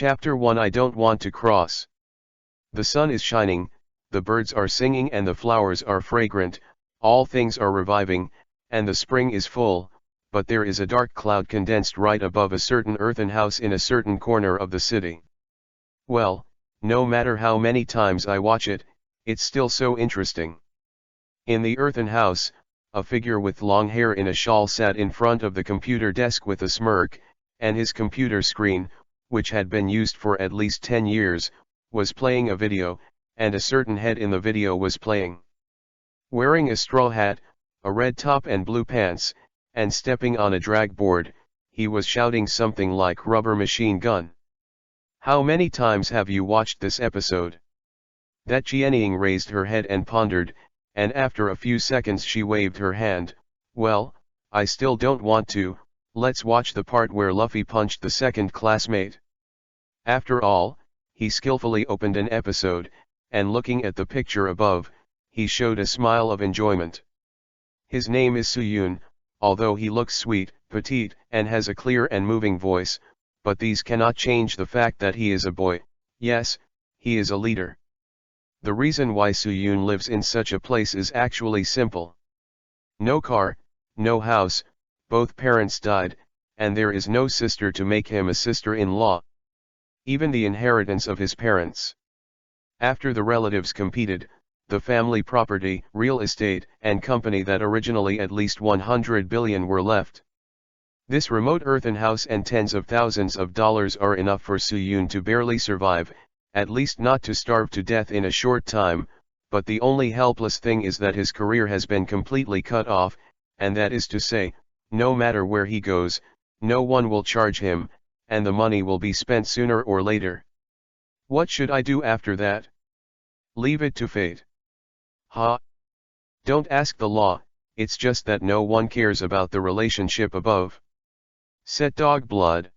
Chapter 1 I Don't Want to Cross. The sun is shining, the birds are singing and the flowers are fragrant, all things are reviving, and the spring is full, but there is a dark cloud condensed right above a certain earthen house in a certain corner of the city. Well, no matter how many times I watch it, it's still so interesting. In the earthen house, a figure with long hair in a shawl sat in front of the computer desk with a smirk, and his computer screen, which had been used for at least 10 years, was playing a video, and a certain head in the video was playing. Wearing a straw hat, a red top and blue pants, and stepping on a drag board, he was shouting something like "rubber machine gun." How many times have you watched this episode? That Jianying raised her head and pondered, and after a few seconds she waved her hand. Well, I still don't want to, let's watch the part where Luffy punched the second classmate. After all, he skillfully opened an episode, and looking at the picture above, he showed a smile of enjoyment. His name is Suyun, although he looks sweet, petite, and has a clear and moving voice, but these cannot change the fact that he is a boy. Yes, he is a leader. The reason why Suyun lives in such a place is actually simple. No car, no house, both parents died, and there is no sister to make him a sister-in-law. Even the inheritance of his parents. After the relatives competed, the family property, real estate, and company that originally at least 100 billion were left. This remote earthen house and tens of thousands of dollars are enough for Suyun to barely survive, at least not to starve to death in a short time, but the only helpless thing is that his career has been completely cut off, and that is to say, no matter where he goes, no one will charge him, and the money will be spent sooner or later. What should I do after that? Leave it to fate. Ha! Don't ask the law, it's just that no one cares about the relationship above. Set dog blood.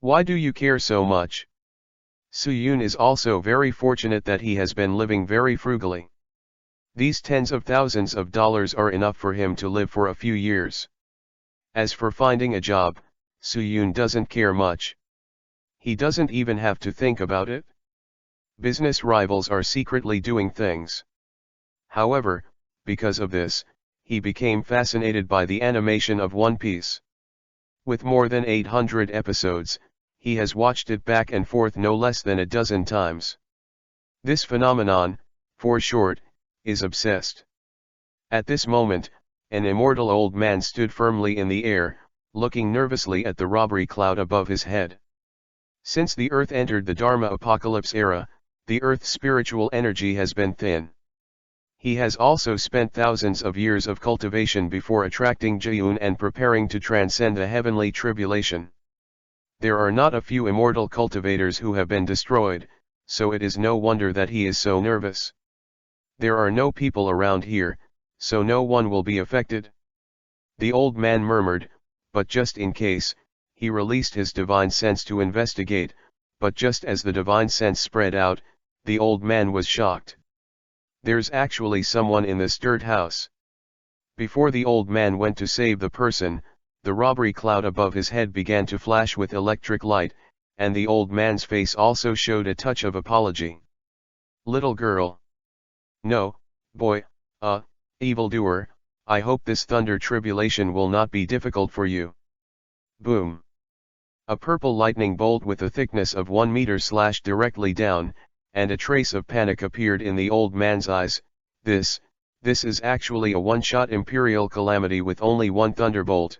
Why do you care so much? Suyun is also very fortunate that he has been living very frugally. These tens of thousands of dollars are enough for him to live for a few years. As for finding a job, Suyun doesn't care much. He doesn't even have to think about it. Business rivals are secretly doing things. However, because of this, he became fascinated by the animation of One Piece. With more than 800 episodes, he has watched it back and forth no less than a dozen times. This phenomenon, for short, is obsessed. At this moment, an immortal old man stood firmly in the air, looking nervously at the robbery cloud above his head. Since the Earth entered the Dharma Apocalypse era, the Earth's spiritual energy has been thin. He has also spent thousands of years of cultivation before attracting Jayun and preparing to transcend the heavenly tribulation. There are not a few immortal cultivators who have been destroyed, so it is no wonder that he is so nervous. There are no people around here, so no one will be affected. The old man murmured, but just in case, he released his divine sense to investigate, but just as the divine sense spread out, the old man was shocked. There's actually someone in this dirt house. Before the old man went to save the person, the robbery cloud above his head began to flash with electric light, and the old man's face also showed a touch of apology. Little girl. No, boy, evildoer, I hope this thunder tribulation will not be difficult for you. Boom. A purple lightning bolt with a thickness of 1 meter slashed directly down, and a trace of panic appeared in the old man's eyes. This is actually a one-shot imperial calamity with only one thunderbolt.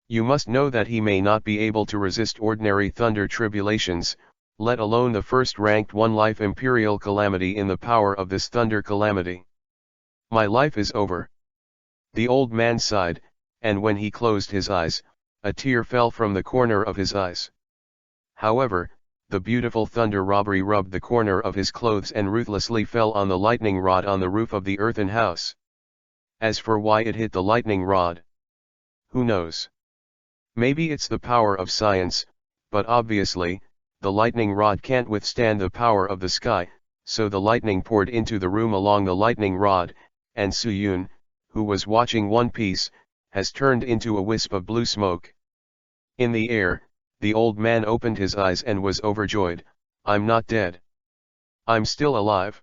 You must know that he may not be able to resist ordinary thunder tribulations, let alone the first-ranked one-life imperial calamity in the power of this thunder calamity. My life is over. The old man sighed, and when he closed his eyes, a tear fell from the corner of his eyes. However, the beautiful thunder robbery rubbed the corner of his clothes and ruthlessly fell on the lightning rod on the roof of the earthen house. As for why it hit the lightning rod, who knows? Maybe it's the power of science, but obviously, the lightning rod can't withstand the power of the sky, so the lightning poured into the room along the lightning rod, and Suyun, who was watching One Piece, has turned into a wisp of blue smoke. In the air, the old man opened his eyes and was overjoyed. I'm not dead. I'm still alive.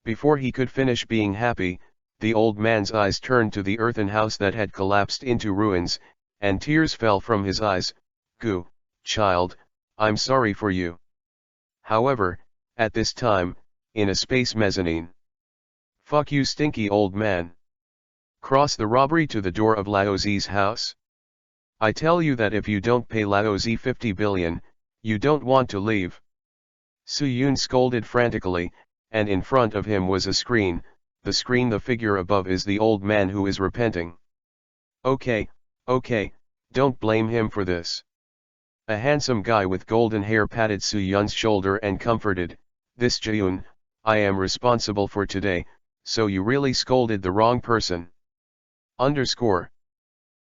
Before he could finish being happy, the old man's eyes turned to the earthen house that had collapsed into ruins, and tears fell from his eyes. Goo, child, I'm sorry for you. However, at this time, in a space mezzanine. Fuck you, stinky old man. Cross the robbery to the door of Laozi's house. I tell you that if you don't pay Laozi 50 billion, you don't want to leave. Su Yun scolded frantically, and in front of him was a screen. The screen, the figure above is the old man who is repenting. Okay, don't blame him for this. A handsome guy with golden hair patted Su Yun's shoulder and comforted, this Jayun, I am responsible for today, so you really scolded the wrong person.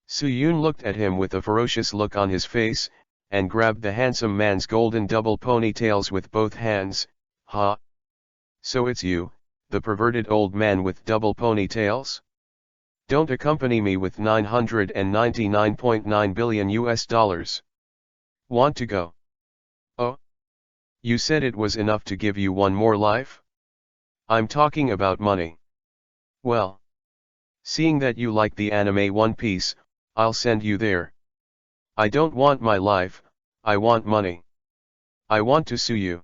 Su Yun looked at him with a ferocious look on his face, and grabbed the handsome man's golden double ponytails with both hands. Ha! So it's you, the perverted old man with double ponytails? Don't accompany me with $999.9 billion US. Want to go? Oh? You said it was enough to give you one more life? I'm talking about money. Well, seeing that you like the anime One Piece, I'll send you there. I don't want my life, I want money. I want to sue you.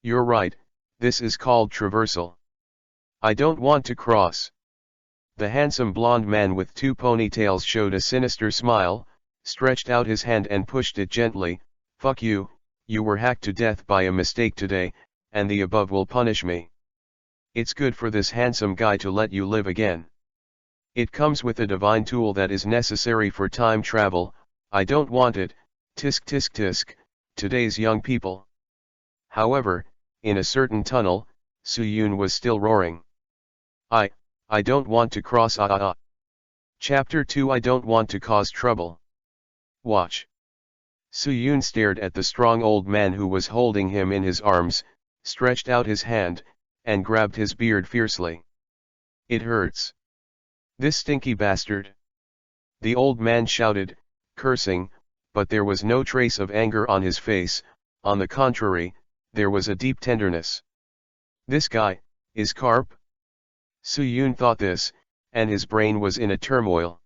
You're right, this is called traversal. I don't want to cross. The handsome blonde man with two ponytails showed a sinister smile, stretched out his hand and pushed it gently. Fuck you, you were hacked to death by a mistake today, and the above will punish me. It's good for this handsome guy to let you live again. It comes with a divine tool that is necessary for time travel. I don't want it, tisk tisk tisk, today's young people. However, in a certain tunnel, Su Yun was still roaring. I don't want to cross Chapter 2 I don't want to cause trouble. Watch. Su Yun stared at the strong old man who was holding him in his arms, stretched out his hand, and grabbed his beard fiercely. It hurts. This stinky bastard. The old man shouted, cursing, but there was no trace of anger on his face. On the contrary, there was a deep tenderness. This guy, is Carp? Su Yun thought this, and his brain was in a turmoil.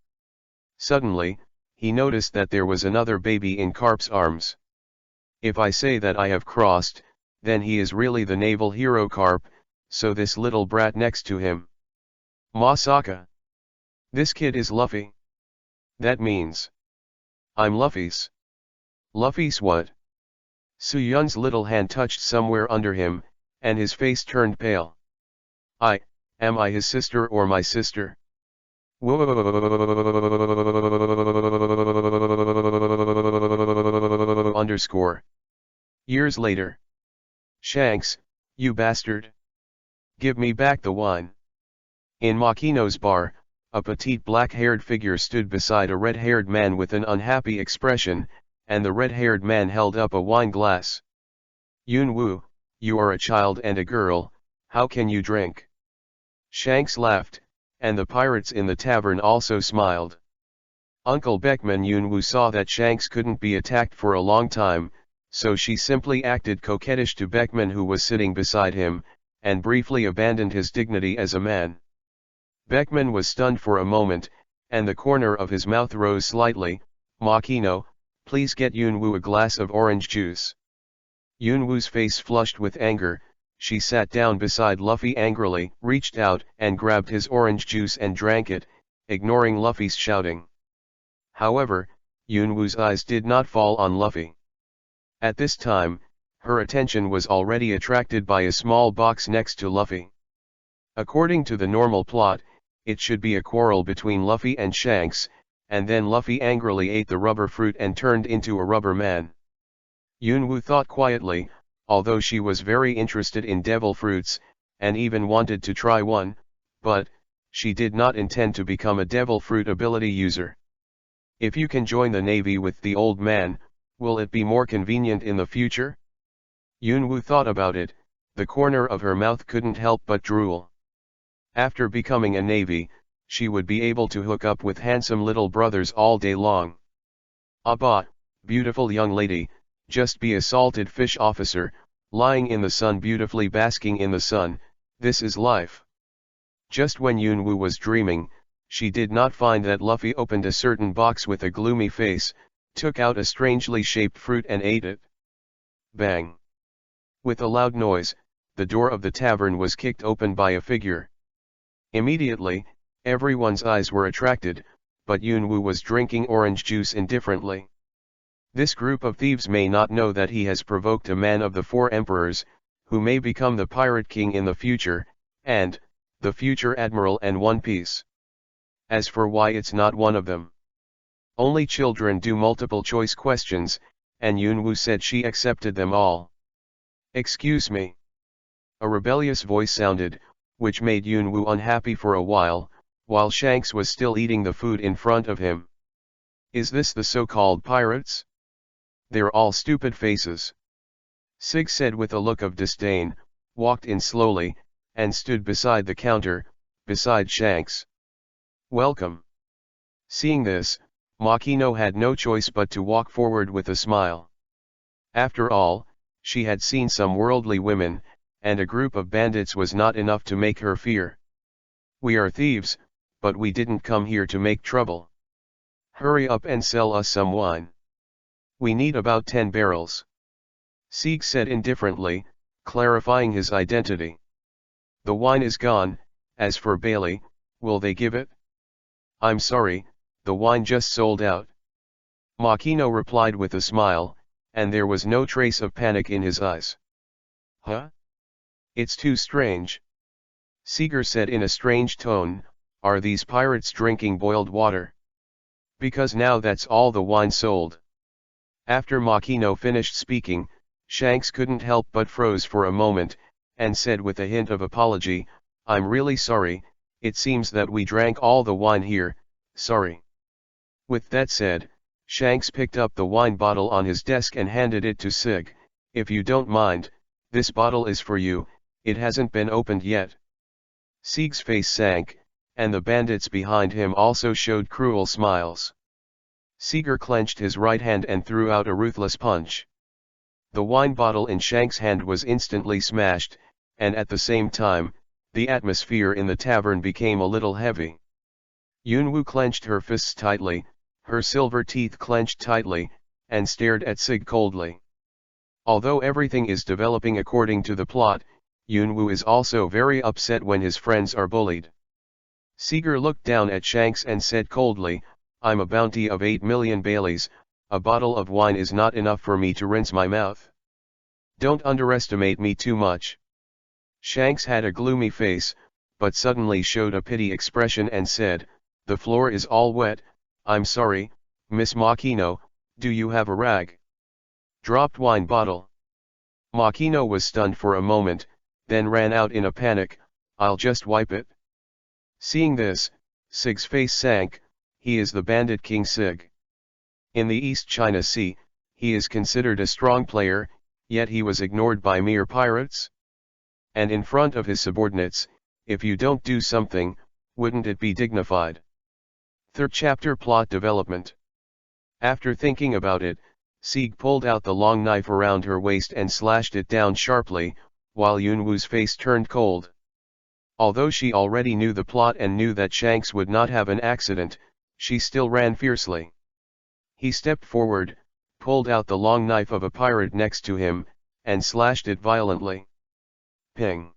Suddenly, he noticed that there was another baby in Carp's arms. If I say that I have crossed, then he is really the naval hero Carp, so this little brat next to him. Masaka. This kid is Luffy. That means I'm Luffy's. Luffy's what? Su Yun's little hand touched somewhere under him, and his face turned pale. Am I his sister or my sister? Years later. Shanks, you bastard. Give me back the wine. In Makino's bar, a petite black-haired figure stood beside a red-haired man with an unhappy expression, and the red-haired man held up a wine glass. Yun-woo, you are a child and a girl, how can you drink? Shanks laughed, and the pirates in the tavern also smiled. Uncle Beckman Yun-woo saw that Shanks couldn't be attacked for a long time, so she simply acted coquettish to Beckman who was sitting beside him, and briefly abandoned his dignity as a man. Beckman was stunned for a moment, and the corner of his mouth rose slightly. Makino, please get Yun-woo a glass of orange juice. Yun-woo's face flushed with anger. She sat down beside Luffy angrily, reached out and grabbed his orange juice and drank it, ignoring Luffy's shouting. However, Yun-woo's eyes did not fall on Luffy. At this time, her attention was already attracted by a small box next to Luffy. According to the normal plot, it should be a quarrel between Luffy and Shanks, and then Luffy angrily ate the rubber fruit and turned into a rubber man. Yun-woo thought quietly, although she was very interested in devil fruits, and even wanted to try one, but she did not intend to become a devil fruit ability user. If you can join the Navy with the old man, will it be more convenient in the future? Yun-woo thought about it, the corner of her mouth couldn't help but drool. After becoming a Navy, she would be able to hook up with handsome little brothers all day long. Abba, beautiful young lady, just be a salted fish officer, lying in the sun beautifully basking in the sun, this is life. Just when Yunwoo was dreaming, she did not find that Luffy opened a certain box with a gloomy face, took out a strangely shaped fruit and ate it. Bang! With a loud noise, the door of the tavern was kicked open by a figure. Immediately, everyone's eyes were attracted, but Yunwoo was drinking orange juice indifferently. This group of thieves may not know that he has provoked a man of the four emperors, who may become the pirate king in the future, and the future admiral and One Piece. As for why it's not one of them. Only children do multiple choice questions, and Yunwoo said she accepted them all. Excuse me. A rebellious voice sounded, which made Yunwoo unhappy for a while Shanks was still eating the food in front of him. Is this the so-called pirates? They're all stupid faces. Sig said with a look of disdain, walked in slowly, and stood beside the counter, beside Shanks. Welcome. Seeing this, Makino had no choice but to walk forward with a smile. After all, she had seen some worldly women, and a group of bandits was not enough to make her fear. We are thieves, but we didn't come here to make trouble. Hurry up and sell us some wine. We need about 10 barrels. Sieg said indifferently, clarifying his identity. The wine is gone, as for Bailey, will they give it? I'm sorry, the wine just sold out. Makino replied with a smile, and there was no trace of panic in his eyes. Huh? It's too strange. Seeger said in a strange tone, are these pirates drinking boiled water? Because now that's all the wine sold. After Makino finished speaking, Shanks couldn't help but froze for a moment, and said with a hint of apology, I'm really sorry, it seems that we drank all the wine here, sorry. With that said, Shanks picked up the wine bottle on his desk and handed it to Sig. If you don't mind, this bottle is for you, it hasn't been opened yet. Sig's face sank, and the bandits behind him also showed cruel smiles. Seeger clenched his right hand and threw out a ruthless punch. The wine bottle in Shanks' hand was instantly smashed, and at the same time, the atmosphere in the tavern became a little heavy. Yunwoo clenched her fists tightly, her silver teeth clenched tightly, and stared at Sig coldly. Although everything is developing according to the plot, Yunwoo is also very upset when his friends are bullied. Seeger looked down at Shanks and said coldly, I'm a bounty of 8 million Baileys, a bottle of wine is not enough for me to rinse my mouth. Don't underestimate me too much. Shanks had a gloomy face, but suddenly showed a pity expression and said, the floor is all wet, I'm sorry, Miss Makino, do you have a rag? Dropped wine bottle. Makino was stunned for a moment, then ran out in a panic, I'll just wipe it. Seeing this, Sig's face sank, he is the bandit king Sig. In the East China Sea, he is considered a strong player, yet he was ignored by mere pirates? And in front of his subordinates, if you don't do something, wouldn't it be dignified? Third chapter plot development. After thinking about it, Sig pulled out the long knife around her waist and slashed it down sharply, while Yunwoo's face turned cold. Although she already knew the plot and knew that Shanks would not have an accident, she still ran fiercely. He stepped forward, pulled out the long knife of a pirate next to him, and slashed it violently. Ping!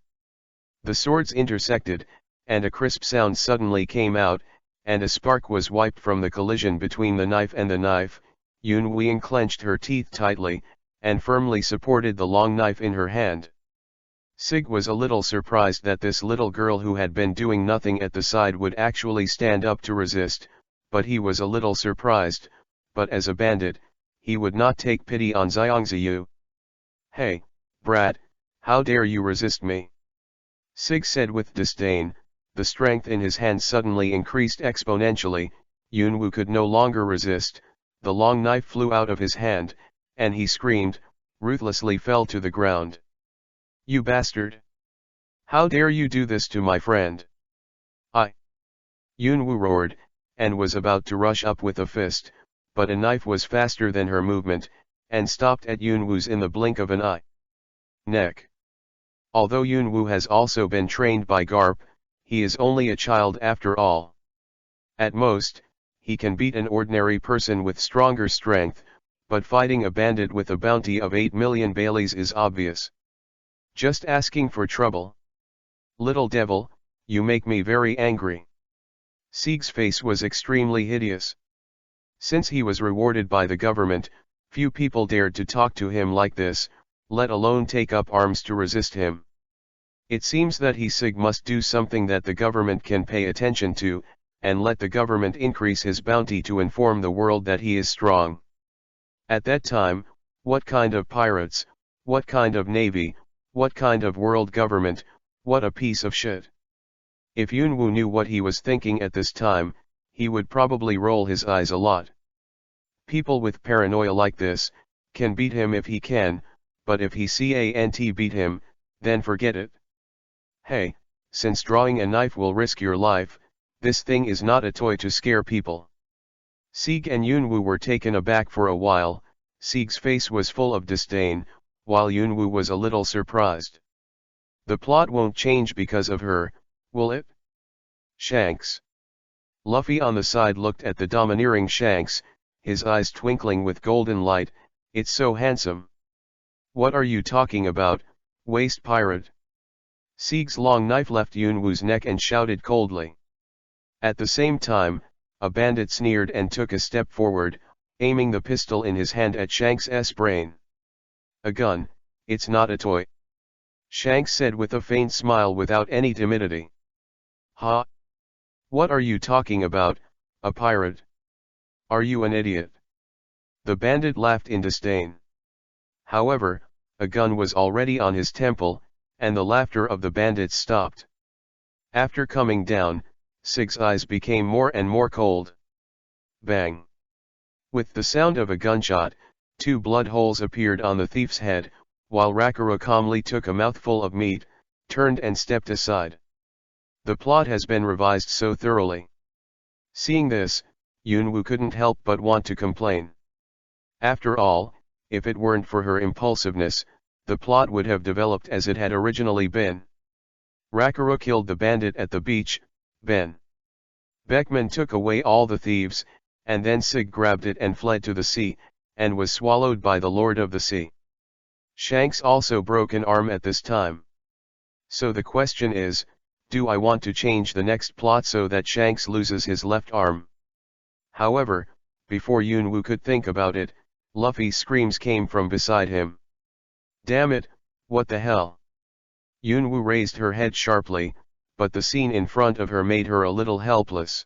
The swords intersected, and a crisp sound suddenly came out, and a spark was wiped from the collision between the knife and the knife. Yunwoo clenched her teeth tightly, and firmly supported the long knife in her hand. Sig was a little surprised that this little girl who had been doing nothing at the side would actually stand up to resist, but he was a little surprised, but as a bandit, he would not take pity on Xiangziyu. Hey, brat, how dare you resist me? Sig said with disdain, the strength in his hand suddenly increased exponentially, Yunwoo could no longer resist, the long knife flew out of his hand, and he screamed, ruthlessly fell to the ground. You bastard! How dare you do this to my friend? Yunwoo roared, and was about to rush up with a fist, but a knife was faster than her movement, and stopped at Yunwu's in the blink of an eye. Neck. Although Yunwu has also been trained by Garp, he is only a child after all. At most, he can beat an ordinary person with stronger strength, but fighting a bandit with a bounty of 8 million Baileys is obvious. Just asking for trouble. Little devil, you make me very angry. Sieg's face was extremely hideous. Since he was rewarded by the government, few people dared to talk to him like this, let alone take up arms to resist him. It seems that Sig must do something that the government can pay attention to, and let the government increase his bounty to inform the world that he is strong. At that time, what kind of pirates, what kind of navy, what kind of world government, what a piece of shit. If Yunwu knew what he was thinking at this time, he would probably roll his eyes a lot. People with paranoia like this, can beat him if he can, but if he can't beat him, then forget it. Hey, since drawing a knife will risk your life, this thing is not a toy to scare people. Sieg and Yunwu were taken aback for a while. Sieg's face was full of disdain, while Yunwu was a little surprised. The plot won't change because of her, will it? Shanks. Luffy on the side looked at the domineering Shanks, his eyes twinkling with golden light. It's so handsome. What are you talking about, waste pirate? Sieg's long knife left Yunwu's neck and shouted coldly. At the same time, a bandit sneered and took a step forward, aiming the pistol in his hand at Shanks' brain. A gun, it's not a toy. Shanks said with a faint smile without any timidity. Ha! What are you talking about, a pirate? Are you an idiot? The bandit laughed in disdain. However, a gun was already on his temple, and the laughter of the bandits stopped. After coming down, Sig's eyes became more and more cold. Bang! With the sound of a gunshot, 2 blood holes appeared on the thief's head, while Rakura calmly took a mouthful of meat, turned and stepped aside. The plot has been revised so thoroughly. Seeing this, Yunwu couldn't help but want to complain. After all, if it weren't for her impulsiveness, the plot would have developed as it had originally been. Rakura killed the bandit at the beach. Beckman took away all the thieves, and then Sig grabbed it and fled to the sea, and was swallowed by the Lord of the Sea. Shanks also broke an arm at this time. So the question is, do I want to change the next plot so that Shanks loses his left arm? However, before Yunwu could think about it, Luffy's screams came from beside him. Damn it, what the hell? Yunwu raised her head sharply, but the scene in front of her made her a little helpless.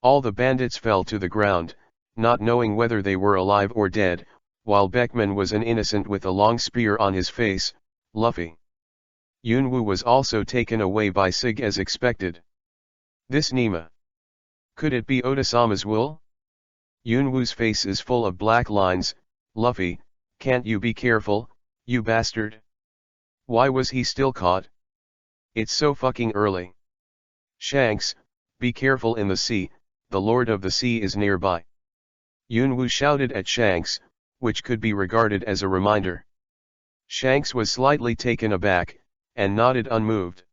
All the bandits fell to the ground, not knowing whether they were alive or dead, while Beckman was an innocent with a long spear on his face. Luffy. Yunwu was also taken away by Sig as expected. This Nima. Could it be Oda-sama's wool? Yunwu's face is full of black lines. Luffy, can't you be careful, you bastard? Why was he still caught? It's so fucking early. Shanks, be careful in the sea, the Lord of the Sea is nearby. Yunwu shouted at Shanks, which could be regarded as a reminder. Shanks was slightly taken aback, and nodded unmoved.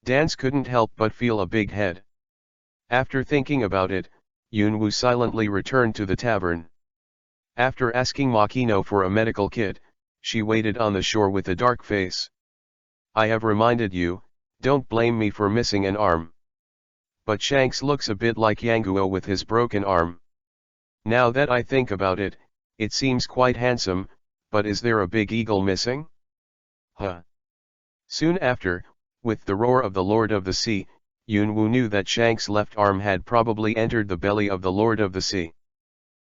Dance couldn't help but feel a big head. After thinking about it, Yunwu silently returned to the tavern. After asking Makino for a medical kit, she waited on the shore with a dark face. I have reminded you, don't blame me for missing an arm. But Shanks looks a bit like Yanguo with his broken arm. Now that I think about it, it seems quite handsome, but is there a big eagle missing? Huh. Soon after, with the roar of the Lord of the Sea, Yunwu knew that Shanks' left arm had probably entered the belly of the Lord of the Sea.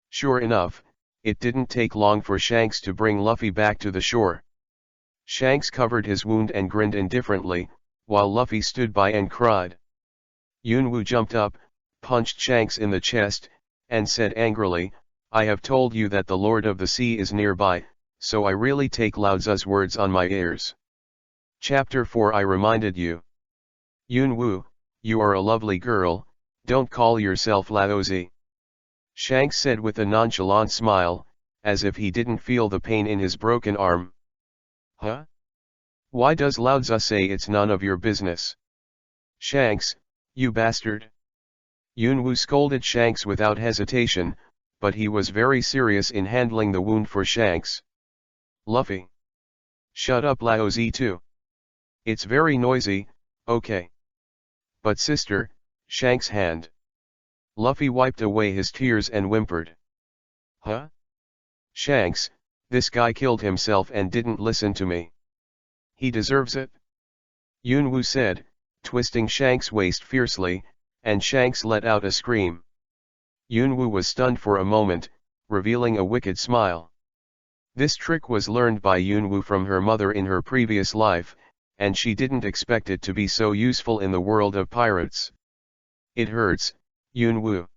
Sure enough, it didn't take long for Shanks to bring Luffy back to the shore. Shanks covered his wound and grinned indifferently, while Luffy stood by and cried. Yunwu jumped up, punched Shanks in the chest, and said angrily, I have told you that the Lord of the Sea is nearby, so I really take Lao Tzu's words on my ears. Chapter 4 I reminded you. Yunwu, you are a lovely girl, don't call yourself Lao Tzu. Shanks said with a nonchalant smile, as if he didn't feel the pain in his broken arm. Huh? Why does Lao-Tzu say it's none of your business? Shanks, you bastard! Yunwu scolded Shanks without hesitation, but he was very serious in handling the wound for Shanks. Luffy. Shut up Lao-Tzu too. It's very noisy, okay. But sister, Shanks' hand. Luffy wiped away his tears and whimpered. Huh? Shanks, this guy killed himself and didn't listen to me. He deserves it. Yunwu said, twisting Shanks' waist fiercely, and Shanks let out a scream. Yunwu was stunned for a moment, revealing a wicked smile. This trick was learned by Yunwu from her mother in her previous life, and she didn't expect it to be so useful in the world of pirates. It hurts, Yunwu.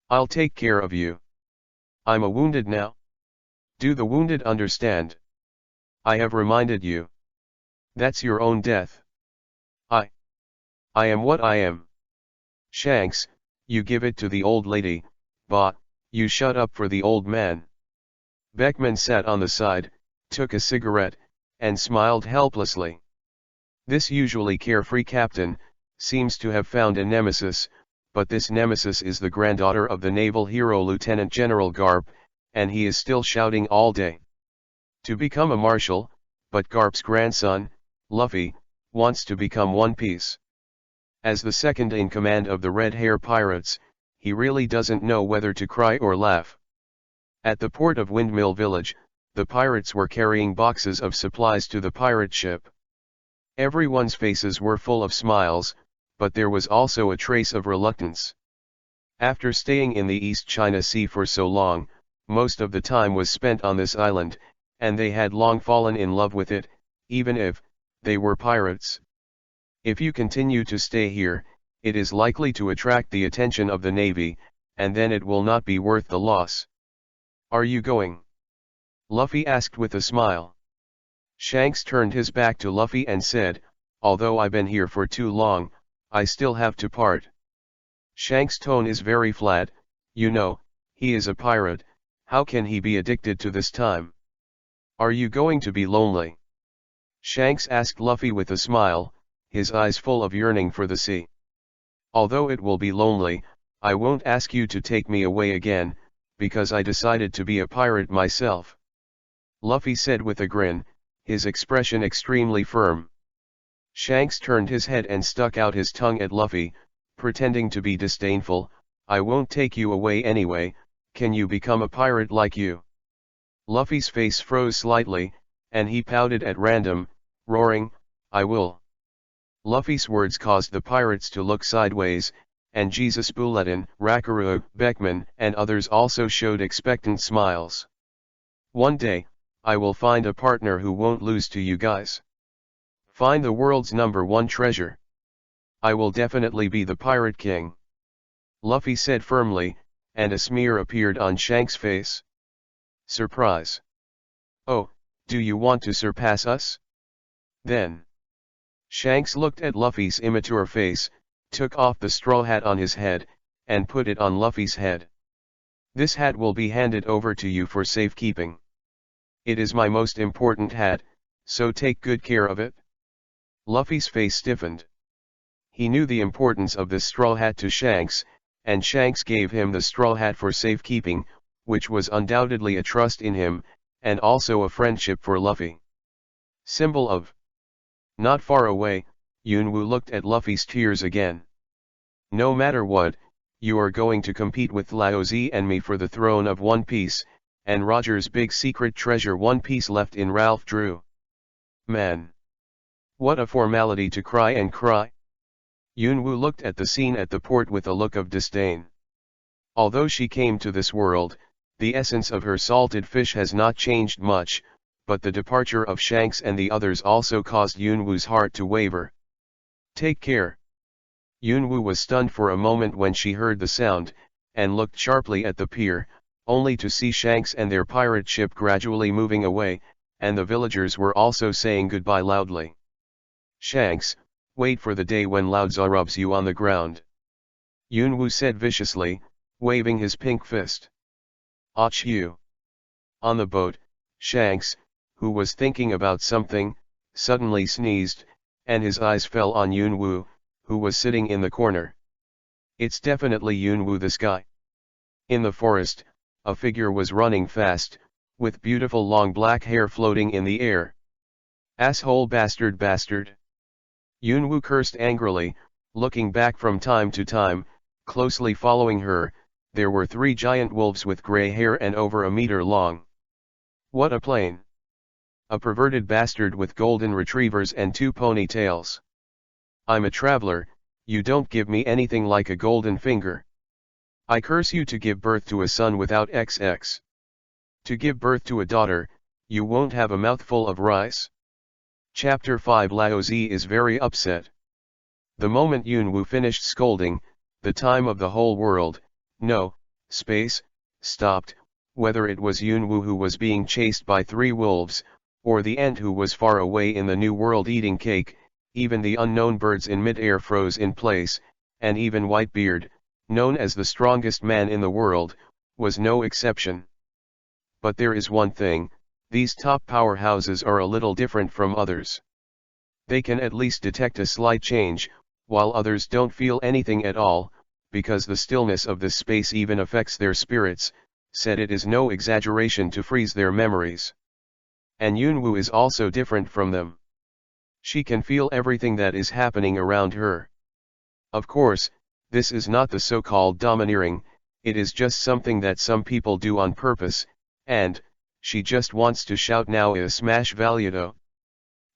I'll take care of you. I'm a wounded now. Do the wounded understand? I have reminded you. That's your own death. I am what I am. Shanks, you give it to the old lady, but, you shut up for the old man. Beckman sat on the side, took a cigarette, and smiled helplessly. This usually carefree captain, seems to have found a nemesis, but this nemesis is the granddaughter of the naval hero Lieutenant General Garp, and he is still shouting all day to become a marshal, but Garp's grandson, Luffy, wants to become One Piece. As the second in command of the Red Hair Pirates, he really doesn't know whether to cry or laugh. At the port of Windmill Village, the pirates were carrying boxes of supplies to the pirate ship. Everyone's faces were full of smiles, but there was also a trace of reluctance. After staying in the East China Sea for so long, most of the time was spent on this island, and they had long fallen in love with it, even if they were pirates. If you continue to stay here, it is likely to attract the attention of the Navy, and then it will not be worth the loss. Are you going? Luffy asked with a smile. Shanks turned his back to Luffy and said, although I've been here for too long, I still have to part. Shanks' tone is very flat, you know, he is a pirate, how can he be addicted to this time? Are you going to be lonely? Shanks asked Luffy with a smile, his eyes full of yearning for the sea. Although it will be lonely, I won't ask you to take me away again, because I decided to be a pirate myself. Luffy said with a grin, his expression extremely firm. Shanks turned his head and stuck out his tongue at Luffy, pretending to be disdainful, I won't take you away anyway, can you become a pirate like you? Luffy's face froze slightly, and he pouted at random, roaring, I will. Luffy's words caused the pirates to look sideways, and Jesus Bulletin, Rakaru, Beckman, and others also showed expectant smiles. One day, I will find a partner who won't lose to you guys. Find the world's #1 treasure. I will definitely be the Pirate King. Luffy said firmly, and a smear appeared on Shanks' face. Surprise. Oh, do you want to surpass us? Then. Shanks looked at Luffy's immature face, took off the straw hat on his head, and put it on Luffy's head. This hat will be handed over to you for safekeeping. It is my most important hat, so take good care of it. Luffy's face stiffened. He knew the importance of this straw hat to Shanks, and Shanks gave him the straw hat for safekeeping, which was undoubtedly a trust in him, and also a friendship for Luffy. Symbol of. Not far away, Yunwu looked at Luffy's tears again. No matter what, you are going to compete with Lao-Tzu and me for the throne of One Piece, and Roger's big secret treasure One Piece left in Ralph Drew. Man. What a formality to cry and cry. Yunwu looked at the scene at the port with a look of disdain. Although she came to this world, the essence of her salted fish has not changed much, but the departure of Shanks and the others also caused Yunwu's heart to waver. Take care. Yunwu was stunned for a moment when she heard the sound, and looked sharply at the pier, only to see Shanks and their pirate ship gradually moving away, and the villagers were also saying goodbye loudly. Shanks, wait for the day when Lao-Tzu rubs you on the ground. Yunwu said viciously, waving his pink fist. "Ach you!" On the boat, Shanks, who was thinking about something, suddenly sneezed, and his eyes fell on Yunwu, who was sitting in the corner. "It's definitely Yunwu this guy." In the forest, a figure was running fast, with beautiful long black hair floating in the air. "Asshole bastard bastard!" Yunwu cursed angrily, looking back from time to time. Closely following her, there were 3 giant wolves with gray hair and over a meter long. "What a plane! A perverted bastard with golden retrievers and 2 ponytails. I'm a traveler, you don't give me anything like a golden finger. I curse you to give birth to a son without XX. To give birth to a daughter, you won't have a mouthful of rice." Chapter 5. Lao Zi is very upset. The moment Yunwu finished scolding, the time of the whole world, no, space, stopped, whether it was Yunwu who was being chased by 3 wolves, or the ant who was far away in the new world eating cake. Even the unknown birds in mid-air froze in place, and even Whitebeard, known as the strongest man in the world, was no exception. But there is one thing, these top powerhouses are a little different from others. They can at least detect a slight change, while others don't feel anything at all, because the stillness of this space even affects their spirits, said it is no exaggeration to freeze their memories. And Yunwu is also different from them. She can feel everything that is happening around her. Of course, this is not the so-called domineering, it is just something that some people do on purpose, and she just wants to shout now is smash valudo.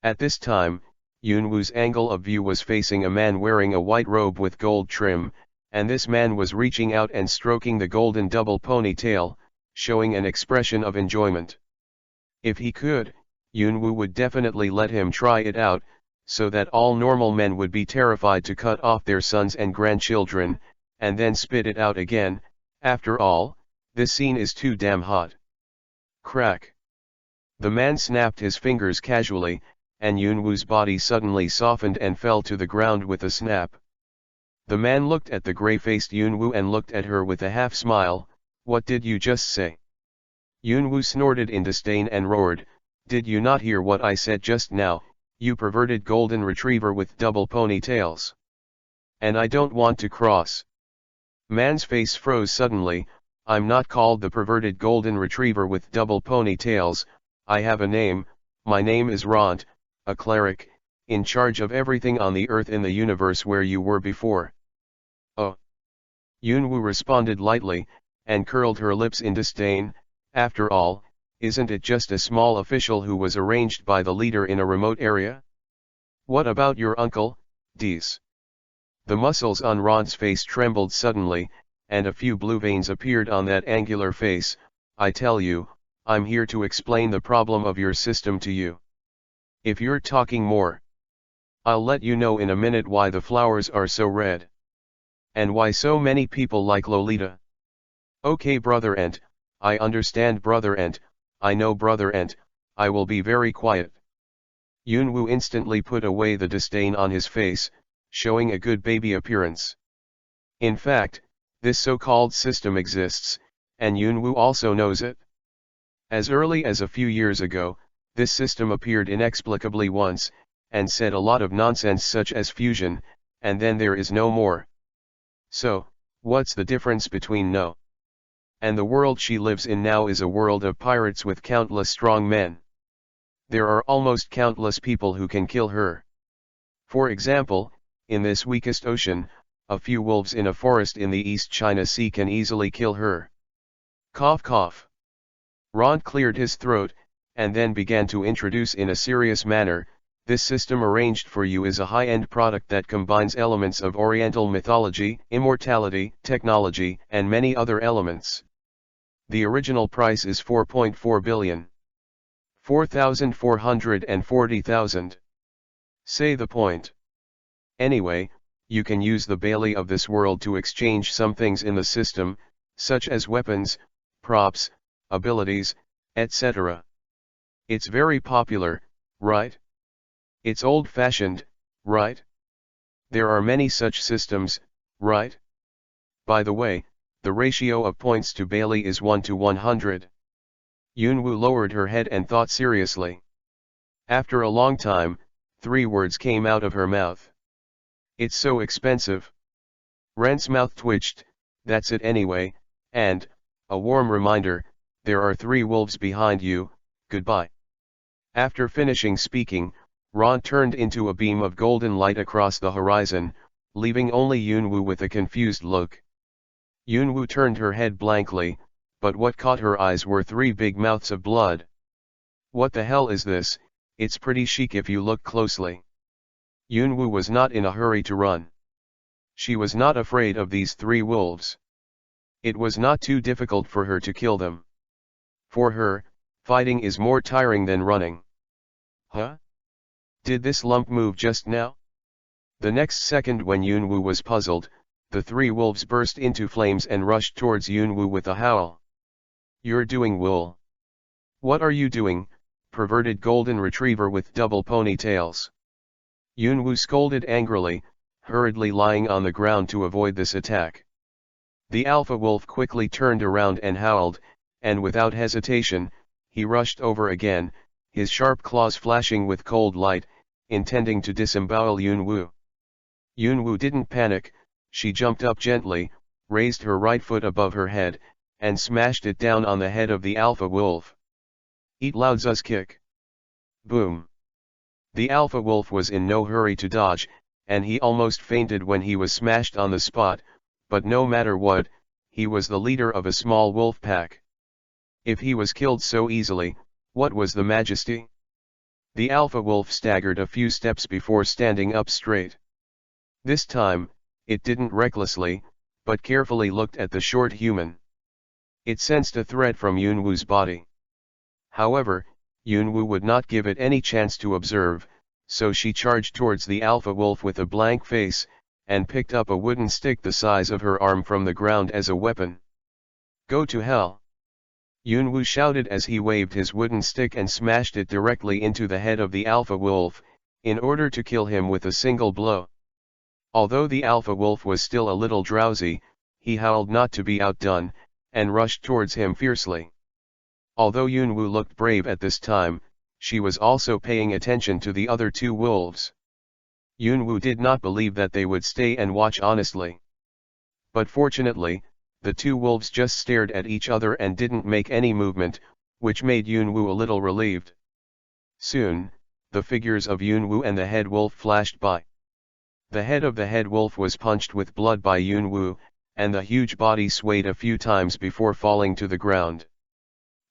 At this time, Yunwu's angle of view was facing a man wearing a white robe with gold trim, and this man was reaching out and stroking the golden double ponytail, showing an expression of enjoyment. If he could, Yunwu would definitely let him try it out, so that all normal men would be terrified to cut off their sons and grandchildren, and then spit it out again. After all, this scene is too damn hot. Crack. The man snapped his fingers casually, and Yunwu's body suddenly softened and fell to the ground with a snap. The man looked at the gray-faced Yunwu and looked at her with a half-smile. "What did you just say?" Yunwu snorted in disdain and roared, "Did you not hear what I said just now, you perverted golden retriever with double ponytails? And I don't want to cross." Man's face froze suddenly. "I'm not called the perverted golden retriever with double ponytails, I have a name, my name is Ront, a cleric, in charge of everything on the earth in the universe where you were before." "Oh." Yunwu responded lightly, and curled her lips in disdain. "After all, isn't it just a small official who was arranged by the leader in a remote area? What about your uncle, Dees?" The muscles on Ront's face trembled suddenly, and a few blue veins appeared on that angular face. "I tell you, I'm here to explain the problem of your system to you. If you're talking more, I'll let you know in a minute why the flowers are so red. And why so many people like Lolita." "Okay brother Ent, I understand brother Ent, I know brother Ent, I will be very quiet." Yunwu instantly put away the disdain on his face, showing a good baby appearance. In fact, this so-called system exists, and Yunwu also knows it. As early as a few years ago, this system appeared inexplicably once, and said a lot of nonsense such as fusion, and then there is no more. So, what's the difference between no and the world she lives in now is a world of pirates with countless strong men. There are almost countless people who can kill her. For example, in this weakest ocean, a few wolves in a forest in the East China Sea can easily kill her. Cough cough. Ront cleared his throat, and then began to introduce in a serious manner, "This system arranged for you is a high-end product that combines elements of Oriental mythology, immortality, technology, and many other elements. The original price is 4.4 billion. 4,440,000. Say the point. Anyway, you can use the Bailey of this world to exchange some things in the system, such as weapons, props, abilities, etc. It's very popular, right? It's old-fashioned, right? There are many such systems, right? By the way, The ratio of points to Bailey is 1 to 100. Yunwoo lowered her head and thought seriously. After a long time, 3 words came out of her mouth. It's so expensive. Ren's mouth twitched, that's it anyway, and, a warm reminder, there are 3 wolves behind you, goodbye. After finishing speaking, Ron turned into a beam of golden light across the horizon, leaving only Yunwoo with a confused look. Yunwoo turned her head blankly, but what caught her eyes were 3 big mouths of blood. What the hell is this? It's pretty chic if you look closely. Yunwoo was not in a hurry to run. She was not afraid of these 3 wolves. It was not too difficult for her to kill them. For her, fighting is more tiring than running. Huh? Did this lump move just now? The next second, when Yunwoo was puzzled, the 3 wolves burst into flames and rushed towards Yunwoo with a howl. You're doing wool. What are you doing, perverted golden retriever with double ponytails? Yunwoo scolded angrily, hurriedly lying on the ground to avoid this attack. The alpha wolf quickly turned around and howled, and without hesitation, he rushed over again, his sharp claws flashing with cold light, intending to disembowel Yunwoo. Yunwoo didn't panic. She jumped up gently, raised her right foot above her head, and smashed it down on the head of the alpha wolf. Eat loud zuzz kick. Boom. The alpha wolf was in no hurry to dodge, and he almost fainted when he was smashed on the spot, but no matter what, he was the leader of a small wolf pack. If he was killed so easily, what was the majesty? The alpha wolf staggered a few steps before standing up straight. This time, it didn't recklessly, but carefully looked at the short human. It sensed a threat from Yunwoo's body. However, Yunwoo would not give it any chance to observe, so she charged towards the alpha wolf with a blank face, and picked up a wooden stick the size of her arm from the ground as a weapon. Go to hell! Yunwoo shouted as he waved his wooden stick and smashed it directly into the head of the alpha wolf, in order to kill him with a single blow. Although the alpha wolf was still a little drowsy, he howled not to be outdone, and rushed towards him fiercely. Although Yunwoo looked brave at this time, she was also paying attention to the other 2 wolves. Yunwoo did not believe that they would stay and watch honestly. But fortunately, the 2 wolves just stared at each other and didn't make any movement, which made Yunwoo a little relieved. Soon, the figures of Yunwoo and the head wolf flashed by. The head of the head wolf was punched with blood by Yunwoo, and the huge body swayed a few times before falling to the ground.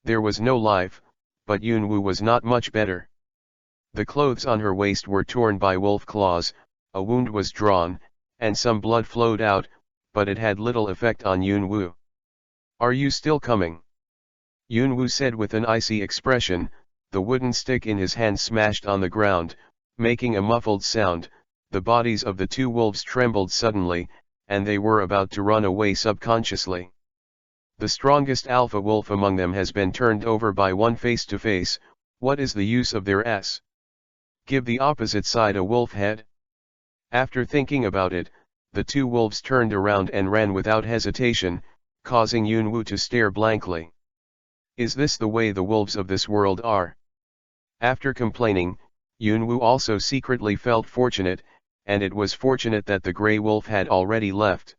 There was no life, but Yunwoo was not much better. The clothes on her waist were torn by wolf claws, a wound was drawn, and some blood flowed out, but it had little effect on Yunwoo. Are you still coming? Yunwoo said with an icy expression, the wooden stick in his hand smashed on the ground, making a muffled sound. The bodies of the 2 wolves trembled suddenly, and they were about to run away subconsciously. The strongest alpha wolf among them has been turned over by one face to face. What is the use of their s? Give the opposite side a wolf head? After thinking about it, the 2 wolves turned around and ran without hesitation, causing Yunwoo to stare blankly. Is this the way the wolves of this world are? After complaining, Yunwoo also secretly felt fortunate, and it was fortunate that the grey wolf had already left.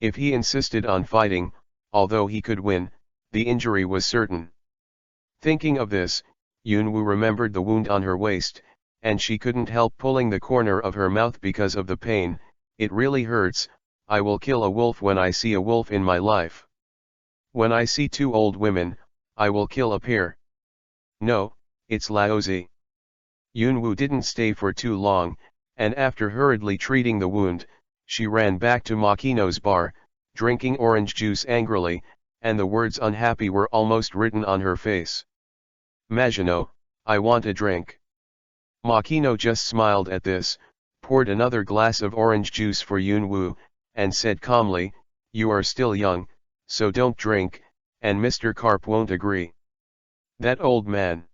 If he insisted on fighting, although he could win, the injury was certain. Thinking of this, Yunwoo remembered the wound on her waist, and she couldn't help pulling the corner of her mouth because of the pain. It really hurts. I will kill a wolf when I see a wolf in my life. When I see 2 old women, I will kill a pair. No, it's lousy. Yunwoo didn't stay for too long, and after hurriedly treating the wound, she ran back to Makino's bar, drinking orange juice angrily, and the words unhappy were almost written on her face. Magino, I want a drink. Makino just smiled at this, poured another glass of orange juice for Yunwoo, and said calmly, you are still young, so don't drink, and Mr. Carp won't agree. That old man.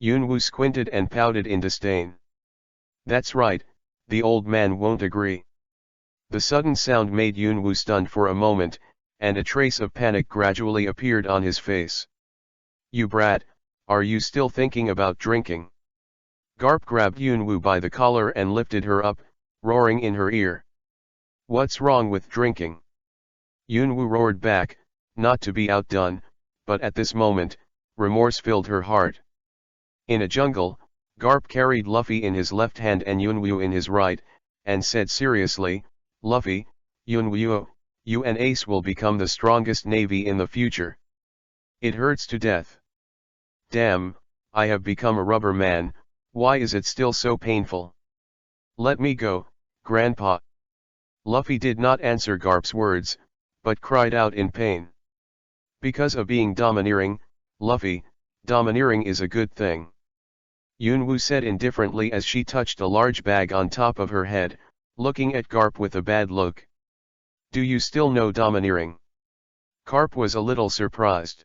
Yunwoo squinted and pouted in disdain. That's right, the old man won't agree. The sudden sound made Yunwoo stunned for a moment, and a trace of panic gradually appeared on his face. "You brat, are you still thinking about drinking?" Garp grabbed Yunwoo by the collar and lifted her up, roaring in her ear. "What's wrong with drinking?" Yunwoo roared back, not to be outdone, but at this moment, remorse filled her heart. In a jungle, Garp carried Luffy in his left hand and Yunwoo in his right, and said seriously, "Luffy, Yunwoo, you and Ace will become the strongest navy in the future. It hurts to death. Damn, I have become a rubber man, why is it still so painful? Let me go, Grandpa." Luffy did not answer Garp's words, but cried out in pain. "Because of being domineering, Luffy, domineering is a good thing," Yunwoo said indifferently as she touched a large bag on top of her head, looking at Garp with a bad look. "Do you still know domineering?" Garp was a little surprised.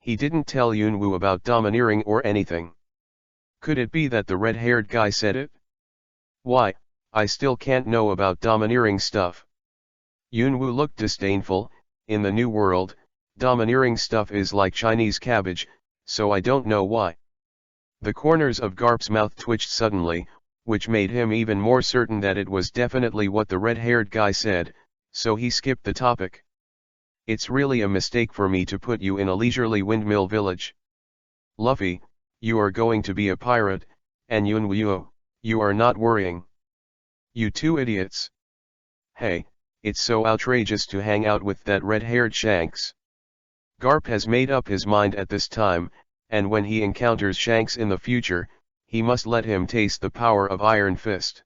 He didn't tell Yunwoo about domineering or anything. Could it be that the red-haired guy said it? "Why, I still can't know about domineering stuff." Yunwoo looked disdainful. "In the New World, domineering stuff is like Chinese cabbage, so I don't know why." The corners of Garp's mouth twitched suddenly, which made him even more certain that it was definitely what the red-haired guy said, so he skipped the topic. "It's really a mistake for me to put you in a leisurely windmill village. Luffy, you are going to be a pirate, and Yunwoo, you are not worrying. You two idiots. Hey, it's so outrageous to hang out with that red-haired Shanks." Garp has made up his mind at this time, and when he encounters Shanks in the future, he must let him taste the power of Iron Fist.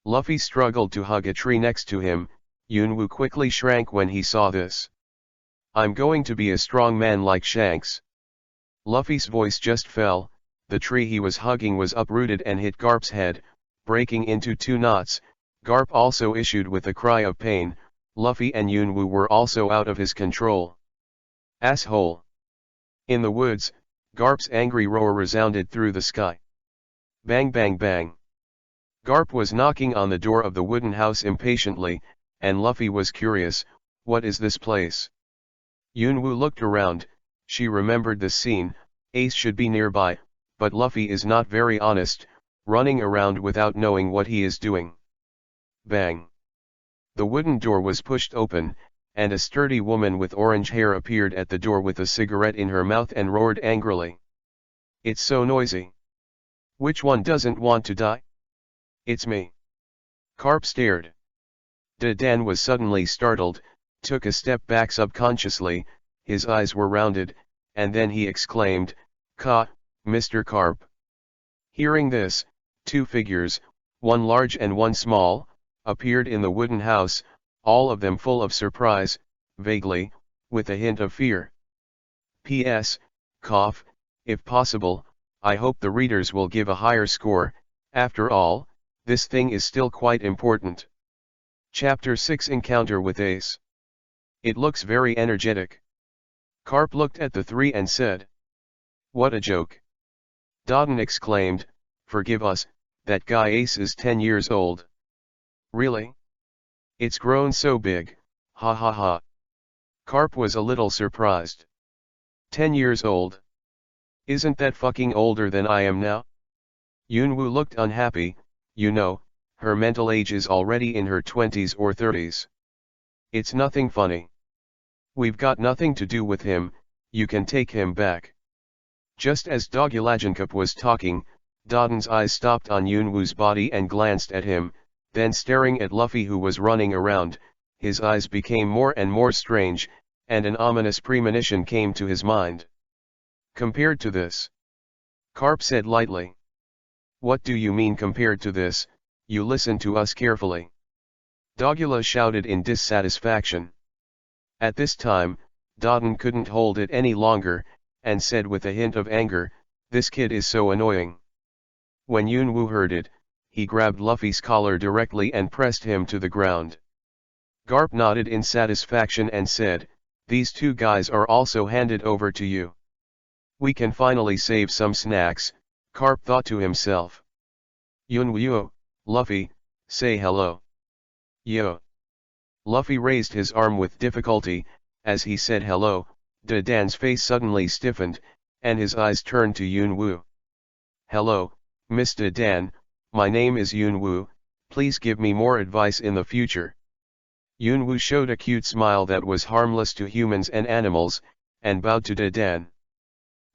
Luffy struggled to hug a tree next to him. Yunwoo quickly shrank when he saw this. "I'm going to be a strong man like Shanks." Luffy's voice just fell. The tree he was hugging was uprooted and hit Garp's head, breaking into 2 knots. Garp also issued with a cry of pain. Luffy and Yunwoo were also out of his control. "Asshole!" In the woods, Garp's angry roar resounded through the sky. Bang bang bang. Garp was knocking on the door of the wooden house impatiently, and Luffy was curious, "What is this place?" Yunwoo looked around. She remembered the scene. Ace should be nearby, but Luffy is not very honest, running around without knowing what he is doing. Bang. The wooden door was pushed open, and a sturdy woman with orange hair appeared at the door with a cigarette in her mouth and roared angrily. "It's so noisy. Which one doesn't want to die?" "It's me." Garp stared. Dan was suddenly startled, took a step back subconsciously, his eyes were rounded, and then he exclaimed, Mr. Garp." Hearing this, 2 figures, one large and one small, appeared in the wooden house, all of them full of surprise, vaguely, with a hint of fear. "P.S. If possible, I hope the readers will give a higher score. After all, this thing is still quite important." Chapter 6 Encounter with Ace. "It looks very energetic." Garp looked at the 3 and said. "What a joke." Dawden exclaimed, "Forgive us, that guy Ace is 10 years old." "Really? It's grown so big, ha ha ha." Garp was a little surprised. 10 years old? Isn't that fucking older than I am now? Yunwoo looked unhappy. You know, her mental age is already in her 20s or 30s. "It's nothing funny. We've got nothing to do with him, you can take him back." Just as Dogulajankup was talking, Dawden's eyes stopped on Yunwoo's body and glanced at him, then staring at Luffy who was running around, his eyes became more and more strange, and an ominous premonition came to his mind. "Compared to this?" Garp said lightly. "What do you mean compared to this? You listen to us carefully." Dogula shouted in dissatisfaction. At this time, Dawden couldn't hold it any longer, and said with a hint of anger, "This kid is so annoying." When Yunwoo heard it, he grabbed Luffy's collar directly and pressed him to the ground. Garp nodded in satisfaction and said, "These 2 guys are also handed over to you. We can finally save some snacks," Garp thought to himself. "Yunwoo, Luffy, say hello." "Yo." Luffy raised his arm with difficulty. As he said hello, Dan's face suddenly stiffened, and his eyes turned to Yunwu. "Hello, Mr. Dan, my name is Yunwu, please give me more advice in the future." Yunwu showed a cute smile that was harmless to humans and animals, and bowed to Dan.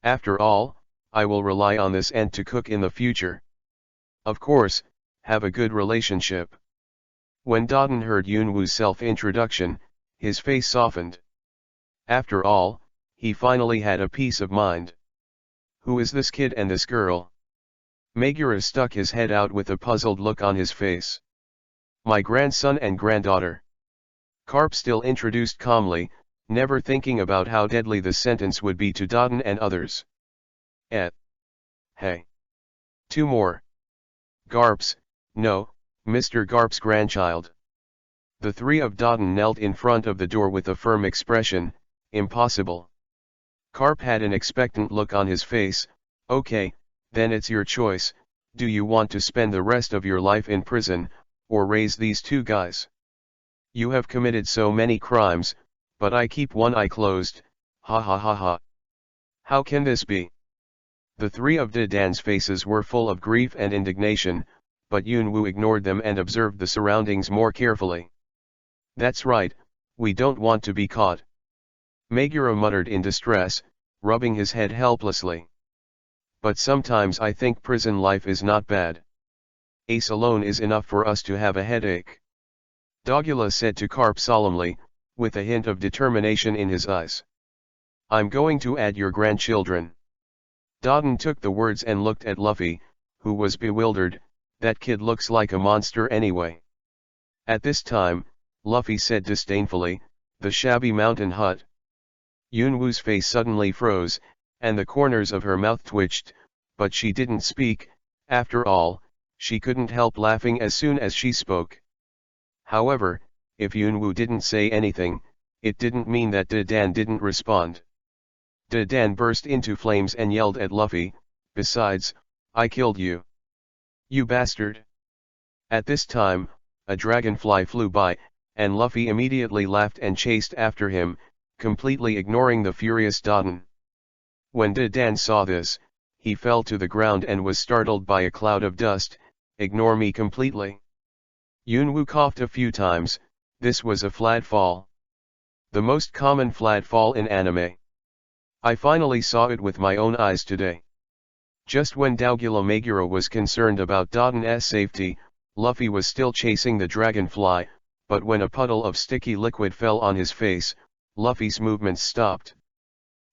"After all, I will rely on this ant to cook in the future." "Of course, have a good relationship." When Dan heard Yunwu's self-introduction, his face softened. After all, he finally had a peace of mind. Who is this kid and this girl? Megura stuck his head out with a puzzled look on his face. "My grandson and granddaughter." Carp still introduced calmly, never thinking about how deadly the sentence would be to Dan and others. Hey. Two more. Garps, no, Mr. Garp's grandchild. The three of Dan knelt in front of the door with a firm expression. Impossible. Carp had an expectant look on his face. "Okay, then it's your choice, do you want to spend the rest of your life in prison, or raise these two guys? You have committed so many crimes, but I keep one eye closed, ha ha ha ha. How can this be?" The three of Dan's faces were full of grief and indignation, but Yunwu ignored them and observed the surroundings more carefully. "That's right, we don't want to be caught." Megura muttered in distress, rubbing his head helplessly. "But sometimes I think prison life is not bad. Ace alone is enough for us to have a headache." Dogula said to Carp solemnly, with a hint of determination in his eyes. "I'm going to add your grandchildren." Dan took the words and looked at Luffy, who was bewildered. "That kid looks like a monster anyway." At this time, Luffy said disdainfully, "The shabby mountain hut." Yunwu's face suddenly froze, and the corners of her mouth twitched, but she didn't speak. After all, she couldn't help laughing as soon as she spoke. However, if Yunwu didn't say anything, it didn't mean that Dan didn't respond. Dan burst into flames and yelled at Luffy, "Besides, I killed you. You bastard." At this time, a dragonfly flew by, and Luffy immediately laughed and chased after him, completely ignoring the furious Dan. When Dan saw this, he fell to the ground and was startled by a cloud of dust. "Ignore me completely." Yunwu coughed a few times. This was a flat fall. The most common flat fall in anime. I finally saw it with my own eyes today. Just when Dogula Megura was concerned about Dan's safety, Luffy was still chasing the dragonfly, but when a puddle of sticky liquid fell on his face, Luffy's movements stopped.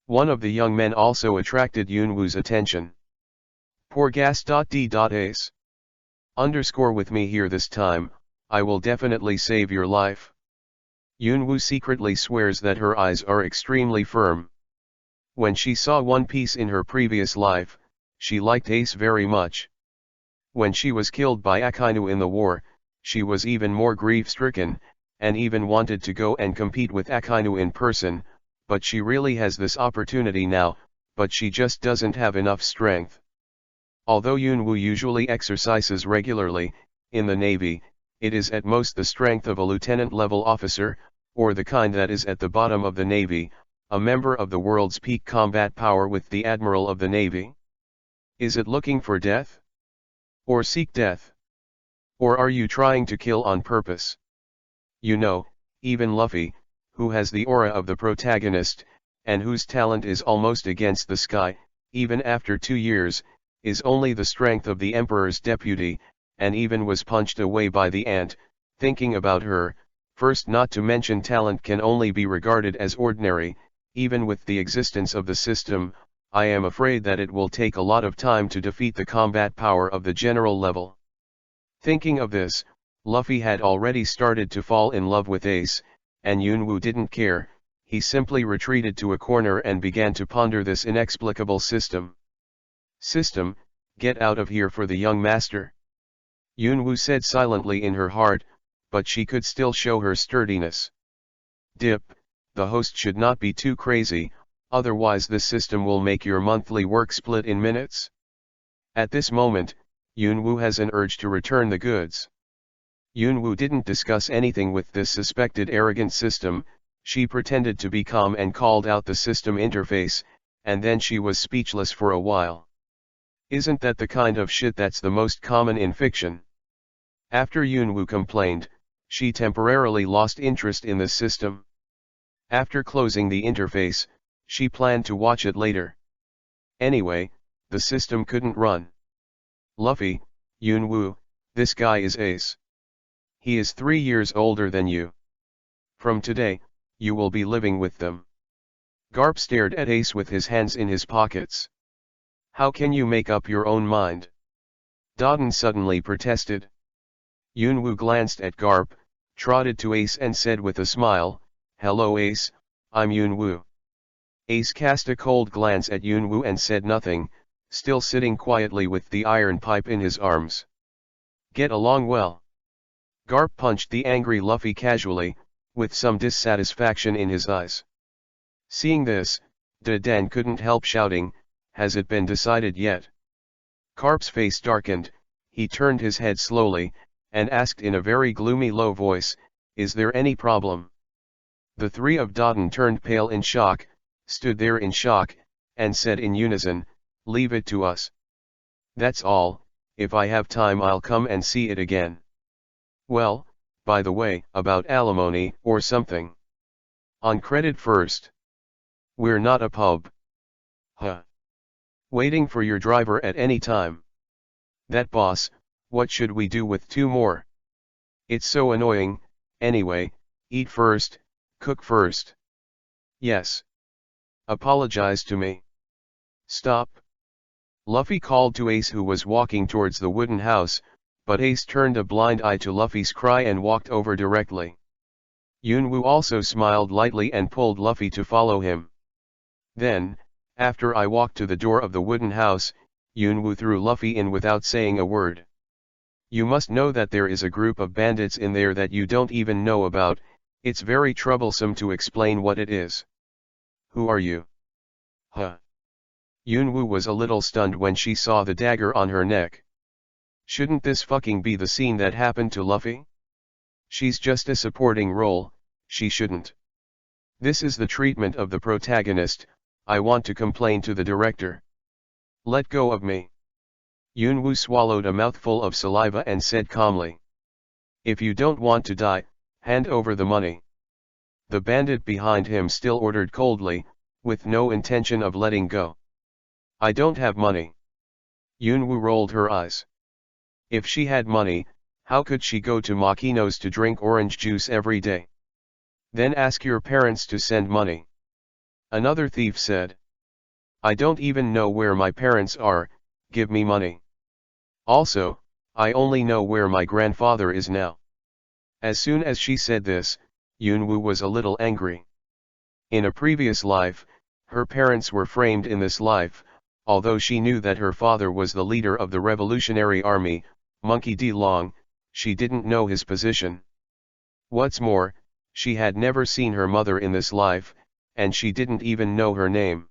One of the young men also attracted Yunwu's attention. "Poor gas. D.Ace. Underscore with me here this time, I will definitely save your life." Yunwu secretly swears that her eyes are extremely firm. When she saw One Piece in her previous life, she liked Ace very much. When she was killed by Akainu in the war, she was even more grief-stricken, and even wanted to go and compete with Akainu in person, but she really has this opportunity now, but she just doesn't have enough strength. Although Yunwu usually exercises regularly, in the Navy, it is at most the strength of a lieutenant-level officer, or the kind that is at the bottom of the Navy, a member of the world's peak combat power with the Admiral of the Navy. Is it looking for death? Or seek death? Or are you trying to kill on purpose? You know, even Luffy, who has the aura of the protagonist, and whose talent is almost against the sky, even after 2 years, is only the strength of the Emperor's deputy, and even was punched away by the ant. Thinking about her, first, not to mention talent can only be regarded as ordinary, even with the existence of the system. I am afraid that it will take a lot of time to defeat the combat power of the general level. Thinking of this, Luffy had already started to fall in love with Ace, and Yunwu didn't care. He simply retreated to a corner and began to ponder this inexplicable system. System, get out of here for the young master. Yunwu said silently in her heart, but she could still show her sturdiness. Dip, the host should not be too crazy, otherwise this system will make your monthly work split in minutes. At this moment, Yunwu has an urge to return the goods. Yunwoo didn't discuss anything with this suspected arrogant system. She pretended to be calm and called out the system interface, and then she was speechless for a while. Isn't that the kind of shit that's the most common in fiction? After Yunwoo complained, she temporarily lost interest in the system. After closing the interface, she planned to watch it later. Anyway, the system couldn't run. Luffy, Yunwoo, this guy is ace. He is 3 years older than you. From today, you will be living with them. Garp stared at Ace with his hands in his pockets. How can you make up your own mind? Dodden suddenly protested. Yunwoo glanced at Garp, trotted to Ace and said with a smile, "Hello Ace, I'm Yunwoo." Ace cast a cold glance at Yunwoo and said nothing, still sitting quietly with the iron pipe in his arms. Get along well. Garp punched the angry Luffy casually, with some dissatisfaction in his eyes. Seeing this, Dan couldn't help shouting, "Has it been decided yet?" Garp's face darkened, he turned his head slowly, and asked in a very gloomy low voice, "Is there any problem?" The three of Dodden turned pale in shock, stood there in shock, and said in unison, "Leave it to us. That's all, if I have time I'll come and see it again. Well, by the way, about alimony or something. On credit first. We're not a pub. Huh. Waiting for your driver at any time. That boss, what should we do with 2 more? It's so annoying, anyway, eat first, cook first. Yes. Apologize to me. Stop. Luffy called to Ace who was walking towards the wooden house, but Ace turned a blind eye to Luffy's cry and walked over directly. Yunwoo also smiled lightly and pulled Luffy to follow him. Then, after I walked to the door of the wooden house, Yunwoo threw Luffy in without saying a word. You must know that there is a group of bandits in there that you don't even know about. It's very troublesome to explain what it is. Who are you? Huh. Yunwoo was a little stunned when she saw the dagger on her neck. Shouldn't this fucking be the scene that happened to Luffy? She's just a supporting role, she shouldn't. This is the treatment of the protagonist. I want to complain to the director. Let go of me. Yunwoo swallowed a mouthful of saliva and said calmly. If you don't want to die, hand over the money. The bandit behind him still ordered coldly, with no intention of letting go. I don't have money. Yunwoo rolled her eyes. If she had money, how could she go to Makino's to drink orange juice every day? Then ask your parents to send money. Another thief said. I don't even know where my parents are, give me money. Also, I only know where my grandfather is now. As soon as she said this, Yunwoo was a little angry. In a previous life, her parents were framed in this life, although she knew that her father was the leader of the Revolutionary Army, Monkey D. Long, she didn't know his position. What's more, she had never seen her mother in this life, and she didn't even know her name.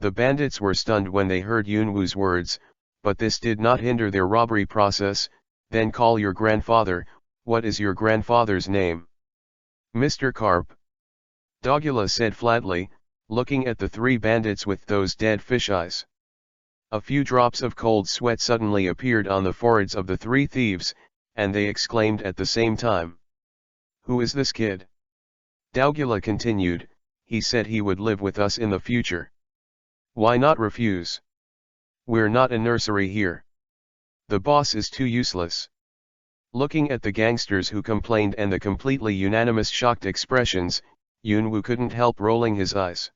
The bandits were stunned when they heard Yunwoo's words, but this did not hinder their robbery process. Then call your grandfather. What is your grandfather's name? Mr. Carp. Dogula said flatly, looking at the 3 bandits with those dead fish eyes. A few drops of cold sweat suddenly appeared on the foreheads of the 3 thieves, and they exclaimed at the same time. Who is this kid? Dogula continued, he said he would live with us in the future. Why not refuse? We're not a nursery here. The boss is too useless. Looking at the gangsters who complained and the completely unanimous shocked expressions, Yunwoo couldn't help rolling his eyes.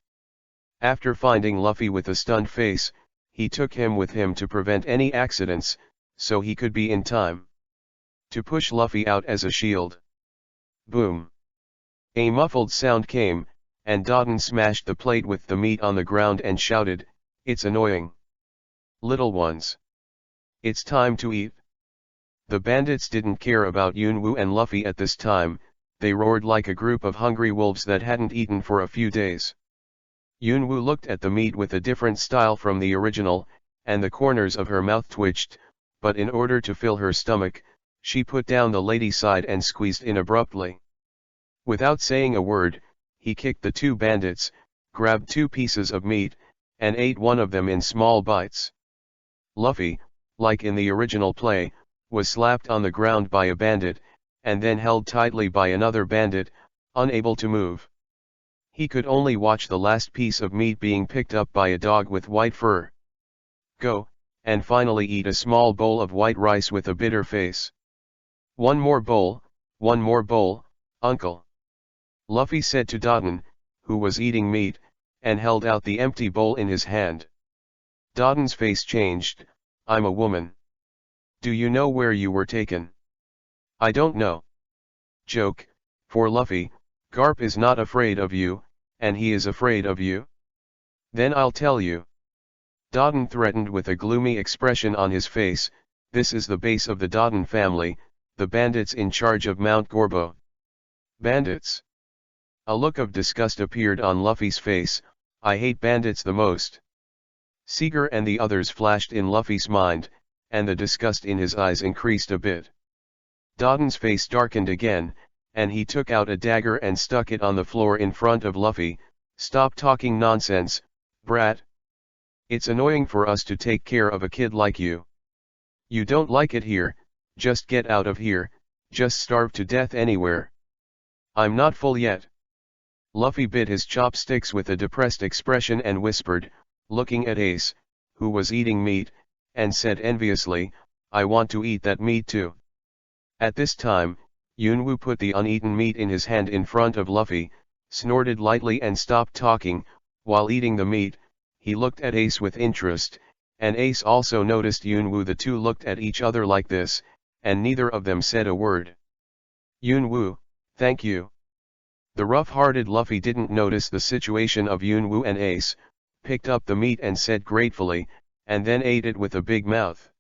After finding Luffy with a stunned face, he took him with him to prevent any accidents, so he could be in time to push Luffy out as a shield. Boom. A muffled sound came, and Dodden smashed the plate with the meat on the ground and shouted, It's annoying. Little ones. It's time to eat. The bandits didn't care about Yunwoo and Luffy at this time, they roared like a group of hungry wolves that hadn't eaten for a few days. Yunwoo looked at the meat with a different style from the original, and the corners of her mouth twitched, but in order to fill her stomach, She put down the lady's side and squeezed in abruptly. Without saying a word, he kicked the two bandits, grabbed 2 pieces of meat, and ate one of them in small bites. Luffy, like in the original play, was slapped on the ground by a bandit, and then held tightly by another bandit, unable to move. He could only watch the last piece of meat being picked up by a dog with white fur. Go, and finally eat a small bowl of white rice with a bitter face. One more bowl, uncle. Luffy said to Dotun, who was eating meat, and held out the empty bowl in his hand. Dotun's face changed. I'm a woman. Do you know where you were taken? I don't know. Joke, for Luffy, Garp is not afraid of you, and he is afraid of you. Then I'll tell you. Dotun threatened with a gloomy expression on his face. This is the base of the Dotun family, the bandits in charge of Mount Gorbo. Bandits? A look of disgust appeared on Luffy's face. I hate bandits the most. Seeger and the others flashed in Luffy's mind, and the disgust in his eyes increased a bit. Dotun's face darkened again, and he took out a dagger and stuck it on the floor in front of Luffy. Stop talking nonsense, brat. It's annoying for us to take care of a kid like you. You don't like it here, just get out of here, just starve to death anywhere. I'm not full yet. Luffy bit his chopsticks with a depressed expression and whispered, looking at Ace, who was eating meat, and said enviously, I want to eat that meat too. At this time, Yunwu put the uneaten meat in his hand in front of Luffy, snorted lightly and stopped talking. While eating the meat, he looked at Ace with interest, and Ace also noticed Yunwu. The two looked at each other like this, and neither of them said a word. Yunwu, thank you. The rough-hearted Luffy didn't notice the situation of Yunwu and Ace, picked up the meat and said gratefully, and then ate it with a big mouth.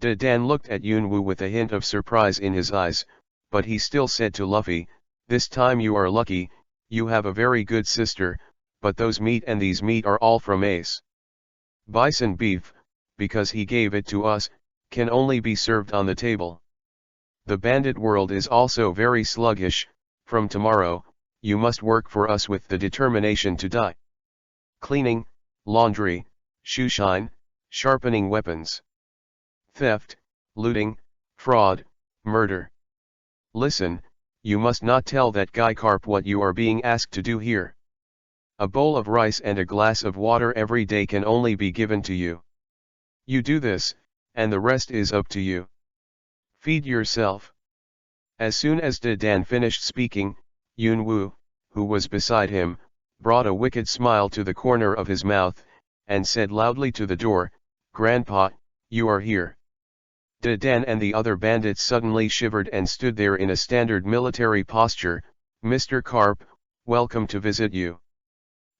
Dan looked at Yunwu with a hint of surprise in his eyes, but he still said to Luffy, this time you are lucky, you have a very good sister, but those meat and these meat are all from Ace. Bison beef, because he gave it to us, can only be served on the table. The bandit world is also very sluggish. From tomorrow, you must work for us with the determination to die. Cleaning, laundry, shoeshine, sharpening weapons. Theft, looting, fraud, murder. Listen, you must not tell that guy Carp what you are being asked to do here. A bowl of rice and a glass of water every day can only be given to you. You do this, and the rest is up to you. Feed yourself. As soon as Dan finished speaking, Yunwu, who was beside him, brought a wicked smile to the corner of his mouth, and said loudly to the door, Grandpa, you are here. Dan and the other bandits suddenly shivered and stood there in a standard military posture. Mr. Carp, welcome to visit you.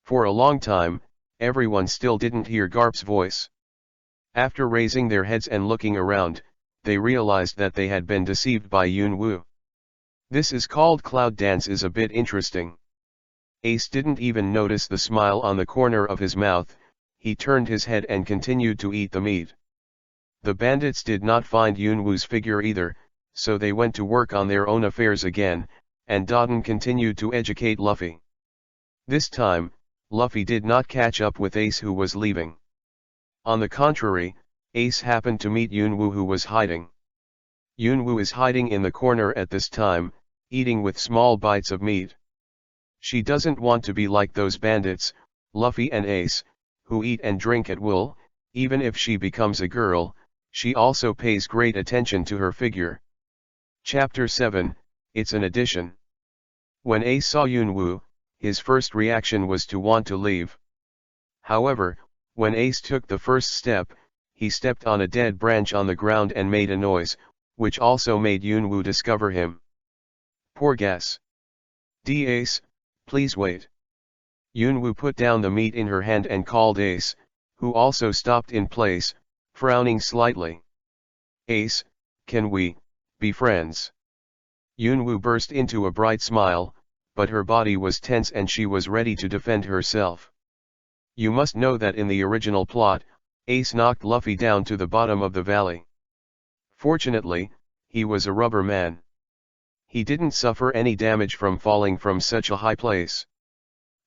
For a long time, everyone still didn't hear Garp's voice. After raising their heads and looking around, they realized that they had been deceived by Yunwu. This is called cloud dance is a bit interesting. Ace didn't even notice the smile on the corner of his mouth. He turned his head and continued to eat the meat. The bandits did not find Yunwu's figure either, so they went to work on their own affairs again, and Dotun continued to educate Luffy. This time, Luffy did not catch up with Ace, who was leaving. On the contrary, Ace happened to meet Yunwu, who was hiding. Yunwu is hiding in the corner at this time, eating with small bites of meat. She doesn't want to be like those bandits, Luffy and Ace, who eat and drink at will. Even if she becomes a girl, she also pays great attention to her figure. Chapter 7, It's an Addition. When Ace saw Yunwu, his first reaction was to want to leave. However, when Ace took the first step, he stepped on a dead branch on the ground and made a noise, which also made Yunwu discover him. Poor guess. Ace, please wait. Yunwu put down the meat in her hand and called Ace, who also stopped in place, frowning slightly. Ace, can we be friends? Yunwu burst into a bright smile, but her body was tense and she was ready to defend herself. You must know that in the original plot, Ace knocked Luffy down to the bottom of the valley. Fortunately, he was a rubber man. He didn't suffer any damage from falling from such a high place.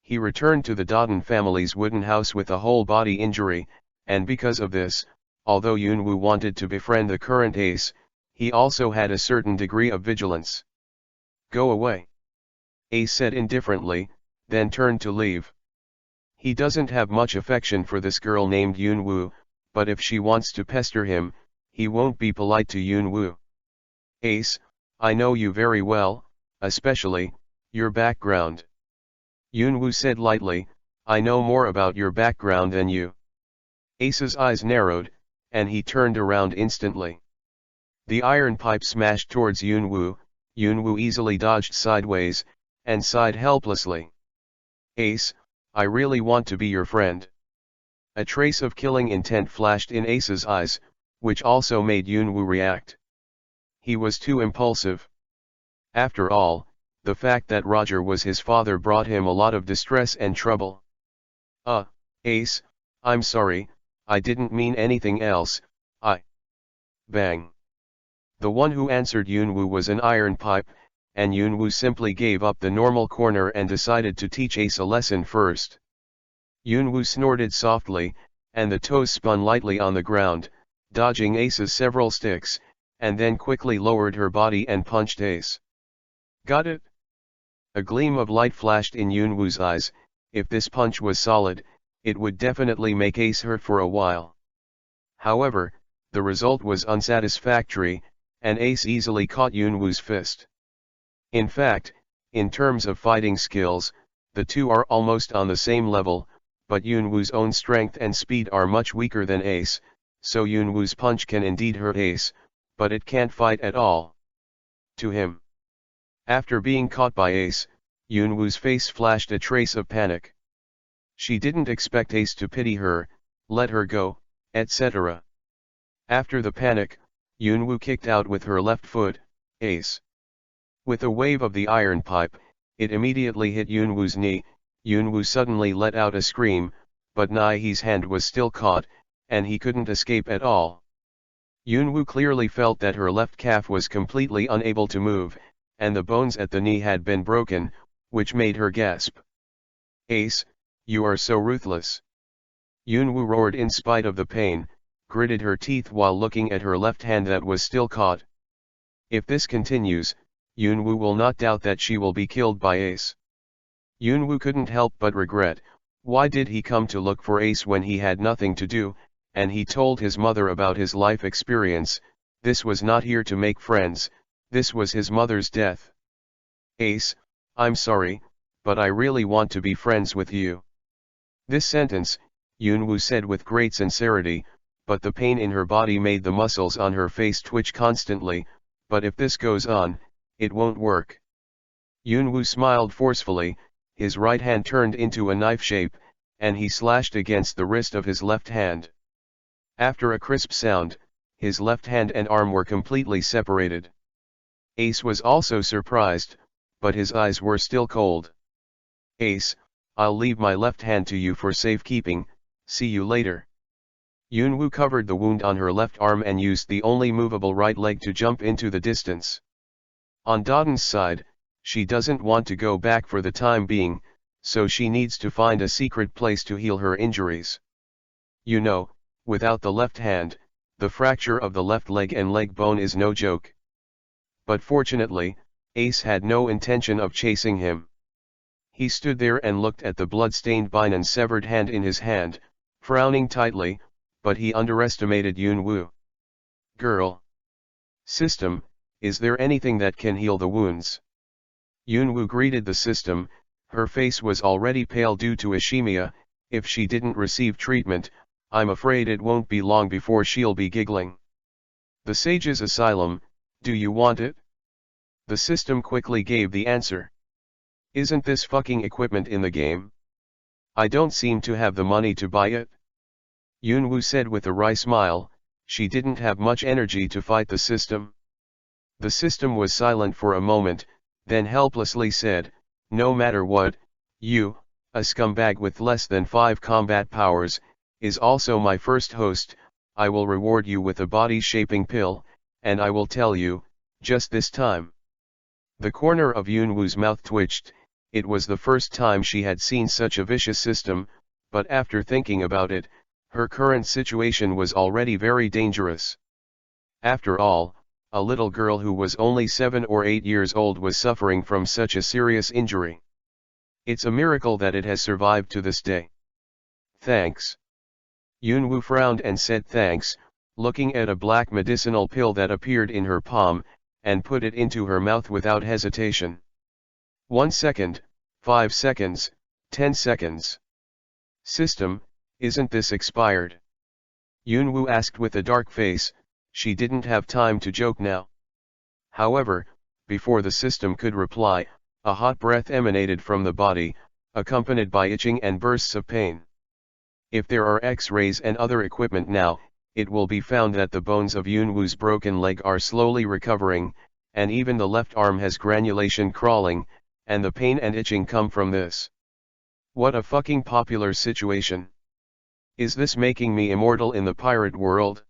He returned to the Dodden family's wooden house with a whole body injury, and because of this, although Yunwoo wanted to befriend the current ace, he also had a certain degree of vigilance. "Go away," Ace said indifferently, then turned to leave. He doesn't have much affection for this girl named Yunwoo, but if she wants to pester him, he won't be polite to Yunwoo. "Ace, I know you very well, especially your background." Yunwoo said lightly, "I know more about your background than you." Ace's eyes narrowed, and he turned around instantly. The iron pipe smashed towards Yunwoo. Yunwoo easily dodged sideways, and sighed helplessly. "Ace, I really want to be your friend." A trace of killing intent flashed in Ace's eyes, which also made Yunwoo react. He was too impulsive. After all, the fact that Roger was his father brought him a lot of distress and trouble. Ace, I'm sorry, I didn't mean anything else, Bang. The one who answered Yunwoo was an iron pipe, and Yunwoo simply gave up the normal corner and decided to teach Ace a lesson first. Yunwoo snorted softly, and the toes spun lightly on the ground, dodging Ace's several sticks, and then quickly lowered her body and punched Ace. "Got it?" A gleam of light flashed in Yunwoo's eyes. If this punch was solid, it would definitely make Ace hurt for a while. However, the result was unsatisfactory, and Ace easily caught Yunwoo's fist. In fact, in terms of fighting skills, the two are almost on the same level, but Yunwoo's own strength and speed are much weaker than Ace, so Yunwoo's punch can indeed hurt Ace, but it can't fight at all. To him. After being caught by Ace, Yunwoo's face flashed a trace of panic. She didn't expect Ace to pity her, let her go, etc. After the panic, Yunwoo kicked out with her left foot. Ace. With a wave of the iron pipe, it immediately hit Yunwoo's knee. Yunwoo suddenly let out a scream, but Naihe's hand was still caught, and he couldn't escape at all. Yunwoo clearly felt that her left calf was completely unable to move, and the bones at the knee had been broken, which made her gasp. "Ace, you are so ruthless." Yunwoo roared in spite of the pain, gritted her teeth while looking at her left hand that was still caught. If this continues, Yunwoo will not doubt that she will be killed by Ace. Yunwoo couldn't help but regret, why did he come to look for Ace when he had nothing to do, and he told his mother about his life experience. This was not here to make friends, this was his mother's death. "Ace, I'm sorry, but I really want to be friends with you." This sentence, Yunwoo said with great sincerity, but the pain in her body made the muscles on her face twitch constantly. "But if this goes on, it won't work." Yunwoo smiled forcefully, his right hand turned into a knife shape, and he slashed against the wrist of his left hand. After a crisp sound, his left hand and arm were completely separated. Ace was also surprised, but his eyes were still cold. "Ace, I'll leave my left hand to you for safekeeping, see you later." Yunwoo covered the wound on her left arm and used the only movable right leg to jump into the distance. On Dodden's side, she doesn't want to go back for the time being, so she needs to find a secret place to heal her injuries. You know, without the left hand, the fracture of the left leg and leg bone is no joke. But fortunately, Ace had no intention of chasing him. He stood there and looked at the blood-stained bind and severed hand in his hand, frowning tightly, but he underestimated Yunwoo. "Girl. System, is there anything that can heal the wounds?" Yunwoo greeted the system. Her face was already pale due to ischemia. If she didn't receive treatment, I'm afraid it won't be long before she'll be giggling. "The Sage's Asylum, do you want it?" The system quickly gave the answer. "Isn't this fucking equipment in the game? I don't seem to have the money to buy it." Yunwoo said with a wry smile. She didn't have much energy to fight the system. The system was silent for a moment, then helplessly said, "No matter what, you, a scumbag with less than 5 combat powers, is also my first host. I will reward you with a body-shaping pill, and I will tell you, Just this time. The corner of Yunwoo's mouth twitched. It was the first time she had seen such a vicious system, but after thinking about it, her current situation was already very dangerous. After all, a little girl who was only 7 or 8 years old was suffering from such a serious injury. It's a miracle that it has survived to this day. Thanks. Yunwoo frowned and said thanks, looking at a black medicinal pill that appeared in her palm, and put it into her mouth without hesitation. 1 second, 5 seconds, 10 seconds. System, isn't this expired? Yunwoo asked with a dark face. She didn't have time to joke now. However, before the system could reply, a hot breath emanated from the body, accompanied by itching and bursts of pain. If there are X-rays and other equipment now, it will be found that the bones of Yunwoo's broken leg are slowly recovering, and even the left arm has granulation crawling, and the pain and itching come from this. What a fucking popular situation. Is this making me immortal in the pirate world?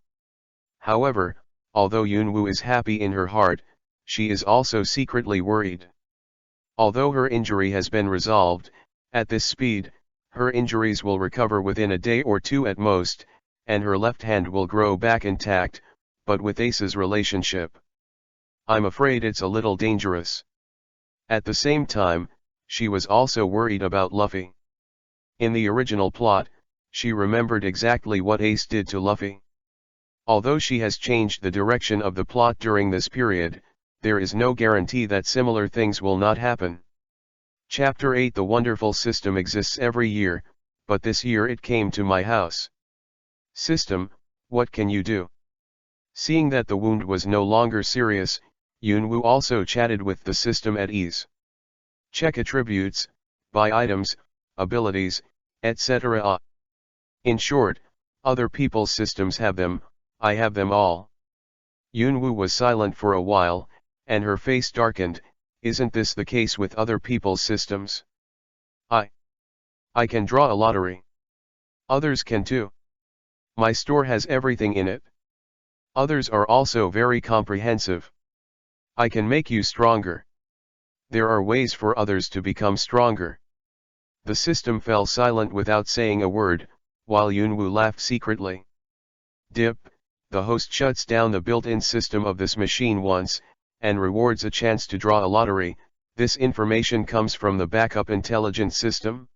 However, although Yunwoo is happy in her heart, she is also secretly worried. Although her injury has been resolved, at this speed, her injuries will recover within a day or two at most, and her left hand will grow back intact, but with Ace's relationship, I'm afraid it's a little dangerous. At the same time, she was also worried about Luffy. In the original plot, she remembered exactly what Ace did to Luffy. Although she has changed the direction of the plot during this period, there is no guarantee that similar things will not happen. Chapter 8 The wonderful system exists every year, but this year it came to my house. System, what can you do? Seeing that the wound was no longer serious, Yunwoo also chatted with the system at ease. Check attributes, buy items, abilities, etc. In short, other people's systems have them, I have them all. Yunwoo was silent for a while, and her face darkened. Isn't this the case with other people's systems? I can draw a lottery. Others can too. My store has everything in it. Others are also very comprehensive. I can make you stronger. There are ways for others to become stronger. The system fell silent without saying a word, while Yunwoo laughed secretly. Dip, the host shuts down the built-in system of this machine once, and rewards a chance to draw a lottery. This information comes from the backup intelligence system?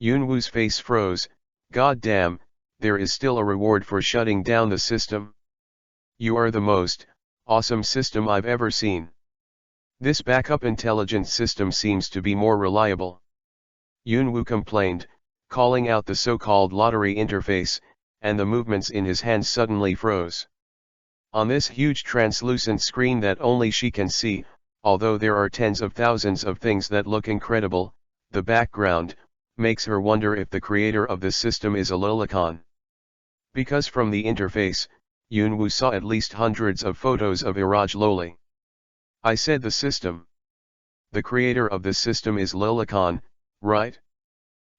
Yunwoo's face froze. God damn, there is still a reward for shutting down the system? You are the most awesome system I've ever seen. This backup intelligence system seems to be more reliable. Yunwoo complained, calling out the so-called lottery interface, and the movements in his hands suddenly froze. On this huge translucent screen that only she can see, although there are tens of thousands of things that look incredible, the background makes her wonder if the creator of this system is a lolicon. Because from the interface, Yunwoo saw at least hundreds of photos of Iraj Loli. I said the system. The creator of this system is lolicon, right?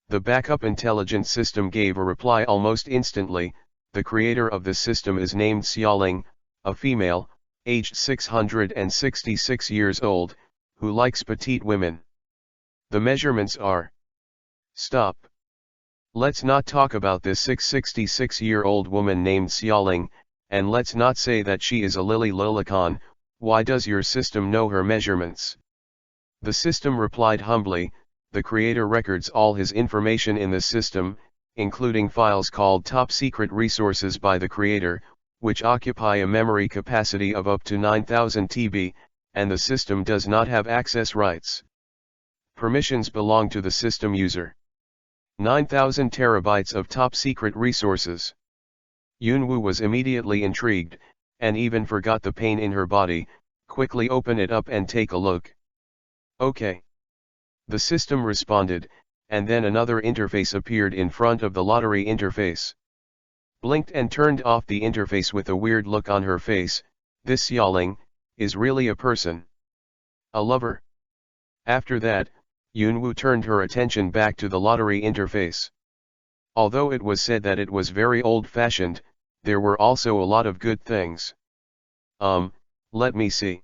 The backup intelligence system gave a reply almost instantly. The creator of this system is named Xiaoling, a female, aged 666 years old, who likes petite women. The measurements are... Stop. Let's not talk about this 666-year-old woman named Xiaoling, and let's not say that she is a lily lolicon. Why does your system know her measurements? The system replied humbly. The creator records all his information in the system, including files called top secret resources by the creator, which occupy a memory capacity of up to 9000 TB, and the system does not have access rights. Permissions belong to the system user. 9000 terabytes of top secret resources. Yunwoo was immediately intrigued, and even forgot the pain in her body. Quickly open it up and take a look. Okay. The system responded, and then another interface appeared in front of the lottery interface. Blinked and turned off the interface with a weird look on her face. This Xiaoling is really a person. A lover. After that, Yunwoo turned her attention back to the lottery interface. Although it was said that it was very old-fashioned, there were also a lot of good things. Let me see.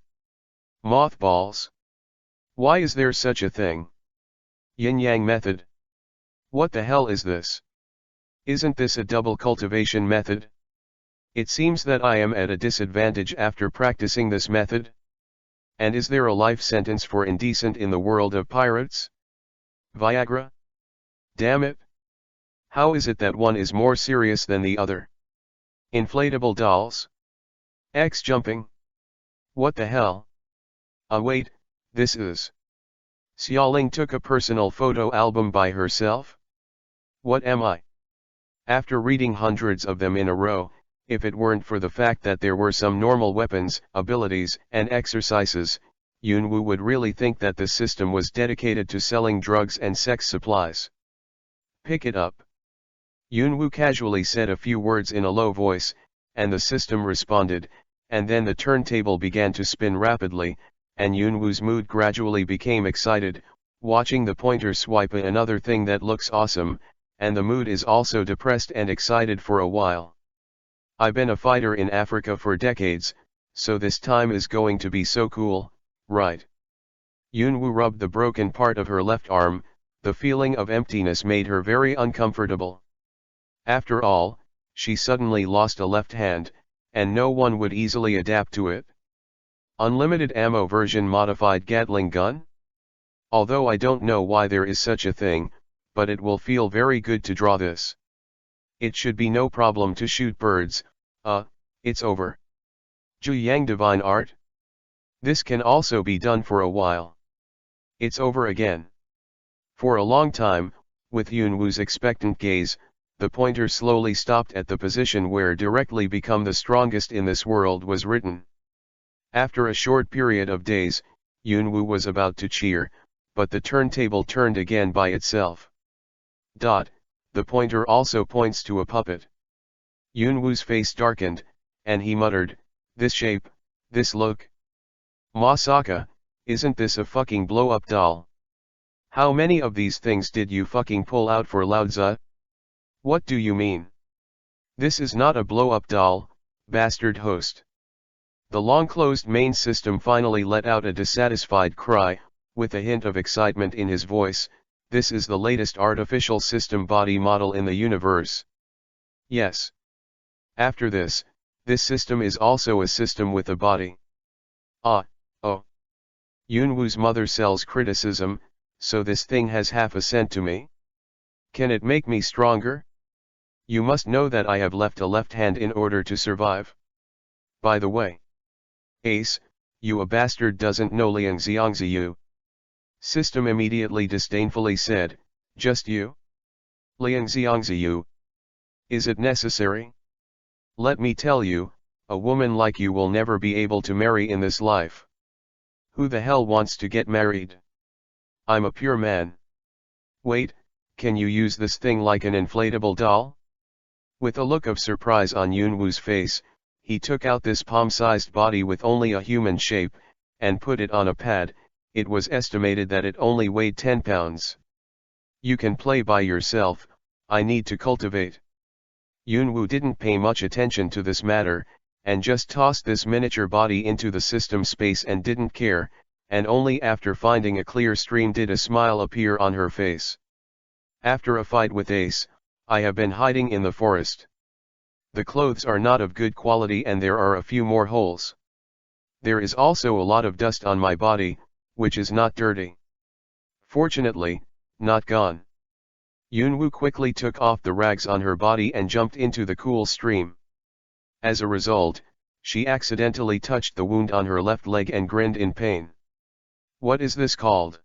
Mothballs. Why is there such a thing? Yin-yang method. What the hell is this? Isn't this a double cultivation method? It seems that I am at a disadvantage after practicing this method. And is there a life sentence for indecent in the world of pirates? Viagra? Damn it. How is it that one is more serious than the other? Inflatable dolls? X jumping? What the hell? Wait, this is. Xiaoling took a personal photo album by herself? What am I? After reading hundreds of them in a row, if it weren't for the fact that there were some normal weapons, abilities, and exercises, Yunwu would really think that the system was dedicated to selling drugs and sex supplies. Pick it up. Yunwu casually said a few words in a low voice, and the system responded, and then the turntable began to spin rapidly, and Yunwu's mood gradually became excited, watching the pointer swipe another thing that looks awesome, and the mood is also depressed and excited for a while. I've been a fighter in Africa for decades, so this time is going to be so cool, right? Yunwu rubbed the broken part of her left arm. The feeling of emptiness made her very uncomfortable. After all, she suddenly lost a left hand, and no one would easily adapt to it. Unlimited ammo version modified Gatling gun? Although I don't know why there is such a thing, but it will feel very good to draw this. It should be no problem to shoot birds. It's over. Zhu Divine Art? This can also be done for a while. It's over again. For a long time, with Yunwu's expectant gaze, the pointer slowly stopped at the position where directly become the strongest in this world was written. After a short period of days, Yunwu was about to cheer, but the turntable turned again by itself. The pointer also points to a puppet. Yunwu's face darkened, and he muttered, "This shape, this look. Masaka, isn't this a fucking blow-up doll? How many of these things did you fucking pull out for Laozi? What do you mean? This is not a blow-up doll, bastard host." The long-closed main system finally let out a dissatisfied cry, with a hint of excitement in his voice. "This is the latest artificial system body model in the universe. Yes. After this system is also a system with a body." Oh. Yunwu's mother sells criticism, so this thing has half a cent to me? Can it make me stronger? You must know that I have left a left hand in order to survive. By the way. Ace, you a bastard doesn't know Liang Xiangziyu. System immediately disdainfully said, "Just you? Liang Xiangziyu? Is it necessary? Let me tell you, a woman like you will never be able to marry in this life. Who the hell wants to get married? I'm a pure man. Wait, can you use this thing like an inflatable doll?" With a look of surprise on Yunwu's face, he took out this palm-sized body with only a human shape, and put it on a pad. It was estimated that it only weighed 10 pounds. "You can play by yourself, I need to cultivate." Yunwu didn't pay much attention to this matter, and just tossed this miniature body into the system space and didn't care, and only after finding a clear stream did a smile appear on her face. "After a fight with Ace, I have been hiding in the forest. The clothes are not of good quality and there are a few more holes. There is also a lot of dust on my body, which is not dirty. Fortunately, not gone." Yunwu quickly took off the rags on her body and jumped into the cool stream. As a result, she accidentally touched the wound on her left leg and grinned in pain. "What is this called?"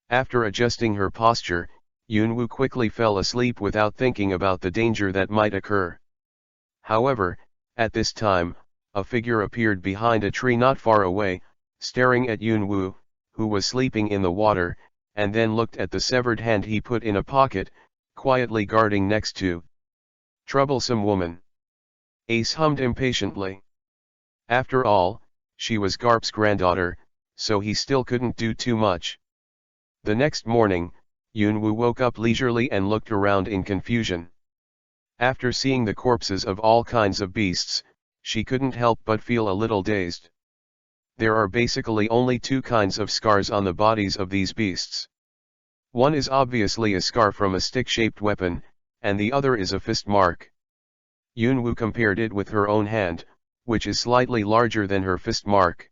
After adjusting her posture, Yunwu quickly fell asleep without thinking about the danger that might occur. However, at this time, a figure appeared behind a tree not far away, staring at Yunwu, who was sleeping in the water, and then looked at the severed hand he put in a pocket, quietly guarding next to. "Troublesome woman." Ace hummed impatiently. After all, she was Garp's granddaughter, so he still couldn't do too much. The next morning, Yunwu woke up leisurely and looked around in confusion. After seeing the corpses of all kinds of beasts, she couldn't help but feel a little dazed. There are basically only two kinds of scars on the bodies of these beasts. One is obviously a scar from a stick-shaped weapon, and the other is a fist mark. Yunwoo compared it with her own hand, which is slightly larger than her fist mark.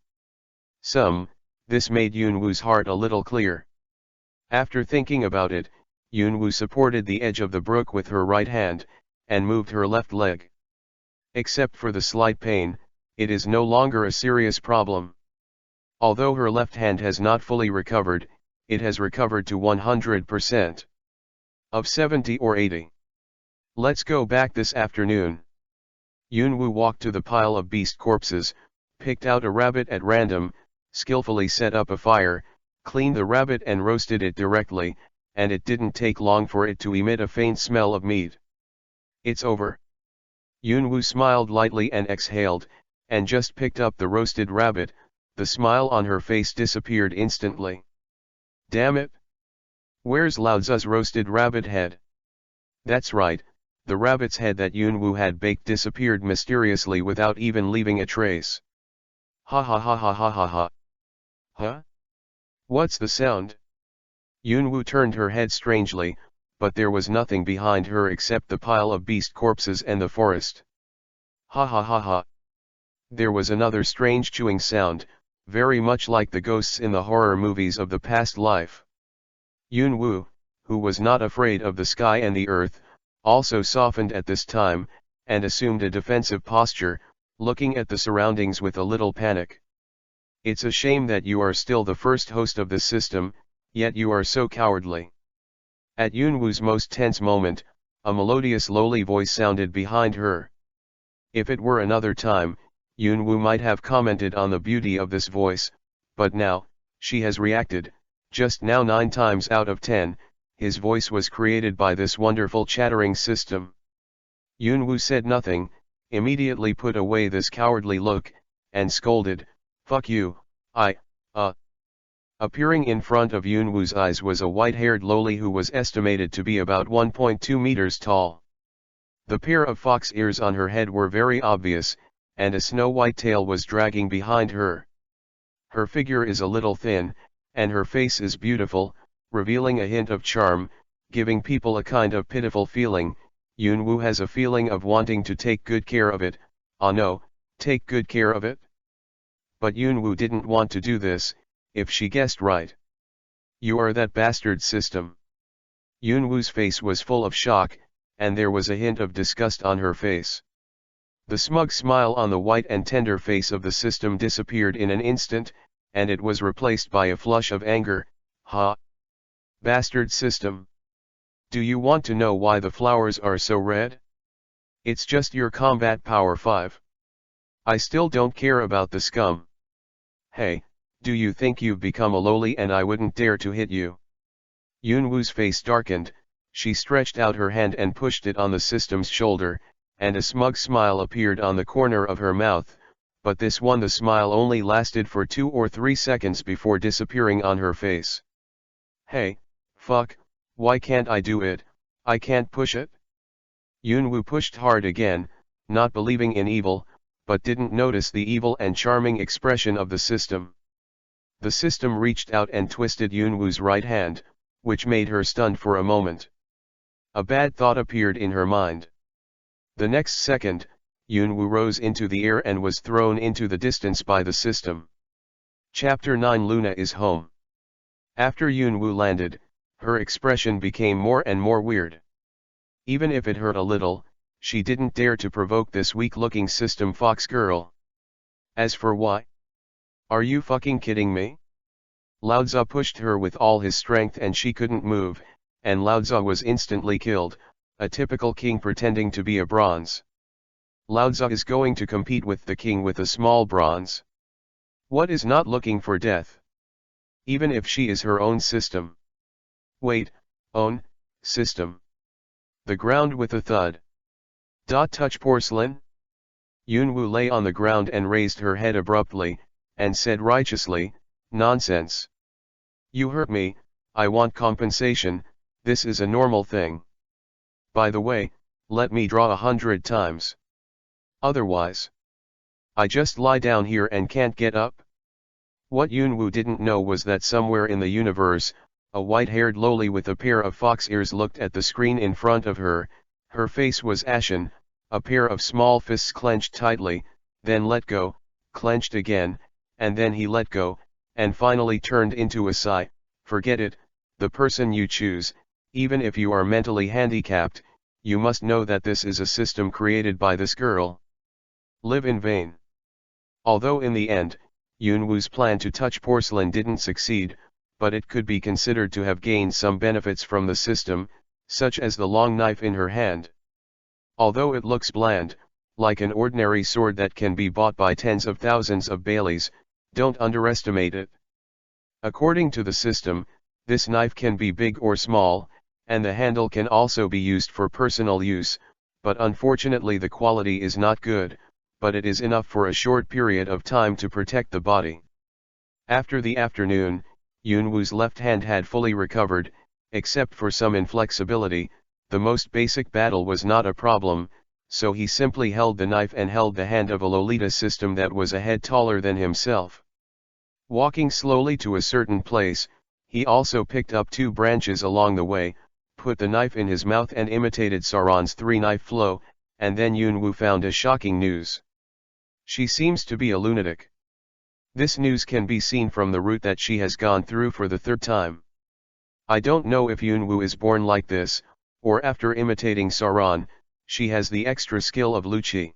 This made Yunwoo's heart a little clear. After thinking about it, Yunwoo supported the edge of the brook with her right hand, and moved her left leg. Except for the slight pain, it is no longer a serious problem. Although her left hand has not fully recovered, it has recovered to 100% of 70 or 80. Let's go back this afternoon. Yunwoo walked to the pile of beast corpses, picked out a rabbit at random, skillfully set up a fire, cleaned the rabbit and roasted it directly, and it didn't take long for it to emit a faint smell of meat. It's over. Yunwoo smiled lightly and exhaled, and just picked up the roasted rabbit. The smile on her face disappeared instantly. Damn it! Where's Laozi's roasted rabbit head? That's right, the rabbit's head that Yunwoo had baked disappeared mysteriously without even leaving a trace. Ha ha ha ha ha ha ha. Huh? What's the sound? Yunwoo turned her head strangely, but there was nothing behind her except the pile of beast corpses and the forest. Ha ha ha ha. There was another strange chewing sound, very much like the ghosts in the horror movies of the past life. Yunwoo, who was not afraid of the sky and the earth, also softened at this time, and assumed a defensive posture, looking at the surroundings with a little panic. It's a shame that you are still the first host of this system, yet you are so cowardly. At Yunwoo's most tense moment, a melodious lowly voice sounded behind her. If it were another time, Yunwoo might have commented on the beauty of this voice, but now, she has reacted. Just now 9 times out of 10, his voice was created by this wonderful chattering system. Yunwoo said nothing, immediately put away this cowardly look, and scolded, "Fuck you, Appearing in front of Yunwoo's eyes was a white-haired loli who was estimated to be about 1.2 meters tall. The pair of fox ears on her head were very obvious, and a snow-white tail was dragging behind her. Her figure is a little thin, and her face is beautiful, revealing a hint of charm, giving people a kind of pitiful feeling. Yunwoo has a feeling of wanting to take good care of it. Ah no, take good care of it? But Yunwoo didn't want to do this, if she guessed right. You are that bastard system. Yunwoo's face was full of shock, and there was a hint of disgust on her face. The smug smile on the white and tender face of the system disappeared in an instant, and it was replaced by a flush of anger. Ha! Bastard system! Do you want to know why the flowers are so red? It's just your combat power 5. I still don't care about the scum. Hey, do you think you've become a loli and I wouldn't dare to hit you? Yunwoo's face darkened, she stretched out her hand and pushed it on the system's shoulder, and a smug smile appeared on the corner of her mouth, but this one the smile only lasted for 2 or 3 seconds before disappearing on her face. Hey, fuck, why can't I do it? I can't push it? Yunwoo pushed hard again, not believing in evil, but didn't notice the evil and charming expression of the system. The system reached out and twisted Yunwoo's right hand, which made her stunned for a moment. A bad thought appeared in her mind. The next second, Yunwoo rose into the air and was thrown into the distance by the system. Chapter 9 Luna is home. After Yunwoo landed, her expression became more and more weird. Even if it hurt a little, she didn't dare to provoke this weak-looking system fox girl. As for why? Are you fucking kidding me? Laozi pushed her with all his strength and she couldn't move, and Laozi was instantly killed, a typical king pretending to be a bronze. Laozi is going to compete with the king with a small bronze. What is not looking for death? Even if she is her own system. Wait, own system. The ground with a thud. Touch porcelain? Yunwoo lay on the ground and raised her head abruptly, and said righteously, nonsense. You hurt me, I want compensation, this is a normal thing. By the way, let me draw 100 times. Otherwise, I just lie down here and can't get up? What Yunwoo didn't know was that somewhere in the universe, a white-haired loli with a pair of fox ears looked at the screen in front of her. Her face was ashen, a pair of small fists clenched tightly, then let go, clenched again, and then he let go, and finally turned into a sigh. Forget it, the person you choose, even if you are mentally handicapped, you must know that this is a system created by this girl. Live in vain. Although in the end, Yunwoo's plan to touch porcelain didn't succeed, but it could be considered to have gained some benefits from the system, such as the long knife in her hand. Although it looks bland, like an ordinary sword that can be bought by tens of thousands of Baileys, don't underestimate it. According to the system, this knife can be big or small, and the handle can also be used for personal use, but unfortunately the quality is not good, but it is enough for a short period of time to protect the body. After the afternoon, Yunwoo's left hand had fully recovered, except for some inflexibility. The most basic battle was not a problem, so he simply held the knife and held the hand of a Lolita system that was a head taller than himself. Walking slowly to a certain place, he also picked up 2 branches along the way, put the knife in his mouth and imitated Sauron's 3-knife flow, and then Yunwoo found a shocking news. She seems to be a lunatic. This news can be seen from the route that she has gone through for the 3rd time. I don't know if Yunwoo is born like this, or after imitating Sauron, she has the extra skill of Lucci.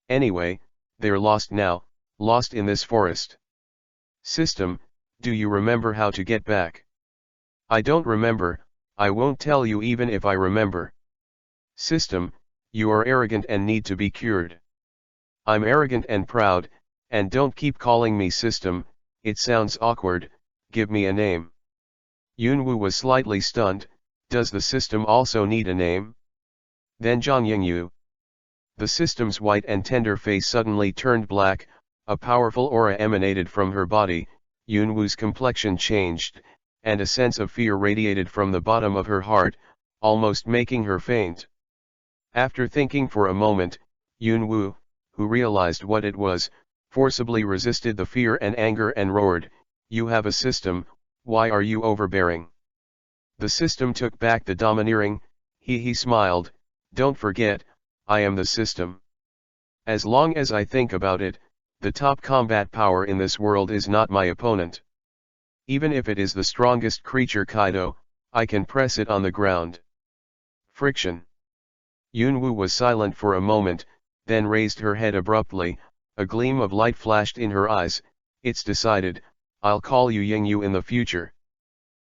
Anyway, they're lost now, lost in this forest. System, do you remember how to get back? I don't remember, I won't tell you even if I remember. System, you are arrogant and need to be cured. I'm arrogant and proud, and don't keep calling me system, it sounds awkward, give me a name. Yunwoo was slightly stunned. Does the system also need a name? Then Zhang Yingyu. The system's white and tender face suddenly turned black, a powerful aura emanated from her body, Yunwoo's complexion changed, and a sense of fear radiated from the bottom of her heart, almost making her faint. After thinking for a moment, Yunwoo, who realized what it was, forcibly resisted the fear and anger and roared, "You have a system, why are you overbearing?" The system took back the domineering, he smiled, "Don't forget, I am the system. As long as I think about it, the top combat power in this world is not my opponent. Even if it is the strongest creature Kaido, I can press it on the ground." Friction. Yunwoo was silent for a moment, then raised her head abruptly, a gleam of light flashed in her eyes. "It's decided, I'll call you Yingyu in the future."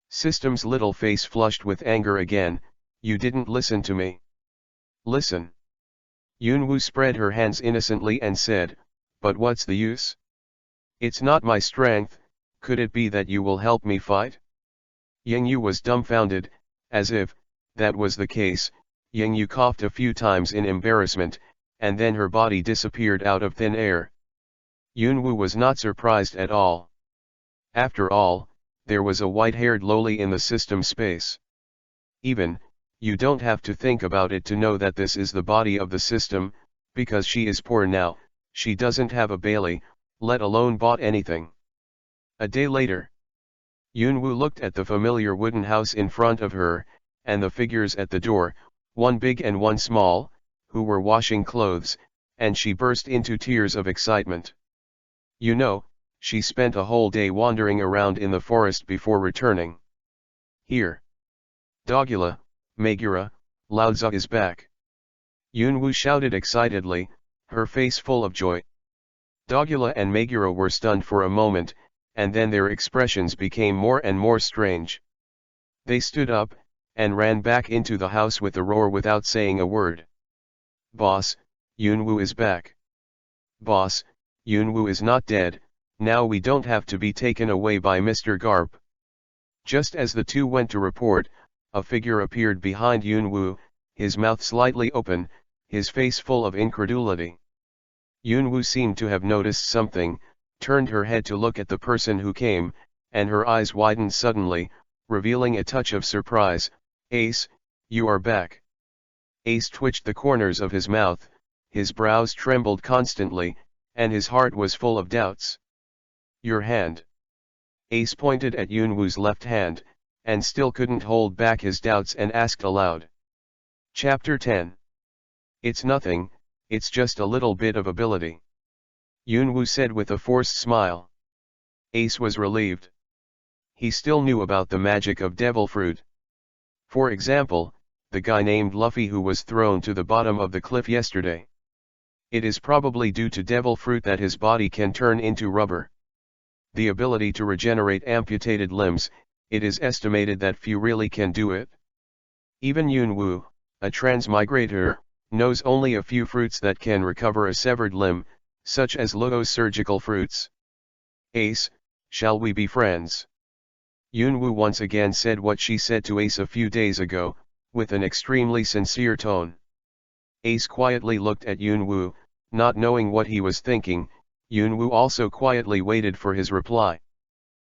System's little face flushed with anger again, "You didn't listen to me." "Listen." Yunwoo spread her hands innocently and said, "But what's the use? It's not my strength, could it be that you will help me fight?" Yingyu was dumbfounded, as if that was the case. Yingyu coughed a few times in embarrassment, and then her body disappeared out of thin air. Yunwoo was not surprised at all. After all, there was a white-haired loli in the system space. Even, you don't have to think about it to know that this is the body of the system, because she is poor now, she doesn't have a Bailey, let alone bought anything. A day later, Yunwoo looked at the familiar wooden house in front of her, and the figures at the door, one big and one small, who were washing clothes, and she burst into tears of excitement. You know, she spent a whole day wandering around in the forest before returning. Here. Dogula, Megura, Laozi is back. Yunwoo shouted excitedly, her face full of joy. Dogula and Megura were stunned for a moment, and then their expressions became more and more strange. They stood up, and ran back into the house with a roar without saying a word. "Boss, Yunwoo is back. Boss, Yunwoo is not dead, now we don't have to be taken away by Mr. Garp." Just as the two went to report, a figure appeared behind Yunwoo, his mouth slightly open, his face full of incredulity. Yunwoo seemed to have noticed something, turned her head to look at the person who came, and her eyes widened suddenly, revealing a touch of surprise. "Ace, you are back." Ace twitched the corners of his mouth, his brows trembled constantly, and his heart was full of doubts. "Your hand." Ace pointed at Yunwu's left hand, and still couldn't hold back his doubts and asked aloud. Chapter 10. It's nothing, it's just a little bit of ability. Yunwu said with a forced smile. Ace was relieved. He still knew about the magic of devil fruit. For example, the guy named Luffy who was thrown to the bottom of the cliff yesterday. It is probably due to devil fruit that his body can turn into rubber. The ability to regenerate amputated limbs, it is estimated that few really can do it. Even Yunwu, a transmigrator, knows only a few fruits that can recover a severed limb, such as Luo's surgical fruits. Ace, shall we be friends? Yunwu once again said what she said to Ace a few days ago, with an extremely sincere tone. Ace quietly looked at Yunwu, not knowing what he was thinking. Yunwu also quietly waited for his reply.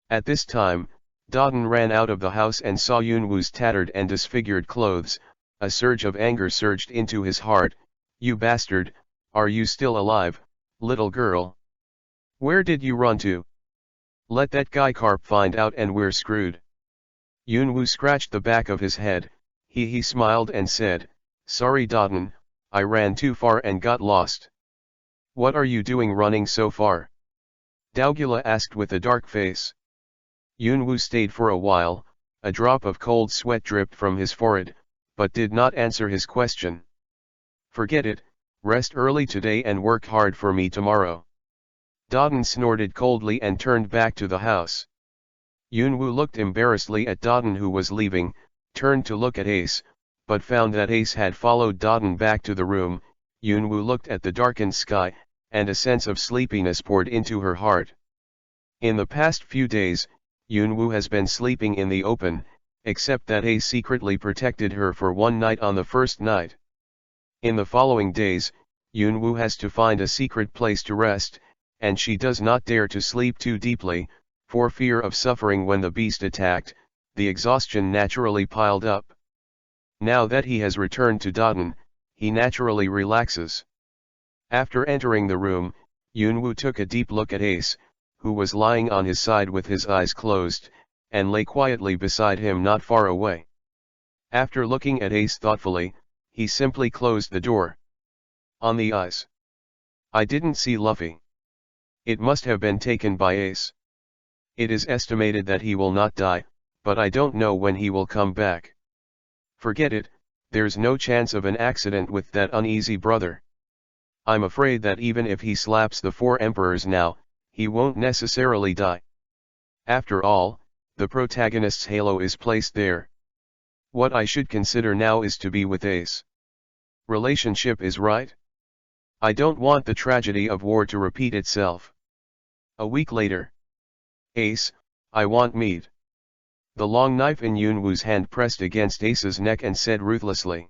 At this time, Dodon ran out of the house and saw Yunwu's tattered and disfigured clothes. A surge of anger surged into his heart. You bastard, are you still alive, little girl? Where did you run to? Let that guy Carp find out and we're screwed. Yunwu scratched the back of his head. He smiled and said, sorry Dodon, I ran too far and got lost. What are you doing running so far? Daugula asked with a dark face. Yunwu stayed for a while, a drop of cold sweat dripped from his forehead, but did not answer his question. Forget it, rest early today and work hard for me tomorrow. Dodon snorted coldly and turned back to the house. Yunwu looked embarrassedly at Dodon who was leaving, turned to look at Ace, but found that Ace had followed Dodon back to the room. Yunwu looked at the darkened sky, and a sense of sleepiness poured into her heart. In the past few days, Yunwu has been sleeping in the open, except that Ace secretly protected her for one night on the first night. In the following days, Yunwu has to find a secret place to rest, and she does not dare to sleep too deeply, for fear of suffering when the beast attacked. The exhaustion naturally piled up. Now that he has returned to Dodon, he naturally relaxes. After entering the room, Yunwu took a deep look at Ace, who was lying on his side with his eyes closed, and lay quietly beside him not far away. After looking at Ace thoughtfully, he simply closed the door. On the eyes. I didn't see Luffy. It must have been taken by Ace. It is estimated that he will not die, but I don't know when he will come back. Forget it, there's no chance of an accident with that uneasy brother. I'm afraid that even if he slaps the 4 emperors now, he won't necessarily die. After all, the protagonist's halo is placed there. What I should consider now is to be with Ace. Relationship is right. I don't want the tragedy of war to repeat itself. A week later. Ace, I want meat. The long knife in Yunwu's hand pressed against Ace's neck and said ruthlessly.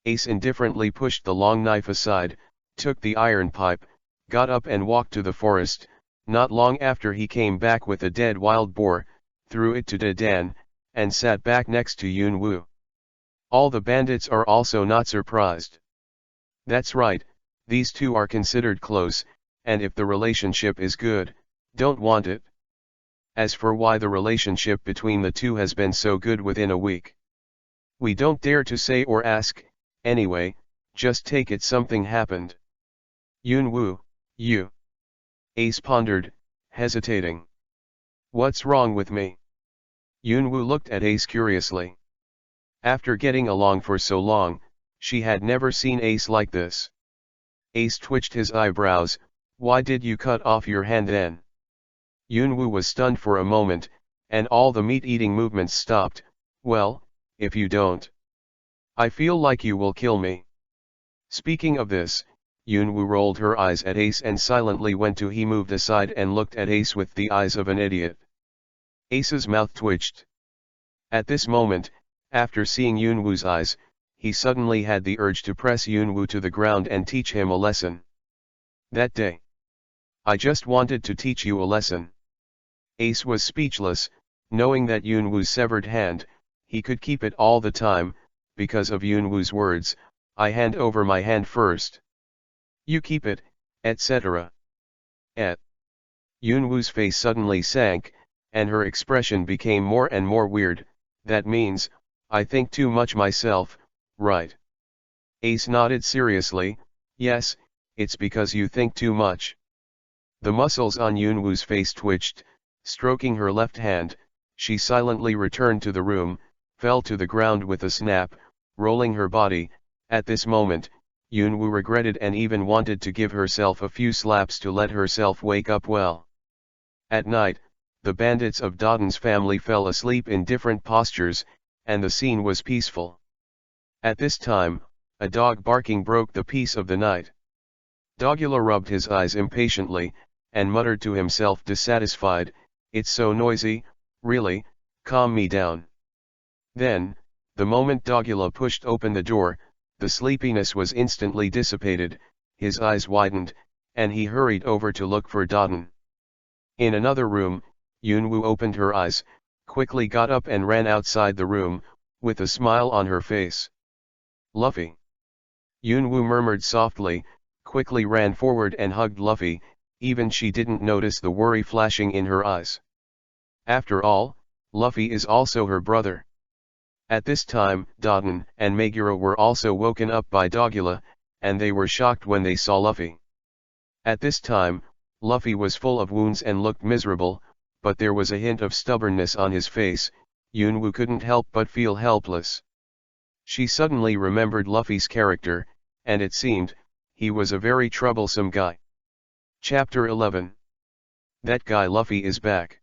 Ace indifferently pushed the long knife aside, took the iron pipe, got up and walked to the forest. Not long after he came back with a dead wild boar, threw it to Dadan, and sat back next to Yunwu. All the bandits are also not surprised. That's right, these two are considered close, and if the relationship is good, don't want it. As for why the relationship between the two has been so good within a week, we don't dare to say or ask. Anyway, just take it something happened. Yunwu, you. Ace pondered, hesitating. What's wrong with me? Yunwu looked at Ace curiously. After getting along for so long, she had never seen Ace like this. Ace twitched his eyebrows. Why did you cut off your hand then? Yunwu was stunned for a moment, and all the meat-eating movements stopped. Well, if you don't. I feel like you will kill me. Speaking of this, Yunwu rolled her eyes at Ace and silently went to. He moved aside and looked at Ace with the eyes of an idiot. Ace's mouth twitched. At this moment, after seeing Yunwu's eyes, he suddenly had the urge to press Yunwu to the ground and teach him a lesson. That day. I just wanted to teach you a lesson. Ace was speechless, knowing that Yunwu's severed hand, he could keep it all the time, because of Yunwu's words, I hand over my hand first. You keep it, etc. Yunwu's face suddenly sank, and her expression became more and more weird. That means, I think too much myself, right? Ace nodded seriously, yes, it's because you think too much. The muscles on Yunwoo's face twitched, stroking her left hand, she silently returned to the room, fell to the ground with a snap, rolling her body. At this moment, Yunwoo regretted and even wanted to give herself a few slaps to let herself wake up well. At night, the bandits of Dodon's family fell asleep in different postures, and the scene was peaceful. At this time, a dog barking broke the peace of the night. Dogula rubbed his eyes impatiently, and muttered to himself dissatisfied, "It's so noisy, really, calm me down." Then, the moment Dogula pushed open the door, the sleepiness was instantly dissipated, his eyes widened, and he hurried over to look for Dodon. In another room, Yunwoo opened her eyes, quickly got up and ran outside the room, with a smile on her face. "Luffy!" Yunwoo murmured softly, quickly ran forward and hugged Luffy, even she didn't notice the worry flashing in her eyes. After all, Luffy is also her brother. At this time, Dodon and Meguro were also woken up by Dogula, and they were shocked when they saw Luffy. At this time, Luffy was full of wounds and looked miserable, but there was a hint of stubbornness on his face. Yunwoo couldn't help but feel helpless. She suddenly remembered Luffy's character, and it seemed, he was a very troublesome guy. Chapter 11. That guy Luffy is back.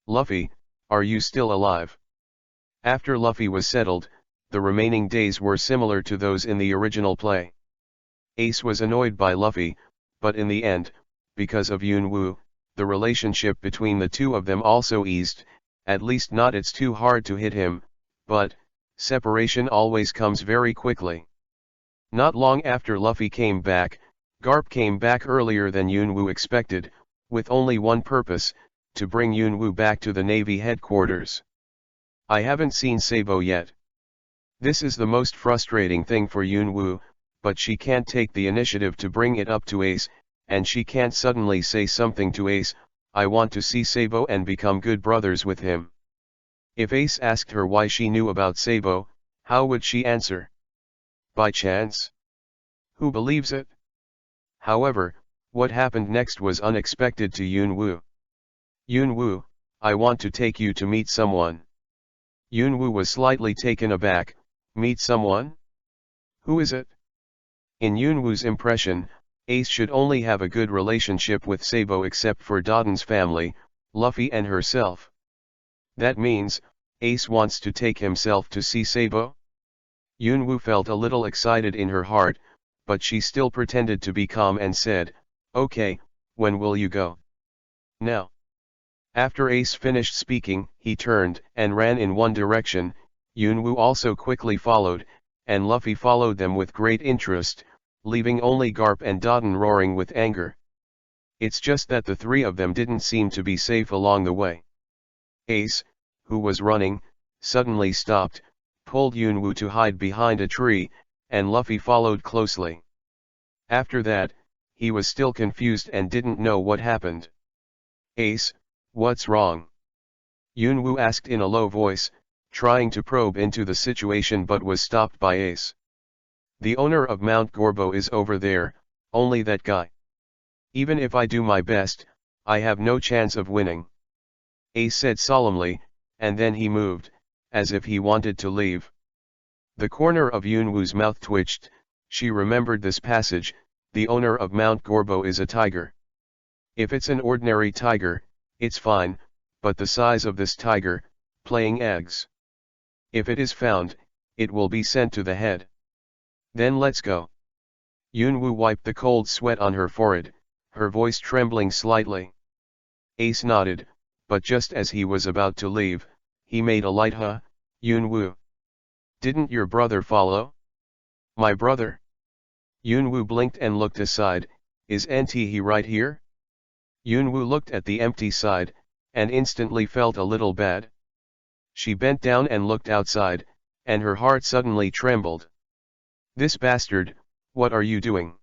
Luffy, are you still alive? After Luffy was settled, the remaining days were similar to those in the original play. Ace was annoyed by Luffy, but in the end, because of Yunwoo, the relationship between the two of them also eased, at least not it's too hard to hit him, but, separation always comes very quickly. Not long after Luffy came back, Garp came back earlier than Yunwoo expected, with only one purpose, to bring Yunwoo back to the Navy headquarters. I haven't seen Sabo yet. This is the most frustrating thing for Yunwoo, but she can't take the initiative to bring it up to Ace, and she can't suddenly say something to Ace, I want to see Sabo and become good brothers with him. If Ace asked her why she knew about Sabo, how would she answer? By chance? Who believes it? However, what happened next was unexpected to Yunwoo. Yunwoo, I want to take you to meet someone. Yunwoo was slightly taken aback, meet someone? Who is it? In Yunwoo's impression, Ace should only have a good relationship with Sabo except for Dodon's family, Luffy and herself. That means, Ace wants to take himself to see Sabo? Yunwoo felt a little excited in her heart, but she still pretended to be calm and said, okay, when will you go? Now. After Ace finished speaking, he turned and ran in one direction. Yunwoo also quickly followed, and Luffy followed them with great interest, leaving only Garp and Dodon roaring with anger. It's just that the three of them didn't seem to be safe along the way. Ace, who was running, suddenly stopped, pulled Yunwoo to hide behind a tree, and Luffy followed closely. After that, he was still confused and didn't know what happened. Ace, what's wrong? Yunwoo asked in a low voice, trying to probe into the situation but was stopped by Ace. The owner of Mount Gorbo is over there, only that guy. Even if I do my best, I have no chance of winning. Ace said solemnly, and then he moved, as if he wanted to leave. The corner of Yunwoo's mouth twitched. She remembered this passage, the owner of Mount Gorbo is a tiger. If it's an ordinary tiger, it's fine, but the size of this tiger, playing eggs. If it is found, it will be sent to the head. Then let's go. Yunwoo wiped the cold sweat on her forehead, her voice trembling slightly. Ace nodded, but just as he was about to leave, he made a light huh, Yunwoo. Didn't your brother follow? My brother? Yunwoo blinked and looked aside, is he right here? Yunwoo looked at the empty side, and instantly felt a little bad. She bent down and looked outside, and her heart suddenly trembled. This bastard, what are you doing?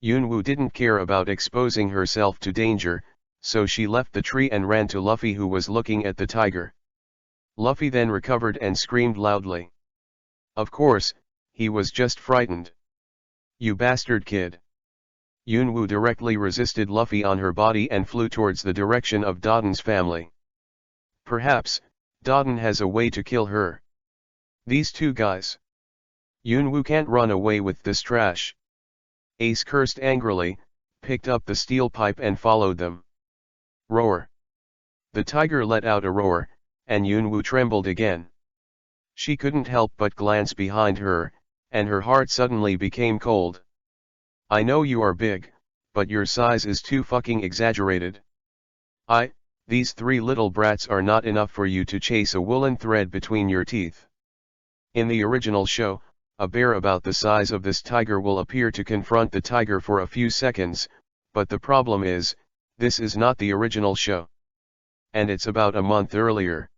Yunwoo didn't care about exposing herself to danger, so she left the tree and ran to Luffy, who was looking at the tiger. Luffy then recovered and screamed loudly. Of course, he was just frightened. "You bastard kid." Yunwu directly resisted Luffy on her body and flew towards the direction of Dodon's family. Perhaps, Dodon has a way to kill her. These two guys. Yunwu can't run away with this trash. Ace cursed angrily, picked up the steel pipe and followed them. Roar. The tiger let out a roar, and Yunwu trembled again. She couldn't help but glance behind her, and her heart suddenly became cold. "I know you are big, but your size is too fucking exaggerated. These three little brats are not enough for you to chase a woolen thread between your teeth." In the original show, a bear about the size of this tiger will appear to confront the tiger for a few seconds, but the problem is, this is not the original show. And it's about a month earlier.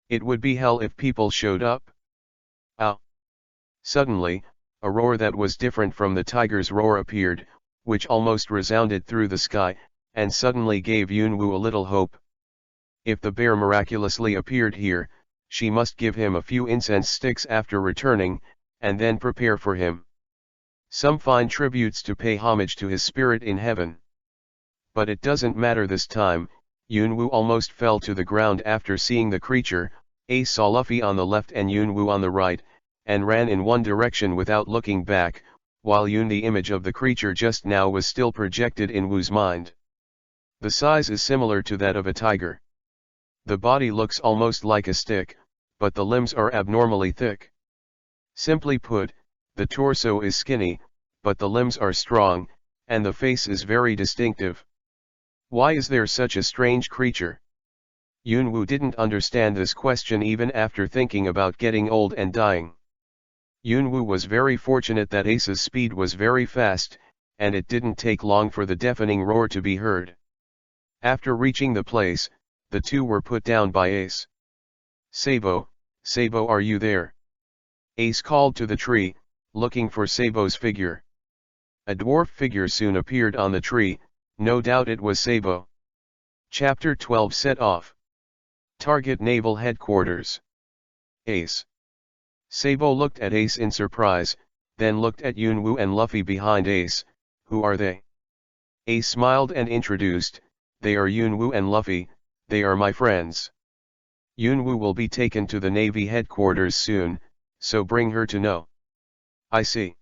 It would be hell if people showed up. Ow! Suddenly, a roar that was different from the tiger's roar appeared, which almost resounded through the sky, and suddenly gave Yunwu a little hope. If the bear miraculously appeared here, she must give him a few incense sticks after returning, and then prepare for him some fine tributes to pay homage to his spirit in heaven. But it doesn't matter this time. Yunwu almost fell to the ground after seeing the creature. Ace saw Luffy on the left and Yunwu on the right, and ran in one direction without looking back, while the image of the creature just now was still projected in Wu's mind. The size is similar to that of a tiger. The body looks almost like a stick, but the limbs are abnormally thick. Simply put, the torso is skinny, but the limbs are strong, and the face is very distinctive. Why is there such a strange creature? Yunwu didn't understand this question even after thinking about getting old and dying. Yunwu was very fortunate that Ace's speed was very fast, and it didn't take long for the deafening roar to be heard. After reaching the place, the two were put down by Ace. "Sabo, Sabo, are you there?" Ace called to the tree, looking for Sabo's figure. A dwarf figure soon appeared on the tree. No doubt it was Sabo. Chapter 12 Set Off. Target Naval Headquarters. Ace. Sabo looked at Ace in surprise, then looked at Yunwu and Luffy behind Ace. "Who are they?" Ace smiled and introduced, "They are Yunwu and Luffy, they are my friends. Yunwu will be taken to the Navy headquarters soon, so bring her to know." "I see."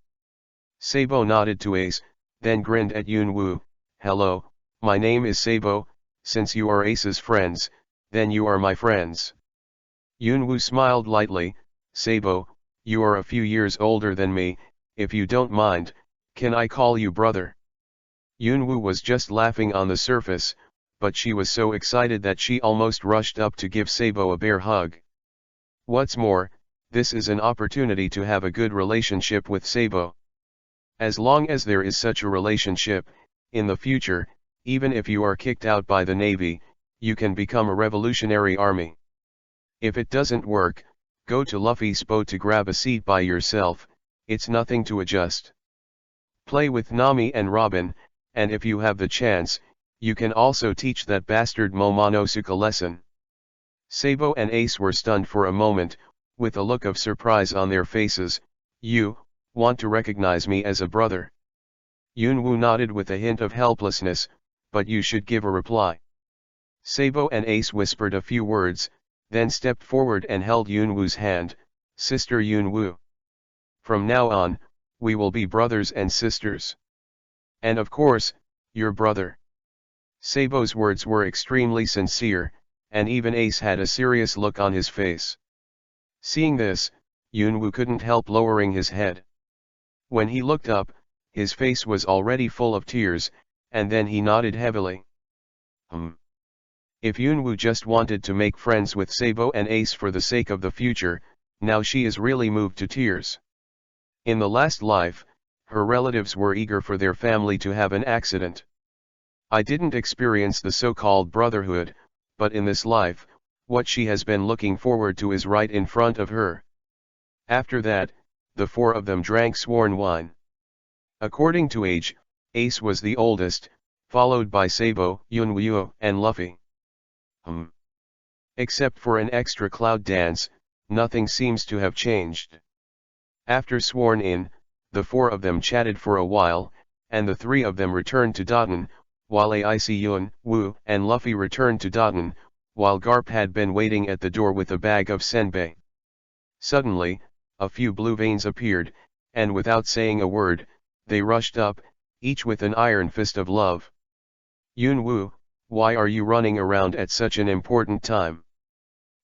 Sabo nodded to Ace, then grinned at Yunwu. "Hello, my name is Sabo. Since you are Ace's friends, then you are my friends." Yunwu smiled lightly. "Sabo, you are a few years older than me. If you don't mind, can I call you brother?" Yunwu was just laughing on the surface, but she was so excited that she almost rushed up to give Sabo a bear hug. What's more, this is an opportunity to have a good relationship with Sabo. As long as there is such a relationship, in the future, even if you are kicked out by the Navy, you can become a revolutionary army. If it doesn't work, go to Luffy's boat to grab a seat by yourself. It's nothing to adjust. Play with Nami and Robin, and if you have the chance, you can also teach that bastard Momonosuke a lesson. Sabo and Ace were stunned for a moment, with a look of surprise on their faces. "You want to recognize me as a brother?" Yunwu nodded with a hint of helplessness, "But you should give a reply." Sabo and Ace whispered a few words, then stepped forward and held Yunwu's hand. "Sister Yunwu. From now on, we will be brothers and sisters. And of course, your brother." Sabo's words were extremely sincere, and even Ace had a serious look on his face. Seeing this, Yunwu couldn't help lowering his head. When he looked up, his face was already full of tears, and then he nodded heavily. If Yunwu just wanted to make friends with Sabo and Ace for the sake of the future, now she is really moved to tears. In the last life, her relatives were eager for their family to have an accident. I didn't experience the so-called brotherhood, but in this life, what she has been looking forward to is right in front of her. After that, the four of them drank sworn wine. According to age, Ace was the oldest, followed by Sabo, Yunwoo, and Luffy. Except for an extra cloud dance, nothing seems to have changed. After sworn in, the four of them chatted for a while, and the three of them returned to Dotton, while Aic Yun, Woo, and Luffy returned to Dotton, while Garp had been waiting at the door with a bag of senbei. Suddenly, a few blue veins appeared, and without saying a word, they rushed up, each with an iron fist of love. Yun Woo, why are you running around at such an important time?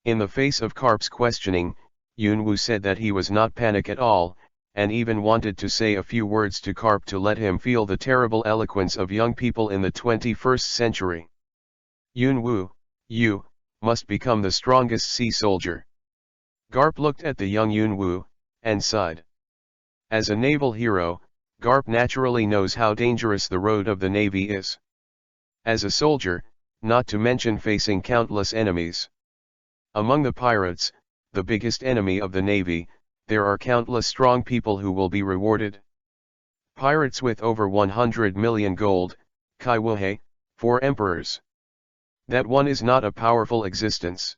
In the face of Garp's questioning, Yun Woo said that he was not panic at all, and even wanted to say a few words to Garp to let him feel the terrible eloquence of young people in the 21st century. Yun Woo, you must become the strongest sea soldier. Garp looked at the young Yun Woo, and sighed. As a naval hero, Garp naturally knows how dangerous the road of the Navy is. As a soldier, not to mention facing countless enemies. Among the pirates, the biggest enemy of the Navy, there are countless strong people who will be rewarded. Pirates with over 100 million gold, Kaiwuhei, 4 emperors. That one is not a powerful existence.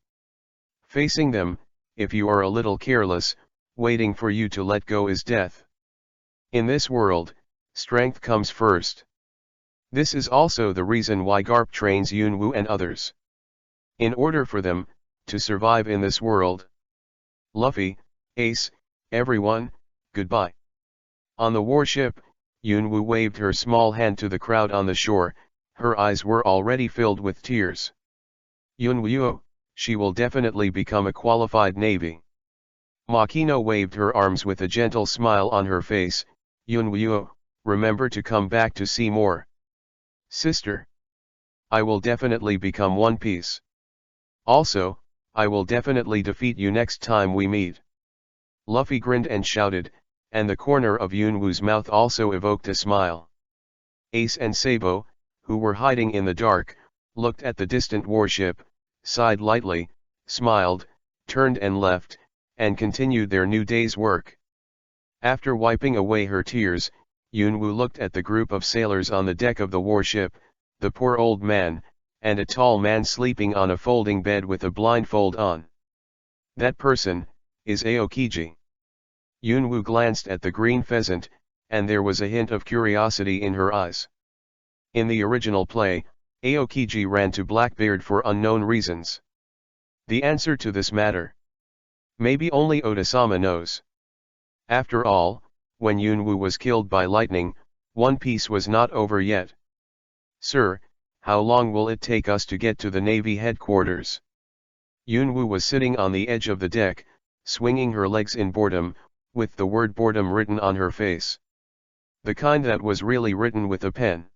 Facing them, if you are a little careless, waiting for you to let go is death. In this world, strength comes first. This is also the reason why Garp trains Yun Woo and others. In order for them to survive in this world. Luffy, Ace, everyone, goodbye. On the warship, Yun Woo waved her small hand to the crowd on the shore, her eyes were already filled with tears. Yun Woo, she will definitely become a qualified Navy. Makino waved her arms with a gentle smile on her face. Yun Woo, remember to come back to see more. Sister. I will definitely become One Piece. Also, I will definitely defeat you next time we meet. Luffy grinned and shouted, and the corner of Yun Woo's mouth also evoked a smile. Ace and Sabo, who were hiding in the dark, looked at the distant warship, sighed lightly, smiled, turned and left, and continued their new day's work. After wiping away her tears, Yun Woo looked at the group of sailors on the deck of the warship, the poor old man, and a tall man sleeping on a folding bed with a blindfold on. That person is Aokiji. Yun Woo glanced at the green pheasant, and there was a hint of curiosity in her eyes. In the original play, Aokiji ran to Blackbeard for unknown reasons. The answer to this matter? Maybe only Oda-sama knows. After all, when Yun Woo was killed by lightning, One Piece was not over yet. Sir, how long will it take us to get to the Navy headquarters? Yun Woo was sitting on the edge of the deck, swinging her legs in boredom, with the word boredom written on her face. The kind that was really written with a pen.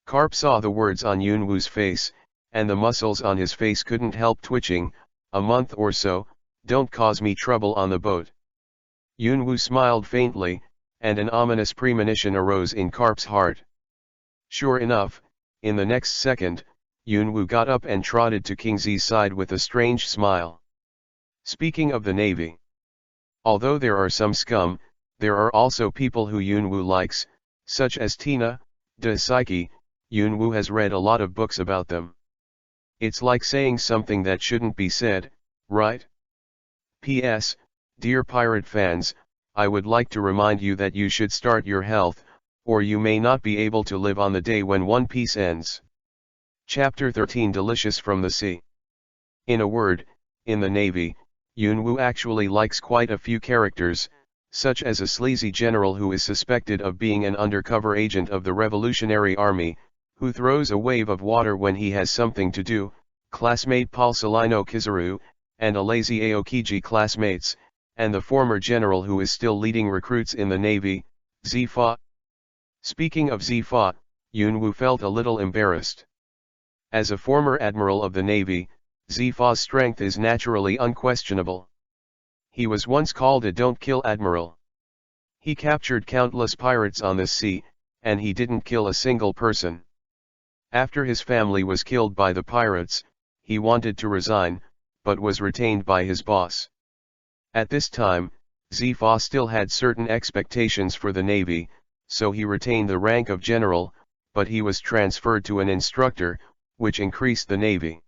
Garp saw the words on Yun Woo's face, and the muscles on his face couldn't help twitching. A month or so, don't cause me trouble on the boat. Yun Woo smiled faintly, and an ominous premonition arose in Garp's heart. Sure enough, in the next second, Yun Woo got up and trotted to King Z's side with a strange smile. Speaking of the Navy. Although there are some scum, there are also people who Yun Woo likes, such as Tina, Daisuke. Yun Woo has read a lot of books about them. It's like saying something that shouldn't be said, right? P.S. Dear pirate fans, I would like to remind you that you should start your health, or you may not be able to live on the day when One Piece ends. Chapter 13 Delicious from the Sea. In a word, in the Navy, Yun Woo actually likes quite a few characters, such as a sleazy general who is suspected of being an undercover agent of the Revolutionary Army, who throws a wave of water when he has something to do, classmate Paul Salino Kizaru, and a lazy Aokiji classmates, and the former general who is still leading recruits in the Navy, Zifa. Speaking of Zifa, Yun Woo felt a little embarrassed. As a former admiral of the Navy, Zifa's strength is naturally unquestionable. He was once called a don't-kill admiral. He captured countless pirates on the sea, and he didn't kill a single person. After his family was killed by the pirates, he wanted to resign, but was retained by his boss. At this time, Zifa still had certain expectations for the Navy, so he retained the rank of general, but he was transferred to an instructor, which increased the navy.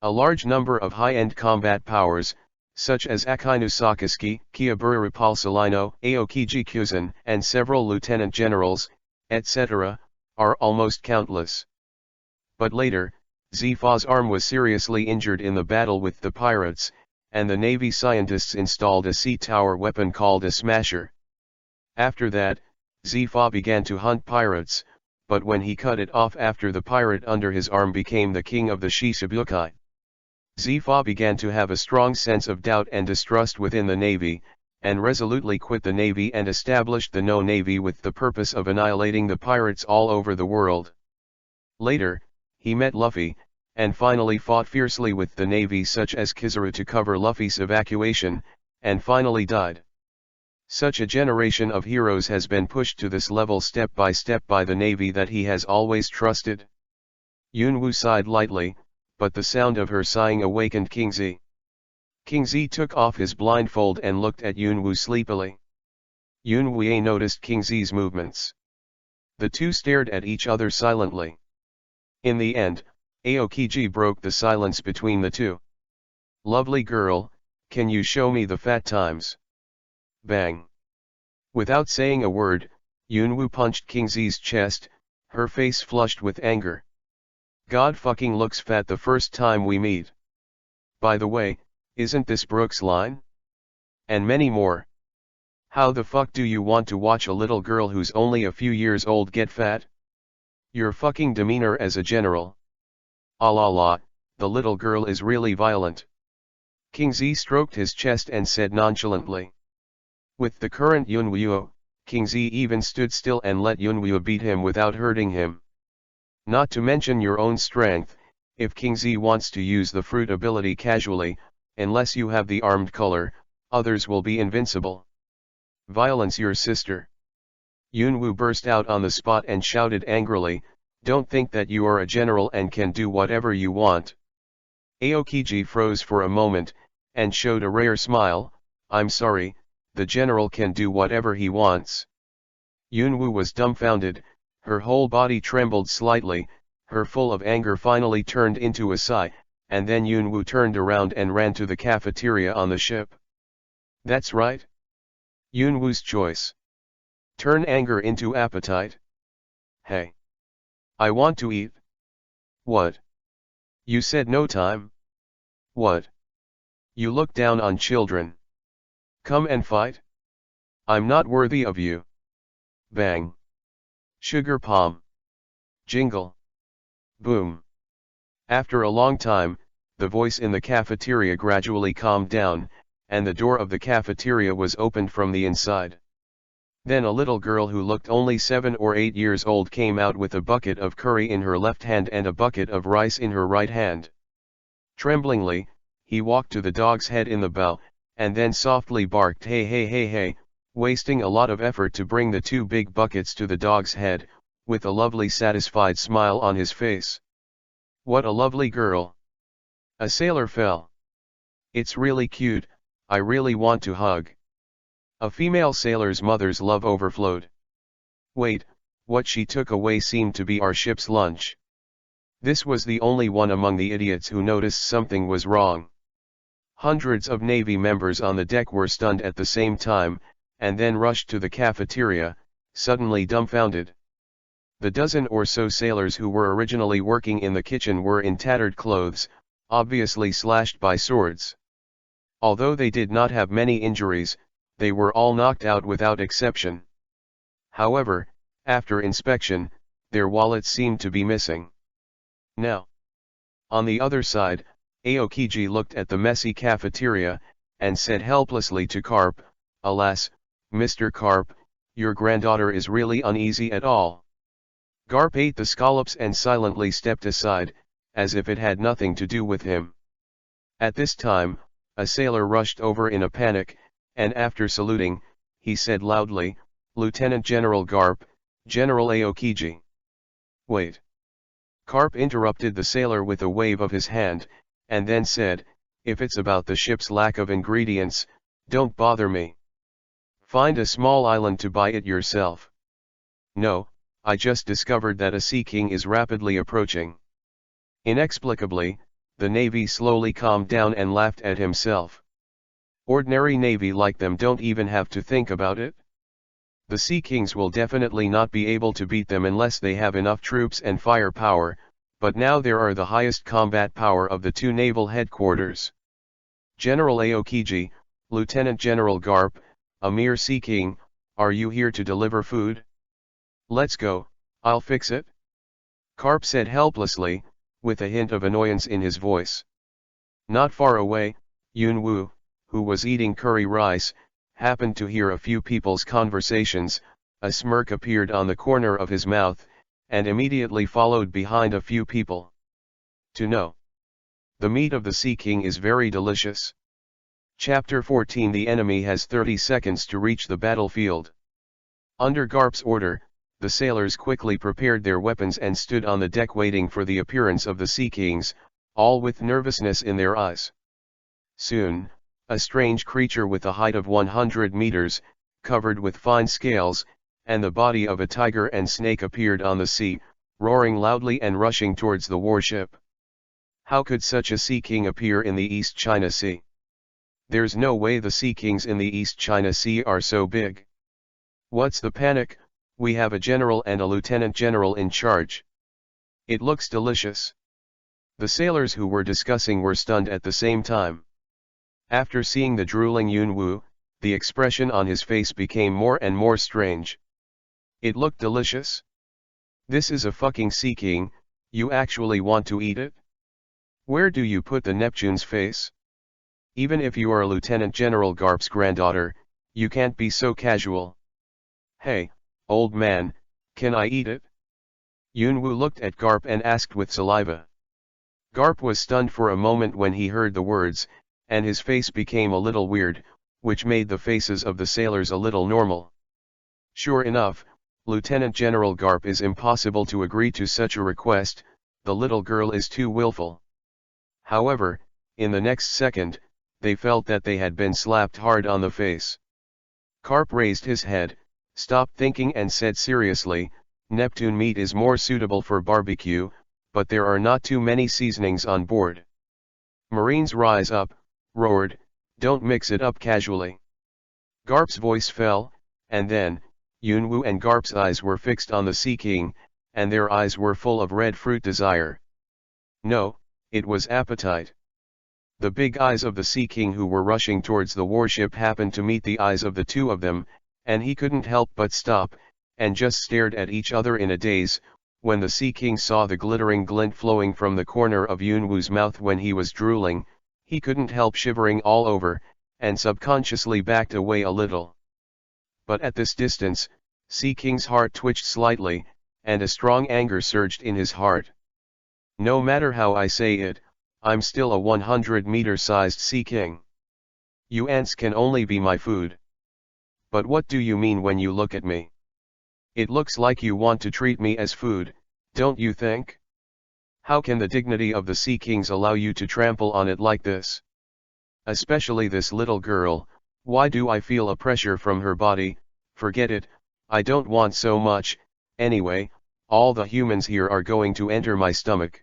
A large number of high-end combat powers, such as Akainu Sakaski, Kiyabura Repulsalino, Aokiji Kyuzan, and several lieutenant generals, etc., are almost countless. But later, Zifa's arm was seriously injured in the battle with the pirates, and the Navy scientists installed a sea tower weapon called a smasher. After that, Zifa began to hunt pirates, but when he cut it off after the pirate under his arm became the king of the Shishibukai, Zifa began to have a strong sense of doubt and distrust within the Navy, and resolutely quit the Navy and established the No Navy with the purpose of annihilating the pirates all over the world. Later, he met Luffy, and finally fought fiercely with the Navy such as Kizaru to cover Luffy's evacuation, and finally died. Such a generation of heroes has been pushed to this level step by the Navy that he has always trusted. Yunwu sighed lightly, but the sound of her sighing awakened King Z. King Z took off his blindfold and looked at Yunwu sleepily. Yunwu noticed King Z's movements. The two stared at each other silently. In the end, Aokiji broke the silence between the two. "Lovely girl, can you show me the fat times?" Bang. Without saying a word, Yunwu punched King Z's chest, her face flushed with anger. "God fucking looks fat the first time we meet. By the way, isn't this Brooks' line?" And many more. "How the fuck do you want to watch a little girl who's only a few years old get fat? Your fucking demeanor as a general. Ah la la, the little girl is really violent." King Z stroked his chest and said nonchalantly. With the current Yunwu, King Z even stood still and let Yunwu beat him without hurting him. Not to mention your own strength, if King Z wants to use the fruit ability casually, unless you have the armed color, others will be invincible. Violence your sister. Yunwu burst out on the spot and shouted angrily, "Don't think that you are a general and can do whatever you want." Aokiji froze for a moment, and showed a rare smile. "I'm sorry, the general can do whatever he wants." Yunwu was dumbfounded, her whole body trembled slightly, her full of anger finally turned into a sigh, and then Yunwu turned around and ran to the cafeteria on the ship. That's right. Yunwu's choice. Turn anger into appetite. Hey. I want to eat. What? You said no time? What? You look down on children. Come and fight? I'm not worthy of you. Bang. Sugar palm. Jingle. Boom. After a long time, the voice in the cafeteria gradually calmed down, and the door of the cafeteria was opened from the inside. Then a little girl who looked only 7 or 8 years old came out with a bucket of curry in her left hand and a bucket of rice in her right hand. Tremblingly, he walked to the dog's head in the bow, and then softly barked hey hey hey hey, wasting a lot of effort to bring the 2 big buckets to the dog's head, with a lovely satisfied smile on his face. What a lovely girl. A sailor fell. It's really cute, I really want to hug. A female sailor's mother's love overflowed. Wait, what she took away seemed to be our ship's lunch. This was the only one among the idiots who noticed something was wrong. Hundreds of Navy members on the deck were stunned at the same time, and then rushed to the cafeteria, suddenly dumbfounded. The dozen or so sailors who were originally working in the kitchen were in tattered clothes, obviously slashed by swords. Although they did not have many injuries, they were all knocked out without exception. However, after inspection, their wallets seemed to be missing. Now, on the other side, Aokiji looked at the messy cafeteria, and said helplessly to Carp, "Alas, Mr. Carp, your granddaughter is really uneasy at all." Garp ate the scallops and silently stepped aside, as if it had nothing to do with him. At this time, a sailor rushed over in a panic, and after saluting, he said loudly, "Lieutenant General Garp, General Aokiji." Wait. Carp interrupted the sailor with a wave of his hand, and then said, "If it's about the ship's lack of ingredients, don't bother me. Find a small island to buy it yourself." "No, I just discovered that a sea king is rapidly approaching. Inexplicably, the Navy slowly calmed down and laughed at himself. Ordinary Navy like them don't even have to think about it. The Sea Kings will definitely not be able to beat them unless they have enough troops and firepower, but now there are the highest combat power of the two naval headquarters. General Aokiji, Lieutenant General Garp, a mere Sea King, are you here to deliver food? Let's go, I'll fix it. Garp said helplessly, with a hint of annoyance in his voice. Not far away, Yunwoo, who was eating curry rice, happened to hear a few people's conversations. A smirk appeared on the corner of his mouth, and immediately followed behind a few people. To know. The meat of the Sea King is very delicious. Chapter 14. The enemy has 30 seconds to reach the battlefield. Under Garp's order, the sailors quickly prepared their weapons and stood on the deck waiting for the appearance of the Sea Kings, all with nervousness in their eyes. Soon, a strange creature with a height of 100 meters, covered with fine scales, and the body of a tiger and snake appeared on the sea, roaring loudly and rushing towards the warship. How could such a Sea King appear in the East China Sea? There's no way the Sea Kings in the East China Sea are so big. What's the panic? We have a general and a lieutenant general in charge. It looks delicious. The sailors who were discussing were stunned at the same time. After seeing the drooling Yunwoo, the expression on his face became more and more strange. It looked delicious. This is a fucking Sea King, you actually want to eat it? Where do you put the Neptune's face? Even if you are Lieutenant General Garp's granddaughter, you can't be so casual. Hey, old man, can I eat it? Yunwoo looked at Garp and asked with saliva. Garp was stunned for a moment when he heard the words, and his face became a little weird, which made the faces of the sailors a little normal. Sure enough, Lieutenant General Garp is impossible to agree to such a request, the little girl is too willful. However, in the next second, they felt that they had been slapped hard on the face. Garp raised his head, stopped thinking and said seriously, Neptune meat is more suitable for barbecue, but there are not too many seasonings on board. Marines rise up, roared, don't mix it up casually. Garp's voice fell, and then, Yunwoo and Garp's eyes were fixed on the Sea King, and their eyes were full of red fruit desire. No, it was appetite. The big eyes of the Sea King who were rushing towards the warship happened to meet the eyes of the two of them, and he couldn't help but stop, and just stared at each other in a daze. When the Sea King saw the glittering glint flowing from the corner of Yunwoo's mouth when he was drooling, he couldn't help shivering all over, and subconsciously backed away a little. But at this distance, Sea King's heart twitched slightly, and a strong anger surged in his heart. No matter how I say it, I'm still a 100-meter-sized Sea King. You ants can only be my food. But what do you mean when you look at me? It looks like you want to treat me as food, don't you think? How can the dignity of the Sea Kings allow you to trample on it like this? Especially this little girl, why do I feel a pressure from her body? Forget it, I don't want so much, anyway, all the humans here are going to enter my stomach.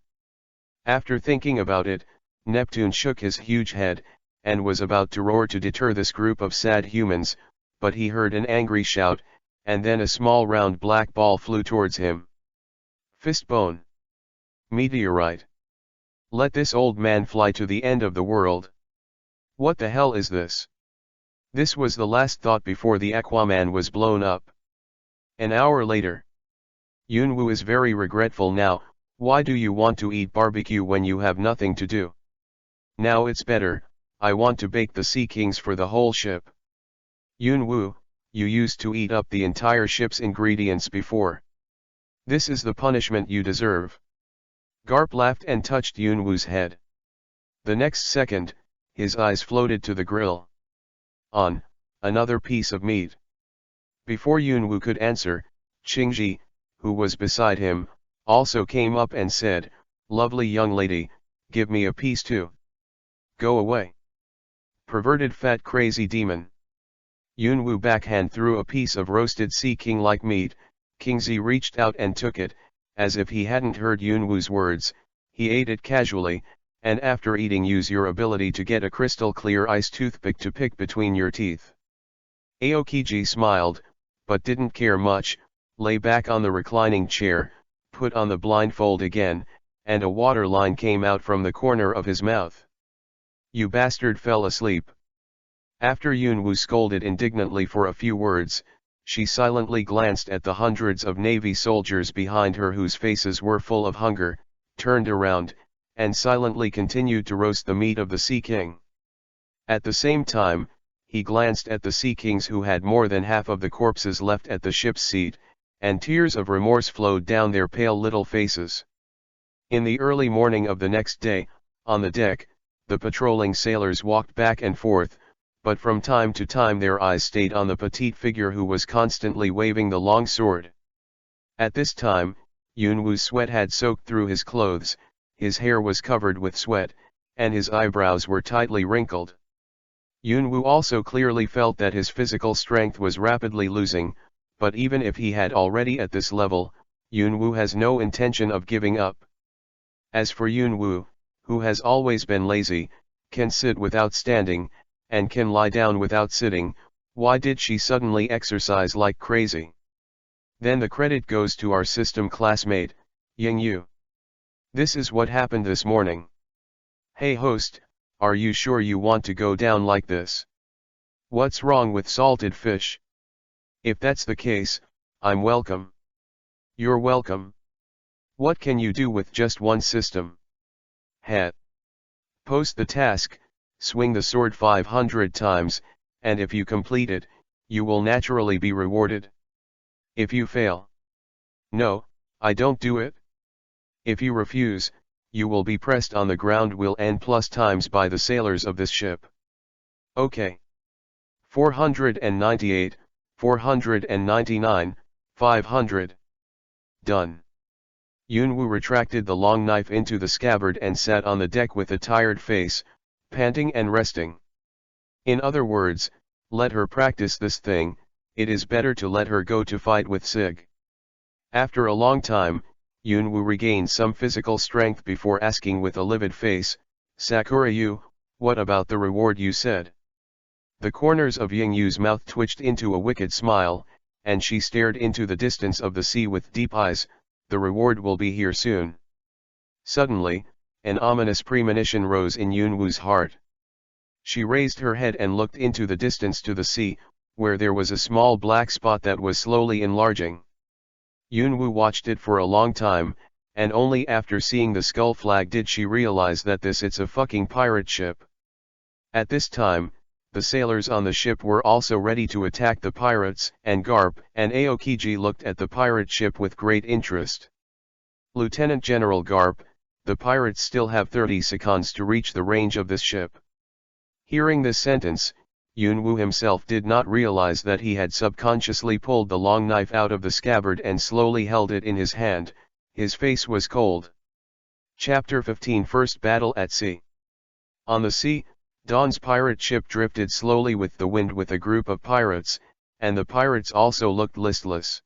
After thinking about it, Neptune shook his huge head, and was about to roar to deter this group of sad humans, but he heard an angry shout, and then a small round black ball flew towards him. Fistbone. Meteorite. Let this old man fly to the end of the world. What the hell is this? This was the last thought before the Aquaman was blown up. An hour later. Yunwoo is very regretful now. Why do you want to eat barbecue when you have nothing to do? Now it's better, I want to bake the Sea Kings for the whole ship. Yunwoo, you used to eat up the entire ship's ingredients before. This is the punishment you deserve. Garp laughed and touched Yunwoo's head. The next second, his eyes floated to the grill. On, another piece of meat. Before Yunwoo could answer, Qingji, who was beside him, also came up and said, lovely young lady, give me a piece too. Go away. Perverted fat crazy demon. Yunwoo backhand threw a piece of roasted Sea King-like meat, Kingsley reached out and took it, as if he hadn't heard Yunwoo's words. He ate it casually, and after eating use your ability to get a crystal clear ice toothpick to pick between your teeth. Aokiji smiled, but didn't care much, lay back on the reclining chair, put on the blindfold again, and a water line came out from the corner of his mouth. You bastard fell asleep. After Yunwoo scolded indignantly for a few words, she silently glanced at the hundreds of Navy soldiers behind her whose faces were full of hunger, turned around, and silently continued to roast the meat of the Sea King. At the same time, he glanced at the Sea Kings who had more than half of the corpses left at the ship's seat, and tears of remorse flowed down their pale little faces. In the early morning of the next day, on the deck, the patrolling sailors walked back and forth, but from time to time their eyes stayed on the petite figure who was constantly waving the long sword. At this time, Yunwoo's sweat had soaked through his clothes, his hair was covered with sweat, and his eyebrows were tightly wrinkled. Yunwoo also clearly felt that his physical strength was rapidly losing, but even if he had already at this level, Yunwoo has no intention of giving up. As for Yunwoo, who has always been lazy, can sit without standing, and can lie down without sitting, why did she suddenly exercise like crazy? Then the credit goes to our system classmate, Yingyu. This is what happened this morning. Hey host, are you sure you want to go down like this? What's wrong with salted fish? If that's the case, I'm welcome. You're welcome. What can you do with just one system? Het. Post the task, swing the sword 500 times, and if you complete it, you will naturally be rewarded. If you fail. No, I don't do it. If you refuse, you will be pressed on the ground will n plus times by the sailors of this ship. Okay. 498, 499, 500. Done. Yunwoo retracted the long knife into the scabbard and sat on the deck with a tired face, panting and resting. In other words, let her practice this thing, it is better to let her go to fight with Sig. After a long time, Yunwoo regained some physical strength before asking with a livid face, Sakura-yu, what about the reward you said? The corners of Yingyu's mouth twitched into a wicked smile, and she stared into the distance of the sea with deep eyes. The reward will be here soon. Suddenly, an ominous premonition rose in Yunwoo's heart. She raised her head and looked into the distance to the sea, where there was a small black spot that was slowly enlarging. Yunwoo watched it for a long time, and only after seeing the skull flag did she realize that it's a fucking pirate ship. At this time, the sailors on the ship were also ready to attack the pirates, and Garp and Aokiji looked at the pirate ship with great interest. Lieutenant General Garp, the pirates still have 30 seconds to reach the range of this ship. Hearing this sentence, Yunwoo himself did not realize that he had subconsciously pulled the long knife out of the scabbard and slowly held it in his hand. His face was cold. Chapter 15 First Battle at Sea. On the sea, Dawn's pirate ship drifted slowly with the wind with a group of pirates, and the pirates also looked listless.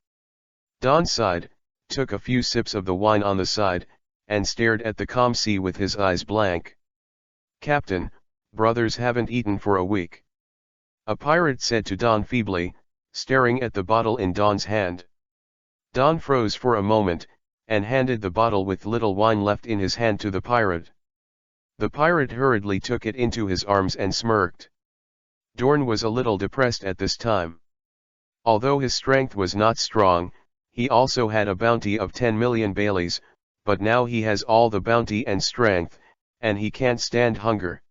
Dawn sighed, took a few sips of the wine on the side, and stared at the calm sea with his eyes blank. Captain, brothers haven't eaten for a week. A pirate said to Dawn feebly, staring at the bottle in Dawn's hand. Dawn froze for a moment, and handed the bottle with little wine left in his hand to the pirate. The pirate hurriedly took it into his arms and smirked. Dawn was a little depressed at this time. Although his strength was not strong, he also had a bounty of 10 million Baileys, but now he has all the bounty and strength, and he can't stand hunger.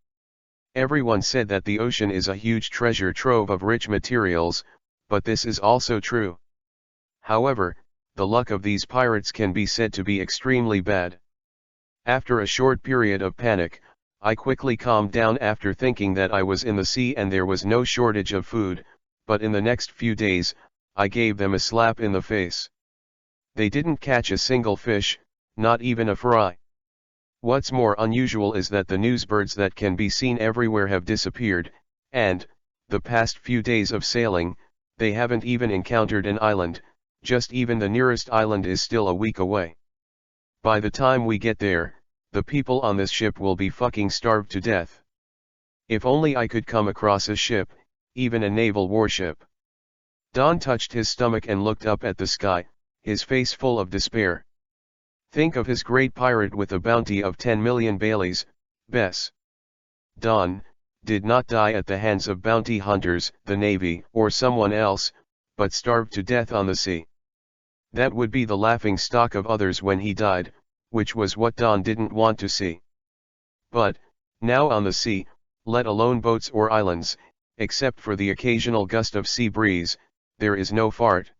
Everyone said that the ocean is a huge treasure trove of rich materials, but this is also true. However, the luck of these pirates can be said to be extremely bad. After a short period of panic, I quickly calmed down after thinking that I was in the sea and there was no shortage of food, but in the next few days, I gave them a slap in the face. They didn't catch a single fish, not even a fry. What's more unusual is that the newsbirds that can be seen everywhere have disappeared, and, the past few days of sailing, they haven't even encountered an island, just even the nearest island is still a week away. By the time we get there, the people on this ship will be fucking starved to death. If only I could come across a ship, even a naval warship. Don touched his stomach and looked up at the sky, his face full of despair. Think of his great pirate with a bounty of 10 million Baileys, Bess. Don did not die at the hands of bounty hunters, the Navy, or someone else, but starved to death on the sea. That would be the laughing stock of others when he died, which was what Don didn't want to see. But, now on the sea, let alone boats or islands, except for the occasional gust of sea breeze, there is no fart.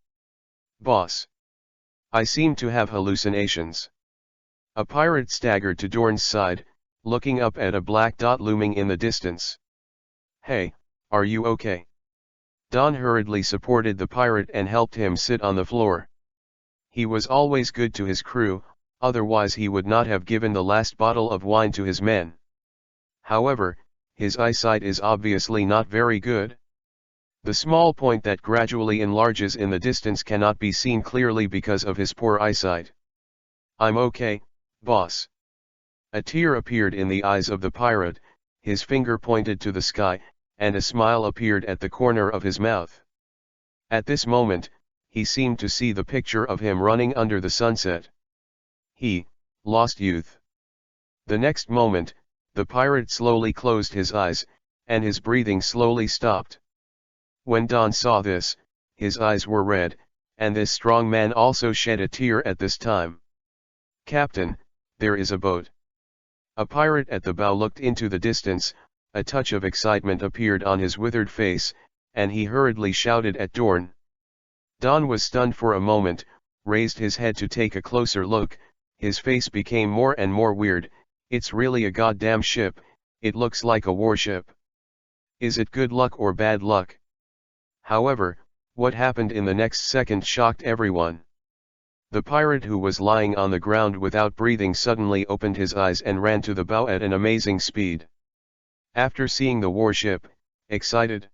Boss. I seem to have hallucinations. A pirate staggered to Dorn's side, looking up at a black dot looming in the distance. Hey, are you okay? Don hurriedly supported the pirate and helped him sit on the floor. He was always good to his crew, otherwise he would not have given the last bottle of wine to his men. However, his eyesight is obviously not very good. The small point that gradually enlarges in the distance cannot be seen clearly because of his poor eyesight. I'm okay, boss. A tear appeared in the eyes of the pirate, his finger pointed to the sky, and a smile appeared at the corner of his mouth. At this moment, he seemed to see the picture of him running under the sunset. He, lost youth. The next moment, the pirate slowly closed his eyes, and his breathing slowly stopped. When Don saw this, his eyes were red, and this strong man also shed a tear at this time. Captain, there is a boat. A pirate at the bow looked into the distance, a touch of excitement appeared on his withered face, and he hurriedly shouted at Dorn. Don was stunned for a moment, raised his head to take a closer look, his face became more and more weird. It's really a goddamn ship, it looks like a warship. Is it good luck or bad luck? However, what happened in the next second shocked everyone. The pirate, who was lying on the ground without breathing, suddenly opened his eyes and ran to the bow at an amazing speed. After seeing the warship, excited,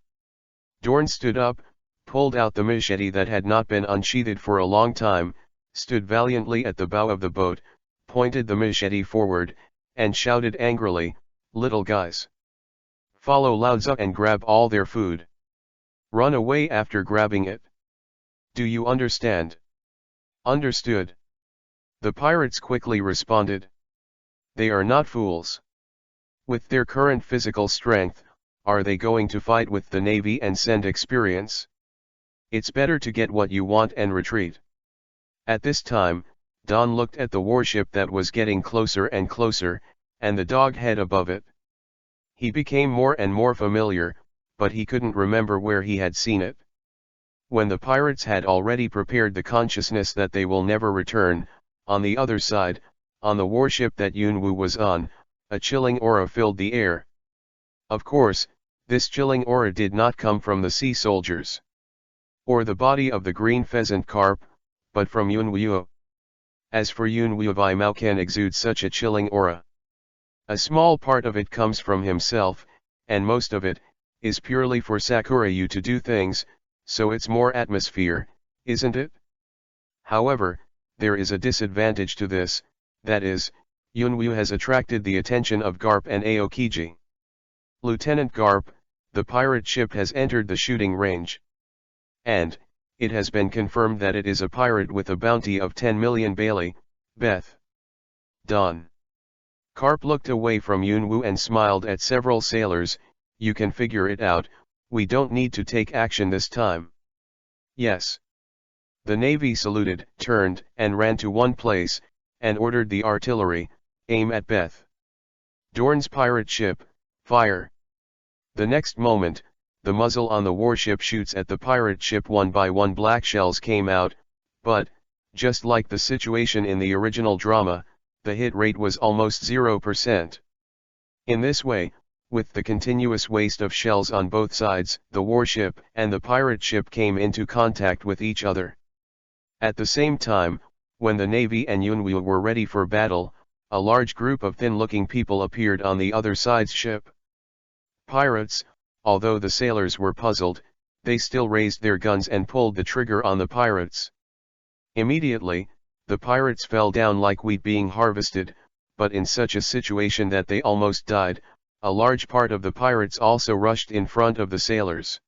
Dorn stood up, pulled out the machete that had not been unsheathed for a long time, stood valiantly at the bow of the boat, pointed the machete forward, and shouted angrily, "Little guys! Follow Laudza and grab all their food. Run away after grabbing it. Do you understand?" "Understood." The pirates quickly responded. They are not fools. With their current physical strength, are they going to fight with the Navy and send experience? It's better to get what you want and retreat. At this time, Don looked at the warship that was getting closer and closer, and the dog head above it. He became more and more familiar, but he couldn't remember where he had seen it. When the pirates had already prepared the consciousness that they will never return, on the other side, on the warship that Yunwu was on, a chilling aura filled the air. Of course, this chilling aura did not come from the sea soldiers, or the body of the green pheasant carp, but from Yunwu. As for Yunwu, Mao can exude such a chilling aura. A small part of it comes from himself, and most of it is purely for Sakuryu to do things, so it's more atmosphere, isn't it? However, there is a disadvantage to this, that is, Yunwu has attracted the attention of Garp and Aokiji. Lieutenant Garp, the pirate ship, has entered the shooting range. And it has been confirmed that it is a pirate with a bounty of 10 million Bailey, Beth. Don. Garp looked away from Yunwu and smiled at several sailors. You can figure it out, we don't need to take action this time. Yes. The Navy saluted, turned, and ran to one place, and ordered the artillery, aim at Beth. Dorn's pirate ship, fire. The next moment, the muzzle on the warship shoots at the pirate ship. One by one black shells came out, but, just like the situation in the original drama, the hit rate was almost 0%. In this way, with the continuous waste of shells on both sides, the warship and the pirate ship came into contact with each other. At the same time, when the Navy and Yunwu were ready for battle, a large group of thin-looking people appeared on the other side's ship. Pirates. Although the sailors were puzzled, they still raised their guns and pulled the trigger on the pirates. Immediately, the pirates fell down like wheat being harvested, but in such a situation that they almost died. A large part of the pirates also rushed in front of the sailors.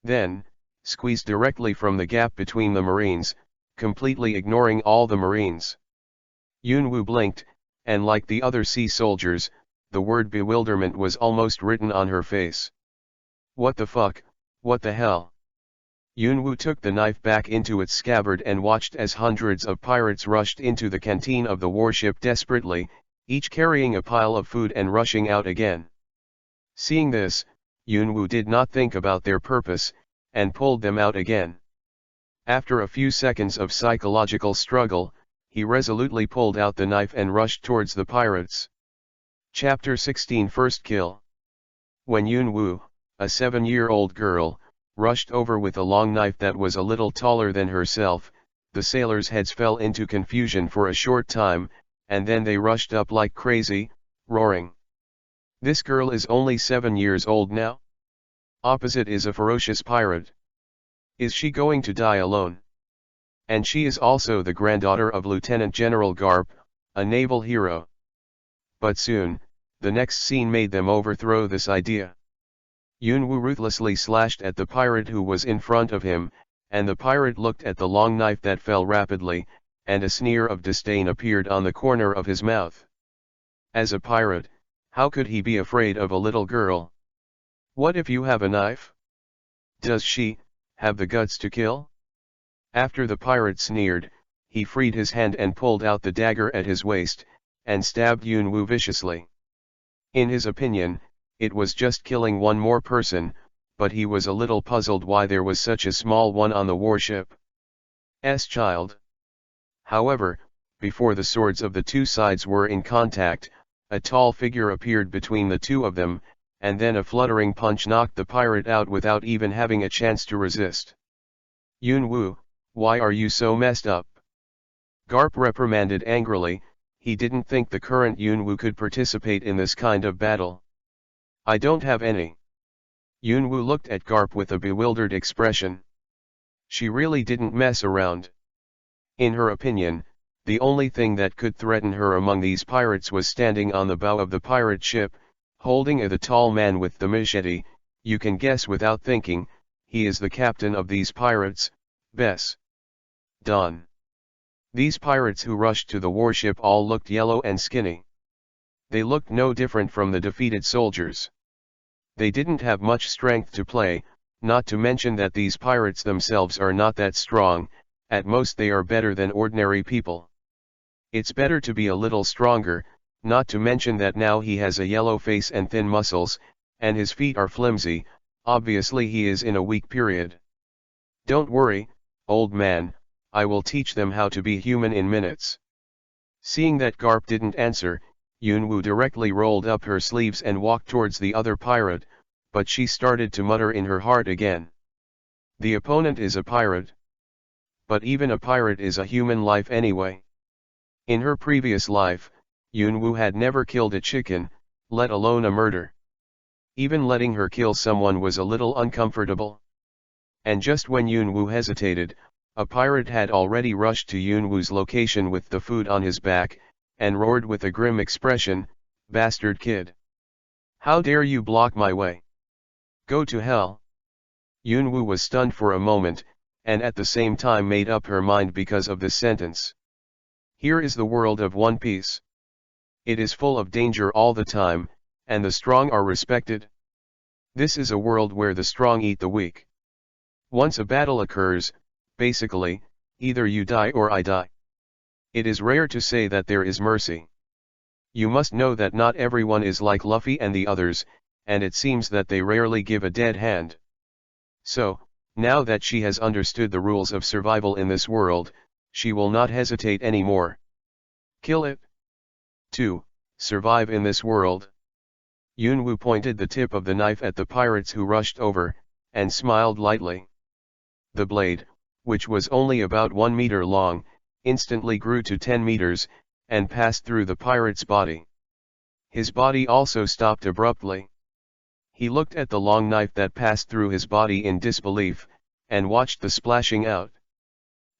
Then, squeezed directly from the gap between the marines, completely ignoring all the marines. Yunwu blinked, and like the other sea soldiers, the word bewilderment was almost written on her face. What the fuck, what the hell? Yunwu took the knife back into its scabbard and watched as hundreds of pirates rushed into the canteen of the warship desperately, each carrying a pile of food and rushing out again. Seeing this, Yunwu did not think about their purpose, and pulled them out again. After a few seconds of psychological struggle, he resolutely pulled out the knife and rushed towards the pirates. Chapter 16 First Kill. When Yunwu, a 7-year-old girl, rushed over with a long knife that was a little taller than herself, the sailors' heads fell into confusion for a short time, and then they rushed up like crazy, roaring. This girl is only 7 years old now? Opposite is a ferocious pirate. Is she going to die alone? And she is also the granddaughter of Lieutenant General Garp, a naval hero. But soon, the next scene made them overthrow this idea. Yunwu ruthlessly slashed at the pirate who was in front of him, and the pirate looked at the long knife that fell rapidly, and a sneer of disdain appeared on the corner of his mouth. As a pirate, how could he be afraid of a little girl? What if you have a knife? Does she have the guts to kill? After the pirate sneered, he freed his hand and pulled out the dagger at his waist, and stabbed Yunwu viciously. In his opinion, it was just killing one more person, but he was a little puzzled why there was such a small one on the warship's child. However, before the swords of the two sides were in contact, a tall figure appeared between the two of them, and then a fluttering punch knocked the pirate out without even having a chance to resist. Yunwu, why are you so messed up? Garp reprimanded angrily. He didn't think the current Yunwu could participate in this kind of battle. I don't have any. Yunwu looked at Garp with a bewildered expression. She really didn't mess around. In her opinion, the only thing that could threaten her among these pirates was standing on the bow of the pirate ship, holding the tall man with the machete. You can guess without thinking, he is the captain of these pirates, Bess. Don. These pirates who rushed to the warship all looked yellow and skinny. They looked no different from the defeated soldiers. They didn't have much strength to play, not to mention that these pirates themselves are not that strong. At most they are better than ordinary people. It's better to be a little stronger, not to mention that now he has a yellow face and thin muscles, and his feet are flimsy. Obviously he is in a weak period. Don't worry, old man, I will teach them how to be human in minutes. Seeing that Garp didn't answer, Yunwu directly rolled up her sleeves and walked towards the other pirate, but she started to mutter in her heart again. The opponent is a pirate. But even a pirate is a human life anyway. In her previous life, Yunwu had never killed a chicken, let alone a murder. Even letting her kill someone was a little uncomfortable. And just when Yunwu hesitated, a pirate had already rushed to Yunwu's location with the food on his back, and roared with a grim expression, "Bastard kid! How dare you block my way? Go to hell!" Yunwu was stunned for a moment, and at the same time made up her mind because of this sentence. Here is the world of One Piece. It is full of danger all the time, and the strong are respected. This is a world where the strong eat the weak. Once a battle occurs, basically, either you die or I die. It is rare to say that there is mercy. You must know that not everyone is like Luffy and the others, and it seems that they rarely give a dead hand. So, now that she has understood the rules of survival in this world, she will not hesitate anymore. Kill it. 2. Survive in this world. Yunwu pointed the tip of the knife at the pirates who rushed over, and smiled lightly. The blade, which was only about 1 meter long, instantly grew to 10 meters, and passed through the pirate's body. His body also stopped abruptly. He looked at the long knife that passed through his body in disbelief, and watched the splashing out.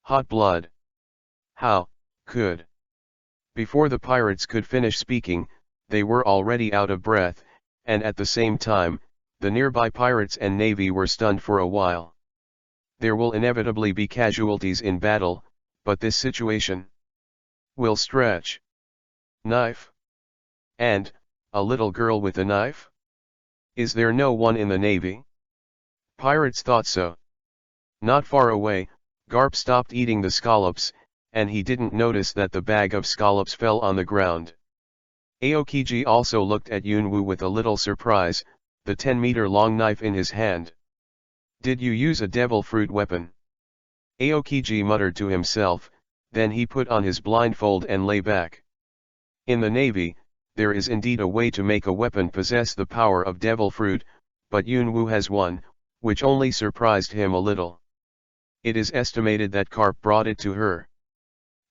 Hot blood. How could? Before the pirates could finish speaking, they were already out of breath, and at the same time, the nearby pirates and navy were stunned for a while. There will inevitably be casualties in battle, but this situation will stretch. Knife? And, a little girl with a knife? Is there no one in the navy? Pirates thought so. Not far away, Garp stopped eating the scallops, and he didn't notice that the bag of scallops fell on the ground. Aokiji also looked at Yunwu with a little surprise, the 10-meter-long knife in his hand. Did you use a devil fruit weapon? Aokiji muttered to himself, then he put on his blindfold and lay back. In the navy, there is indeed a way to make a weapon possess the power of devil fruit, but Yunwu has one, which only surprised him a little. It is estimated that Garp brought it to her.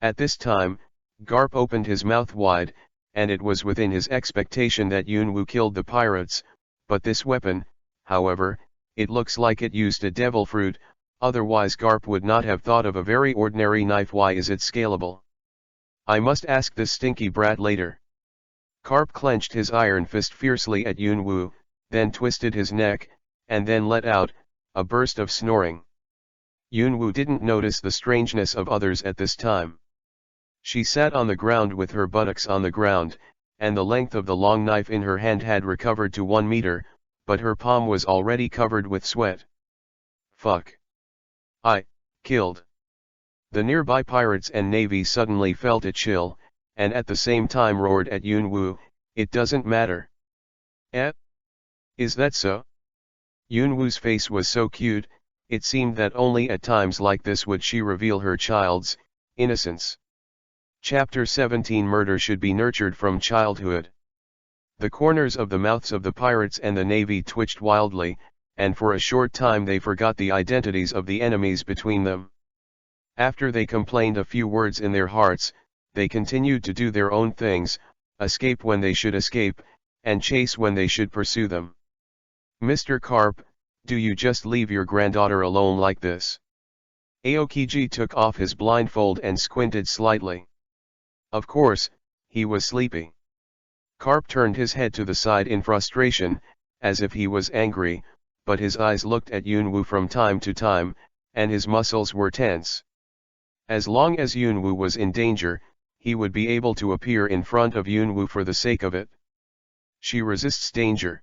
At this time, Garp opened his mouth wide, and it was within his expectation that Yunwu killed the pirates, but this weapon, however, it looks like it used a devil fruit, otherwise Garp would not have thought of a very ordinary knife. Why is it scalable? I must ask this stinky brat later. Garp clenched his iron fist fiercely at Yunwu, then twisted his neck, and then let out a burst of snoring. Yunwu didn't notice the strangeness of others at this time. She sat on the ground with her buttocks on the ground, and the length of the long knife in her hand had recovered to 1 meter, but her palm was already covered with sweat. Fuck. I killed. The nearby pirates and navy suddenly felt a chill, and at the same time roared at Yunwu, "It doesn't matter." Eh? Is that so? Yunwu's face was so cute, it seemed that only at times like this would she reveal her child's innocence. Chapter 17 Murder should be nurtured from childhood. The corners of the mouths of the pirates and the navy twitched wildly, and for a short time they forgot the identities of the enemies between them. After they complained a few words in their hearts, they continued to do their own things, escape when they should escape, and chase when they should pursue them. Mr. Garp, do you just leave your granddaughter alone like this? Aokiji took off his blindfold and squinted slightly. Of course, he was sleepy. Garp turned his head to the side in frustration, as if he was angry, but his eyes looked at Yunwu from time to time, and his muscles were tense. As long as Yunwu was in danger, he would be able to appear in front of Yunwu for the sake of it. She resists danger.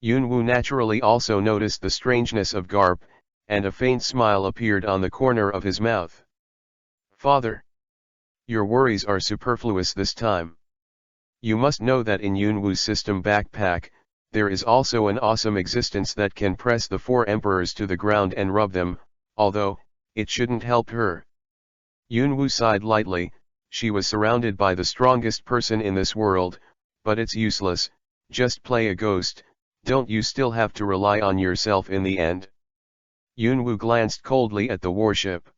Yunwu naturally also noticed the strangeness of Garp, and a faint smile appeared on the corner of his mouth. Father, your worries are superfluous this time. You must know that in Yunwu's system backpack, there is also an awesome existence that can press the 4 emperors to the ground and rub them, although, it shouldn't help her. Yunwu sighed lightly. She was surrounded by the strongest person in this world, but it's useless, just play a ghost, don't you still have to rely on yourself in the end? Yunwu glanced coldly at the warship.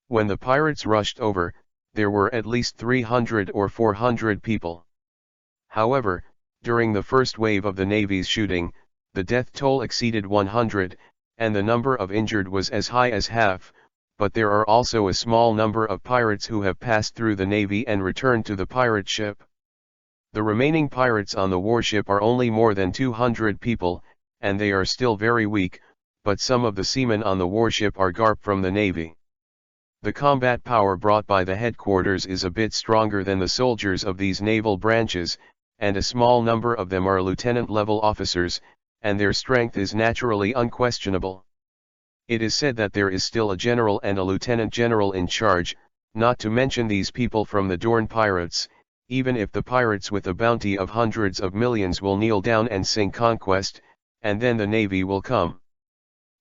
When the pirates rushed over, there were at least 300 or 400 people. However, during the first wave of the Navy's shooting, the death toll exceeded 100, and the number of injured was as high as half, but there are also a small number of pirates who have passed through the Navy and returned to the pirate ship. The remaining pirates on the warship are only more than 200 people, and they are still very weak, but some of the seamen on the warship are Garp from the Navy. The combat power brought by the headquarters is a bit stronger than the soldiers of these naval branches, and a small number of them are lieutenant-level officers, and their strength is naturally unquestionable. It is said that there is still a general and a lieutenant general in charge, not to mention these people from the Dorn pirates, even if the pirates with a bounty of hundreds of millions will kneel down and sing conquest, and then the Navy will come.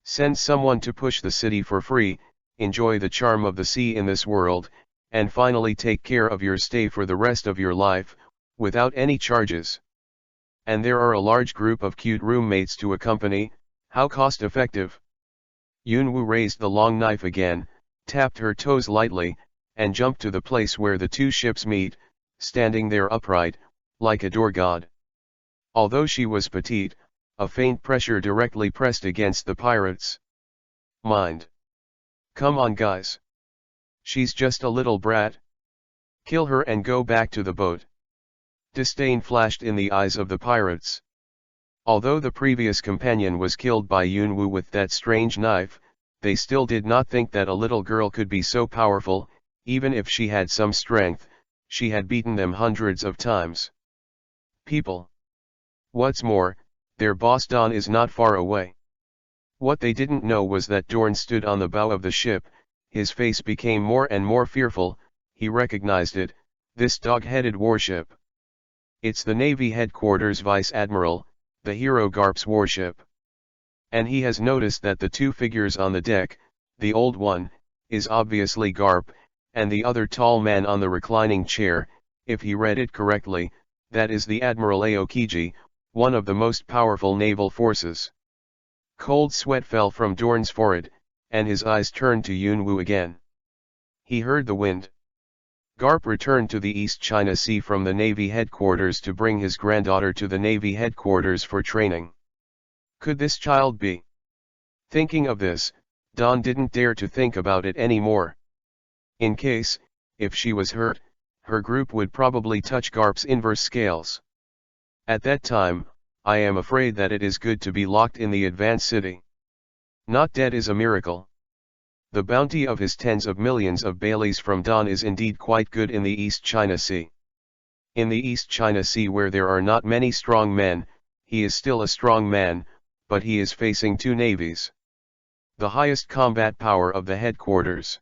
Send someone to push the city for free, enjoy the charm of the sea in this world, and finally take care of your stay for the rest of your life, without any charges. And there are a large group of cute roommates to accompany, how cost-effective. Yunwu raised the long knife again, tapped her toes lightly, and jumped to the place where the 2 ships meet, standing there upright, like a door god. Although she was petite, a faint pressure directly pressed against the pirates' mind. Come on guys. She's just a little brat. Kill her and go back to the boat. Disdain flashed in the eyes of the pirates. Although the previous companion was killed by Yunwu with that strange knife, they still did not think that a little girl could be so powerful. Even if she had some strength, she had beaten them hundreds of times. People. What's more, their boss Don is not far away. What they didn't know was that Dorn stood on the bow of the ship. His face became more and more fearful. He recognized it, this dog-headed warship. It's the Navy headquarters Vice Admiral, the hero Garp's warship. And he has noticed that the two figures on the deck, the old one, is obviously Garp, and the other tall man on the reclining chair, if he read it correctly, that is the Admiral Aokiji, one of the most powerful naval forces. Cold sweat fell from Dorn's forehead, and his eyes turned to Yunwu again. He heard the wind. Garp returned to the East China Sea from the Navy headquarters to bring his granddaughter to the Navy headquarters for training. Could this child be? Thinking of this, Don didn't dare to think about it anymore. In case, if she was hurt, her group would probably touch Garp's inverse scales. At that time, I am afraid that it is good to be locked in the advanced city. Not dead is a miracle. The bounty of his tens of millions of Baileys from Don is indeed quite good in the East China Sea. In the East China Sea, where there are not many strong men, he is still a strong man, but he is facing two navies. The highest combat power of the headquarters.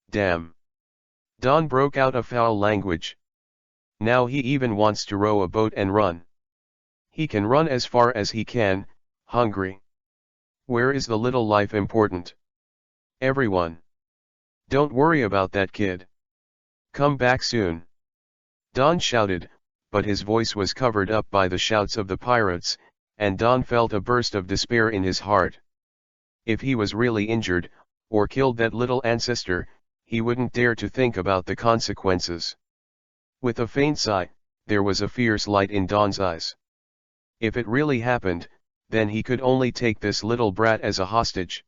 Damn. Don broke out a foul language. Now he even wants to row a boat and run. He can run as far as he can, hungry. Where is the little life important? Everyone. Don't worry about that kid. Come back soon. Don shouted, but his voice was covered up by the shouts of the pirates, and Don felt a burst of despair in his heart. If he was really injured, or killed that little ancestor, he wouldn't dare to think about the consequences. With a faint sigh, there was a fierce light in Don's eyes. If it really happened, then he could only take this little brat as a hostage.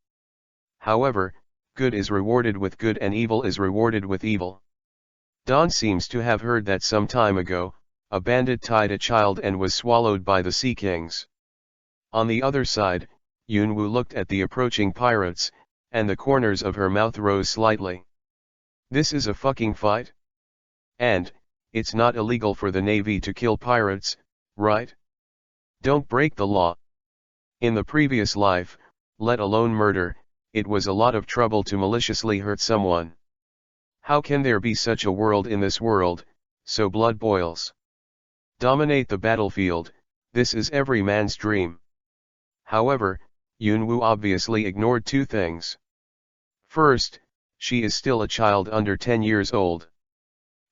However, good is rewarded with good and evil is rewarded with evil. Don seems to have heard that some time ago, a bandit tied a child and was swallowed by the Sea Kings. On the other side, Yunwu looked at the approaching pirates, and the corners of her mouth rose slightly. This is a fucking fight? And, it's not illegal for the Navy to kill pirates, right? Don't break the law. In the previous life, let alone murder, it was a lot of trouble to maliciously hurt someone. How can there be such a world in this world, so blood boils? Dominate the battlefield, this is every man's dream. However, Yunwu obviously ignored two things. First, she is still a child under 10 years old.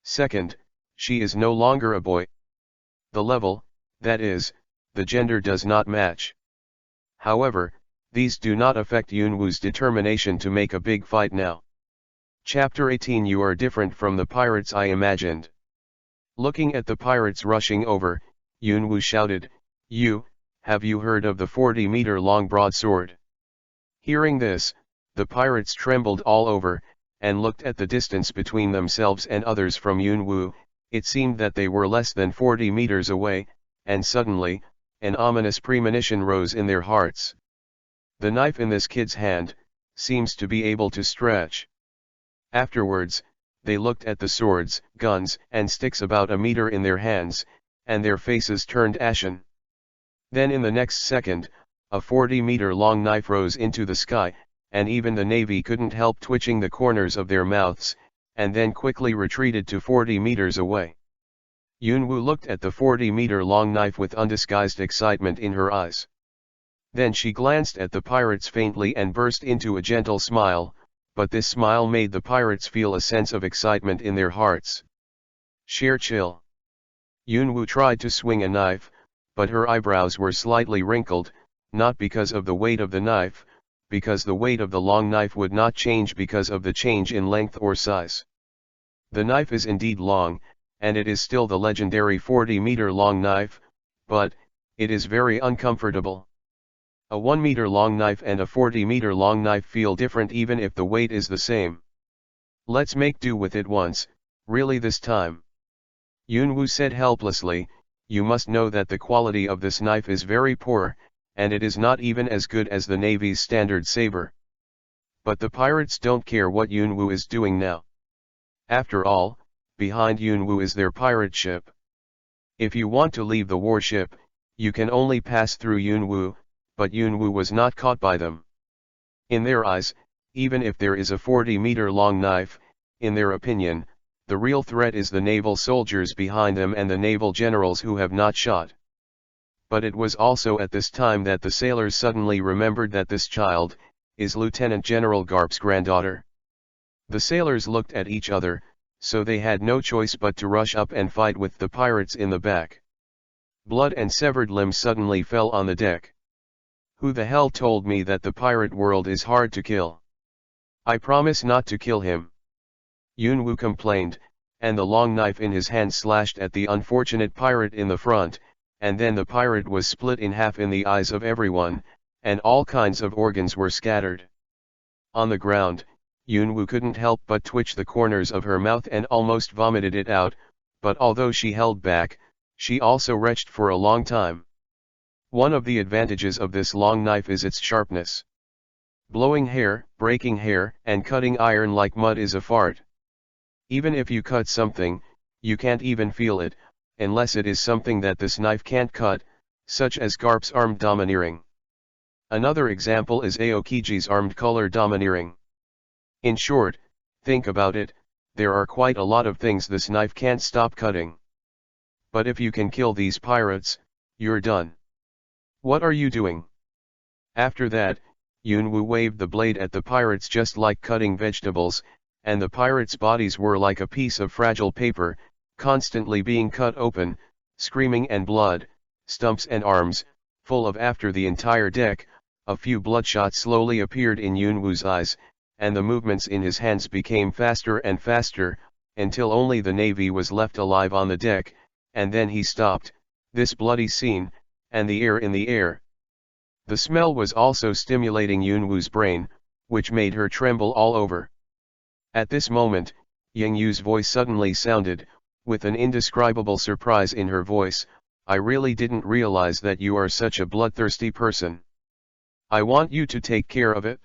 Second, she is no longer a boy. The level, that is, the gender does not match. However, these do not affect Yunwu's determination to make a big fight now. Chapter 18. You are different from the pirates I imagined. Looking at the pirates rushing over, Yunwu shouted, have you heard of the 40-meter-long broadsword? Hearing this, the pirates trembled all over, and looked at the distance between themselves and others from Yunwu. It seemed that they were less than 40 meters away, and suddenly, an ominous premonition rose in their hearts. The knife in this kid's hand seems to be able to stretch. Afterwards, they looked at the swords, guns, and sticks about a meter in their hands, and their faces turned ashen. Then in the next second, a 40-meter-long knife rose into the sky, and even the Navy couldn't help twitching the corners of their mouths, and then quickly retreated to 40 meters away. Yunwu looked at the 40-meter-long knife with undisguised excitement in her eyes. Then she glanced at the pirates faintly and burst into a gentle smile, but this smile made the pirates feel a sense of excitement in their hearts. Sheer chill. Yunwu tried to swing a knife, but her eyebrows were slightly wrinkled, not because of the weight of the knife, because the weight of the long knife would not change because of the change in length or size. The knife is indeed long, and it is still the legendary 40-meter-long knife, but it is very uncomfortable. A 1-meter-long knife and a 40-meter-long knife feel different even if the weight is the same. Let's make do with it once, really this time. Yunwoo said helplessly, you must know that the quality of this knife is very poor, and it is not even as good as the Navy's standard saber. But the pirates don't care what Yunwoo is doing now. After all, behind Yunwoo is their pirate ship. If you want to leave the warship, you can only pass through Yunwoo, but Yunwoo was not caught by them. In their eyes, even if there is a 40-meter-long knife, in their opinion, the real threat is the naval soldiers behind them and the naval generals who have not shot. But it was also at this time that the sailors suddenly remembered that this child is Lieutenant General Garp's granddaughter. The sailors looked at each other, so they had no choice but to rush up and fight with the pirates in the back. Blood and severed limbs suddenly fell on the deck. Who the hell told me that the pirate world is hard to kill? I promise not to kill him. Yunwoo complained, and the long knife in his hand slashed at the unfortunate pirate in the front, and then the pirate was split in half in the eyes of everyone, and all kinds of organs were scattered. On the ground, Yunwoo couldn't help but twitch the corners of her mouth and almost vomited it out, but although she held back, she also retched for a long time. One of the advantages of this long knife is its sharpness. Blowing hair, breaking hair, and cutting iron like mud is a fart. Even if you cut something, you can't even feel it, unless it is something that this knife can't cut, such as Garp's armed domineering. Another example is Aokiji's armed color domineering. In short, think about it, there are quite a lot of things this knife can't stop cutting. But if you can kill these pirates, you're done. What are you doing? After that, Yunwoo waved the blade at the pirates just like cutting vegetables, and the pirates' bodies were like a piece of fragile paper, constantly being cut open, screaming and blood, stumps and arms, full of after the entire deck. A few bloodshot slowly appeared in Yunwoo's eyes, and the movements in his hands became faster and faster, until only the Navy was left alive on the deck, and then he stopped, this bloody scene, and the air in the air. The smell was also stimulating Yunwoo's brain, which made her tremble all over. At this moment, Yunwoo's voice suddenly sounded, with an indescribable surprise in her voice, I really didn't realize that you are such a bloodthirsty person. I want you to take care of it.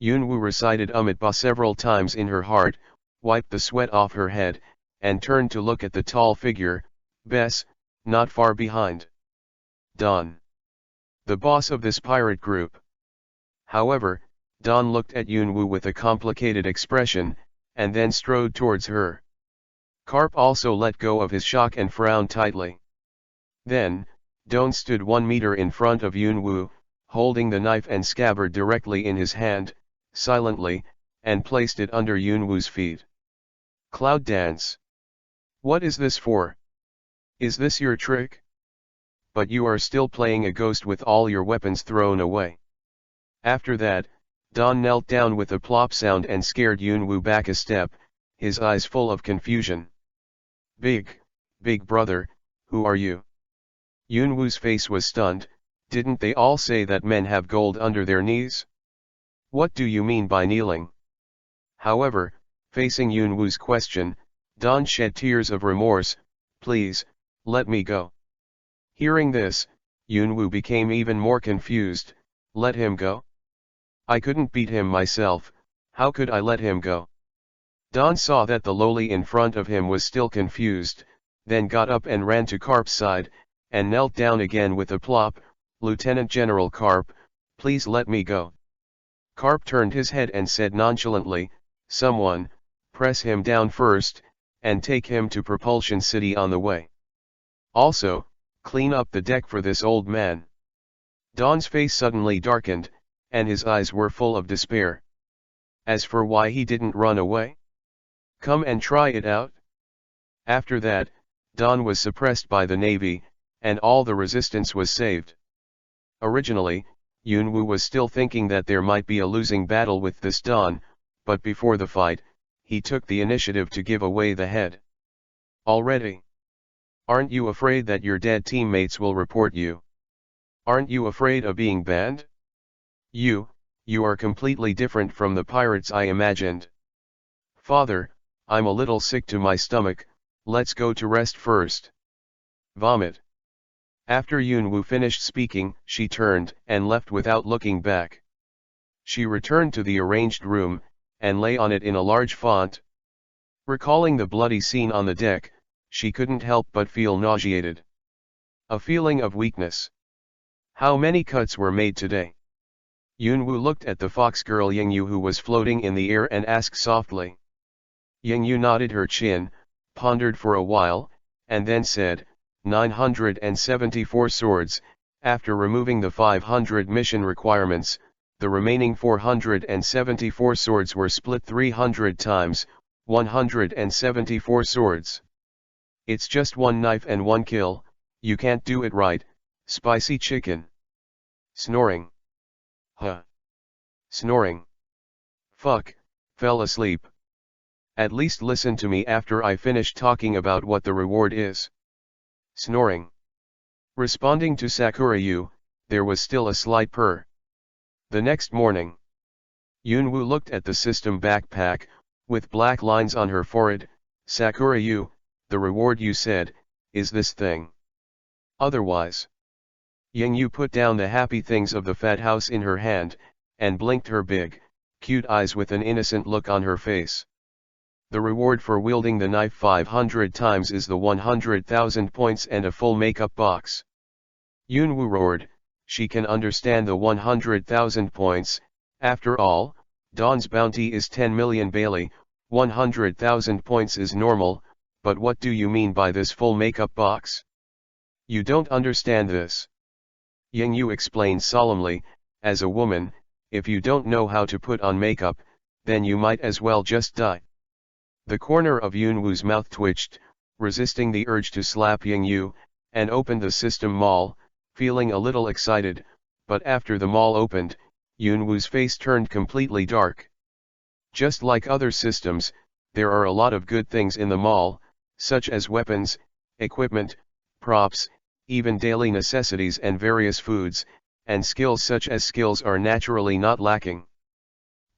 Yunwoo recited Ba several times in her heart, wiped the sweat off her head, and turned to look at the tall figure, Bess, not far behind. Don. The boss of this pirate group. However, Don looked at Yunwoo with a complicated expression, and then strode towards her. Karp also let go of his shock and frowned tightly. Then, Don stood 1 meter in front of Yunwoo, holding the knife and scabbard directly in his hand, silently, and placed it under Yunwoo's feet. Cloud dance. What is this for? Is this your trick? But you are still playing a ghost with all your weapons thrown away. After that, Don knelt down with a plop sound and scared Yunwoo back a step, his eyes full of confusion. Big brother, who are you? Yunwoo's face was stunned. Didn't they all say that men have gold under their knees? What do you mean by kneeling? However, facing Yunwoo's question, Don shed tears of remorse. Please, let me go. Hearing this, Yunwoo became even more confused. Let him go? I couldn't beat him myself, how could I let him go? Don saw that the lowly in front of him was still confused, then got up and ran to Karp's side, and knelt down again with a plop. Lieutenant General Karp, please let me go. Karp turned his head and said nonchalantly, someone, press him down first, and take him to Propulsion City on the way. Also, clean up the deck for this old man. Don's face suddenly darkened, and his eyes were full of despair. As for why he didn't run away? Come and try it out. After that, Don was suppressed by the Navy, and all the resistance was saved. Originally, Yunwoo was still thinking that there might be a losing battle with this Don, but before the fight, he took the initiative to give away the head. Already? Aren't you afraid that your dead teammates will report you? Aren't you afraid of being banned? You are completely different from the pirates I imagined. Father, I'm a little sick to my stomach, let's go to rest first. Vomit. After Yunwoo finished speaking, she turned and left without looking back. She returned to the arranged room, and lay on it in a large font. Recalling the bloody scene on the deck, she couldn't help but feel nauseated. A feeling of weakness. How many cuts were made today? Yunwoo looked at the fox girl Yingyu who was floating in the air and asked softly. Yingyu nodded her chin, pondered for a while, and then said, 974 swords. After removing the 500 mission requirements, the remaining 474 swords were split 300 times, 174 swords. It's just one knife and one kill, you can't do it right, spicy chicken. Snoring. Huh. Snoring. Fuck, fell asleep. At least listen to me after I finish talking about what the reward is. Snoring. Responding to Sakura-yu, there was still a slight purr. The next morning, Yunwoo looked at the system backpack, with black lines on her forehead. Sakura-yu, the reward you said, is this thing. Otherwise. Yingyu put down the happy things of the fat house in her hand, and blinked her big, cute eyes with an innocent look on her face. The reward for wielding the knife 500 times is the 100,000 points and a full makeup box. Yunwoo roared, she can understand the 100,000 points, after all, Dawn's bounty is 10 million Bailey, 100,000 points is normal, but what do you mean by this full makeup box? You don't understand this. Yingyu explained solemnly, as a woman, if you don't know how to put on makeup, then you might as well just die. The corner of Yunwoo's mouth twitched, resisting the urge to slap Yingyu, and opened the system mall, feeling a little excited, but after the mall opened, Yunwoo's face turned completely dark. Just like other systems, there are a lot of good things in the mall, such as weapons, equipment, props, even daily necessities and various foods, and skills such as skills are naturally not lacking.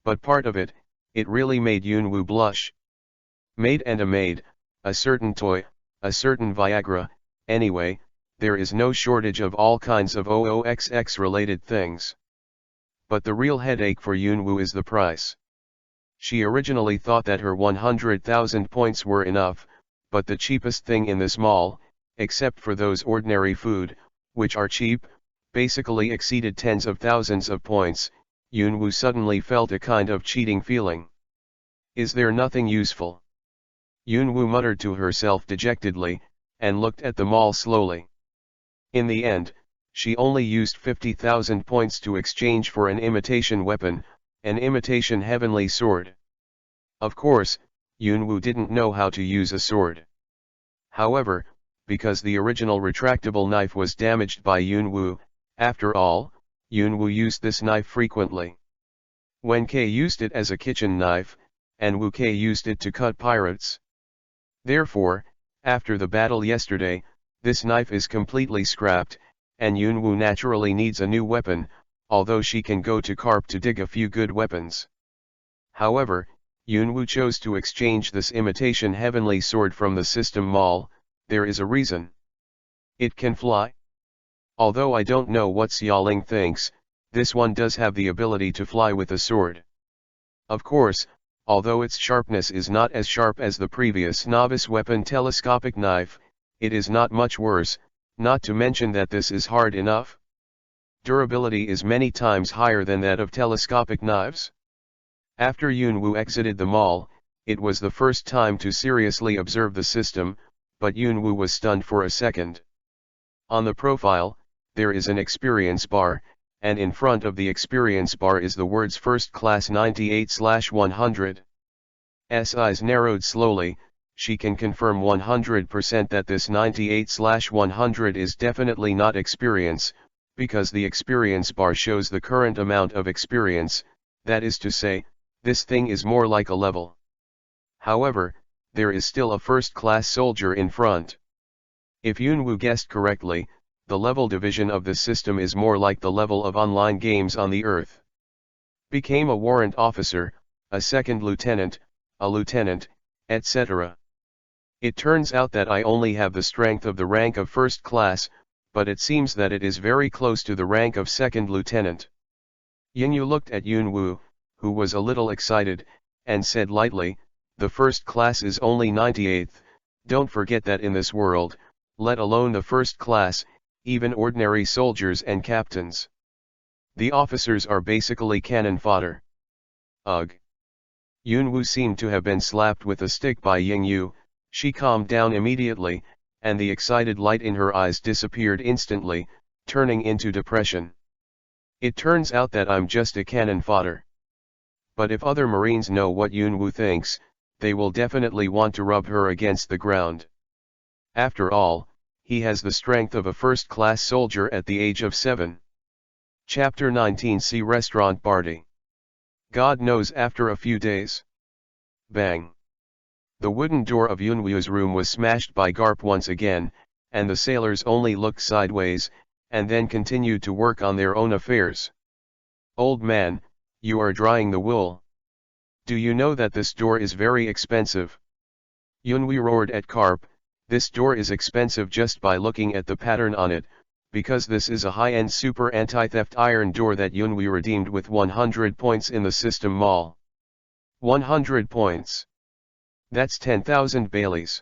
But part of it, it really made Yunwoo blush. Maid and a maid, a certain toy, a certain Viagra, anyway, there is no shortage of all kinds of OOXX related things. But the real headache for Yunwoo is the price. She originally thought that her 100,000 points were enough, but the cheapest thing in this mall, except for those ordinary food, which are cheap, basically exceeded tens of thousands of points. Yunwoo suddenly felt a kind of cheating feeling. Is there nothing useful? Yunwoo muttered to herself dejectedly, and looked at the mall slowly. In the end, she only used 50,000 points to exchange for an imitation weapon, an imitation heavenly sword. Of course, Yunwoo didn't know how to use a sword. However, because the original retractable knife was damaged by Yunwoo, after all, Yunwoo used this knife frequently. Wen Kei used it as a kitchen knife, and Wu Kei used it to cut pirates. Therefore, after the battle yesterday, this knife is completely scrapped, and Yunwoo naturally needs a new weapon, although she can go to Carp to dig a few good weapons. However, Yunwoo chose to exchange this imitation heavenly sword from the system mall. There is a reason. It can fly. Although I don't know what Xiaoling thinks, this one does have the ability to fly with a sword. Of course, although its sharpness is not as sharp as the previous novice weapon telescopic knife, it is not much worse, not to mention that this is hard enough. Durability is many times higher than that of telescopic knives. After Yunwoo exited the mall, it was the first time to seriously observe the system, but Yunwoo was stunned for a second. On the profile, there is an experience bar, and in front of the experience bar is the words First Class 98/100. S eyes narrowed slowly. She can confirm 100% that this 98/100 is definitely not experience, because the experience bar shows the current amount of experience, that is to say, this thing is more like a level. However, there is still a first-class soldier in front. If Yunwoo guessed correctly, the level division of the system is more like the level of online games on the Earth. Became a warrant officer, a second lieutenant, a lieutenant, etc. It turns out that I only have the strength of the rank of first class, but it seems that it is very close to the rank of second lieutenant. Yingyu looked at Yunwu, who was a little excited, and said lightly, "The first class is only 98th, don't forget that in this world, let alone the first class, even ordinary soldiers and captains. The officers are basically cannon fodder." Ugh. Yunwu seemed to have been slapped with a stick by Yingyu. She calmed down immediately, and the excited light in her eyes disappeared instantly, turning into depression. "It turns out that I'm just a cannon fodder. But if other Marines know what Yunwu thinks, they will definitely want to rub her against the ground. After all, he has the strength of a first-class soldier at the age of 7. Chapter 19 See Restaurant Party. God knows after a few days. Bang. The wooden door of Yunwu's room was smashed by Garp once again, and the sailors only looked sideways, and then continued to work on their own affairs. "Old man, you are drying the wool. Do you know that this door is very expensive?" Yunwu roared at Garp. "This door is expensive just by looking at the pattern on it, because this is a high-end super anti-theft iron door that Yunwu redeemed with 100 points in the system mall. 100 points. That's 10,000 Baileys.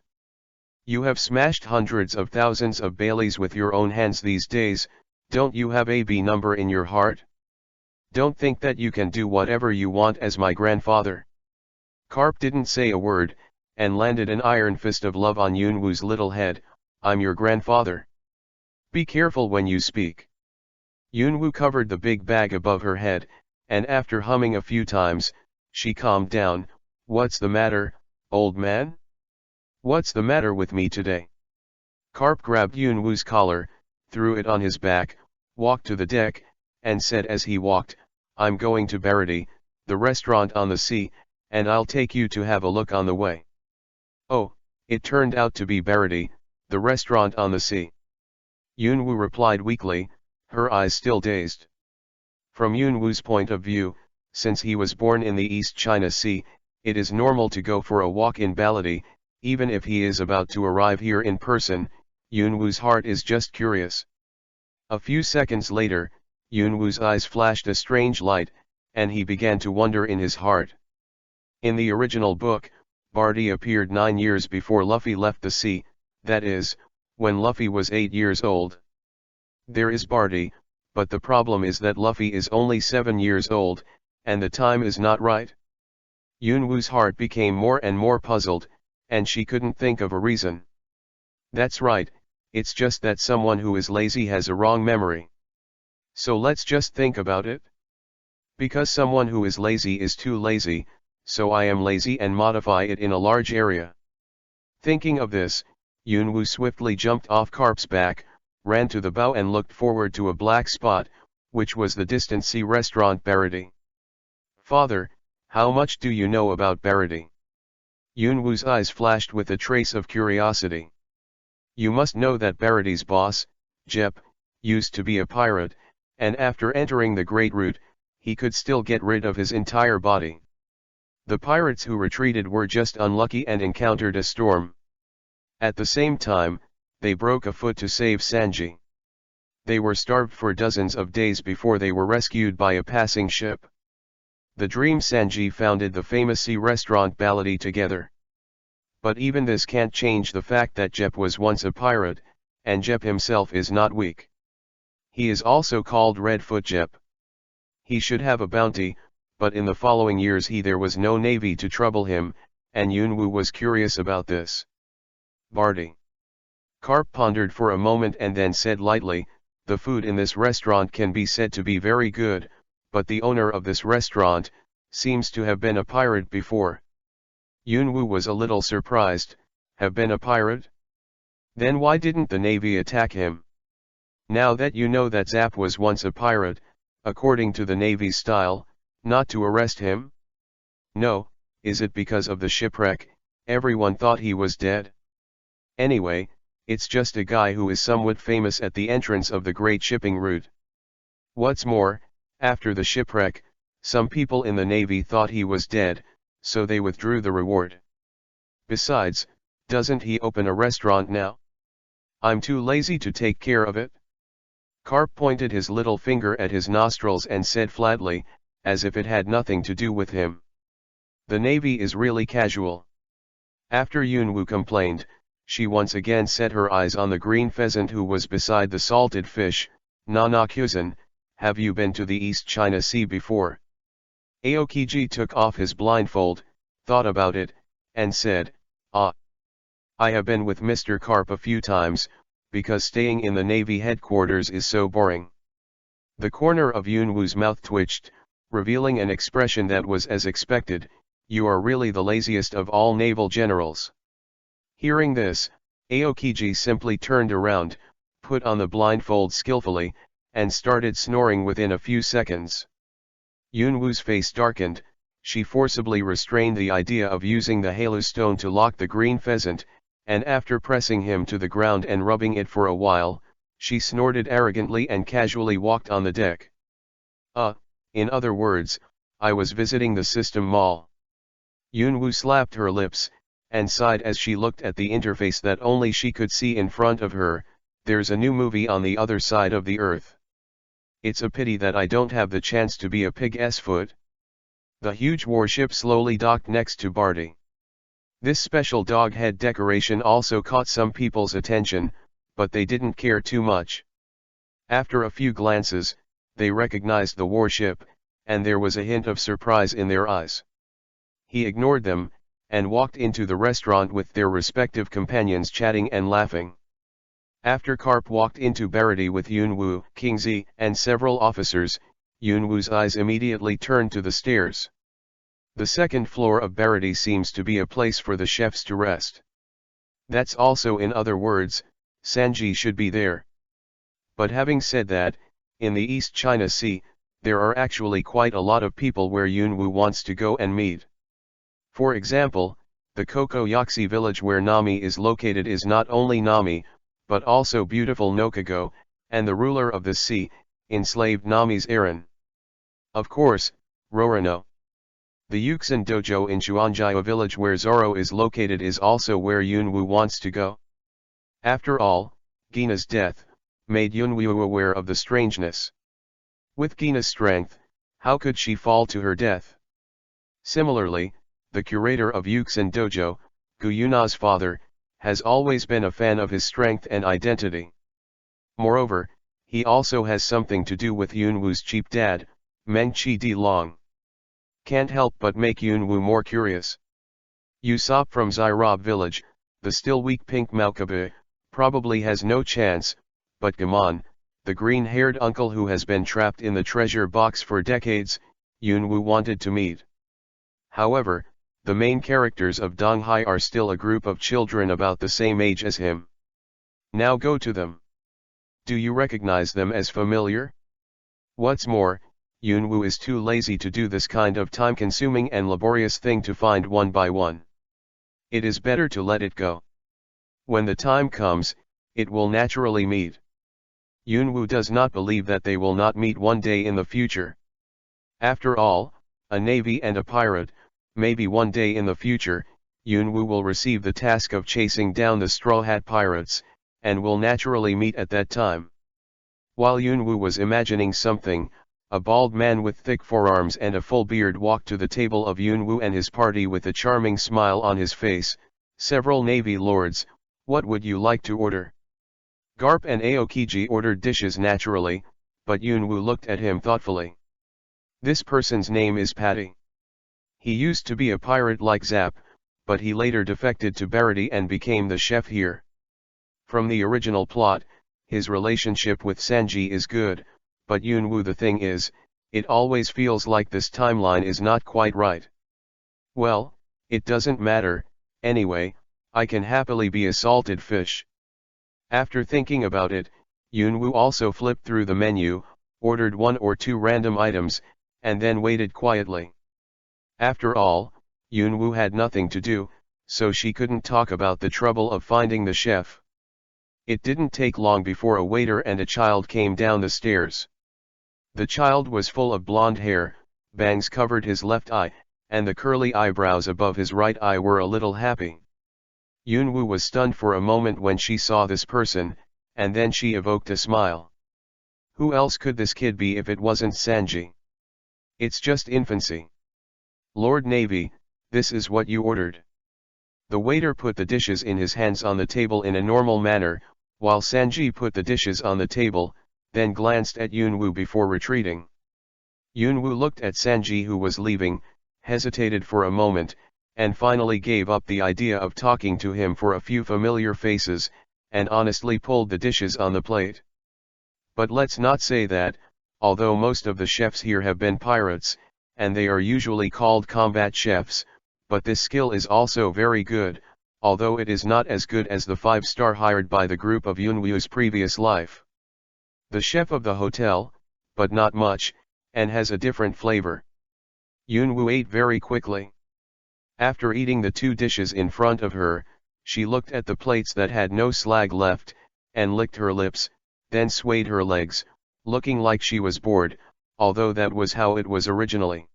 You have smashed hundreds of thousands of Baileys with your own hands these days, don't you have a B number in your heart? Don't think that you can do whatever you want as my grandfather." Garp didn't say a word, and landed an iron fist of love on Yunwu's little head. "I'm your grandfather. Be careful when you speak." Yunwu covered the big bag above her head, and after humming a few times, she calmed down. "What's the matter, old man? What's the matter with me today?" Garp grabbed Yunwu's collar, threw it on his back, walked to the deck, and said as he walked, "I'm going to Barity, the restaurant on the sea, and I'll take you to have a look on the way." Oh, it turned out to be Barity, the restaurant on the sea. Yunwu replied weakly, her eyes still dazed. From Yunwu's point of view, since he was born in the East China Sea, it is normal to go for a walk in Barity, even if he is about to arrive here in person. Yunwu's heart is just curious. A few seconds later, Yunwu's eyes flashed a strange light, and he began to wonder in his heart. In the original book, Barty appeared 9 years before Luffy left the sea, that is, when Luffy was 8 years old. There is Barty, but the problem is that Luffy is only 7 years old, and the time is not right. Yunwu's heart became more and more puzzled, and she couldn't think of a reason. That's right, it's just that someone who is lazy has a wrong memory. So let's just think about it. Because someone who is lazy is too lazy, so I am lazy and modify it in a large area. Thinking of this, Yunwu swiftly jumped off Garp's back, ran to the bow and looked forward to a black spot, which was the distant sea restaurant Barity. "Father, how much do you know about Barity?" Yunwu's eyes flashed with a trace of curiosity. "You must know that Barity's boss, Jep, used to be a pirate, and after entering the Great Root, he could still get rid of his entire body. The pirates who retreated were just unlucky and encountered a storm. At the same time, they broke a foot to save Sanji. They were starved for dozens of days before they were rescued by a passing ship. The Dream Sanji founded the famous sea restaurant Barity together. But even this can't change the fact that Jep was once a pirate, and Jep himself is not weak. He is also called Redfoot Jep. He should have a bounty, but in the following years there was no navy to trouble him, and Yunwu was curious about this. Barty. Garp pondered for a moment and then said lightly, "The food in this restaurant can be said to be very good, but the owner of this restaurant seems to have been a pirate before." Yunwu was a little surprised. Have been a pirate? Then why didn't the navy attack him? Now that you know that Zap was once a pirate, according to the navy's style, not to arrest him? No, is it because of the shipwreck? Everyone thought he was dead. Anyway, it's just a guy who is somewhat famous at the entrance of the great shipping route. What's more, after the shipwreck, some people in the navy thought he was dead, so they withdrew the reward. Besides, doesn't he open a restaurant now? I'm too lazy to take care of it. Karp pointed his little finger at his nostrils and said flatly, as if it had nothing to do with him. The Navy is really casual. After Yunwoo complained, she once again set her eyes on the green pheasant who was beside the salted fish. "Nana-kyuzan, have you been to the East China Sea before?" Aokiji took off his blindfold, thought about it, and said, "Ah. I have been with Mr. Karp a few times, because staying in the Navy headquarters is so boring." The corner of Yunwoo's mouth twitched, revealing an expression that was as expected. "You are really the laziest of all naval generals." Hearing this, Aokiji simply turned around, put on the blindfold skillfully, and started snoring within a few seconds. Yunwoo's face darkened. She forcibly restrained the idea of using the halo stone to lock the green pheasant, and after pressing him to the ground and rubbing it for a while, she snorted arrogantly and casually walked on the deck. In other words, I was visiting the System Mall." Yunwoo slapped her lips, and sighed as she looked at the interface that only she could see in front of her. "There's a new movie on the other side of the earth. It's a pity that I don't have the chance to be a pig's foot." The huge warship slowly docked next to Barty. This special dog head decoration also caught some people's attention, but they didn't care too much. After a few glances, they recognized the warship, and there was a hint of surprise in their eyes. He ignored them, and walked into the restaurant with their respective companions chatting and laughing. After Karp walked into Barity with Yunwoo, Kingzi, and several officers, Yunwoo's eyes immediately turned to the stairs. The second floor of Barity seems to be a place for the chefs to rest. That's also, in other words, Sanji should be there. But having said that, in the East China Sea, there are actually quite a lot of people where Yunwoo wants to go and meet. For example, the Kokoyaksi village where Nami is located is not only Nami, but also beautiful Nokago, and the ruler of the sea, enslaved Nami's Eren. Of course, Rorano. The Yuxin dojo in Chuanjia village where Zoro is located is also where Yunwoo wants to go. After all, Gina's death made Yunwoo aware of the strangeness. With Gina's strength, how could she fall to her death? Similarly, the curator of Yuxin dojo, Gu Yuna's father, has always been a fan of his strength and identity. Moreover, he also has something to do with Yunwoo's cheap dad, Meng Chi Di Long. Can't help but make Yunwoo more curious. Usopp from Zairob village, the still weak pink Maukabe, probably has no chance, but Gamon, the green-haired uncle who has been trapped in the treasure box for decades, Yunwoo wanted to meet. However, the main characters of Donghai are still a group of children about the same age as him. Now go to them. Do you recognize them as familiar? What's more, Yunwoo is too lazy to do this kind of time-consuming and laborious thing to find one by one. It is better to let it go. When the time comes, it will naturally meet. Yunwoo does not believe that they will not meet one day in the future. After all, a navy and a pirate, maybe one day in the future, Yunwoo will receive the task of chasing down the Straw Hat Pirates, and will naturally meet at that time. While Yunwoo was imagining something, a bald man with thick forearms and a full beard walked to the table of Yunwoo and his party with a charming smile on his face. "Several navy lords, what would you like to order?" Garp and Aokiji ordered dishes naturally, but Yunwoo looked at him thoughtfully. "This person's name is Patty. He used to be a pirate like Zap, but he later defected to Barity and became the chef here. From the original plot, his relationship with Sanji is good, but Yunwoo, the thing is, it always feels like this timeline is not quite right." "Well, it doesn't matter, anyway, I can happily be a salted fish." After thinking about it, Yunwoo also flipped through the menu, ordered one or two random items, and then waited quietly. After all, Yunwoo had nothing to do, so she couldn't talk about the trouble of finding the chef. It didn't take long before a waiter and a child came down the stairs. The child was full of blonde hair, bangs covered his left eye, and the curly eyebrows above his right eye were a little happy. Yunwoo was stunned for a moment when she saw this person, and then she evoked a smile. Who else could this kid be if it wasn't Sanji? It's just infancy. Lord Navy, this is what you ordered. The waiter put the dishes in his hands on the table in a normal manner, while Sanji put the dishes on the table, then glanced at Yunwoo before retreating. Yunwoo looked at Sanji, who was leaving, hesitated for a moment, and finally gave up the idea of talking to him for a few familiar faces, and honestly pulled the dishes on the plate. But let's not say that, although most of the chefs here have been pirates, and they are usually called combat chefs, but this skill is also very good, although it is not as good as the 5-star hired by the group of Yunwoo's previous life. The chef of the hotel, but not much, and has a different flavor. Yunwoo ate very quickly. After eating the 2 dishes in front of her, she looked at the plates that had no slag left, and licked her lips, then swayed her legs, looking like she was bored, although that was how it was originally.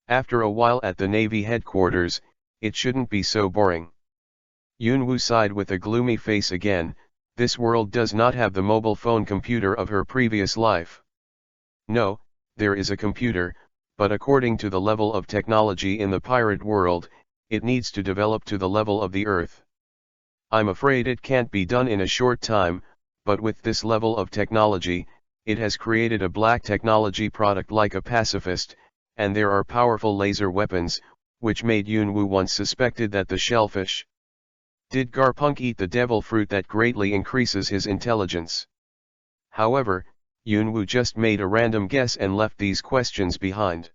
After a while at the Navy headquarters, it shouldn't be so boring. Yunwoo sighed with a gloomy face again. This world does not have the mobile phone computer of her previous life. No, there is a computer, but according to the level of technology in the pirate world, it needs to develop to the level of the Earth. I'm afraid it can't be done in a short time, but with this level of technology, it has created a black technology product like a pacifist, and there are powerful laser weapons, which made Yunwoo once suspected that the shellfish did Garpunk eat the devil fruit that greatly increases his intelligence. However, Yunwoo just made a random guess and left these questions behind.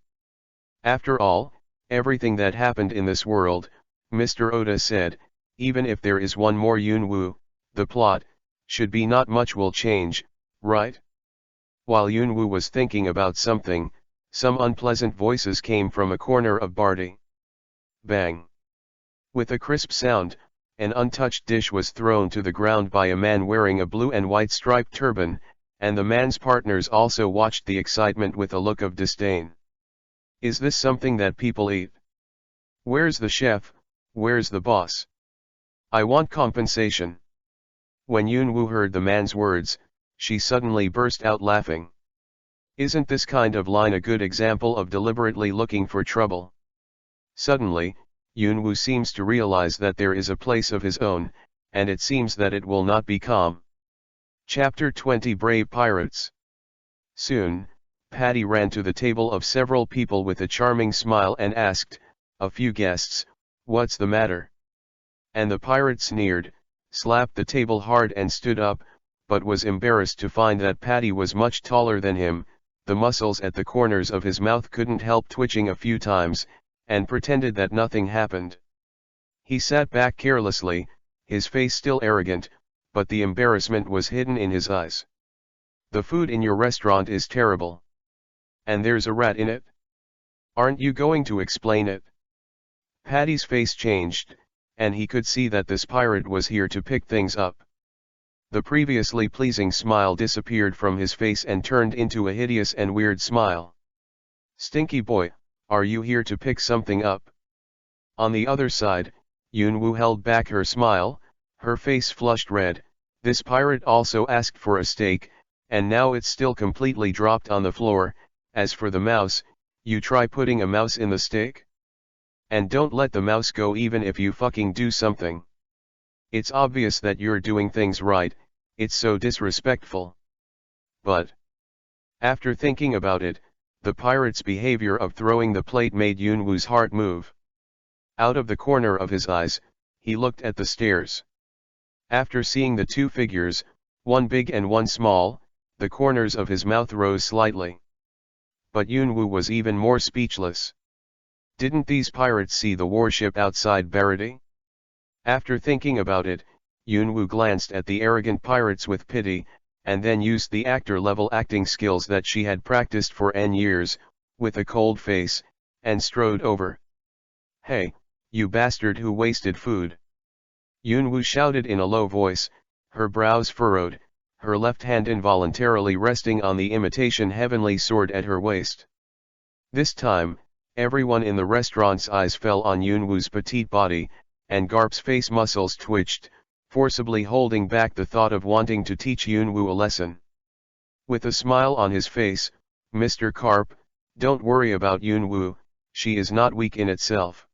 After all, everything that happened in this world, Mr. Oda said, even if there is one more Yunwoo, the plot should be not much will change, right? While Yunwoo was thinking about something, some unpleasant voices came from a corner of Barty. Bang! With a crisp sound, an untouched dish was thrown to the ground by a man wearing a blue and white striped turban, and the man's partners also watched the excitement with a look of disdain. Is this something that people eat? Where's the chef? Where's the boss? I want compensation. When Yunwoo heard the man's words, she suddenly burst out laughing. Isn't this kind of line a good example of deliberately looking for trouble? Suddenly, Yunwoo seems to realize that there is a place of his own, and it seems that it will not be calm. Chapter 20 Brave Pirates. Soon, Patty ran to the table of several people with a charming smile and asked, a few guests, what's the matter? And the pirate sneered, slapped the table hard and stood up, but was embarrassed to find that Patty was much taller than him. The muscles at the corners of his mouth couldn't help twitching a few times, and pretended that nothing happened. He sat back carelessly, his face still arrogant, but the embarrassment was hidden in his eyes. The food in your restaurant is terrible. And there's a rat in it? Aren't you going to explain it? Patty's face changed, and he could see that this pirate was here to pick things up. The previously pleasing smile disappeared from his face and turned into a hideous and weird smile. Stinky boy, are you here to pick something up? On the other side, Yunwoo held back her smile, her face flushed red. This pirate also asked for a steak, and now it's still completely dropped on the floor. As for the mouse, you try putting a mouse in the steak? And don't let the mouse go even if you fucking do something. It's obvious that you're doing things right, it's so disrespectful. But after thinking about it, the pirate's behavior of throwing the plate made Yunwoo's heart move. Out of the corner of his eyes, he looked at the stairs. After seeing the 2 figures, one big and one small, the corners of his mouth rose slightly. But Yunwoo was even more speechless. Didn't these pirates see the warship outside Barity? After thinking about it, Yunwoo glanced at the arrogant pirates with pity, and then used the actor-level acting skills that she had practiced for N years, with a cold face, and strode over. Hey, you bastard who wasted food! Yunwoo shouted in a low voice, her brows furrowed, her left hand involuntarily resting on the imitation heavenly sword at her waist. This time, Everyone in the restaurant's eyes fell on Yunwoo's petite body, and Garp's face muscles twitched, forcibly holding back the thought of wanting to teach Yunwoo a lesson. With a smile on his face, Mr. Karp, don't worry about Yunwoo, she is not weak in itself.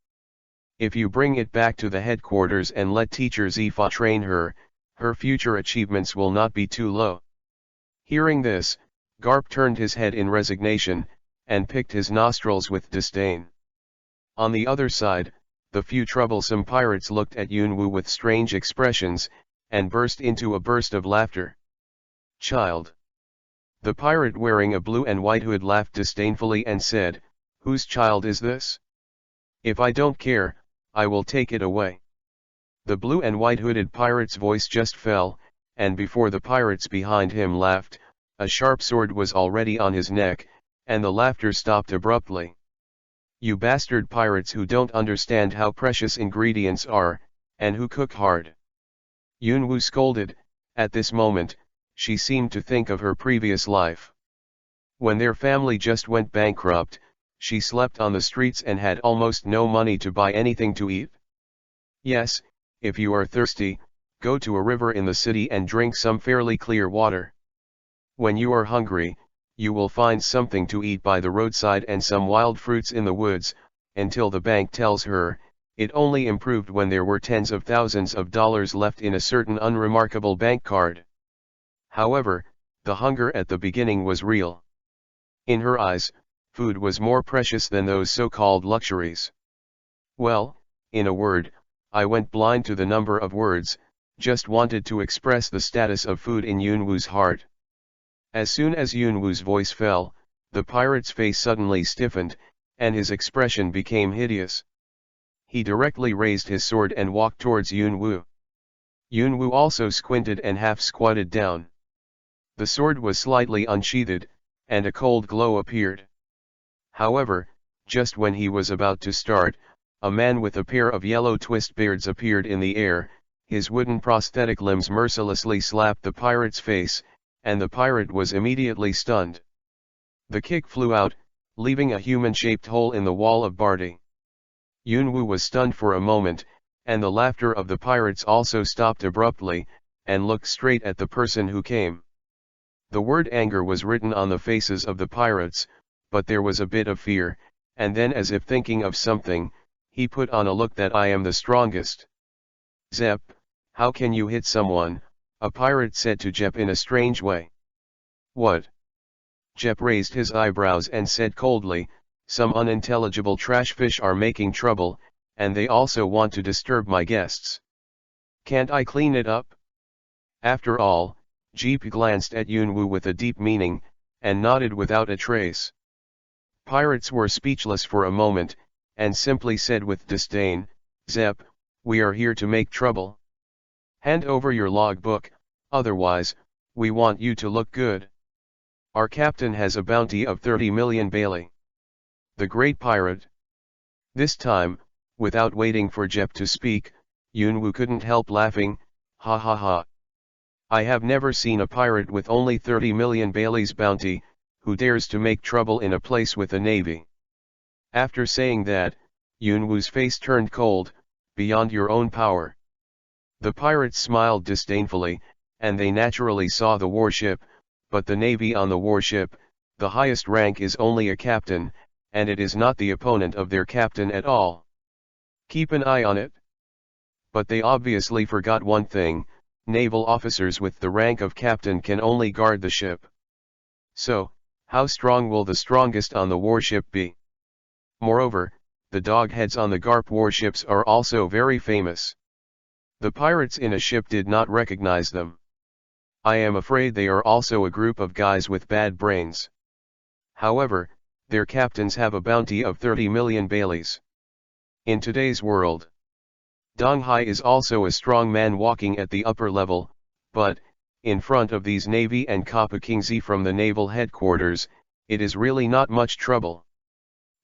If you bring it back to the headquarters and let teacher Zifa train her, her future achievements will not be too low. Hearing this, Garp turned his head in resignation, and picked his nostrils with disdain. On the other side, the few troublesome pirates looked at Yunwoo with strange expressions, and burst into a burst of laughter. Child. The pirate wearing a blue and white hood laughed disdainfully and said, "Whose child is this? If I don't care, I will take it away." The blue and white hooded pirate's voice just fell, and before the pirates behind him laughed, a sharp sword was already on his neck, and the laughter stopped abruptly. You bastard pirates who don't understand how precious ingredients are, and who cook hard. Yunwoo scolded. At this moment, she seemed to think of her previous life. When their family just went bankrupt, she slept on the streets and had almost no money to buy anything to eat. Yes, if you are thirsty, go to a river in the city and drink some fairly clear water. When you are hungry, you will find something to eat by the roadside and some wild fruits in the woods, until the bank tells her, it only improved when there were tens of thousands of dollars left in a certain unremarkable bank card. However, the hunger at the beginning was real. In her eyes, food was more precious than those so-called luxuries. Well, in a word, I went blind to the number of words, just wanted to express the status of food in Yunwoo's heart. As soon as Yunwoo's voice fell, the pirate's face suddenly stiffened, and his expression became hideous. He directly raised his sword and walked towards Yunwoo. Yunwoo also squinted and half squatted down. The sword was slightly unsheathed, and a cold glow appeared. However, just when he was about to start, a man with a pair of yellow twist beards appeared in the air, his wooden prosthetic limbs mercilessly slapped the pirate's face, and the pirate was immediately stunned. The kick flew out, leaving a human-shaped hole in the wall of Barty. Yunwoo was stunned for a moment, and the laughter of the pirates also stopped abruptly, and looked straight at the person who came. The word anger was written on the faces of the pirates, but there was a bit of fear, and then as if thinking of something, he put on a look that I am the strongest. Zep, how can you hit someone? A pirate said to Jep in a strange way. What? Jep raised his eyebrows and said coldly, some unintelligible trash fish are making trouble, and they also want to disturb my guests. Can't I clean it up? After all, Jep glanced at Yunwoo with a deep meaning, and nodded without a trace. Pirates were speechless for a moment, and simply said with disdain, Zep, we are here to make trouble. Hand over your logbook, otherwise, we want you to look good. Our captain has a bounty of 30 million Bailey. The great pirate. This time, without waiting for Jep to speak, Yunwoo couldn't help laughing, ha ha ha. I have never seen a pirate with only 30 million Bailey's bounty, who dares to make trouble in a place with a navy. After saying that, Yunwoo's face turned cold, beyond your own power. The pirates smiled disdainfully, and they naturally saw the warship, but the navy on the warship, the highest rank is only a captain, and it is not the opponent of their captain at all. Keep an eye on it. But they obviously forgot one thing, naval officers with the rank of captain can only guard the ship. So, how strong will the strongest on the warship be? Moreover, the dogheads on the Garp warships are also very famous. The pirates in a ship did not recognize them. I am afraid they are also a group of guys with bad brains. However, their captains have a bounty of 30 million Baileys. In today's world, Dong Hai is also a strong man walking at the upper level, but, in front of these Navy and Kappa Kingzi from the naval headquarters, it is really not much trouble.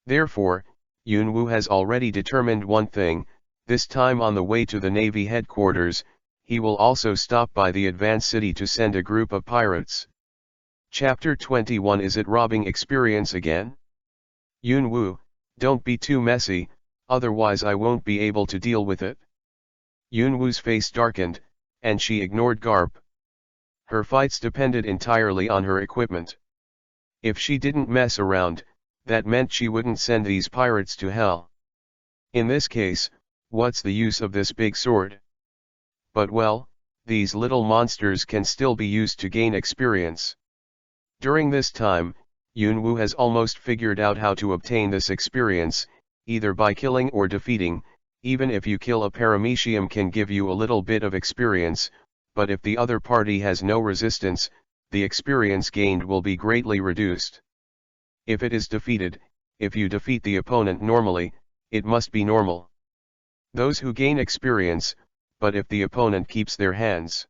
Therefore, Yunwoo has already determined one thing, this time on the way to the Navy headquarters, he will also stop by the advanced city to send a group of pirates. Chapter 21 Is it robbing experience again? Yunwoo, Don't be too messy, otherwise I won't be able to deal with it. Yunwoo's face darkened, and she ignored Garp. Her fights depended entirely on her equipment. If she didn't mess around, that meant she wouldn't send these pirates to hell. In this case, what's the use of this big sword? But well, these little monsters can still be used to gain experience. During this time, Yunwoo has almost figured out how to obtain this experience, either by killing or defeating. Even if you kill a paramecium can give you a little bit of experience, but if the other party has no resistance, the experience gained will be greatly reduced. If it is defeated, if you defeat the opponent normally, it must be normal. Those who gain experience, but if the opponent keeps their hands.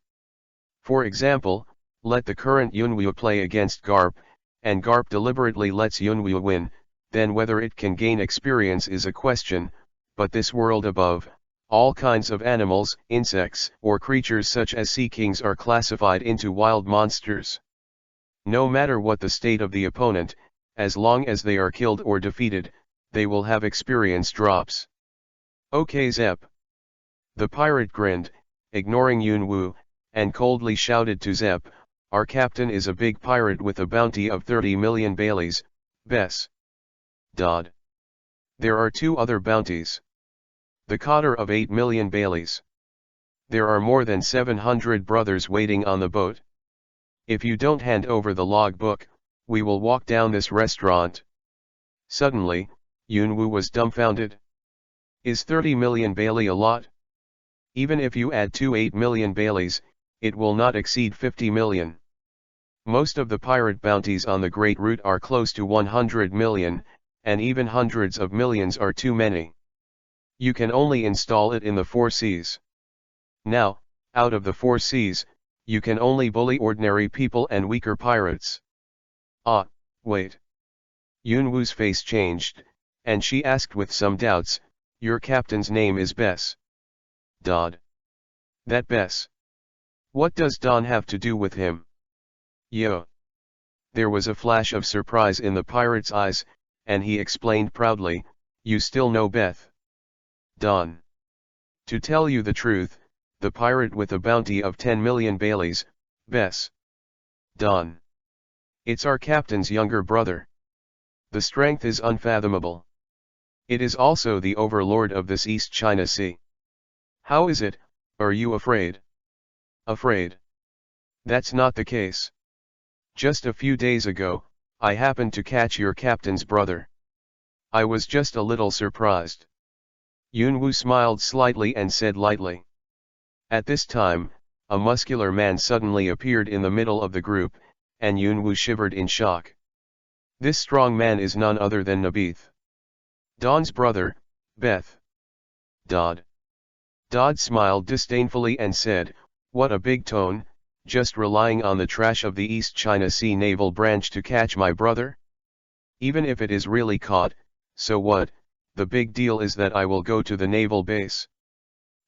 For example, let the current Yunwoo play against Garp, and Garp deliberately lets Yunwoo win, then whether it can gain experience is a question, but this world above, all kinds of animals, insects, or creatures such as sea kings are classified into wild monsters. No matter what the state of the opponent, as long as they are killed or defeated, they will have experience drops. Okay Zep. The pirate grinned, ignoring Yunwoo, and coldly shouted to Zep, our captain is a big pirate with a bounty of 30 million Baileys, Bess. Dodd. There are 2 other bounties. The cotter of 8 million Baileys. There are more than 700 brothers waiting on the boat. If you don't hand over the logbook, we will walk down this restaurant. Suddenly, Yunwoo was dumbfounded. Is 30 million Bailey a lot? Even if you add 8 million Baileys, it will not exceed 50 million. Most of the pirate bounties on the Great Route are close to 100 million, and even hundreds of millions are too many. You can only install it in the 4 seas. Now, out of the 4 seas, you can only bully ordinary people and weaker pirates. Ah, wait. Yunwoo's face changed, and she asked with some doubts, your captain's name is Bess. Dodd. That Bess. What does Don have to do with him? Yo. There was a flash of surprise in the pirate's eyes, and he explained proudly, you still know Beth. Don. To tell you the truth, the pirate with a bounty of 10 million Baileys, Bess. Don. It's our captain's younger brother. The strength is unfathomable. It is also the overlord of this East China Sea. How is it, are you afraid? Afraid? That's not the case. Just a few days ago, I happened to catch your captain's brother. I was just a little surprised. Yunwoo smiled slightly and said lightly. At this time, a muscular man suddenly appeared in the middle of the group, and Yunwoo shivered in shock. This strong man is none other than Nabith. Don's brother, Beth. Dodd. Dodd smiled disdainfully and said, what a big tone, just relying on the trash of the East China Sea Naval Branch to catch my brother? Even if it is really caught, so what, the big deal is that I will go to the naval base.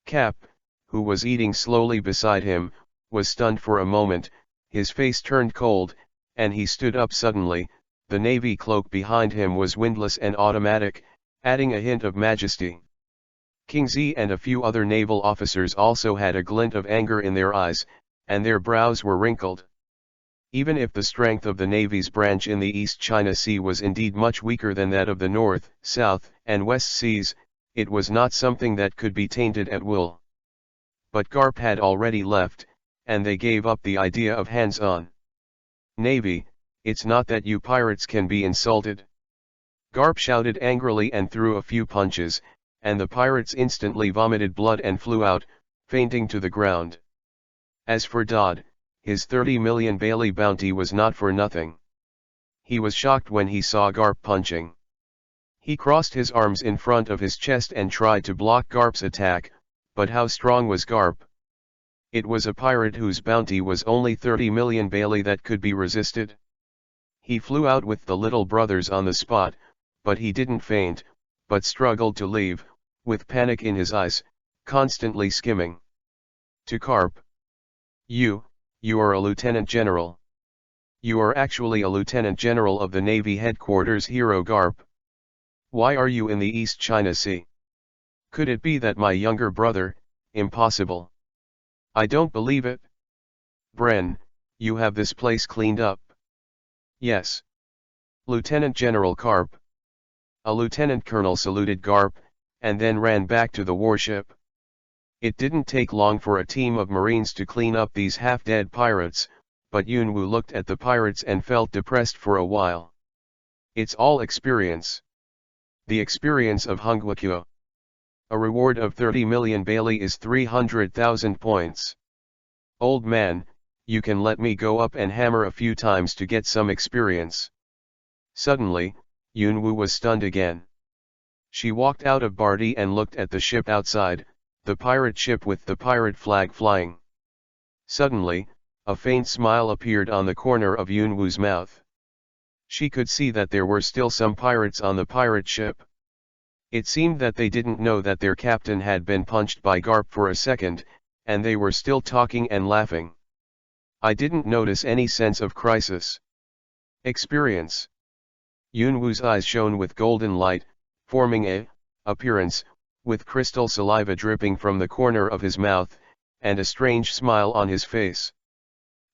Cap, who was eating slowly beside him, was stunned for a moment, his face turned cold, and he stood up suddenly. The navy cloak behind him was windlass and automatic, adding a hint of majesty. King Z and a few other naval officers also had a glint of anger in their eyes, and their brows were wrinkled. Even if the strength of the Navy's branch in the East China Sea was indeed much weaker than that of the North, South, and West Seas, it was not something that could be tainted at will. But Garp had already left, and they gave up the idea of hands-on. Navy, it's not that you pirates can be insulted. Garp shouted angrily and threw a few punches, and the pirates instantly vomited blood and flew out, fainting to the ground. As for Dodd, his 30 million Bailey bounty was not for nothing. He was shocked when he saw Garp punching. He crossed his arms in front of his chest and tried to block Garp's attack, but how strong was Garp? It was a pirate whose bounty was only 30 million Bailey that could be resisted. He flew out with the little brothers on the spot, but he didn't faint, but struggled to leave, with panic in his eyes, constantly skimming. To Garp. You are a lieutenant general. You are actually a lieutenant general of the Navy headquarters, Hero Garp. Why are you in the East China Sea? Could it be that my younger brother? Impossible. I don't believe it. Bren, you have this place cleaned up. Yes. Lieutenant General Karp. A lieutenant colonel saluted Garp, and then ran back to the warship. It didn't take long for a team of Marines to clean up these half-dead pirates, but Yunwu looked at the pirates and felt depressed for a while. It's all experience. The experience of Hongwakyo. A reward of 30 million Bailey is 300,000 points. Old man, you can let me go up and hammer a few times to get some experience. Suddenly, Yunwu was stunned again. She walked out of Barty and looked at the ship outside, the pirate ship with the pirate flag flying. Suddenly, a faint smile appeared on the corner of Yunwu's mouth. She could see that there were still some pirates on the pirate ship. It seemed that they didn't know that their captain had been punched by Garp for a second, and they were still talking and laughing. I didn't notice any sense of crisis. Experience. Yunwu's eyes shone with golden light, forming a appearance, with crystal saliva dripping from the corner of his mouth, and a strange smile on his face.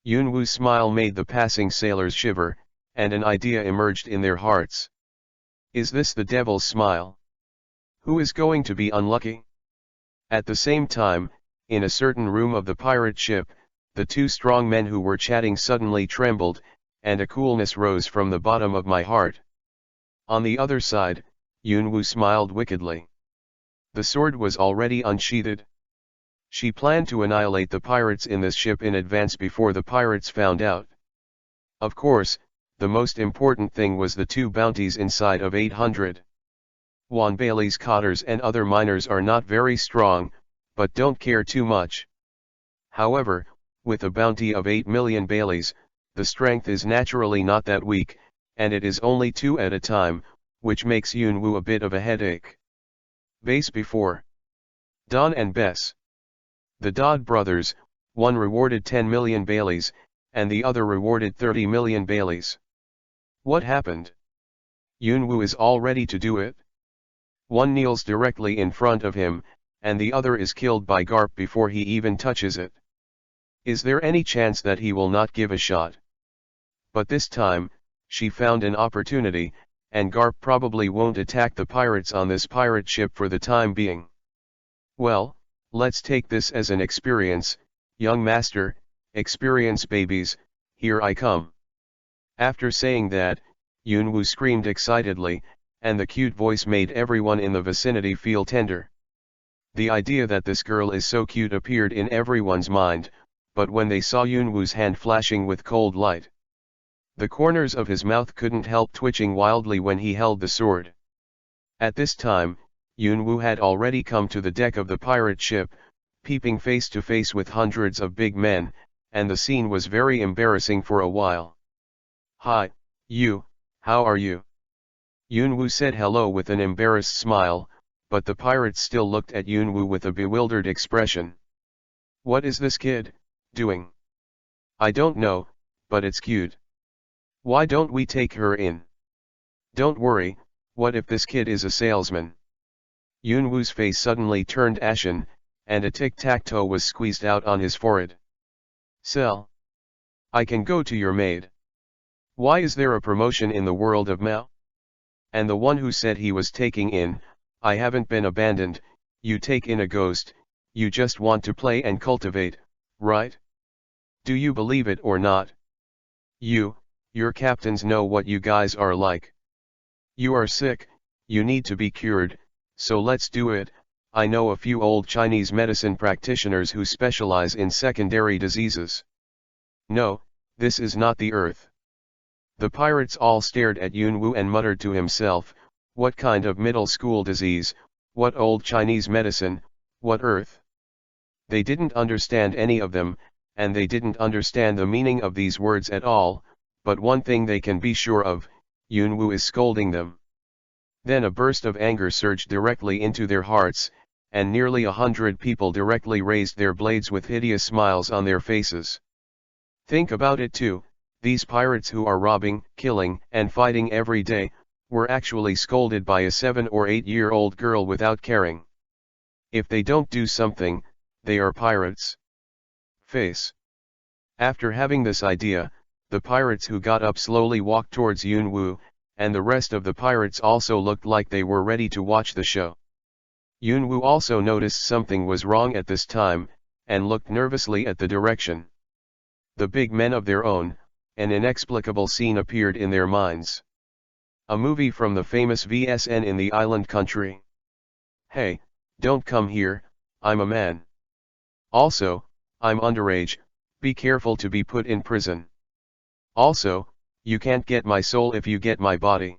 Yunwu's smile made the passing sailors shiver, and an idea emerged in their hearts. Is this the devil's smile? Who is going to be unlucky? At the same time, in a certain room of the pirate ship, the two strong men who were chatting suddenly trembled, and a coolness rose from the bottom of my heart. On the other side, Yunwu smiled wickedly. The sword was already unsheathed. She planned to annihilate the pirates in this ship in advance before the pirates found out. Of course, the most important thing was the two bounties inside of 800. Juan Bailey's cotters and other miners are not very strong, but don't care too much. However, with a bounty of 8 million Baileys, the strength is naturally not that weak, and it is only 2 at a time, which makes Yunwu a bit of a headache. Base before. Don and Bess. The Dodd brothers, one rewarded 10 million Baileys, and the other rewarded 30 million Baileys. What happened? Yunwu is all ready to do it. One kneels directly in front of him, and the other is killed by Garp before he even touches it. Is there any chance that he will not give a shot? But this time, she found an opportunity, and Garp probably won't attack the pirates on this pirate ship for the time being. Well, let's take this as an experience, young master, experience babies, here I come. After saying that, Yunwu screamed excitedly, and the cute voice made everyone in the vicinity feel tender. The idea that this girl is so cute appeared in everyone's mind, but when they saw Yunwu's hand flashing with cold light, the corners of his mouth couldn't help twitching wildly when he held the sword. At this time, Yunwu had already come to the deck of the pirate ship, peeping face to face with hundreds of big men, and the scene was very embarrassing for a while. Hi, you, how are you? Yunwu said hello with an embarrassed smile, but the pirates still looked at Yunwu with a bewildered expression. What is this kid doing? I don't know, but it's cute. Why don't we take her in? Don't worry, what if this kid is a salesman? Yunwu's face suddenly turned ashen, and a tic-tac-toe was squeezed out on his forehead. Sell. I can go to your maid. Why is there a promotion in the world of Mao? And the one who said he was taking in, I haven't been abandoned, you take in a ghost, you just want to play and cultivate, right? Do you believe it or not? Your captains know what you guys are like. You are sick, you need to be cured, so let's do it. I know a few old Chinese medicine practitioners who specialize in secondary diseases. No, this is not the Earth. The pirates all stared at Yunwu and muttered to himself, what kind of middle school disease, what old Chinese medicine, what Earth? They didn't understand any of them, and they didn't understand the meaning of these words at all, but one thing they can be sure of, Yunwu is scolding them. Then a burst of anger surged directly into their hearts, and nearly 100 people directly raised their blades with hideous smiles on their faces. Think about it too, these pirates who are robbing, killing, and fighting every day, were actually scolded by a 7 or 8-year-old girl without caring. If they don't do something, they are pirates. Face. After having this idea, the pirates who got up slowly walked towards Yunwoo, and the rest of the pirates also looked like they were ready to watch the show. Yunwoo also noticed something was wrong at this time, and looked nervously at the direction. The big men of their own, an inexplicable scene appeared in their minds. A movie from the famous VSN in the island country. Hey, don't come here, I'm a man. Also, I'm underage, be careful to be put in prison. Also, you can't get my soul if you get my body.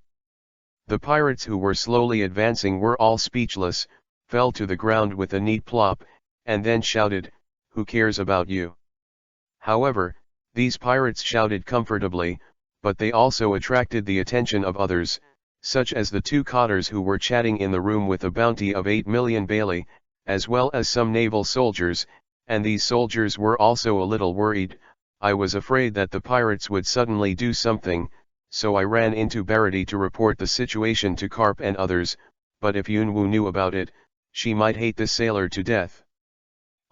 The pirates who were slowly advancing were all speechless, fell to the ground with a neat plop, and then shouted, "Who cares about you?" However, these pirates shouted comfortably, but they also attracted the attention of others, such as the 2 cotters who were chatting in the room with a bounty of 8 million Bailey, as well as some naval soldiers, and these soldiers were also a little worried. I was afraid that the pirates would suddenly do something, so I ran into Barity to report the situation to Carp and others, but if Yunwoo knew about it, she might hate this sailor to death.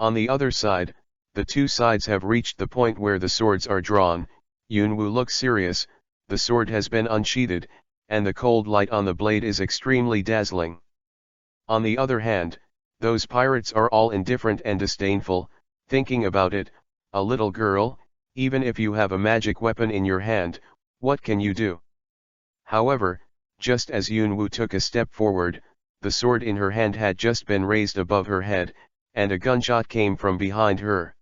On the other side, the 2 sides have reached the point where the swords are drawn. Yunwoo looks serious, the sword has been unsheathed, and the cold light on the blade is extremely dazzling. On the other hand, those pirates are all indifferent and disdainful, thinking about it, a little girl, even if you have a magic weapon in your hand, what can you do? However, just as Yunwoo took a step forward, the sword in her hand had just been raised above her head, and a gunshot came from behind her.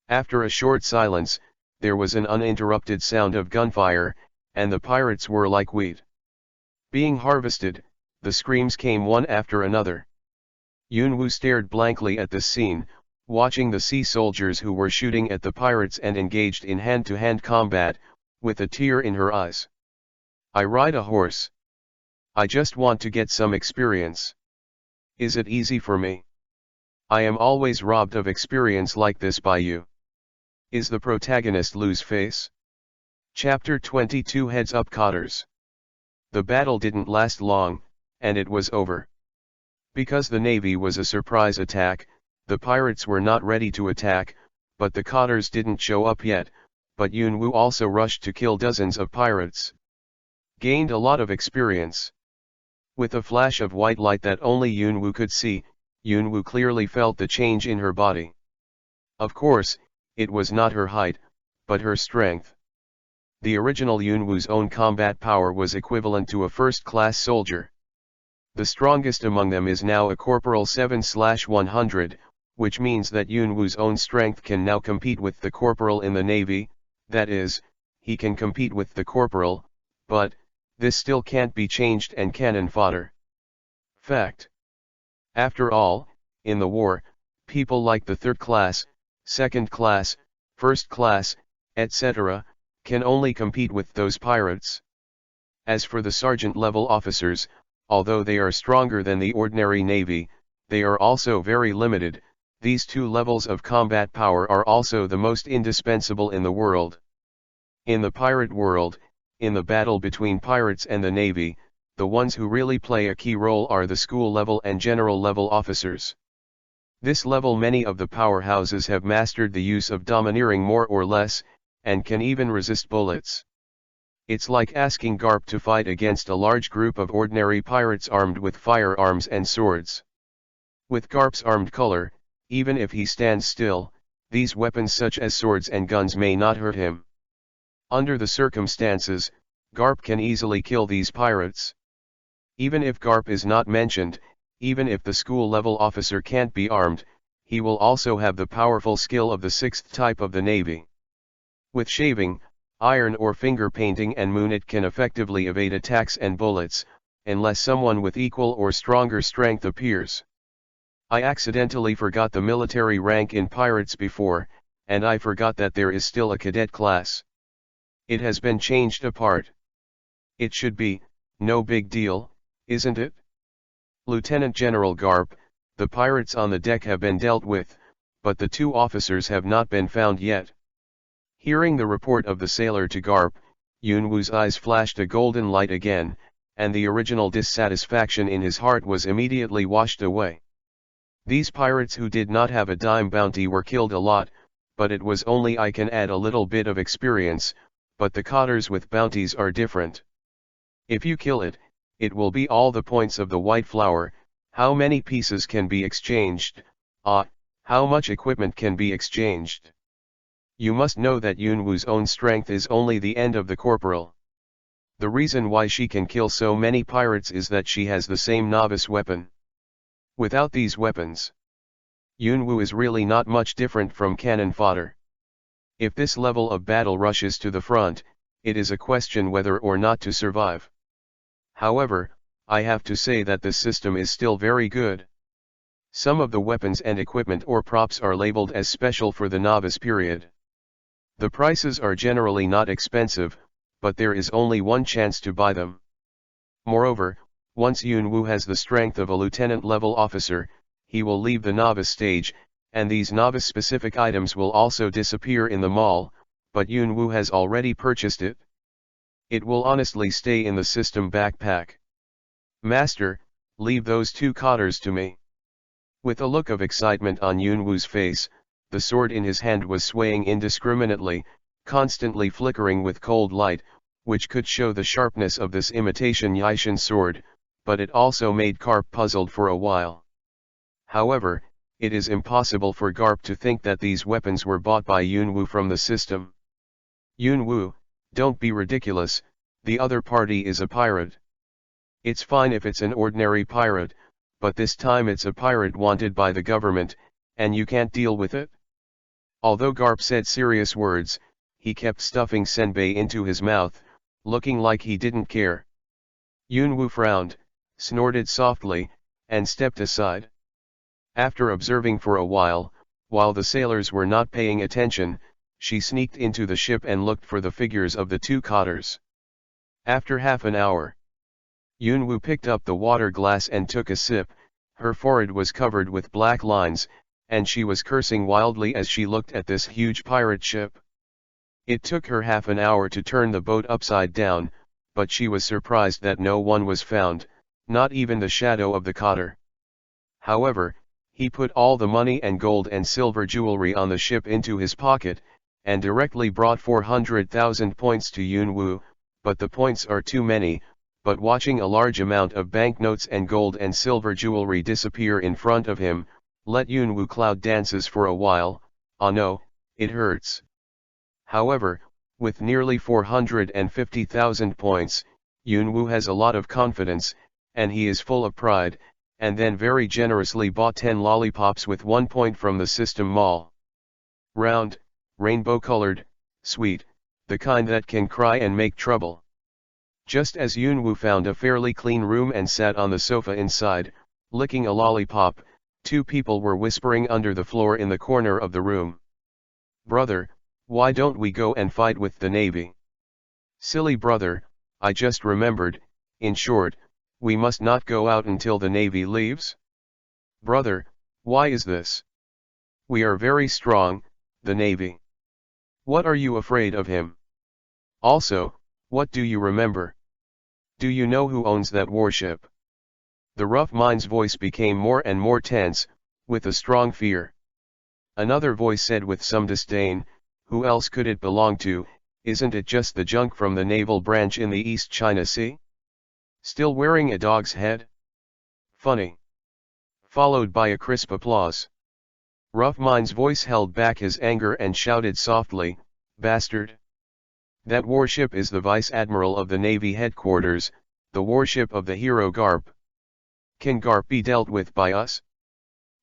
After a short silence, there was an uninterrupted sound of gunfire, and the pirates were like wheat being harvested. The screams came one after another. Yunwoo stared blankly at this scene, watching the sea soldiers who were shooting at the pirates and engaged in hand-to-hand combat, with a tear in her eyes. I ride a horse. I just want to get some experience. Is it easy for me? I am always robbed of experience like this by you. Is the protagonist lose face? Chapter 22 Heads Up Cotters. The battle didn't last long, and it was over. Because the navy was a surprise attack, the pirates were not ready to attack, but the cotters didn't show up yet, but Yunwoo also rushed to kill dozens of pirates. Gained a lot of experience. With a flash of white light that only Yunwoo could see, Yunwoo clearly felt the change in her body. Of course, it was not her height, but her strength. The original Yunwoo's own combat power was equivalent to a first-class soldier. The strongest among them is now a Corporal 7/100, which means that Yunwoo's own strength can now compete with the Corporal in the Navy, that is, he can compete with the Corporal, but, this still can't be changed and cannon fodder. Fact. After all, in the war, people like the 3rd class, 2nd class, 1st class, etc., can only compete with those pirates. As for the sergeant-level officers, although they are stronger than the ordinary navy, they are also very limited. These 2 levels of combat power are also the most indispensable in the world. In the pirate world, in the battle between pirates and the navy, the ones who really play a key role are the school-level and general-level officers. This level many of the powerhouses have mastered the use of domineering more or less, and can even resist bullets. It's like asking Garp to fight against a large group of ordinary pirates armed with firearms and swords. With Garp's armed color, even if he stands still, these weapons such as swords and guns may not hurt him. Under the circumstances, Garp can easily kill these pirates. Even if Garp is not mentioned, even if the school-level officer can't be armed, he will also have the powerful skill of the 6th type of the Navy. With shaving, iron or finger painting and moon it can effectively evade attacks and bullets, unless someone with equal or stronger strength appears. I accidentally forgot the military rank in pirates before, and I forgot that there is still a cadet class. It has been changed apart. It should be, no big deal, isn't it? Lieutenant General Garp, the pirates on the deck have been dealt with, but the 2 officers have not been found yet. Hearing the report of the sailor to Garp, Yunwoo's eyes flashed a golden light again, and the original dissatisfaction in his heart was immediately washed away. These pirates who did not have a dime bounty were killed a lot, but it was only I can add a little bit of experience, but the cotters with bounties are different. If you kill it, it will be all the points of the white flower. How many pieces can be exchanged? How much equipment can be exchanged? You must know that Yunwu's own strength is only the end of the corporal. The reason why she can kill so many pirates is that she has the same novice weapon. Without these weapons, Yunwu is really not much different from cannon fodder. If this level of battle rushes to the front, it is a question whether or not to survive. However, I have to say that this system is still very good. Some of the weapons and equipment or props are labeled as special for the novice period. The prices are generally not expensive, but there is only one chance to buy them. Moreover, once Yunwu has the strength of a lieutenant-level officer, he will leave the novice stage, and these novice-specific items will also disappear in the mall, but Yunwu has already purchased it. It will honestly stay in the system backpack. Master, leave those 2 cotters to me. With a look of excitement on Yunwu's face, the sword in his hand was swaying indiscriminately, constantly flickering with cold light, which could show the sharpness of this imitation Yaishin sword, but it also made Garp puzzled for a while. However, it is impossible for Garp to think that these weapons were bought by Yunwu from the system. Yunwu, don't be ridiculous, the other party is a pirate. It's fine if it's an ordinary pirate, but this time it's a pirate wanted by the government, and you can't deal with it? Although Garp said serious words, he kept stuffing senbei into his mouth, looking like he didn't care. Yunwu frowned, snorted softly, and stepped aside. After observing for a while the sailors were not paying attention, she sneaked into the ship and looked for the figures of the 2 cotters. After half an hour, Yunwu picked up the water glass and took a sip. Her forehead was covered with black lines, and she was cursing wildly as she looked at this huge pirate ship. It took her half an hour to turn the boat upside down, but she was surprised that no one was found, not even the shadow of the cotter. However, he put all the money and gold and silver jewelry on the ship into his pocket, and directly brought 400,000 points to Yunwu, but the points are too many. But watching a large amount of banknotes and gold and silver jewelry disappear in front of him, let Yunwu cloud dances for a while. No, it hurts. However, with nearly 450,000 points, Yunwu has a lot of confidence, and he is full of pride, and then very generously bought 10 lollipops with 1 point from the system mall. Round, rainbow-colored, sweet, the kind that can cry and make trouble. Just as Yunwu found a fairly clean room and sat on the sofa inside, licking a lollipop, 2 people were whispering under the floor in the corner of the room. "Brother, why don't we go and fight with the Navy?" "Silly brother, I just remembered, in short, we must not go out until the Navy leaves." "Brother, why is this?" "We are very strong, the Navy." "What are you afraid of him? Also, what do you remember? Do you know who owns that warship?" The rough mind's voice became more and more tense, with a strong fear. Another voice said with some disdain, "Who else could it belong to? Isn't it just the junk from the naval branch in the East China Sea? Still wearing a dog's head?" "Funny." Followed by a crisp applause. Rough mind's voice held back his anger and shouted softly, "Bastard! That warship is the Vice Admiral of the Navy headquarters, the warship of the hero Garp. Can Garp be dealt with by us?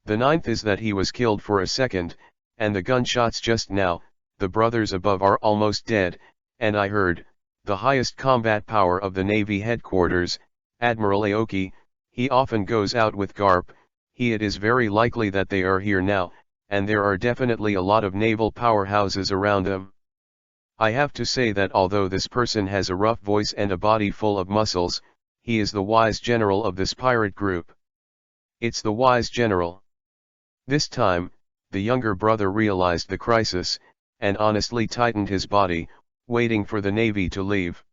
The 9th is that he was killed for a second, and the gunshots just now, the brothers above are almost dead, and I heard, the highest combat power of the Navy headquarters, Admiral Aoki, he often goes out with Garp, it is very likely that they are here now, and there are definitely a lot of naval powerhouses around them. I have to say that although this person has a rough voice and a body full of muscles, he is the wise general of this pirate group. It's the wise general." This time, the younger brother realized the crisis, and honestly tightened his body, waiting for the Navy to leave.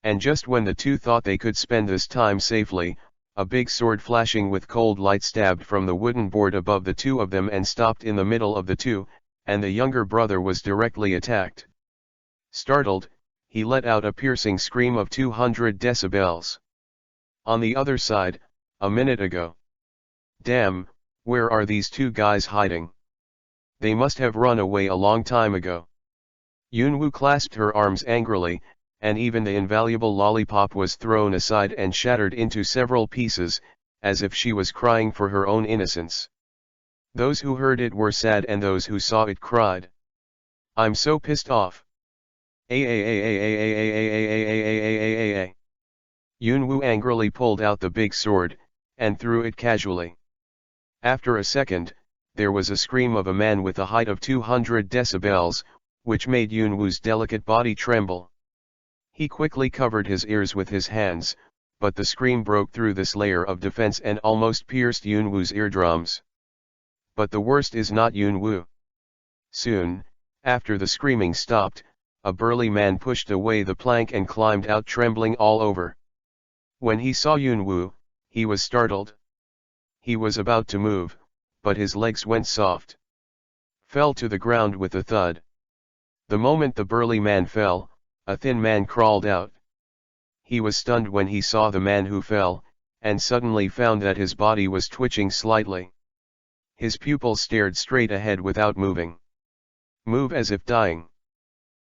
And just when the two thought they could spend this time safely, a big sword flashing with cold light stabbed from the wooden board above the two of them and stopped in the middle of the two, and the younger brother was directly attacked. Startled, he let out a piercing scream of 200 decibels. On the other side, a minute ago. Damn, where are these two guys hiding? They must have run away a long time ago. Yunwoo clasped her arms angrily, and even the invaluable lollipop was thrown aside and shattered into several pieces, as if she was crying for her own innocence. Those who heard it were sad and those who saw it cried. I'm so pissed off. Yunwoo angrily pulled out the big sword, and threw it casually. After a second, there was a scream of a man with a height of 200 decibels, which made Yunwoo's delicate body tremble. He quickly covered his ears with his hands, but the scream broke through this layer of defense and almost pierced Yunwoo's eardrums. But the worst is not Yunwoo. Soon, after the screaming stopped, a burly man pushed away the plank and climbed out trembling all over. When he saw Yunwoo, he was startled. He was about to move, but his legs went soft. Fell to the ground with a thud. The moment the burly man fell, a thin man crawled out. He was stunned when he saw the man who fell, and suddenly found that his body was twitching slightly. His pupils stared straight ahead without moving. Move as if dying.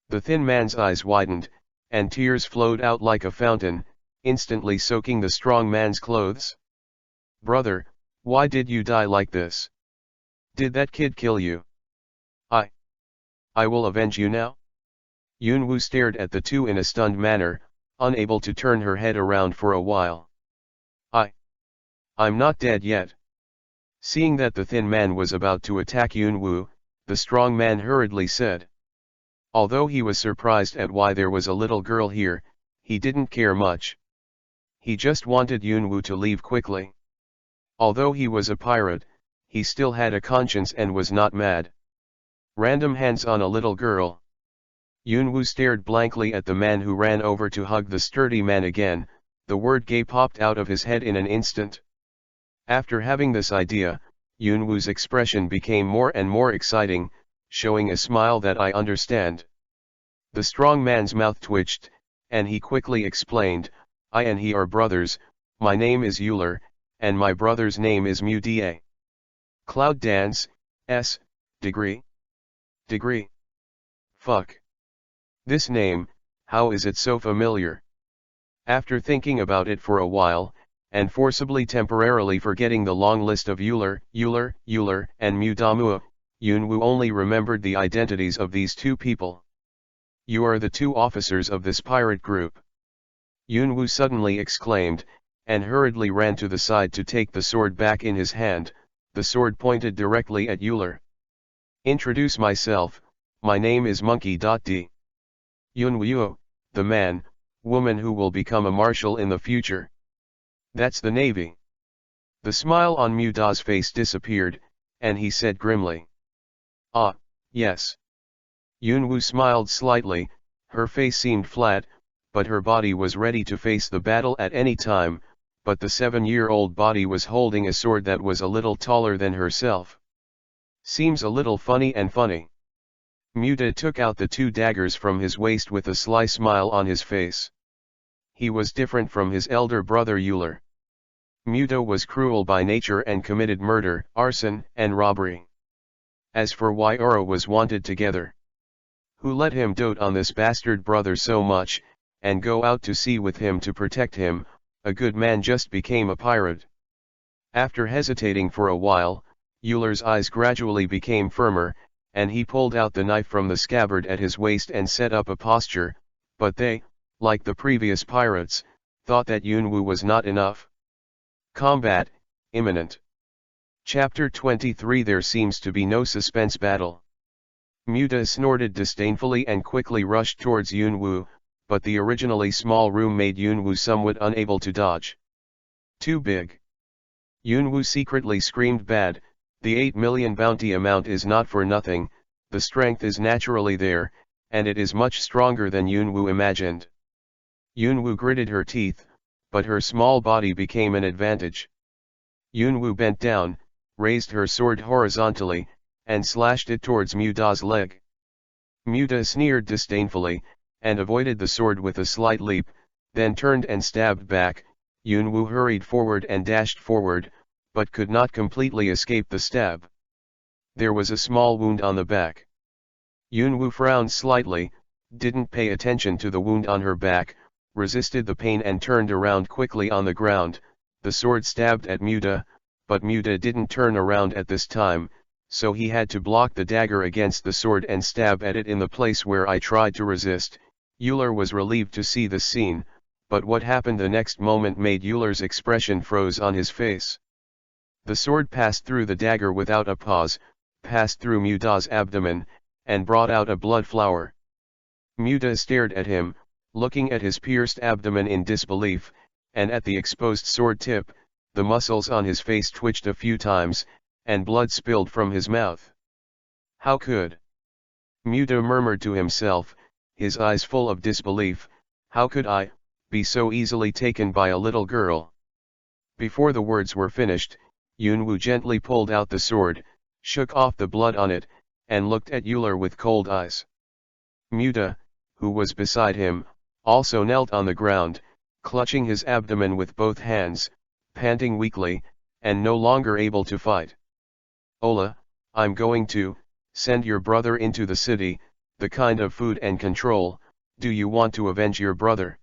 The thin man's eyes widened, and tears flowed out like a fountain, instantly soaking the strong man's clothes. Brother, why did you die like this? Did that kid kill you? I will avenge you now. Yunwoo stared at the two in a stunned manner, unable to turn her head around for a while. I'm not dead yet. Seeing that the thin man was about to attack Yunwoo, the strong man hurriedly said. Although he was surprised at why there was a little girl here, he didn't care much. He just wanted Yunwoo to leave quickly. Although he was a pirate, he still had a conscience and was not mad. Random hands on a little girl. Yunwoo stared blankly at the man who ran over to hug the sturdy man again. The word gay popped out of his head in an instant. After having this idea, Yunwoo's expression became more and more exciting, showing a smile that I understand. The strong man's mouth twitched, and he quickly explained, I and he are brothers, my name is Euler, and my brother's name is Muda. Cloud Dance, S, degree. Degree. Fuck. This name, how is it so familiar? After thinking about it for a while, and forcibly temporarily forgetting the long list of Euler, and Mudamua, Yunwoo only remembered the identities of these two people. You are the two officers of this pirate group. Yunwoo suddenly exclaimed, and hurriedly ran to the side to take the sword back in his hand. The sword pointed directly at Euler. Introduce myself, my name is Monkey.D. Yunwoo, the man, woman who will become a marshal in the future. That's the Navy. The smile on Muda's face disappeared, and he said grimly. Ah, yes. Yunwoo smiled slightly, her face seemed flat, but her body was ready to face the battle at any time, but the 7-year-old body was holding a sword that was a little taller than herself. Seems a little funny and funny. Muda took out the 2 daggers from his waist with a sly smile on his face. He was different from his elder brother Euler. Muda was cruel by nature and committed murder, arson, and robbery. As for why Oro was wanted together. Who let him dote on this bastard brother so much, and go out to sea with him to protect him, a good man just became a pirate. After hesitating for a while, Euler's eyes gradually became firmer, and he pulled out the knife from the scabbard at his waist and set up a posture, but they, like the previous pirates, thought that Yunwoo was not enough. Combat, imminent. Chapter 23. There seems to be no suspense battle. Muda snorted disdainfully and quickly rushed towards Yunwoo, but the originally small room made Yunwoo somewhat unable to dodge. Too big. Yunwoo secretly screamed bad. The 8 million bounty amount is not for nothing, the strength is naturally there, and it is much stronger than Yunwoo imagined. Yunwoo gritted her teeth, but her small body became an advantage. Yunwoo bent down, raised her sword horizontally, and slashed it towards Muda's leg. Muda sneered disdainfully, and avoided the sword with a slight leap, then turned and stabbed back. Yunwoo hurried forward and dashed forward, but could not completely escape the stab. There was a small wound on the back. Yunwoo frowned slightly, didn't pay attention to the wound on her back, resisted the pain and turned around quickly on the ground. The sword stabbed at Muda, but Muda didn't turn around at this time, so he had to block the dagger against the sword and stab at it in the place where I tried to resist. Euler was relieved to see this scene, but what happened the next moment made Euler's expression froze on his face. The sword passed through the dagger without a pause, passed through Muda's abdomen, and brought out a blood flower. Muda stared at him, looking at his pierced abdomen in disbelief, and at the exposed sword tip. The muscles on his face twitched a few times, and blood spilled from his mouth. How could? Muda murmured to himself, his eyes full of disbelief, how could I be so easily taken by a little girl? Before the words were finished, Yunwoo gently pulled out the sword, shook off the blood on it, and looked at Euler with cold eyes. Muda, who was beside him, also knelt on the ground, clutching his abdomen with both hands, panting weakly, and no longer able to fight. Ola, I'm going to send your brother into the city, the kind of food and control. Do you want to avenge your brother?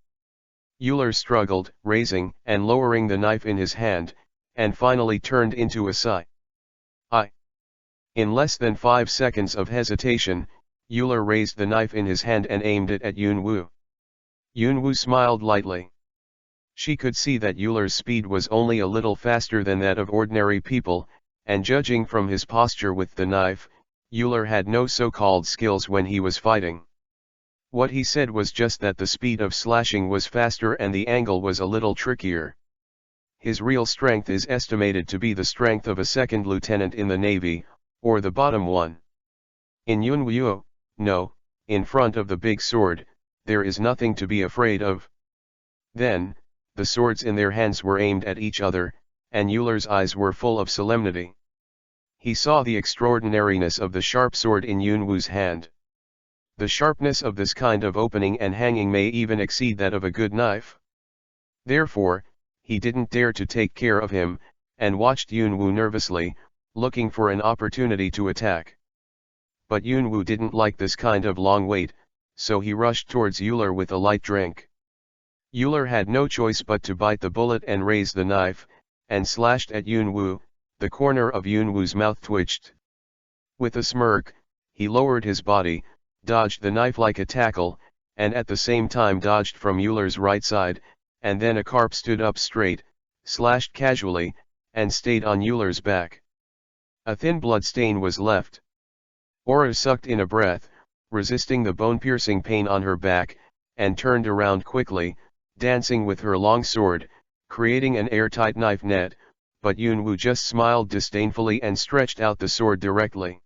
Euler struggled, raising and lowering the knife in his hand, and finally turned into a sigh. In less than 5 seconds of hesitation, Euler raised the knife in his hand and aimed it at Yunwoo. Yunwoo smiled lightly. She could see that Euler's speed was only a little faster than that of ordinary people, and judging from his posture with the knife, Euler had no so-called skills when he was fighting. What he said was just that the speed of slashing was faster and the angle was a little trickier. His real strength is estimated to be the strength of a second lieutenant in the Navy, or the bottom one. In Yunwoo, no, in front of the big sword, there is nothing to be afraid of. Then, the swords in their hands were aimed at each other, and Euler's eyes were full of solemnity. He saw the extraordinariness of the sharp sword in Yunwoo's hand. The sharpness of this kind of opening and hanging may even exceed that of a good knife. Therefore, he didn't dare to take care of him, and watched Yunwoo nervously, looking for an opportunity to attack. But Yunwoo didn't like this kind of long wait, so he rushed towards Euler with a light drink. Euler had no choice but to bite the bullet and raise the knife, and slashed at Yunwoo. The corner of Yunwoo's mouth twitched. With a smirk, he lowered his body, dodged the knife like a tackle, and at the same time dodged from Euler's right side, and then a carp stood up straight, slashed casually, and stayed on Euler's back. A thin blood stain was left. Aura sucked in a breath, resisting the bone-piercing pain on her back, and turned around quickly, dancing with her long sword, creating an airtight knife net, but Yunwoo just smiled disdainfully and stretched out the sword directly.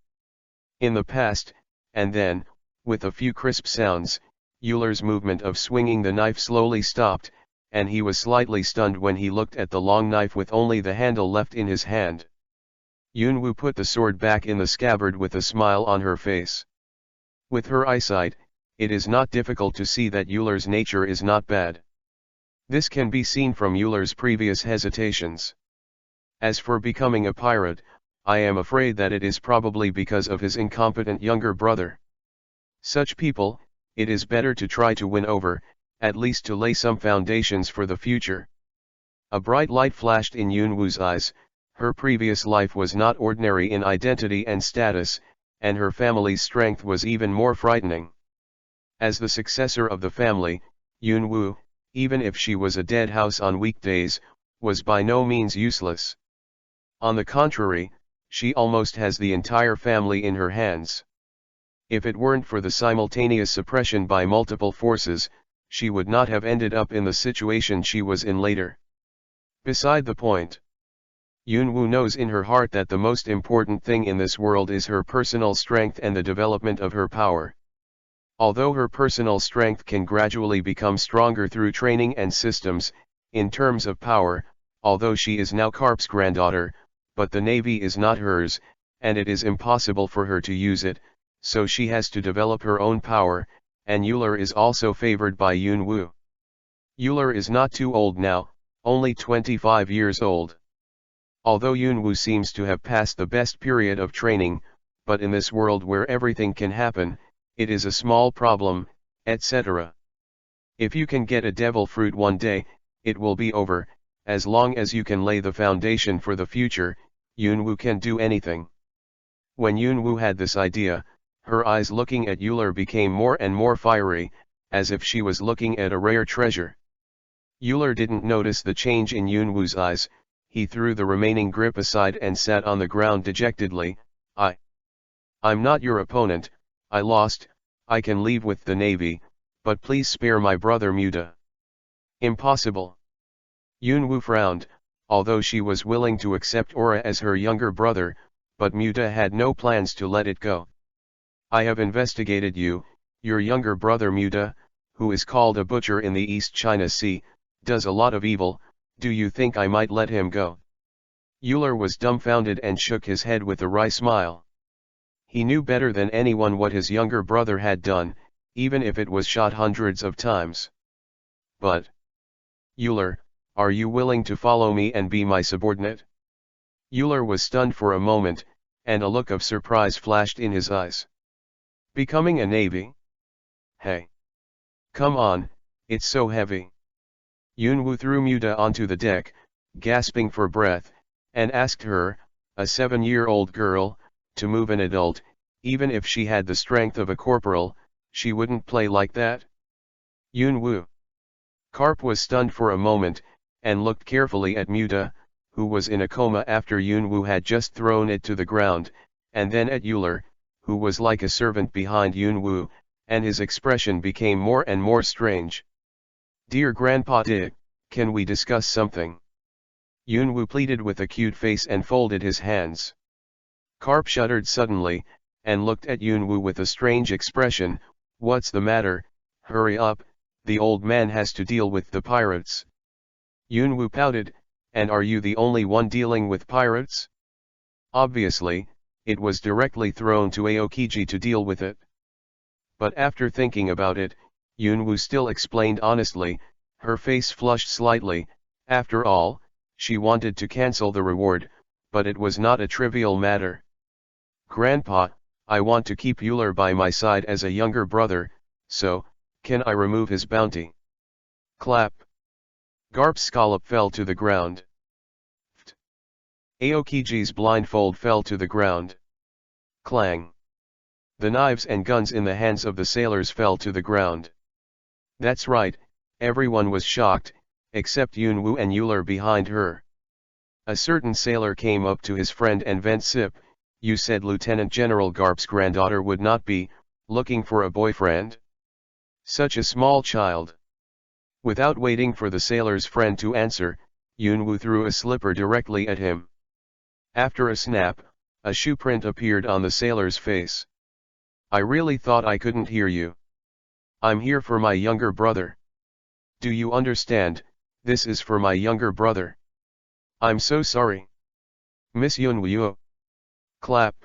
In the past, and then, with a few crisp sounds, Euler's movement of swinging the knife slowly stopped, and he was slightly stunned when he looked at the long knife with only the handle left in his hand. Yunwoo put the sword back in the scabbard with a smile on her face. With her eyesight, it is not difficult to see that Euler's nature is not bad. This can be seen from Euler's previous hesitations. As for becoming a pirate, I am afraid that it is probably because of his incompetent younger brother. Such people, it is better to try to win over, at least to lay some foundations for the future. A bright light flashed in Yunwoo's eyes. Her previous life was not ordinary in identity and status, and her family's strength was even more frightening. As the successor of the family, Yunwoo, even if she was a dead house on weekdays, was by no means useless. On the contrary, she almost has the entire family in her hands. If it weren't for the simultaneous suppression by multiple forces, she would not have ended up in the situation she was in later. Beside the point. Yunwoo knows in her heart that the most important thing in this world is her personal strength and the development of her power. Although her personal strength can gradually become stronger through training and systems, in terms of power, although she is now Karp's granddaughter, but the navy is not hers, and it is impossible for her to use it, so she has to develop her own power, and Euler is also favored by Yunwoo. Euler is not too old now, only 25 years old. Although Yunwoo seems to have passed the best period of training, but in this world where everything can happen, it is a small problem, etc. If you can get a devil fruit one day, it will be over. As long as you can lay the foundation for the future, Yunwoo can do anything. When Yunwoo had this idea, her eyes looking at Euler became more and more fiery, as if she was looking at a rare treasure. Euler didn't notice the change in Yunwoo's eyes. He threw the remaining grip aside and sat on the ground dejectedly. I'm not your opponent, I lost, I can leave with the navy, but please spare my brother Muta. Impossible. Yunwoo frowned, although she was willing to accept Aura as her younger brother, but Muta had no plans to let it go. I have investigated you, your younger brother Muta, who is called a butcher in the East China Sea, does a lot of evil. Do you think I might let him go? Euler was dumbfounded and shook his head with a wry smile. He knew better than anyone what his younger brother had done, even if it was shot hundreds of times. But, Euler, are you willing to follow me and be my subordinate? Euler was stunned for a moment, and a look of surprise flashed in his eyes. Becoming a navy? Hey! Come on, it's so heavy. Yunwoo threw Muta onto the deck, gasping for breath, and asked her, a 7-year-old girl, to move an adult. Even if she had the strength of a corporal, she wouldn't play like that. Yunwoo. Karp was stunned for a moment, and looked carefully at Muta, who was in a coma after Yunwoo had just thrown it to the ground, and then at Euler, who was like a servant behind Yunwoo, and his expression became more and more strange. Dear Grandpa Dick, can we discuss something? Yunwoo pleaded with a cute face and folded his hands. Karp shuddered suddenly, and looked at Yunwoo with a strange expression. What's the matter? Hurry up, the old man has to deal with the pirates. Yunwoo pouted, and are you the only one dealing with pirates? Obviously, it was directly thrown to Aokiji to deal with it. But after thinking about it, Yunwoo still explained honestly, her face flushed slightly. After all, she wanted to cancel the reward, but it was not a trivial matter. Grandpa, I want to keep Euler by my side as a younger brother, so, can I remove his bounty? Clap. Garp's scallop fell to the ground. Aokiji's blindfold fell to the ground. Clang. The knives and guns in the hands of the sailors fell to the ground. That's right, everyone was shocked, except Yunwoo and Euler behind her. A certain sailor came up to his friend and vent sip. You said Lieutenant General Garp's granddaughter would not be looking for a boyfriend? Such a small child. Without waiting for the sailor's friend to answer, Yunwoo threw a slipper directly at him. After a snap, a shoe print appeared on the sailor's face. I really thought I couldn't hear you. I'm here for my younger brother. Do you understand? This is for my younger brother. I'm so sorry. Miss Yunwoo. Clap.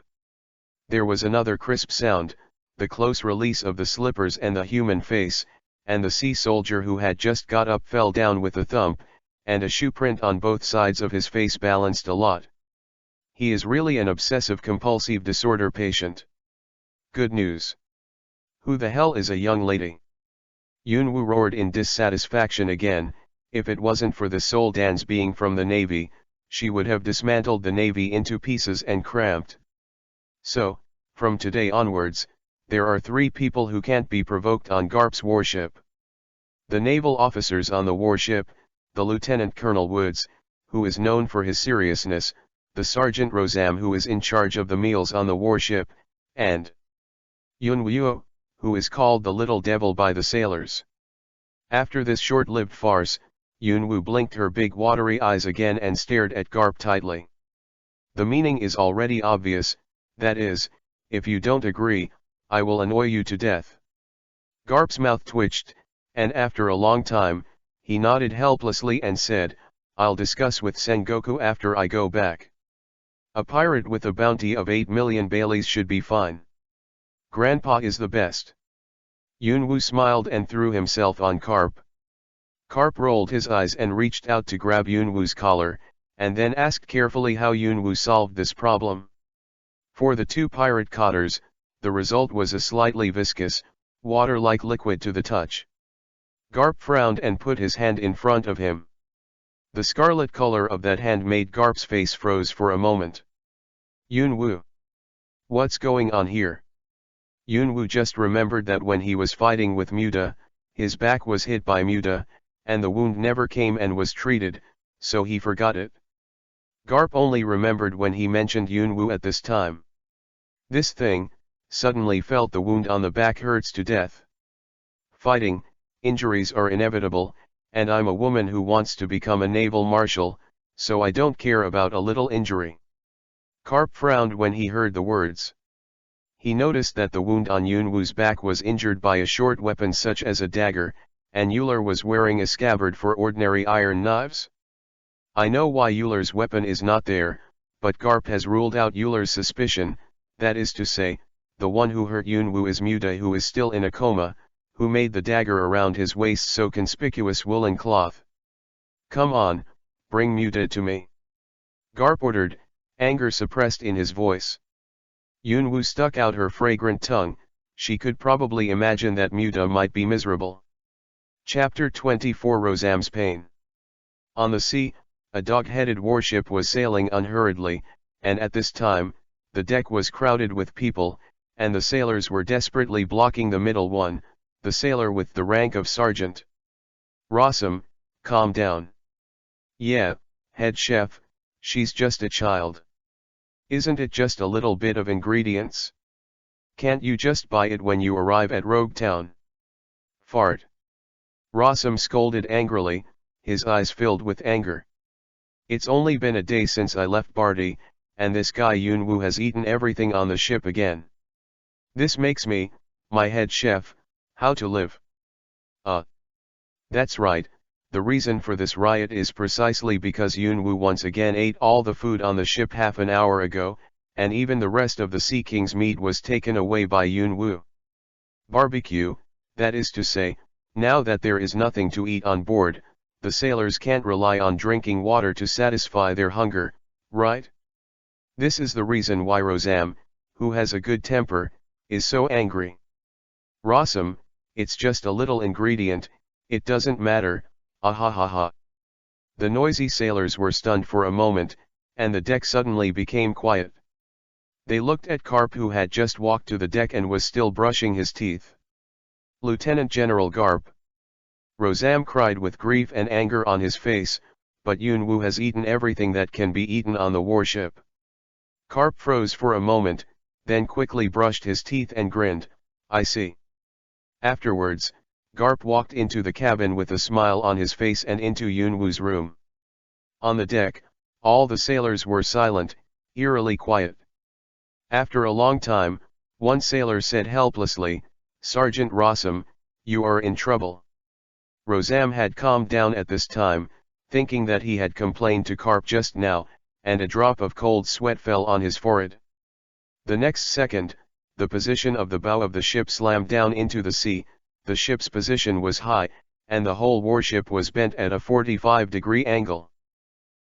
There was another crisp sound, the close release of the slippers and the human face, and the sea soldier who had just got up fell down with a thump, and a shoe print on both sides of his face balanced a lot. He is really an obsessive-compulsive disorder patient. Good news. Who the hell is a young lady? Yunwoo roared in dissatisfaction again. If it wasn't for the Seoul Dan's being from the Navy, she would have dismantled the Navy into pieces and cramped. So, from today onwards, there are 3 people who can't be provoked on Garp's warship. The naval officers on the warship, the Lieutenant Colonel Woods, who is known for his seriousness, the Sergeant Rosam who is in charge of the meals on the warship, and Yunwoo, who is called the Little Devil by the sailors. After this short-lived farce, Yunwoo blinked her big watery eyes again and stared at Garp tightly. The meaning is already obvious, that is, if you don't agree, I will annoy you to death. Garp's mouth twitched, and after a long time, he nodded helplessly and said, "I'll discuss with Sengoku after I go back. A pirate with a bounty of 8 million Baileys should be fine. Grandpa is the best." Yunwoo smiled and threw himself on Garp. Garp rolled his eyes and reached out to grab Yunwoo's collar, and then asked carefully how Yunwoo solved this problem. For the two pirate cotters, the result was a slightly viscous, water-like liquid to the touch. Garp frowned and put his hand in front of him. The scarlet color of that hand made Garp's face froze for a moment. "Yunwoo. What's going on here?" Yunwoo just remembered that when he was fighting with Muta, his back was hit by Muta, and the wound never came and was treated, so he forgot it. Garp only remembered when he mentioned Yunwoo at this time. "This thing," suddenly felt the wound on the back hurts to death. "Fighting, injuries are inevitable, and I'm a woman who wants to become a naval marshal, so I don't care about a little injury." Garp frowned when he heard the words. He noticed that the wound on Yunwoo's back was injured by a short weapon such as a dagger, and Euler was wearing a scabbard for ordinary iron knives. I know why Euler's weapon is not there, but Garp has ruled out Euler's suspicion, that is to say, the one who hurt Yunwoo is Muta, who is still in a coma, who made the dagger around his waist so conspicuous woolen cloth. "Come on, bring Muta to me," Garp ordered, anger suppressed in his voice. Yunwoo stuck out her fragrant tongue. She could probably imagine that Muta might be miserable. Chapter 24 Rosam's Pain. On the sea, a dog-headed warship was sailing unhurriedly, and at this time, the deck was crowded with people, and the sailors were desperately blocking the middle one, the sailor with the rank of sergeant. "Rosam, calm down." "Yeah, head chef, she's just a child. Isn't it just a little bit of ingredients? Can't you just buy it when you arrive at Rogue Town?" "Fart." Rosam scolded angrily, his eyes filled with anger. "It's only been a day since I left Barty, and this guy Yunwoo has eaten everything on the ship again. This makes me, my head chef, how to live?" That's right, the reason for this riot is precisely because Yunwoo once again ate all the food on the ship half an hour ago, and even the rest of the Sea King's meat was taken away by Yunwoo. Barbecue, that is to say, now that there is nothing to eat on board, the sailors can't rely on drinking water to satisfy their hunger, right? This is the reason why Rosam, who has a good temper, is so angry. "Rosam, it's just a little ingredient, it doesn't matter, ah." The noisy sailors were stunned for a moment, and the deck suddenly became quiet. They looked at Garp, who had just walked to the deck and was still brushing his teeth. "Lieutenant General Garp." Rosam cried with grief and anger on his face, "but Yunwoo has eaten everything that can be eaten on the warship." Garp froze for a moment, then quickly brushed his teeth and grinned, "I see." Afterwards, Garp walked into the cabin with a smile on his face and into Yunwoo's room. On the deck, all the sailors were silent, eerily quiet. After a long time, one sailor said helplessly, "Sergeant Rosam, you are in trouble." Rosam had calmed down at this time, thinking that he had complained to Garp just now, and a drop of cold sweat fell on his forehead. The next second, the position of the bow of the ship slammed down into the sea. The ship's position was high, and the whole warship was bent at a 45-degree angle.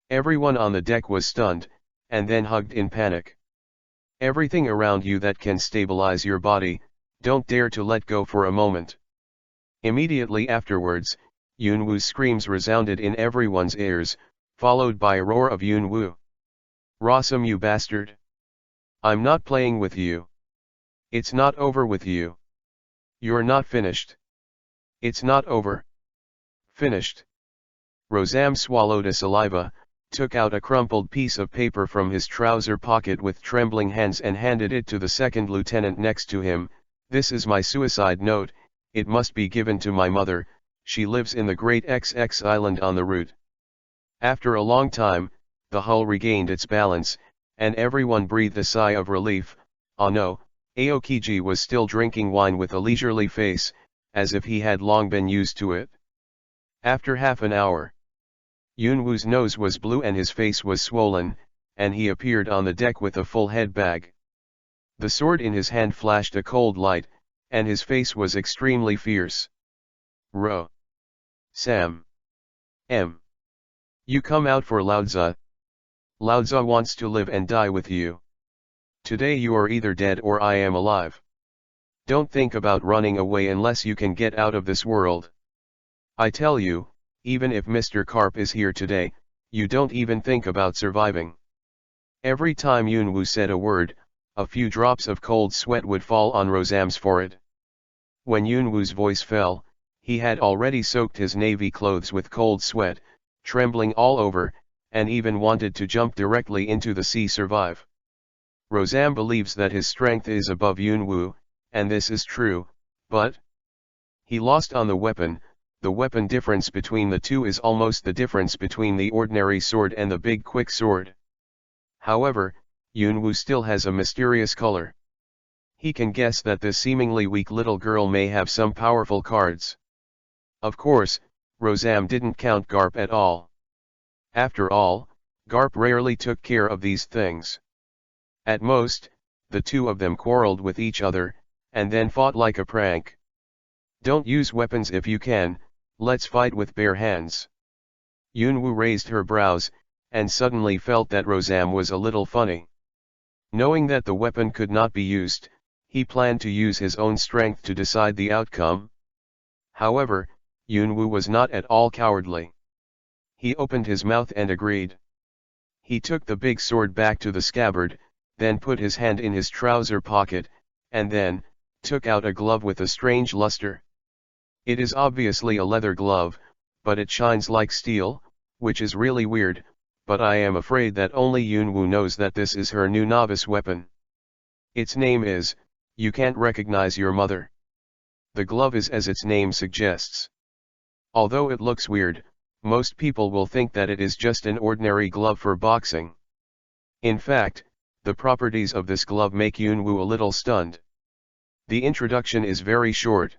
Everyone on the deck was stunned, and then hugged in panic. "Everything around you that can stabilize your body, don't dare to let go for a moment." Immediately afterwards, Yunwoo's screams resounded in everyone's ears, followed by a roar of Yunwoo. "Rosam, you bastard! I'm not playing with you. It's not over with you. You're not finished. It's not over. Finished." Rosam swallowed a saliva, took out a crumpled piece of paper from his trouser pocket with trembling hands and handed it to the second lieutenant next to him. "This is my suicide note, it must be given to my mother, she lives in the great XX island on the route." After a long time, the hull regained its balance, and everyone breathed a sigh of relief. "Oh no." Aokiji was still drinking wine with a leisurely face, as if he had long been used to it. After half an hour, Yunwoo's nose was blue and his face was swollen, and he appeared on the deck with a full head bag. The sword in his hand flashed a cold light, and his face was extremely fierce. "Ro. Sam. M. You come out for Laozi. Laozi wants to live and die with you. Today you are either dead or I am alive. Don't think about running away unless you can get out of this world. I tell you, even if Mr. Carp is here today, you don't even think about surviving." Every time Yunwoo said a word, a few drops of cold sweat would fall on Rosam's forehead. When Yunwoo's voice fell, he had already soaked his navy clothes with cold sweat, trembling all over, and even wanted to jump directly into the sea survive. Rosam believes that his strength is above Yunwoo, and this is true, but he lost on the weapon difference between the two is almost the difference between the ordinary sword and the big quick sword. However, Yunwoo still has a mysterious color. He can guess that this seemingly weak little girl may have some powerful cards. Of course, Rosam didn't count Garp at all. After all, Garp rarely took care of these things. At most, the two of them quarreled with each other, and then fought like a prank. "Don't use weapons if you can, let's fight with bare hands." Yunwoo raised her brows, and suddenly felt that Rosam was a little funny. Knowing that the weapon could not be used, he planned to use his own strength to decide the outcome. However, Yunwoo was not at all cowardly. He opened his mouth and agreed. He took the big sword back to the scabbard, then put his hand in his trouser pocket, and then took out a glove with a strange luster. It is obviously a leather glove, but it shines like steel, which is really weird, but I am afraid that only Yunwoo knows that this is her new novice weapon. Its name is, "You Can't Recognize Your Mother." The glove is as its name suggests. Although it looks weird, most people will think that it is just an ordinary glove for boxing. In fact, the properties of this glove make Yunwoo a little stunned. The introduction is very short.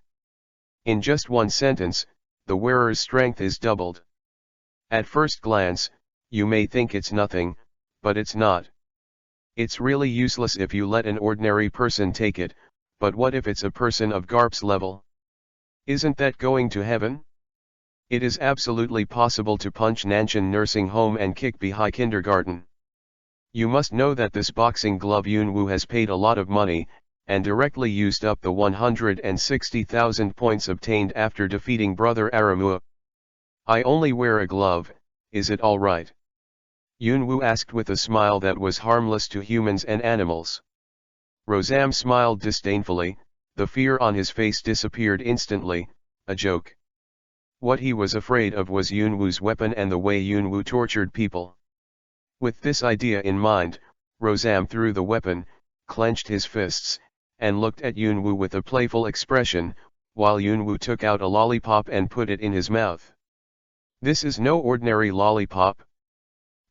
In just one sentence, the wearer's strength is doubled. At first glance, you may think it's nothing, but it's not. It's really useless if you let an ordinary person take it, but what if it's a person of Garp's level? Isn't that going to heaven? It is absolutely possible to punch Nanshan nursing home and kick Bihai kindergarten. You must know that this boxing glove Yunwoo has paid a lot of money, and directly used up the 160,000 points obtained after defeating Brother Aramua. "I only wear a glove, is it alright?" Yunwoo asked with a smile that was harmless to humans and animals. Rosam smiled disdainfully, the fear on his face disappeared instantly, a joke. What he was afraid of was Yunwoo's weapon and the way Yunwoo tortured people. With this idea in mind, Rosam threw the weapon, clenched his fists, and looked at Yunwoo with a playful expression, while Yunwoo took out a lollipop and put it in his mouth. This is no ordinary lollipop.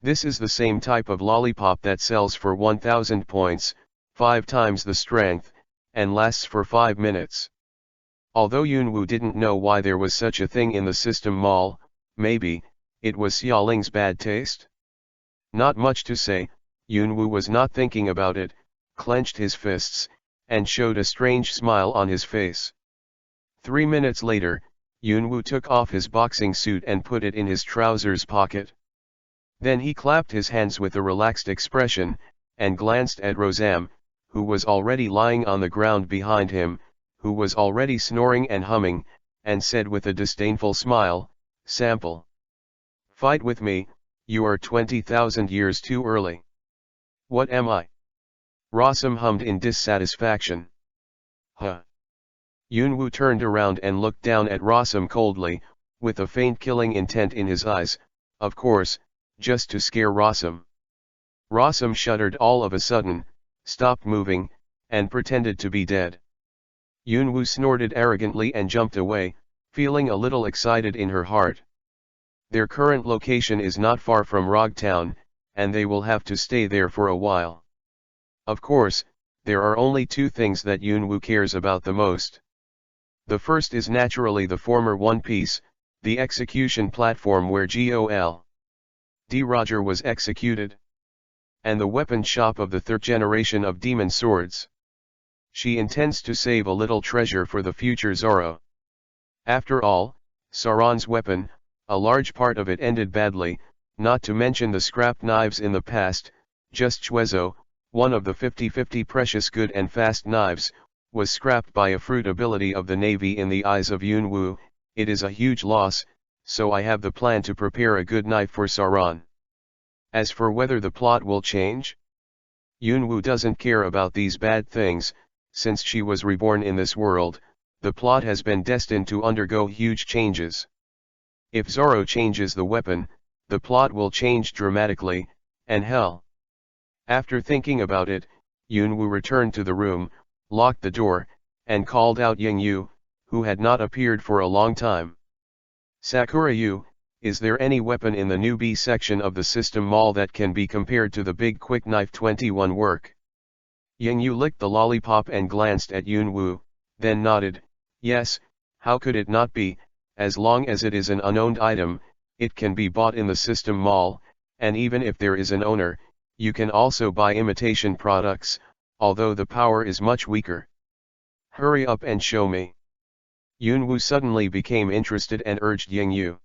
This is the same type of lollipop that sells for 1,000 points, 5 times the strength, and lasts for 5 minutes. Although Yunwoo didn't know why there was such a thing in the system mall, maybe it was Xiaoling's bad taste? Not much to say, Yunwoo was not thinking about it, clenched his fists, and showed a strange smile on his face. 3 minutes later, Yunwoo took off his boxing suit and put it in his trousers pocket. Then he clapped his hands with a relaxed expression, and glanced at Rosam, who was already lying on the ground behind him, who was already snoring and humming, and said with a disdainful smile, "Sample. Fight with me, you are 20,000 years too early." "What am I?" Rosam hummed in dissatisfaction. "Huh." Yunwoo turned around and looked down at Rosam coldly, with a faint killing intent in his eyes, of course, just to scare Rosam. Rosam shuddered all of a sudden, stopped moving, and pretended to be dead. Yunwoo snorted arrogantly and jumped away, feeling a little excited in her heart. Their current location is not far from Rog Town, and they will have to stay there for a while. Of course, there are only 2 things that Yunwoo cares about the most. The first is naturally the former One Piece, the execution platform where Gold. Roger was executed. And the weapon shop of the third generation of demon swords. She intends to save a little treasure for the future Zoro. After all, Sauron's weapon, a large part of it ended badly, not to mention the scrapped knives in the past. Just Chuezo, one of the 50-50 precious good and fast knives, was scrapped by a fruit ability of the navy in the eyes of Yunwu. It is a huge loss, so I have the plan to prepare a good knife for Sauron. As for whether the plot will change, Yunwu doesn't care about these bad things. Since she was reborn in this world, the plot has been destined to undergo huge changes. If Zoro changes the weapon, the plot will change dramatically, and hell. After thinking about it, Yunwu returned to the room, locked the door, and called out Yingyu, who had not appeared for a long time. Sakura-yu, is there any weapon in the newbie section of the system mall that can be compared to the big quick knife 21 work? Yingyu licked the lollipop and glanced at Yunwu, then nodded. Yes, how could it not be? As long as it is an unowned item, it can be bought in the system mall, and even if there is an owner, you can also buy imitation products, although the power is much weaker. Hurry up and show me. Yunwu suddenly became interested and urged Yingyu.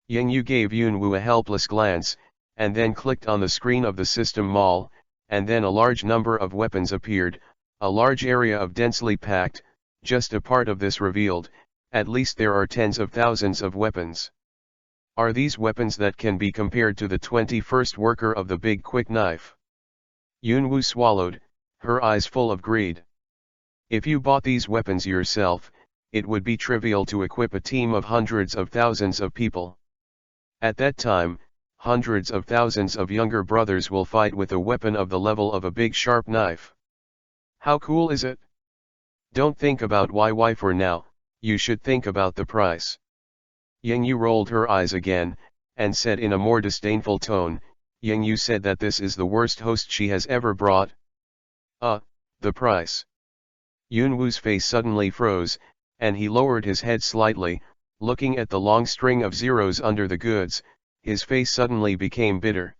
Yingyu gave Yunwu a helpless glance, and then clicked on the screen of the system mall, and then a large number of weapons appeared, a large area of densely packed. Just a part of this revealed, at least there are tens of thousands of weapons. Are these weapons that can be compared to the 21st worker of the big quick knife? Yunwu swallowed, her eyes full of greed. If you bought these weapons yourself, it would be trivial to equip a team of hundreds of thousands of people. At that time, hundreds of thousands of younger brothers will fight with a weapon of the level of a big sharp knife. How cool is it? Don't think about why for now, you should think about the price. Yingyu rolled her eyes again, and said in a more disdainful tone, Yingyu said that this is the worst host she has ever brought. The price. Yunwu's face suddenly froze, and he lowered his head slightly, looking at the long string of zeros under the goods. His face suddenly became bitter.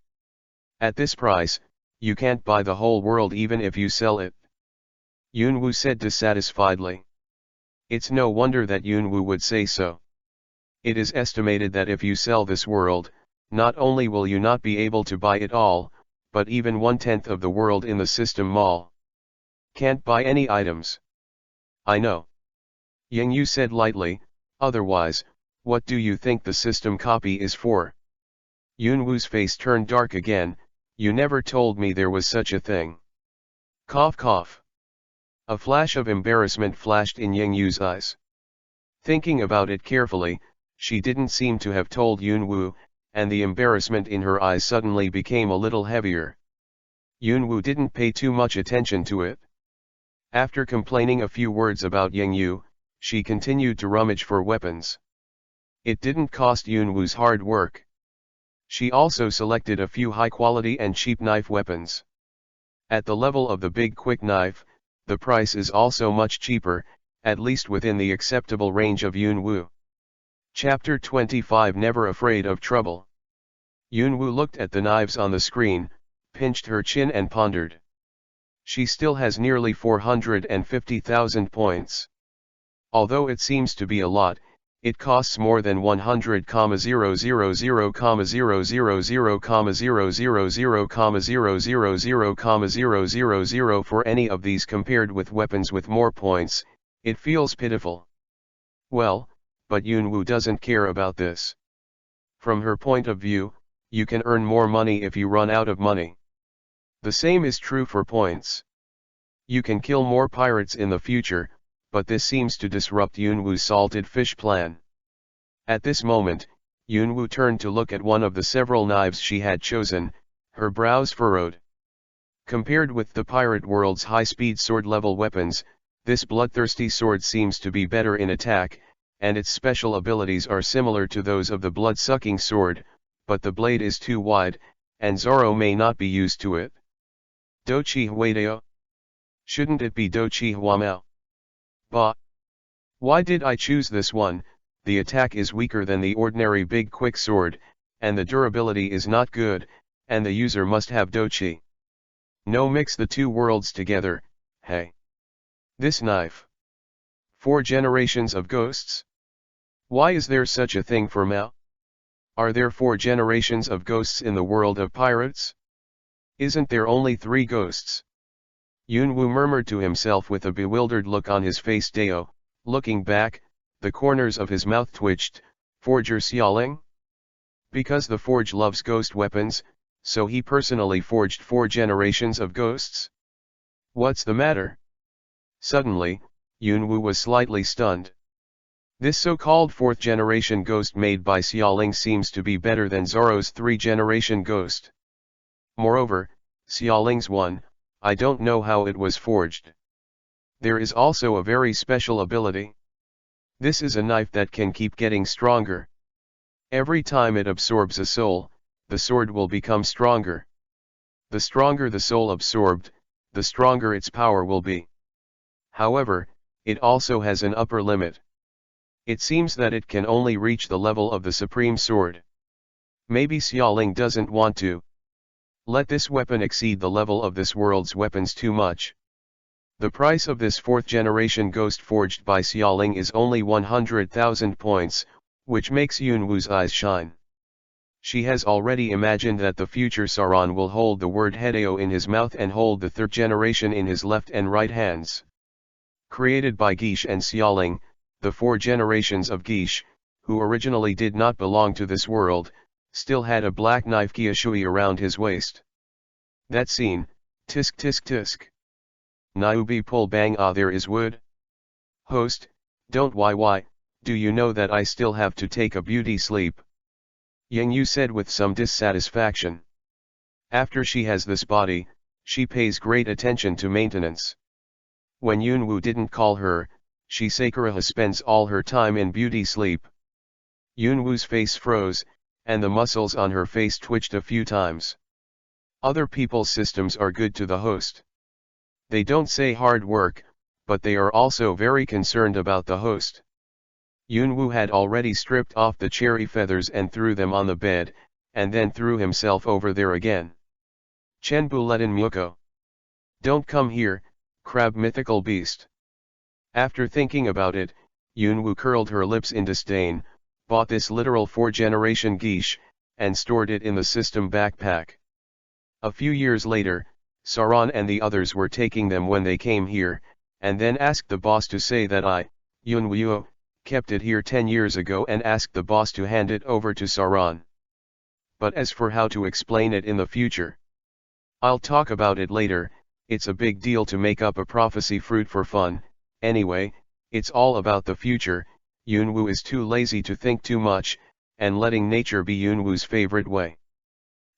At this price, you can't buy the whole world even if you sell it. Yunwu said dissatisfiedly. It's no wonder that Yunwu would say so. It is estimated that if you sell this world, not only will you not be able to buy it all, but even 1/10 of the world in the system mall. Can't buy any items. I know. Yingyu said lightly, otherwise, what do you think the system copy is for? Yunwu's face turned dark again. You never told me there was such a thing. Cough cough. A flash of embarrassment flashed in Yingyu's eyes. Thinking about it carefully, she didn't seem to have told Yunwu, and the embarrassment in her eyes suddenly became a little heavier. Yunwu didn't pay too much attention to it. After complaining a few words about Yingyu, she continued to rummage for weapons. It didn't cost Yunwu's hard work. She also selected a few high-quality and cheap knife weapons. At the level of the big quick knife, the price is also much cheaper, at least within the acceptable range of Yunwu. Chapter 25 Never Afraid of Trouble. Yunwu looked at the knives on the screen, pinched her chin and pondered. She still has nearly 450,000 points. Although it seems to be a lot, it costs more than 100,000,000,000,000,000,000,000,000 for any of these compared with weapons with more points. It feels pitiful. Well, but Yunwu doesn't care about this. From her point of view, you can earn more money if you run out of money. The same is true for points. You can kill more pirates in the future, but this seems to disrupt Yunwu's salted fish plan. At this moment, Yunwu turned to look at one of the several knives she had chosen, her brows furrowed. Compared with the pirate world's high-speed sword-level weapons, this bloodthirsty sword seems to be better in attack, and its special abilities are similar to those of the blood-sucking sword, but the blade is too wide, and Zoro may not be used to it. Dochi Huadeo? Shouldn't it be Dochi Huamao? Bah! Why did I choose this one? The attack is weaker than the ordinary big quick sword, and the durability is not good, and the user must have dochi. No, mix the two worlds together, hey. This knife. 4 generations of ghosts? Why is there such a thing for Mao? Are there 4 generations of ghosts in the world of pirates? Isn't there only 3 ghosts? Yunwu murmured to himself with a bewildered look on his face. Deo, looking back, the corners of his mouth twitched. Forger Xiaoling? Because the Forge loves ghost weapons, so he personally forged 4 generations of ghosts? What's the matter? Suddenly, Yunwu was slightly stunned. This so-called 4th generation ghost made by Xiaoling seems to be better than Zoro's 3 generation ghost. Moreover, Xiaoling's one, I don't know how it was forged. There is also a very special ability. This is a knife that can keep getting stronger. Every time it absorbs a soul, the sword will become stronger. The stronger the soul absorbed, the stronger its power will be. However, it also has an upper limit. It seems that it can only reach the level of the supreme sword. Maybe Xiaoling doesn't want to let this weapon exceed the level of this world's weapons too much. The price of this 4th generation ghost forged by Xiaoling is only 100,000 points, which makes Yunwu's eyes shine. She has already imagined that the future Sauron will hold the word Hedeo in his mouth and hold the 3rd generation in his left and right hands. Created by Gish and Xiaoling, the 4 generations of Gish, who originally did not belong to this world, still had a black knife Kyushui around his waist. That scene, tisk tisk tisk. Niubi pull bang, ah, there is wood. Host, don't why, do you know that I still have to take a beauty sleep? Yang Yu said with some dissatisfaction. After she has this body, she pays great attention to maintenance. When Yunwu didn't call her, she Sakura spends all her time in beauty sleep. Yunwu's face froze, and the muscles on her face twitched a few times. Other people's systems are good to the host. They don't say hard work, but they are also very concerned about the host. Yunwu had already stripped off the cherry feathers and threw them on the bed, and then threw himself over there again. Chenbu let in Myuko. Don't come here, crab mythical beast. After thinking about it, Yunwu curled her lips in disdain, bought this literal 4 generation Gish, and stored it in the system backpack. A few years later, Sauron and the others were taking them when they came here, and then asked the boss to say that I, Yunwu, kept it here 10 years ago and asked the boss to hand it over to Sauron. But as for how to explain it in the future, I'll talk about it later. It's a big deal to make up a prophecy fruit for fun. Anyway, it's all about the future. Yunwu is too lazy to think too much, and letting nature be Yunwu's favorite way.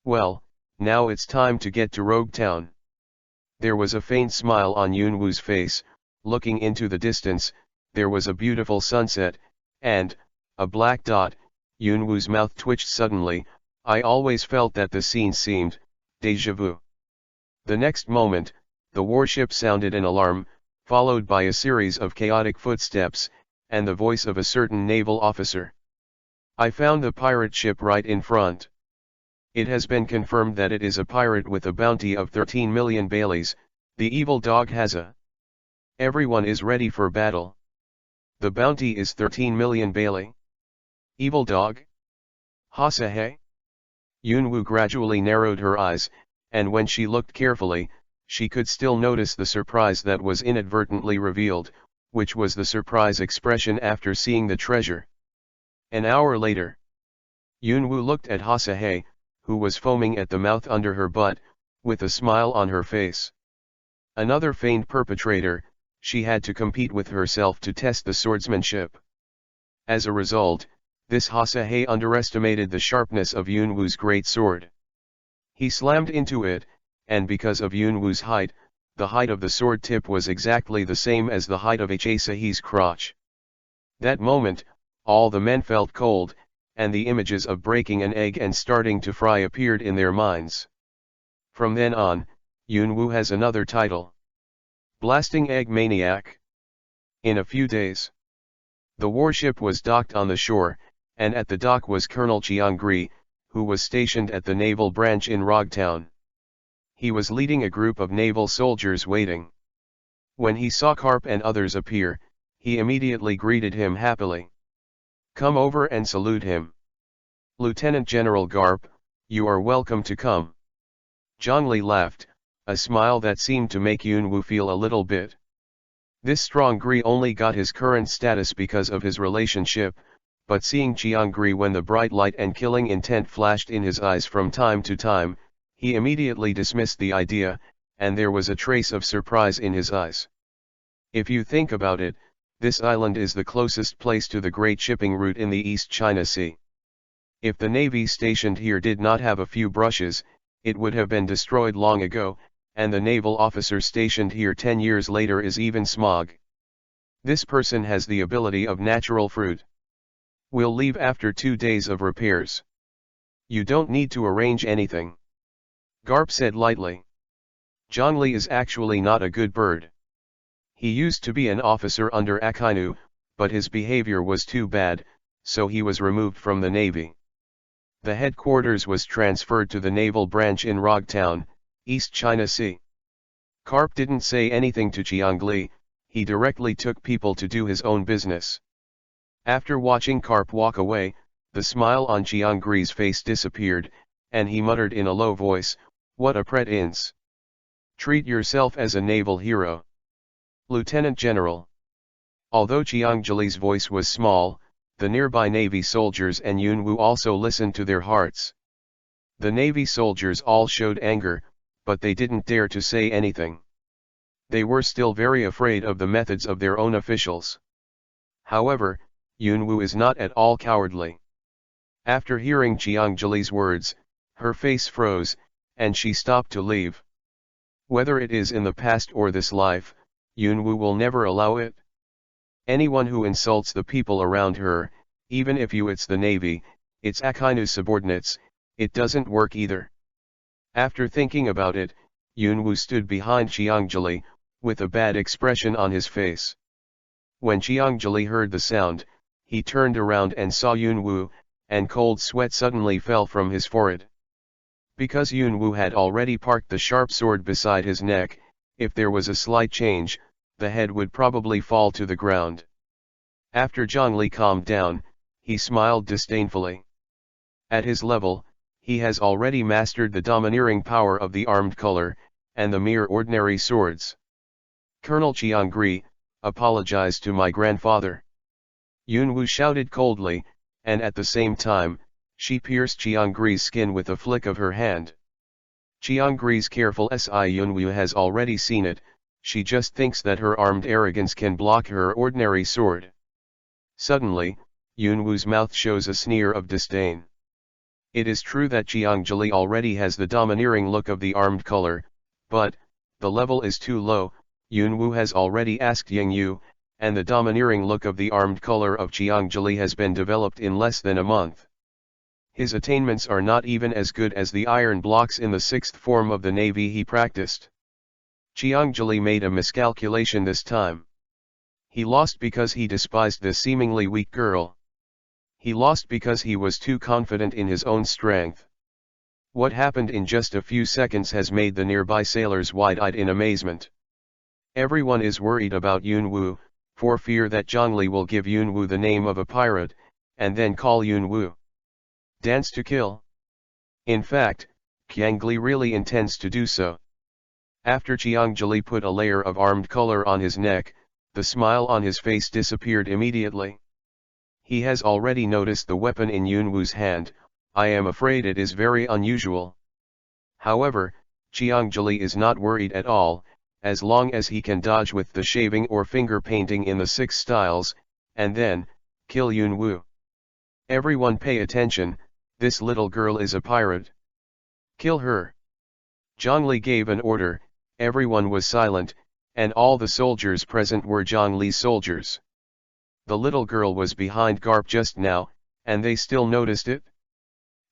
Well, now it's time to get to Rogue Town. There was a faint smile on Yunwu's face. Looking into the distance, there was a beautiful sunset, and a black dot. Yunwu's mouth twitched suddenly. I always felt that the scene seemed déjà vu. The next moment, the warship sounded an alarm, followed by a series of chaotic footsteps, and the voice of a certain naval officer. I found the pirate ship right in front. It has been confirmed that it is a pirate with a bounty of 13 million baileys. The evil dog has a. Everyone is ready for battle. The bounty is 13 million bailey. Evil dog? Hasahe? Yunwu gradually narrowed her eyes, and when she looked carefully, she could still notice the surprise that was inadvertently revealed, which was the surprise expression after seeing the treasure. An hour later, Yunwu looked at Hasahe, who was foaming at the mouth under her butt, with a smile on her face. Another feigned perpetrator, she had to compete with herself to test the swordsmanship. As a result, this Hasahe underestimated the sharpness of Yunwu's great sword. He slammed into it, and because of Yunwu's height, the height of the sword tip was exactly the same as the height of Hasahe's crotch. That moment, all the men felt cold, and the images of breaking an egg and starting to fry appeared in their minds. From then on, Yunwu has another title. Blasting Egg Maniac. In a few days, The warship was docked on the shore, and at the dock was Colonel Chiang-gri, who was stationed at the naval branch in Rogtown. He was leading a group of naval soldiers waiting. When he saw Karp and others appear, he immediately greeted him happily. "Come over and salute him. Lieutenant General Garp, you are welcome to come." Zhongli laughed, a smile that seemed to make Yunwu feel a little bit. This strong Gri only got his current status because of his relationship, but seeing Chiang-gri when the bright light and killing intent flashed in his eyes from time to time, he immediately dismissed the idea, and there was a trace of surprise in his eyes. If you think about it, this island is the closest place to the great shipping route in the East China Sea. If the navy stationed here did not have a few brushes, it would have been destroyed long ago, and the naval officer stationed here 10 years later is even smog. This person has the ability of natural fruit. We'll leave after 2 days of repairs. You don't need to arrange anything. Garp said lightly. Zhongli is actually not a good bird. He used to be an officer under Akainu, but his behavior was too bad, so he was removed from the navy. The headquarters was transferred to the naval branch in Rogtown, East China Sea. Karp didn't say anything to Chiang-li, he directly took people to do his own business. After watching Karp walk away, the smile on Chiang-gri's face disappeared, and he muttered in a low voice, "What a pretence! Treat yourself as a naval hero. Lieutenant General." Although Chiang-li's voice was small, the nearby Navy soldiers and Yunwu also listened to their hearts. The Navy soldiers all showed anger, but they didn't dare to say anything. They were still very afraid of the methods of their own officials. However, Yunwu is not at all cowardly. After hearing Chiang-li's words, her face froze, and she stopped to leave. Whether it is in the past or this life, Yunwu will never allow it. Anyone who insults the people around her, even if it's the Navy, it's Akainu's subordinates, it doesn't work either. After thinking about it, Yunwu stood behind Chiang-li, with a bad expression on his face. When Chiang-li heard the sound, he turned around and saw Yunwu, and cold sweat suddenly fell from his forehead. Because Yunwu had already parked the sharp sword beside his neck, if there was a slight change, the head would probably fall to the ground. After Zhongli calmed down, he smiled disdainfully. At his level, he has already mastered the domineering power of the armed color, and the mere ordinary swords. "Colonel Chiang-gri, apologize to my grandfather." Yunwu shouted coldly, and at the same time, she pierced Chiang-gri's skin with a flick of her hand. Chiang-gri's careful Yunwu has already seen it, she just thinks that her armed arrogance can block her ordinary sword. Suddenly, Yunwu's mouth shows a sneer of disdain. It is true that Chiang-li already has the domineering look of the armed color, but, the level is too low. Yunwu has already asked Yingyu, and the domineering look of the armed color of Chiang-li has been developed in less than a month. His attainments are not even as good as the iron blocks in the 6th form of the Navy he practiced. Chiang-li made a miscalculation this time. He lost because he despised this seemingly weak girl. He lost because he was too confident in his own strength. What happened in just a few seconds has made the nearby sailors wide-eyed in amazement. Everyone is worried about Yunwu, for fear that Zhongli will give Yunwu the name of a pirate, and then call Yunwu Dance to Kill. In fact, Chiang-li really intends to do so. After Chiang-li put a layer of armed color on his neck, the smile on his face disappeared immediately. He has already noticed the weapon in Yunwu's hand. I am afraid it is very unusual. However, Chiang-li is not worried at all, as long as he can dodge with the shaving or finger painting in the 6 styles, and then, kill Yunwu. Everyone pay attention, this little girl is a pirate. Kill her. Zhongli gave an order, everyone was silent, and all the soldiers present were Zhongli's soldiers. The little girl was behind Garp just now, and they still noticed it?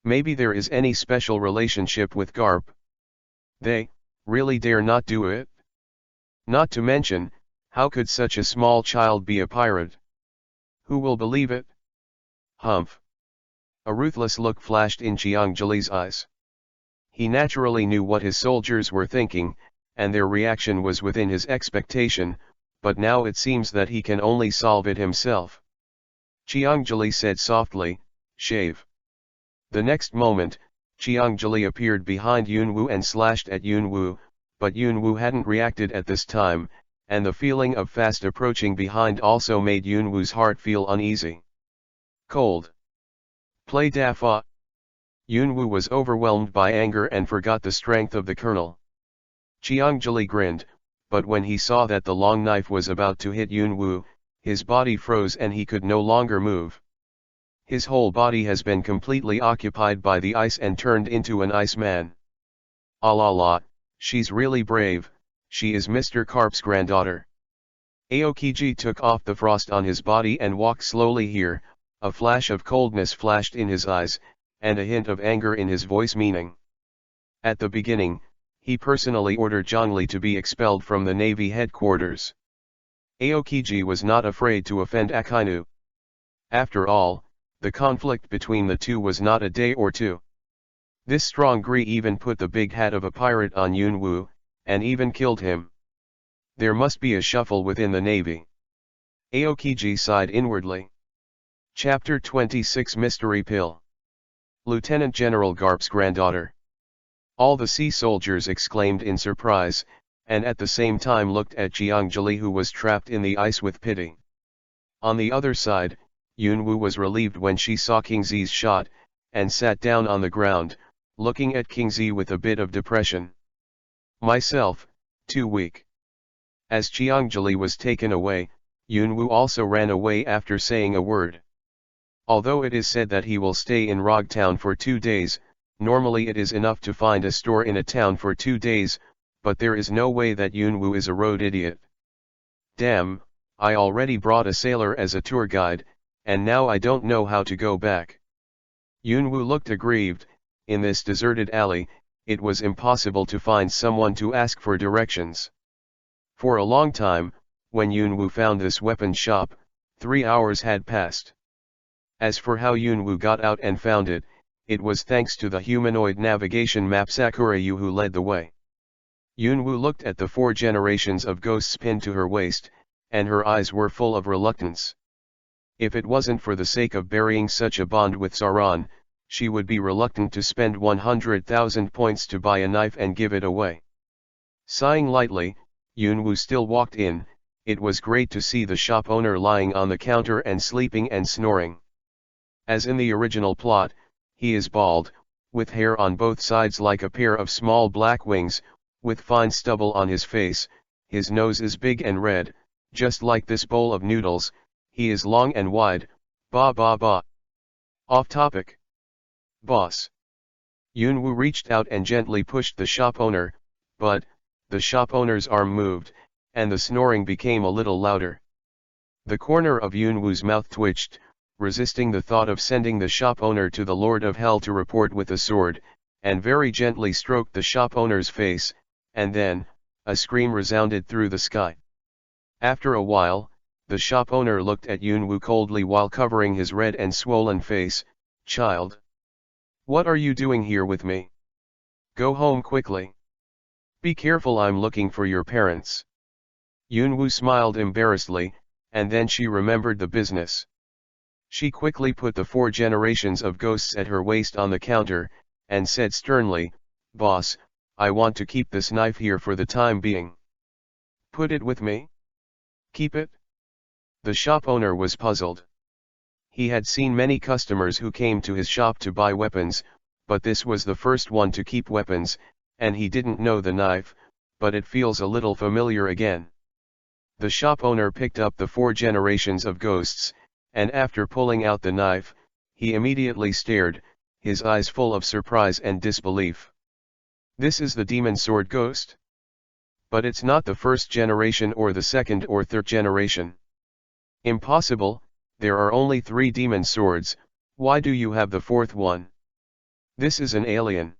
Maybe there is any special relationship with Garp. They really dare not do it? Not to mention, how could such a small child be a pirate? Who will believe it? Humph. A ruthless look flashed in Jiangzhili's eyes. He naturally knew what his soldiers were thinking, and their reaction was within his expectation, but now it seems that he can only solve it himself. Jiangzhili said softly, "Shave." The next moment, Jiangzhili appeared behind Yunwu and slashed at Yunwu, but Yunwu hadn't reacted at this time, and the feeling of fast approaching behind also made Yunwu's heart feel uneasy. Cold. Play Dafa. Yunwu was overwhelmed by anger and forgot the strength of the colonel. Jiangzhili grinned, but when he saw that the long knife was about to hit Yunwu, his body froze and he could no longer move. His whole body has been completely occupied by the ice and turned into an iceman. Ah la la, she's really brave, she is Mr. Karp's granddaughter. Aokiji took off the frost on his body and walked slowly here, a flash of coldness flashed in his eyes, and a hint of anger in his voice meaning. At the beginning, he personally ordered Zhongli to be expelled from the Navy headquarters. Aokiji was not afraid to offend Akainu. After all, the conflict between the two was not a day or two. This strong Gree even put the big hat of a pirate on Yunwu, and even killed him. There must be a shuffle within the Navy. Aokiji sighed inwardly. Chapter 26 Mystery Pill. Lieutenant General Garp's granddaughter. All the sea soldiers exclaimed in surprise, and at the same time looked at Jiangzhili, who was trapped in the ice, with pity. On the other side, Yunwu was relieved when she saw King Zi's shot, and sat down on the ground, looking at King Zi with a bit of depression. Myself, too weak. As Jiangzhili was taken away, Yunwu also ran away after saying a word. Although it is said that he will stay in Rog Town for 2 days, normally it is enough to find a store in a town for 2 days, but there is no way that Yunwu is a road idiot. Damn, I already brought a sailor as a tour guide, and now I don't know how to go back. Yunwu looked aggrieved. In this deserted alley, it was impossible to find someone to ask for directions. For a long time, when Yunwu found this weapon shop, 3 hours had passed. As for how Yunwu got out and found it, it was thanks to the humanoid navigation map Sakuraiu who led the way. Yunwu looked at the 4 generations of ghosts pinned to her waist, and her eyes were full of reluctance. If it wasn't for the sake of burying such a bond with Sauron, she would be reluctant to spend 100,000 points to buy a knife and give it away. Sighing lightly, Yunwu still walked in. It was great to see the shop owner lying on the counter and sleeping and snoring. As in the original plot, he is bald, with hair on both sides like a pair of small black wings, with fine stubble on his face. His nose is big and red, just like this bowl of noodles. He is long and wide. Ba ba ba. Off topic. Boss. Yunwu reached out and gently pushed the shop owner, but the shop owner's arm moved, and the snoring became a little louder. The corner of Yunwu's mouth twitched, resisting the thought of sending the shop owner to the Lord of Hell to report with a sword, and very gently stroked the shop owner's face, and then, a scream resounded through the sky. After a while, the shop owner looked at Yunwu coldly while covering his red and swollen face. Child. What are you doing here with me? Go home quickly. Be careful, I'm looking for your parents. Yunwu smiled embarrassedly, and then she remembered the business. She quickly put the 4 generations of ghosts at her waist on the counter, and said sternly, Boss, I want to keep this knife here for the time being. Put it with me? Keep it? The shop owner was puzzled. He had seen many customers who came to his shop to buy weapons, but this was the first one to keep weapons, and he didn't know the knife, but it feels a little familiar again. The shop owner picked up the 4 generations of ghosts, and after pulling out the knife, he immediately stared, his eyes full of surprise and disbelief. This is the demon sword ghost? But it's not the 1st generation or the 2nd or 3rd generation. Impossible, there are only 3 demon swords. Why do you have the 4th one? This is an alien.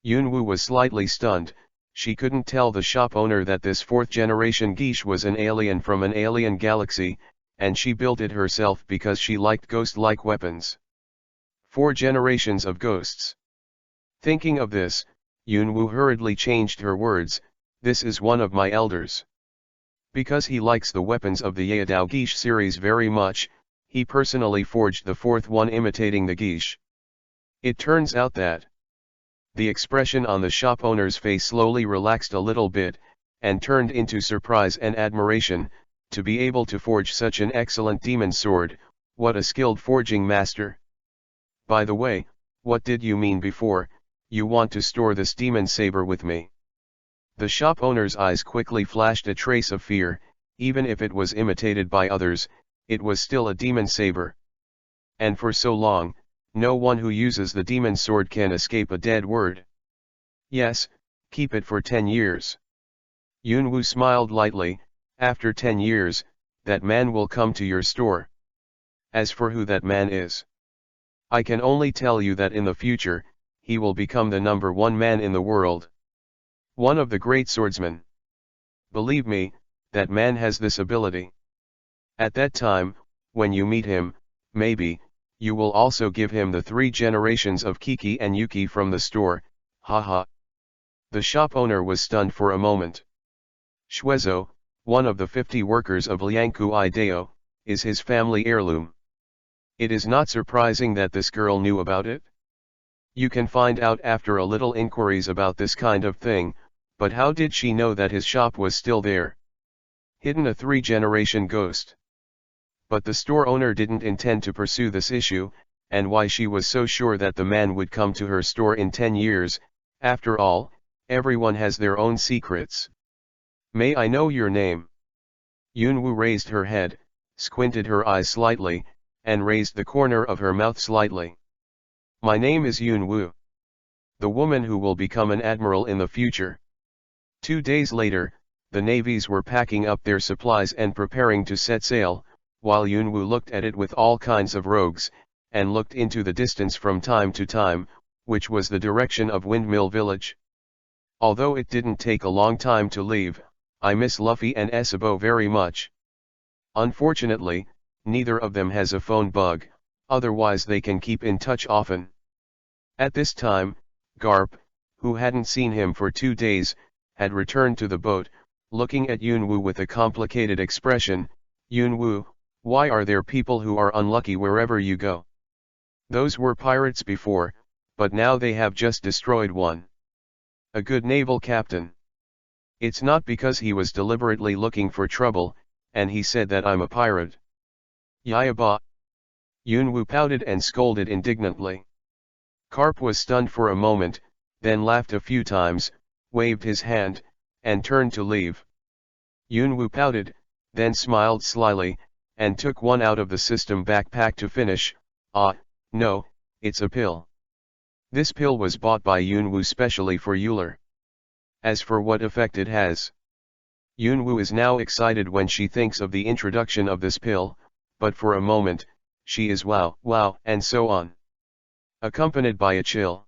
Yunwu was slightly stunned. She couldn't tell the shop owner that this 4th generation geisha was an alien from an alien galaxy, and she built it herself because she liked ghost-like weapons. 4 generations of ghosts. Thinking of this, Yunwoo hurriedly changed her words, "This is one of my elders." Because he likes the weapons of the Yaodao Geisha series very much, he personally forged the 4th one imitating the geisha. It turns out that the expression on the shop owner's face slowly relaxed a little bit, and turned into surprise and admiration. To be able to forge such an excellent demon sword, what a skilled forging master. By the way, what did you mean before, you want to store this demon saber with me? The shop owner's eyes quickly flashed a trace of fear. Even if it was imitated by others, it was still a demon saber. And for so long, no one who uses the demon sword can escape a dead word. Yes, keep it for 10 years. Yunwoo smiled lightly. After 10 years, that man will come to your store. As for who that man is, I can only tell you that in the future, he will become the #1 man in the world. One of the great swordsmen. Believe me, that man has this ability. At that time, when you meet him, maybe, you will also give him the 3 generations of Kiki and Yuki from the store, haha. The shop owner was stunned for a moment. Shuezo, one of the 50 workers of Liangku Idao, is his family heirloom. It is not surprising that this girl knew about it. You can find out after a little inquiries about this kind of thing, but how did she know that his shop was still there? Hidden, a 3-generation ghost. But the store owner didn't intend to pursue this issue, and why she was so sure that the man would come to her store in 10 years, after all, everyone has their own secrets. May I know your name? Yunwoo raised her head, squinted her eyes slightly, and raised the corner of her mouth slightly. My name is Yunwoo. The woman who will become an admiral in the future. 2 days later, the navies were packing up their supplies and preparing to set sail, while Yunwoo looked at it with all kinds of rogues, and looked into the distance from time to time, which was the direction of Windmill Village. Although it didn't take a long time to leave, I miss Luffy and Esabo very much. Unfortunately, neither of them has a phone bug, otherwise they can keep in touch often. At this time, Garp, who hadn't seen him for 2 days, had returned to the boat, looking at Yunwoo with a complicated expression. Yunwoo, why are there people who are unlucky wherever you go? Those were pirates before, but now they have just destroyed one. A good naval captain. It's not because he was deliberately looking for trouble, and he said that I'm a pirate. Yayaba. Yunwoo pouted and scolded indignantly. Carp was stunned for a moment, then laughed a few times, waved his hand, and turned to leave. Yunwoo pouted, then smiled slyly, and took one out of the system backpack to finish. Ah, no, it's a pill. This pill was bought by Yunwoo specially for Euler. As for what effect it has, Yunwoo is now excited when she thinks of the introduction of this pill, but for a moment, she is wow, and so on. Accompanied by a chill.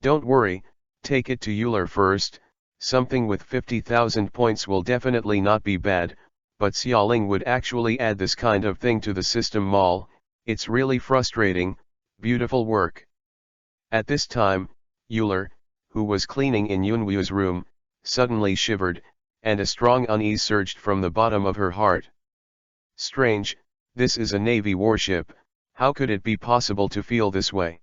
Don't worry, take it to Euler first, something with 50,000 points will definitely not be bad, but Xiaoling would actually add this kind of thing to the system mall. It's really frustrating. Beautiful work. At this time, Euler, who was cleaning in Yunwoo's room, suddenly shivered, and a strong unease surged from the bottom of her heart. Strange, this is a Navy warship, how could it be possible to feel this way?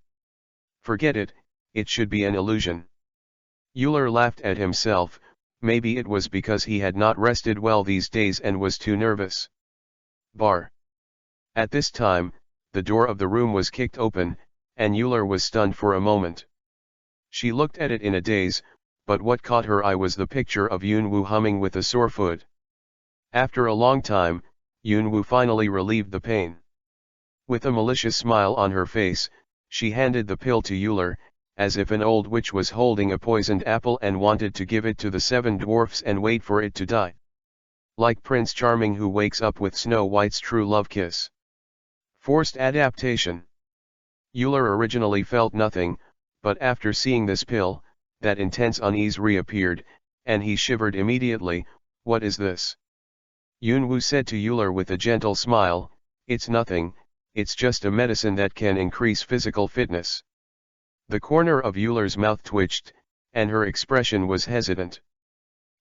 Forget it, it should be an illusion. Euler laughed at himself, maybe it was because he had not rested well these days and was too nervous. Bar. At this time, the door of the room was kicked open, and Euler was stunned for a moment. She looked at it in a daze, but what caught her eye was the picture of Yunwoo humming with a sore foot. After a long time, Yunwoo finally relieved the pain. With a malicious smile on her face, she handed the pill to Euler, as if an old witch was holding a poisoned apple and wanted to give it to the 7 dwarfs and wait for it to die. Like Prince Charming who wakes up with Snow White's true love kiss. Forced adaptation. Euler originally felt nothing, but after seeing this pill, that intense unease reappeared, and he shivered immediately. What is this? Yunwoo said to Euler with a gentle smile, "It's nothing, it's just a medicine that can increase physical fitness." The corner of Euler's mouth twitched, and her expression was hesitant.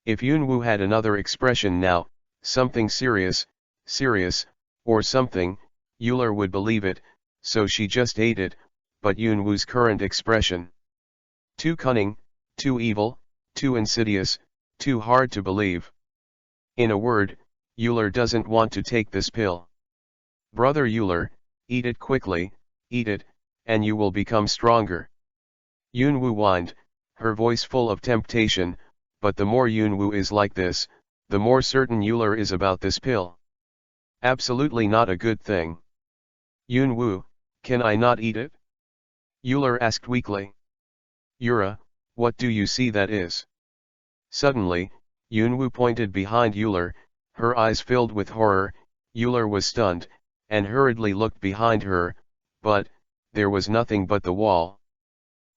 If Yunwoo had another expression now, something serious, or something, Euler would believe it, so she just ate it, but Yunwoo's current expression. Too cunning, too evil, too insidious, too hard to believe. In a word, Euler doesn't want to take this pill. "Brother Euler, eat it quickly, eat it, and you will become stronger." Yunwoo whined, her voice full of temptation, but the more Yunwoo is like this, the more certain Euler is about this pill. Absolutely not a good thing. "Yunwoo, can I not eat it?" Euler asked weakly. "Yura, what do you see that is?" Suddenly, Yunwoo pointed behind Euler, her eyes filled with horror. Euler was stunned, and hurriedly looked behind her, but there was nothing but the wall.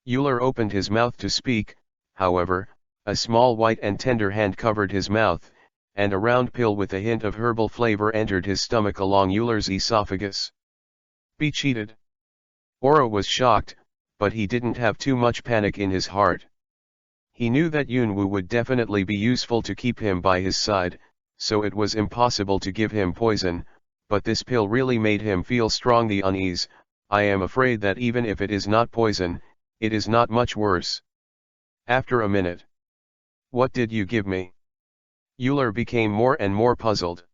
Euler opened his mouth to speak, however, a small white and tender hand covered his mouth, and a round pill with a hint of herbal flavor entered his stomach along Euler's esophagus. Be cheated. Aura was shocked, but he didn't have too much panic in his heart. He knew that Yunwoo would definitely be useful to keep him by his side, so it was impossible to give him poison, but this pill really made him feel strongly uneasy. "I am afraid that even if it is not poison, it is not much worse." After a minute. "What did you give me?" Euler became more and more puzzled.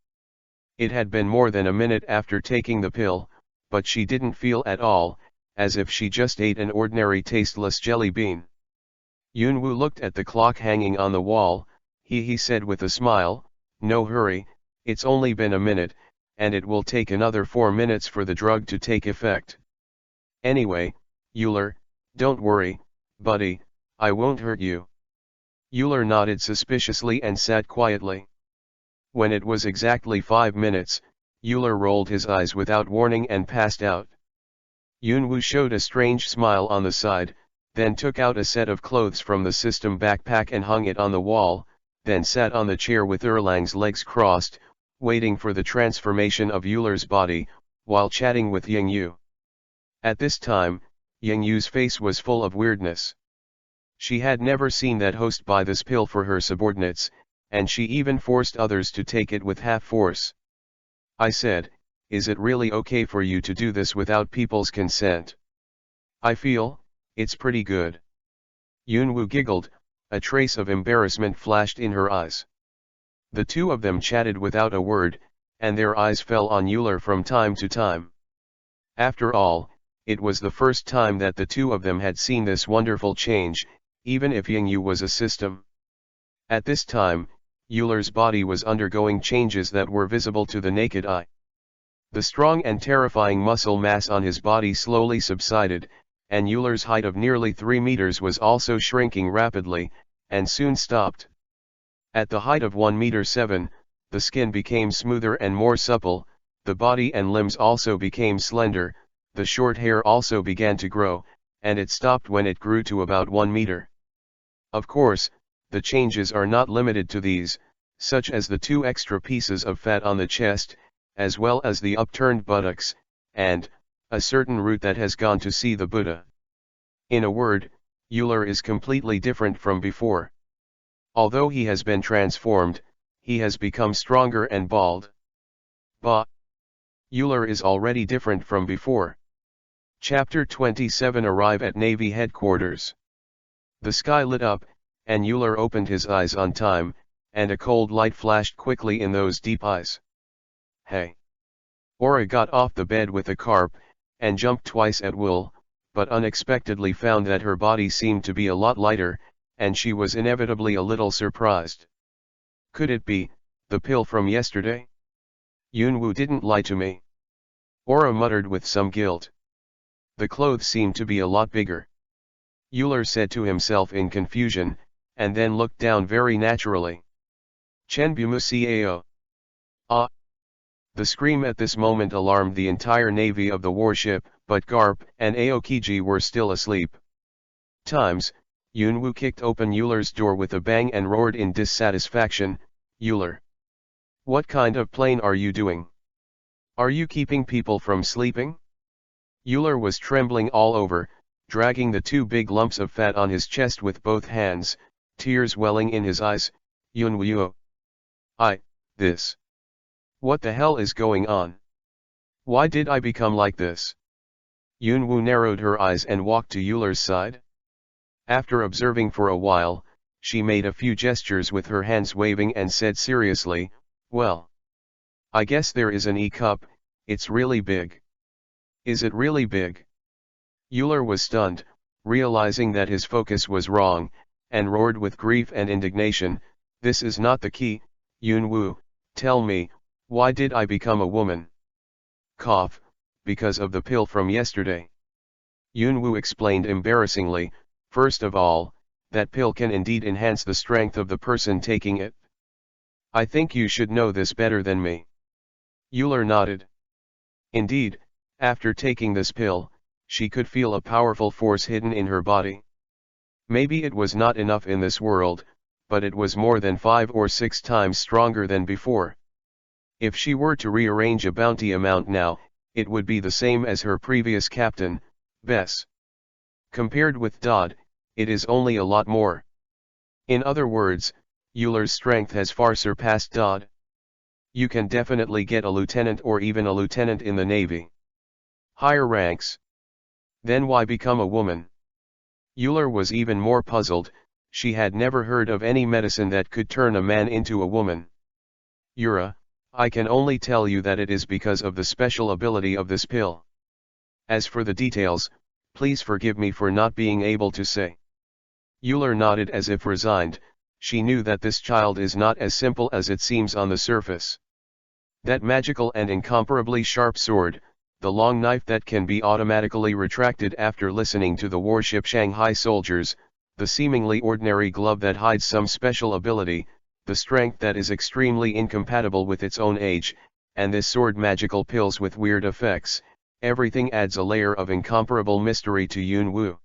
It had been more than a minute after taking the pill, but she didn't feel at all as if she just ate an ordinary tasteless jelly bean. Yunwoo looked at the clock hanging on the wall. He said with a smile, "No hurry, it's only been a minute, and it will take another 4 minutes for the drug to take effect. Anyway, Euler, don't worry, buddy, I won't hurt you." Euler nodded suspiciously and sat quietly. When it was exactly 5 minutes, Euler rolled his eyes without warning and passed out. Yunwoo showed a strange smile on the side, then took out a set of clothes from the system backpack and hung it on the wall, then sat on the chair with Erlang's legs crossed, waiting for the transformation of Euler's body, while chatting with Yingyu. At this time, Yingyu's face was full of weirdness. She had never seen that host buy this pill for her subordinates, and she even forced others to take it with half force. "I said, is it really okay for you to do this without people's consent? I feel, it's pretty good." Yunwoo giggled, a trace of embarrassment flashed in her eyes. The two of them chatted without a word, and their eyes fell on Euler from time to time. After all, it was the first time that the two of them had seen this wonderful change, even if Yingyu was a system. At this time, Euler's body was undergoing changes that were visible to the naked eye. The strong and terrifying muscle mass on his body slowly subsided, and Euler's height of nearly 3 meters was also shrinking rapidly, and soon stopped. At the height of 1.7 meters, the skin became smoother and more supple, the body and limbs also became slender, the short hair also began to grow, and it stopped when it grew to about 1 meter. Of course, the changes are not limited to these, such as the 2 extra pieces of fat on the chest, as well as the upturned buttocks, and a certain root that has gone to see the Buddha. In a word, Euler is completely different from before. Although he has been transformed, he has become stronger and bald. Bah! Euler is already different from before. Chapter 27 Arrive at Navy Headquarters. The sky lit up, and Euler opened his eyes on time, and a cold light flashed quickly in those deep eyes. "Hey!" Aura got off the bed with a carp, and jumped twice at will, but unexpectedly found that her body seemed to be a lot lighter, and she was inevitably a little surprised. Could it be the pill from yesterday? Yunwoo didn't lie to me. Aura muttered with some guilt. The clothes seemed to be a lot bigger. Euler said to himself in confusion, and then looked down very naturally. "Chenbumu Cao." Ah! The scream at this moment alarmed the entire navy of the warship, but Garp and Aokiji were still asleep. Times, Yunwoo kicked open Euler's door with a bang and roared in dissatisfaction, "Euler! What kind of plane are you doing? Are you keeping people from sleeping? Euler was trembling all over, dragging the two big lumps of fat on his chest with both hands, tears welling in his eyes. Yunwu. This. What the hell is going on? Why did I become like this? Yunwu narrowed her eyes and walked to Euler's side. After observing for a while, she made a few gestures with her hands waving and said seriously, well, I guess there is an E-cup, it's really big. Is it really big? Euler was stunned, realizing that his focus was wrong, and roared with grief and indignation, this is not the key, Yunwu, tell me, why did I become a woman? Cough, because of the pill from yesterday. Yunwu explained embarrassingly, first of all, that pill can indeed enhance the strength of the person taking it. I think you should know this better than me. Euler nodded. Indeed, after taking this pill, she could feel a powerful force hidden in her body. Maybe it was not enough in this world, but it was more than 5 or 6 times stronger than before. If she were to rearrange a bounty amount now, it would be the same as her previous captain, Bess. Compared with Dodd, it is only a lot more. In other words, Euler's strength has far surpassed Dodd. You can definitely get a lieutenant or even a lieutenant in the Navy. Higher ranks. Then why become a woman? Euler was even more puzzled, she had never heard of any medicine that could turn a man into a woman. Yura, I can only tell you that it is because of the special ability of this pill. As for the details, please forgive me for not being able to say. Euler nodded as if resigned, she knew that this child is not as simple as it seems on the surface. That magical and incomparably sharp sword, the long knife that can be automatically retracted after listening to the warship Shanghai soldiers, the seemingly ordinary glove that hides some special ability, the strength that is extremely incompatible with its own age, and this sword magical pills with weird effects, everything adds a layer of incomparable mystery to Yunwu.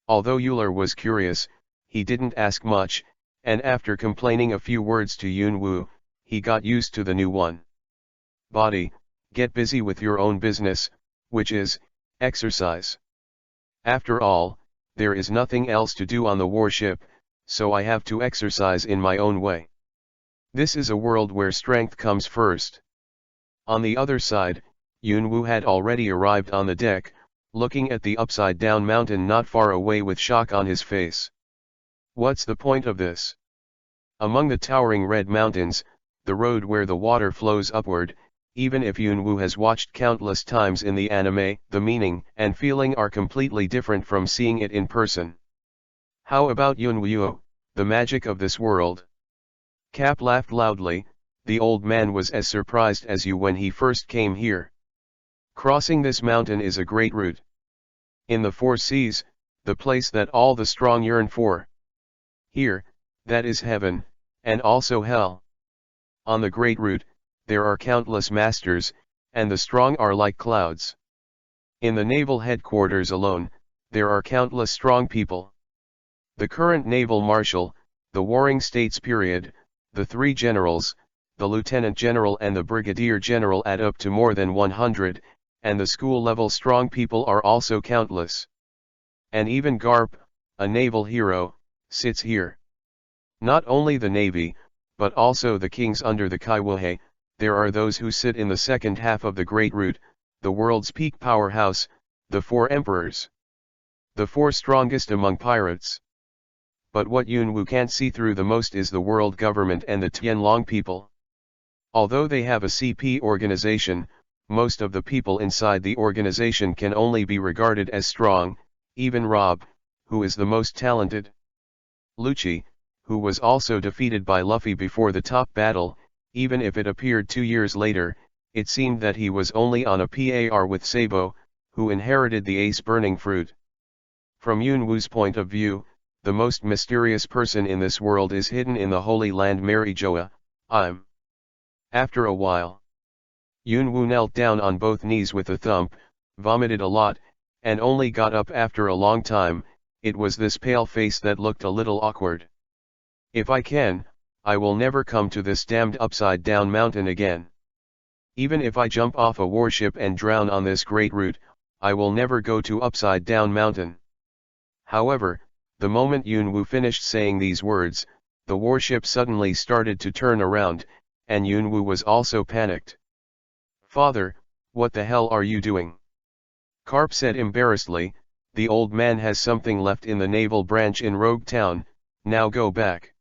Although Euler was curious, he didn't ask much, and after complaining a few words to Yunwu, he got used to the new one. Body, get busy with your own business, which is, exercise. After all, there is nothing else to do on the warship, so I have to exercise in my own way. This is a world where strength comes first. On the other side, Yunwu had already arrived on the deck, looking at the upside-down mountain not far away with shock on his face. What's the point of this? Among the towering red mountains, the road where the water flows upward, even if Yunwu has watched countless times in the anime, the meaning and feeling are completely different from seeing it in person. How about Yunwu, the magic of this world? Cap laughed loudly, the old man was as surprised as you when he first came here. Crossing this mountain is a great route. In the 4 seas, the place that all the strong yearn for. Here, that is heaven, and also hell. On the great route, there are countless masters, and the strong are like clouds. In the naval headquarters alone, there are countless strong people. The current naval marshal, the warring states period, the 3 generals, the lieutenant general and the brigadier general add up to more than 100, and the school-level strong people are also countless. And even Garp, a naval hero, sits here. Not only the navy, but also the kings under the Kaiwahe, there are those who sit in the second half of the Great Route, the world's peak powerhouse, the 4 emperors. The 4 strongest among pirates. But what Yunwu can't see through the most is the world government and the Tianlong people. Although they have a CP organization, most of the people inside the organization can only be regarded as strong, even Rob, who is the most talented. Lucci, who was also defeated by Luffy before the top battle, even if it appeared 2 years later, it seemed that he was only on a par with Sabo, who inherited the ace burning fruit. From Yunwu's point of view, the most mysterious person in this world is hidden in the Holy Land Marijoa. After a while, Yunwu knelt down on both knees with a thump, vomited a lot, and only got up after a long time. It was this pale face that looked a little awkward. If I can, I will never come to this damned upside-down mountain again. Even if I jump off a warship and drown on this great route, I will never go to upside-down mountain. However, the moment Yunwu finished saying these words, the warship suddenly started to turn around, and Yunwu was also panicked. Father, what the hell are you doing? Carp said embarrassedly, the old man has something left in the naval branch in Rogue Town, now go back.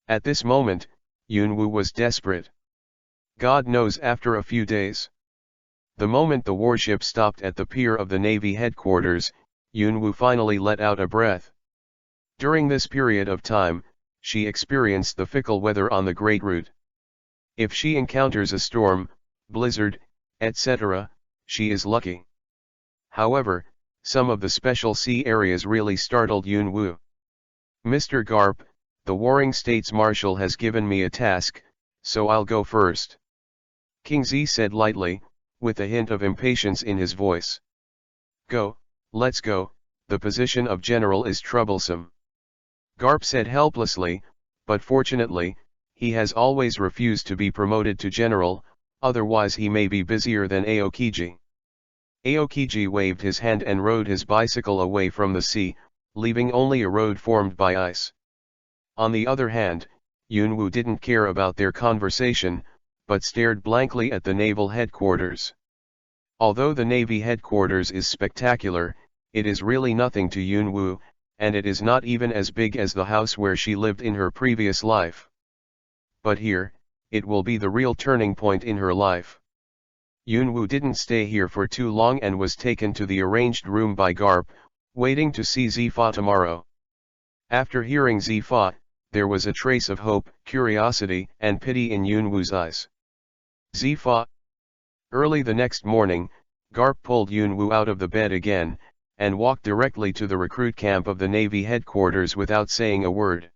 At this moment, Yunwu was desperate. God knows after a few days. The moment the warship stopped at the pier of the Navy headquarters, Yunwu finally let out a breath. During this period of time, she experienced the fickle weather on the Great Route. If she encounters a storm, blizzard, etc., she is lucky. However, some of the special sea areas really startled Yunwu. Mr. Garp, the Warring States Marshal has given me a task, so I'll go first. King Z said lightly, with a hint of impatience in his voice. Go, let's go, the position of general is troublesome. Garp said helplessly, but fortunately, he has always refused to be promoted to general, otherwise he may be busier than Aokiji. Aokiji waved his hand and rode his bicycle away from the sea, leaving only a road formed by ice. On the other hand, Yunwu didn't care about their conversation, but stared blankly at the naval headquarters. Although the Navy headquarters is spectacular, it is really nothing to Yunwu, and it is not even as big as the house where she lived in her previous life. But here, it will be the real turning point in her life. Yunwu didn't stay here for too long and was taken to the arranged room by Garp, waiting to see Zifa tomorrow. After hearing Zifa, there was a trace of hope, curiosity, and pity in Yunwu's eyes. Zifa. Early the next morning, Garp pulled Yunwu out of the bed again, and walked directly to the recruit camp of the Navy headquarters without saying a word.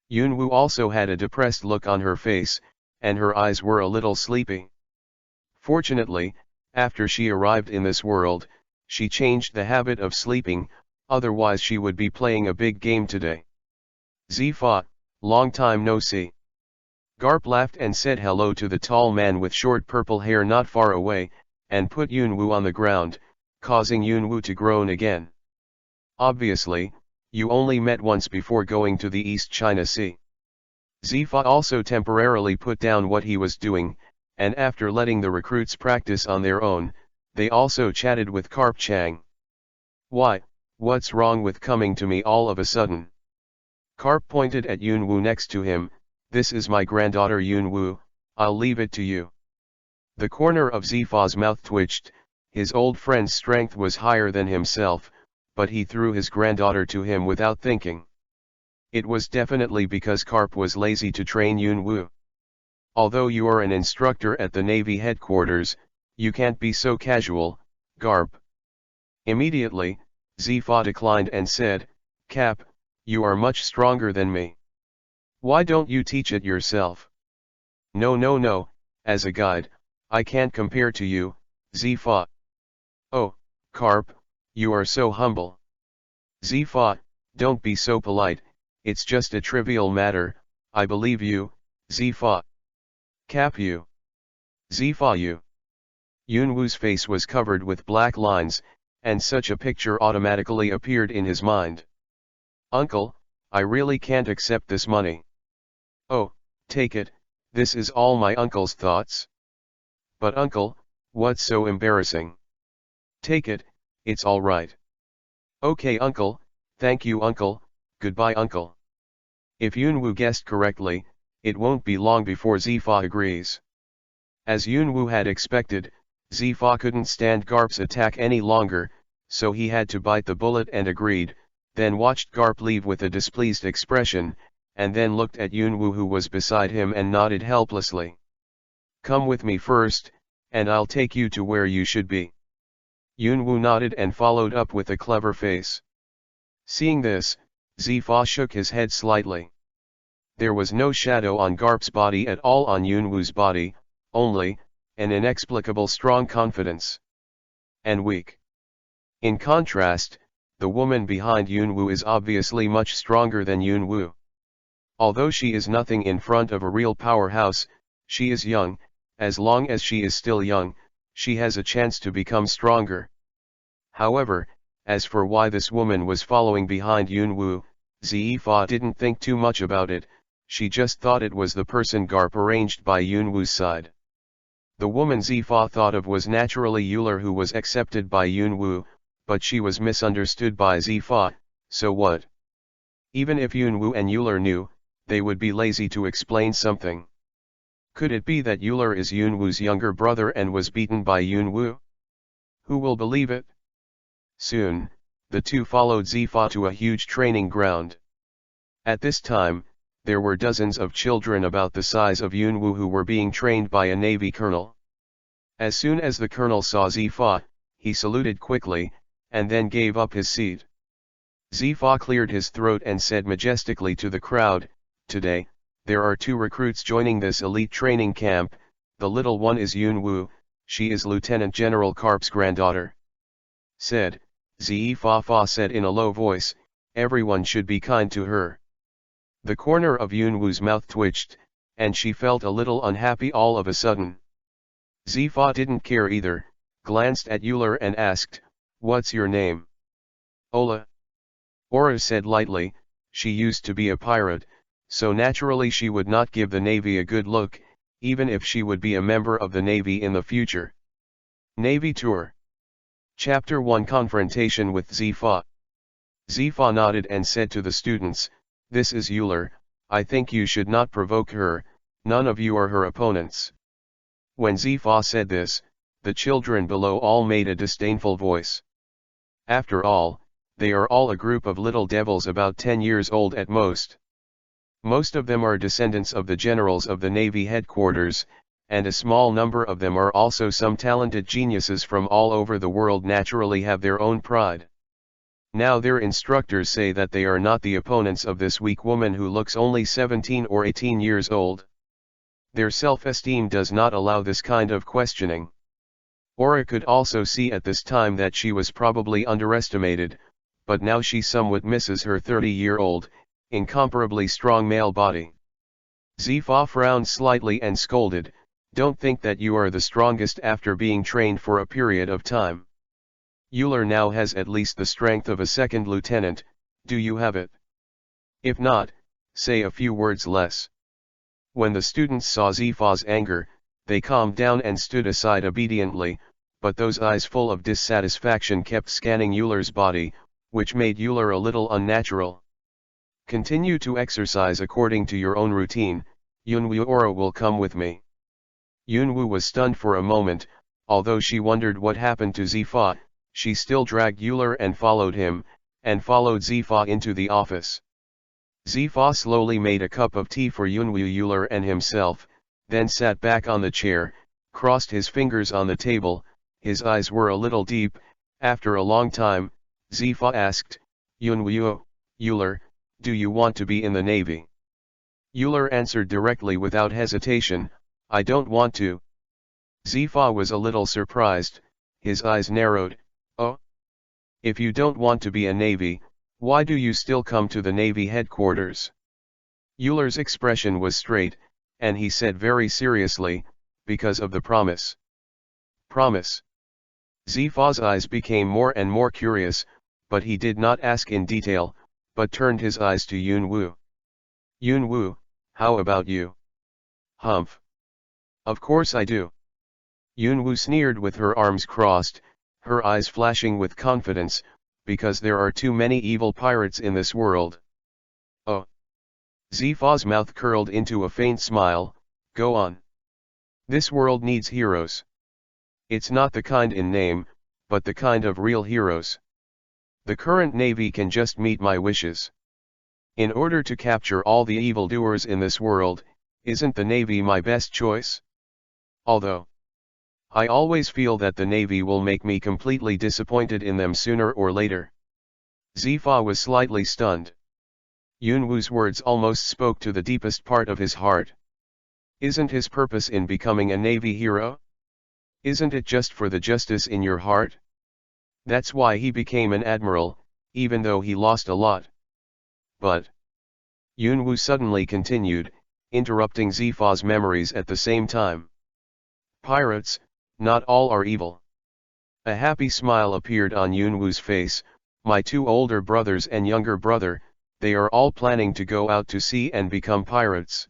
Yunwu also had a depressed look on her face, and her eyes were a little sleepy. Fortunately, after she arrived in this world, she changed the habit of sleeping, otherwise she would be playing a big game today. Zifa, long time no see. Garp laughed and said hello to the tall man with short purple hair not far away, and put Yunwu on the ground, causing Yunwu to groan again. Obviously, you only met once before going to the East China Sea. Zifa also temporarily put down what he was doing, and after letting the recruits practice on their own, they also chatted with Carp Chang. Why, what's wrong with coming to me all of a sudden? Carp pointed at Yunwu next to him, this is my granddaughter Yunwu, I'll leave it to you. The corner of Zifa's mouth twitched, his old friend's strength was higher than himself, but he threw his granddaughter to him without thinking. It was definitely because Carp was lazy to train Yunwu. Although you are an instructor at the Navy headquarters, you can't be so casual, Garp. Immediately, Zifa declined and said, Cap, you are much stronger than me. Why don't you teach it yourself? No, as a guide, I can't compare to you, Zifa. Oh, Carp, you are so humble. Zifa, don't be so polite, it's just a trivial matter, I believe you, Zifa. Cap you. Zifa you. Yunwu's face was covered with black lines, and such a picture automatically appeared in his mind. Uncle, I really can't accept this money. Oh, take it, this is all my uncle's thoughts. But uncle, what's so embarrassing? Take it, it's all right. Okay uncle, thank you uncle, goodbye uncle. If Yunwu guessed correctly, it won't be long before Zifa agrees. As Yunwu had expected, Zifa couldn't stand Garp's attack any longer, so he had to bite the bullet and agreed, then watched Garp leave with a displeased expression, and then looked at Yunwu who was beside him and nodded helplessly. Come with me first, and I'll take you to where you should be. Yunwu nodded and followed up with a clever face. Seeing this, Zifa shook his head slightly. There was no shadow on Garp's body at all on Yunwu's body, only, an inexplicable strong confidence. And weak. In contrast, the woman behind Yunwu is obviously much stronger than Yunwu. Although she is nothing in front of a real powerhouse, she is young. As long as she is still young, she has a chance to become stronger. However, as for why this woman was following behind Yunwoo, Zifa didn't think too much about it. She just thought it was the person Garp arranged by Yunwoo's side. The woman Zifa thought of was naturally Euler, who was accepted by Yunwoo, but she was misunderstood by Zifa. So what? Even if Yunwoo and Euler knew, they would be lazy to explain something. Could it be that Euler is Yunwoo's younger brother and was beaten by Yunwoo? Who will believe it? Soon, the two followed Zifa to a huge training ground. At this time, there were dozens of children about the size of Yunwoo who were being trained by a Navy colonel. As soon as the colonel saw Zifa, he saluted quickly, and then gave up his seat. Zifa cleared his throat and said majestically to the crowd, "Today, there are 2 recruits joining this elite training camp. The little one is Yunwoo, she is Lieutenant General Karp's granddaughter." Said, Zifa said in a low voice, "Everyone should be kind to her." The corner of Yunwoo's mouth twitched, and she felt a little unhappy all of a sudden. Zifa didn't care either, glanced at Euler and asked, "What's your name?" "Ola." Aura said lightly. She used to be a pirate, so naturally she would not give the Navy a good look, even if she would be a member of the Navy in the future. Navy Tour. Chapter 1 Confrontation with Zifa. Zifa nodded and said to the students, "This is Euler. I think you should not provoke her, none of you are her opponents." When Zifa said this, the children below all made a disdainful voice. After all, they are all a group of little devils about 10 years old at most. Most of them are descendants of the generals of the Navy headquarters, and a small number of them are also some talented geniuses from all over the world, naturally have their own pride. Now their instructors say that they are not the opponents of this weak woman who looks only 17 or 18 years old. Their self-esteem does not allow this kind of questioning. Aura could also see at this time that she was probably underestimated, but now she somewhat misses her 30-year-old, incomparably strong male body. Zifa frowned slightly and scolded, "Don't think that you are the strongest after being trained for a period of time. Euler now has at least the strength of a second lieutenant. Do you have it? If not, say a few words less." When the students saw Zifa's anger, they calmed down and stood aside obediently, but those eyes full of dissatisfaction kept scanning Euler's body, which made Euler a little unnatural. "Continue to exercise according to your own routine. Yunwoo Aura will come with me." Yunwoo was stunned for a moment. Although she wondered what happened to Zifa, she still dragged Euler and followed him, and followed Zifa into the office. Zifa slowly made a cup of tea for Yunwoo, Euler and himself, then sat back on the chair, crossed his fingers on the table. His eyes were a little deep. After a long time, Zifa asked, "Yunwoo, Euler, do you want to be in the Navy?" Euler answered directly without hesitation, "I don't want to." Zifa was a little surprised. His eyes narrowed. "Oh? If you don't want to be a Navy, why do you still come to the Navy headquarters?" Euler's expression was straight, and he said very seriously, "Because of the promise." "Promise?" Zifa's eyes became more and more curious, but he did not ask in detail, but turned his eyes to Yunwoo. "Yunwoo, how about you?" "Humph. Of course I do." Yunwoo sneered with her arms crossed, her eyes flashing with confidence, "because there are too many evil pirates in this world." "Oh." Zifa's mouth curled into a faint smile, "Go on. This world needs heroes. It's not the kind in name, but the kind of real heroes. The current Navy can just meet my wishes. In order to capture all the evildoers in this world, isn't the Navy my best choice? Although I always feel that the Navy will make me completely disappointed in them sooner or later." Zifa was slightly stunned. Yunwoo's words almost spoke to the deepest part of his heart. Isn't his purpose in becoming a Navy hero? Isn't it just for the justice in your heart? That's why he became an admiral, even though he lost a lot. But Yunwu suddenly continued, interrupting Zifa's memories at the same time. Pirates, not all are evil. A happy smile appeared on Yunwu's face. My two older brothers and younger brother, they are all planning to go out to sea and become pirates.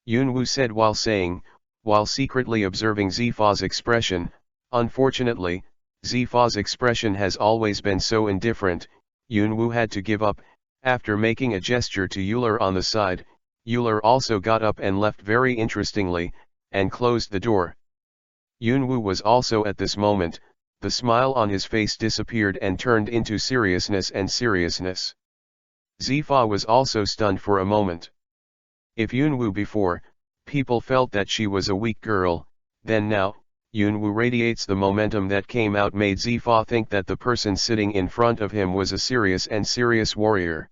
Yunwu said while secretly observing Zifa's expression. Unfortunately, Zifa's expression has always been so indifferent. Yunwu had to give up. After making a gesture to Euler on the side, Euler also got up and left very interestingly, and closed the door. Yunwu was also at this moment. The smile on his face disappeared and turned into seriousness and seriousness. Zifa was also stunned for a moment. If Yunwu before, people felt that she was a weak girl, then now, Yunwu radiates the momentum that came out made Zifa think that the person sitting in front of him was a serious warrior.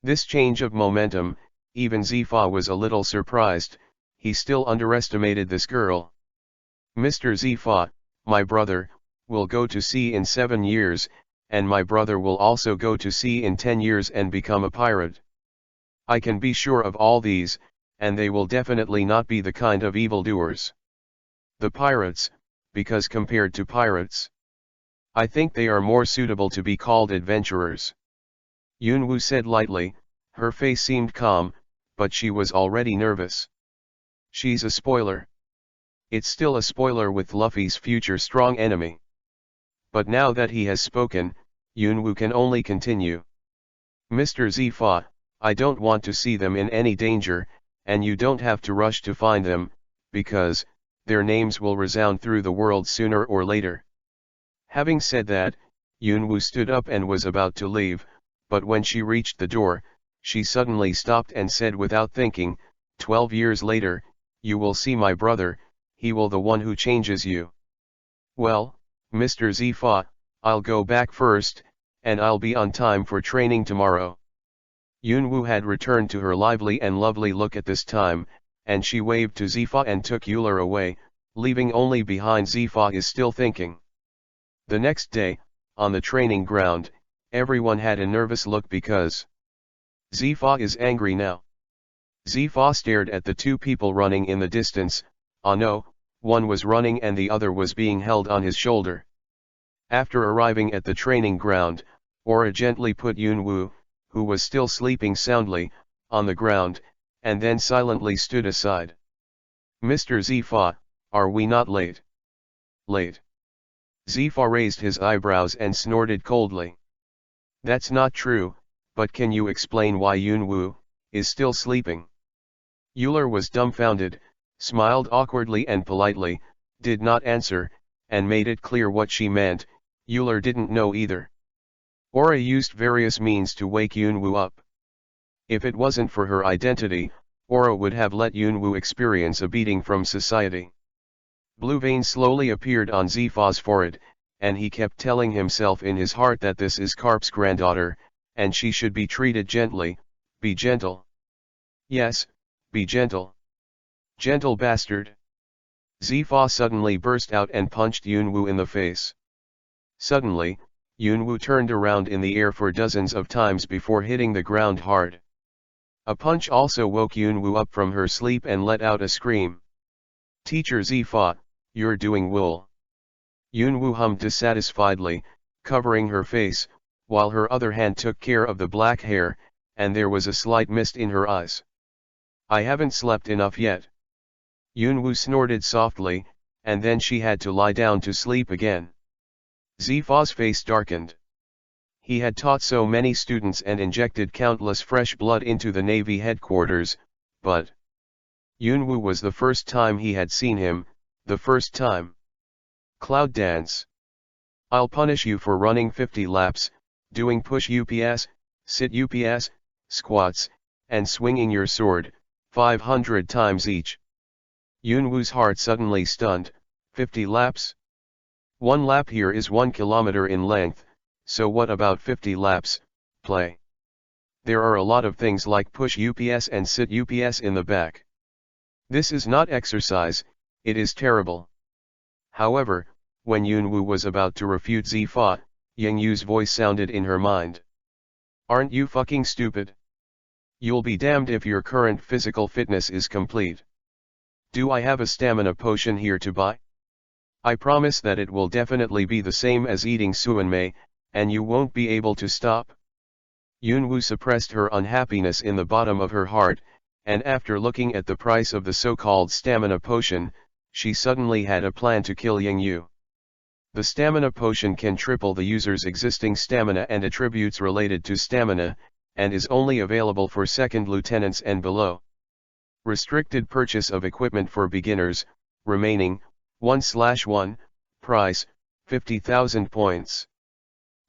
This change of momentum, even Zifa was a little surprised. He still underestimated this girl. Mr. Zifa, my brother, will go to sea in 7 years, and my brother will also go to sea in 10 years and become a pirate. I can be sure of all these, and they will definitely not be the kind of evildoers. The pirates, because compared to pirates, I think they are more suitable to be called adventurers. Yunwu said lightly. Her face seemed calm, but she was already nervous. She's a spoiler. It's still a spoiler with Luffy's future strong enemy. But now that he has spoken, Yunwu can only continue. Mr. Zifa, I don't want to see them in any danger, and you don't have to rush to find them, because their names will resound through the world sooner or later. Having said that, Yunwu stood up and was about to leave, but when she reached the door, she suddenly stopped and said without thinking, 12 years later, you will see my brother, he will the one who changes you. Well, Mr. Zifa, I'll go back first, and I'll be on time for training tomorrow. Yunwu had returned to her lively and lovely look at this time, and she waved to Zifa and took Euler away, leaving only behind Zifa is still thinking. The next day, on the training ground, everyone had a nervous look because Zifa is angry now. Zifa stared at the two people running in the distance. Ah no, one was running and the other was being held on his shoulder. After arriving at the training ground, Aura gently put Yunwu, who was still sleeping soundly, on the ground, and then silently stood aside. Mr. Zifa, are we not late? Late. Zifa raised his eyebrows and snorted coldly. That's not true, but can you explain why Yunwu is still sleeping? Euler was dumbfounded, smiled awkwardly and politely, did not answer, and made it clear what she meant. Euler didn't know either. Aura used various means to wake Yunwu up. If it wasn't for her identity, Aura would have let Yunwu experience a beating from society. Blue veins slowly appeared on Zifa's forehead, and he kept telling himself in his heart that this is Karp's granddaughter, and she should be treated gently. Be gentle. Yes, be gentle. Gentle bastard. Zifa suddenly burst out and punched Yunwu in the face. Suddenly, Yunwu turned around in the air for dozens of times before hitting the ground hard. A punch also woke Yunwu up from her sleep and let out a scream. Teacher Zifa, you're doing wool. Yunwu hummed dissatisfiedly, covering her face, while her other hand took care of the black hair, and there was a slight mist in her eyes. I haven't slept enough yet. Yunwu snorted softly, and then she had to lie down to sleep again. Zifa's face darkened. He had taught so many students and injected countless fresh blood into the Navy headquarters, but Yunwu was the first time he had seen him, the first time. Cloud dance. I'll punish you for running 50 laps, doing push UPS, sit UPS, squats, and swinging your sword, 500 times each. Yunwu's heart suddenly stunned. 50 laps? 1 lap here is 1 kilometer in length, so what about 50 laps, play? There are a lot of things like push UPS and sit UPS in the back. This is not exercise, it is terrible. However, when Yunwu was about to refute Zifa, Yingyu's voice sounded in her mind. Aren't you fucking stupid? You'll be damned if your current physical fitness is complete. Do I have a stamina potion here to buy? I promise that it will definitely be the same as eating suanmei, and you won't be able to stop. Yunwoo suppressed her unhappiness in the bottom of her heart, and after looking at the price of the so-called stamina potion, she suddenly had a plan to kill Yingyu. The stamina potion can triple the user's existing stamina and attributes related to stamina, and is only available for second lieutenants and below. Restricted purchase of equipment for beginners, remaining, 1/1, price, 50,000 points.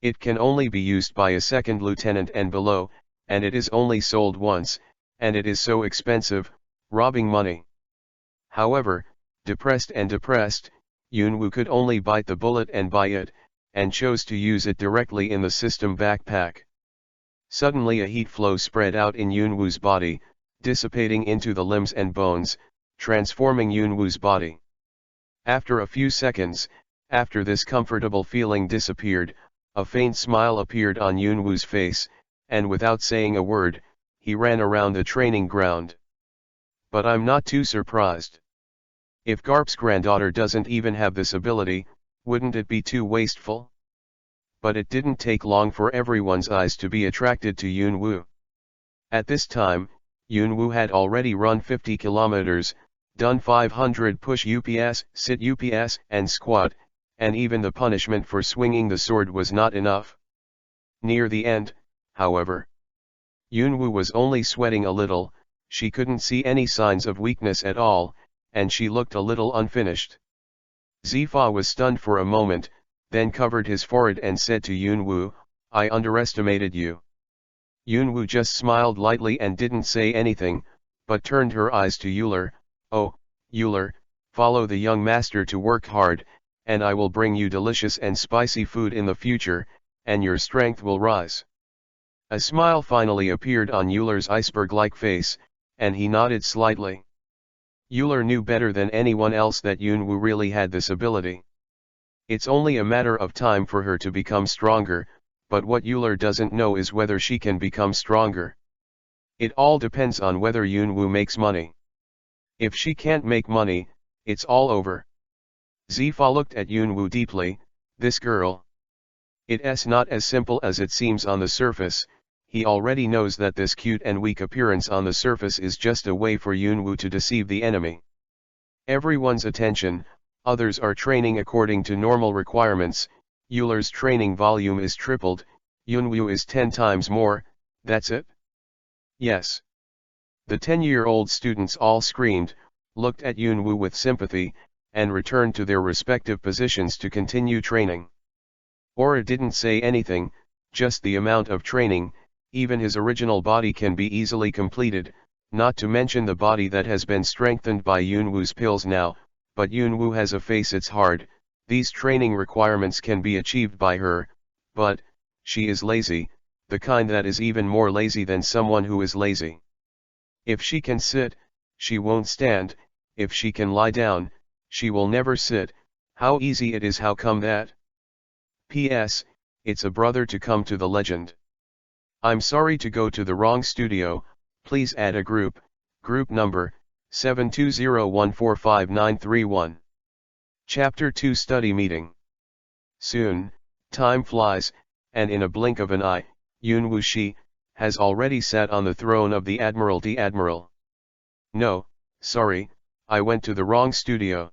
It can only be used by a second lieutenant and below, and it is only sold once, and it is so expensive, robbing money. However, depressed, Yunwoo could only bite the bullet and buy it, and chose to use it directly in the system backpack. Suddenly a heat flow spread out in Yunwoo's body, dissipating into the limbs and bones, transforming Yunwoo's body. After a few seconds, after this comfortable feeling disappeared, a faint smile appeared on Yunwoo's face, and without saying a word, he ran around the training ground. But I'm not too surprised. If Garp's granddaughter doesn't even have this ability, wouldn't it be too wasteful? But it didn't take long for everyone's eyes to be attracted to Yunwoo. At this time, Yunwoo had already run 50 kilometers, done 500 push UPS, sit UPS, and squat, and even the punishment for swinging the sword was not enough. Near the end, however, Yunwoo was only sweating a little, she couldn't see any signs of weakness at all, and she looked a little unfinished. Zifa was stunned for a moment, then covered his forehead and said to Yunwoo, "I underestimated you." Yunwoo just smiled lightly and didn't say anything, but turned her eyes to Euler. "Oh, Euler, follow the young master to work hard, and I will bring you delicious and spicy food in the future, and your strength will rise." A smile finally appeared on Euler's iceberg-like face, and he nodded slightly. Euler knew better than anyone else that Yunwoo really had this ability. It's only a matter of time for her to become stronger, but what Euler doesn't know is whether she can become stronger. It all depends on whether Yunwoo makes money. If she can't make money, it's all over. Zifa looked at Yunwoo deeply. This girl. It's not as simple as it seems on the surface. He already knows that this cute and weak appearance on the surface is just a way for Yunwoo to deceive the enemy. Everyone's attention, others are training according to normal requirements, Euler's training volume is tripled, Yunwoo is 10 times more, that's it? Yes. The 10-year-old students all screamed, looked at Yunwoo with sympathy, and returned to their respective positions to continue training. Aura didn't say anything, just the amount of training, even his original body can be easily completed, not to mention the body that has been strengthened by Yunwoo's pills now, but Yunwoo has a face, it's hard, these training requirements can be achieved by her, but, she is lazy, the kind that is even more lazy than someone who is lazy. If she can sit, she won't stand, if she can lie down, she will never sit. How easy it is, how come that? P.S. It's a brother to come to the legend. I'm sorry to go to the wrong studio, please add a group number, 720145931. Chapter 2 Study Meeting. Soon, time flies, and in a blink of an eye, Yunwoo Shi has already sat on the throne of the Admiralty. Admiral. No, sorry, I went to the wrong studio.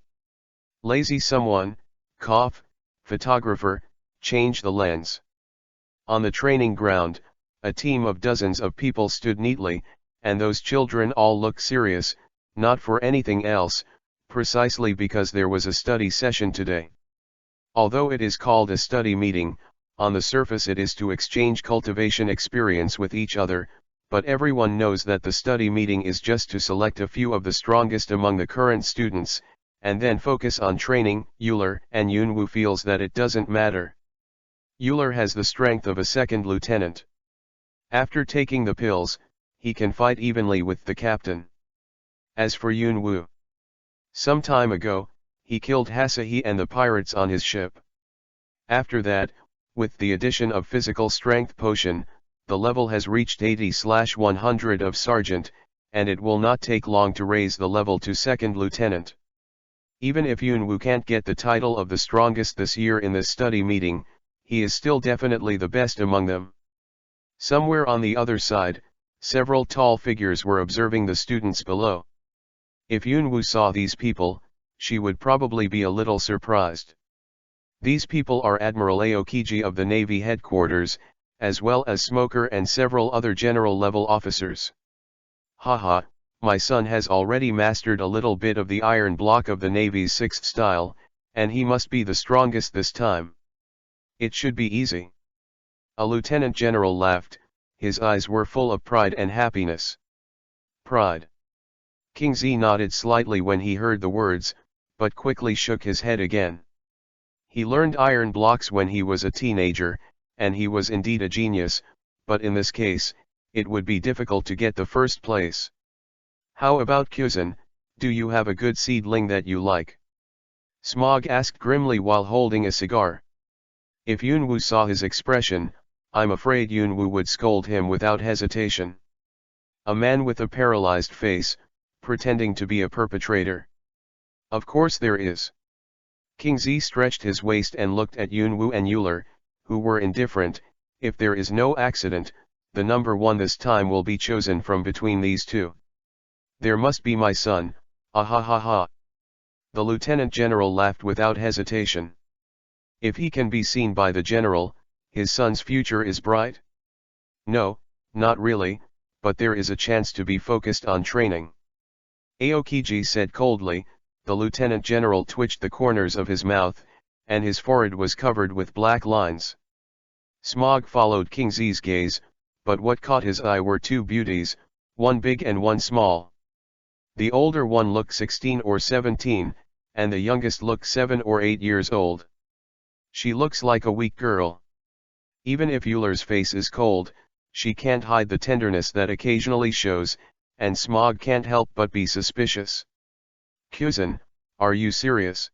Lazy someone, cough, photographer, change the lens. On the training ground, a team of dozens of people stood neatly, and those children all looked serious, not for anything else, precisely because there was a study session today. Although it is called a study meeting, on the surface it is to exchange cultivation experience with each other, but everyone knows that the study meeting is just to select a few of the strongest among the current students, and then focus on training. Euler and Yunwoo feels that it doesn't matter. Euler has the strength of a second lieutenant. After taking the pills, he can fight evenly with the captain. As for Yunwoo, some time ago, he killed Hasahi and the pirates on his ship. After that, with the addition of physical strength potion, the level has reached 80/100 of sergeant, and it will not take long to raise the level to second lieutenant. Even if Yunwoo can't get the title of the strongest this year in this study meeting, he is still definitely the best among them. Somewhere on the other side, several tall figures were observing the students below. If Yunwoo saw these people, she would probably be a little surprised. These people are Admiral Aokiji of the Navy headquarters, as well as Smoker and several other general-level officers. Haha, my son has already mastered a little bit of the iron block of the Navy's 6th style, and he must be the strongest this time. It should be easy. A lieutenant general laughed, his eyes were full of pride and happiness. Pride. King Z nodded slightly when he heard the words, but quickly shook his head again. He learned iron blocks when he was a teenager, and he was indeed a genius, but in this case, it would be difficult to get the first place. How about Kyuzan, do you have a good seedling that you like? Smog asked grimly while holding a cigar. If Yunwoo saw his expression, I'm afraid Yunwoo would scold him without hesitation. A man with a paralyzed face, pretending to be a perpetrator. Of course there is. King Z stretched his waist and looked at Yunwoo and Euler, who were indifferent. If there is no accident, the number 1 this time will be chosen from between these two. There must be my son, ah ha ha ha. The lieutenant general laughed without hesitation. If he can be seen by the general, his son's future is bright? No, not really, but there is a chance to be focused on training. Aokiji said coldly. The lieutenant general twitched the corners of his mouth, and his forehead was covered with black lines. Smog followed King Z's gaze, but what caught his eye were two beauties, one big and one small. The older one looked 16 or 17, and the youngest looked 7 or 8 years old. She looks like a weak girl. Even if Euler's face is cold, she can't hide the tenderness that occasionally shows, and Smog can't help but be suspicious. Kyuzan, are you serious?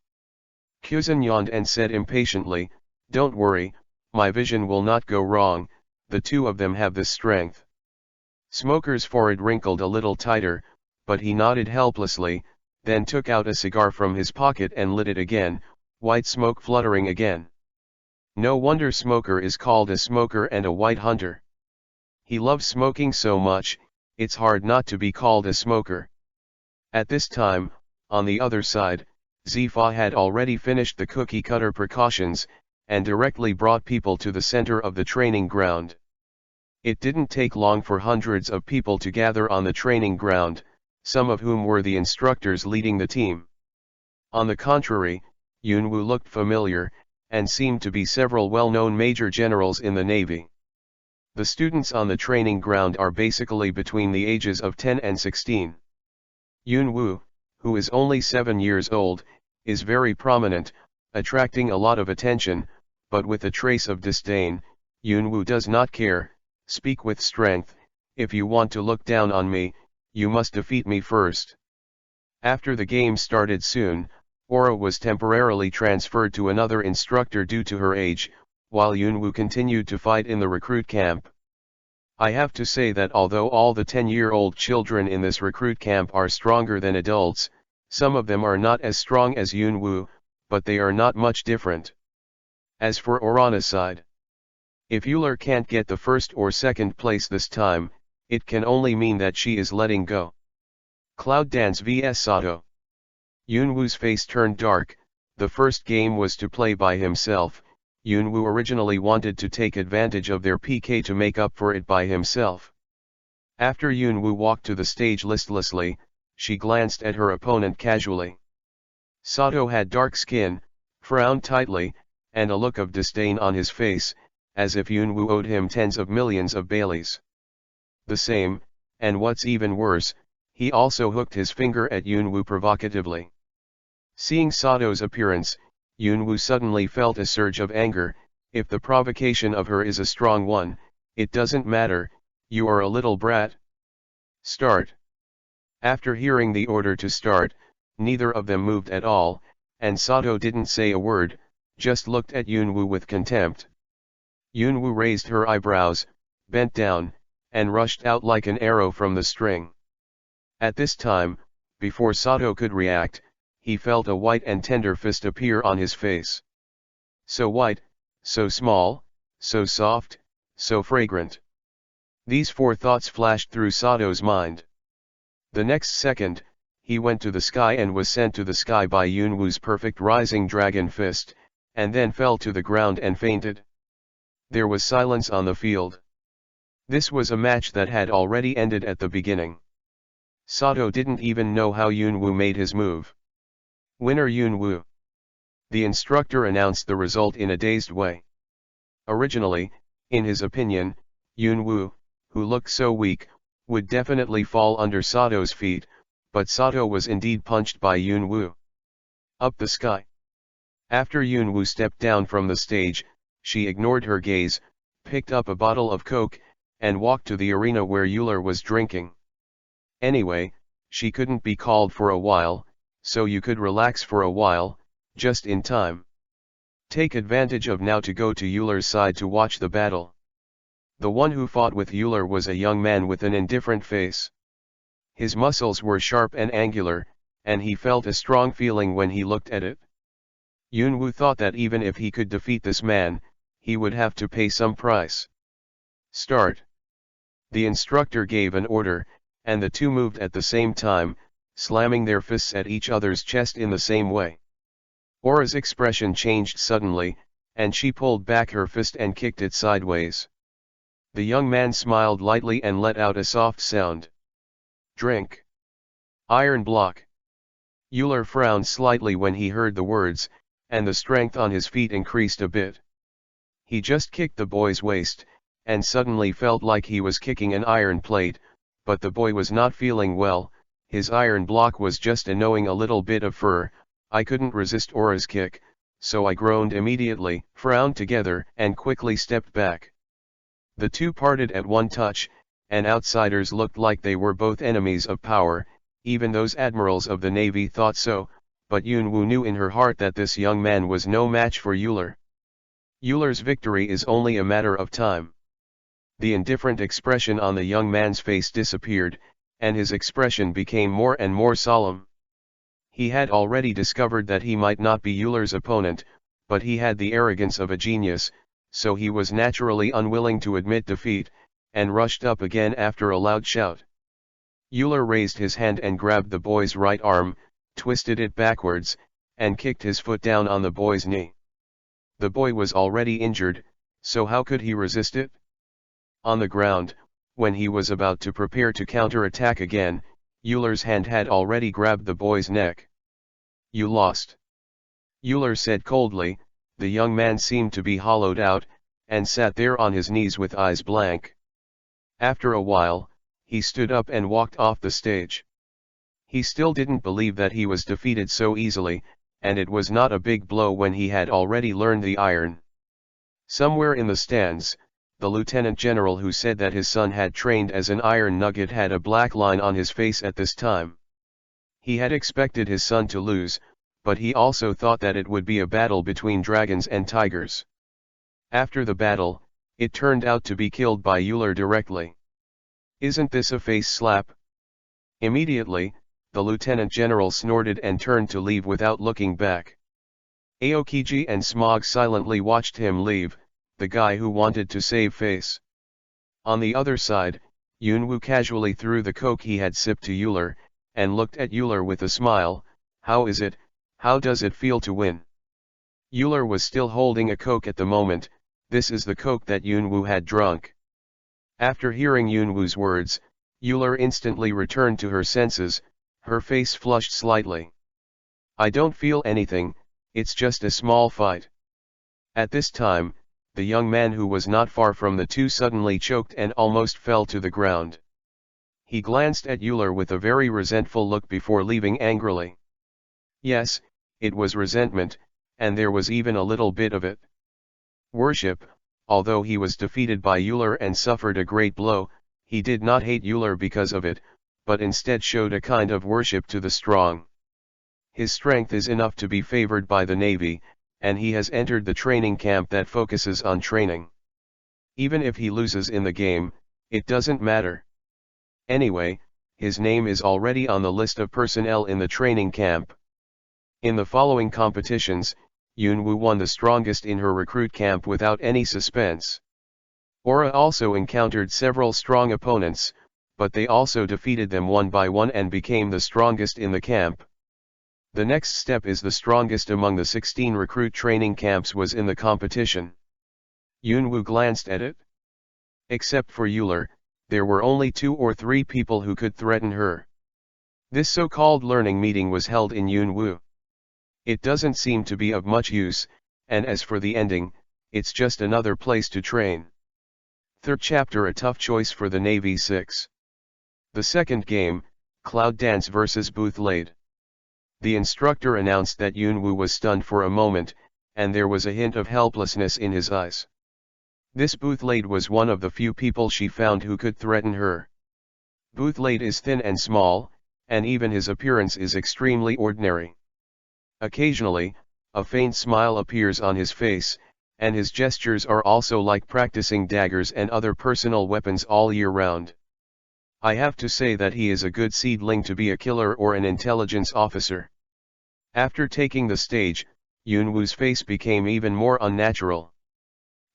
Kyuzan yawned and said impatiently, don't worry, my vision will not go wrong, the two of them have this strength. Smoker's forehead wrinkled a little tighter, but he nodded helplessly, then took out a cigar from his pocket and lit it again, white smoke fluttering again. No wonder Smoker is called a smoker and a white hunter. He loves smoking so much, it's hard not to be called a smoker. At this time, on the other side, Zifa had already finished the cookie-cutter precautions, and directly brought people to the center of the training ground. It didn't take long for hundreds of people to gather on the training ground, some of whom were the instructors leading the team. On the contrary, Yunwoo looked familiar, and seemed to be several well-known major generals in the Navy. The students on the training ground are basically between the ages of 10 and 16. Yunwoo, who is only 7 years old, is very prominent, attracting a lot of attention, but with a trace of disdain. Yunwoo does not care. Speak with strength, if you want to look down on me, you must defeat me first. After the game started soon, Aura was temporarily transferred to another instructor due to her age, while Yunwoo continued to fight in the recruit camp. I have to say that although all the 10-year-old children in this recruit camp are stronger than adults, some of them are not as strong as Yunwoo, but they are not much different. As for Orana's side, if Euler can't get the first or second place this time, it can only mean that she is letting go. Cloud Dance vs Sato. Yunwoo's face turned dark. The first game was to play by himself. Yunwoo originally wanted to take advantage of their PK to make up for it by himself. After Yunwoo walked to the stage listlessly, she glanced at her opponent casually. Sato had dark skin, frowned tightly, and a look of disdain on his face, as if Yunwoo owed him tens of millions of Baileys. The same, and what's even worse, he also hooked his finger at Yunwoo provocatively. Seeing Sato's appearance, Yunwoo suddenly felt a surge of anger. If the provocation of her is a strong one, it doesn't matter, you are a little brat. Start. After hearing the order to start, neither of them moved at all, and Sato didn't say a word, just looked at Yunwoo with contempt. Yunwoo raised her eyebrows, bent down, and rushed out like an arrow from the string. At this time, before Sato could react, he felt a white and tender fist appear on his face. So white, so small, so soft, so fragrant. These four thoughts flashed through Sato's mind. The next second, he went to the sky and was sent to the sky by Yunwoo's perfect rising dragon fist, and then fell to the ground and fainted. There was silence on the field. This was a match that had already ended at the beginning. Sato didn't even know how Yunwoo made his move. Winner Yunwoo. The instructor announced the result in a dazed way. Originally, in his opinion, Yunwoo, who looked so weak, would definitely fall under Sato's feet, but Sato was indeed punched by Yunwoo. Up the sky. After Yunwoo stepped down from the stage, she ignored her gaze, picked up a bottle of Coke, and walked to the arena where Euler was drinking. Anyway, she couldn't be called for a while, so you could relax for a while, just in time. Take advantage of now to go to Euler's side to watch the battle. The one who fought with Euler was a young man with an indifferent face. His muscles were sharp and angular, and he felt a strong feeling when he looked at it. Yunwoo thought that even if he could defeat this man, he would have to pay some price. Start. The instructor gave an order, and the two moved at the same time, slamming their fists at each other's chest in the same way. Aura's expression changed suddenly, and she pulled back her fist and kicked it sideways. The young man smiled lightly and let out a soft sound. Drink. Iron block. Euler frowned slightly when he heard the words, and the strength on his feet increased a bit. He just kicked the boy's waist, and suddenly felt like he was kicking an iron plate, but the boy was not feeling well. His iron block was just knowing a little bit of fur. I couldn't resist Aura's kick, so I groaned immediately, frowned together, and quickly stepped back. The two parted at one touch, and outsiders looked like they were both enemies of power. Even those admirals of the navy thought so, but Yunwoo knew in her heart that this young man was no match for Euler. Euler's victory is only a matter of time. The indifferent expression on the young man's face disappeared, and his expression became more and more solemn. He had already discovered that he might not be Euler's opponent, but he had the arrogance of a genius, so he was naturally unwilling to admit defeat, and rushed up again after a loud shout. Euler raised his hand and grabbed the boy's right arm, twisted it backwards, and kicked his foot down on the boy's knee. The boy was already injured, so how could he resist it? On the ground, when he was about to prepare to counter-attack again, Euler's hand had already grabbed the boy's neck. You lost. Euler said coldly. The young man seemed to be hollowed out, and sat there on his knees with eyes blank. After a while, he stood up and walked off the stage. He still didn't believe that he was defeated so easily, and it was not a big blow when he had already learned the iron. Somewhere in the stands, the lieutenant general who said that his son had trained as an iron nugget had a black line on his face at this time. He had expected his son to lose, but he also thought that it would be a battle between dragons and tigers. After the battle, it turned out to be killed by Euler directly. Isn't this a face slap? Immediately, the lieutenant general snorted and turned to leave without looking back. Aokiji and Smog silently watched him leave, the guy who wanted to save face. On the other side, Yunwoo casually threw the coke he had sipped to Euler, and looked at Euler with a smile. How is it? How does it feel to win? Euler was still holding a coke at the moment. This is the coke that Yunwoo had drunk. After hearing Yunwoo's words, Euler instantly returned to her senses, her face flushed slightly. I don't feel anything, it's just a small fight. At this time, the young man who was not far from the two suddenly choked and almost fell to the ground. He glanced at Euler with a very resentful look before leaving angrily. Yes, it was resentment, and there was even a little bit of it. Worship. Although he was defeated by Euler and suffered a great blow, he did not hate Euler because of it, but instead showed a kind of worship to the strong. His strength is enough to be favored by the Navy, and he has entered the training camp that focuses on training. Even if he loses in the game, it doesn't matter. Anyway, his name is already on the list of personnel in the training camp. In the following competitions, Yunwoo won the strongest in her recruit camp without any suspense. Aura also encountered several strong opponents, but they also defeated them one by one and became the strongest in the camp. The next step is the strongest among the 16 recruit training camps was in the competition. Yunwoo glanced at it. Except for Euler, there were only 2 or 3 people who could threaten her. This so-called learning meeting was held in Yunwoo. It doesn't seem to be of much use, and as for the ending, it's just another place to train. Third chapter, a tough choice for the Navy 6. The second game, Cloud Dance vs Boothlade. The instructor announced that Yunwoo was stunned for a moment, and there was a hint of helplessness in his eyes. This Boothlade was one of the few people she found who could threaten her. Boothlade is thin and small, and even his appearance is extremely ordinary. Occasionally, a faint smile appears on his face, and his gestures are also like practicing daggers and other personal weapons all year round. I have to say that he is a good seedling to be a killer or an intelligence officer. After taking the stage, Yunwoo's face became even more unnatural.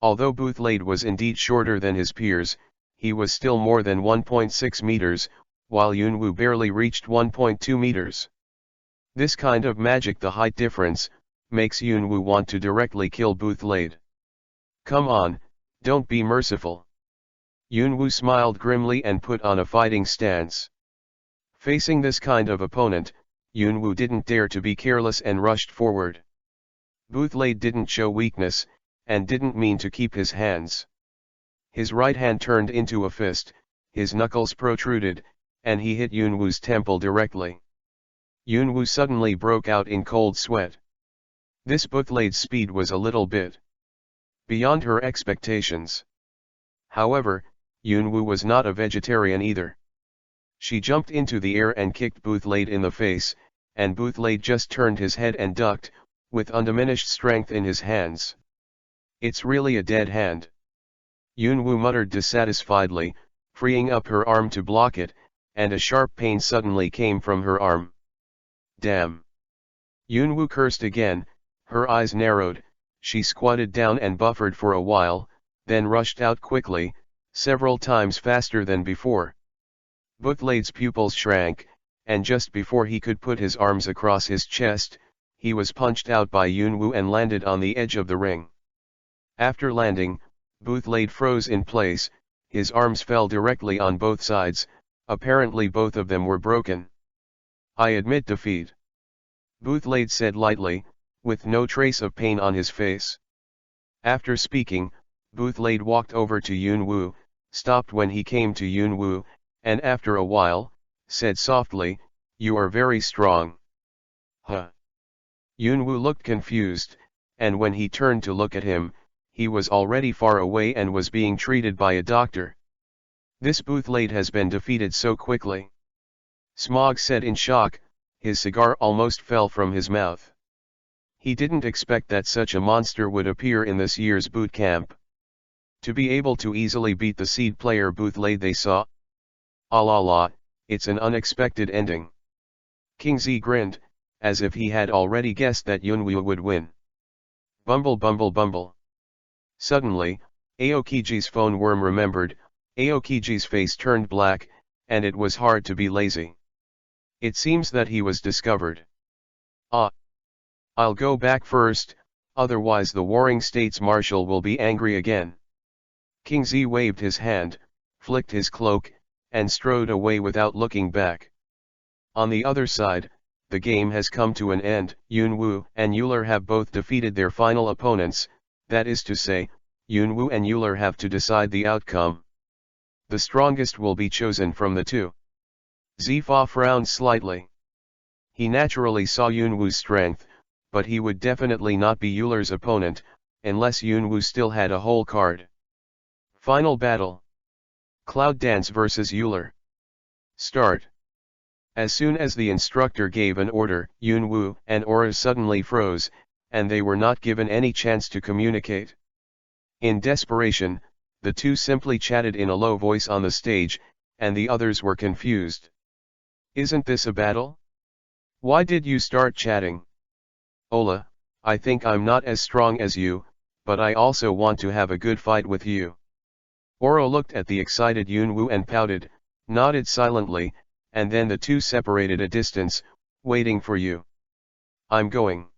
Although Boothlade was indeed shorter than his peers, he was still more than 1.6 meters, while Yunwoo barely reached 1.2 meters. This kind of magic, the height difference, makes Yunwoo want to directly kill Boothlade. Come on, don't be merciful. Yunwoo smiled grimly and put on a fighting stance. Facing this kind of opponent, Yunwoo didn't dare to be careless and rushed forward. Boothlade didn't show weakness, and didn't mean to keep his hands. His right hand turned into a fist, his knuckles protruded, and he hit Yunwoo's temple directly. Yunwoo suddenly broke out in cold sweat. This Boothlade's speed was a little bit beyond her expectations. However, Yunwoo was not a vegetarian either. She jumped into the air and kicked Boothlade in the face, and Boothlade just turned his head and ducked, with undiminished strength in his hands. It's really a dead hand. Yunwoo muttered dissatisfiedly, freeing up her arm to block it, and a sharp pain suddenly came from her arm. Damn! Yunwoo cursed again, her eyes narrowed, she squatted down and buffered for a while, then rushed out quickly, several times faster than before. Boothlade's pupils shrank, and just before he could put his arms across his chest, he was punched out by Yunwoo and landed on the edge of the ring. After landing, Boothlade froze in place, his arms fell directly on both sides, apparently both of them were broken. I admit defeat. Boothlade said lightly, with no trace of pain on his face. After speaking, Boothlade walked over to Yunwoo, stopped when he came to Yunwoo, and after a while, said softly, "You are very strong." Huh? Yunwoo looked confused, and when he turned to look at him, he was already far away and was being treated by a doctor. This Boothlade has been defeated so quickly. Smog said in shock, his cigar almost fell from his mouth. He didn't expect that such a monster would appear in this year's boot camp. To be able to easily beat the seed player Boothlade they saw? Ah la la, it's an unexpected ending. King Z grinned, as if he had already guessed that Yunwoo would win. Bumble bumble bumble. Suddenly, Aokiji's phone worm remembered, Aokiji's face turned black, and it was hard to be lazy. It seems that he was discovered. Ah! I'll go back first, otherwise the Warring States Marshal will be angry again. King Z waved his hand, flicked his cloak, and strode away without looking back. On the other side, the game has come to an end. Yunwoo and Euler have both defeated their final opponents, that is to say, Yunwoo and Euler have to decide the outcome. The strongest will be chosen from the two. Zifa frowned slightly. He naturally saw Yunwoo's strength, but he would definitely not be Euler's opponent, unless Yunwoo still had a whole card. Final battle. Cloud Dance vs Euler. Start. As soon as the instructor gave an order, Yunwoo and Aura suddenly froze, and they were not given any chance to communicate. In desperation, the two simply chatted in a low voice on the stage, and the others were confused. Isn't this a battle? Why did you start chatting? Ola, I think I'm not as strong as you, but I also want to have a good fight with you. Oro looked at the excited Yunwoo and pouted, nodded silently, and then the two separated a distance, waiting for you. I'm going.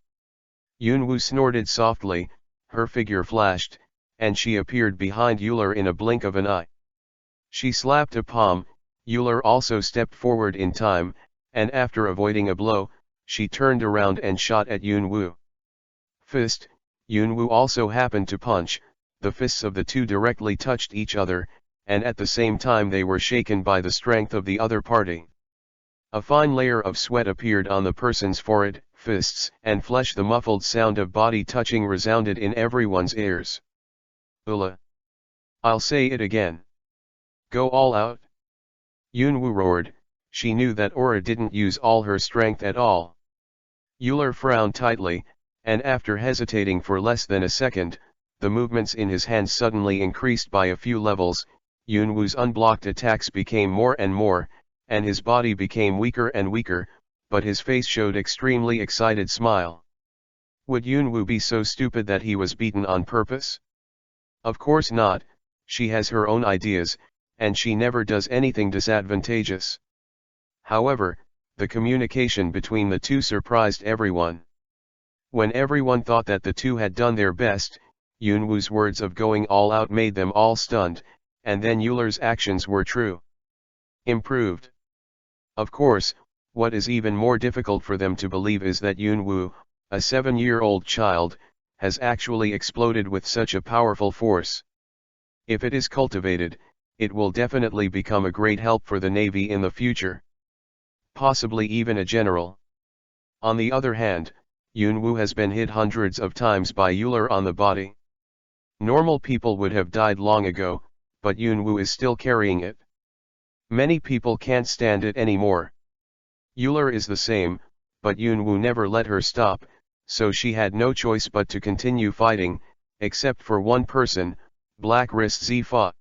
Yunwoo snorted softly, her figure flashed, and she appeared behind Euler in a blink of an eye. She slapped a palm, Euler also stepped forward in time, and after avoiding a blow, she turned around and shot at Yunwoo. Fist, Yunwoo also happened to punch, the fists of the two directly touched each other, and at the same time they were shaken by the strength of the other party. A fine layer of sweat appeared on the person's forehead, fists, and flesh. The muffled sound of body touching resounded in everyone's ears. Ula. I'll say it again. Go all out. Yunwoo roared. She knew that Aura didn't use all her strength at all. Euler frowned tightly, and after hesitating for less than a second, the movements in his hands suddenly increased by a few levels. Yunwoo's unblocked attacks became more and more, and his body became weaker and weaker, but his face showed extremely excited smile. Would Yunwoo be so stupid that he was beaten on purpose? Of course not, she has her own ideas, and she never does anything disadvantageous. However, the communication between the two surprised everyone. When everyone thought that the two had done their best, Yunwoo's words of going all out made them all stunned, and then Euler's actions were true. Improved. Of course, what is even more difficult for them to believe is that Yunwoo, a 7-year-old child, has actually exploded with such a powerful force. If it is cultivated, it will definitely become a great help for the Navy in the future. Possibly even a general. On the other hand, Yunwoo has been hit hundreds of times by Euler on the body. Normal people would have died long ago, but Yunwoo is still carrying it. Many people can't stand it anymore. Euler is the same, but Yunwoo never let her stop, so she had no choice but to continue fighting, except for one person, Black Wrist Zifa.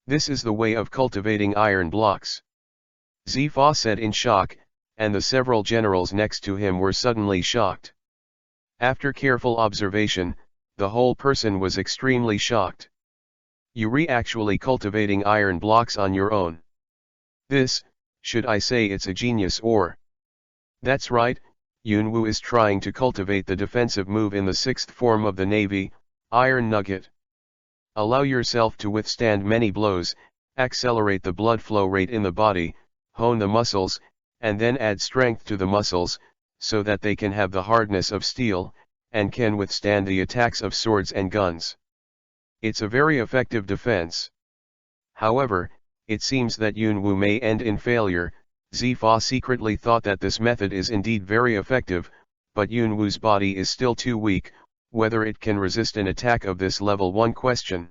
This is the way of cultivating iron blocks. Zifa said in shock, and the several generals next to him were suddenly shocked. After careful observation, the whole person was extremely shocked. You're actually cultivating iron blocks on your own. This, should I say it's a genius or? That's right, Yunwoo is trying to cultivate the defensive move in the 6th form of the Navy, Iron Nugget. Allow yourself to withstand many blows, accelerate the blood flow rate in the body, hone the muscles, and then add strength to the muscles, so that they can have the hardness of steel, and can withstand the attacks of swords and guns. It's a very effective defense. However, it seems that Yunwoo may end in failure. Zifa secretly thought that this method is indeed very effective, but Yunwoo's body is still too weak, whether it can resist an attack of this level 1 question.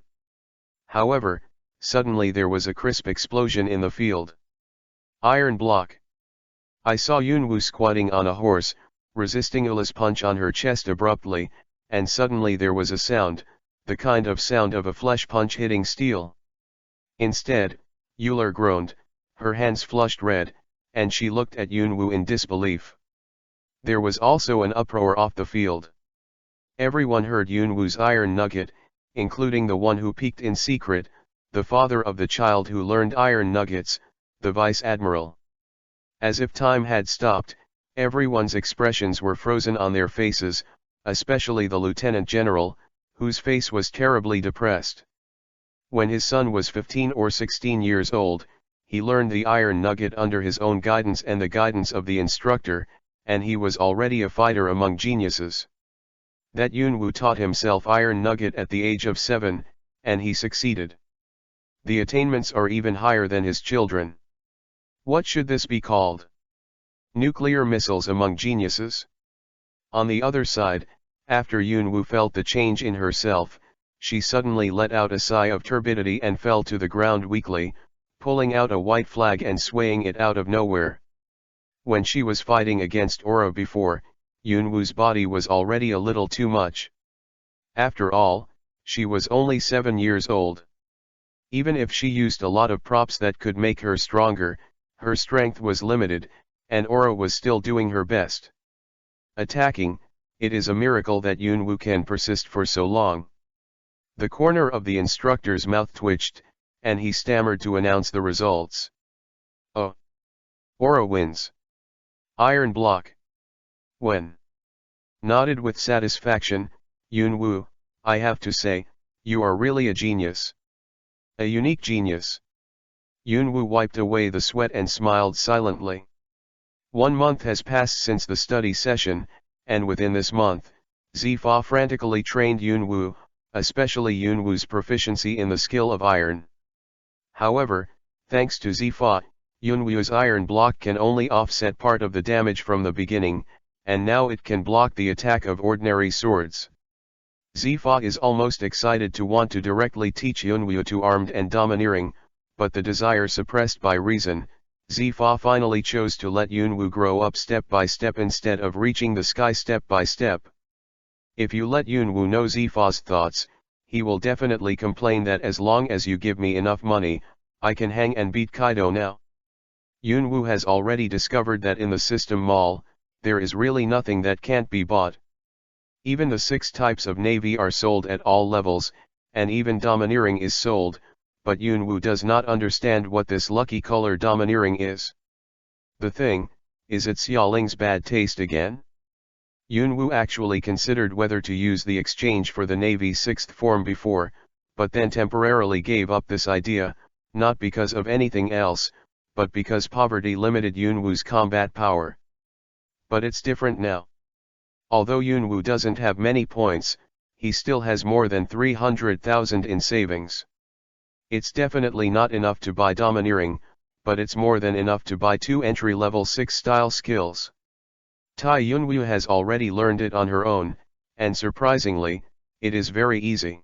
However, suddenly there was a crisp explosion in the field. Iron block. I saw Yunwoo squatting on a horse, resisting Ula's punch on her chest abruptly, and suddenly there was a sound, the kind of sound of a flesh punch hitting steel. Instead, Euler groaned, her hands flushed red, and she looked at Yunwoo in disbelief. There was also an uproar off the field. Everyone heard Yunwoo's iron nugget, including the one who peeked in secret, the father of the child who learned iron nuggets, the vice admiral. As if time had stopped, everyone's expressions were frozen on their faces, especially the lieutenant general, whose face was terribly depressed. When his son was 15 or 16 years old, he learned the iron nugget under his own guidance and the guidance of the instructor, and he was already a fighter among geniuses. That Yunwoo taught himself iron nugget at the age of 7, and he succeeded. The attainments are even higher than his children. What should this be called? Nuclear missiles among geniuses? On the other side, after Yunwoo felt the change in herself, she suddenly let out a sigh of turbidity and fell to the ground weakly, pulling out a white flag and swaying it out of nowhere. When she was fighting against Aura before, Yunwoo's body was already a little too much. After all, she was only 7 years old. Even if she used a lot of props that could make her stronger, her strength was limited, and Aura was still doing her best. Attacking, it is a miracle that Yunwoo can persist for so long. The corner of the instructor's mouth twitched, and he stammered to announce the results. Oh! Aura wins. Iron block. When? Nodded with satisfaction, Yunwoo, I have to say, you are really a genius. A unique genius. Yunwoo wiped away the sweat and smiled silently. 1 month has passed since the study session, and within this month, Zifa frantically trained Yunwoo, especially Yunwoo's proficiency in the skill of iron. However, thanks to Zifa, Yunwoo's iron block can only offset part of the damage from the beginning, and now it can block the attack of ordinary swords. Zifa is almost excited to want to directly teach Yunwoo to armed and domineering, but the desire suppressed by reason, Zifa finally chose to let Yunwoo grow up step by step instead of reaching the sky step by step. If you let Yunwoo know Zifa's thoughts, he will definitely complain that as long as you give me enough money, I can hang and beat Kaido now. Yunwoo has already discovered that in the system mall, there is really nothing that can't be bought. Even the 6 types of navy are sold at all levels, and even domineering is sold, but Yunwoo does not understand what this lucky color domineering is. The thing, is it Xiaoling's bad taste again? Yunwoo actually considered whether to use the exchange for the Navy's 6th form before, but then temporarily gave up this idea, not because of anything else, but because poverty limited Yunwoo's combat power. But it's different now. Although Yunwoo doesn't have many points, he still has more than 300,000 in savings. It's definitely not enough to buy domineering, but it's more than enough to buy 2 entry-level 6-style skills. Tai Yunwoo has already learned it on her own, and surprisingly, it is very easy.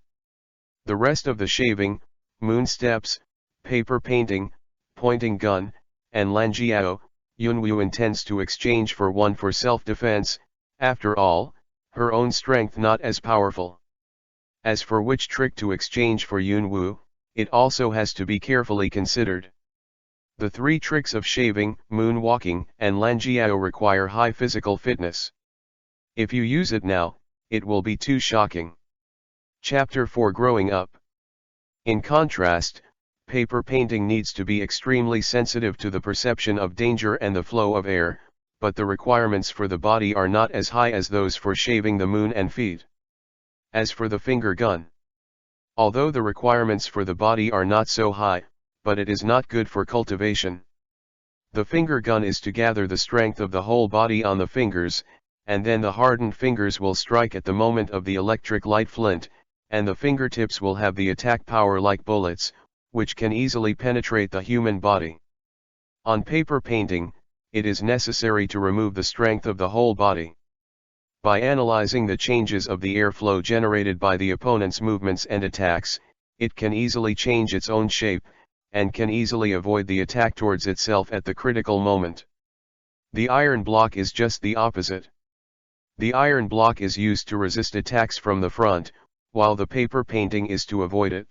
The rest of the shaving, moon steps, paper painting, pointing gun, and Lanjiao, Yunwoo intends to exchange for one for self-defense. After all, her own strength not as powerful. As for which trick to exchange for Yunwoo, it also has to be carefully considered. The 3 tricks of shaving, moonwalking, and Lanjiao require high physical fitness. If you use it now, it will be too shocking. Chapter 4 Growing Up. In contrast, paper painting needs to be extremely sensitive to the perception of danger and the flow of air, but the requirements for the body are not as high as those for shaving the moon and feet. As for the finger gun, although the requirements for the body are not so high, but it is not good for cultivation. The finger gun is to gather the strength of the whole body on the fingers, and then the hardened fingers will strike at the moment of the electric light flint, and the fingertips will have the attack power like bullets, which can easily penetrate the human body. On paper painting, it is necessary to remove the strength of the whole body. By analyzing the changes of the airflow generated by the opponent's movements and attacks, it can easily change its own shape, and can easily avoid the attack towards itself at the critical moment. The iron block is just the opposite. The iron block is used to resist attacks from the front, while the paper painting is to avoid it.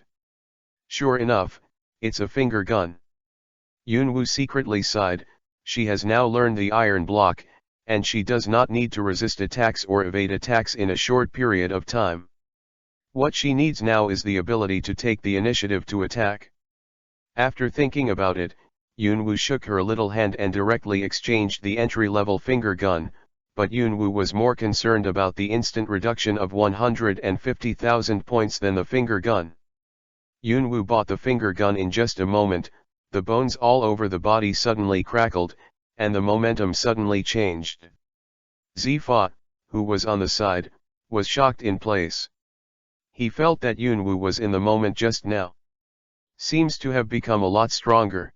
Sure enough, it's a finger gun. Yunwoo secretly sighed. She has now learned the iron block, and she does not need to resist attacks or evade attacks in a short period of time. What she needs now is the ability to take the initiative to attack. After thinking about it, Yunwoo shook her little hand and directly exchanged the entry-level finger gun, but Yunwoo was more concerned about the instant reduction of 150,000 points than the finger gun. Yunwoo bought the finger gun in just a moment. The bones all over the body suddenly crackled, and the momentum suddenly changed. Zifa, who was on the side, was shocked in place. He felt that Yunwoo was in the moment just now. Seems to have become a lot stronger.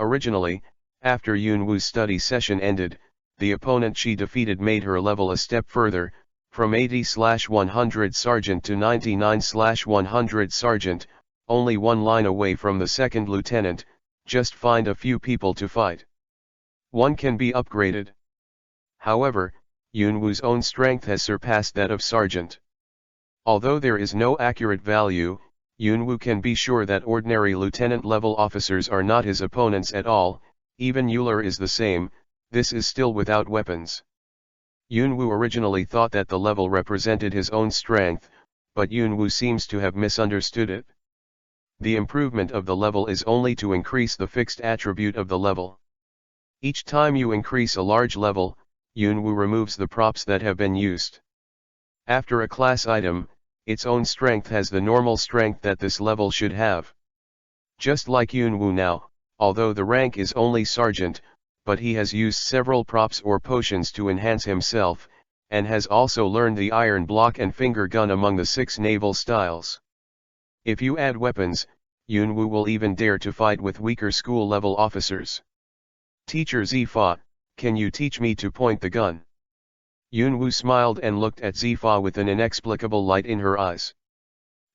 Originally, after Yunwoo's study session ended, the opponent she defeated made her level a step further, from 80/100 sergeant to 99/100 sergeant, only 1 line away from the 2nd lieutenant. Just find a few people to fight. One can be upgraded. However, Yunwoo's own strength has surpassed that of sergeant. Although there is no accurate value, Yunwoo can be sure that ordinary lieutenant-level officers are not his opponents at all, even Euler is the same, this is still without weapons. Yunwoo originally thought that the level represented his own strength, but Yunwoo seems to have misunderstood it. The improvement of the level is only to increase the fixed attribute of the level. Each time you increase a large level, Yunwoo removes the props that have been used. After a class item, its own strength has the normal strength that this level should have. Just like Yunwoo now, although the rank is only sergeant, but he has used several props or potions to enhance himself, and has also learned the iron block and finger gun among the 6 naval styles. If you add weapons, Yunwoo will even dare to fight with weaker school-level officers. Teacher Zifa, can you teach me to point the gun? Yunwoo smiled and looked at Zifa with an inexplicable light in her eyes.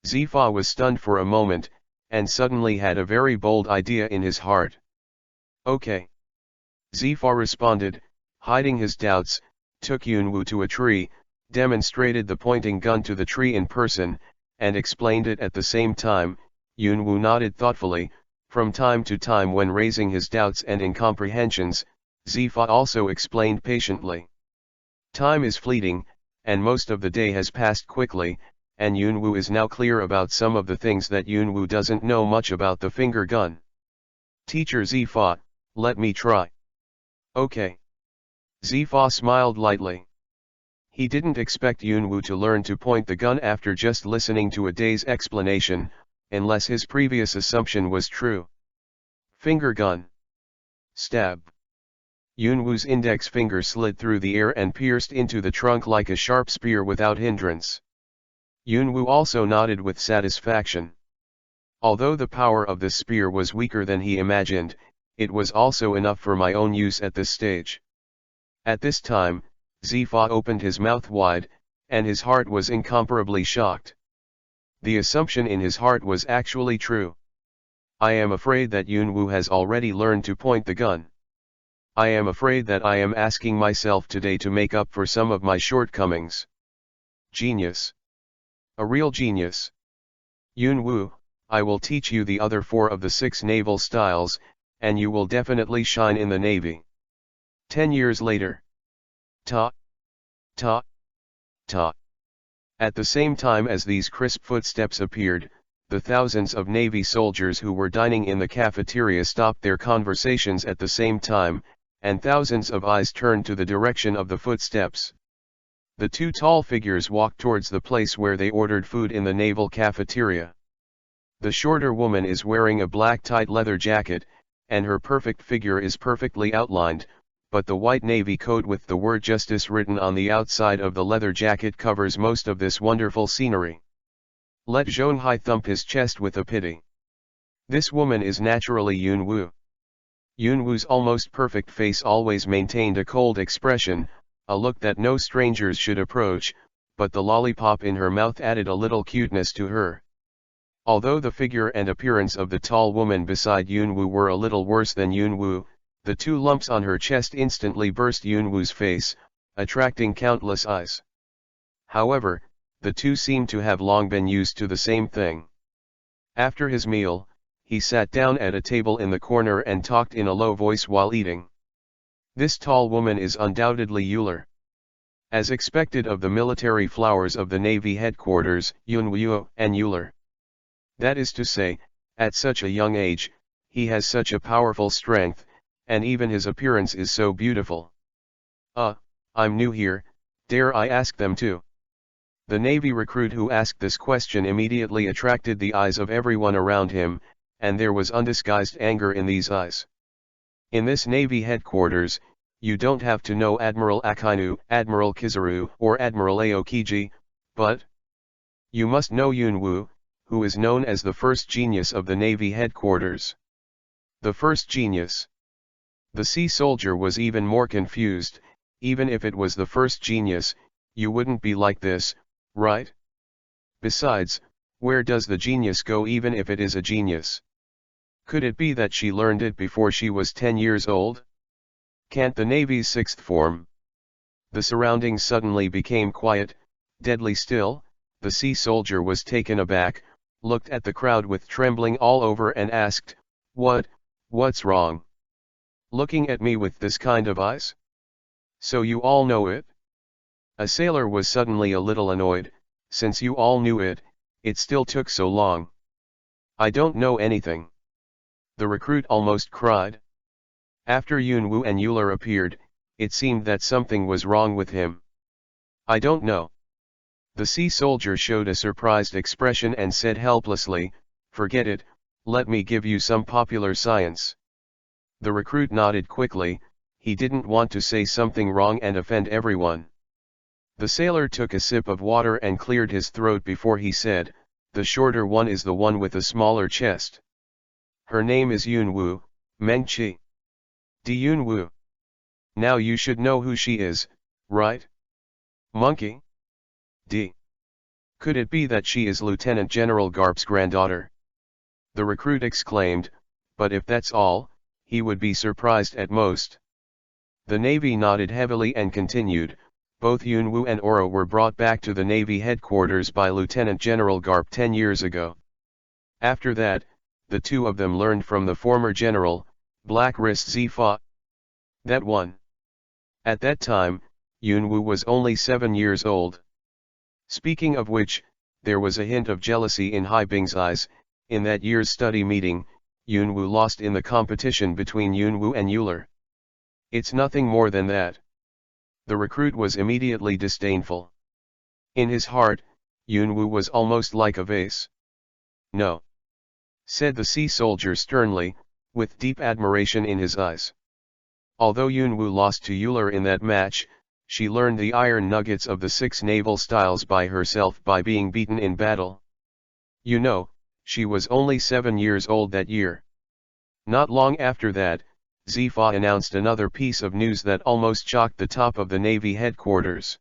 Zifa was stunned for a moment, and suddenly had a very bold idea in his heart. Okay. Zifa responded, hiding his doubts, took Yunwoo to a tree, demonstrated the pointing gun to the tree in person, and explained it at the same time. Yunwoo nodded thoughtfully, from time to time when raising his doubts and incomprehensions. Zifa also explained patiently. Time is fleeting, and most of the day has passed quickly, and Yunwoo is now clear about some of the things that Yunwoo doesn't know much about the finger gun. Teacher Zifa, let me try. Okay. Zifa smiled lightly. He didn't expect Yunwoo to learn to point the gun after just listening to a day's explanation, unless his previous assumption was true. Finger gun. Stab. Yunwoo's index finger slid through the air and pierced into the trunk like a sharp spear without hindrance. Yunwoo also nodded with satisfaction. Although the power of the spear was weaker than he imagined, it was also enough for my own use at this stage. At this time, Zifa opened his mouth wide, and his heart was incomparably shocked. The assumption in his heart was actually true. I am afraid that Yunwoo has already learned to point the gun. I am afraid that I am asking myself today to make up for some of my shortcomings. Genius. A real genius. Yunwoo, I will teach you the other 4 of the 6 naval styles, and you will definitely shine in the Navy. 10 years later. Ta. Ta. Ta. At the same time as these crisp footsteps appeared, the thousands of Navy soldiers who were dining in the cafeteria stopped their conversations at the same time, and thousands of eyes turned to the direction of the footsteps. The 2 tall figures walked towards the place where they ordered food in the naval cafeteria. The shorter woman is wearing a black tight leather jacket, and her perfect figure is perfectly outlined, but the white navy coat with the word justice written on the outside of the leather jacket covers most of this wonderful scenery. Let Zhonghai thump his chest with a pity. This woman is naturally Yunwoo. Yunwoo's almost perfect face always maintained a cold expression, a look that no strangers should approach, but the lollipop in her mouth added a little cuteness to her. Although the figure and appearance of the tall woman beside Yunwoo were a little worse than Yunwoo, the 2 lumps on her chest instantly burst Yunwoo's face, attracting countless eyes. However, the 2 seemed to have long been used to the same thing. After his meal, he sat down at a table in the corner and talked in a low voice while eating. This tall woman is undoubtedly Euler. As expected of the military flowers of the Navy headquarters, Yunwoo and Euler. That is to say, at such a young age, he has such a powerful strength, and even his appearance is so beautiful. I'm new here, dare I ask them too? The Navy recruit who asked this question immediately attracted the eyes of everyone around him, and there was undisguised anger in these eyes. In this Navy headquarters, you don't have to know Admiral Akainu, Admiral Kizaru, or Admiral Aokiji, but you must know Yunwoo, who is known as the first genius of the Navy headquarters. The first genius. The sea soldier was even more confused. Even if it was the first genius, you wouldn't be like this, right? Besides, where does the genius go even if it is a genius? Could it be that she learned it before she was 10 years old? Can't the Navy's 6th form? The surroundings suddenly became quiet, deadly still. The sea soldier was taken aback. looked at the crowd with trembling all over and asked, What's wrong? Looking at me with this kind of eyes? So you all know it? A sailor was suddenly a little annoyed, since you all knew it, it still took so long. I don't know anything. The recruit almost cried. After Yunwu and Euler appeared, it seemed that something was wrong with him. I don't know. The sea soldier showed a surprised expression and said helplessly, Forget it, let me give you some popular science. The recruit nodded quickly, he didn't want to say something wrong and offend everyone. The sailor took a sip of water and cleared his throat before he said, The shorter one is the one with a smaller chest. Her name is Yunwu, Mengqi. Di Yunwu. Now you should know who she is, right? Monkey? D. Could it be that she is Lieutenant General Garp's granddaughter? The recruit exclaimed, but if that's all, he would be surprised at most. The Navy nodded heavily and continued, both Yunwu and Oro were brought back to the Navy headquarters by Lieutenant General Garp 10 years ago. After that, the two of them learned from the former general, Black Wrist Zifa. That one. At that time, Yunwu was only 7 years old. Speaking of which, there was a hint of jealousy in Haibing's eyes. In that year's study meeting, Yunwu lost in the competition between Yunwu and Euler. It's nothing more than that. The recruit was immediately disdainful. In his heart, Yunwu was almost like a vase. No. Said the sea soldier sternly, with deep admiration in his eyes. Although Yunwu lost to Euler in that match, she learned the iron nuggets of the 6 naval styles by herself by being beaten in battle. You know, she was only 7 years old that year. Not long after that, Zifa announced another piece of news that almost shocked the top of the Navy headquarters.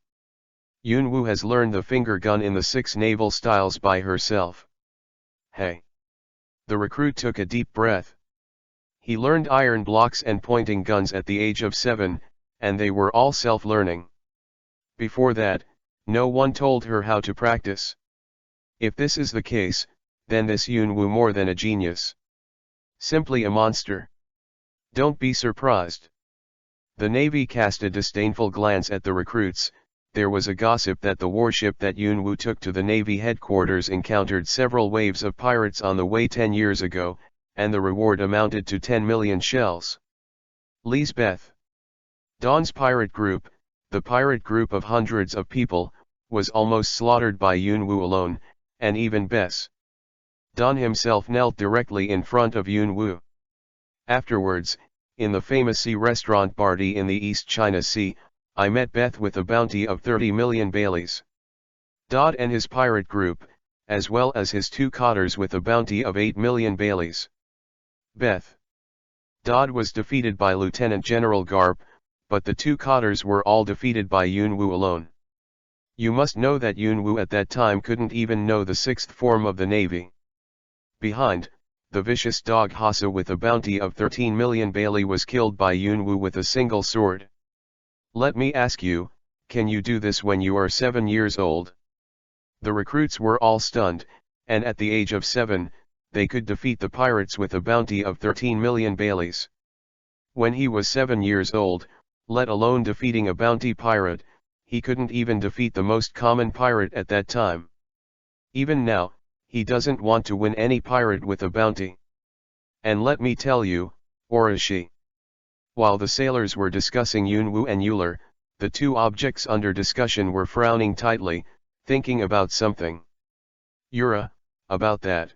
Yunwu has learned the finger gun in the 6 naval styles by herself. Hey! The recruit took a deep breath. He learned iron blocks and pointing guns at the age of 7, and they were all self-learning. Before that, no one told her how to practice. If this is the case, then this Yunwu more than a genius. Simply a monster. Don't be surprised. The Navy cast a disdainful glance at the recruits. There was a gossip that the warship that Yunwu took to the Navy headquarters encountered several waves of pirates on the way 10 years ago, and the reward amounted to 10 million shells. Lisbeth. Dawn's pirate group, the pirate group of hundreds of people, was almost slaughtered by Yunwu alone, and even Bess. Dawn himself knelt directly in front of Yunwu. Afterwards, in the famous sea restaurant party in the East China Sea, I met Beth with a bounty of 30 million Baileys. Dodd and his pirate group, as well as his 2 cotters with a bounty of 8 million Baileys. Beth. Dodd was defeated by Lieutenant General Garp, but the 2 cotters were all defeated by Yunwu alone. You must know that Yunwu at that time couldn't even know the 6th form of the Navy. Behind, the vicious dog Hassa with a bounty of 13 million Bailey was killed by Yunwu with a single sword. Let me ask you, can you do this when you are 7 years old? The recruits were all stunned, and at the age of 7, they could defeat the pirates with a bounty of 13 million Baileys. When he was 7 years old, let alone defeating a bounty pirate, he couldn't even defeat the most common pirate at that time. Even now, he doesn't want to win any pirate with a bounty. And let me tell you, or is she? While the sailors were discussing Yunwu and Euler, the 2 objects under discussion were frowning tightly, thinking about something. Yura, about that.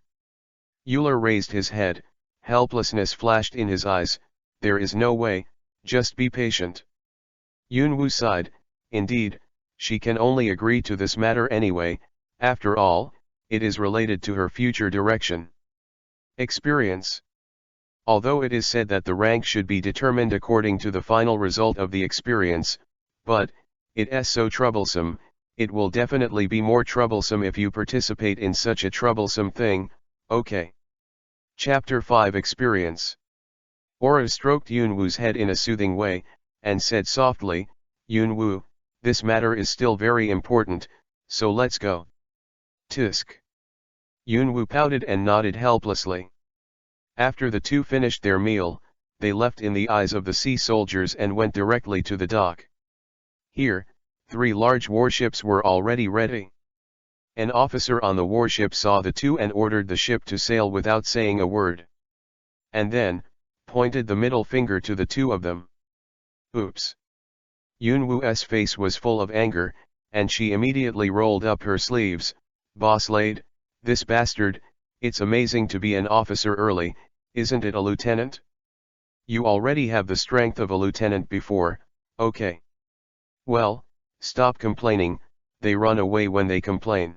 Euler raised his head, helplessness flashed in his eyes. There is no way, just be patient. Yunwu sighed, indeed, she can only agree to this matter anyway, after all, it is related to her future direction. Experience. Although it is said that the rank should be determined according to the final result of the experience, but, it is so troublesome, it will definitely be more troublesome if you participate in such a troublesome thing, okay. Chapter 5 Experience. Aura stroked Yunwu's head in a soothing way, and said softly, Yunwu, this matter is still very important, so let's go. Tisk. Yunwoo pouted and nodded helplessly. After the two finished their meal, they left in the eyes of the sea soldiers and went directly to the dock. Here, 3 large warships were already ready. An officer on the warship saw the two and ordered the ship to sail without saying a word. And then, pointed the middle finger to the two of them. Oops. Yunwoo's face was full of anger, and she immediately rolled up her sleeves. Boss Lade, this bastard, it's amazing to be an officer early, isn't it a lieutenant? You already have the strength of a lieutenant before, okay. Well, stop complaining, they run away when they complain.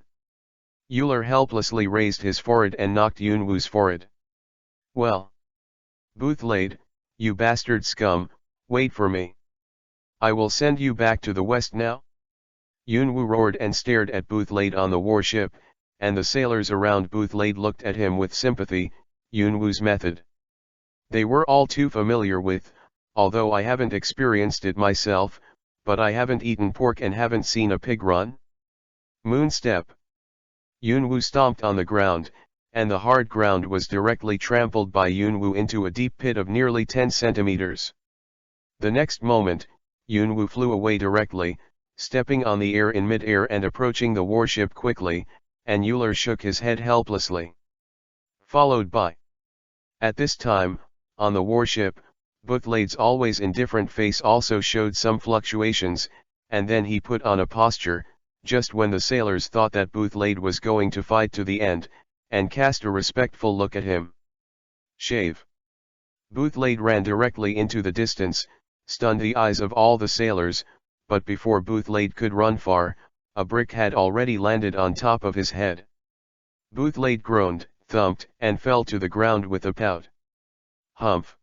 Euler helplessly raised his forehead and knocked Yunwoo's forehead. Well. Boothlade, you bastard scum, wait for me. I will send you back to the west now. Yunwoo roared and stared at Boothlade on the warship, and the sailors around Boothlade looked at him with sympathy. Yunwoo's method. They were all too familiar with, although I haven't experienced it myself, but I haven't eaten pork and haven't seen a pig run. Moonstep. Yunwoo stomped on the ground, and the hard ground was directly trampled by Yunwoo into a deep pit of nearly 10 centimeters. The next moment, Yunwoo flew away directly, stepping on the air in mid-air and approaching the warship quickly, and Euler shook his head helplessly. Followed by. At this time, on the warship, Boothlade's always indifferent face also showed some fluctuations, and then he put on a posture, just when the sailors thought that Boothlade was going to fight to the end, and cast a respectful look at him. Shave. Boothlade ran directly into the distance, stunned the eyes of all the sailors, but before Boothlade could run far, a brick had already landed on top of his head. Boothlade groaned, thumped, and fell to the ground with a pout. Humph.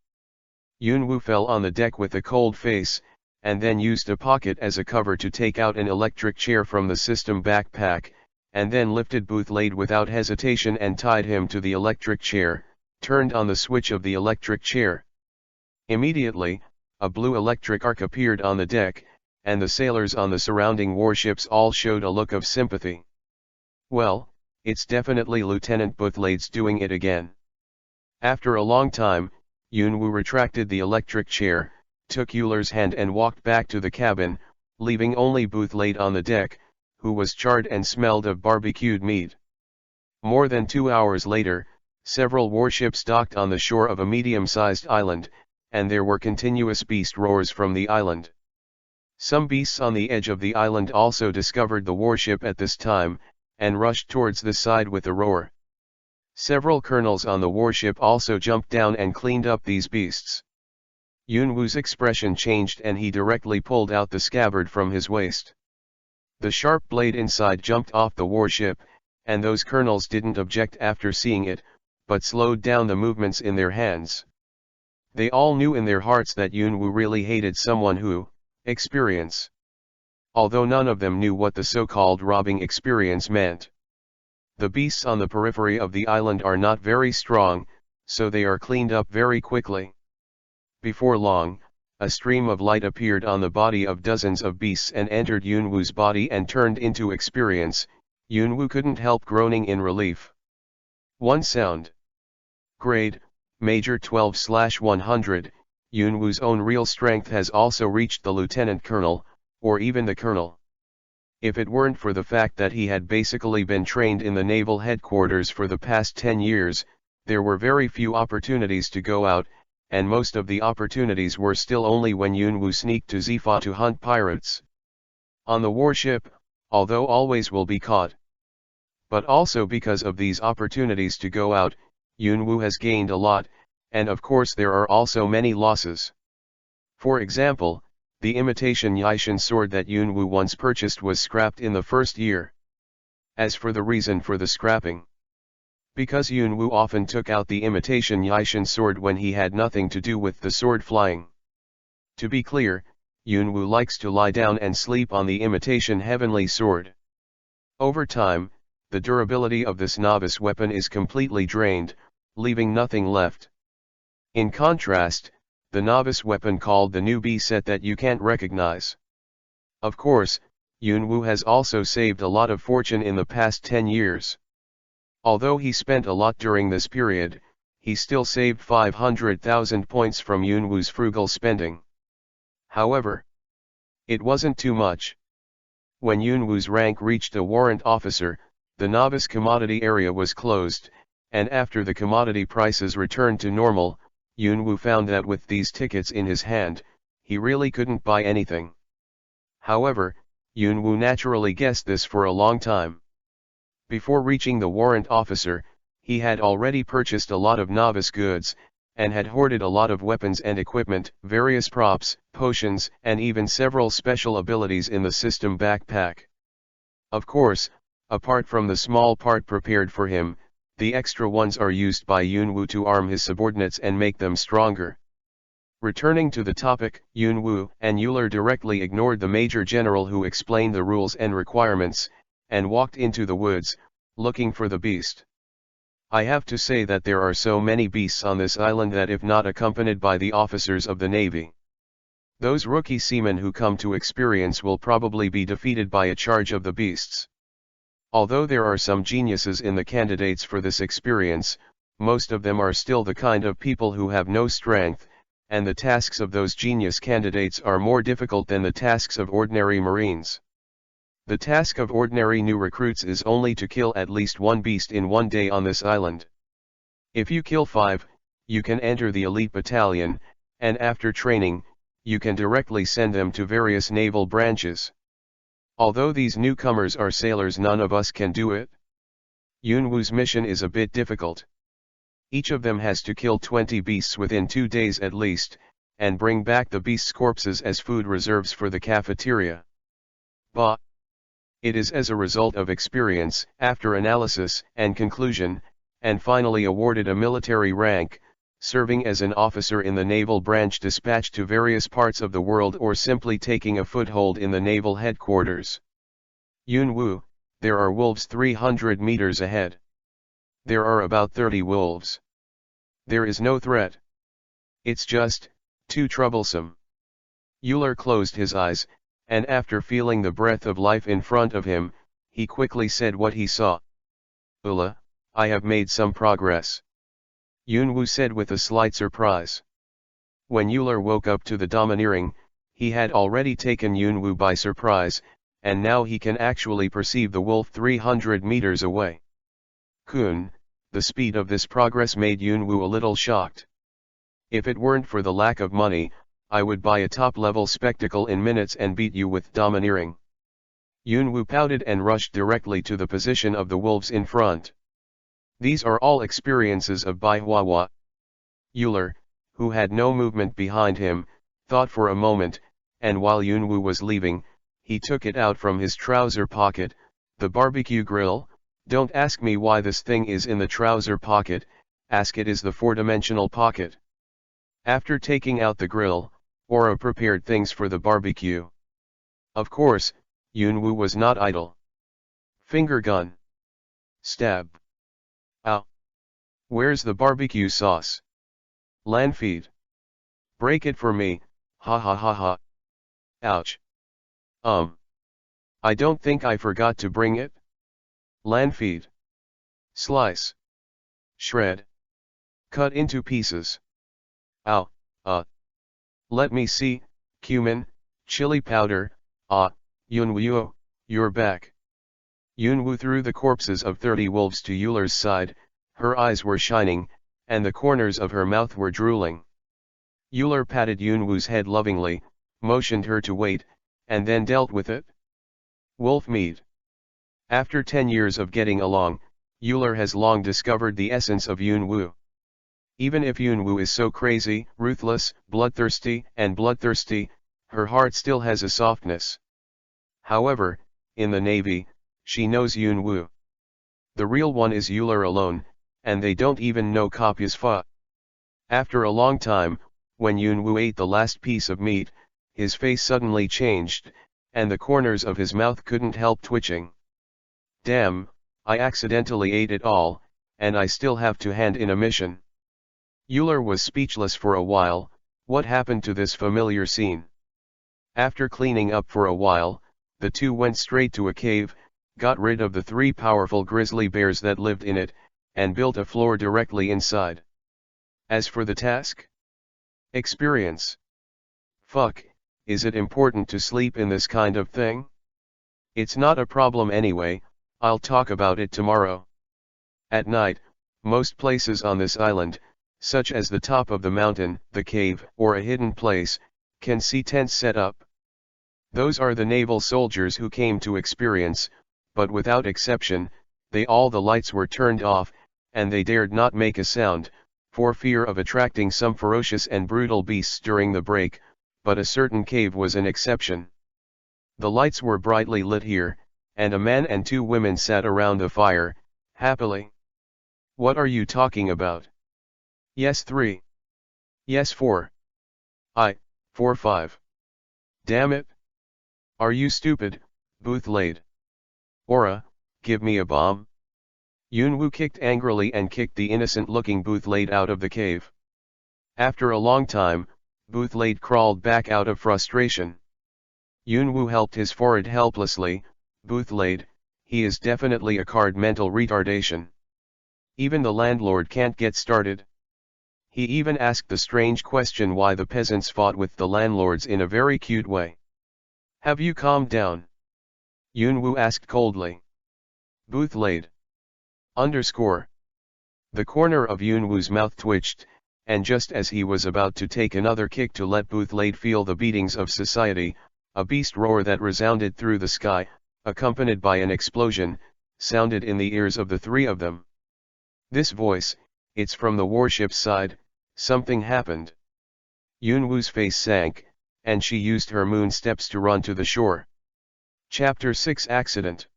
Yunwoo fell on the deck with a cold face, and then used a pocket as a cover to take out an electric chair from the system backpack, and then lifted Boothlade without hesitation and tied him to the electric chair, turned on the switch of the electric chair. Immediately, a blue electric arc appeared on the deck, and the sailors on the surrounding warships all showed a look of sympathy. Well, it's definitely Lieutenant Boothlade's doing it again. After a long time, Yunwoo retracted the electric chair, took Euler's hand and walked back to the cabin, leaving only Boothlade on the deck, who was charred and smelled of barbecued meat. More than 2 hours later, several warships docked on the shore of a medium-sized island, and there were continuous beast roars from the island. Some beasts on the edge of the island also discovered the warship at this time, and rushed towards the side with a roar. Several colonels on the warship also jumped down and cleaned up these beasts. Yunwoo's expression changed and he directly pulled out the scabbard from his waist. The sharp blade inside jumped off the warship, and those colonels didn't object after seeing it, but slowed down the movements in their hands. They all knew in their hearts that Yunwoo really hated someone who, experience. Although none of them knew what the so-called robbing experience meant. The beasts on the periphery of the island are not very strong, so they are cleaned up very quickly. Before long, a stream of light appeared on the body of dozens of beasts and entered Yunwoo's body and turned into experience. Yunwoo couldn't help groaning in relief. One sound. Grade, Major 12/100, Yunwoo's own real strength has also reached the lieutenant colonel, or even the colonel. If it weren't for the fact that he had basically been trained in the naval headquarters for the past 10 years, there were very few opportunities to go out, and most of the opportunities were still only when Yunwoo sneaked to Zifa to hunt pirates. On the warship, although always will be caught. But also because of these opportunities to go out, Yunwoo has gained a lot, and of course there are also many losses. For example, the imitation Yaishin sword that Yunwoo once purchased was scrapped in the first year. As for the reason for the scrapping. Because Yunwoo often took out the imitation Yaishin sword when he had nothing to do with the sword flying. To be clear, Yunwoo likes to lie down and sleep on the imitation heavenly sword. Over time, the durability of this novice weapon is completely drained, leaving nothing left. In contrast, the novice weapon called the newbie set that you can't recognize. Of course, Yunwoo has also saved a lot of fortune in the past 10 years. Although he spent a lot during this period, he still saved 500,000 points from Yunwu's frugal spending. However, it wasn't too much. When Yunwu's rank reached a warrant officer, the novice commodity area was closed, and after the commodity prices returned to normal, Yunwu found that with these tickets in his hand, he really couldn't buy anything. However, Yunwu naturally guessed this for a long time. Before reaching the warrant officer, he had already purchased a lot of novice goods, and had hoarded a lot of weapons and equipment, various props, potions, and even several special abilities in the system backpack. Of course, apart from the small part prepared for him, the extra ones are used by Yunwu to arm his subordinates and make them stronger. Returning to the topic, Yunwu and Euler directly ignored the major general who explained the rules and requirements, and walked into the woods, looking for the beast. I have to say that there are so many beasts on this island that if not accompanied by the officers of the Navy, those rookie seamen who come to experience will probably be defeated by a charge of the beasts. Although there are some geniuses in the candidates for this experience, most of them are still the kind of people who have no strength, and the tasks of those genius candidates are more difficult than the tasks of ordinary Marines. The task of ordinary new recruits is only to kill at least one beast in one day on this island. If you kill 5, you can enter the elite battalion, and after training, you can directly send them to various naval branches. Although these newcomers are sailors, none of us can do it. Yunwu's mission is a bit difficult. Each of them has to kill 20 beasts within 2 days at least, and bring back the beasts' corpses as food reserves for the cafeteria. But it is as a result of experience, after analysis and conclusion, and finally awarded a military rank, serving as an officer in the naval branch dispatched to various parts of the world or simply taking a foothold in the naval headquarters. Yunwu, there are wolves 300 meters ahead. There are about 30 wolves. There is no threat. It's just too troublesome. Euler closed his eyes, and after feeling the breath of life in front of him, he quickly said what he saw. "Ula, I have made some progress," Yunwu said with a slight surprise. When Euler woke up to the domineering, he had already taken Yunwu by surprise, and now he can actually perceive the wolf 300 meters away. Kun, the speed of this progress made Yunwu a little shocked. If it weren't for the lack of money, I would buy a top-level spectacle in minutes and beat you with domineering. Yunwu pouted and rushed directly to the position of the wolves in front. These are all experiences of Bai Huahua. Euler, who had no movement behind him, thought for a moment, and while Yunwu was leaving, he took it out from his trouser pocket, the barbecue grill. Don't ask me why this thing is in the trouser pocket, ask it is the 4-dimensional pocket. After taking out the grill, Aura prepared things for the barbecue. Of course, Yunwu was not idle. Finger gun. Stab. Ow. Where's the barbecue sauce? Landfeed. Break it for me, ha ha ha ha. Ouch. I don't think I forgot to bring it. Landfeed. Slice. Shred. Cut into pieces. Ow, let me see, cumin, chili powder, Yunwu, you're back. Yunwu threw the corpses of 30 wolves to Euler's side, her eyes were shining, and the corners of her mouth were drooling. Euler patted Yunwu's head lovingly, motioned her to wait, and then dealt with it. Wolf meat. After 10 years of getting along, Euler has long discovered the essence of Yunwu. Even if Yunwu is so crazy, ruthless, bloodthirsty, her heart still has a softness. However, in the Navy, she knows Yunwu. The real one is Euler alone, and they don't even know Kopya's fa. After a long time, when Yunwu ate the last piece of meat, his face suddenly changed, and the corners of his mouth couldn't help twitching. Damn, I accidentally ate it all, and I still have to hand in a mission. Euler was speechless for a while. What happened to this familiar scene? After cleaning up for a while, the two went straight to a cave, got rid of the 3 powerful grizzly bears that lived in it, and built a floor directly inside. As for the task? Experience. Fuck, is it important to sleep in this kind of thing? It's not a problem anyway, I'll talk about it tomorrow. At night, most places on this island, such as the top of the mountain, the cave, or a hidden place, can see tents set up. Those are the naval soldiers who came to experience, but without exception, all the lights were turned off, and they dared not make a sound, for fear of attracting some ferocious and brutal beasts during the break, but a certain cave was an exception. The lights were brightly lit here, and a man and 2 women sat around the fire, happily. What are you talking about? Yes 3. Yes 4. 4 5. Damn it. Are you stupid, Booth laid. Aura, give me a bomb. Yunwoo kicked angrily and kicked the innocent-looking Boothblade out of the cave. After a long time, Boothblade crawled back out of frustration. Yunwoo helped his forehead helplessly. Boothblade, he is definitely a card mental retardation. Even the landlord can't get started. He even asked the strange question why the peasants fought with the landlords in a very cute way. Have you calmed down? Yunwoo asked coldly. Boothblade. _ The corner of Yunwoo's mouth twitched, and just as he was about to take another kick to let Boothblade feel the beatings of society, a beast roar that resounded through the sky, accompanied by an explosion, sounded in the ears of the 3 of them. This voice, it's from the warship's side, something happened. Yunwoo's face sank, and she used her moon steps to run to the shore. Chapter 6 Accident.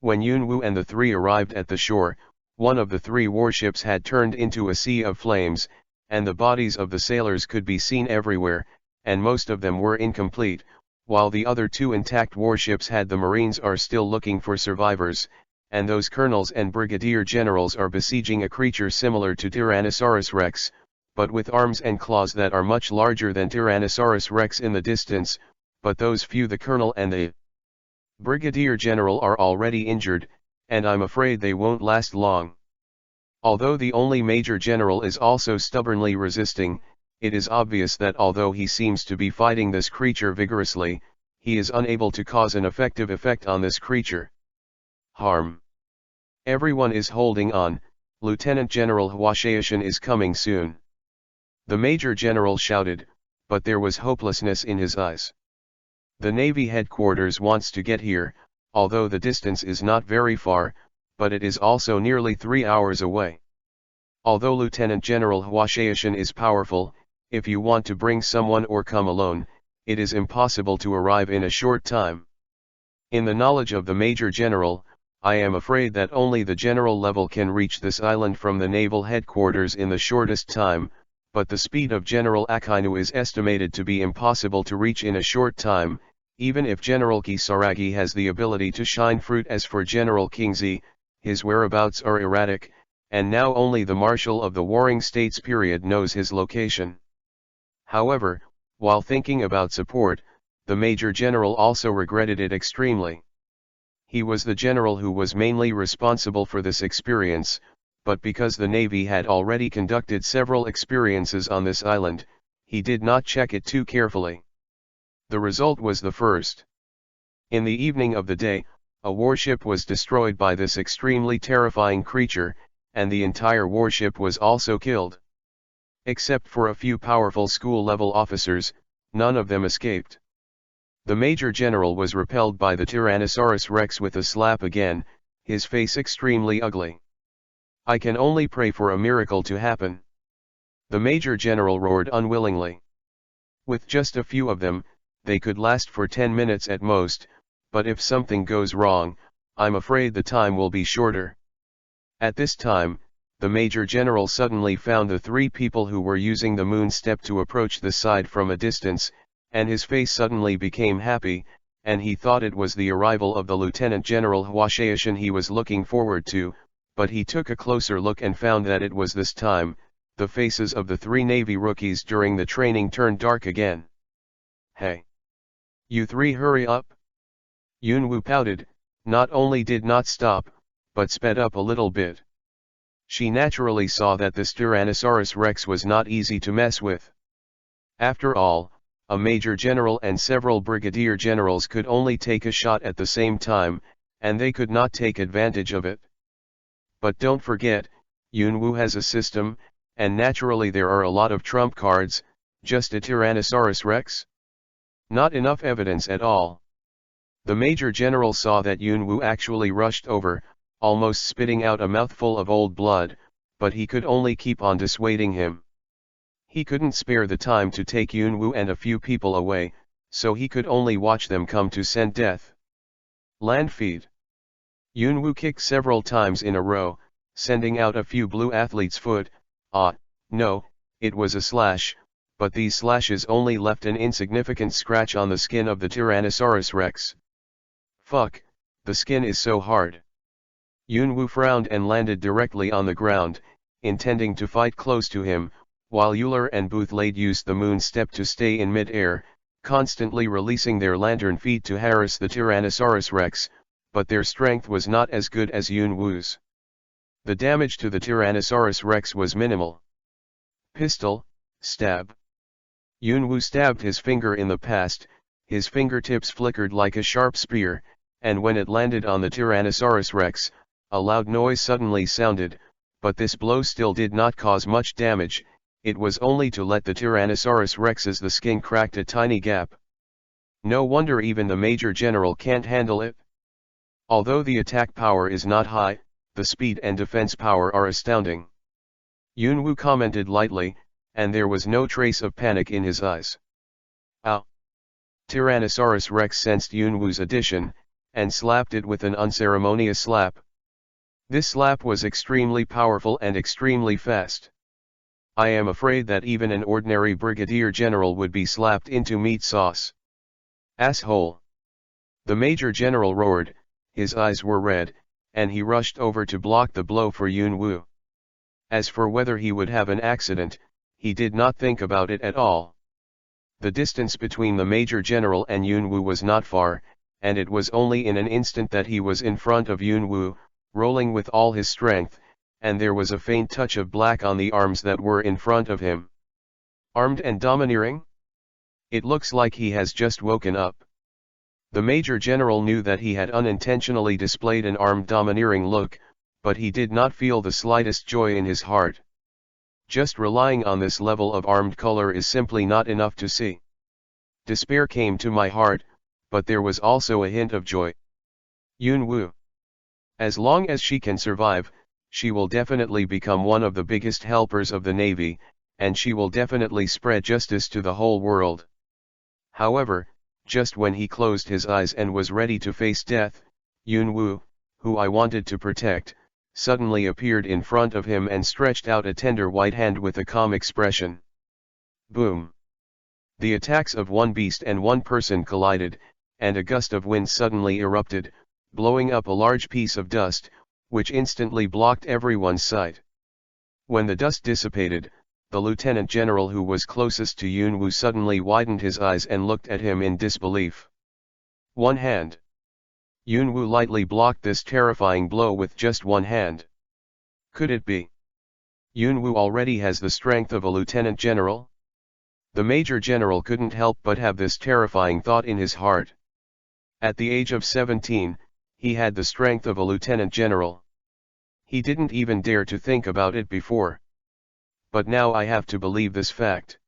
When Yunwoo and the 3 arrived at the shore, one of the 3 warships had turned into a sea of flames, and the bodies of the sailors could be seen everywhere, and most of them were incomplete, while the other 2 intact warships the Marines are still looking for survivors, and those colonels and brigadier generals are besieging a creature similar to Tyrannosaurus rex, but with arms and claws that are much larger than Tyrannosaurus rex in the distance, but those few, the colonel and the brigadier general, are already injured, and I'm afraid they won't last long. Although the only major general is also stubbornly resisting, it is obvious that although he seems to be fighting this creature vigorously, he is unable to cause an effective effect on this creature. Harm. Everyone is holding on, Lieutenant General Hwashaoshin is coming soon. The Major General shouted, but there was hopelessness in his eyes. The Navy headquarters wants to get here, although the distance is not very far, but it is also nearly 3 hours away. Although Lieutenant General Hwashaoshin is powerful, if you want to bring someone or come alone, it is impossible to arrive in a short time. In the knowledge of the Major General, I am afraid that only the general level can reach this island from the naval headquarters in the shortest time, but the speed of General Akainu is estimated to be impossible to reach in a short time, even if General Kisaragi has the ability to shine fruit. As for General Kingsley, his whereabouts are erratic, and now only the Marshal of the Warring States period knows his location. However, while thinking about support, the Major General also regretted it extremely. He was the general who was mainly responsible for this experience, but because the Navy had already conducted several experiences on this island, he did not check it too carefully. The result was the first. In the evening of the day, a warship was destroyed by this extremely terrifying creature, and the entire warship was also killed. Except for a few powerful school-level officers, none of them escaped. The Major General was repelled by the Tyrannosaurus rex with a slap again, his face extremely ugly. I can only pray for a miracle to happen. The Major General roared unwillingly. With just a few of them, they could last for 10 minutes at most, but if something goes wrong, I'm afraid the time will be shorter. At this time, the Major General suddenly found the 3 people who were using the moon step to approach the side from a distance, and his face suddenly became happy, and he thought it was the arrival of the Lieutenant General Hwashaoshin he was looking forward to, but he took a closer look and found that it was this time, the faces of the 3 Navy rookies during the training turned dark again. Hey! You 3 hurry up! Yunwoo pouted, not only did not stop, but sped up a little bit. She naturally saw that this Tyrannosaurus Rex was not easy to mess with. After all, a major general and several brigadier generals could only take a shot at the same time, and they could not take advantage of it. But don't forget, Yunwu has a system, and naturally there are a lot of trump cards. Just a Tyrannosaurus Rex? Not enough evidence at all. The major general saw that Yunwu actually rushed over, almost spitting out a mouthful of old blood, but he could only keep on dissuading him. He couldn't spare the time to take Yunwu and a few people away, so he could only watch them come to scent death. Land feed. Yunwu kicked several times in a row, sending out a few blue athlete's foot. No, it was a slash, but these slashes only left an insignificant scratch on the skin of the Tyrannosaurus Rex. Fuck, the skin is so hard. Yunwu frowned and landed directly on the ground, intending to fight close to him, while Euler and Boothblade used the moon step to stay in mid-air, constantly releasing their lantern feet to harass the Tyrannosaurus Rex, but their strength was not as good as Yunwu's. The damage to the Tyrannosaurus Rex was minimal. Pistol, stab. Yunwu stabbed his finger in the past, his fingertips flickered like a sharp spear, and when it landed on the Tyrannosaurus Rex, a loud noise suddenly sounded, but this blow still did not cause much damage. It was only to let the Tyrannosaurus Rex's the skin cracked a tiny gap. No wonder even the major general can't handle it. Although the attack power is not high, the speed and defense power are astounding. Yunwu commented lightly, and there was no trace of panic in his eyes. Ow! Tyrannosaurus Rex sensed Yunwu's addition, and slapped it with an unceremonious slap. This slap was extremely powerful and extremely fast. I am afraid that even an ordinary brigadier general would be slapped into meat sauce. Asshole! The major general roared, his eyes were red, and he rushed over to block the blow for Yunwu. As for whether he would have an accident, he did not think about it at all. The distance between the major general and Yunwu was not far, and it was only in an instant that he was in front of Yunwu, rolling with all his strength, and there was a faint touch of black on the arms that were in front of him. Armed and domineering? It looks like he has just woken up. The major general knew that he had unintentionally displayed an armed domineering look, but he did not feel the slightest joy in his heart. Just relying on this level of armed color is simply not enough to see. Despair came to my heart, but there was also a hint of joy. Yunwu. As long as she can survive, she will definitely become one of the biggest helpers of the Navy, and she will definitely spread justice to the whole world. However, just when he closed his eyes and was ready to face death, Yunwu, who I wanted to protect, suddenly appeared in front of him and stretched out a tender white hand with a calm expression. Boom! The attacks of one beast and one person collided, and a gust of wind suddenly erupted, blowing up a large piece of dust, which instantly blocked everyone's sight. When the dust dissipated, the lieutenant general who was closest to Yunwu suddenly widened his eyes and looked at him in disbelief. One hand. Yunwu lightly blocked this terrifying blow with just one hand. Could it be? Yunwu already has the strength of a lieutenant general? The major general couldn't help but have this terrifying thought in his heart. At the age of 17, he had the strength of a lieutenant general. He didn't even dare to think about it before. But now I have to believe this fact.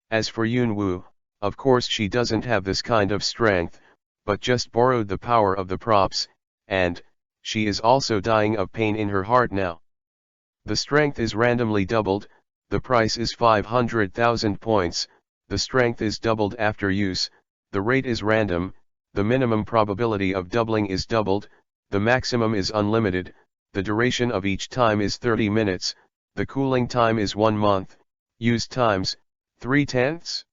As for Yunwu, of course she doesn't have this kind of strength, but just borrowed the power of the props, and she is also dying of pain in her heart now. The strength is randomly doubled, the price is 500,000 points, the strength is doubled after use, the rate is random, the minimum probability of doubling is doubled, the maximum is unlimited, the duration of each time is 30 minutes, the cooling time is 1 month, use times, 3/10.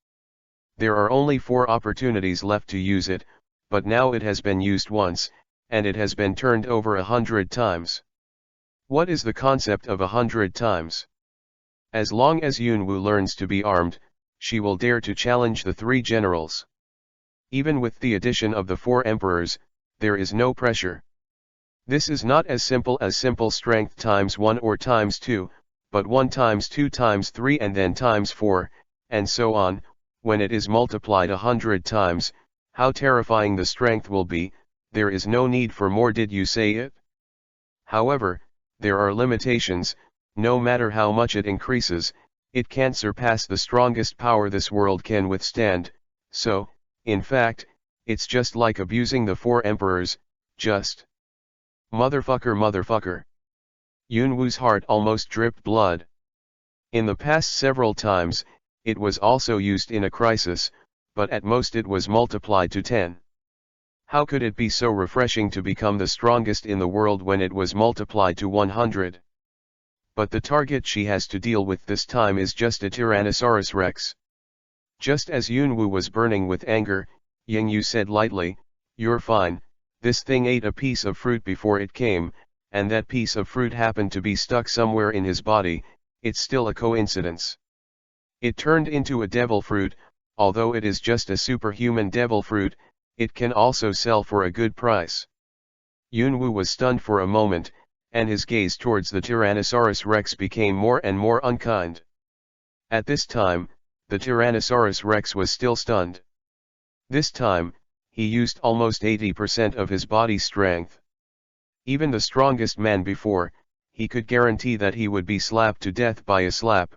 There are only 4 opportunities left to use it, but now it has been used once, and it has been turned over 100 times. What is the concept of 100 times? As long as Yunwu learns to be armed, she will dare to challenge the 3 generals. Even with the addition of the 4 emperors, there is no pressure. This is not as simple strength times 1 or times 2, but 1 times 2 times 3 and then times 4, and so on. When it is multiplied 100 times, how terrifying the strength will be. There is no need for more. Did you say it? However, there are limitations. No matter how much it increases, it can't surpass the strongest power this world can withstand. So, in fact, it's just like abusing the 4 emperors. Just motherfucker. Yunwu's heart almost dripped blood. In the past several times, it was also used in a crisis, but at most it was multiplied to 10. How could it be so refreshing to become the strongest in the world when it was multiplied to 100? But the target she has to deal with this time is just a Tyrannosaurus Rex. Just as Yunwu was burning with anger, Yingyu said lightly, "You're fine. This thing ate a piece of fruit before it came, and that piece of fruit happened to be stuck somewhere in his body. It's still a coincidence. It turned into a devil fruit. Although it is just a superhuman devil fruit, it can also sell for a good price." Yunwu was stunned for a moment, and his gaze towards the Tyrannosaurus Rex became more and more unkind. At this time, the Tyrannosaurus Rex was still stunned. This time, he used almost 80% of his body strength. Even the strongest man before, he could guarantee that he would be slapped to death by a slap.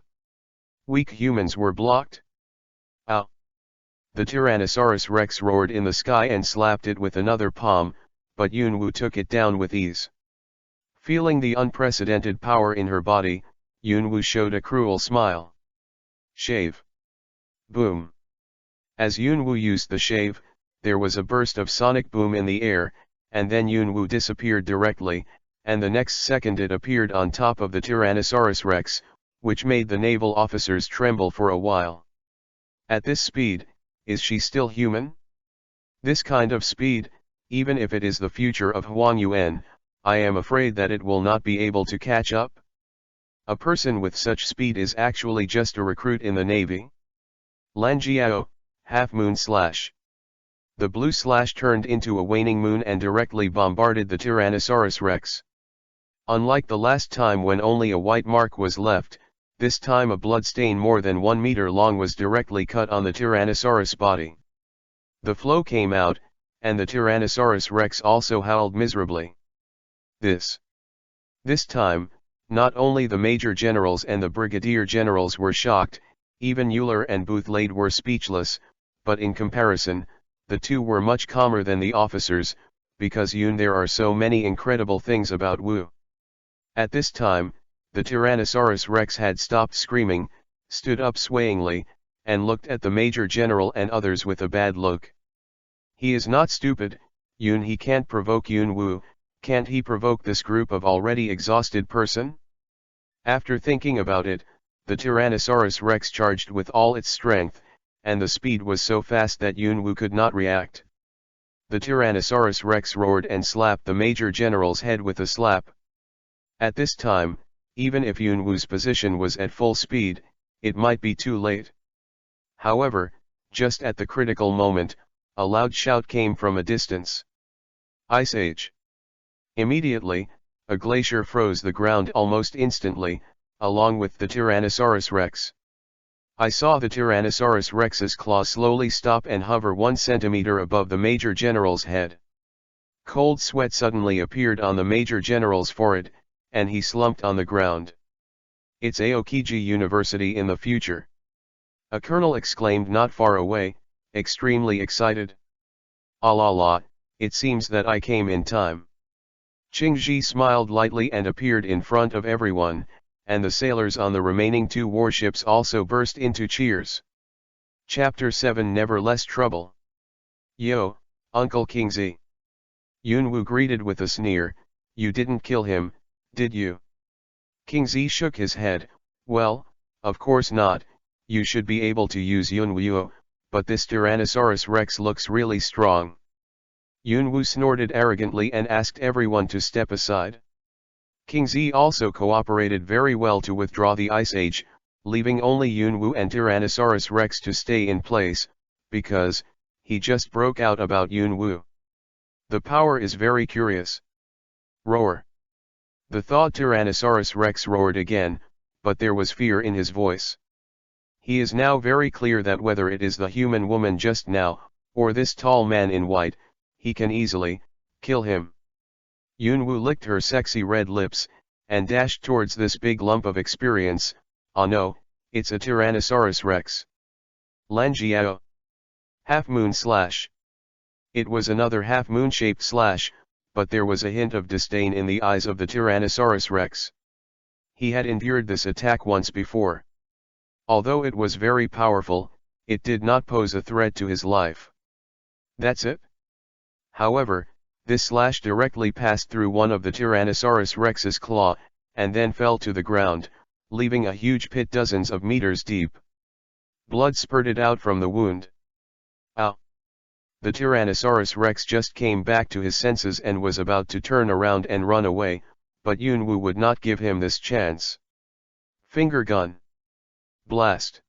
Weak humans were blocked. Ow! The Tyrannosaurus Rex roared in the sky and slapped it with another palm, but Yunwu took it down with ease. Feeling the unprecedented power in her body, Yunwu showed a cruel smile. Shave. Boom. As Yunwu used the shave, there was a burst of sonic boom in the air, and then Yunwu disappeared directly, and the next second it appeared on top of the Tyrannosaurus Rex, which made the naval officers tremble for a while. At this speed, is she still human? This kind of speed, even if it is the future of Huang Yuan, I am afraid that it will not be able to catch up. A person with such speed is actually just a recruit in the Navy. Lanjiao, half moon slash. The blue slash turned into a waning moon and directly bombarded the Tyrannosaurus Rex. Unlike the last time when only a white mark was left, this time a blood stain more than 1 meter long was directly cut on the Tyrannosaurus body. The flow came out, and the Tyrannosaurus Rex also howled miserably. This time, not only the major generals and the brigadier generals were shocked, even Euler and Boothleid were speechless, but in comparison, the two were much calmer than the officers, because there are so many incredible things about Wu. At this time, the Tyrannosaurus Rex had stopped screaming, stood up swayingly, and looked at the major general and others with a bad look. He is not stupid, he can't provoke Wu, can't he provoke this group of already exhausted person? After thinking about it, the Tyrannosaurus Rex charged with all its strength, and the speed was so fast that Wu could not react. The Tyrannosaurus Rex roared and slapped the major general's head with a slap. At this time, even if Wu's position was at full speed, it might be too late. However, just at the critical moment, a loud shout came from a distance. Ice Age! Immediately, a glacier froze the ground almost instantly, along with the Tyrannosaurus Rex. I saw the Tyrannosaurus Rex's claws slowly stop and hover 1 centimeter above the Major General's head. Cold sweat suddenly appeared on the Major General's forehead, and he slumped on the ground. It's Aokiji University in the future. A colonel exclaimed not far away, extremely excited. Ah la la, it seems that I came in time. Qingji smiled lightly and appeared in front of everyone, and the sailors on the remaining 2 warships also burst into cheers. Chapter 7 Never Less Trouble. Yo, Uncle Kingzi. Yunwu greeted with a sneer, you didn't kill him, did you? Kingzi shook his head, well, of course not, you should be able to use Yunwu, but this Tyrannosaurus Rex looks really strong. Yunwu snorted arrogantly and asked everyone to step aside. Kingzi also cooperated very well to withdraw the Ice Age, leaving only Yunwu and Tyrannosaurus Rex to stay in place, because, he just broke out about Yunwu. The power is very curious. Roar. The thawed Tyrannosaurus Rex roared again, but there was fear in his voice. He is now very clear that whether it is the human woman just now, or this tall man in white, he can easily kill him. Yunwu licked her sexy red lips, and dashed towards this big lump of experience. Ah no, it's a Tyrannosaurus Rex. Lanjiao. Half moon slash. It was another half moon shaped slash, but there was a hint of disdain in the eyes of the Tyrannosaurus Rex. He had endured this attack once before. Although it was very powerful, it did not pose a threat to his life. That's it? However, this slash directly passed through one of the Tyrannosaurus Rex's claw, and then fell to the ground, leaving a huge pit dozens of meters deep. Blood spurted out from the wound. Ow! The Tyrannosaurus Rex just came back to his senses and was about to turn around and run away, but Yunwu would not give him this chance. Finger gun. Blast.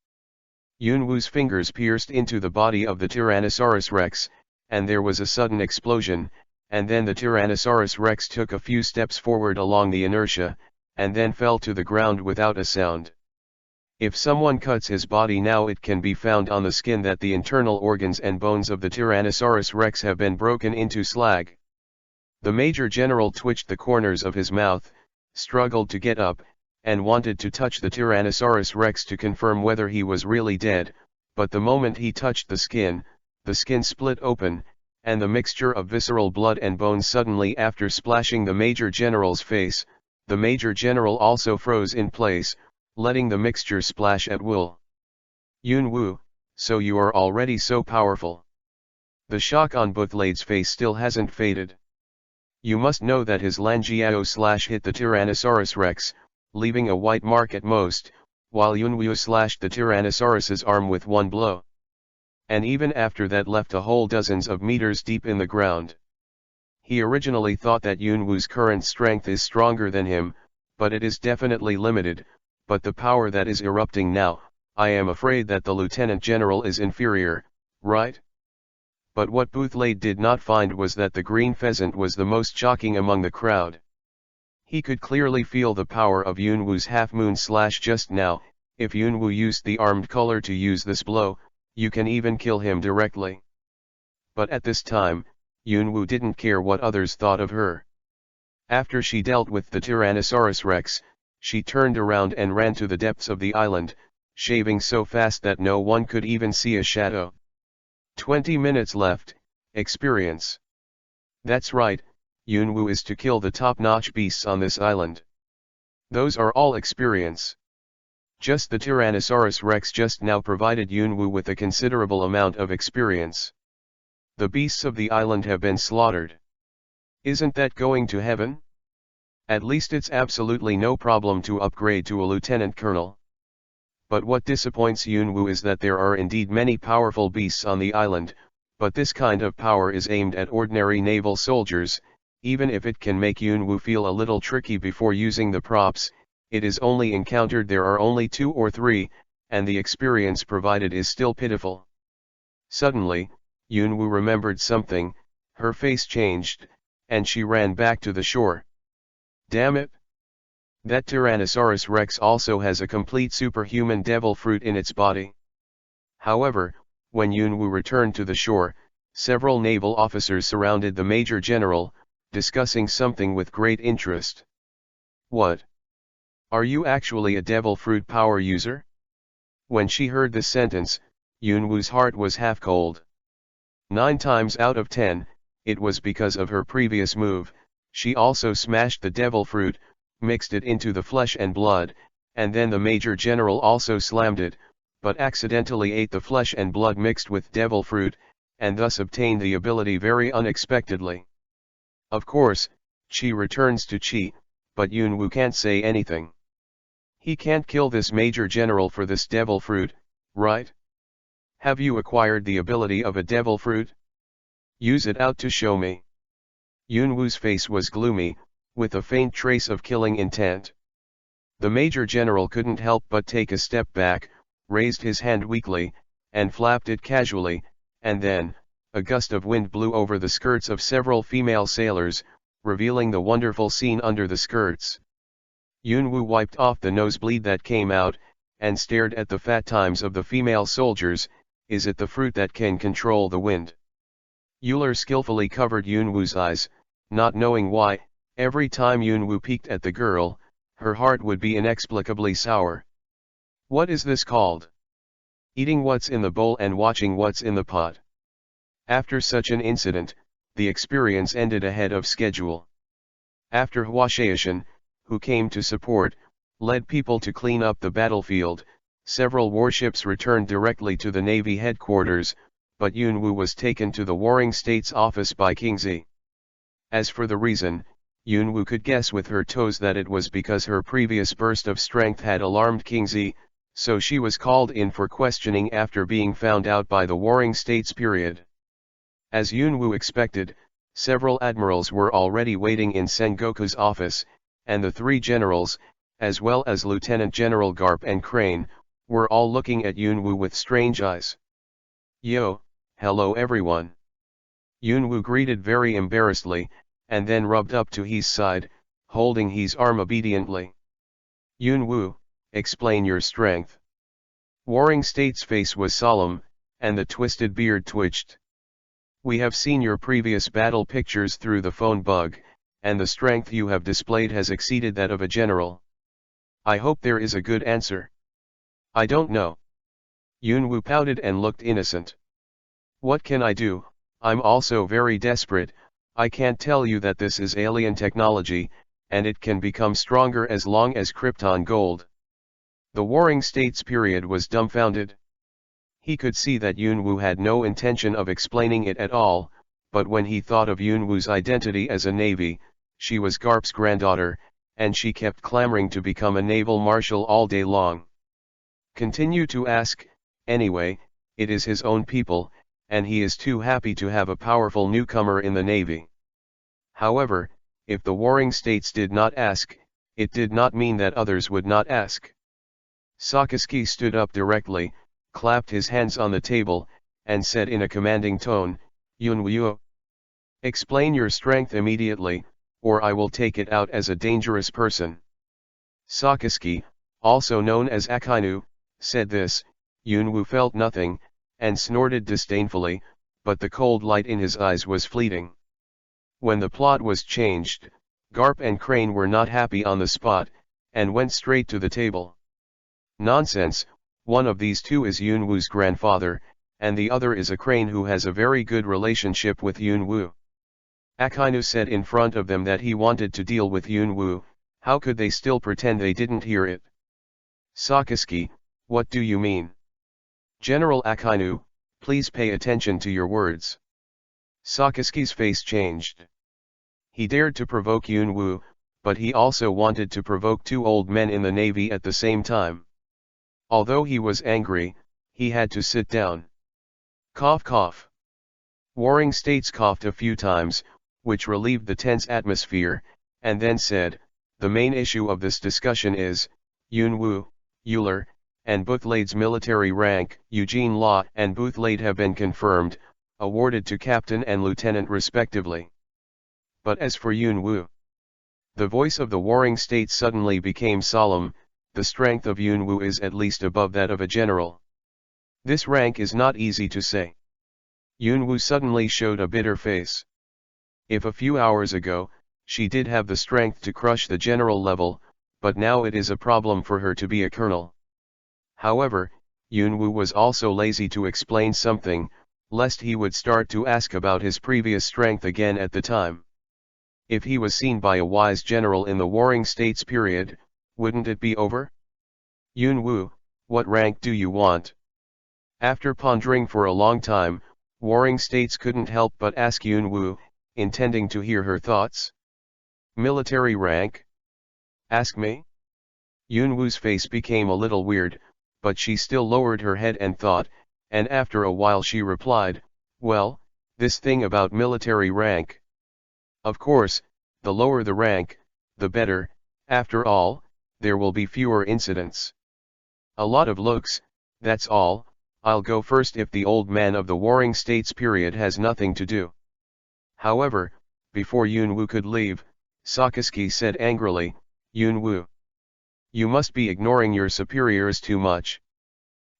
Yunwu's fingers pierced into the body of the Tyrannosaurus Rex, and there was a sudden explosion, and then the Tyrannosaurus Rex took a few steps forward along the inertia, and then fell to the ground without a sound. If someone cuts his body now, it can be found on the skin that the internal organs and bones of the Tyrannosaurus Rex have been broken into slag. The Major General twitched the corners of his mouth, struggled to get up, and wanted to touch the Tyrannosaurus Rex to confirm whether he was really dead, but the moment he touched the skin split open, and the mixture of visceral blood and bones suddenly after splashing the Major General's face, the Major General also froze in place, letting the mixture splash at will. Yunwu, so you are already so powerful. The shock on Buthlade's face still hasn't faded. You must know that his Lanjiao slash hit the Tyrannosaurus Rex, leaving a white mark at most, while Yunwu slashed the Tyrannosaurus's arm with one blow. And even after that left a hole dozens of meters deep in the ground. He originally thought that Yunwu's current strength is stronger than him, but it is definitely limited, but the power that is erupting now, I am afraid that the Lieutenant General is inferior, right? But what Buthlade did not find was that the green pheasant was the most shocking among the crowd. He could clearly feel the power of Yunwu's half-moon slash just now. If Yunwu used the armed color to use this blow, you can even kill him directly. But at this time, Yunwu didn't care what others thought of her. After she dealt with the Tyrannosaurus Rex, she turned around and ran to the depths of the island, shaving so fast that no one could even see a shadow. 20 minutes left, experience. That's right, Yunwu is to kill the top-notch beasts on this island. Those are all experience. Just the Tyrannosaurus Rex just now provided Yunwu with a considerable amount of experience. The beasts of the island have been slaughtered. Isn't that going to heaven? At least it's absolutely no problem to upgrade to a lieutenant colonel. But what disappoints Yunwu is that there are indeed many powerful beasts on the island, but this kind of power is aimed at ordinary naval soldiers. Even if it can make Yunwu feel a little tricky before using the props, it is only encountered there are only 2 or 3, and the experience provided is still pitiful. Suddenly, Yunwu remembered something, her face changed, and she ran back to the shore. Damn it! That Tyrannosaurus Rex also has a complete superhuman devil fruit in its body. However, when Yunwu returned to the shore, several naval officers surrounded the Major General, discussing something with great interest. What? Are you actually a devil fruit power user? When she heard this sentence, Yunwu's heart was half cold. 9 times out of 10, it was because of her previous move. She also smashed the devil fruit, mixed it into the flesh and blood, and then the Major General also slammed it, but accidentally ate the flesh and blood mixed with devil fruit, and thus obtained the ability very unexpectedly. Of course, Chi returns to Chi, but Yunwu can't say anything. He can't kill this Major General for this devil fruit, right? Have you acquired the ability of a devil fruit? Use it out to show me. Yunwu's face was gloomy, with a faint trace of killing intent. The Major General couldn't help but take a step back, raised his hand weakly, and flapped it casually, and then, a gust of wind blew over the skirts of several female sailors, revealing the wonderful scene under the skirts. Yunwoo wiped off the nosebleed that came out, and stared at the fat times of the female soldiers. Is it the fruit that can control the wind? Euler skillfully covered Yunwoo's eyes, not knowing why. Every time Yunwoo peeked at the girl, her heart would be inexplicably sour. What is this called? Eating what's in the bowl and watching what's in the pot. After such an incident, the experience ended ahead of schedule. After Hwashaeshan, who came to support, led people to clean up the battlefield, several warships returned directly to the Navy headquarters, but Yunwoo was taken to the Warring States office by Kingzi. As for the reason, Yunwoo could guess with her toes that it was because her previous burst of strength had alarmed Kingzi, so she was called in for questioning after being found out by the Warring States period. As Yunwoo expected, several admirals were already waiting in Sengoku's office, and the three generals, as well as Lieutenant General Garp and Crane, were all looking at Yunwoo with strange eyes. Yo, hello everyone. Yunwoo greeted very embarrassedly, and then rubbed up to his side, holding his arm obediently. Yunwoo, explain your strength. Warring States' face was solemn, and the twisted beard twitched. We have seen your previous battle pictures through the phone bug, and the strength you have displayed has exceeded that of a general. I hope there is a good answer. I don't know. Yunwoo pouted and looked innocent. What can I do? I'm also very desperate. I can't tell you that this is alien technology, and it can become stronger as long as Krypton gold. The Warring States period was dumbfounded. He could see that Yunwoo had no intention of explaining it at all, but when he thought of Yunwoo's identity as a Navy, she was Garp's granddaughter, and she kept clamoring to become a naval marshal all day long. Continue to ask, anyway, it is his own people, and he is too happy to have a powerful newcomer in the Navy. However, if the Warring States did not ask, it did not mean that others would not ask. Sakazuki stood up directly, clapped his hands on the table, and said in a commanding tone, Yunwoo, explain your strength immediately, or I will take it out as a dangerous person. Sakazuki, also known as Akainu, said this. Yunwoo felt nothing, and snorted disdainfully, but the cold light in his eyes was fleeting. When the plot was changed, Garp and Crane were not happy on the spot, and went straight to the table. Nonsense, one of these two is Yunwoo's grandfather, and the other is a Crane who has a very good relationship with Yunwoo. Akainu said in front of them that he wanted to deal with Yunwoo. How could they still pretend they didn't hear it? Sakazuki, what do you mean? General Akainu, please pay attention to your words. Sakazuki's face changed. He dared to provoke Yunwoo, but he also wanted to provoke two old men in the Navy at the same time. Although he was angry, he had to sit down. Cough cough. Warring States coughed a few times, which relieved the tense atmosphere, and then said, the main issue of this discussion is, Yunwoo, Euler, and Boothlade's military rank. Eugene Law and Boothlade have been confirmed, awarded to captain and lieutenant respectively. But as for Yunwoo, the voice of the Warring States suddenly became solemn. The strength of Yunwoo is at least above that of a general. This rank is not easy to say. Yunwoo suddenly showed a bitter face. If a few hours ago, she did have the strength to crush the general level, but now it is a problem for her to be a colonel. However, Yunwoo was also lazy to explain something, lest he would start to ask about his previous strength again at the time. If he was seen by a wise general in the Warring States period, wouldn't it be over? Yunwoo, what rank do you want? After pondering for a long time, Warring States couldn't help but ask Yunwoo, intending to hear her thoughts. Military rank? Ask me? Yunwoo's face became a little weird, but she still lowered her head and thought, and after a while she replied, well, this thing about military rank. Of course, the lower the rank, the better. After all, there will be fewer incidents. A lot of looks, that's all. I'll go first if the old man of the Warring States period has nothing to do. However, before Yunwoo could leave, Sakazuki said angrily, Yunwoo, you must be ignoring your superiors too much.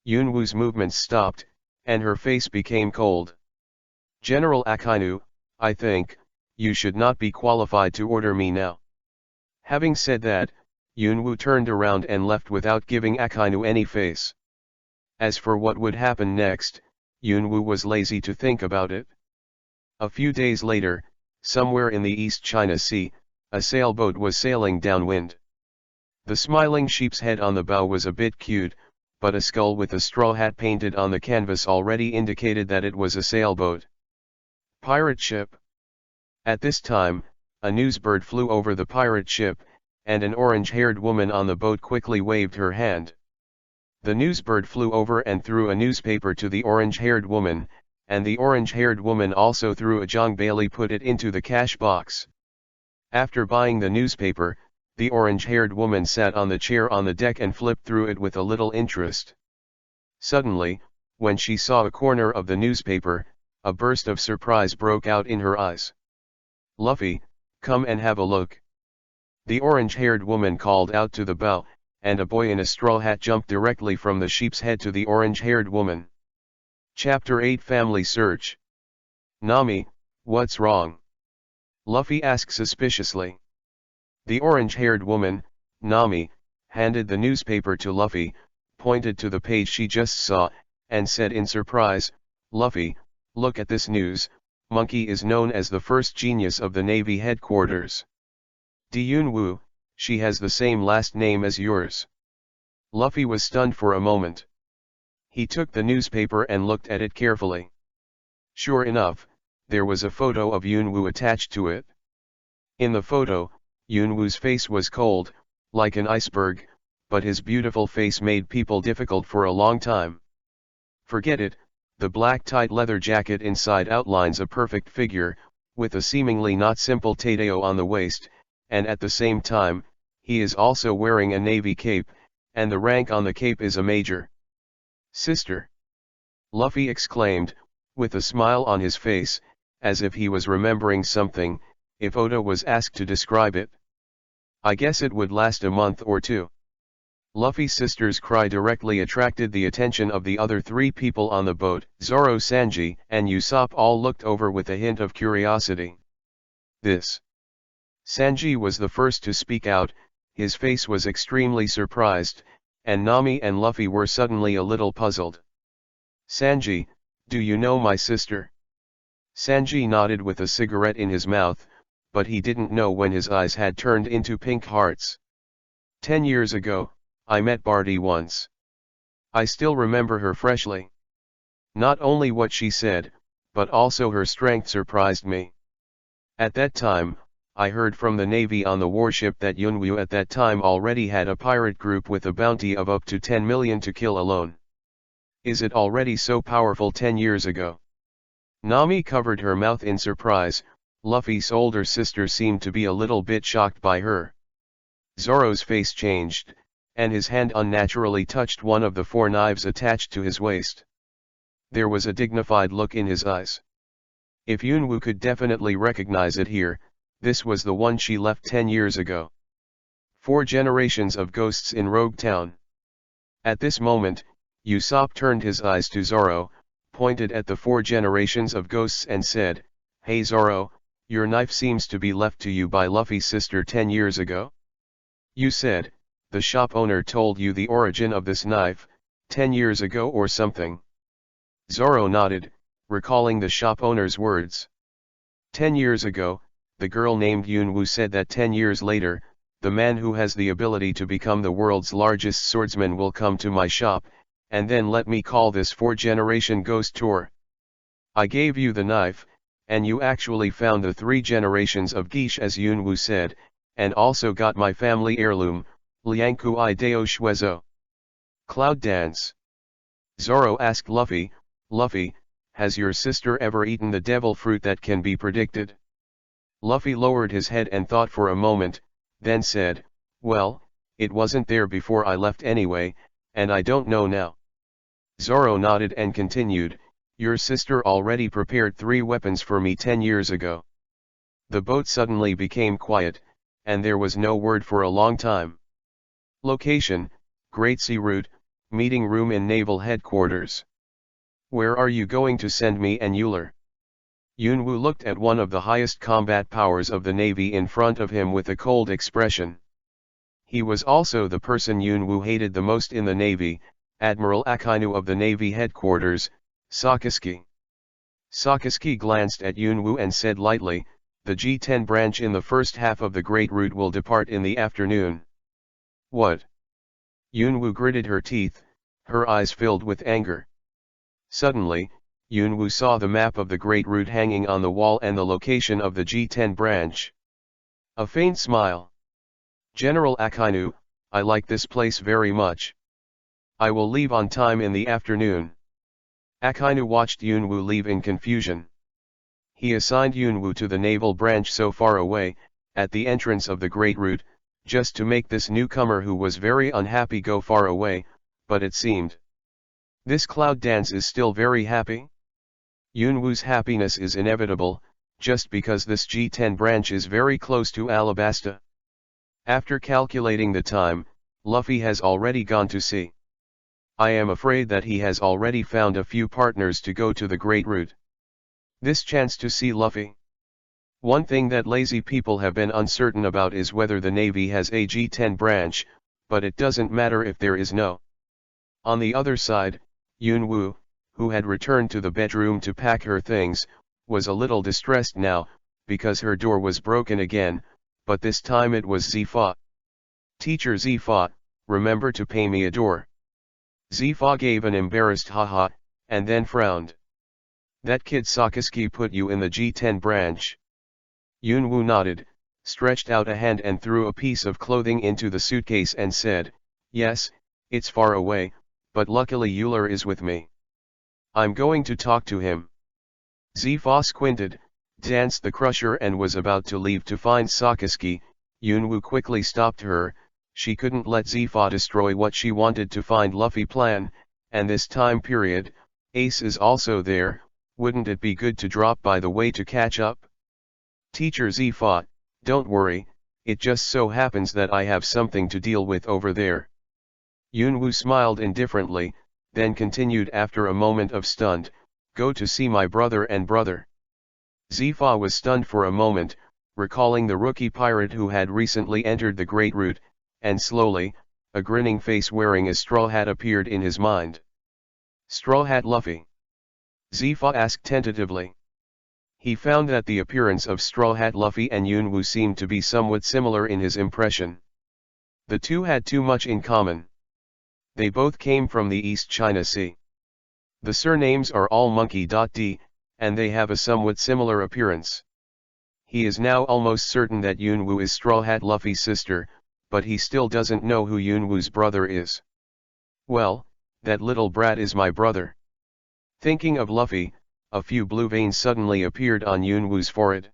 Yunwoo's movements stopped, and her face became cold. General Akainu, I think, you should not be qualified to order me now. Having said that, Yunwoo turned around and left without giving Akainu any face. As for what would happen next, Yunwoo was lazy to think about it. A few days later, somewhere in the East China Sea, a sailboat was sailing downwind. The smiling sheep's head on the bow was a bit cute, but a skull with a straw hat painted on the canvas already indicated that it was a sailboat. Pirate ship. At this time, a newsbird flew over the pirate ship, and an orange-haired woman on the boat quickly waved her hand. The newsbird flew over and threw a newspaper to the orange-haired woman, and the orange-haired woman also threw a Jong Bailey put it into the cash box. After buying the newspaper, the orange-haired woman sat on the chair on the deck and flipped through it with a little interest. Suddenly, when she saw a corner of the newspaper, a burst of surprise broke out in her eyes. Luffy, come and have a look. The orange-haired woman called out to the bow, and a boy in a straw hat jumped directly from the sheep's head to the orange-haired woman. Chapter 8 Family Search. Nami, what's wrong? Luffy asked suspiciously. The orange-haired woman, Nami, handed the newspaper to Luffy, pointed to the page she just saw, and said in surprise, Luffy, look at this news, Monkey is known as the first genius of the Navy headquarters. Yunwoo, she has the same last name as yours. Luffy was stunned for a moment. He took the newspaper and looked at it carefully. Sure enough, there was a photo of Yunwoo attached to it. In the photo, Yunwoo's face was cold, like an iceberg, but his beautiful face made people difficult for a long time. Forget it, the black tight leather jacket inside outlines a perfect figure, with a seemingly not simple tateo on the waist, and at the same time, he is also wearing a navy cape, and the rank on the cape is a major. Sister! Luffy exclaimed, with a smile on his face, as if he was remembering something, if Oda was asked to describe it. I guess it would last a month or two. Luffy's sister's cry directly attracted the attention of the other three people on the boat. Zoro, Sanji, and Usopp all looked over with a hint of curiosity. This. Sanji was the first to speak out, his face was extremely surprised, and Nami and Luffy were suddenly a little puzzled. Sanji, do you know my sister? Sanji nodded with a cigarette in his mouth, but he didn't know when his eyes had turned into pink hearts. 10 years ago, I met Barty once. I still remember her freshly. Not only what she said, but also her strength surprised me. At that time, I heard from the Navy on the warship that Yunwoo at that time already had a pirate group with a bounty of up to 10 million to kill alone. Is it already so powerful 10 years ago? Nami covered her mouth in surprise. Luffy's older sister seemed to be a little bit shocked by her. Zoro's face changed, and his hand unnaturally touched one of the 4 knives attached to his waist. There was a dignified look in his eyes. If Yunwoo could definitely recognize it here, this was the one she left 10 years ago. 4 generations of ghosts in Rogue Town. At this moment, Usopp turned his eyes to Zoro, pointed at the 4 generations of ghosts and said, Hey Zoro, your knife seems to be left to you by Luffy's sister 10 years ago? You said, the shop owner told you the origin of this knife, 10 years ago or something. Zoro nodded, recalling the shop owner's words. 10 years ago, the girl named Yunwoo said that 10 years later, the man who has the ability to become the world's largest swordsman will come to my shop, and then let me call this 4-generation ghost tour. I gave you the knife, and you actually found the 3 generations of geisha as Yunwoo said, and also got my family heirloom, Liangku I Deo Shuezo. Cloud dance. Zoro asked Luffy, Luffy, has your sister ever eaten the devil fruit that can be predicted? Luffy lowered his head and thought for a moment, then said, well, it wasn't there before I left anyway, and I don't know now. Zoro nodded and continued, "Your sister already prepared 3 weapons for me 10 years ago." The boat suddenly became quiet, and there was no word for a long time. Location, Great Sea Route, meeting room in Naval Headquarters. "Where are you going to send me and Euler?" Yunwoo looked at one of the highest combat powers of the Navy in front of him with a cold expression. He was also the person Yunwoo hated the most in the Navy, Admiral Akainu of the Navy Headquarters, Sakazuki. Sakazuki glanced at Yunwoo and said lightly, "The G10 branch in the first half of the Great Route will depart in the afternoon." "What?" Yunwoo gritted her teeth, her eyes filled with anger. Suddenly, Yunwoo saw the map of the Great Route hanging on the wall and the location of the G10 branch. A faint smile. "General Akainu, I like this place very much. I will leave on time in the afternoon." Akainu watched Yunwoo leave in confusion. He assigned Yunwoo to the naval branch so far away, at the entrance of the Great Route, just to make this newcomer who was very unhappy go far away, but it seemed. This cloud dance is still very happy? Yunwoo's happiness is inevitable, just because this G10 branch is very close to Alabasta. After calculating the time, Luffy has already gone to sea. I am afraid that he has already found a few partners to go to the Great Route. This chance to see Luffy. One thing that lazy people have been uncertain about is whether the Navy has a G10 branch, but it doesn't matter if there is no. On the other side, Yunwoo, who had returned to the bedroom to pack her things, was a little distressed now, because her door was broken again, but this time it was Zifa. "Teacher Zifa, remember to pay me a door." Zifa gave an embarrassed haha, and then frowned. "That kid Sakazuki put you in the G10 branch?" Yunwoo nodded, stretched out a hand and threw a piece of clothing into the suitcase and said, "Yes, it's far away, but luckily Euler is with me. I'm going to talk to him." Zifa squinted, danced the crusher and was about to leave to find Sakazuki. Yunwoo quickly stopped her. She couldn't let Zifa destroy what she wanted to find Luffy plan, and this time period, Ace is also there, wouldn't it be good to drop by the way to catch up? "Teacher Zifa, don't worry, it just so happens that I have something to deal with over there." Yunwoo smiled indifferently, then continued after a moment of stunned, "Go to see my brother and brother." Zifa was stunned for a moment, recalling the rookie pirate who had recently entered the Great Route, and slowly, a grinning face wearing a straw hat appeared in his mind. "Straw Hat Luffy?" Zifa asked tentatively. He found that the appearance of Straw Hat Luffy and Yunwoo seemed to be somewhat similar in his impression. The two had too much in common. They both came from the East China Sea. The surnames are all Monkey.D, and they have a somewhat similar appearance. He is now almost certain that Yunwoo is Straw Hat Luffy's sister, but he still doesn't know who Yunwoo's brother is. "Well, that little brat is my brother." Thinking of Luffy, a few blue veins suddenly appeared on Yunwoo's forehead.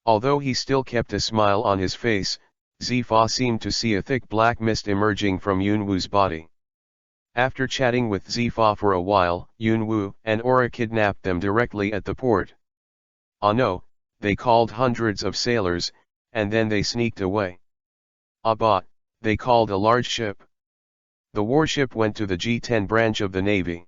Although he still kept a smile on his face, Zifa seemed to see a thick black mist emerging from Yunwoo's body. After chatting with Zifa for a while, Yunwoo and Ora kidnapped them directly at the port. Ah no, they called hundreds of sailors, and then they sneaked away. Ah but, they called a large ship. The warship went to the G10 branch of the Navy.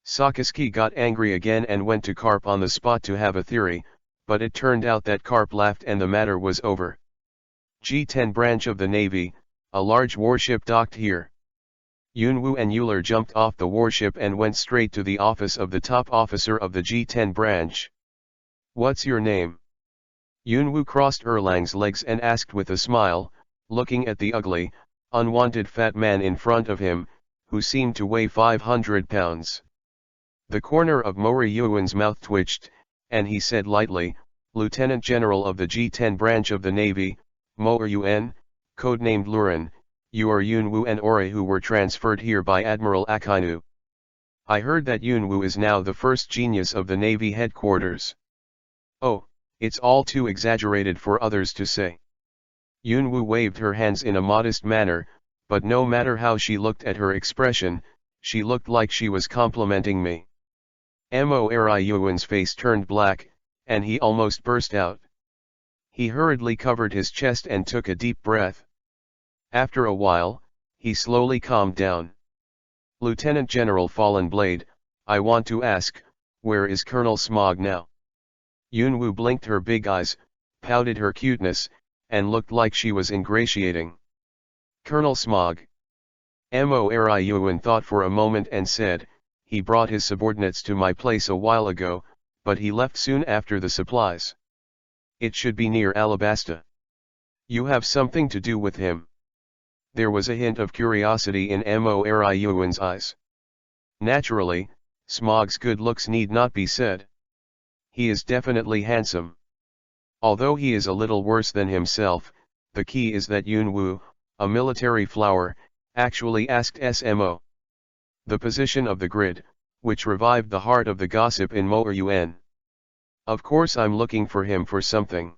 Sakazuki got angry again and went to Carp on the spot to have a theory, but it turned out that Carp laughed and the matter was over. G10 branch of the Navy, a large warship docked here. Yunwoo and Euler jumped off the warship and went straight to the office of the top officer of the G10 branch. "What's your name?" Yunwoo crossed Erlang's legs and asked with a smile, looking at the ugly, unwanted fat man in front of him, who seemed to weigh 500 pounds. The corner of Mori Yuan's mouth twitched, and he said lightly, "Lieutenant General of the G10 branch of the Navy, Mori Yuan, codenamed Luren, you are Yunwoo and Ora who were transferred here by Admiral Akainu. I heard that Yunwoo is now the first genius of the Navy headquarters." "Oh, it's all too exaggerated for others to say." Yunwoo waved her hands in a modest manner, but no matter how she looked at her expression, she looked like she was complimenting me. Mori Yuan's face turned black, and he almost burst out. He hurriedly covered his chest and took a deep breath. After a while, he slowly calmed down. Lieutenant General Fallen Blade, I want to ask, where is Colonel Smog now? Yunwu blinked her big eyes, pouted her cuteness, and looked like she was ingratiating. Colonel Smog. Mori Yuan thought for a moment and said, he brought his subordinates to my place a while ago, but he left soon after the supplies. It should be near Alabasta. You have something to do with him. There was a hint of curiosity in Mori Yuan's eyes. Naturally, Smog's good looks need not be said. He is definitely handsome. Although he is a little worse than himself, the key is that Yunwu, a military flower, actually asked SMO. The position of the grid, which revived the heart of the gossip in Mo Yuan. Of course I'm looking for him for something.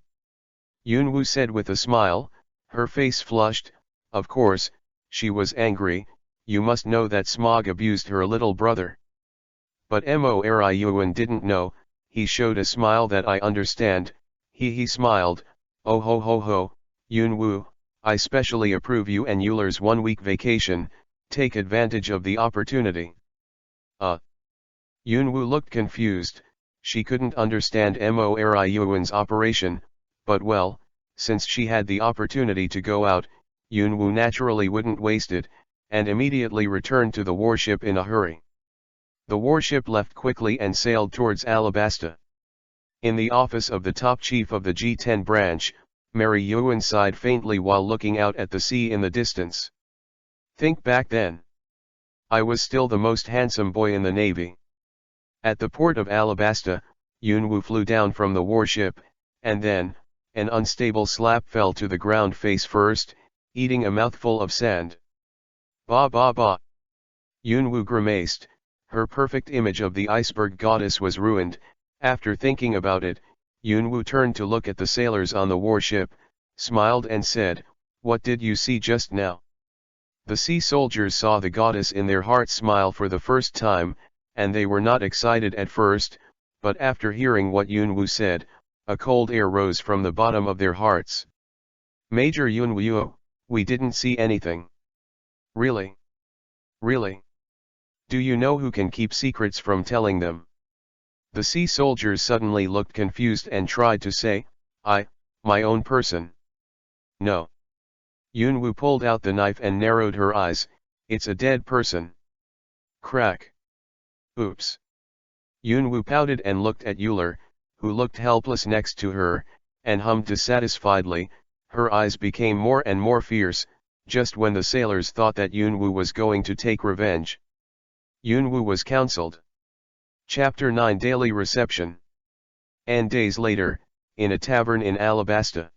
Yunwu said with a smile, her face flushed. Of course, she was angry. You must know that Smog abused her little brother. But Mori Yuan didn't know. He showed a smile that I understand. He smiled. Oh ho ho ho, Yunwu, I specially approve you and Euler's 1-week vacation. Take advantage of the opportunity. Yunwu looked confused. She couldn't understand Mori Yuan's operation, but well, since she had the opportunity to go out, Yunwu naturally wouldn't waste it, and immediately returned to the warship in a hurry. The warship left quickly and sailed towards Alabasta. In the office of the top chief of the G10 branch, Mary Yuan sighed faintly while looking out at the sea in the distance. Think back then. I was still the most handsome boy in the Navy. At the port of Alabasta, Yunwu flew down from the warship, and then, an unstable slap fell to the ground face first, eating a mouthful of sand. Ba ba ba. Yunwu grimaced. Her perfect image of the iceberg goddess was ruined. After thinking about it, Yunwu turned to look at the sailors on the warship, smiled and said, what did you see just now? The sea soldiers saw the goddess in their hearts smile for the first time, and they were not excited at first, but after hearing what Yunwu said, a cold air rose from the bottom of their hearts. Major Yunwu, we didn't see anything. Really? Really? Do you know who can keep secrets from telling them? The sea soldiers suddenly looked confused and tried to say, my own person. No. Yunwu pulled out the knife and narrowed her eyes. It's a dead person. Crack. Oops. Yunwu pouted and looked at Euler, who looked helpless next to her, and hummed dissatisfiedly. Her eyes became more and more fierce, just when the sailors thought that Yunwu was going to take revenge. Yunwu was counseled. Chapter 9 Daily Reception. And days later, in a tavern in Alabasta.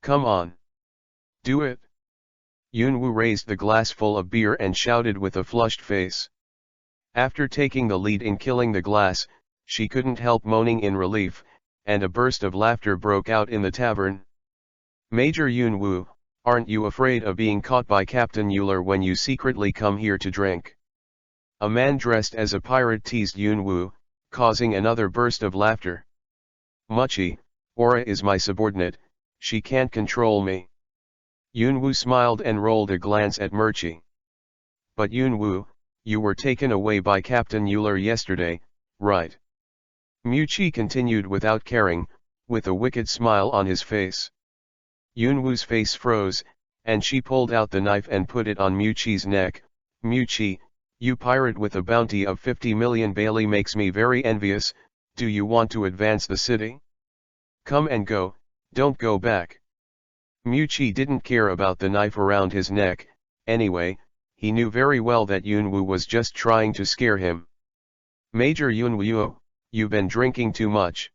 Come on. Do it. Yunwu raised the glass full of beer and shouted with a flushed face. After taking the lead in killing the glass, she couldn't help moaning in relief, and a burst of laughter broke out in the tavern. Major Yunwu, aren't you afraid of being caught by Captain Euler when you secretly come here to drink? A man dressed as a pirate teased Yunwu, causing another burst of laughter. Muchi, Aura is my subordinate, she can't control me. Yunwu smiled and rolled a glance at Murchi. But Yunwu, you were taken away by Captain Euler yesterday, right? Muchi continued without caring, with a wicked smile on his face. Yunwu's face froze, and she pulled out the knife and put it on Muchi's neck. Muchi, you pirate with a bounty of 50 million Bailey makes me very envious. Do you want to advance the city? Come and go, don't go back. Muchi didn't care about the knife around his neck. Anyway, he knew very well that Yunwu was just trying to scare him. Major Yunwu, you've been drinking too much.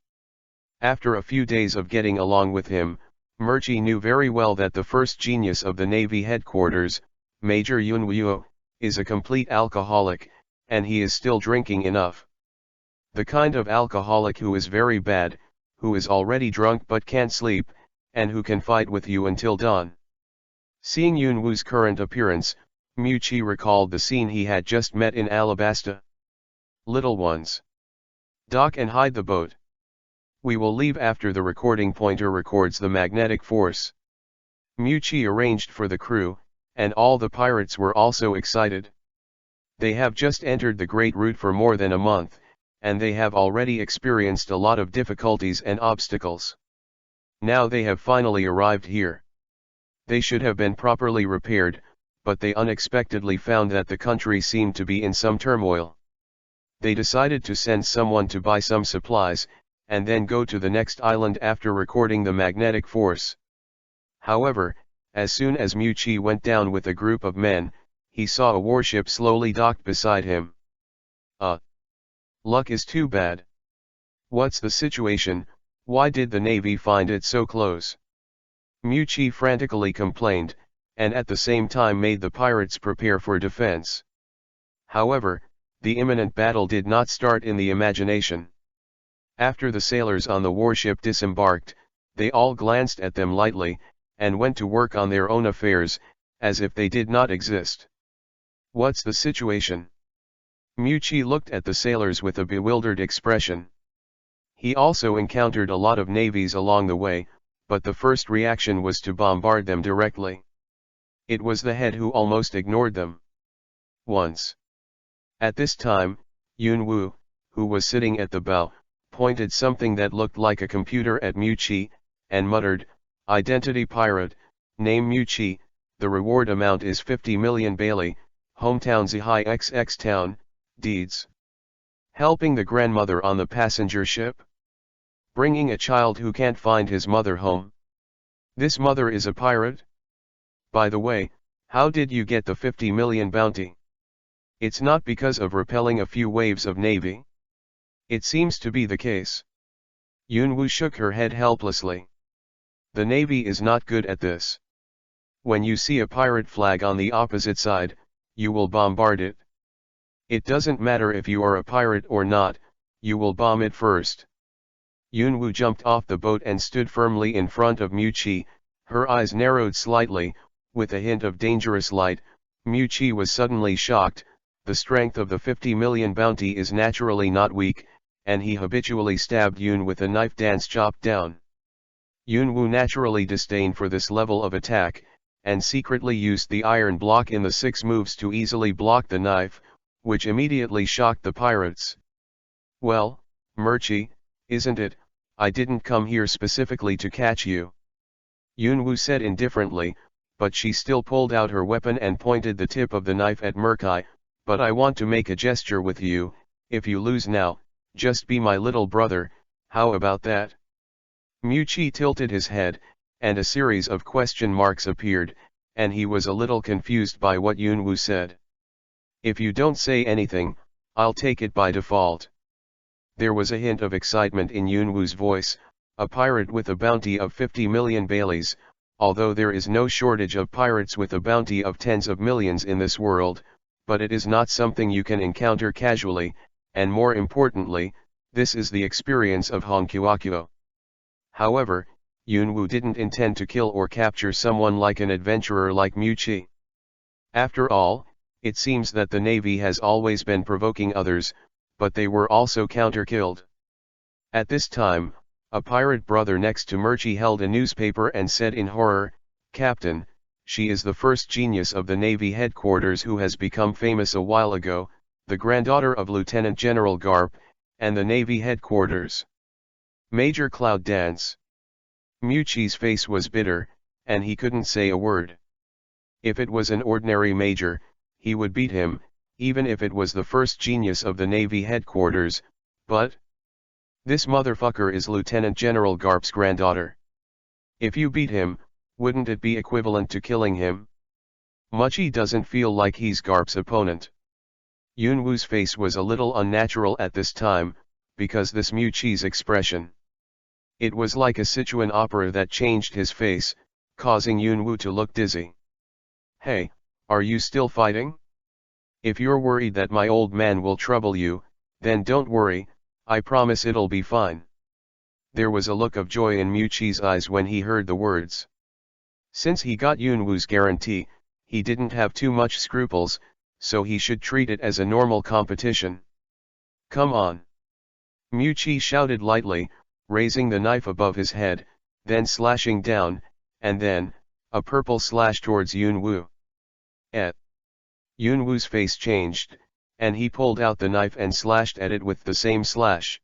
After a few days of getting along with him, Murchi knew very well that the first genius of the Navy headquarters, Major Yunwu, is a complete alcoholic, and he is still drinking enough. The kind of alcoholic who is very bad, who is already drunk but can't sleep, and who can fight with you until dawn. Seeing Yunwu's current appearance, Chi recalled the scene he had just met in Alabasta. Little ones. Dock and hide the boat. We will leave after the recording pointer records the magnetic force. Chi arranged for the crew, and all the pirates were also excited. They have just entered the Great Route for more than a month, and they have already experienced a lot of difficulties and obstacles. Now they have finally arrived here. They should have been properly repaired, but they unexpectedly found that the country seemed to be in some turmoil. They decided to send someone to buy some supplies, and then go to the next island after recording the magnetic force. However, as soon as Chi went down with a group of men, he saw a warship slowly docked beside him. Luck is too bad. What's the situation? Why did the Navy find it so close? Chi frantically complained, and at the same time made the pirates prepare for defense. However, the imminent battle did not start in the imagination. After the sailors on the warship disembarked, they all glanced at them lightly, and went to work on their own affairs, as if they did not exist. What's the situation? Chi looked at the sailors with a bewildered expression. He also encountered a lot of navies along the way, but the first reaction was to bombard them directly. It was the head who almost ignored them. Once. At this time, Yunwu, who was sitting at the bow, pointed something that looked like a computer at Chi, and muttered, "Identity pirate, name Chi, the reward amount is 50 million Bailey, hometown Zihai XX town, deeds. Helping the grandmother on the passenger ship? Bringing a child who can't find his mother home? This mother is a pirate? By the way, how did you get the 50 million bounty? It's not because of repelling a few waves of navy? It seems to be the case." Yunwu shook her head helplessly. "The navy is not good at this. When you see a pirate flag on the opposite side, you will bombard it. It doesn't matter if you are a pirate or not, you will bomb it first." Yunwu jumped off the boat and stood firmly in front of Chi, her eyes narrowed slightly, with a hint of dangerous light. Chi was suddenly shocked. The strength of the 50 million bounty is naturally not weak, and he habitually stabbed Yun with a knife dance chopped down. Yunwu naturally disdained for this level of attack, and secretly used the iron block in the 6 moves to easily block the knife, which immediately shocked the pirates. "Well, Murchi, isn't it? I didn't come here specifically to catch you," Yunwu said indifferently, but she still pulled out her weapon and pointed the tip of the knife at Murchi. "But I want to make a gesture with you. If you lose now, just be my little brother, how about that?" Chi tilted his head, and a series of question marks appeared, and he was a little confused by what Yunwu said. "If you don't say anything, I'll take it by default." There was a hint of excitement in Yunwu's voice. A pirate with a bounty of 50 million Baileys, although there is no shortage of pirates with a bounty of tens of millions in this world, but it is not something you can encounter casually, and more importantly, this is the experience of Honkyuakuo. However, Yunwu didn't intend to kill or capture someone like an adventurer like Chi. After all, it seems that the Navy has always been provoking others, but they were also counter-killed. At this time, a pirate brother next to Murchi held a newspaper and said in horror, "Captain, she is the first genius of the Navy headquarters who has become famous a while ago, the granddaughter of Lieutenant General Garp, and the Navy headquarters. Major Cloud Dance." Chi's face was bitter, and he couldn't say a word. If it was an ordinary major, he would beat him, even if it was the first genius of the Navy headquarters, but this motherfucker is Lieutenant General Garp's granddaughter. If you beat him, wouldn't it be equivalent to killing him? Muchi doesn't feel like he's Garp's opponent. Yunwu's face was a little unnatural at this time, because this Chi's expression. It was like a Sichuan opera that changed his face, causing Yunwu to look dizzy. "Hey, are you still fighting? If you're worried that my old man will trouble you, then don't worry, I promise it'll be fine." There was a look of joy in Chi's eyes when he heard the words. Since he got Yunwu's guarantee, he didn't have too much scruples, so he should treat it as a normal competition. Come on. Mewchi shouted lightly, raising the knife above his head, then slashing down, and then, a purple slash towards Yunwu. Yunwu's face changed, and he pulled out the knife and slashed at it with the same slash.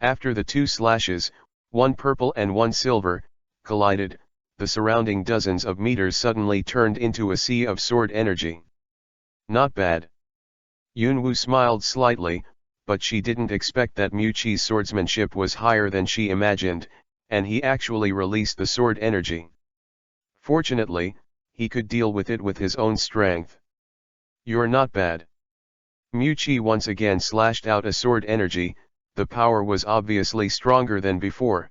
After the two slashes, one purple and one silver, collided, the surrounding dozens of meters suddenly turned into a sea of sword energy. Not bad. Yunwu smiled slightly, but she didn't expect that Mewchi's swordsmanship was higher than she imagined, and he actually released the sword energy. Fortunately, he could deal with it with his own strength. You're not bad. Mewchi once again slashed out a sword energy, the power was obviously stronger than before.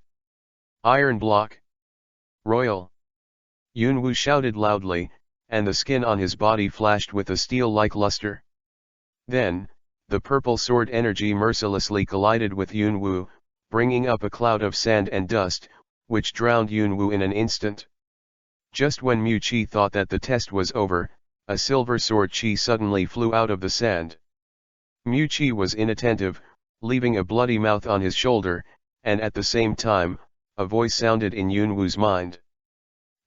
Iron block. Royal. Yunwu shouted loudly, and the skin on his body flashed with a steel-like luster. Then, the purple sword energy mercilessly collided with Yunwu, bringing up a cloud of sand and dust, which drowned Yunwu in an instant. Just when Mewchi thought that the test was over, a silver sword chi suddenly flew out of the sand. Mewchi was inattentive, leaving a bloody mouth on his shoulder, and at the same time, a voice sounded in Yunwu's mind.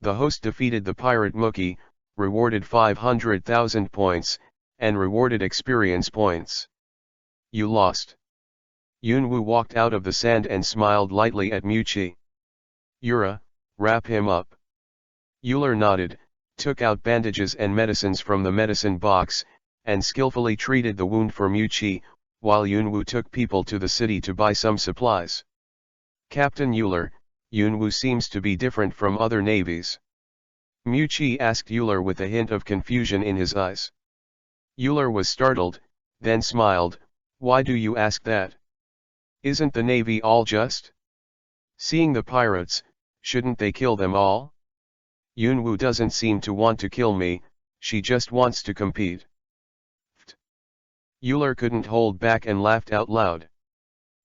The host defeated the pirate Mookie, rewarded 500,000 points, and rewarded experience points. You lost. Yunwu walked out of the sand and smiled lightly at Mewchi. Yura, wrap him up. Euler nodded, took out bandages and medicines from the medicine box, and skillfully treated the wound for Mewchi, while Yunwu took people to the city to buy some supplies. Captain Euler, Yunwu seems to be different from other navies. Mewchi asked Euler with a hint of confusion in his eyes. Euler was startled, then smiled. Why do you ask that? Isn't the navy all just? Seeing the pirates, shouldn't they kill them all? Yunwu doesn't seem to want to kill me, she just wants to compete. Euler couldn't hold back and laughed out loud.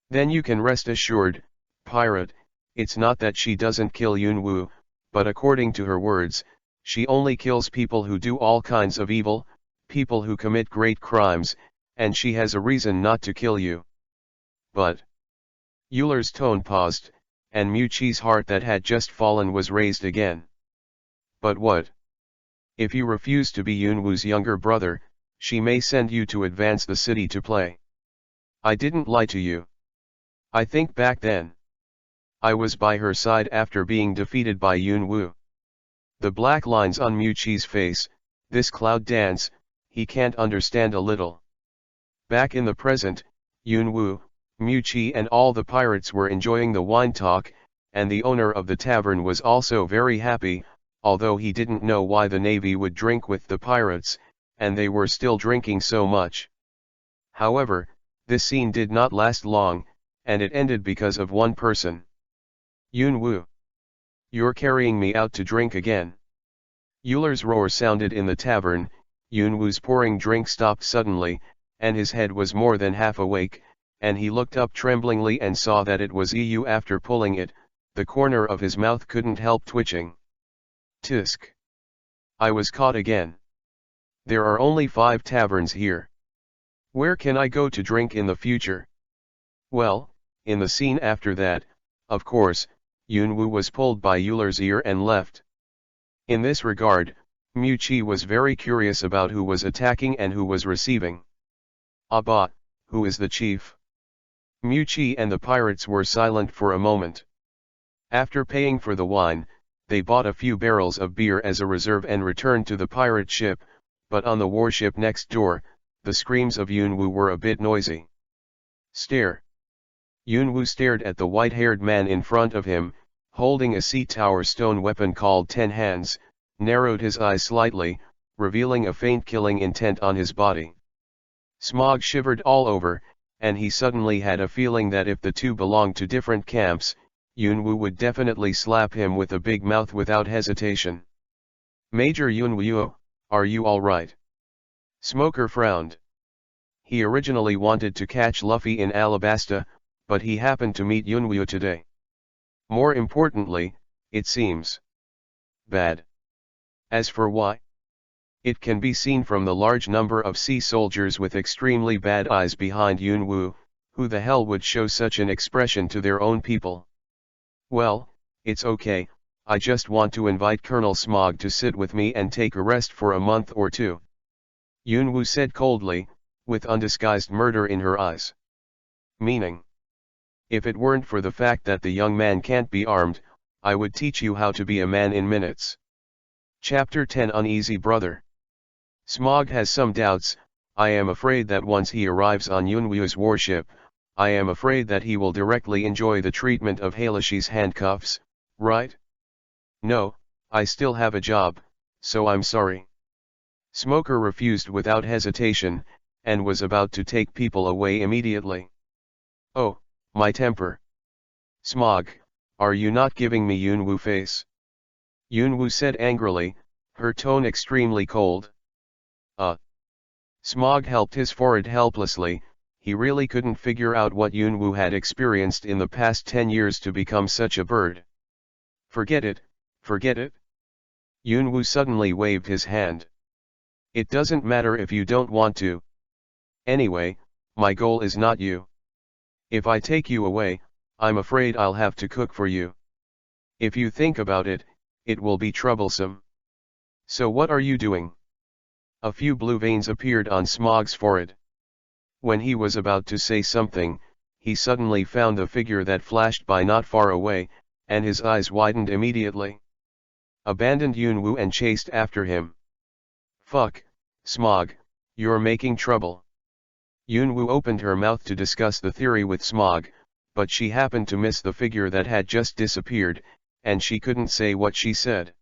Then you can rest assured, pirate, it's not that she doesn't kill Yunwu, but according to her words, she only kills people who do all kinds of evil, people who commit great crimes, and she has a reason not to kill you. But Euler's tone paused, and Mewchi's heart that had just fallen was raised again. But what? If you refuse to be Yunwu's younger brother, she may send you to advance the city to play. I didn't lie to you. I think back then. I was by her side after being defeated by Yunwu. The black lines on Mewchi's face, this cloud dance, he can't understand a little. Back in the present, Yunwu, Mewchi and all the pirates were enjoying the wine talk, and the owner of the tavern was also very happy, although he didn't know why the navy would drink with the pirates, and they were still drinking so much. However, this scene did not last long, and it ended because of one person. Yunwu. You're carrying me out to drink again. Euler's roar sounded in the tavern, Yunwu's pouring drink stopped suddenly, and his head was more than half awake, and he looked up tremblingly and saw that it was EU. After pulling it, the corner of his mouth couldn't help twitching. Tisk. I was caught again. There are only 5 taverns here. Where can I go to drink in the future? Well, in the scene after that, of course, Yunwu was pulled by Euler's ear and left. In this regard, Mewchi was very curious about who was attacking and who was receiving. Abba, who is the chief? Mewchi and the pirates were silent for a moment. After paying for the wine, they bought a few barrels of beer as a reserve and returned to the pirate ship, but on the warship next door, the screams of Yunwu were a bit noisy. Stare. Yunwu stared at the white-haired man in front of him, holding a sea tower stone weapon called 10 Hands, narrowed his eyes slightly, revealing a faint killing intent on his body. Smog shivered all over, and he suddenly had a feeling that if the two belonged to different camps, Yunwu would definitely slap him with a big mouth without hesitation. Major Yunwu, are you alright? Smoker frowned. He originally wanted to catch Luffy in Alabasta, but he happened to meet Yunwu today. More importantly, it seems. Bad. As for why? It can be seen from the large number of sea soldiers with extremely bad eyes behind Yunwoo, who the hell would show such an expression to their own people. Well, it's okay, I just want to invite Colonel Smog to sit with me and take a rest for a month or two. Yunwoo said coldly, with undisguised murder in her eyes. Meaning? If it weren't for the fact that the young man can't be armed, I would teach you how to be a man in minutes. Chapter 10 Uneasy Brother. Smog has some doubts. I am afraid that once he arrives on Yunwoo's warship, I am afraid that he will directly enjoy the treatment of Halishi's handcuffs, right? No, I still have a job, so I'm sorry. Smoker refused without hesitation, and was about to take people away immediately. Oh, my temper. Smog, are you not giving me Yunwoo face? Yunwoo said angrily, her tone extremely cold. Smog helped his forehead helplessly. He really couldn't figure out what Yunwoo had experienced in the past 10 years to become such a bird. Forget it, forget it. Yunwoo suddenly waved his hand. It doesn't matter if you don't want to. Anyway, my goal is not you. If I take you away, I'm afraid I'll have to cook for you. If you think about it, it will be troublesome. So what are you doing? A few blue veins appeared on Smog's forehead. When he was about to say something, he suddenly found the figure that flashed by not far away, and his eyes widened immediately. Abandoned Yunwoo and chased after him. Fuck, Smog, you're making trouble. Yunwoo opened her mouth to discuss the theory with Smog, but she happened to miss the figure that had just disappeared, and she couldn't say what she said.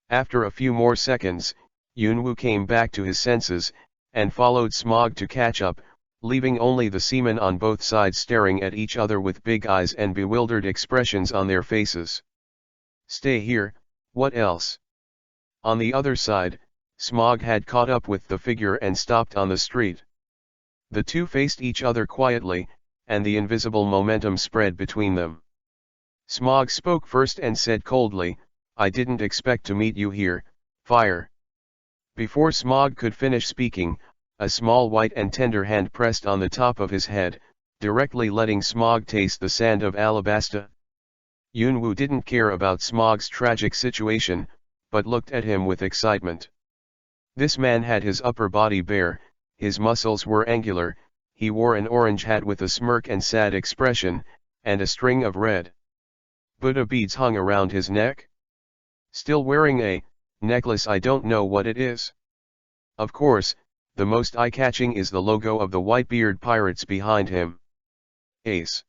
After a few more seconds, Yunwoo came back to his senses, and followed Smog to catch up, leaving only the seamen on both sides staring at each other with big eyes and bewildered expressions on their faces. Stay here, what else? On the other side, Smog had caught up with the figure and stopped on the street. The two faced each other quietly, and the invisible momentum spread between them. Smog spoke first and said coldly, I didn't expect to meet you here, fire. Before Smog could finish speaking, a small white and tender hand pressed on the top of his head, directly letting Smog taste the sand of Alabasta. Yunwoo didn't care about Smog's tragic situation, but looked at him with excitement. This man had his upper body bare, his muscles were angular, he wore an orange hat with a smirk and sad expression, and a string of red Buddha beads hung around his neck. Still wearing a necklace I don't know what it is. Of course, the most eye-catching is the logo of the Whitebeard pirates behind him. Ace!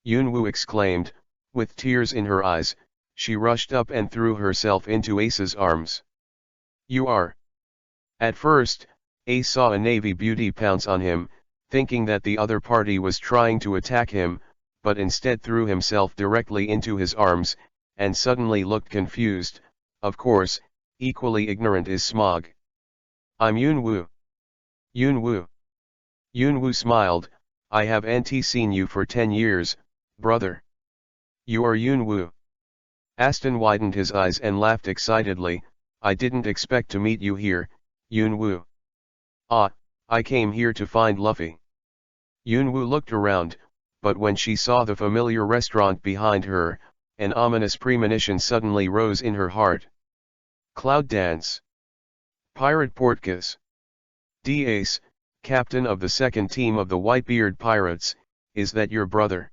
Yunwoo exclaimed, with tears in her eyes. She rushed up and threw herself into Ace's arms. You are. At first, Ace saw a navy beauty pounce on him, thinking that the other party was trying to attack him, but instead threw himself directly into his arms, and suddenly looked confused. Of course, equally ignorant is Smog. I'm Yunwoo. Yunwoo. Yunwoo smiled, I haven't seen you for 10 years, brother. You are Yunwoo. Aston widened his eyes and laughed excitedly, I didn't expect to meet you here, Yunwoo. Ah, I came here to find Luffy. Yunwoo looked around, but when she saw the familiar restaurant behind her, an ominous premonition suddenly rose in her heart. Cloud Dance. Pirate Portgas. D-Ace, captain of the second team of the Whitebeard Pirates, is that your brother?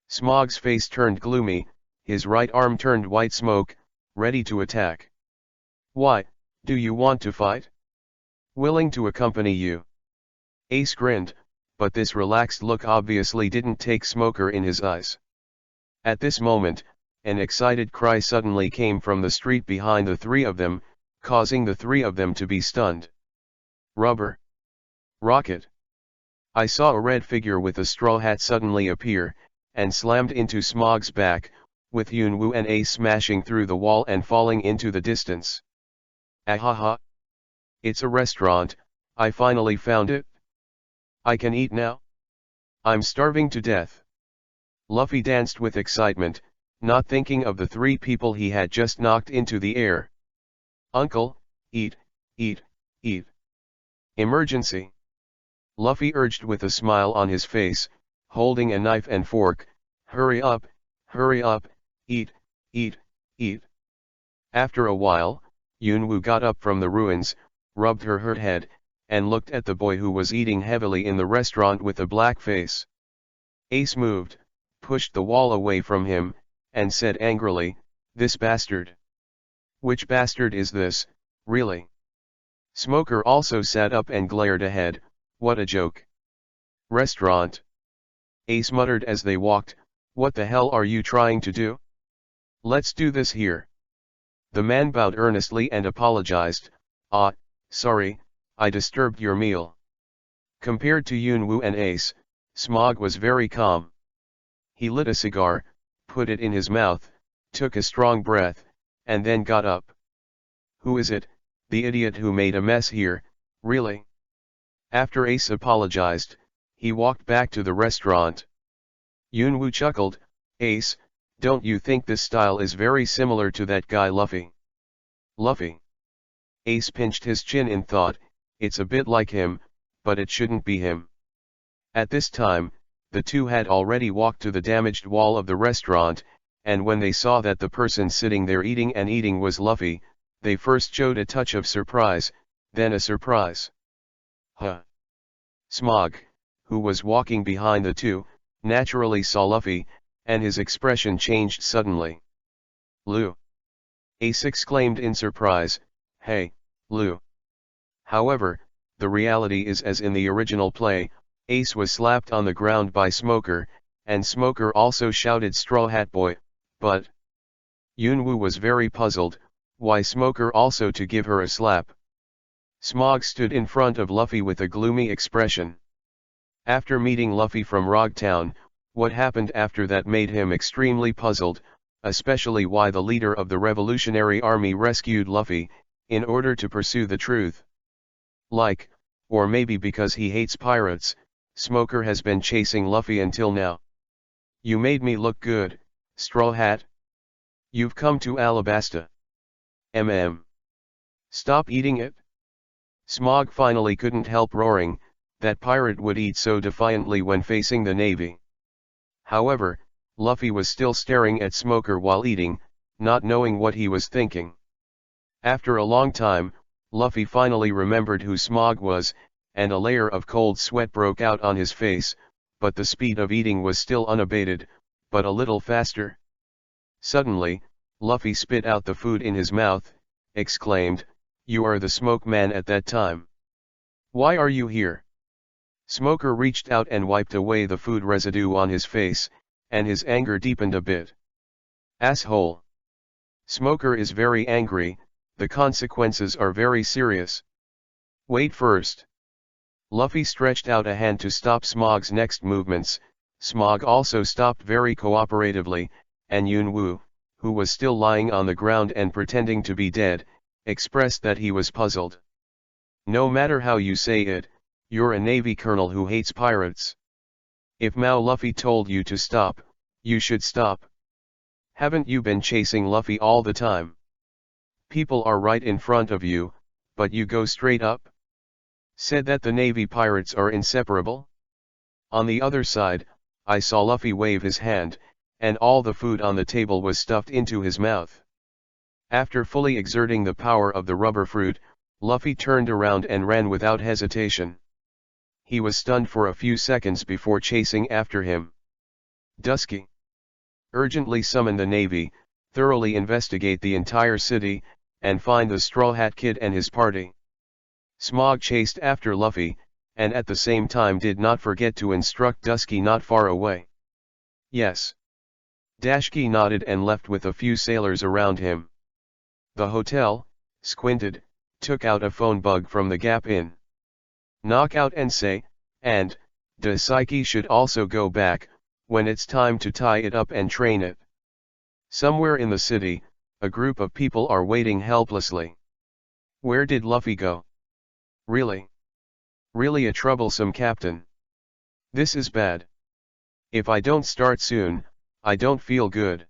Smog's face turned gloomy, his right arm turned white smoke, ready to attack. Why, do you want to fight? Willing to accompany you. Ace grinned, but this relaxed look obviously didn't take Smoker in his eyes. At this moment, an excited cry suddenly came from the street behind the three of them, causing the three of them to be stunned. Rubber. Rocket. I saw a red figure with a straw hat suddenly appear, and slammed into Smog's back, with Yunwoo and Ace smashing through the wall and falling into the distance. Ahaha! It's a restaurant, I finally found it. I can eat now? I'm starving to death. Luffy danced with excitement, not thinking of the three people he had just knocked into the air. Uncle, eat, eat, eat. Emergency. Luffy urged with a smile on his face, holding a knife and fork, hurry up, eat, eat, eat. After a while, Yunwu got up from the ruins, rubbed her hurt head, and looked at the boy who was eating heavily in the restaurant with a black face. Ace moved, pushed the wall away from him, and said angrily, "This bastard. Which bastard is this, really?" Smoker also sat up and glared ahead. What a joke. Restaurant. Ace muttered as they walked, "What the hell are you trying to do? Let's do this here." The man bowed earnestly and apologized, Sorry, I disturbed your meal." Compared to Yunwu and Ace, Smog was very calm. He lit a cigar, put it in his mouth, took a strong breath, and then got up. "Who is it, the idiot who made a mess here, really?" After Ace apologized, he walked back to the restaurant. Yunwu chuckled, "Ace, don't you think this style is very similar to that guy Luffy?" "Luffy?" Ace pinched his chin in thought, "It's a bit like him, but it shouldn't be him." At this time, the two had already walked to the damaged wall of the restaurant, and when they saw that the person sitting there eating was Luffy, they first showed a touch of surprise, then a surprise. "Huh." Smog, who was walking behind the two, naturally saw Luffy, and his expression changed suddenly. "Lu!" Ace exclaimed in surprise, "Hey, Lu!" However, the reality is, as in the original play, Ace was slapped on the ground by Smoker, and Smoker also shouted "Straw Hat Boy," but Yunwu was very puzzled, why Smoker also to give her a slap. Smog stood in front of Luffy with a gloomy expression. After meeting Luffy from Rog Town, what happened after that made him extremely puzzled, especially why the leader of the Revolutionary Army rescued Luffy, in order to pursue the truth. Or maybe because he hates pirates, Smoker has been chasing Luffy until now. "You made me look good, Straw Hat. You've come to Alabasta. Stop eating it." Smog finally couldn't help roaring, that pirate would eat so defiantly when facing the Navy. However, Luffy was still staring at Smoker while eating, not knowing what he was thinking. After a long time, Luffy finally remembered who Smog was, and a layer of cold sweat broke out on his face, but the speed of eating was still unabated, but a little faster. Suddenly, Luffy spit out the food in his mouth, exclaimed, "You are the Smoke Man at that time. Why are you here?" Smoker reached out and wiped away the food residue on his face, and his anger deepened a bit. "Asshole." Smoker is very angry, the consequences are very serious. "Wait first." Luffy stretched out a hand to stop Smog's next movements. Smog also stopped very cooperatively, and Yunwu, who was still lying on the ground and pretending to be dead, expressed that he was puzzled. "No matter how you say it, you're a Navy colonel who hates pirates. If Mao Luffy told you to stop, you should stop. Haven't you been chasing Luffy all the time? People are right in front of you, but you go straight up. Said that the Navy pirates are inseparable? On the other side, I saw Luffy wave his hand, and all the food on the table was stuffed into his mouth." After fully exerting the power of the rubber fruit, Luffy turned around and ran without hesitation. He was stunned for a few seconds before chasing after him. "Dusky! Urgently summon the Navy, thoroughly investigate the entire city, and find the Straw Hat Kid and his party." Smog chased after Luffy, and at the same time did not forget to instruct Dusky not far away. "Yes." Dashki nodded and left with a few sailors around him. The hotel, squinted, took out a phone bug from the Gap Inn. "Knock out and say, and, Dusky should also go back, when it's time to tie it up and train it." Somewhere in the city, a group of people are waiting helplessly. Where did Luffy go? Really a troublesome captain. This is bad. If I don't start soon, I don't feel good.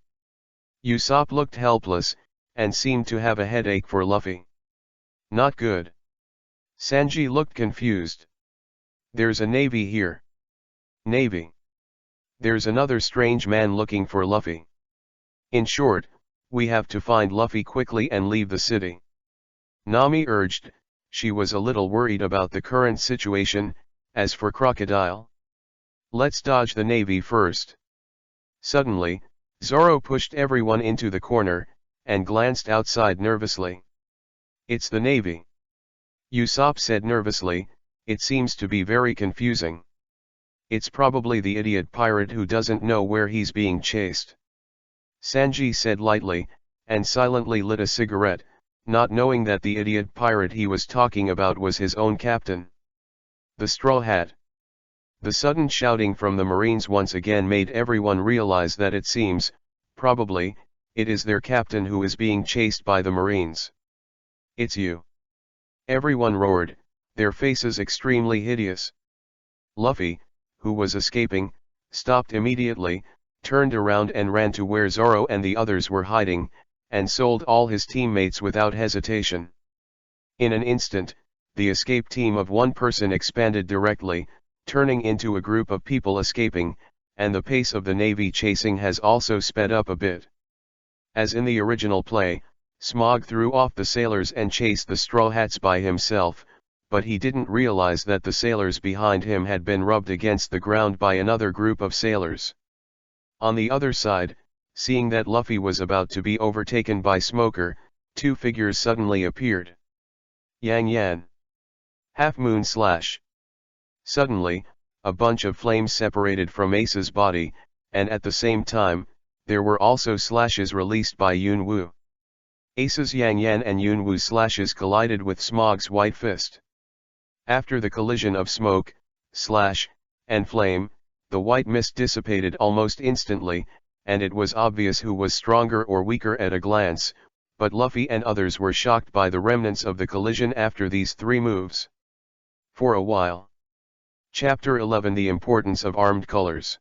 Usopp looked helpless, and seemed to have a headache for Luffy. Not good. Sanji looked confused. There's a navy here. Navy. There's another strange man looking for Luffy. In short, we have to find Luffy quickly and leave the city. Nami urged. She was a little worried about the current situation. As for Crocodile, let's dodge the navy first. Suddenly, Zoro pushed everyone into the corner, and glanced outside nervously. It's the navy. Usopp said nervously, it seems to be very confusing. It's probably the idiot pirate who doesn't know where he's being chased. Sanji said lightly, and silently lit a cigarette, not knowing that the idiot pirate he was talking about was his own captain. The Straw Hat. The sudden shouting from the Marines once again made everyone realize that it seems, probably, it is their captain who is being chased by the Marines. It's you. Everyone roared, their faces extremely hideous. Luffy, who was escaping, stopped immediately, turned around and ran to where Zoro and the others were hiding, and sold all his teammates without hesitation. In an instant, the escape team of one person expanded directly, turning into a group of people escaping, and the pace of the navy chasing has also sped up a bit. As in the original play, Smaug threw off the sailors and chased the Straw Hats by himself, but he didn't realize that the sailors behind him had been rubbed against the ground by another group of sailors. On the other side, seeing that Luffy was about to be overtaken by Smoker, two figures suddenly appeared. Yang Yan. Half Moon Slash. Suddenly, a bunch of flames separated from Ace's body, and at the same time, there were also slashes released by Yun Wu. Ace's Yang Yan and Yun Wu's slashes collided with Smaug's White Fist. After the collision of smoke, slash, and flame, the white mist dissipated almost instantly, and it was obvious who was stronger or weaker at a glance, but Luffy and others were shocked by the remnants of the collision after these three moves. For a while. Chapter 11 The Importance of Armed Colors.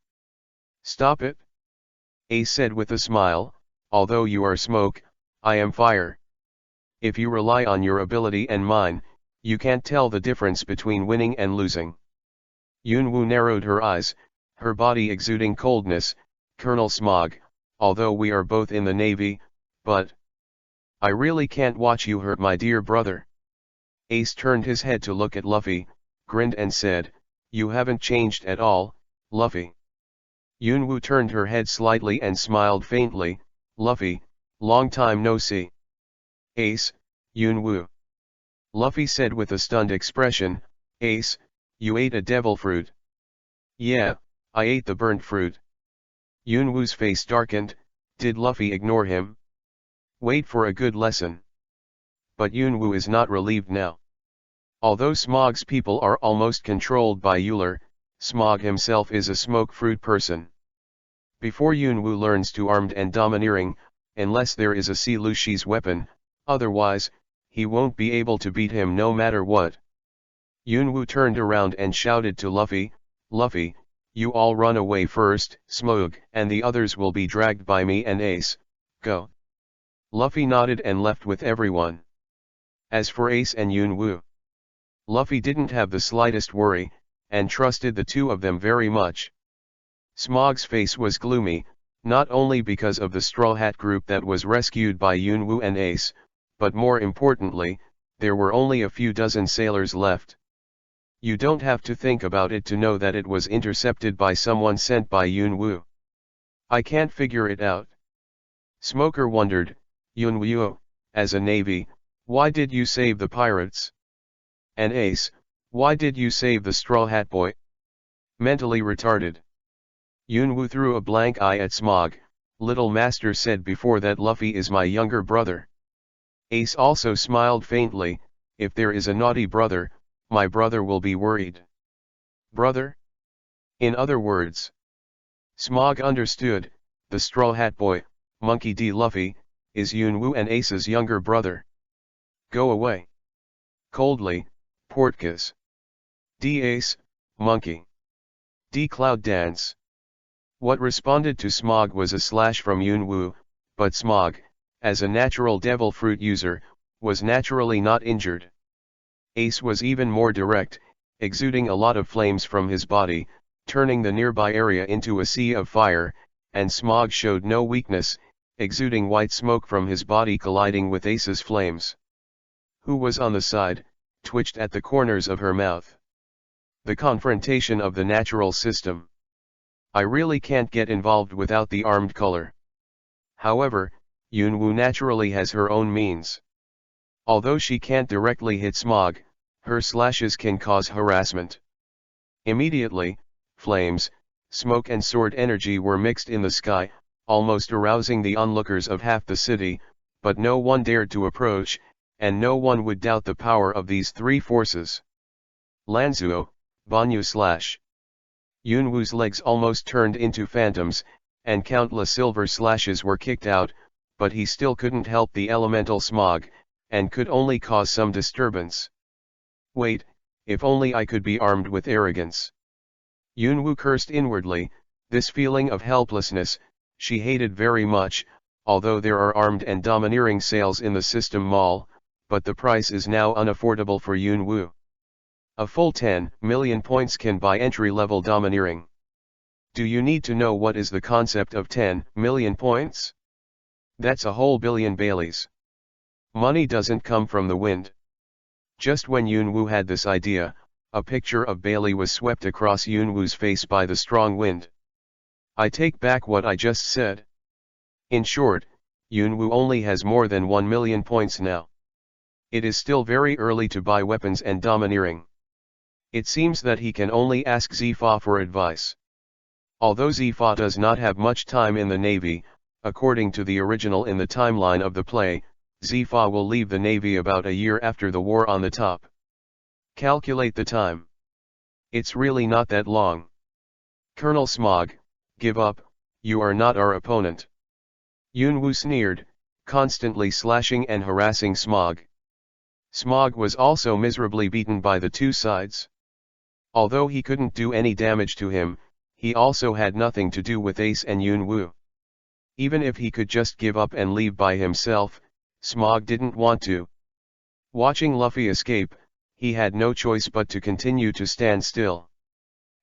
Stop it. Ace said with a smile, although you are smoke, I am fire. If you rely on your ability and mine, you can't tell the difference between winning and losing. Yun Wu narrowed her eyes, her body exuding coldness. Colonel Smaug, although we are both in the Navy, but I really can't watch you hurt my dear brother. Ace turned his head to look at Luffy, grinned and said, you haven't changed at all, Luffy. Yun Wu turned her head slightly and smiled faintly, Luffy, long time no see. Ace, Yun Wu. Luffy said with a stunned expression, Ace, you ate a devil fruit. Yeah, I ate the burnt fruit. Yun Wu's face darkened. Did Luffy ignore him? Wait for a good lesson. But Yun Wu is not relieved now. Although Smaug's people are almost controlled by Euler, Smaug himself is a smoke fruit person. Before Yun Wu learns to armed and domineering, unless there is a Sea Lucy's weapon, otherwise, he won't be able to beat him no matter what. Yun Wu turned around and shouted to Luffy, Luffy, you all run away first, Smoug and the others will be dragged by me and Ace, go. Luffy nodded and left with everyone. As for Ace and Yun Wu, Luffy didn't have the slightest worry, and trusted the two of them very much. Smaug's face was gloomy, not only because of the Straw Hat group that was rescued by Yun Wu and Ace, but more importantly, there were only a few dozen sailors left. You don't have to think about it to know that it was intercepted by someone sent by Yun Wu. I can't figure it out. Smoker wondered, Yun Wu, as a navy, why did you save the pirates? And Ace, why did you save the Straw Hat boy? Mentally retarded. Yun Wu threw a blank eye at Smaug. Little Master said before that Luffy is my younger brother. Ace also smiled faintly, if there is a naughty brother, my brother will be worried. Brother? In other words. Smaug understood, the Straw Hat boy, Monkey D. Luffy, is Yun Wu and Ace's younger brother. Go away. Coldly, Portkas. D. Ace, Monkey. D. Cloud Dance. What responded to Smaug was a slash from Yun Wu, but Smaug, as a natural devil fruit user, was naturally not injured. Ace was even more direct, exuding a lot of flames from his body, turning the nearby area into a sea of fire, and Smog showed no weakness, exuding white smoke from his body colliding with Ace's flames. Who was on the side, twitched at the corners of her mouth. The confrontation of the natural system. I really can't get involved without the armed color. However, Yunwoo naturally has her own means. Although she can't directly hit Smog, her slashes can cause harassment. Immediately, flames, smoke and sword energy were mixed in the sky, almost arousing the onlookers of half the city, but no one dared to approach, and no one would doubt the power of these three forces. Lanzuo, Banyu slash. Yunwoo's legs almost turned into phantoms, and countless silver slashes were kicked out, but he still couldn't help the elemental Smog, and could only cause some disturbance. Wait, if only I could be armed with arrogance. Yunwoo cursed inwardly, this feeling of helplessness, she hated very much, although there are armed and domineering sales in the system mall, but the price is now unaffordable for Yunwoo. A full 10 million points can buy entry-level domineering. Do you need to know what is the concept of 10 million points? That's a whole billion Baileys. Money doesn't come from the wind. Just when Yunwoo had this idea, a picture of Bailey was swept across Yunwoo's face by the strong wind. I take back what I just said. In short, Yunwoo only has more than 1 million points now. It is still very early to buy weapons and domineering. It seems that he can only ask Zifa for advice. Although Zifa does not have much time in the Navy, according to the original in the timeline of the play, Zifa will leave the Navy about a year after the war on the top. Calculate the time. It's really not that long. Colonel Smog, give up, you are not our opponent. Yunwoo sneered, constantly slashing and harassing Smog. Smog was also miserably beaten by the two sides. Although he couldn't do any damage to him, he also had nothing to do with Ace and Yunwoo. Even if he could just give up and leave by himself, Smog didn't want to. Watching Luffy escape, he had no choice but to continue to stand still.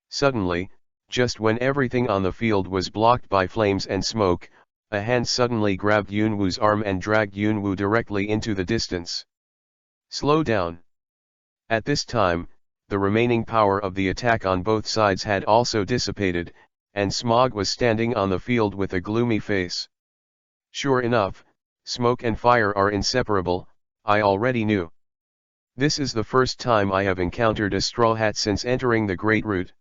Suddenly, just when everything on the field was blocked by flames and smoke, a hand suddenly grabbed Yunwoo's arm and dragged Yunwoo directly into the distance. Slow down. At this time, the remaining power of the attack on both sides had also dissipated, and Smog was standing on the field with a gloomy face. Sure enough, smoke and fire are inseparable, I already knew. This is the first time I have encountered a straw hat since entering the Great Route.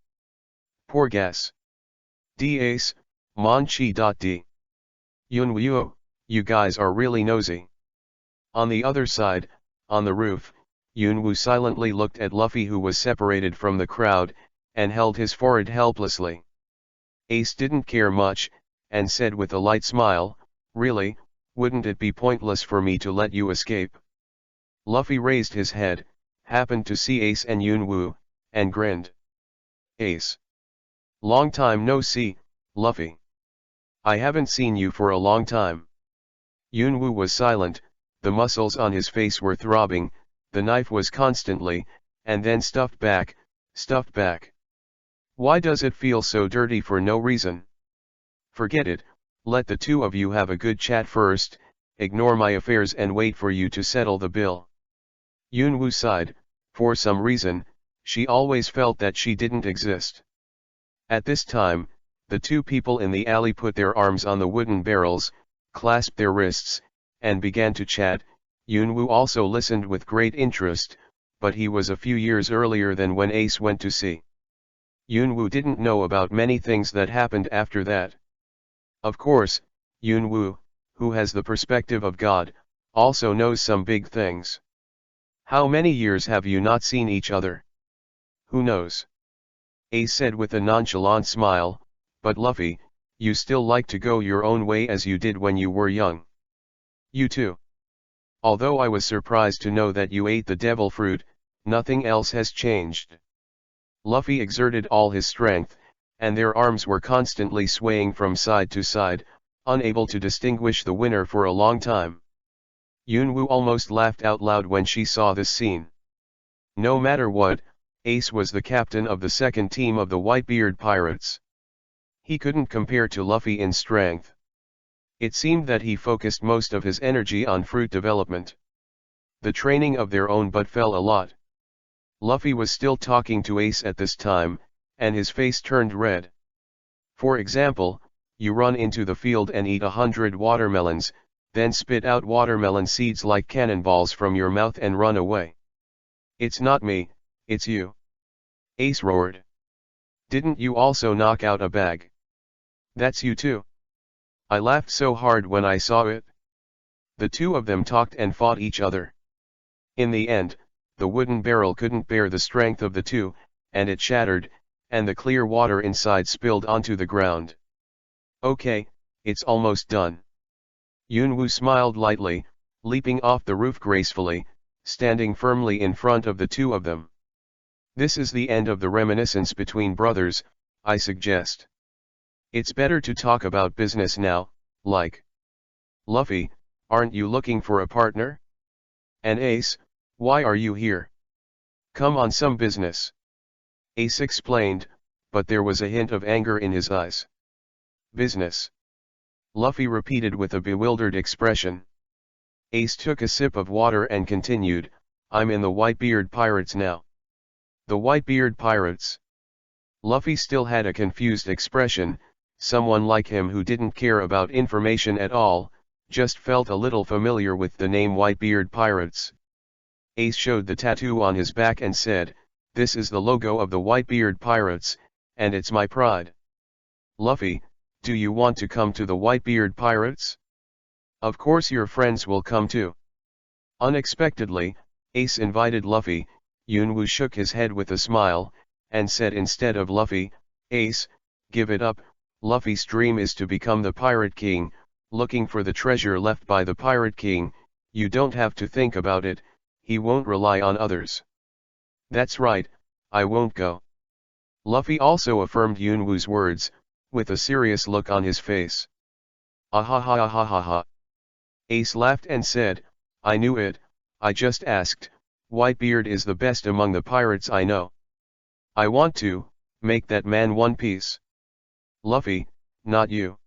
Poor guess. D-Ace, Mon-chi.d. Yunwoo, you guys are really nosy. On the other side, on the roof, Yunwoo silently looked at Luffy, who was separated from the crowd, and held his forehead helplessly. Ace didn't care much, and said with a light smile, really, wouldn't it be pointless for me to let you escape? Luffy raised his head, happened to see Ace and Yunwoo, and grinned. Ace. Long time no see, Luffy. I haven't seen you for a long time. Yunwoo was silent, the muscles on his face were throbbing, the knife was constantly, and then stuffed back. Why does it feel so dirty for no reason? Forget it, let the two of you have a good chat first, ignore my affairs and wait for you to settle the bill. Yunwoo sighed, for some reason, she always felt that she didn't exist. At this time, the two people in the alley put their arms on the wooden barrels, clasped their wrists, and began to chat. Yunwoo also listened with great interest, but he was a few years earlier than when Ace went to sea. Yunwoo didn't know about many things that happened after that. Of course, Yunwoo, who has the perspective of God, also knows some big things. How many years have you not seen each other? Who knows? Ace said with a nonchalant smile, but Luffy, you still like to go your own way as you did when you were young. You too. Although I was surprised to know that you ate the devil fruit, nothing else has changed. Luffy exerted all his strength, and their arms were constantly swaying from side to side, unable to distinguish the winner for a long time. Yunwoo almost laughed out loud when she saw this scene. No matter what, Ace was the captain of the second team of the Whitebeard Pirates. He couldn't compare to Luffy in strength. It seemed that he focused most of his energy on fruit development. The training of their own but fell a lot. Luffy was still talking to Ace at this time, and his face turned red. For example, you run into the field and eat 100 watermelons, then spit out watermelon seeds like cannonballs from your mouth and run away. It's not me, it's you. Ace roared. Didn't you also knock out a bag? That's you too. I laughed so hard when I saw it. The two of them talked and fought each other. In the end, the wooden barrel couldn't bear the strength of the two, and it shattered, and the clear water inside spilled onto the ground. Okay, it's almost done. Yunwu smiled lightly, leaping off the roof gracefully, standing firmly in front of the two of them. This is the end of the reminiscence between brothers, I suggest. It's better to talk about business now, like. Luffy, aren't you looking for a partner? And Ace, why are you here? Come on, some business. Ace explained, but there was a hint of anger in his eyes. Business. Luffy repeated with a bewildered expression. Ace took a sip of water and continued, I'm in the Whitebeard Pirates now. The Whitebeard Pirates. Luffy still had a confused expression. Someone like him who didn't care about information at all, just felt a little familiar with the name Whitebeard Pirates. Ace showed the tattoo on his back and said, this is the logo of the Whitebeard Pirates, and it's my pride. Luffy, do you want to come to the Whitebeard Pirates? Of course your friends will come too. Unexpectedly, Ace invited Luffy. Yunwu shook his head with a smile, and said instead of Luffy, Ace, give it up, Luffy's dream is to become the Pirate King, looking for the treasure left by the Pirate King. You don't have to think about it, he won't rely on others. That's right, I won't go. Luffy also affirmed Yunwu's words, with a serious look on his face. Ah ha ha ha ha ha. Ace laughed and said, I knew it, I just asked. Whitebeard is the best among the pirates I know. I want to make that man one piece. Luffy, not you.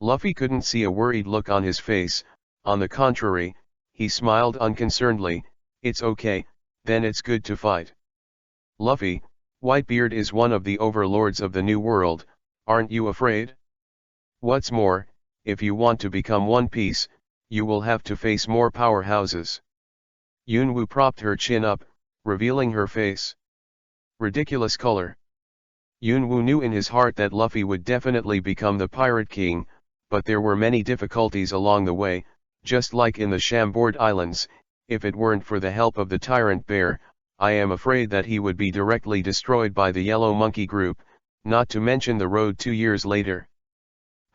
Luffy couldn't see a worried look on his face, on the contrary, he smiled unconcernedly, it's okay, then it's good to fight. Luffy, Whitebeard is one of the overlords of the New World, aren't you afraid? What's more, if you want to become One Piece, you will have to face more powerhouses. Yunwu propped her chin up, revealing her face. Ridiculous color. Yunwu knew in his heart that Luffy would definitely become the Pirate King, but there were many difficulties along the way, just like in the Chambord Islands. If it weren't for the help of the Tyrant Bear, I am afraid that he would be directly destroyed by the Yellow Monkey group, not to mention the road 2 years later.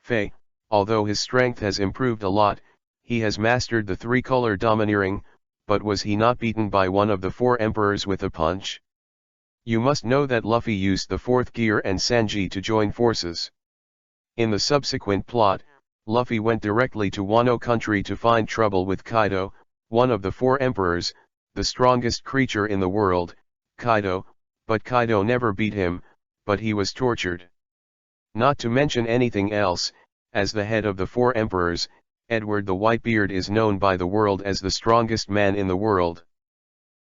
Faye, although his strength has improved a lot, he has mastered the three-color domineering, but was he not beaten by one of the 4 emperors with a punch? You must know that Luffy used the 4th gear and Sanji to join forces. In the subsequent plot, Luffy went directly to Wano country to find trouble with Kaido, one of the 4 emperors, the strongest creature in the world, Kaido, but Kaido never beat him, but he was tortured. Not to mention anything else, as the head of the 4 emperors, Edward the Whitebeard is known by the world as the strongest man in the world.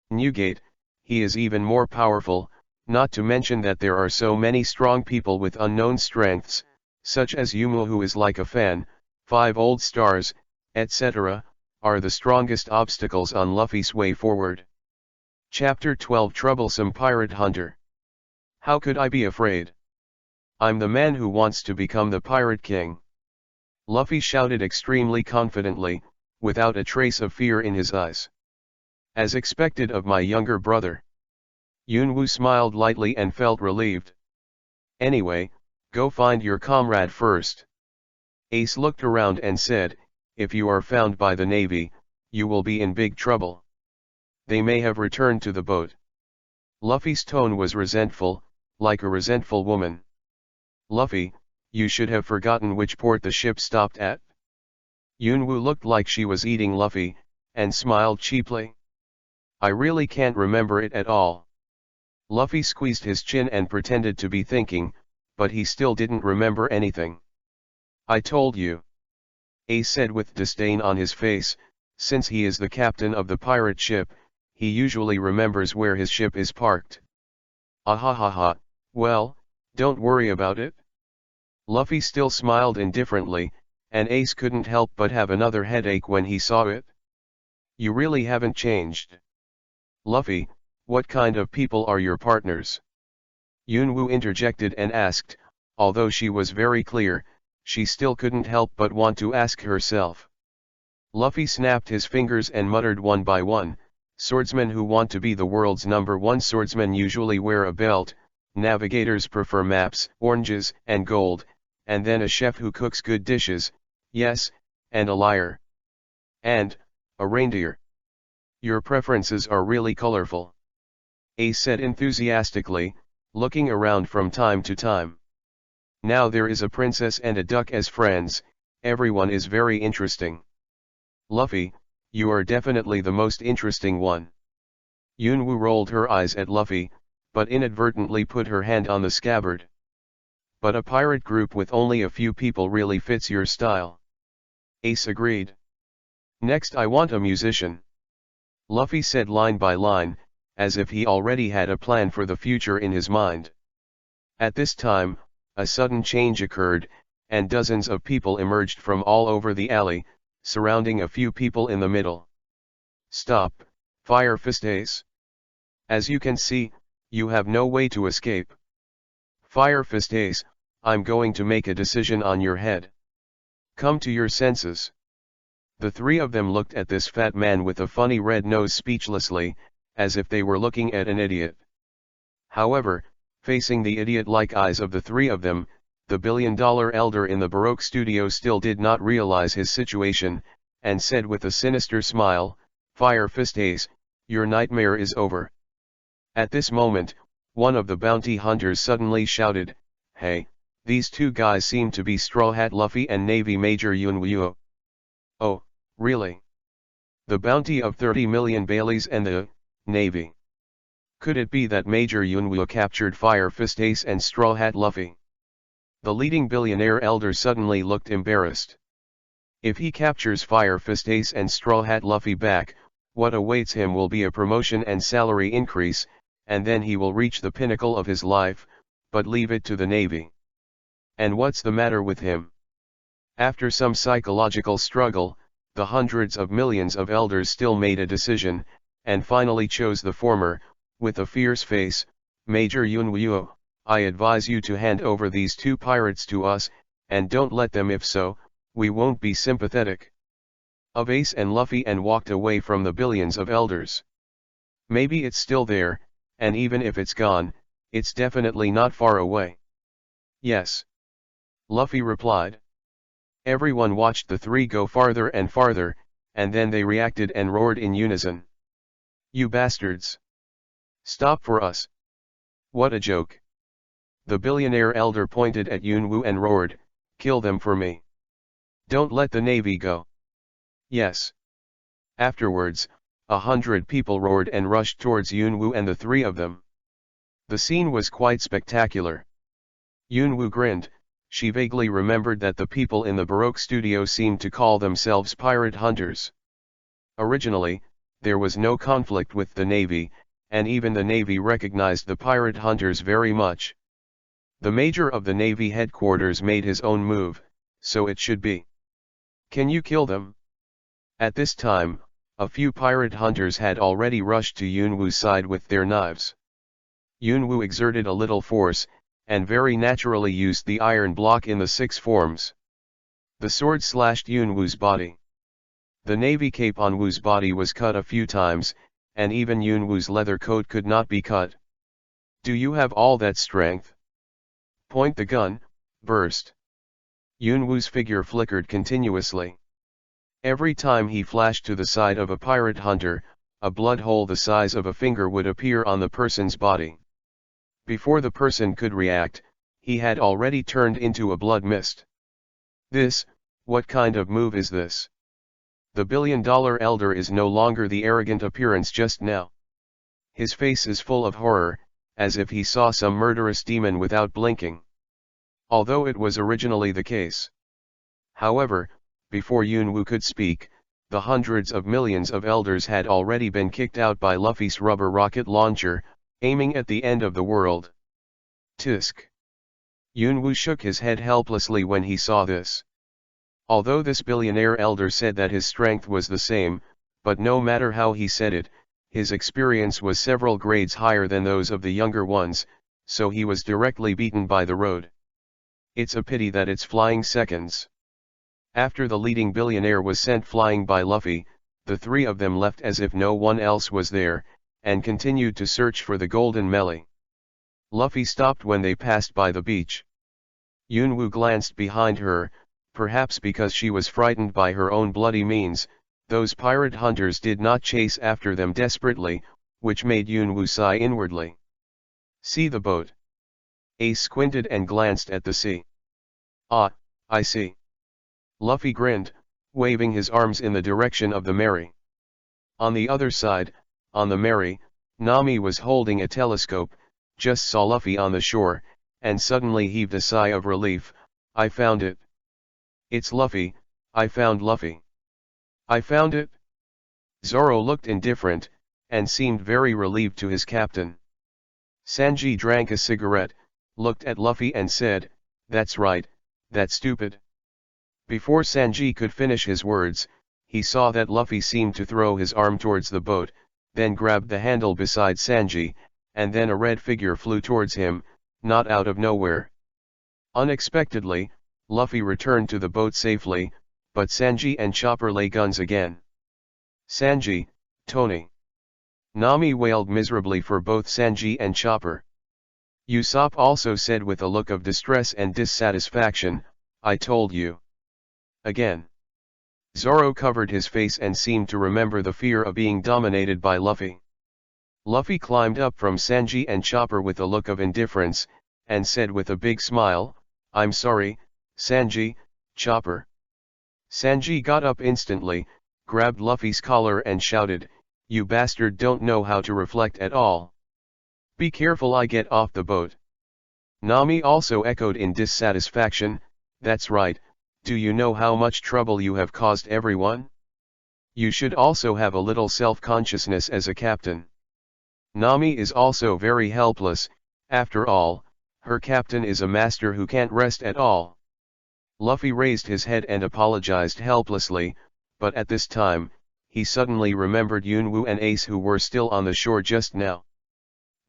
Newgate, he is even more powerful, not to mention that there are so many strong people with unknown strengths, such as Yumu who is like a fan, 5 old stars, etc., are the strongest obstacles on Luffy's way forward. Chapter 12 Troublesome Pirate Hunter. How could I be afraid? I'm the man who wants to become the Pirate King. Luffy shouted extremely confidently, without a trace of fear in his eyes. As expected of my younger brother. Yunwu smiled lightly and felt relieved. Anyway, go find your comrade first. Ace looked around and said, if you are found by the Navy, you will be in big trouble. They may have returned to the boat. Luffy's tone was resentful, like a resentful woman. Luffy, you should have forgotten which port the ship stopped at. Yunwu looked like she was eating Luffy, and smiled cheaply. I really can't remember it at all. Luffy squeezed his chin and pretended to be thinking, but he still didn't remember anything. I told you. Ace said with disdain on his face. Since he is the captain of the pirate ship, he usually remembers where his ship is parked. Ahahaha, well, don't worry about it. Luffy still smiled indifferently, and Ace couldn't help but have another headache when he saw it. You really haven't changed. Luffy, what kind of people are your partners? Yunwu interjected and asked, although she was very clear, she still couldn't help but want to ask herself. Luffy snapped his fingers and muttered one by one, swordsmen who want to be the world's #1 swordsman usually wear a belt, navigators prefer maps, oranges, and gold, and then a chef who cooks good dishes, yes, and a liar. And, a reindeer. Your preferences are really colorful. Ace said enthusiastically, looking around from time to time. Now there is a princess and a duck as friends, everyone is very interesting. Luffy, you are definitely the most interesting one. Yunwu rolled her eyes at Luffy, but inadvertently put her hand on the scabbard. But a pirate group with only a few people really fits your style. Ace agreed. Next I want a musician. Luffy said line by line, as if he already had a plan for the future in his mind. At this time, a sudden change occurred, and dozens of people emerged from all over the alley, surrounding a few people in the middle. Stop, Fire Fist Ace. As you can see, you have no way to escape. Fire Fist Ace, I'm going to make a decision on your head. Come to your senses. The three of them looked at this fat man with a funny red nose speechlessly, as if they were looking at an idiot. However, facing the idiot-like eyes of the three of them, the billion-dollar elder in the Baroque studio still did not realize his situation, and said with a sinister smile, Fire Fist Ace, your nightmare is over. At this moment, one of the bounty hunters suddenly shouted, Hey, these two guys seem to be Straw Hat Luffy and Navy Major Yunwu. Oh, really? The bounty of 30 million Baileys and the Navy. Could it be that Major Yunwu captured Fire Fist Ace and Straw Hat Luffy? The leading billionaire elder suddenly looked embarrassed. If he captures Fire Fist Ace and Straw Hat Luffy back, what awaits him will be a promotion and salary increase, and then he will reach the pinnacle of his life, but leave it to the Navy. And what's the matter with him? After some psychological struggle, the hundreds of millions of elders still made a decision, and finally chose the former, with a fierce face, Major Yunwu, I advise you to hand over these two pirates to us, and don't let them, if so, we won't be sympathetic of Ace and Luffy, and walked away from the billions of elders. Maybe it's still there, and even if it's gone, it's definitely not far away. Yes. Luffy replied. Everyone watched the three go farther and farther, and then they reacted and roared in unison. You bastards! Stop for us! What a joke! The billionaire elder pointed at Yunwu and roared, Kill them for me! Don't let the Navy go! Yes. Afterwards, 100 people roared and rushed towards Yunwu and the three of them. The scene was quite spectacular. Yunwu grinned. She vaguely remembered that the people in the Baroque studio seemed to call themselves pirate hunters. Originally, there was no conflict with the Navy, and even the Navy recognized the pirate hunters very much. The Major of the Navy headquarters made his own move, so it should be. Can you kill them? At this time, a few pirate hunters had already rushed to Yunwu's side with their knives. Yunwu exerted a little force, and very naturally used the iron block in the 6 forms. The sword slashed Yunwu's body. The navy cape on Wu's body was cut a few times, and even Yunwu's leather coat could not be cut. Do you have all that strength? Point the gun, burst. Yunwu's figure flickered continuously. Every time he flashed to the side of a pirate hunter, a blood hole the size of a finger would appear on the person's body. Before the person could react, he had already turned into a blood mist. What kind of move is this? The billion-dollar elder is no longer the arrogant appearance just now. His face is full of horror, as if he saw some murderous demon without blinking. Although it was originally the case. However, before Yunwoo could speak, the hundreds of millions of elders had already been kicked out by Luffy's rubber rocket launcher, aiming at the end of the world. Tisk. Yunwoo shook his head helplessly when he saw this. Although this billionaire elder said that his strength was the same, but no matter how he said it, his experience was several grades higher than those of the younger ones, so he was directly beaten by the road. It's a pity that it's flying seconds. After the leading billionaire was sent flying by Luffy, the three of them left as if no one else was there, and continued to search for the golden melee. Luffy stopped when they passed by the beach. Yunwoo glanced behind her, perhaps because she was frightened by her own bloody means. Those pirate hunters did not chase after them desperately, which made Yunwoo sigh inwardly. See the boat. Ace squinted and glanced at the sea. Ah, I see. Luffy grinned, waving his arms in the direction of the Mary. On the other side, on the Mary, Nami was holding a telescope, just saw Luffy on the shore, and suddenly heaved a sigh of relief. I found it. It's Luffy, I found Luffy. I found it? Zoro looked indifferent, and seemed very relieved to his captain. Sanji drank a cigarette, looked at Luffy and said, "That's right, that's stupid." Before Sanji could finish his words, he saw that Luffy seemed to throw his arm towards the boat, then grabbed the handle beside Sanji, and then a red figure flew towards him, not out of nowhere. Unexpectedly, Luffy returned to the boat safely, but Sanji and Chopper lay guns again. Sanji, Tony. Nami wailed miserably for both Sanji and Chopper. Usopp also said with a look of distress and dissatisfaction, I told you. Again. Zoro covered his face and seemed to remember the fear of being dominated by Luffy. Luffy climbed up from Sanji and Chopper with a look of indifference, and said with a big smile, I'm sorry, Sanji, Chopper. Sanji got up instantly, grabbed Luffy's collar and shouted, You bastard don't know how to reflect at all. Be careful I get off the boat. Nami also echoed in dissatisfaction, That's right, do you know how much trouble you have caused everyone? You should also have a little self-consciousness as a captain. Nami is also very helpless, after all, her captain is a master who can't rest at all. Luffy raised his head and apologized helplessly, but at this time, he suddenly remembered Yunwoo and Ace who were still on the shore just now.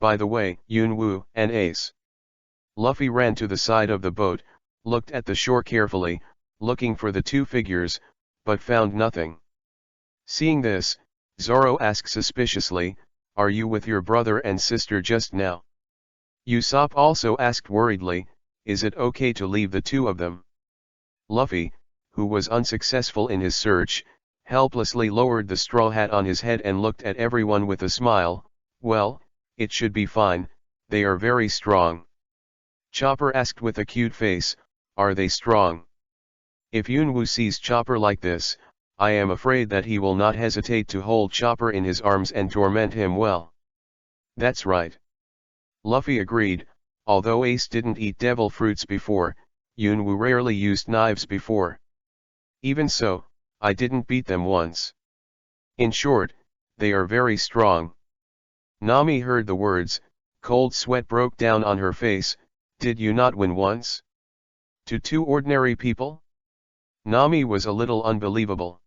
By the way, Yunwoo and Ace. Luffy ran to the side of the boat, looked at the shore carefully, looking for the two figures, but found nothing. Seeing this, Zoro asked suspiciously, Are you with your brother and sister just now? Usopp also asked worriedly, Is it okay to leave the two of them? Luffy, who was unsuccessful in his search, helplessly lowered the straw hat on his head and looked at everyone with a smile, Well, it should be fine, they are very strong. Chopper asked with a cute face, Are they strong? If Yunwoo sees Chopper like this, I am afraid that he will not hesitate to hold Chopper in his arms and torment him well. That's right. Luffy agreed, although Ace didn't eat devil fruits before, Yunwoo rarely used knives before. Even so, I didn't beat them once. In short, they are very strong. Nami heard the words, cold sweat broke down on her face, Did you not win once? To two ordinary people? Nami was a little unbelievable.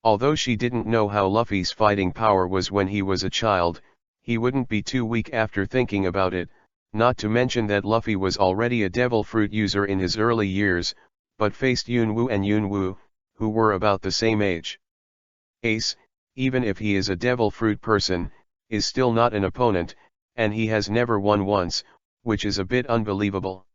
Although she didn't know how Luffy's fighting power was when he was a child, he wouldn't be too weak after thinking about it, not to mention that Luffy was already a devil fruit user in his early years, but faced Yunwoo, who were about the same age. Ace, even if he is a devil fruit person, is still not an opponent, and he has never won once, which is a bit unbelievable.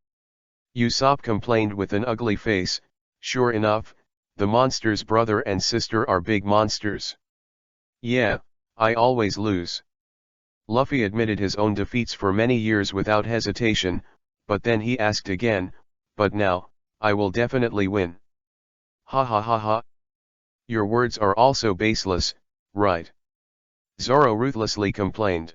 Usopp complained with an ugly face, Sure enough, the monster's brother and sister are big monsters. Yeah, I always lose. Luffy admitted his own defeats for many years without hesitation, but then he asked again, But now, I will definitely win. Ha ha ha ha. Your words are also baseless, right? Zoro ruthlessly complained.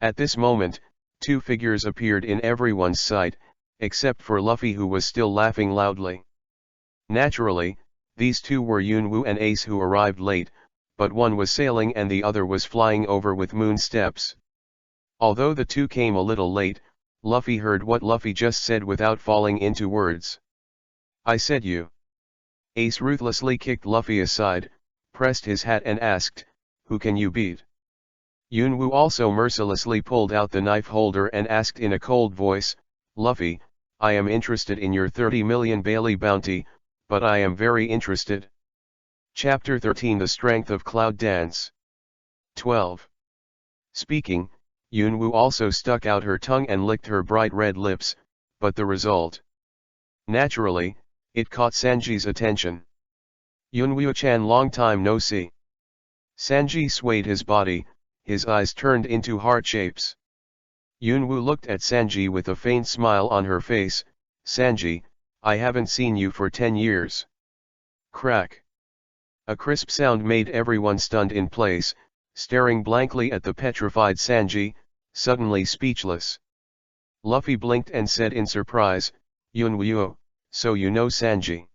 At this moment, two figures appeared in everyone's sight, except for Luffy, who was still laughing loudly. Naturally, these two were Yunwu and Ace, who arrived late, but one was sailing and the other was flying over with moon steps. Although the two came a little late, Luffy heard what Luffy just said without falling into words. I said you. Ace ruthlessly kicked Luffy aside, pressed his hat and asked, who can you beat? Yunwu also mercilessly pulled out the knife holder and asked in a cold voice, Luffy, I am interested in your 30 million Bailey bounty, but I am very interested. Chapter 13, The Strength of Cloud Dance. 12. Speaking, Yunwu also stuck out her tongue and licked her bright red lips, but the result? Naturally, it caught Sanji's attention. Yunwu-chan, long time no see. Sanji swayed his body, his eyes turned into heart shapes. Yunwu looked at Sanji with a faint smile on her face. Sanji, I haven't seen you for 10 years. Crack. A crisp sound made everyone stunned in place, staring blankly at the petrified Sanji, suddenly speechless. Luffy blinked and said in surprise, Yunwu, so you know Sanji.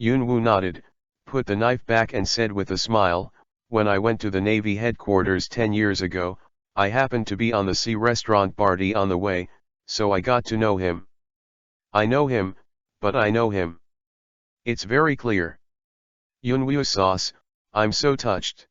Yunwu nodded, put the knife back and said with a smile, when I went to the Navy headquarters 10 years ago, I happened to be on the sea restaurant party on the way, so I got to know him. I know him, but I know him. It's very clear. Yunwu sauce, I'm so touched.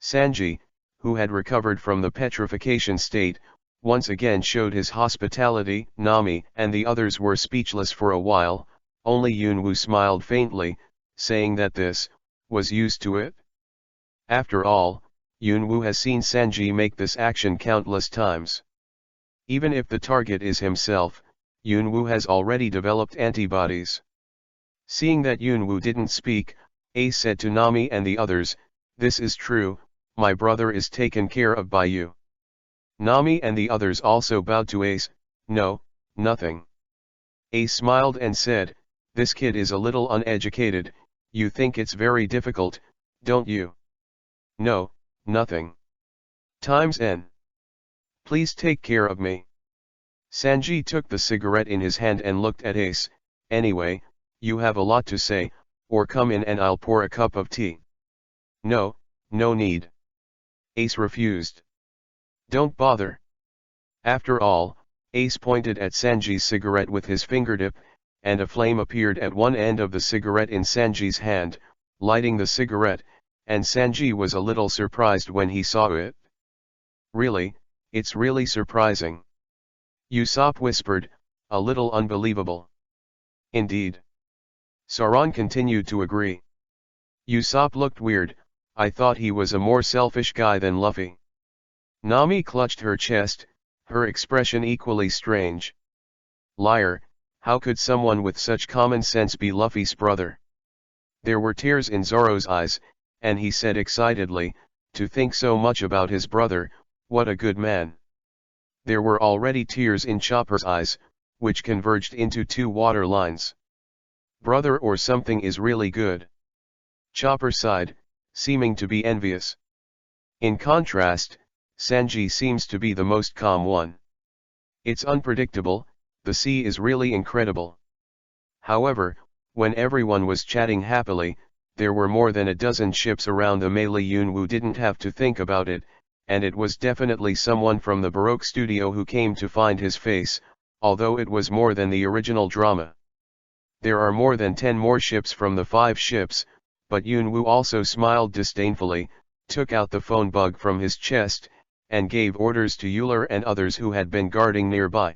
Sanji, who had recovered from the petrification state, once again showed his hospitality. Nami and the others were speechless for a while, only Yunwu smiled faintly, saying that this was used to it. After all, Yunwu has seen Sanji make this action countless times. Even if the target is himself, Yunwu has already developed antibodies. Seeing that Yunwu didn't speak, Ace said to Nami and the others, this is true, my brother is taken care of by you. Nami and the others also bowed to Ace. No, nothing. Ace smiled and said, this kid is a little uneducated, you think it's very difficult, don't you? No, nothing. Times N. Please take care of me. Sanji took the cigarette in his hand and looked at Ace. Anyway, you have a lot to say, or come in and I'll pour a cup of tea. No, no need. Ace refused. Don't bother. After all, Ace pointed at Sanji's cigarette with his fingertip, and a flame appeared at one end of the cigarette in Sanji's hand, lighting the cigarette, and Sanji was a little surprised when he saw it. Really, it's really surprising. Usopp whispered, a little unbelievable. Indeed. Sauron continued to agree. Usopp looked weird, I thought he was a more selfish guy than Luffy. Nami clutched her chest, her expression equally strange. Liar, how could someone with such common sense be Luffy's brother? There were tears in Zoro's eyes, and he said excitedly, to think so much about his brother, what a good man. There were already tears in Chopper's eyes, which converged into two water lines. Brother or something is really good. Chopper sighed, seeming to be envious. In contrast, Sanji seems to be the most calm one. It's unpredictable, the sea is really incredible. However, when everyone was chatting happily, there were more than a dozen ships around the melee. Yunwu didn't have to think about it, and it was definitely someone from the Baroque studio who came to find his face, although it was more than the original drama. There are more than 10 more ships from the 5 ships, but Yunwu also smiled disdainfully, took out the phone bug from his chest, and gave orders to Euler and others who had been guarding nearby.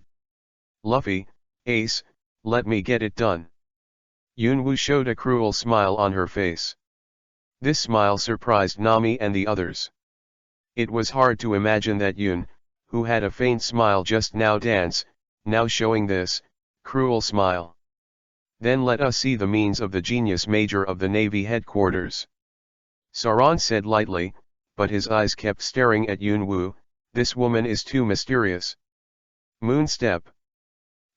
Luffy, Ace, let me get it done. Yunwu showed a cruel smile on her face. This smile surprised Nami and the others. It was hard to imagine that Yun, who had a faint smile just now, now showing this cruel smile. Then let us see the means of the genius major of the Navy headquarters. Sauron said lightly, but his eyes kept staring at Yunwu. This woman is too mysterious. Moonstep.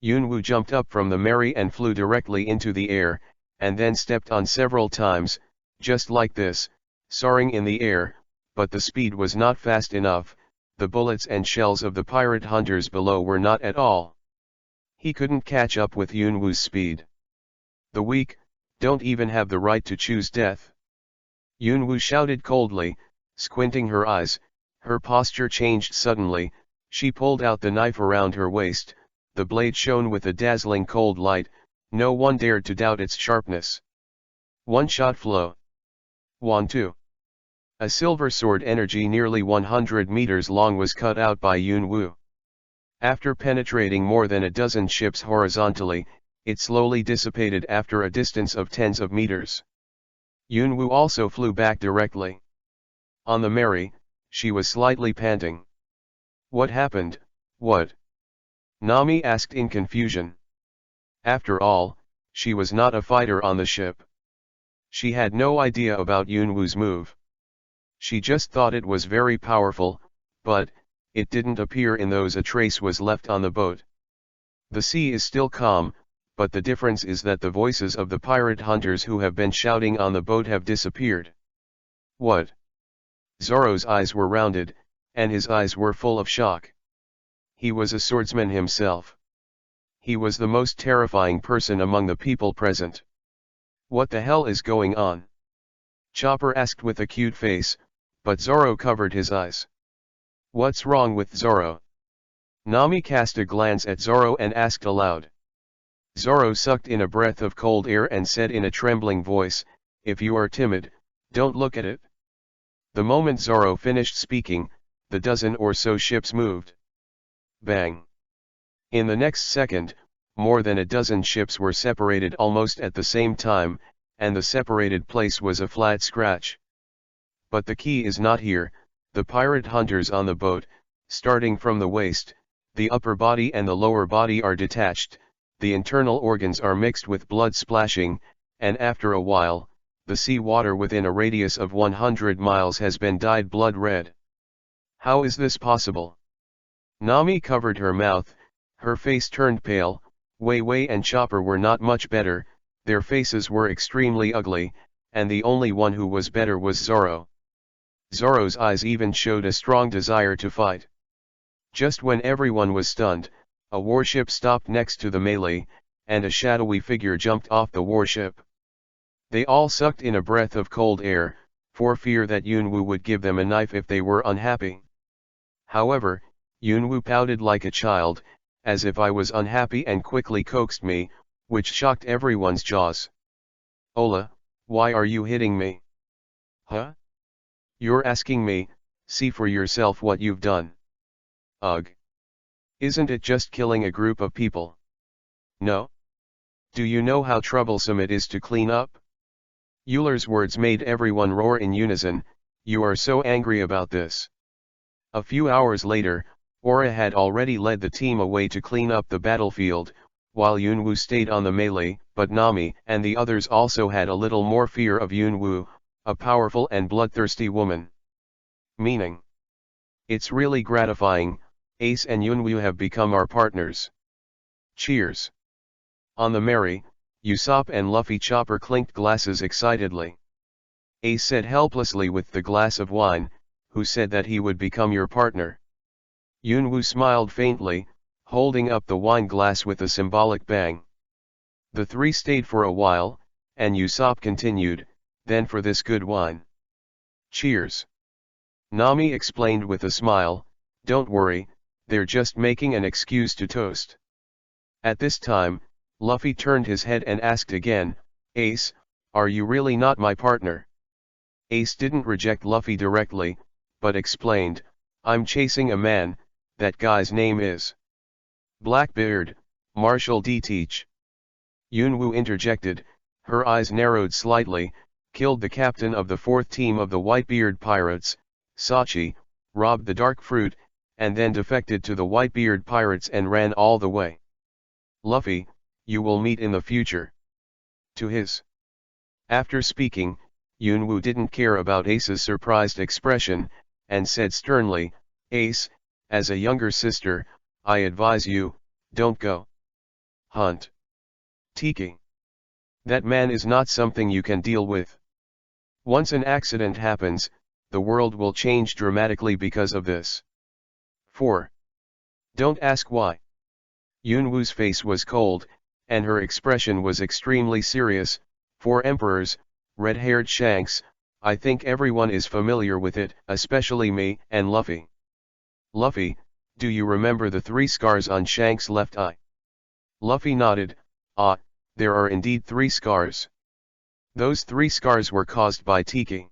Yunwu jumped up from the Mary and flew directly into the air, and then stepped on several times, just like this, soaring in the air, but the speed was not fast enough, the bullets and shells of the pirate hunters below were not at all. He couldn't catch up with Yunwu's speed. The weak, don't even have the right to choose death. Yunwu shouted coldly, squinting her eyes. Her posture changed suddenly. She pulled out the knife around her waist, the blade shone with a dazzling cold light, no one dared to doubt its sharpness. One shot flow. 1-2. A silver sword energy nearly 100 meters long was cut out by Yunwu. After penetrating more than a dozen ships horizontally, it slowly dissipated after a distance of tens of meters. Yunwu also flew back directly. On the Mary, she was slightly panting. What happened, what? Nami asked in confusion. After all, she was not a fighter on the ship. She had no idea about Yunwu's move. She just thought it was very powerful, but, it didn't appear in those a trace was left on the boat. The sea is still calm, but the difference is that the voices of the pirate hunters who have been shouting on the boat have disappeared. What? Zoro's eyes were rounded, and his eyes were full of shock. He was a swordsman himself. He was the most terrifying person among the people present. What the hell is going on? Chopper asked with a cute face, but Zoro covered his eyes. What's wrong with Zoro? Nami cast a glance at Zoro and asked aloud. Zoro sucked in a breath of cold air and said in a trembling voice, if you are timid, don't look at it. The moment Zoro finished speaking, the dozen or so ships moved. Bang! In the next second, more than a dozen ships were separated almost at the same time, and the separated place was a flat scratch. But the key is not here. The pirate hunters on the boat, starting from the waist, the upper body and the lower body are detached, the internal organs are mixed with blood splashing, and after a while, the sea water within a radius of 100 miles has been dyed blood red. How is this possible? Nami covered her mouth, her face turned pale. Wei Wei and Chopper were not much better, their faces were extremely ugly, and the only one who was better was Zoro. Zoro's eyes even showed a strong desire to fight. Just when everyone was stunned, a warship stopped next to the melee, and a shadowy figure jumped off the warship. They all sucked in a breath of cold air, for fear that Yunwu would give them a knife if they were unhappy. However, Yunwu pouted like a child, as if I was unhappy, and quickly coaxed me, which shocked everyone's jaws. Ola, why are you hitting me? Huh? You're asking me, see for yourself what you've done. Ugh. Isn't it just killing a group of people? No? Do you know how troublesome it is to clean up? Euler's words made everyone roar in unison. You are so angry about this. A few hours later, Aura had already led the team away to clean up the battlefield, while Yunwu stayed on the melee, but Nami and the others also had a little more fear of Yunwu, a powerful and bloodthirsty woman. Meaning. It's really gratifying, Ace and Yunwu have become our partners. Cheers. On the Mary, Usopp and Luffy Chopper clinked glasses excitedly. Ace said helplessly with the glass of wine, who said that he would become your partner? Yunwu smiled faintly, holding up the wine glass with a symbolic bang. The three stayed for a while, and Usopp continued, then for this good wine. Cheers. Nami explained with a smile, don't worry, they're just making an excuse to toast. At this time, Luffy turned his head and asked again, Ace, are you really not my partner? Ace didn't reject Luffy directly, but explained, I'm chasing a man, that guy's name is Blackbeard, Marshall D. Teach. Yunwu interjected, her eyes narrowed slightly, killed the captain of the fourth team of the Whitebeard Pirates, Sachi, robbed the dark fruit, and then defected to the Whitebeard Pirates and ran all the way. Luffy, you will meet in the future. To his. After speaking, Yunwu didn't care about Ace's surprised expression, and said sternly, Ace, as a younger sister, I advise you, don't go. Hunt. Tiki. That man is not something you can deal with. Once an accident happens, the world will change dramatically because of this. 4. Don't ask why. Yunwoo's face was cold, and her expression was extremely serious. 4 emperors, red-haired Shanks, I think everyone is familiar with it, especially me and Luffy. Luffy, do you remember the 3 scars on Shanks' left eye? Luffy nodded. Ah, there are indeed 3 scars. Those 3 scars were caused by Tiki.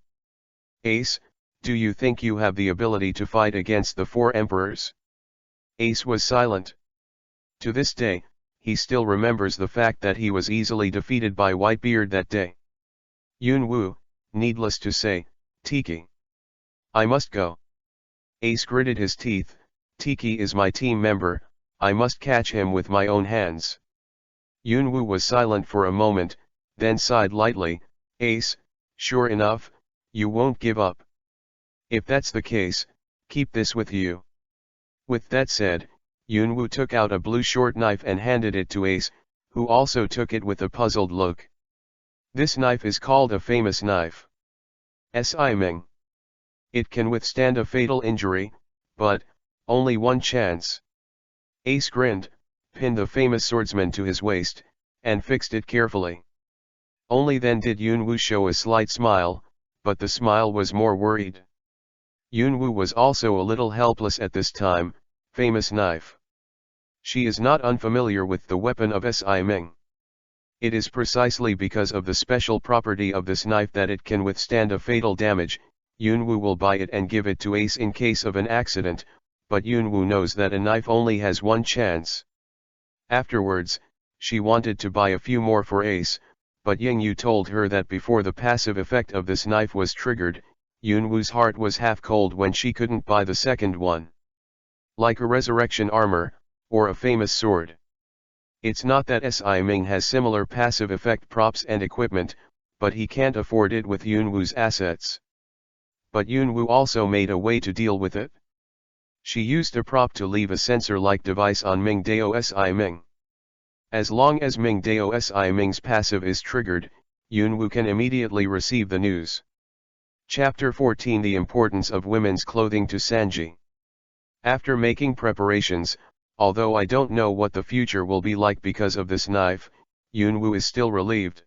Ace, do you think you have the ability to fight against the 4 emperors? Ace was silent. To this day, he still remembers the fact that he was easily defeated by Whitebeard that day. Yunwoo, needless to say, Tiki. I must go. Ace gritted his teeth. Tiki is my team member, I must catch him with my own hands. Yunwoo was silent for a moment, then sighed lightly. Ace, sure enough, you won't give up. If that's the case, keep this with you. With that said, Yunwoo took out a blue short knife and handed it to Ace, who also took it with a puzzled look. This knife is called a famous knife. Si-ming. It can withstand a fatal injury, but, only one chance. Ace grinned, pinned the famous swordsman to his waist, and fixed it carefully. Only then did Yunwoo show a slight smile, but the smile was more worried. Yunwoo was also a little helpless at this time. Famous knife. She is not unfamiliar with the weapon of Si-ming. It is precisely because of the special property of this knife that it can withstand a fatal damage. Yunwoo will buy it and give it to Ace in case of an accident, but Yunwoo knows that a knife only has one chance. Afterwards, she wanted to buy a few more for Ace, but Yingyu told her that before the passive effect of this knife was triggered, Yunwoo's heart was half cold when she couldn't buy the second one. Like a resurrection armor, or a famous sword. It's not that Si-ming has similar passive effect props and equipment, but he can't afford it with Yunwoo's assets. But Yunwoo also made a way to deal with it. She used a prop to leave a sensor-like device on Mingdao Si-ming. As long as Mingdao Si-ming's passive is triggered, Yunwoo can immediately receive the news. Chapter 14 The Importance of Women's Clothing to Sanji. After making preparations, although I don't know what the future will be like because of this knife, Yunwoo is still relieved.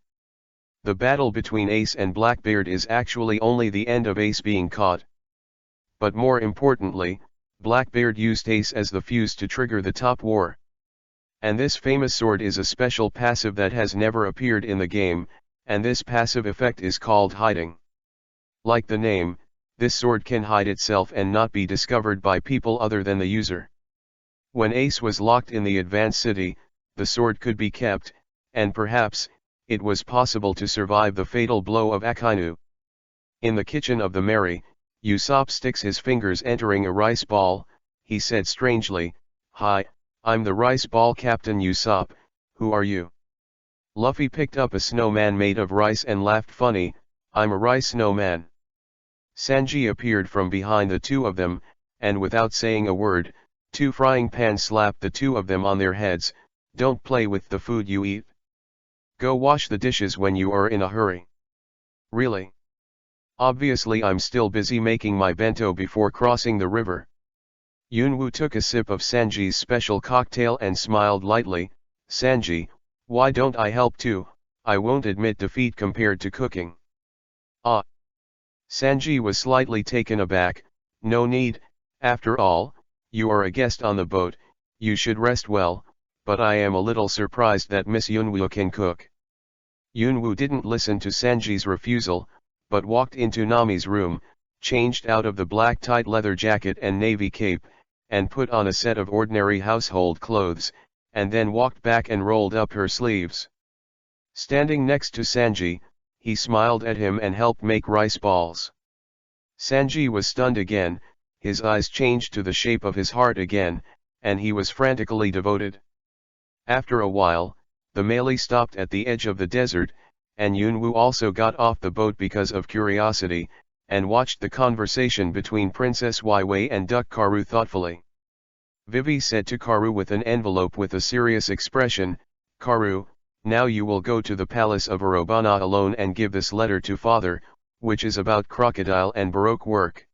The battle between Ace and Blackbeard is actually only the end of Ace being caught. But more importantly, Blackbeard used Ace as the fuse to trigger the top war. And this famous sword is a special passive that has never appeared in the game, and this passive effect is called hiding. Like the name, this sword can hide itself and not be discovered by people other than the user. When Ace was locked in the advanced city, the sword could be kept, and perhaps, it was possible to survive the fatal blow of Akainu. In the kitchen of the Mary, Usopp sticks his fingers entering a rice ball. He said strangely, "Hi, I'm the rice ball captain Usopp, who are you?" Luffy picked up a snowman made of rice and laughed funny, "I'm a rice snowman." Sanji appeared from behind the two of them, and without saying a word, 2 frying pans slapped the 2 of them on their heads. "Don't play with the food you eat. Go wash the dishes when you are in a hurry." "Really? Obviously I'm still busy making my bento before crossing the river." Yunwoo took a sip of Sanji's special cocktail and smiled lightly. "Sanji, why don't I help too? I won't admit defeat compared to cooking." "Ah." Sanji was slightly taken aback. "No need, after all, you are a guest on the boat, you should rest well, but I am a little surprised that Miss Yunwoo can cook." Yunwoo didn't listen to Sanji's refusal, but walked into Nami's room, changed out of the black tight leather jacket and navy cape, and put on a set of ordinary household clothes, and then walked back and rolled up her sleeves. Standing next to Sanji, he smiled at him and helped make rice balls. Sanji was stunned again, his eyes changed to the shape of his heart again, and he was frantically devoted. After a while, the melee stopped at the edge of the desert, and Yunwoo also got off the boat because of curiosity, and watched the conversation between Princess Waiwei and Duck Karu thoughtfully. Vivi said to Karu with an envelope with a serious expression, "Karu, now you will go to the palace of Arobana alone and give this letter to father. which is about crocodile and Baroque work.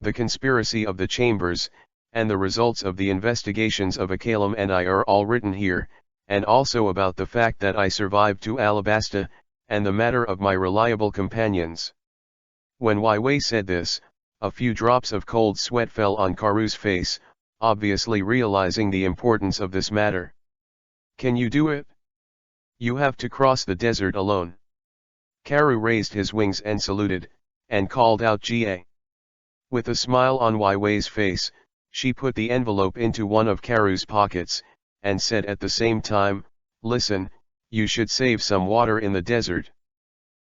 The conspiracy of the chambers, and the results of the investigations of Akalem and I are all written here, and also about the fact that I survived to Alabasta, and the matter of my reliable companions. When Wei said this, a few drops of cold sweat fell on Karu's face, obviously realizing the importance of this matter. Can you do it? You have to cross the desert alone. Karu raised his wings and saluted, and called out Ga. With a smile on Wei's face, she put the envelope into one of Karu's pockets, and said at the same time, "Listen, you should save some water in the desert."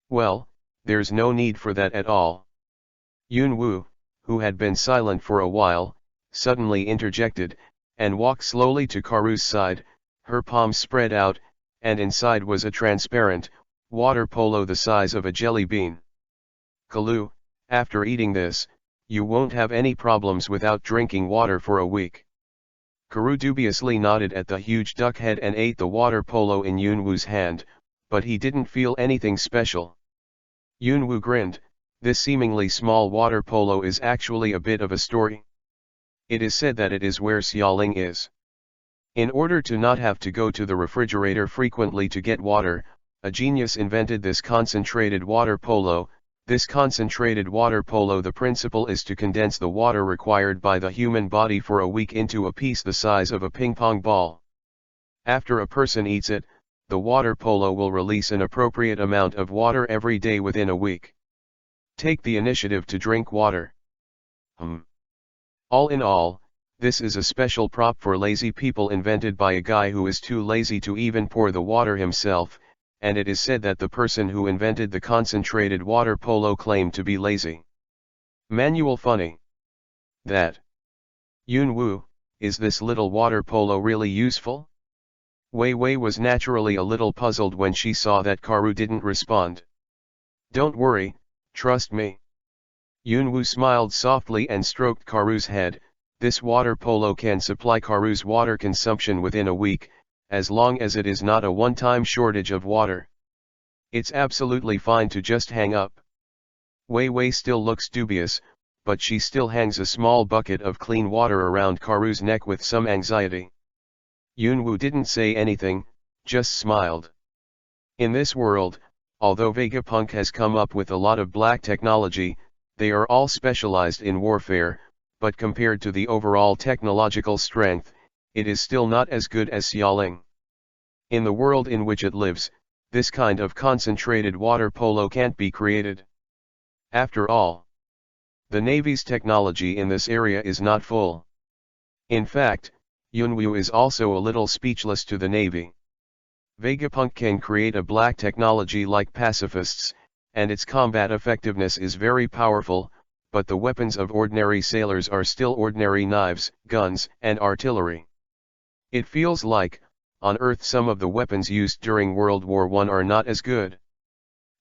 "Well, there's no need for that at all." Yunwoo, who had been silent for a while, suddenly interjected, and walked slowly to Karu's side, her palms spread out, and inside was a transparent, water polo the size of a jelly bean. "Kalu, after eating this, you won't have any problems without drinking water for a week." Karu dubiously nodded at the huge duck head and ate the water polo in Yunwoo's hand, but he didn't feel anything special. Yunwoo grinned. This seemingly small water polo is actually a bit of a story. It is said that it is where Xiaoling is. In order to not have to go to the refrigerator frequently to get water, a genius invented this concentrated water polo. This concentrated water polo, the principle is to condense the water required by the human body for a week into a piece the size of a ping-pong ball. After a person eats it, the water polo will release an appropriate amount of water every day within a week. Take the initiative to drink water. All in all, this is a special prop for lazy people invented by a guy who is too lazy to even pour the water himself, and it is said that the person who invented the concentrated water polo claimed to be lazy. Manual funny. That. Yunwoo, is this little water polo really useful? Wei was naturally a little puzzled when she saw that Karu didn't respond. Don't worry, trust me. Yunwoo smiled softly and stroked Karu's head. This water polo can supply Karu's water consumption within a week, as long as it is not a one-time shortage of water. It's absolutely fine to just hang up. Wei still looks dubious, but she still hangs a small bucket of clean water around Karu's neck with some anxiety. Yunwoo didn't say anything, just smiled. In this world, although Vegapunk has come up with a lot of black technology, they are all specialized in warfare, but compared to the overall technological strength, it is still not as good as Xiaoling. In the world in which it lives, this kind of concentrated water polo can't be created. After all, the Navy's technology in this area is not full. In fact, Yunwoo is also a little speechless to the Navy. Vegapunk can create a black technology like pacifists, and its combat effectiveness is very powerful, but the weapons of ordinary sailors are still ordinary knives, guns, and artillery. It feels like, on Earth, some of the weapons used during World War I are not as good.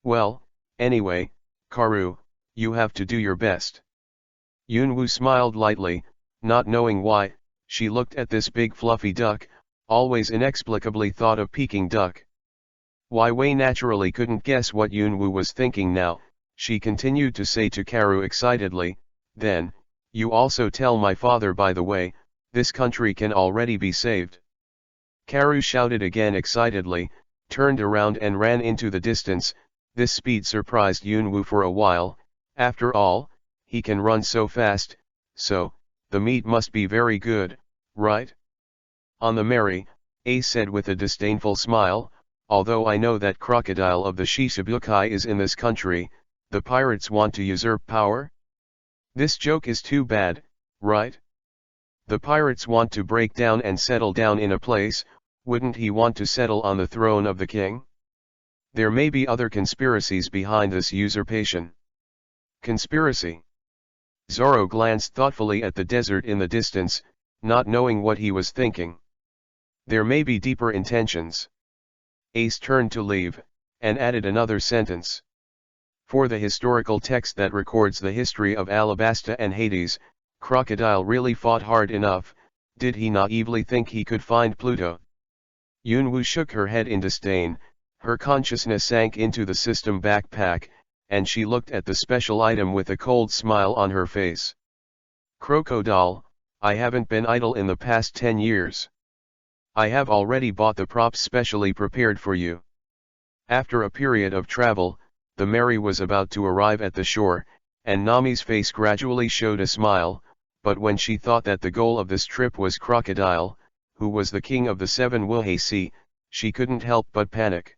Well, anyway, Karu, you have to do your best. Yunwoo smiled lightly, not knowing why. She looked at this big fluffy duck, always inexplicably thought of Peking duck. Wei naturally couldn't guess what Yunwoo was thinking now. She continued to say to Karu excitedly, "Then, you also tell my father, by the way, this country can already be saved." Karu shouted again excitedly, turned around and ran into the distance. This speed surprised Yunwoo for a while. After all, he can run so fast, so, the meat must be very good, right? On the Mary, A said with a disdainful smile, "Although I know that crocodile of the Shishibukai is in this country, the pirates want to usurp power? This joke is too bad, right? The pirates want to break down and settle down in a place. Wouldn't he want to settle on the throne of the king? There may be other conspiracies behind this usurpation." Conspiracy? Zoro glanced thoughtfully at the desert in the distance, not knowing what he was thinking. There may be deeper intentions. Ace turned to leave, and added another sentence. For the historical text that records the history of Alabasta and Hades, Crocodile really fought hard enough. Did he naively think he could find Pluto? Yunwoo shook her head in disdain. Her consciousness sank into the system backpack, and she looked at the special item with a cold smile on her face. Crocodile, I haven't been idle in the past 10 years. I have already bought the props specially prepared for you. After a period of travel, the Mary was about to arrive at the shore, and Nami's face gradually showed a smile, but when she thought that the goal of this trip was Crocodile, who was the king of the seven Wuhei Sea, she couldn't help but panic.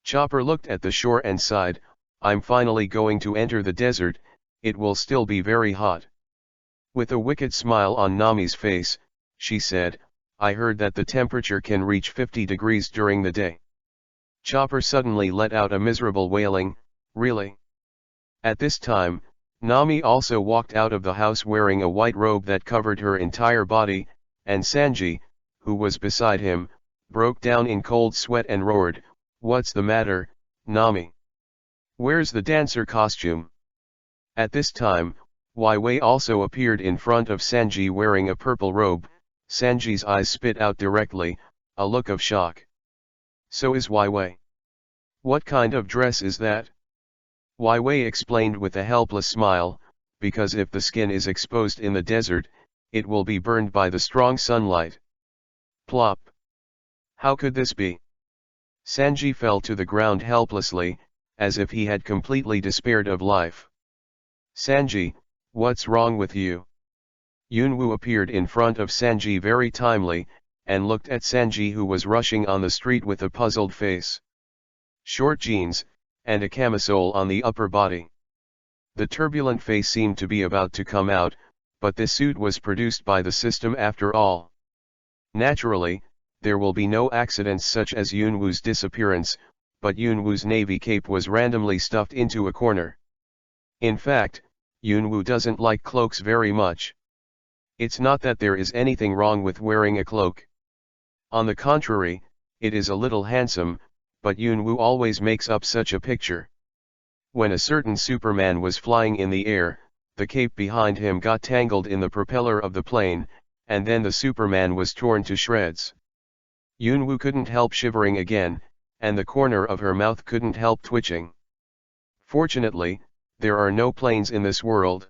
Chopper looked at the shore and sighed, I'm finally going to enter the desert, it will still be very hot. With a wicked smile on Nami's face, she said, I heard that the temperature can reach 50 degrees during the day. Chopper suddenly let out a miserable wailing, really? At this time, Nami also walked out of the house wearing a white robe that covered her entire body, and Sanji, who was beside him, broke down in cold sweat and roared, What's the matter, Nami? Where's the dancer costume? At this time, Wai Wei also appeared in front of Sanji wearing a purple robe. Sanji's eyes spit out directly, a look of shock. So is Wai Wei. What kind of dress is that? Wai Wei explained with a helpless smile, because if the skin is exposed in the desert, it will be burned by the strong sunlight. Plop. How could this be? Sanji fell to the ground helplessly, as if he had completely despaired of life. Sanji, what's wrong with you? Yunwu appeared in front of Sanji very timely, and looked at Sanji who was rushing on the street with a puzzled face. Short jeans, and a camisole on the upper body. The turbulent face seemed to be about to come out, but this suit was produced by the system after all. Naturally, there will be no accidents such as Yunwu's disappearance, but Yunwu's navy cape was randomly stuffed into a corner. In fact, Yunwu doesn't like cloaks very much. It's not that there is anything wrong with wearing a cloak. On the contrary, it is a little handsome, but Yunwu always makes up such a picture. When a certain Superman was flying in the air, the cape behind him got tangled in the propeller of the plane, and then the Superman was torn to shreds. Yunwu couldn't help shivering again, and the corner of her mouth couldn't help twitching. Fortunately, there are no planes in this world.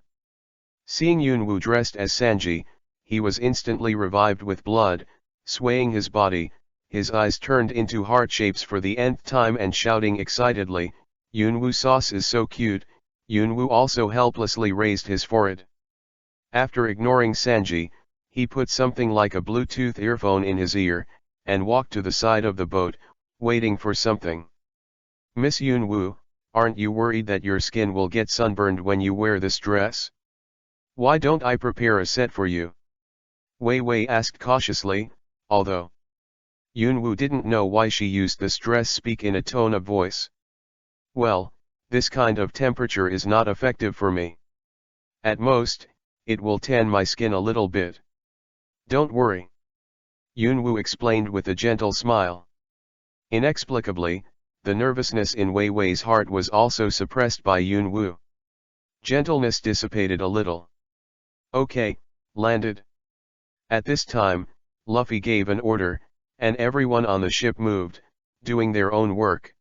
Seeing Yunwu dressed as Sanji, he was instantly revived with blood, swaying his body, his eyes turned into heart shapes for the nth time and shouting excitedly, Yunwu sauce is so cute. Yunwu also helplessly raised his forehead. After ignoring Sanji, he put something like a Bluetooth earphone in his ear, and walked to the side of the boat, waiting for something. Miss Yunwu, aren't you worried that your skin will get sunburned when you wear this dress? Why don't I prepare a set for you? Wei Wei asked cautiously, although Yunwu didn't know why she used this dress speak in a tone of voice. Well, this kind of temperature is not effective for me. At most, it will tan my skin a little bit. Don't worry. Yunwu explained with a gentle smile. Inexplicably, the nervousness in Wei Wei's heart was also suppressed by Yunwu. Gentleness dissipated a little. Okay, landed. At this time, Luffy gave an order, and everyone on the ship moved, doing their own work.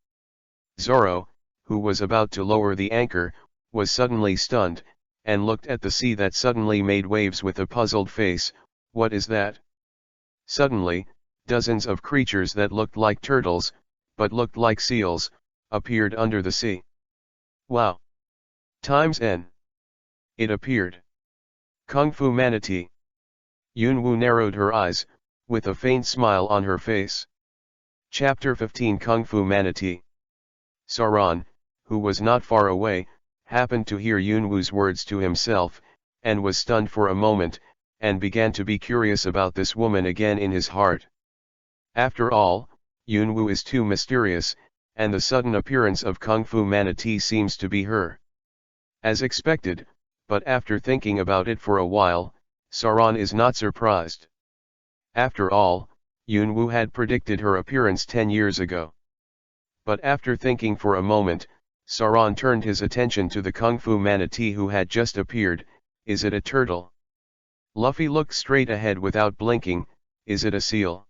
Zoro, who was about to lower the anchor, was suddenly stunned, and looked at the sea that suddenly made waves with a puzzled face. What is that? Suddenly, dozens of creatures that looked like turtles, but looked like seals, appeared under the sea. Wow! Times N. It appeared. Kung Fu Manatee. Yunwu narrowed her eyes, with a faint smile on her face. Chapter 15 Kung Fu Manatee. Sauron, who was not far away, happened to hear Yunwu's words to himself, and was stunned for a moment, and began to be curious about this woman again in his heart. After all, Yunwu is too mysterious, and the sudden appearance of Kung Fu Manatee seems to be her. As expected, but after thinking about it for a while, Sauron is not surprised. After all, Yunwu had predicted her appearance 10 years ago. But after thinking for a moment, Sauron turned his attention to the Kung Fu Manatee who had just appeared. Is it a turtle? Luffy looked straight ahead without blinking. Is it a seal?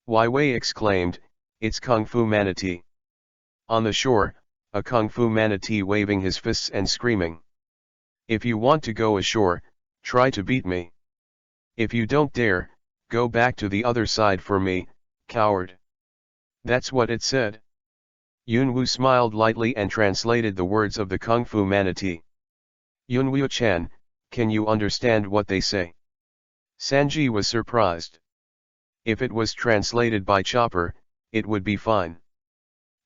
Wai Wei exclaimed, it's Kung Fu Manatee. On the shore, a kung fu manatee waving his fists and screaming. If you want to go ashore, try to beat me. If you don't dare, go back to the other side for me, coward. That's what it said. Yunwu smiled lightly and translated the words of the kung fu manatee. Yunwu-chan, can you understand what they say? Sanji was surprised. If it was translated by Chopper, it would be fine.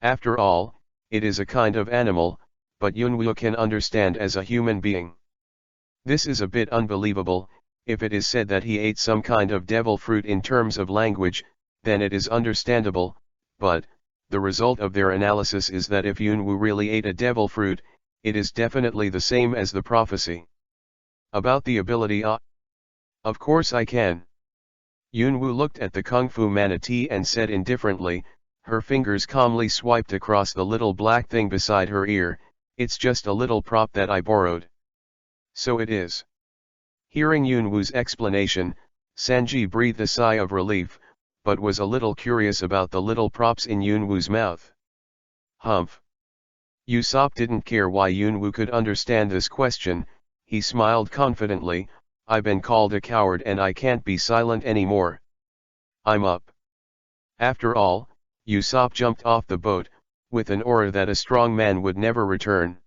After all, it is a kind of animal, but Yunwu can understand as a human being. This is a bit unbelievable. If it is said that he ate some kind of devil fruit in terms of language, then it is understandable, but the result of their analysis is that if Yunwu really ate a devil fruit, it is definitely the same as the prophecy. About the ability of course I can. Yunwu looked at the kung fu manatee and said indifferently, her fingers calmly swiped across the little black thing beside her ear, it's just a little prop that I borrowed. So it is. Hearing Yunwu's explanation, Sanji breathed a sigh of relief, but was a little curious about the little props in Yunwu's mouth. Humph. Usopp didn't care why Yunwu could understand this question. He smiled confidently, I've been called a coward and I can't be silent anymore. I'm up. After all, Usopp jumped off the boat, with an aura that a strong man would never return.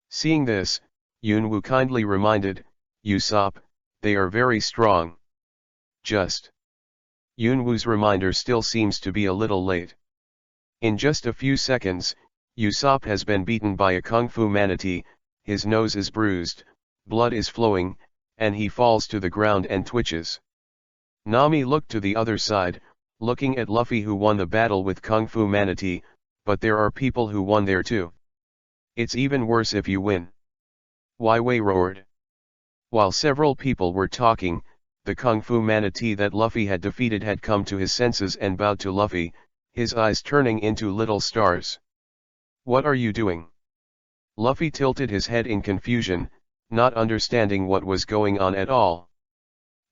Seeing this, Yunwu kindly reminded, Usopp, they are very strong. Just. Yunwu's reminder still seems to be a little late. In just a few seconds, Usopp has been beaten by a kung fu manatee, his nose is bruised, blood is flowing, and he falls to the ground and twitches. Nami looked to the other side, looking at Luffy who won the battle with kung fu manatee, but there are people who won there too. It's even worse if you win. Wai Wei roared. While several people were talking, the kung fu manatee that Luffy had defeated had come to his senses and bowed to Luffy, his eyes turning into little stars. What are you doing? Luffy tilted his head in confusion, not understanding what was going on at all.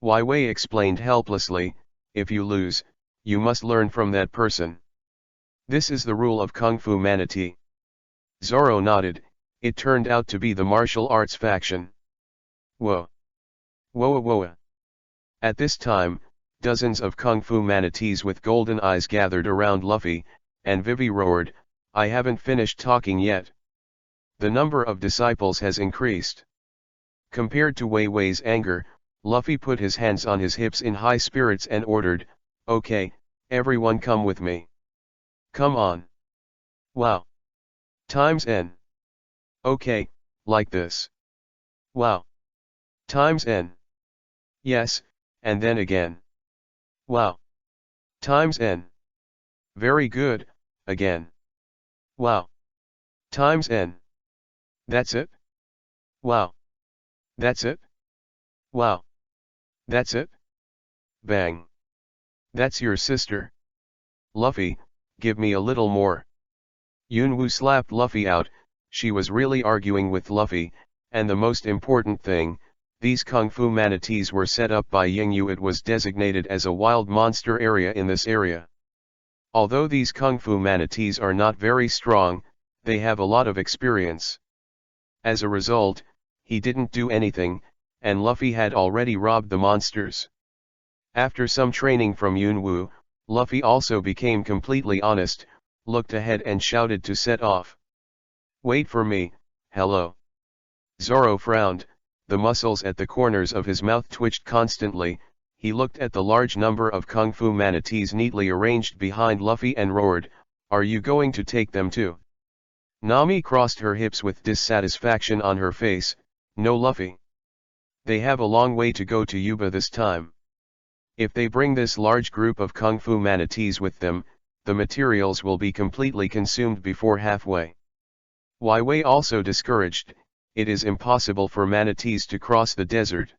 Wai Wei explained helplessly, if you lose, you must learn from that person. This is the rule of Kung Fu Manatee. Zoro nodded, it turned out to be the martial arts faction. Whoa. Whoa whoa. At this time, dozens of Kung Fu manatees with golden eyes gathered around Luffy, and Vivi roared, I haven't finished talking yet. The number of disciples has increased. Compared to Wei Wei's anger, Luffy put his hands on his hips in high spirits and ordered, okay, everyone come with me. Come on. Wow. Times N. Okay, like this. Wow. Times N. Yes, and then again. Wow. Times N. Very good, again. Wow. Times N. That's it? Wow. That's it? Wow. That's it? Bang. That's your sister. Luffy, give me a little more. Yunwu slapped Luffy out, she was really arguing with Luffy, and the most important thing, these Kung Fu manatees were set up by Yingyu. It was designated as a wild monster area in this area. Although these Kung Fu manatees are not very strong, they have a lot of experience. As a result, he didn't do anything, and Luffy had already robbed the monsters. After some training from Yunwu, Luffy also became completely honest, looked ahead and shouted to set off. Wait for me, hello. Zoro frowned, the muscles at the corners of his mouth twitched constantly, he looked at the large number of Kung Fu manatees neatly arranged behind Luffy and roared, are you going to take them too? Nami crossed her hips with dissatisfaction on her face, no Luffy. They have a long way to go to Yuba this time. If they bring this large group of Kung Fu manatees with them, the materials will be completely consumed before halfway. Wai Wei also discouraged, it is impossible for manatees to cross the desert.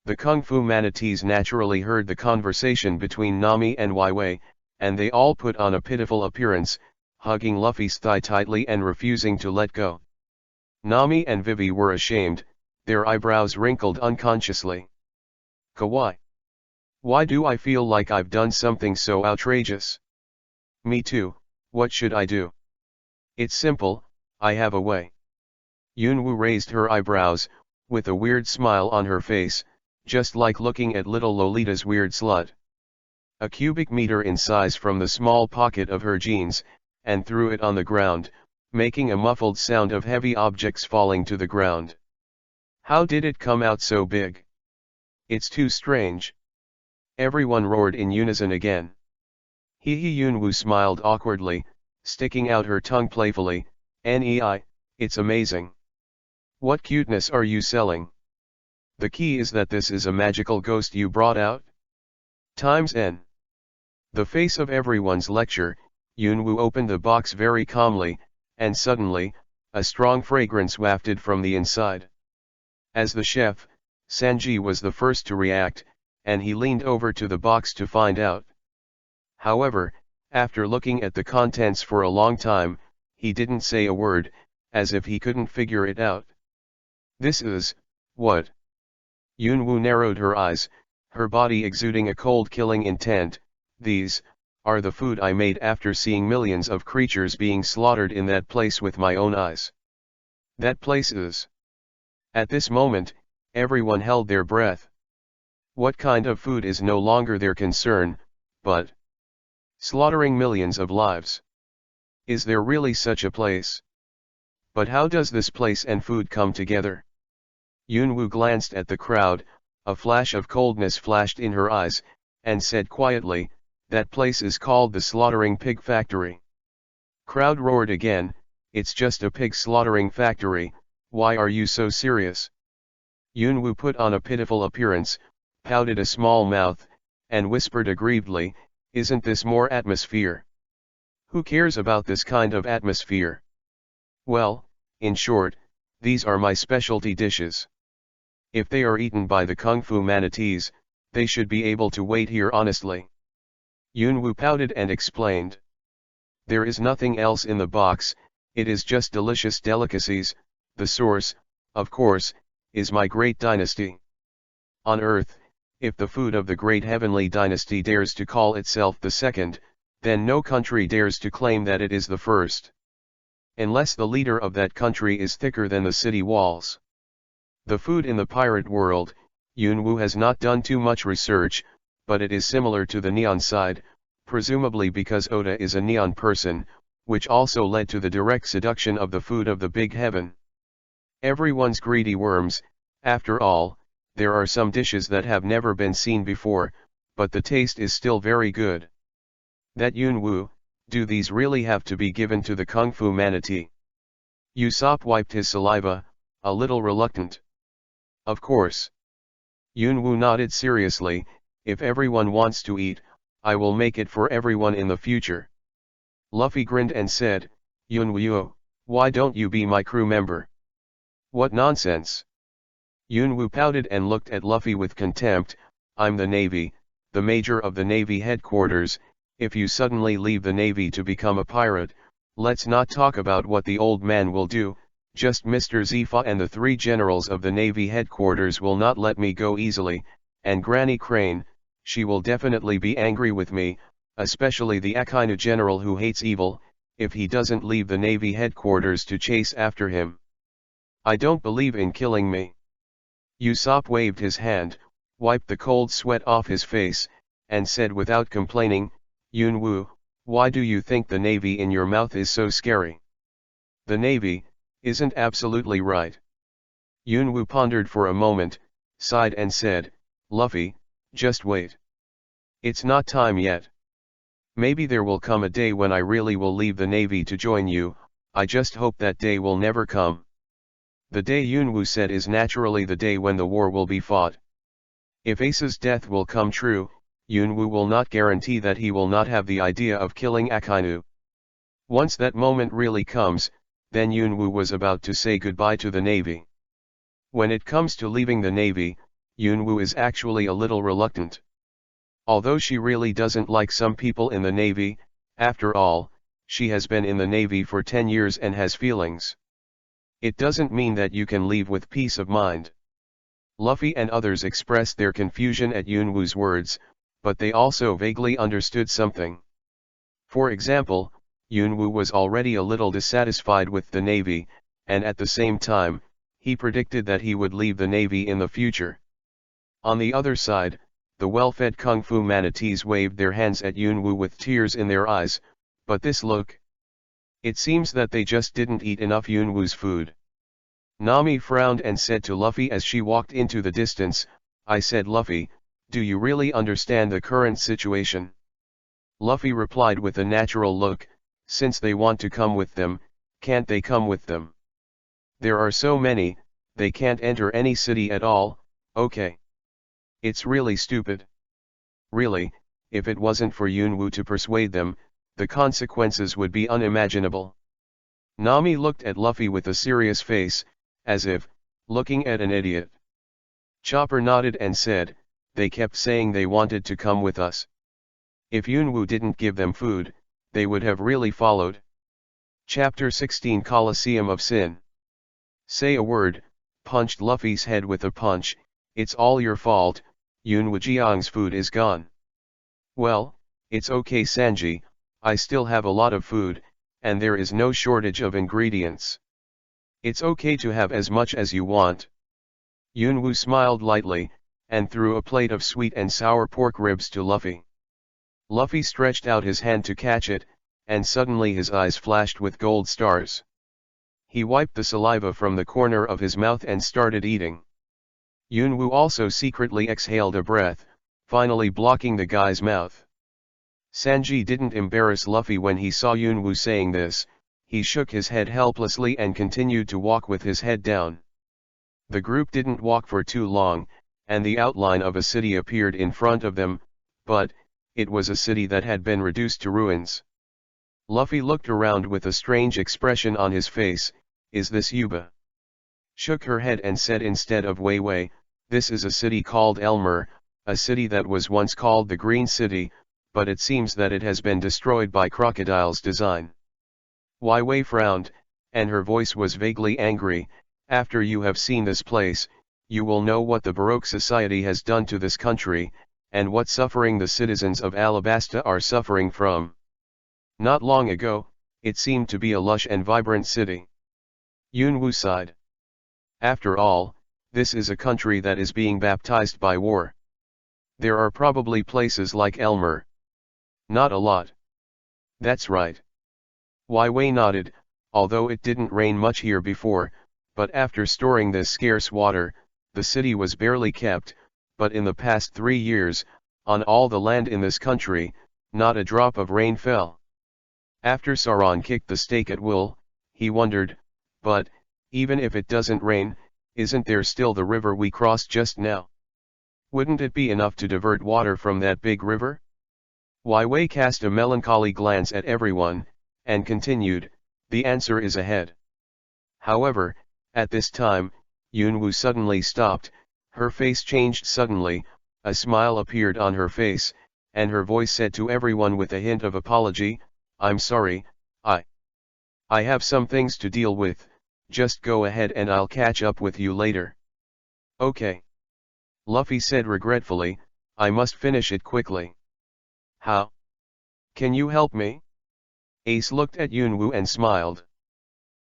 The Kung Fu manatees naturally heard the conversation between Nami and Wai Wei, and they all put on a pitiful appearance, hugging Luffy's thigh tightly and refusing to let go. Nami and Vivi were ashamed, their eyebrows wrinkled unconsciously. Kawaii. Why do I feel like I've done something so outrageous? Me too, what should I do? It's simple, I have a way. Yunwoo raised her eyebrows, with a weird smile on her face, just like looking at little Lolita's weird slut. A cubic meter in size from the small pocket of her jeans, and threw it on the ground, making a muffled sound of heavy objects falling to the ground. How did it come out so big? It's too strange. Everyone roared in unison again. Hee Yunwoo smiled awkwardly, sticking out her tongue playfully, "Nei, it's amazing. What cuteness are you selling? The key is that this is a magical ghost you brought out? Times N." The face of everyone's lecture, Yunwoo opened the box very calmly, and suddenly, a strong fragrance wafted from the inside. As the chef, Sanji was the first to react, and he leaned over to the box to find out. However, after looking at the contents for a long time, he didn't say a word, as if he couldn't figure it out. "This is, what?" Yunwoo narrowed her eyes, her body exuding a cold killing intent. "These are the food I made after seeing millions of creatures being slaughtered in that place with my own eyes." "That place is..." At this moment, everyone held their breath. What kind of food is no longer their concern, but slaughtering millions of lives. Is there really such a place? But how does this place and food come together? Yunwoo glanced at the crowd, a flash of coldness flashed in her eyes, and said quietly, "That place is called the Slaughtering Pig Factory." Crowd roared again, "It's just a pig slaughtering factory, why are you so serious?" Yunwoo put on a pitiful appearance, pouted a small mouth, and whispered aggrievedly, "Isn't this more atmosphere? Who cares about this kind of atmosphere? Well, in short, these are my specialty dishes. If they are eaten by the Kung Fu manatees, they should be able to wait here honestly." Yunwoo pouted and explained. "There is nothing else in the box, it is just delicious delicacies. The source, of course, is my great dynasty. On Earth, if the food of the great heavenly dynasty dares to call itself the second, then no country dares to claim that it is the first. Unless the leader of that country is thicker than the city walls. The food in the pirate world, Yunwoo has not done too much research, but it is similar to the neon side, presumably because Oda is a neon person, which also led to the direct seduction of the food of the big heaven. Everyone's greedy worms, after all, there are some dishes that have never been seen before, but the taste is still very good. That Yunwoo, do these really have to be given to the Kung Fu manatee?" Usopp wiped his saliva, a little reluctant. "Of course." Yunwoo nodded seriously, "If everyone wants to eat, I will make it for everyone in the future." Luffy grinned and said, "Yunwoo, why don't you be my crew member?" "What nonsense." Yunwoo pouted and looked at Luffy with contempt, "I'm the Navy, the Major of the Navy headquarters. If you suddenly leave the Navy to become a pirate, let's not talk about what the old man will do, just Mr. Zifa and the 3 generals of the Navy headquarters will not let me go easily, and Granny Crane, she will definitely be angry with me, especially the Akainu general who hates evil, if he doesn't leave the Navy headquarters to chase after him. I don't believe in killing me." Usopp waved his hand, wiped the cold sweat off his face, and said without complaining, "Yunwoo, why do you think the Navy in your mouth is so scary? The Navy isn't absolutely right." Yunwoo pondered for a moment, sighed and said, "Luffy, just wait. It's not time yet. Maybe there will come a day when I really will leave the Navy to join you, I just hope that day will never come." The day Yunwoo said is naturally the day when the war will be fought. If Ace's death will come true, Yunwoo will not guarantee that he will not have the idea of killing Akainu. Once that moment really comes, then Yunwoo was about to say goodbye to the Navy. When it comes to leaving the Navy, Yunwoo is actually a little reluctant. Although she really doesn't like some people in the Navy, after all, she has been in the Navy for 10 years and has feelings. It doesn't mean that you can leave with peace of mind. Luffy and others expressed their confusion at Yunwoo's words, but they also vaguely understood something. For example, Yunwoo was already a little dissatisfied with the Navy, and at the same time, he predicted that he would leave the Navy in the future. On the other side, the well-fed kung fu manatees waved their hands at Yunwoo with tears in their eyes, but this look. It seems that they just didn't eat enough Yunwoo's food. Nami frowned and said to Luffy as she walked into the distance, "I said, Luffy, do you really understand the current situation?" Luffy replied with a natural look, "Since they want to come with them, can't they come with them? There are so many, they can't enter any city at all, okay. It's really stupid. Really, if it wasn't for Yunwoo to persuade them, the consequences would be unimaginable." Nami looked at Luffy with a serious face, as if, looking at an idiot. Chopper nodded and said, "They kept saying they wanted to come with us. If Yunwoo didn't give them food, they would have really followed." Chapter 16 Colosseum of Sin. "Say a word," punched Luffy's head with a punch, "it's all your fault, Yunwoo Jiang's food is gone." "Well, it's okay Sanji, I still have a lot of food, and there is no shortage of ingredients. It's okay to have as much as you want." Yunwoo smiled lightly, and threw a plate of sweet and sour pork ribs to Luffy. Luffy stretched out his hand to catch it, and suddenly his eyes flashed with gold stars. He wiped the saliva from the corner of his mouth and started eating. Yunwoo also secretly exhaled a breath, finally blocking the guy's mouth. Sanji didn't embarrass Luffy when he saw Yunwoo saying this. He shook his head helplessly and continued to walk with his head down. The group didn't walk for too long, and the outline of a city appeared in front of them, but it was a city that had been reduced to ruins. Luffy looked around with a strange expression on his face. "Is this Yuba?" Shook her head and said instead of Wei Wei, "This is a city called Elmer, a city that was once called the Green City, but it seems that it has been destroyed by Crocodile's design." Wei Wei frowned, and her voice was vaguely angry. "After you have seen this place, you will know what the Baroque society has done to this country, and what suffering the citizens of Alabasta are suffering from. Not long ago, it seemed to be a lush and vibrant city." Yunwoo sighed. "After all, this is a country that is being baptized by war. There are probably places like Elmer." "Not a lot." "That's right." Wei Wei nodded, "Although it didn't rain much here before, but after storing this scarce water, the city was barely kept, but in the past 3 years, on all the land in this country, not a drop of rain fell. After Sauron kicked the stake at Will, he wondered, but, even if it doesn't rain, isn't there still the river we crossed just now? Wouldn't it be enough to divert water from that big river?" Wei Wei cast a melancholy glance at everyone, and continued, "The answer is ahead." However, at this time, Yunwoo suddenly stopped, her face changed suddenly, a smile appeared on her face, and her voice said to everyone with a hint of apology, "I'm sorry, I have some things to deal with, just go ahead and I'll catch up with you later." "Okay." Luffy said regretfully, "I must finish it quickly." "How? Can you help me?" Ace looked at Yunwoo and smiled.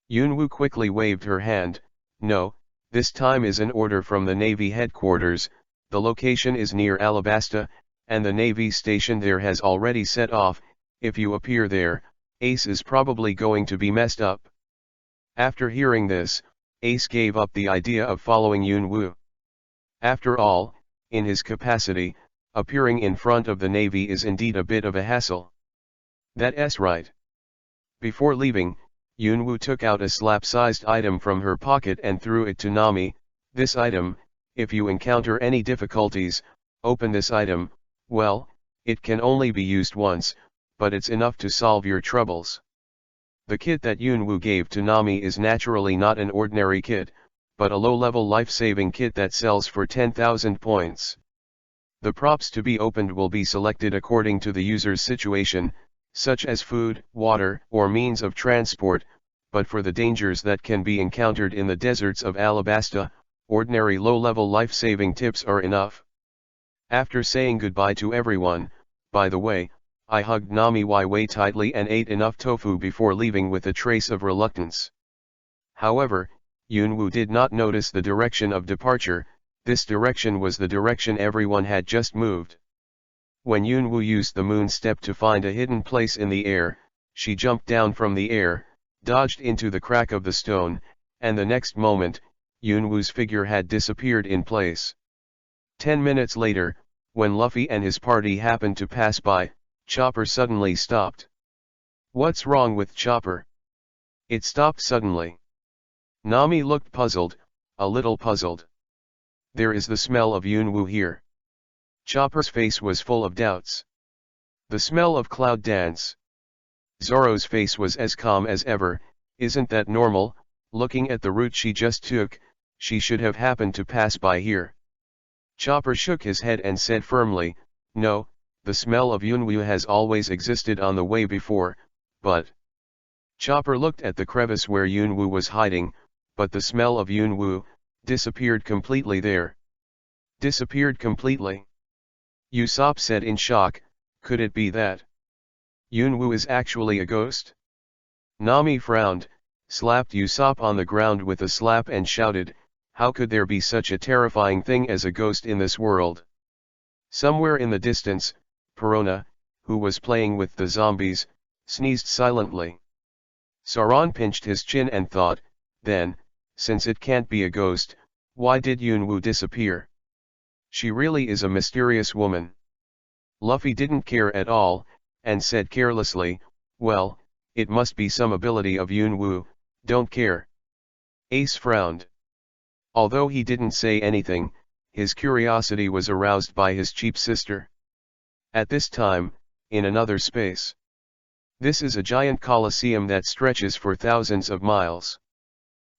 Yunwoo quickly waved her hand. "No, this time is an order from the Navy headquarters, the location is near Alabasta, and the Navy station there has already set off. If you appear there, Ace is probably going to be messed up." After hearing this, Ace gave up the idea of following Yunwoo. After all, in his capacity, appearing in front of the Navy is indeed a bit of a hassle. That's right. Before leaving, Yunwoo took out a slap-sized item from her pocket and threw it to Nami. "This item, if you encounter any difficulties, open this item. Well, it can only be used once, but it's enough to solve your troubles." The kit that Yunwoo gave to Nami is naturally not an ordinary kit, but a low-level life-saving kit that sells for 10,000 points. The props to be opened will be selected according to the user's situation, such as food, water, or means of transport, but for the dangers that can be encountered in the deserts of Alabasta, ordinary low-level life-saving tips are enough. After saying goodbye to everyone, "By the way, I hugged Nami way tightly and ate enough tofu before leaving with a trace of reluctance. However, Yunwoo did not notice the direction of departure. This direction was the direction everyone had just moved. When Yunwoo used the moon step to find a hidden place in the air, she jumped down from the air, dodged into the crack of the stone, and the next moment, Yunwoo's figure had disappeared in place. 10 minutes later, when Luffy and his party happened to pass by, Chopper suddenly stopped. "What's wrong with Chopper?" It stopped suddenly. Nami looked puzzled, a little puzzled. "There is the smell of Yunwoo here." Chopper's face was full of doubts. "The smell of cloud dance." Zoro's face was as calm as ever. "Isn't that normal? Looking at the route she just took, she should have happened to pass by here." Chopper shook his head and said firmly, "No, the smell of Yunwoo has always existed on the way before, but..." Chopper looked at the crevice where Yunwoo was hiding, but the smell of Yunwoo disappeared completely there. Disappeared completely. Usopp said in shock, "Could it be that Yunwoo is actually a ghost?" Nami frowned, slapped Usopp on the ground with a slap and shouted, "How could there be such a terrifying thing as a ghost in this world?" Somewhere in the distance, Perona, who was playing with the zombies, sneezed silently. Sauron pinched his chin and thought, then, since it can't be a ghost, why did Yunwoo disappear? She really is a mysterious woman. Luffy didn't care at all, and said carelessly, "Well, it must be some ability of Yunwoo, don't care." Ace frowned. Although he didn't say anything, his curiosity was aroused by his cheap sister. At this time, in another space. This is a giant coliseum that stretches for thousands of miles.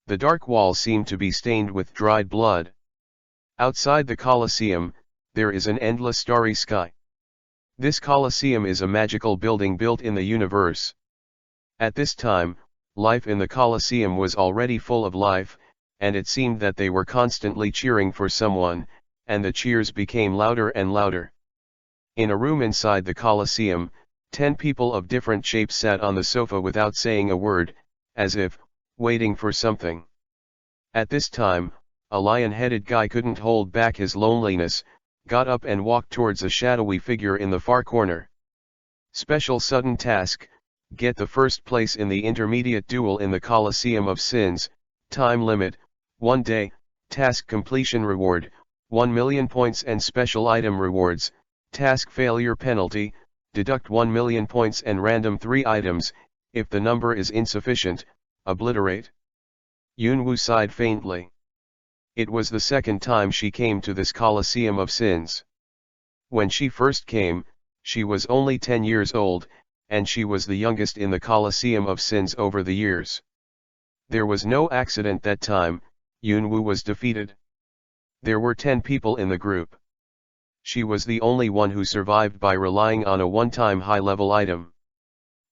The dark walls seem to be stained with dried blood. Outside the coliseum, there is an endless starry sky. This coliseum is a magical building built in the universe. At this time, life in the coliseum was already full of life, and it seemed that they were constantly cheering for someone, and the cheers became louder and louder. In a room inside the coliseum, 10 people of different shapes sat on the sofa without saying a word, as if waiting for something. At this time, a lion-headed guy couldn't hold back his loneliness, got up and walked towards a shadowy figure in the far corner. Special sudden task: get the first place in the intermediate duel in the Coliseum of Sins. Time limit: 1 day. Task completion reward: 1 million points and special item rewards. Task failure penalty: deduct 1 million points and random 3 items. If the number is insufficient, obliterate. Yunwoo sighed faintly. It was the second time she came to this Coliseum of Sins. When she first came, she was only 10 years old, and she was the youngest in the Coliseum of Sins over the years. There was no accident that time. Yunwoo was defeated. There were 10 people in the group. She was the only one who survived by relying on a one-time high-level item.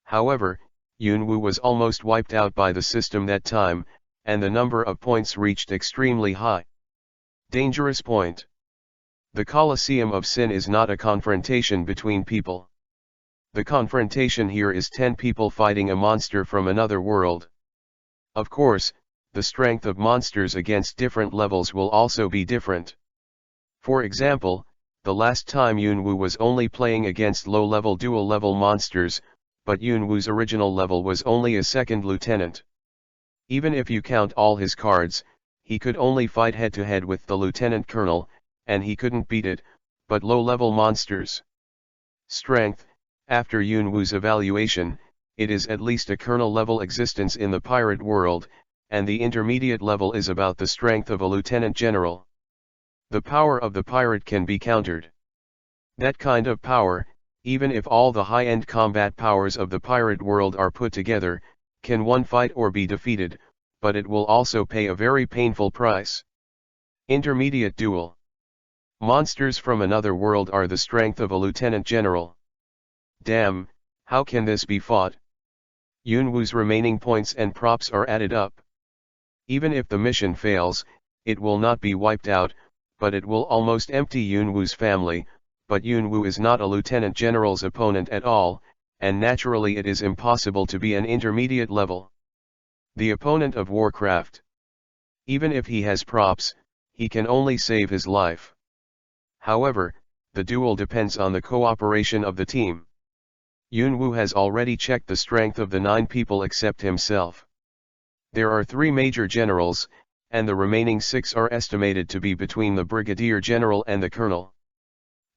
However, Yunwoo was almost wiped out by the system that time, and the number of points reached extremely high. Dangerous point. The Coliseum of Sin is not a confrontation between people. The confrontation here is 10 people fighting a monster from another world. Of course, the strength of monsters against different levels will also be different. For example, the last time Yunwoo was only playing against low-level dual-level monsters, but Yunwoo's original level was only a second lieutenant. Even if you count all his cards, he could only fight head-to-head with the lieutenant colonel, and he couldn't beat it, but low-level monsters. Strength: after Yunwoo's evaluation, it is at least a colonel-level existence in the pirate world, and the intermediate level is about the strength of a lieutenant general. The power of the pirate can be countered. That kind of power, even if all the high-end combat powers of the pirate world are put together, can one fight or be defeated, but it will also pay a very painful price. Intermediate duel. Monsters from another world are the strength of a lieutenant general. Damn, how can this be fought? Yunwoo's remaining points and props are added up. Even if the mission fails, it will not be wiped out, but it will almost empty Yunwoo's family, but Yunwu is not a lieutenant general's opponent at all, and naturally it is impossible to be an intermediate level. The opponent of Warcraft. Even if he has props, he can only save his life. However, the duel depends on the cooperation of the team. Yunwu has already checked the strength of the 9 people except himself. There are 3 major generals, and the remaining 6 are estimated to be between the brigadier general and the colonel.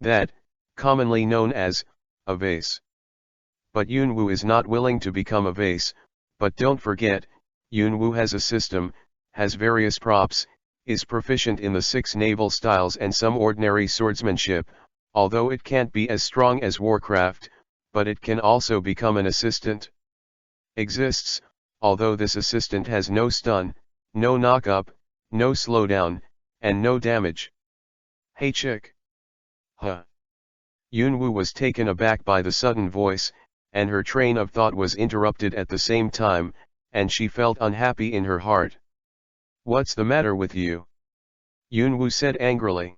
That, commonly known as, a vase. But Yunwu is not willing to become a vase, but don't forget, Yunwu has a system, has various props, is proficient in the 6 naval styles and some ordinary swordsmanship, although it can't be as strong as Warcraft, but it can also become an assistant. Exists, although this assistant has no stun, no knock-up, no slowdown, and no damage. Hey chick. Huh. Yunwu was taken aback by the sudden voice, and her train of thought was interrupted at the same time, and she felt unhappy in her heart. What's the matter with you? Yunwu said angrily.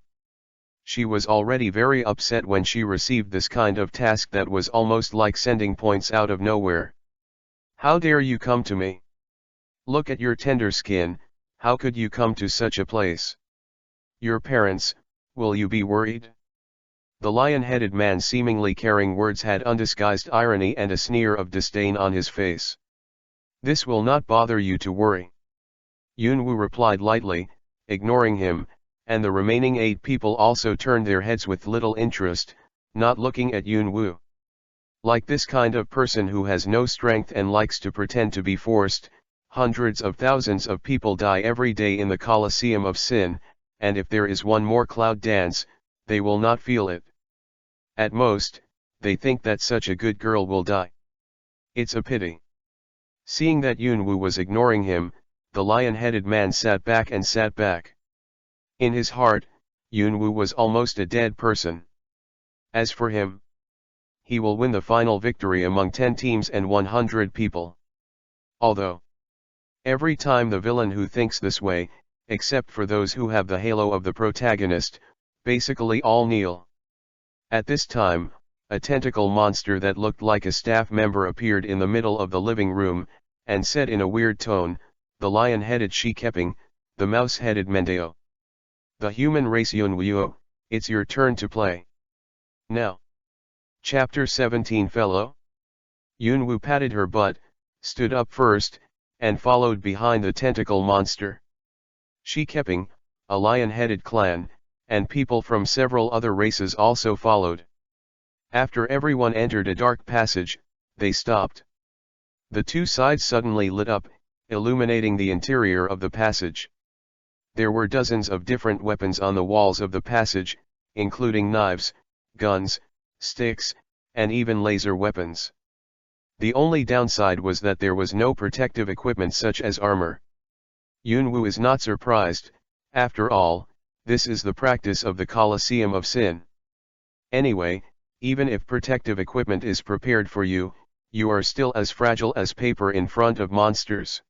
She was already very upset when she received this kind of task that was almost like sending points out of nowhere. How dare you come to me? Look at your tender skin, how could you come to such a place? Your parents, will you be worried? The lion-headed man seemingly carrying words had undisguised irony and a sneer of disdain on his face. This will not bother you to worry. Yunwu replied lightly, ignoring him, and the remaining 8 people also turned their heads with little interest, not looking at Yunwu. Like this kind of person who has no strength and likes to pretend to be forced, hundreds of thousands of people die every day in the Colosseum of Sin, and if there is one more cloud dance, they will not feel it. At most, they think that such a good girl will die. It's a pity. Seeing that Yunwu was ignoring him, the lion-headed man sat back. In his heart, Yunwu was almost a dead person. As for him, he will win the final victory among 10 teams and 100 people. Although, every time the villain who thinks this way, except for those who have the halo of the protagonist, basically all kneel. At this time, a tentacle monster that looked like a staff member appeared in the middle of the living room, and said in a weird tone, the lion-headed Shikeping, the mouse-headed Mendeo. The human race Yunwu, it's your turn to play. Now. Chapter 17 Fellow? Yunwu patted her butt, stood up first, and followed behind the tentacle monster. Shikeping, a lion-headed clan, and people from several other races also followed. After everyone entered a dark passage, they stopped. The 2 sides suddenly lit up, illuminating the interior of the passage. There were dozens of different weapons on the walls of the passage, including knives, guns, sticks, and even laser weapons. The only downside was that there was no protective equipment such as armor. Yunwu is not surprised, after all, this is the practice of the Colosseum of Sin. Anyway, even if protective equipment is prepared for you, you are still as fragile as paper in front of monsters.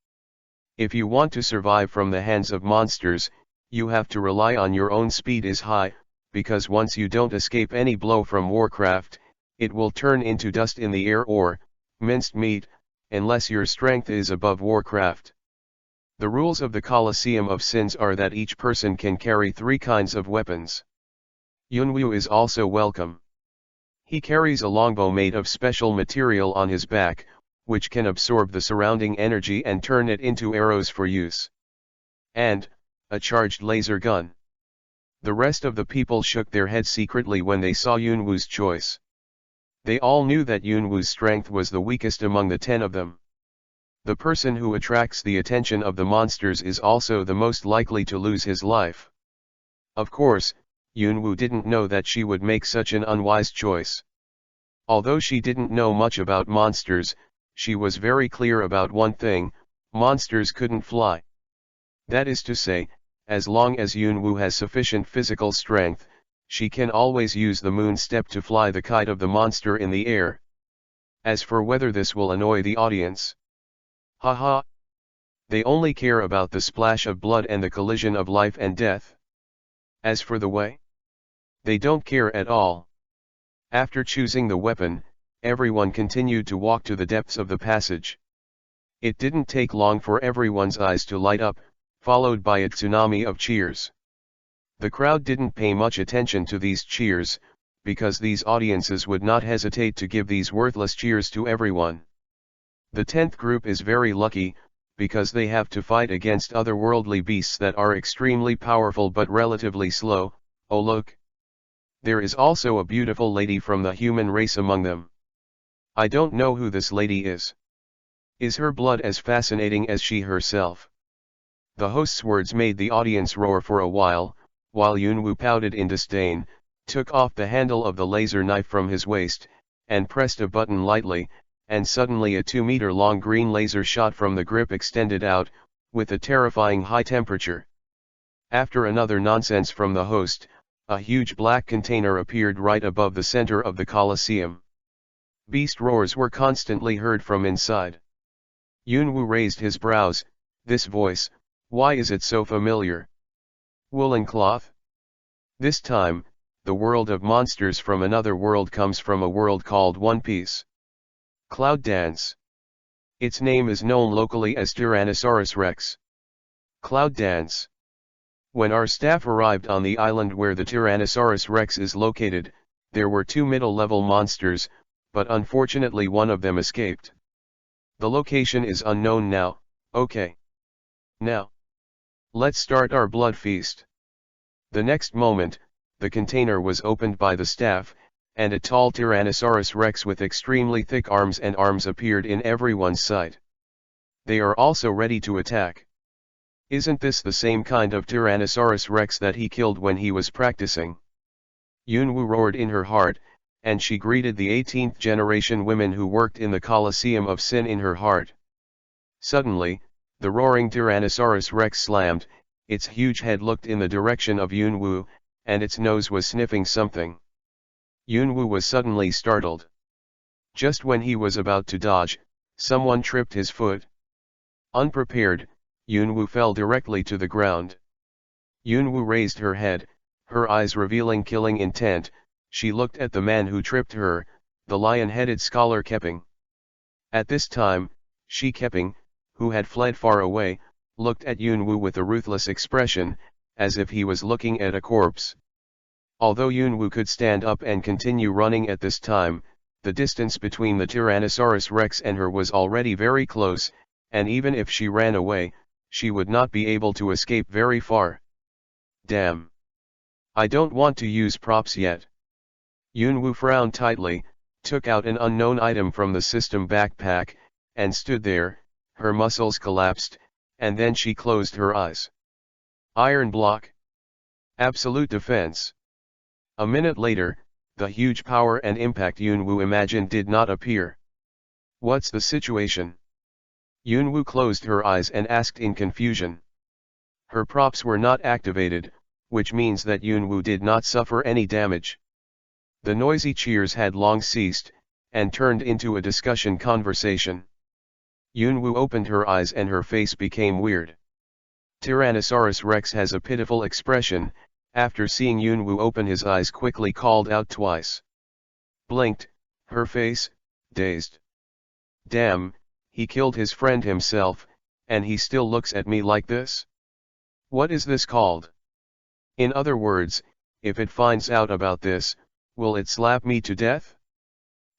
If you want to survive from the hands of monsters, you have to rely on your own speed is high, because once you don't escape any blow from Warcraft, it will turn into dust in the air or, minced meat, unless your strength is above Warcraft. The rules of the Colosseum of Sins are that each person can carry 3 kinds of weapons. Yunwu is also welcome. He carries a longbow made of special material on his back, which can absorb the surrounding energy and turn it into arrows for use. And, a charged laser gun. The rest of the people shook their heads secretly when they saw Yunwu's choice. They all knew that Yunwu's strength was the weakest among the 10 of them. The person who attracts the attention of the monsters is also the most likely to lose his life. Of course, Yunwu didn't know that she would make such an unwise choice. Although she didn't know much about monsters, she was very clear about one thing: monsters couldn't fly. That is to say, as long as Yunwu has sufficient physical strength, she can always use the moon step to fly the kite of the monster in the air. As for whether this will annoy the audience, haha, they only care about the splash of blood and the collision of life and death. As for the way, they don't care at all. After choosing the weapon, everyone continued to walk to the depths of the passage. It didn't take long for everyone's eyes to light up, followed by a tsunami of cheers. The crowd didn't pay much attention to these cheers, because these audiences would not hesitate to give these worthless cheers to everyone. The 10th group is very lucky, because they have to fight against otherworldly beasts that are extremely powerful but relatively slow. Oh look! There is also a beautiful lady from the human race among them. I don't know who this lady is. Is her blood as fascinating as she herself? The host's words made the audience roar for a while Yunwoo pouted in disdain, took off the handle of the laser knife from his waist, and pressed a button lightly, and suddenly a 2-meter-long green laser shot from the grip extended out, with a terrifying high temperature. After another nonsense from the host, a huge black container appeared right above the center of the Colosseum. Beast roars were constantly heard from inside. Yunwoo raised his brows. This voice, why is it so familiar? Woolen cloth? This time, the world of monsters from another world comes from a world called One Piece. Cloud Dance. Its name is known locally as Tyrannosaurus Rex. Cloud Dance. When our staff arrived on the island where the Tyrannosaurus Rex is located, there were 2 middle-level monsters, but unfortunately one of them escaped. The location is unknown now. Okay. Now, let's start our blood feast. The next moment, the container was opened by the staff, and a tall Tyrannosaurus Rex with extremely thick arms appeared in everyone's sight. They are also ready to attack. Isn't this the same kind of Tyrannosaurus Rex that he killed when he was practicing? Yunwoo roared in her heart, and she greeted the 18th generation women who worked in the Colosseum of Sin in her heart. Suddenly, the roaring Tyrannosaurus Rex slammed, its huge head looked in the direction of Yunwoo, and its nose was sniffing something. Yunwoo was suddenly startled. Just when he was about to dodge, someone tripped his foot. Unprepared, Yunwoo fell directly to the ground. Yunwoo raised her head, her eyes revealing killing intent. She looked at the man who tripped her, the lion-headed scholar Keping. At this time, Shi Keping, who had fled far away, looked at Yunwoo with a ruthless expression, as if he was looking at a corpse. Although Yunwoo could stand up and continue running at this time, the distance between the Tyrannosaurus Rex and her was already very close, and even if she ran away, she would not be able to escape very far. Damn. I don't want to use props yet. Yunwoo frowned tightly, took out an unknown item from the system backpack, and stood there, her muscles collapsed, and then she closed her eyes. Iron block. Absolute defense. A minute later, the huge power and impact Yunwoo imagined did not appear. What's the situation? Yunwoo closed her eyes and asked in confusion. Her props were not activated, which means that Yunwoo did not suffer any damage. The noisy cheers had long ceased, and turned into a discussion conversation. Yunwoo opened her eyes and her face became weird. Tyrannosaurus Rex has a pitiful expression. After seeing Yunwoo open his eyes quickly called out twice. Blinked, her face, dazed. Damn, he killed his friend himself, and he still looks at me like this? What is this called? In other words, if it finds out about this, will it slap me to death?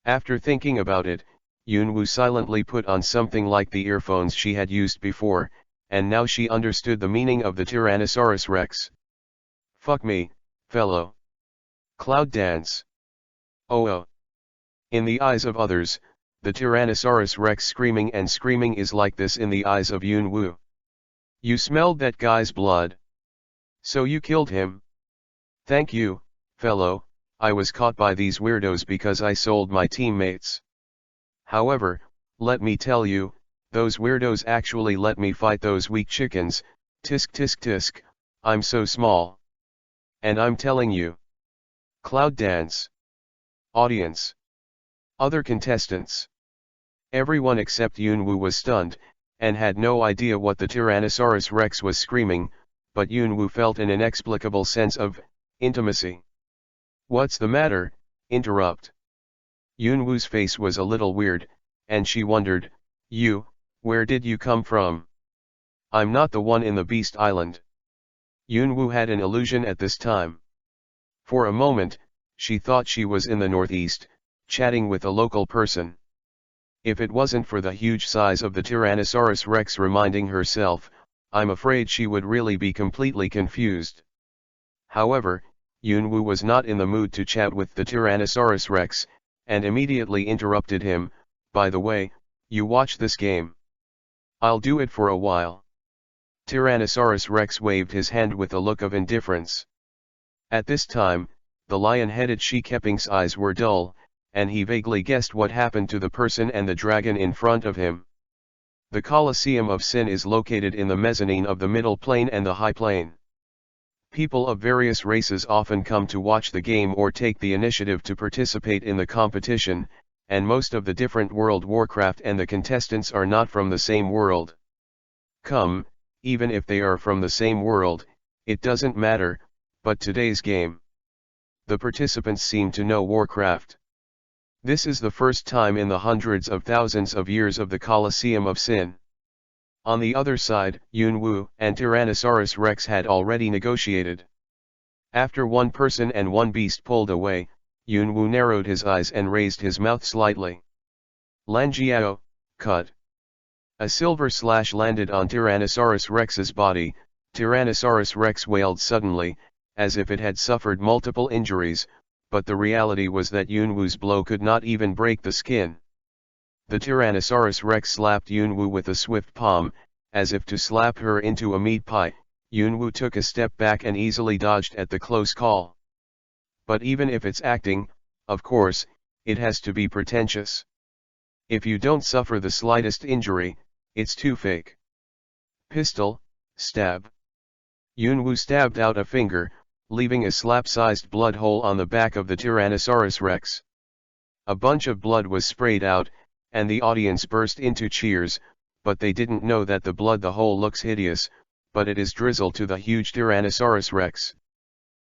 After thinking about it, Yunwoo silently put on something like the earphones she had used before, and now she understood the meaning of the Tyrannosaurus Rex. Fuck me, fellow. Cloud dance. Oh. In the eyes of others, the Tyrannosaurus Rex screaming is like this in the eyes of Yunwoo. You smelled that guy's blood. So you killed him? Thank you, fellow, I was caught by these weirdos because I sold my teammates. However, let me tell you, those weirdos actually let me fight those weak chickens. Tisk tisk tisk, I'm so small. And I'm telling you. Cloud dance. Audience. Other contestants. Everyone except Yunwoo was stunned, and had no idea what the Tyrannosaurus Rex was screaming, but Yunwoo felt an inexplicable sense of intimacy. What's the matter, Interrupt. Yunwu's face was a little weird, and she wondered, where did you come from? I'm not the one in the Beast Island. Yunwu had an illusion at this time. For a moment, she thought she was in the northeast, chatting with a local person. If it wasn't for the huge size of the Tyrannosaurus Rex reminding herself, I'm afraid she would really be completely confused. However, Yunwu was not in the mood to chat with the Tyrannosaurus Rex, and immediately interrupted him, by the way, you watch this game. I'll do it for a while. Tyrannosaurus Rex waved his hand with a look of indifference. At this time, the lion-headed she-keping's eyes were dull, and he vaguely guessed what happened to the person and the dragon in front of him. The Colosseum of Sin is located in the mezzanine of the middle plane and the high plane. People of various races often come to watch the game or take the initiative to participate in the competition, and most of the different World Warcraft and the contestants are not from the same world. Come, even if they are from the same world, it doesn't matter, but today's game. The participants seem to know Warcraft. This is the first time in the hundreds of thousands of years of the Colosseum of Sin. On the other side, Yunwu and Tyrannosaurus Rex had already negotiated. After one person and one beast pulled away, Yunwu narrowed his eyes and raised his mouth slightly. Lanjiao, cut. A silver slash landed on Tyrannosaurus Rex's body. Tyrannosaurus Rex wailed suddenly, as if it had suffered multiple injuries, but the reality was that Yunwu's blow could not even break the skin. The Tyrannosaurus Rex slapped Yunwu with a swift palm, as if to slap her into a meat pie. Yunwu took a step back and easily dodged at the close call. But even if it's acting, of course, it has to be pretentious. If you don't suffer the slightest injury, it's too fake. Pistol, stab. Yunwu stabbed out a finger, leaving a slap-sized blood hole on the back of the Tyrannosaurus Rex. A bunch of blood was sprayed out, and the audience burst into cheers, but they didn't know that the hole looks hideous, but it is drizzled to the huge Tyrannosaurus Rex.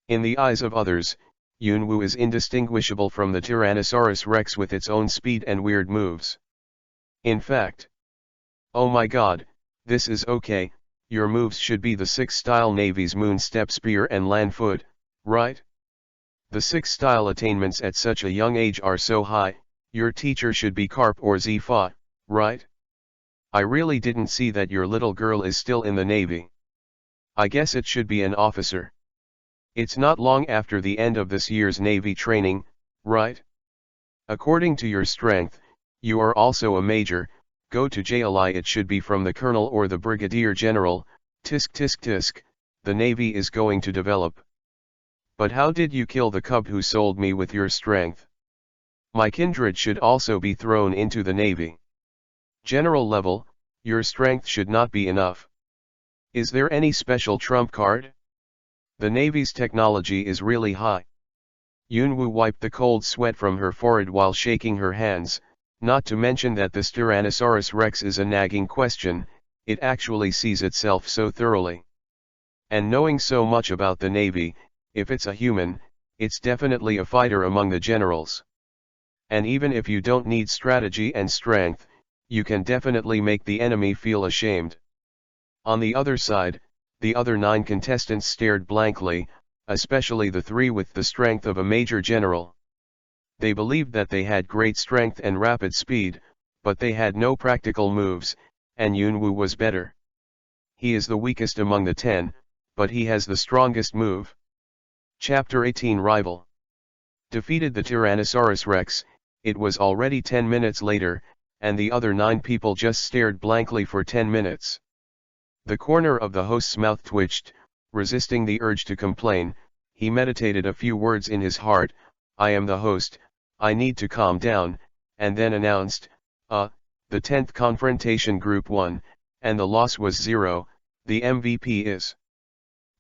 In the eyes of others, Yunwu is indistinguishable from the Tyrannosaurus Rex with its own speed and weird moves. In fact, oh my god, this is okay, your moves should be the 6-style Navy's Moon Step Spear and Land Foot, right? The 6-style attainments at such a young age are so high, your teacher should be Carp or Zifa, right? I really didn't see that your little girl is still in the Navy. I guess it should be an officer. It's not long after the end of this year's Navy training, right? According to your strength, you are also a major. Go to JLI. It should be from the colonel or the brigadier general. Tisk tisk tisk, the Navy is going to develop. But how did you kill the cub who sold me with your strength? My kindred should also be thrown into the Navy. General level, your strength should not be enough. Is there any special trump card? The Navy's technology is really high. Yunwu wiped the cold sweat from her forehead while shaking her hands, not to mention that this Tyrannosaurus Rex is a nagging question, it actually sees itself so thoroughly. And knowing so much about the Navy, if it's a human, it's definitely a fighter among the generals. And even if you don't need strategy and strength, you can definitely make the enemy feel ashamed. On the other side, the other 9 contestants stared blankly, especially the 3 with the strength of a major general. They believed that they had great strength and rapid speed, but they had no practical moves, and Yunwu was better. He is the weakest among the 10, but he has the strongest move. Chapter 18 Rival. Defeated the Tyrannosaurus Rex. It was already 10 minutes later, and the other 9 people just stared blankly for 10 minutes. The corner of the host's mouth twitched, resisting the urge to complain. He meditated a few words in his heart. I am the host, I need to calm down, and then announced, the 10th confrontation group won, and the loss was 0, the MVP is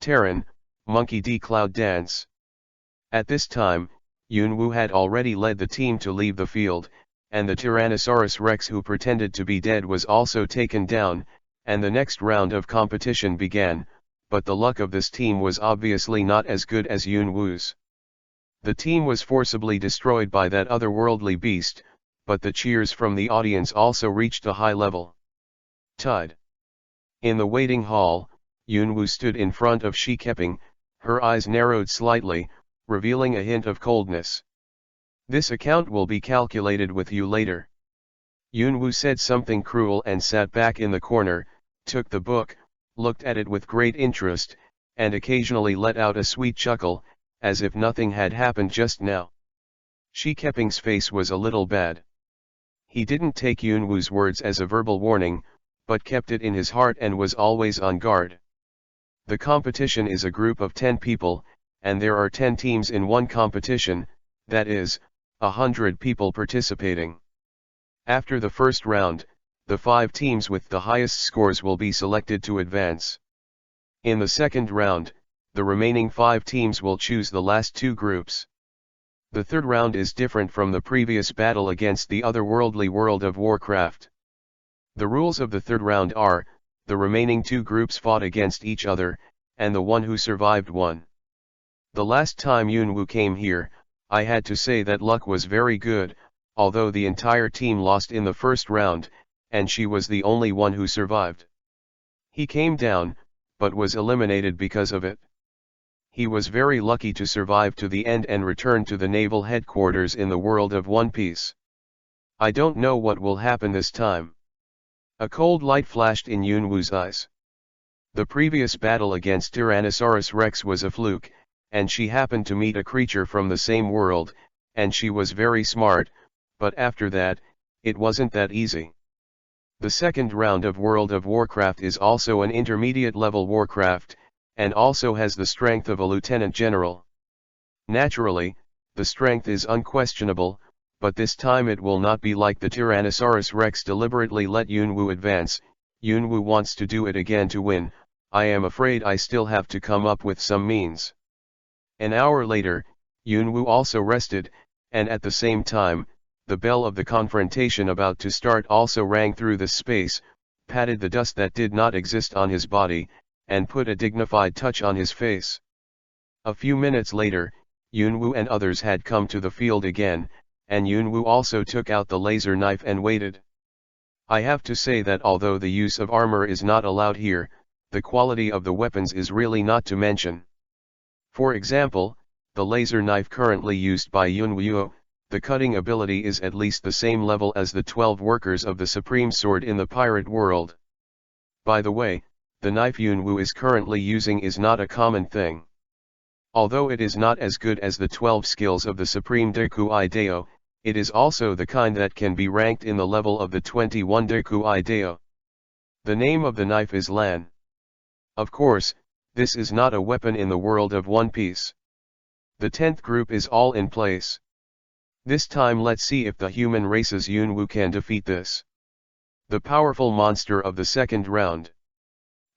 Terran, Monkey D. Cloud Dance. At this time, Yunwu had already led the team to leave the field, and the Tyrannosaurus Rex who pretended to be dead was also taken down, and the next round of competition began, but the luck of this team was obviously not as good as Yunwu's. The team was forcibly destroyed by that otherworldly beast, but the cheers from the audience also reached a high level. Tide. In the waiting hall, Yunwoo stood in front of Shi Keping, her eyes narrowed slightly, revealing a hint of coldness. This account will be calculated with you later. Yunwoo said something cruel and sat back in the corner, took the book, looked at it with great interest, and occasionally let out a sweet chuckle, as if nothing had happened just now. Shi Keping's face was a little bad. He didn't take Yunwoo's words as a verbal warning, but kept it in his heart and was always on guard. The competition is a group of 10 people, and there are 10 teams in one competition, that is, 100 people participating. After the first round, the 5 teams with the highest scores will be selected to advance. In the second round, the remaining 5 teams will choose the last 2 groups. The third round is different from the previous battle against the otherworldly World of Warcraft. The rules of the third round are, the remaining 2 groups fought against each other, and the one who survived won. The last time Yunwoo came here, I had to say that luck was very good, although the entire team lost in the first round, and she was the only one who survived. He came down, but was eliminated because of it. He was very lucky to survive to the end and return to the naval headquarters in the world of One Piece. I don't know what will happen this time. A cold light flashed in Yunwoo's eyes. The previous battle against Tyrannosaurus Rex was a fluke, and she happened to meet a creature from the same world, and she was very smart, but after that, it wasn't that easy. The second round of World of Warcraft is also an intermediate level Warcraft, and also has the strength of a lieutenant general. Naturally, the strength is unquestionable, but this time it will not be like the Tyrannosaurus Rex deliberately let Yunwoo advance. Yunwoo wants to do it again to win. I am afraid I still have to come up with some means. An hour later, Yunwoo also rested, and at the same time, the bell of the confrontation about to start also rang through the space, patted the dust that did not exist on his body, and put a dignified touch on his face. A few minutes later, Yunwoo and others had come to the field again, and Yunwoo also took out the laser knife and waited. I have to say that although the use of armor is not allowed here, the quality of the weapons is really not to mention. For example, the laser knife currently used by Yunwoo, the cutting ability is at least the same level as the 12 workers of the Supreme Sword in the pirate world. By the way, the knife Yunwoo is currently using is not a common thing. Although it is not as good as the 12 skills of the Supreme Deku Ideo, it is also the kind that can be ranked in the level of the 21 Deku Ideo. The name of the knife is Lan. Of course, this is not a weapon in the world of One Piece. The 10th group is all in place. This time let's see if the human race's Yunwoo can defeat this. The powerful monster of the second round.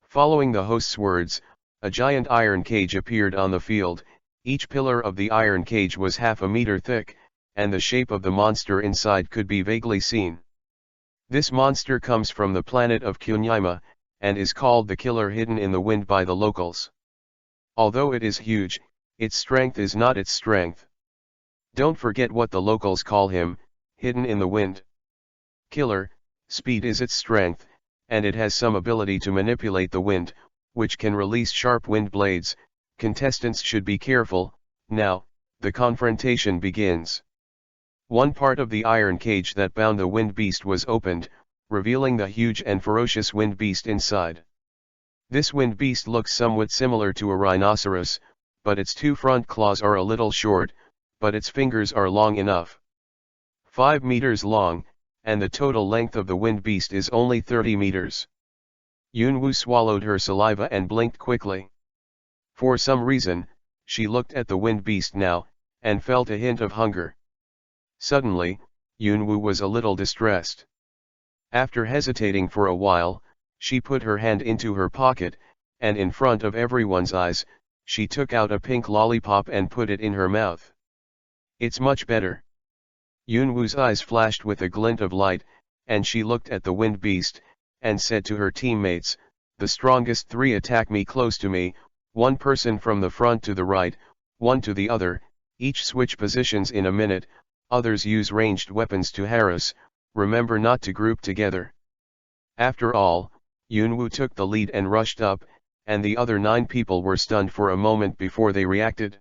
Following the host's words, a giant iron cage appeared on the field. Each pillar of the iron cage was half a meter thick, and the shape of the monster inside could be vaguely seen. This monster comes from the planet of Kunyima, and is called the Killer Hidden in the Wind by the locals. Although it is huge, its strength is not its strength. Don't forget what the locals call him, hidden in the wind. Killer, speed is its strength, and it has some ability to manipulate the wind, which can release sharp wind blades. Contestants should be careful. Now, the confrontation begins. One part of the iron cage that bound the wind beast was opened, revealing the huge and ferocious wind beast inside. This wind beast looks somewhat similar to a rhinoceros, but its 2 front claws are a little short, but its fingers are long enough. 5 meters long, and the total length of the wind beast is only 30 meters. Yunwoo swallowed her saliva and blinked quickly. For some reason, she looked at the wind beast now, and felt a hint of hunger. Suddenly, Yunwoo was a little distressed. After hesitating for a while, she put her hand into her pocket, and in front of everyone's eyes, she took out a pink lollipop and put it in her mouth. It's much better. Yunwoo's eyes flashed with a glint of light, and she looked at the wind beast, and said to her teammates, "The strongest 3 attack me close to me, 1 person from the front to the right, 1 to the other, Each switch positions in a minute, others use ranged weapons to harass, remember not to group together. After all, Yunwu took the lead and rushed up, and the other 9 people were stunned for a moment before they reacted.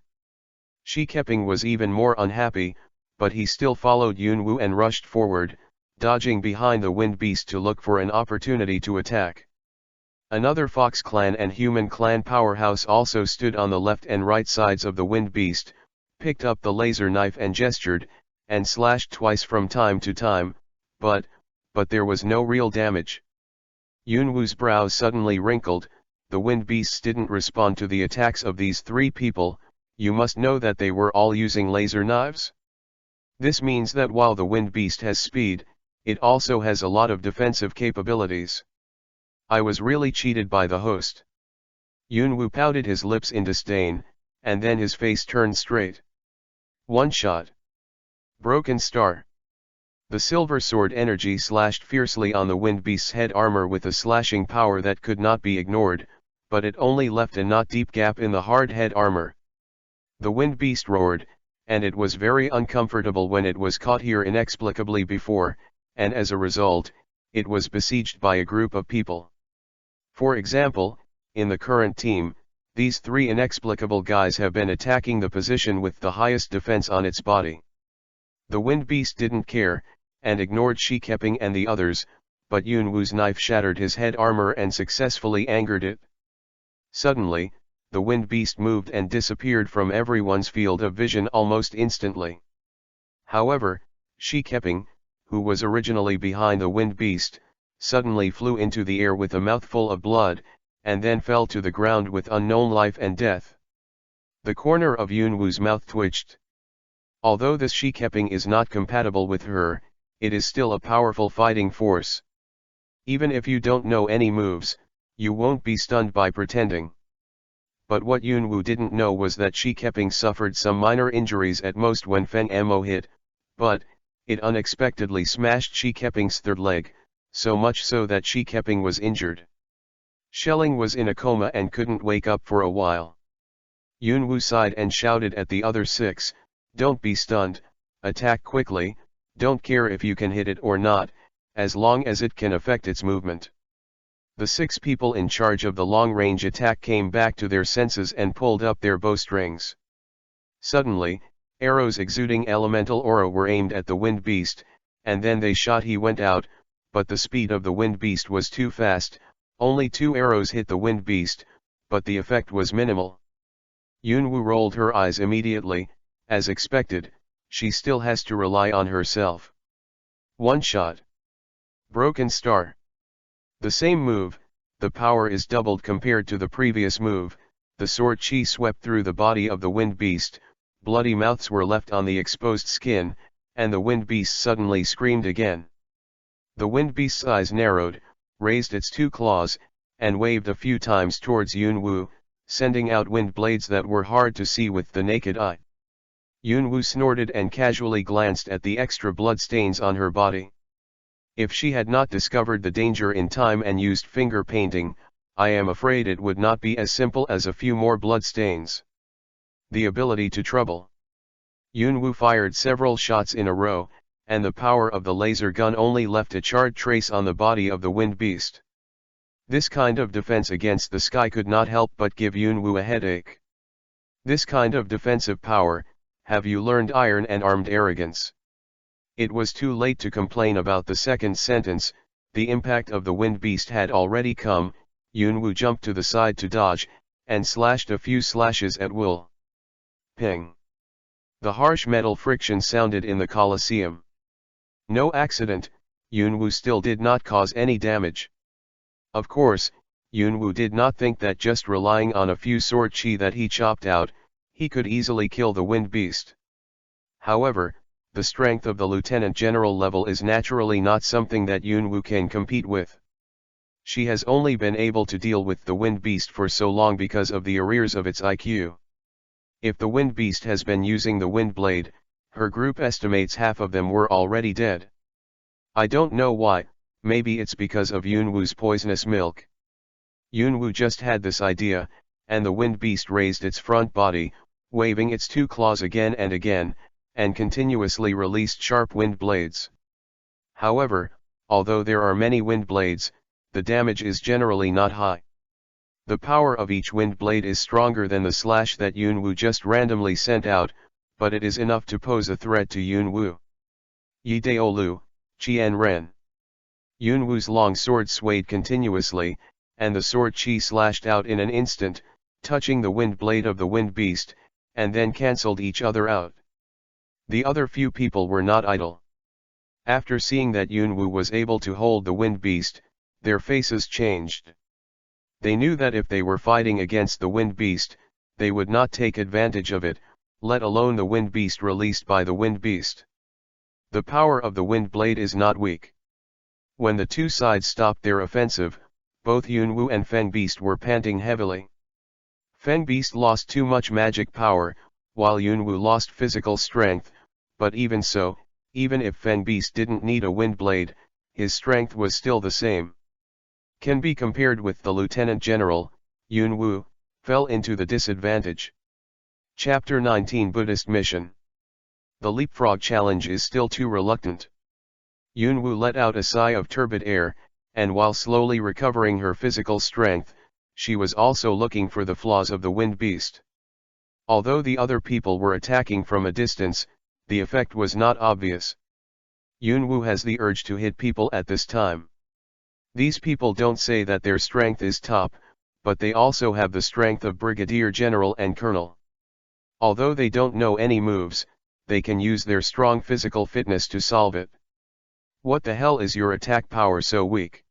Shi Keping was even more unhappy, but he still followed Yunwu and rushed forward, dodging behind the wind beast to look for an opportunity to attack. Another Fox clan and Human clan powerhouse also stood on the left and right sides of the wind beast, picked up the laser knife and gestured, and slashed twice from time to time, but there was no real damage. Yunwu's brows suddenly wrinkled. The wind beasts didn't respond to the attacks of these 3 people. You must know that they were all using laser knives. This means that while the wind beast has speed, it also has a lot of defensive capabilities. I was really cheated by the host. Yunwu pouted his lips in disdain, and then his face turned straight. One shot. Broken Star. The silver sword energy slashed fiercely on the wind beast's head armor with a slashing power that could not be ignored, but it only left a knot-deep gap in the hard head armor. The wind beast roared, and it was very uncomfortable when it was caught here inexplicably before, and as a result, it was besieged by a group of people. For example, in the current team, these 3 inexplicable guys have been attacking the position with the highest defense on its body. The wind beast didn't care, and ignored Shi Keping and the others, but Yunwu's knife shattered his head armor and successfully angered it. Suddenly, the wind beast moved and disappeared from everyone's field of vision almost instantly. However, Shi Keping, who was originally behind the wind beast, suddenly flew into the air with a mouthful of blood, and then fell to the ground with unknown life and death. The corner of Yunwu's mouth twitched. Although this Shi Keping is not compatible with her, it is still a powerful fighting force. Even if you don't know any moves, you won't be stunned by pretending. But what Yunwu didn't know was that Shi Keping suffered some minor injuries at most when Feng Mo hit, but it unexpectedly smashed Shi Keping's third leg, so much so that Shi Keping was injured. Shelling was in a coma and couldn't wake up for a while. Yunwu sighed and shouted at the other 6, "Don't be stunned, attack quickly, don't care if you can hit it or not, as long as it can affect its movement." The 6 people in charge of the long-range attack came back to their senses and pulled up their bowstrings. Suddenly, arrows exuding elemental aura were aimed at the wind beast, and then they shot. He went out, but the speed of the wind beast was too fast. Only 2 arrows hit the wind beast, but the effect was minimal. Yunwu rolled her eyes immediately. As expected, she still has to rely on herself. One shot. Broken Star. The same move, the power is doubled compared to the previous move. The sword chi swept through the body of the wind beast, bloody mouths were left on the exposed skin, and the wind beast suddenly screamed again. The wind beast's eyes narrowed, raised its 2 claws, and waved a few times towards Yunwu, sending out wind blades that were hard to see with the naked eye. Yunwu snorted and casually glanced at the extra blood stains on her body. If she had not discovered the danger in time and used finger painting, I am afraid it would not be as simple as a few more blood stains. The ability to trouble. Yunwu fired several shots in a row, and the power of the laser gun only left a charred trace on the body of the wind beast. This kind of defense against the sky could not help but give Yunwu a headache. This kind of defensive power, have you learned iron and armed arrogance? It was too late to complain about the second sentence. The impact of the wind beast had already come. Yunwu jumped to the side to dodge, and slashed a few slashes at will. Ping! The harsh metal friction sounded in the Colosseum. No accident, Yunwu still did not cause any damage. Of course, Yunwu did not think that just relying on a few sword chi that he chopped out, he could easily kill the wind beast. However, the strength of the lieutenant general level is naturally not something that Yunwu can compete with. She has only been able to deal with the wind beast for so long because of the arrears of its IQ. If the wind beast has been using the wind blade, her group estimates half of them were already dead. I don't know why, maybe it's because of Yunwu's poisonous milk. Yunwu just had this idea, and the wind beast raised its front body, waving its two claws again and again, and continuously released sharp wind blades. However, although there are many wind blades, the damage is generally not high. The power of each wind blade is stronger than the slash that Yunwu just randomly sent out, but it is enough to pose a threat to Yunwu. Yideolu, Qian Ren. Yunwu's long sword swayed continuously, and the sword Qi slashed out in an instant, touching the wind blade of the wind beast, and then cancelled each other out. The other few people were not idle. After seeing that Yunwu was able to hold the wind beast, their faces changed. They knew that if they were fighting against the wind beast, they would not take advantage of it, let alone the wind beast released by the wind beast. The power of the wind blade is not weak. When the two sides stopped their offensive, both Yunwu and Feng Beast were panting heavily. Feng Beast lost too much magic power, while Yunwu lost physical strength, but even so, even if Feng Beast didn't need a wind blade, his strength was still the same. Can be compared with the Lieutenant General, Yunwu, fell into the disadvantage. Chapter 19 Buddhist Mission. The leapfrog challenge is still too reluctant. Yunwu let out a sigh of turbid air, and while slowly recovering her physical strength, she was also looking for the flaws of the wind beast. Although the other people were attacking from a distance, the effect was not obvious. Yunwu has the urge to hit people at this time. These people don't say that their strength is top, but they also have the strength of Brigadier General and Colonel. Although they don't know any moves, they can use their strong physical fitness to solve it. What the hell is your attack power so weak?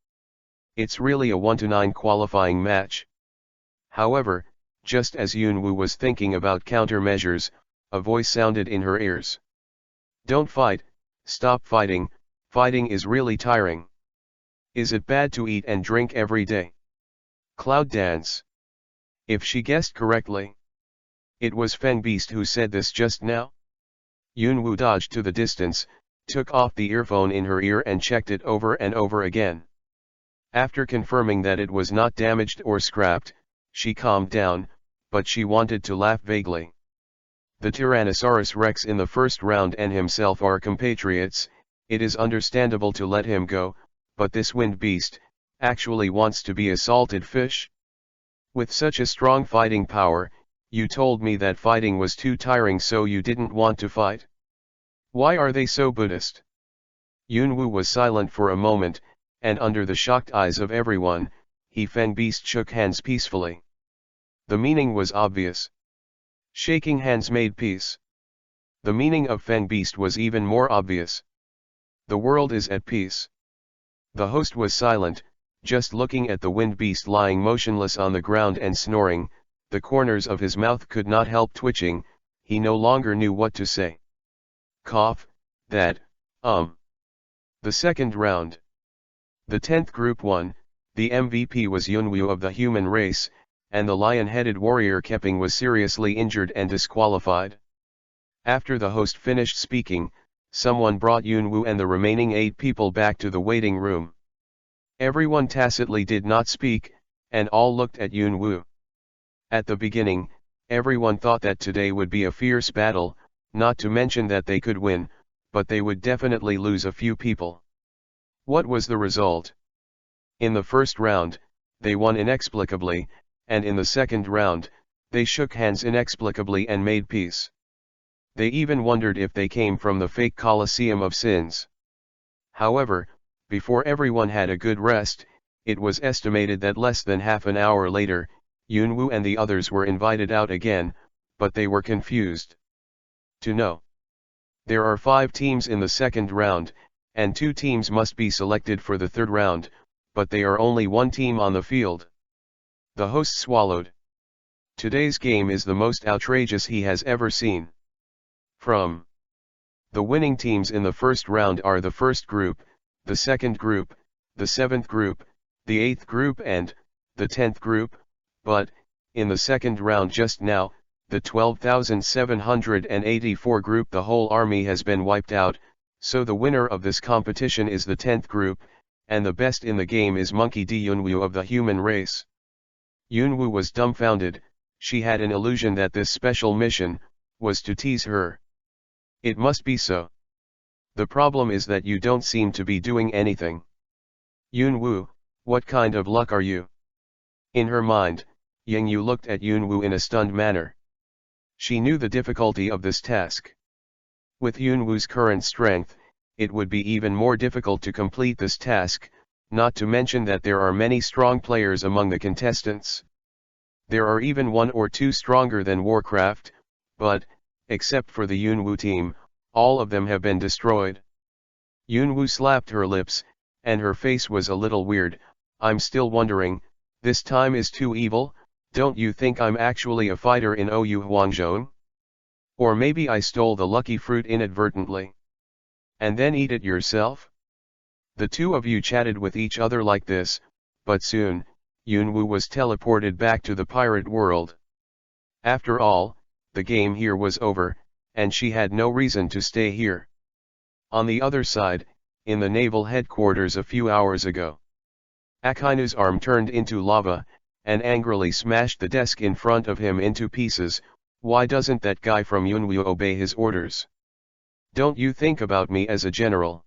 It's really a 1-9 qualifying match. However, just as Yunwu was thinking about countermeasures, a voice sounded in her ears. Don't fight, stop fighting, fighting is really tiring. Is it bad to eat and drink every day? Cloud dance. If she guessed correctly. It was Feng Beast who said this just now. Yunwu dodged to the distance, took off the earphone in her ear and checked it over and over again. After confirming that it was not damaged or scrapped, she calmed down, but she wanted to laugh vaguely. The Tyrannosaurus Rex in the first round and himself are compatriots, it is understandable to let him go, but this wind beast, actually wants to be a salted fish? With such a strong fighting power, you told me that fighting was too tiring so you didn't want to fight? Why are they so Buddhist? Yunwu was silent for a moment, and under the shocked eyes of everyone, Feng Beast shook hands peacefully. The meaning was obvious. Shaking hands made peace. The meaning of Feng Beast was even more obvious. The world is at peace. The host was silent, just looking at the wind beast lying motionless on the ground and snoring. The corners of his mouth could not help twitching, he no longer knew what to say. Cough, that, The second round. The 10th group won, the MVP was Yunwu of the human race, and the lion-headed warrior Keping was seriously injured and disqualified. After the host finished speaking, someone brought Yunwu and the remaining 8 people back to the waiting room. Everyone tacitly did not speak, and all looked at Yunwu. At the beginning, everyone thought that today would be a fierce battle, not to mention that they could win, but they would definitely lose a few people. What was the result? In the first round, they won inexplicably, and in the second round, they shook hands inexplicably and made peace. They even wondered if they came from the fake Colosseum of Sins. However, before everyone had a good rest, it was estimated that less than half an hour later, Yunwu and the others were invited out again, but they were confused. To know. There are 5 teams in the second round, and 2 teams must be selected for the third round, but they are only 1 team on the field. The host swallowed. Today's game is the most outrageous he has ever seen. From the winning teams in the first round are the first group, the second group, the 7th group, the 8th group and the 10th group, but, in the second round just now, the 12,784 group the whole army has been wiped out, so the winner of this competition is the 10th group, and the best in the game is Monkey D. Yunwu of the human race. Yunwu was dumbfounded, She had an illusion that this special mission was to tease her. It must be so. The problem is that you don't seem to be doing anything. Yunwoo, what kind of luck are you? In her mind, Yingyu looked at Yunwoo in a stunned manner. She knew the difficulty of this task. With Yunwoo's current strength, it would be even more difficult to complete this task, not to mention that there are many strong players among the contestants. There are even one or two stronger than Warcraft, but, except for the Yunwoo team, all of them have been destroyed. Yunwoo slapped her lips, and her face was a little weird. I'm still wondering, this time is too evil, don't you think I'm actually a fighter in Oyu Huangzhong? Or maybe I stole the lucky fruit inadvertently. And then eat it yourself? The two of you chatted with each other like this, but soon, Yunwoo was teleported back to the pirate world. After all, the game here was over, and she had no reason to stay here. On the other side, in the naval headquarters a few hours ago, Akainu's arm turned into lava, and angrily smashed the desk in front of him into pieces. Why doesn't that guy from Yunwoo obey his orders? Don't you think about me as a general?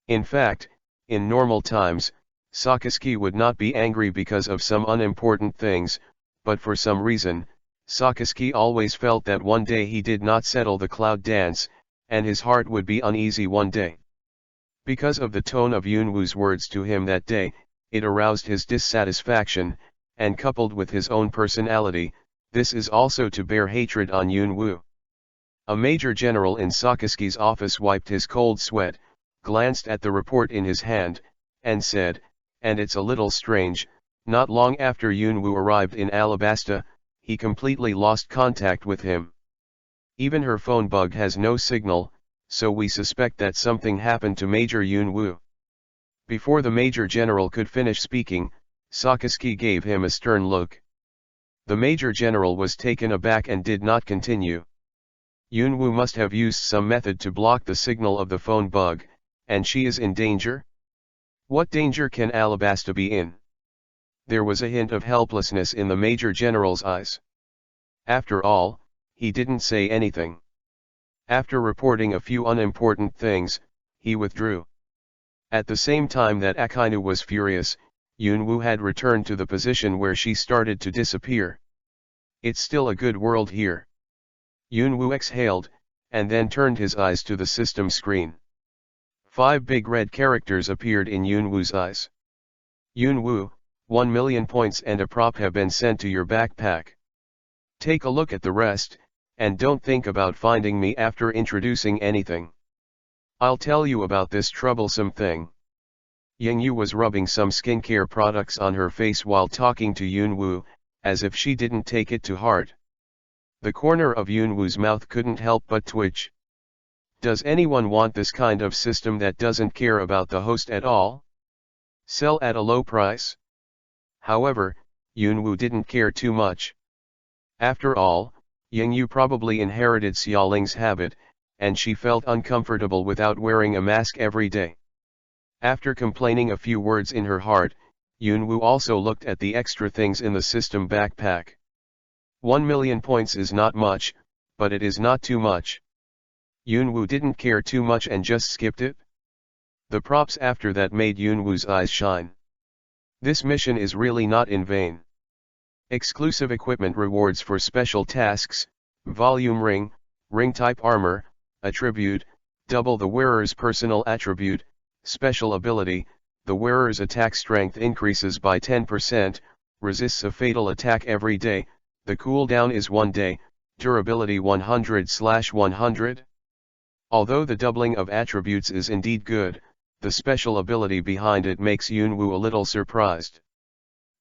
In fact, in normal times, Sakazuki would not be angry because of some unimportant things, but for some reason, Sakazuki always felt that one day he did not settle the cloud dance, and his heart would be uneasy one day. Because of the tone of Yunwoo's words to him that day, it aroused his dissatisfaction, and coupled with his own personality, this is also to bear hatred on Yunwoo. A major general in Sakazuki's office wiped his cold sweat, glanced at the report in his hand, and said, and it's a little strange, not long after Yunwoo arrived in Alabasta, he completely lost contact with him. Even her phone bug has no signal, so we suspect that something happened to Major Yunwoo. Before the Major General could finish speaking, Sakazuki gave him a stern look. The Major General was taken aback and did not continue. Yunwoo must have used some method to block the signal of the phone bug, and she is in danger? What danger can Alabasta be in? There was a hint of helplessness in the Major General's eyes. After all, he didn't say anything. After reporting a few unimportant things, he withdrew. At the same time that Akainu was furious, Yunwoo had returned to the position where she started to disappear. It's still a good world here. Yunwoo exhaled, and then turned his eyes to the system screen. 5 big red characters appeared in Yunwoo's eyes. Yunwoo, 1 million points and a prop have been sent to your backpack. Take a look at the rest, and don't think about finding me after introducing anything. I'll tell you about this troublesome thing. Yingyu was rubbing some skincare products on her face while talking to Yunwoo, as if she didn't take it to heart. The corner of Yunwoo's mouth couldn't help but twitch. Does anyone want this kind of system that doesn't care about the host at all? Sell at a low price? However, Yunwoo didn't care too much. After all, Yingyu probably inherited Xiaoling's habit, and she felt uncomfortable without wearing a mask every day. After complaining a few words in her heart, Yunwoo also looked at the extra things in the system backpack. 1 million points is not much, but it is not too much. Yunwoo didn't care too much and just skipped it. The props after that made Yunwoo's eyes shine. This mission is really not in vain. Exclusive equipment rewards for special tasks, volume ring, ring type armor, attribute, double the wearer's personal attribute, special ability, the wearer's attack strength increases by 10%, resists a fatal attack every day, the cooldown is 1 day, durability 100/100. Although the doubling of attributes is indeed good, the special ability behind it makes Yunwoo a little surprised.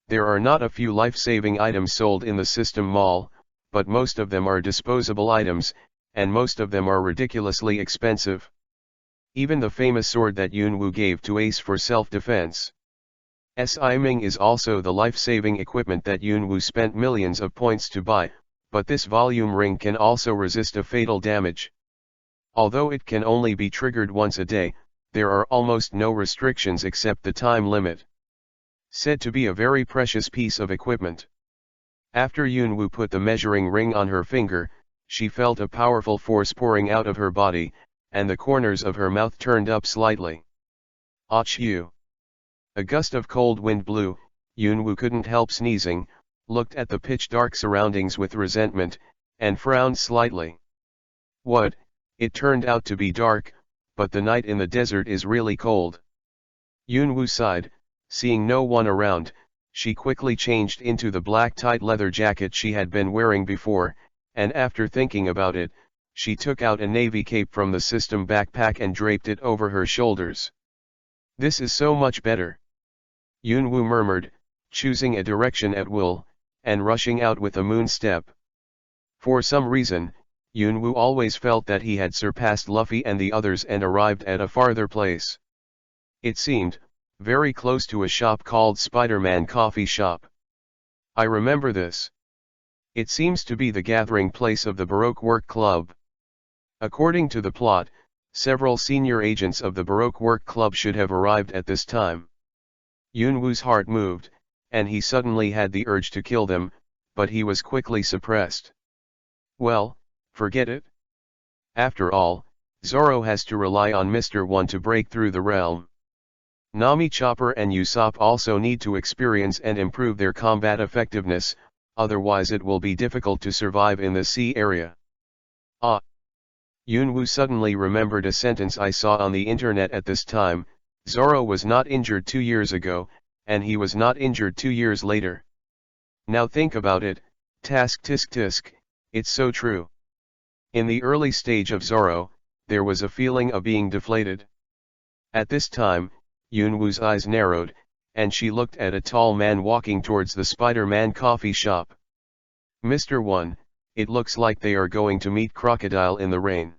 There are not a few life-saving items sold in the system mall, but most of them are disposable items, and most of them are ridiculously expensive. Even the famous sword that Yunwoo gave to Ace for self-defense. Ming is also the life-saving equipment that Yunwoo spent millions of points to buy, but this volume ring can also resist a fatal damage. Although it can only be triggered once a day, there are almost no restrictions except the time limit. Said to be a very precious piece of equipment. After Yunwoo put the measuring ring on her finger, she felt a powerful force pouring out of her body, and the corners of her mouth turned up slightly. Achoo! A gust of cold wind blew. Yunwoo couldn't help sneezing, looked at the pitch-dark surroundings with resentment, and frowned slightly. What? It turned out to be dark, but the night in the desert is really cold. Yunwoo sighed, seeing no one around. She quickly changed into the black tight leather jacket she had been wearing before, and after thinking about it, she took out a navy cape from the system backpack and draped it over her shoulders. This is so much better. Yunwoo murmured, choosing a direction at will, and rushing out with a moon step. For some reason, Yunwoo always felt that he had surpassed Luffy and the others and arrived at a farther place. It seemed very close to a shop called Spider-Man Coffee Shop. I remember this. It seems to be the gathering place of the Baroque Work Club. According to the plot, several senior agents of the Baroque Work Club should have arrived at this time. Yunwoo's heart moved, and he suddenly had the urge to kill them, but he was quickly suppressed. Well, forget it. After all, Zoro has to rely on Mr. 1 to break through the realm. Nami, Chopper and Usopp also need to experience and improve their combat effectiveness, otherwise it will be difficult to survive in the sea area. Ah! Yunwoo suddenly remembered a sentence I saw on the internet at this time: Zoro was not injured 2 years ago, and he was not injured 2 years later. Now think about it, tisk tisk tisk, it's so true. In the early stage of Zoro, there was a feeling of being deflated. At this time, Yunwoo's eyes narrowed, and she looked at a tall man walking towards the Spider-Man coffee shop. Mr. 1, it looks like they are going to meet Crocodile in the rain.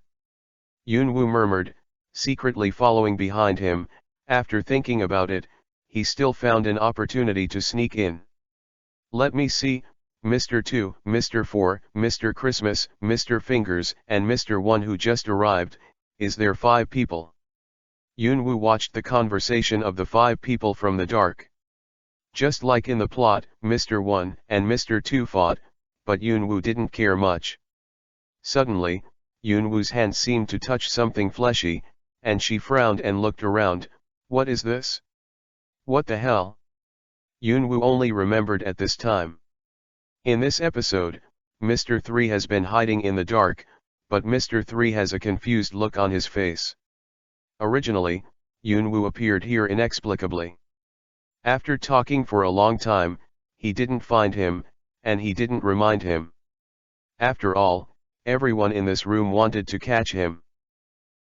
Yunwoo murmured, secretly following behind him. After thinking about it, he still found an opportunity to sneak in. Let me see, Mr. 2, Mr. 4, Mr. Christmas, Mr. Fingers, and Mr. 1 who just arrived. Is there 5 people? Yunwoo watched the conversation of the 5 people from the dark. Just like in the plot, Mr. 1 and Mr. 2 fought, but Yunwoo didn't care much. Suddenly, Yunwoo's hand seemed to touch something fleshy, and she frowned and looked around. What is this? What the hell? Yunwoo only remembered at this time. In this episode, Mr. 3 has been hiding in the dark, but Mr. 3 has a confused look on his face. Originally, Yunwoo appeared here inexplicably. After talking for a long time, he didn't find him, and he didn't remind him. After all, everyone in this room wanted to catch him.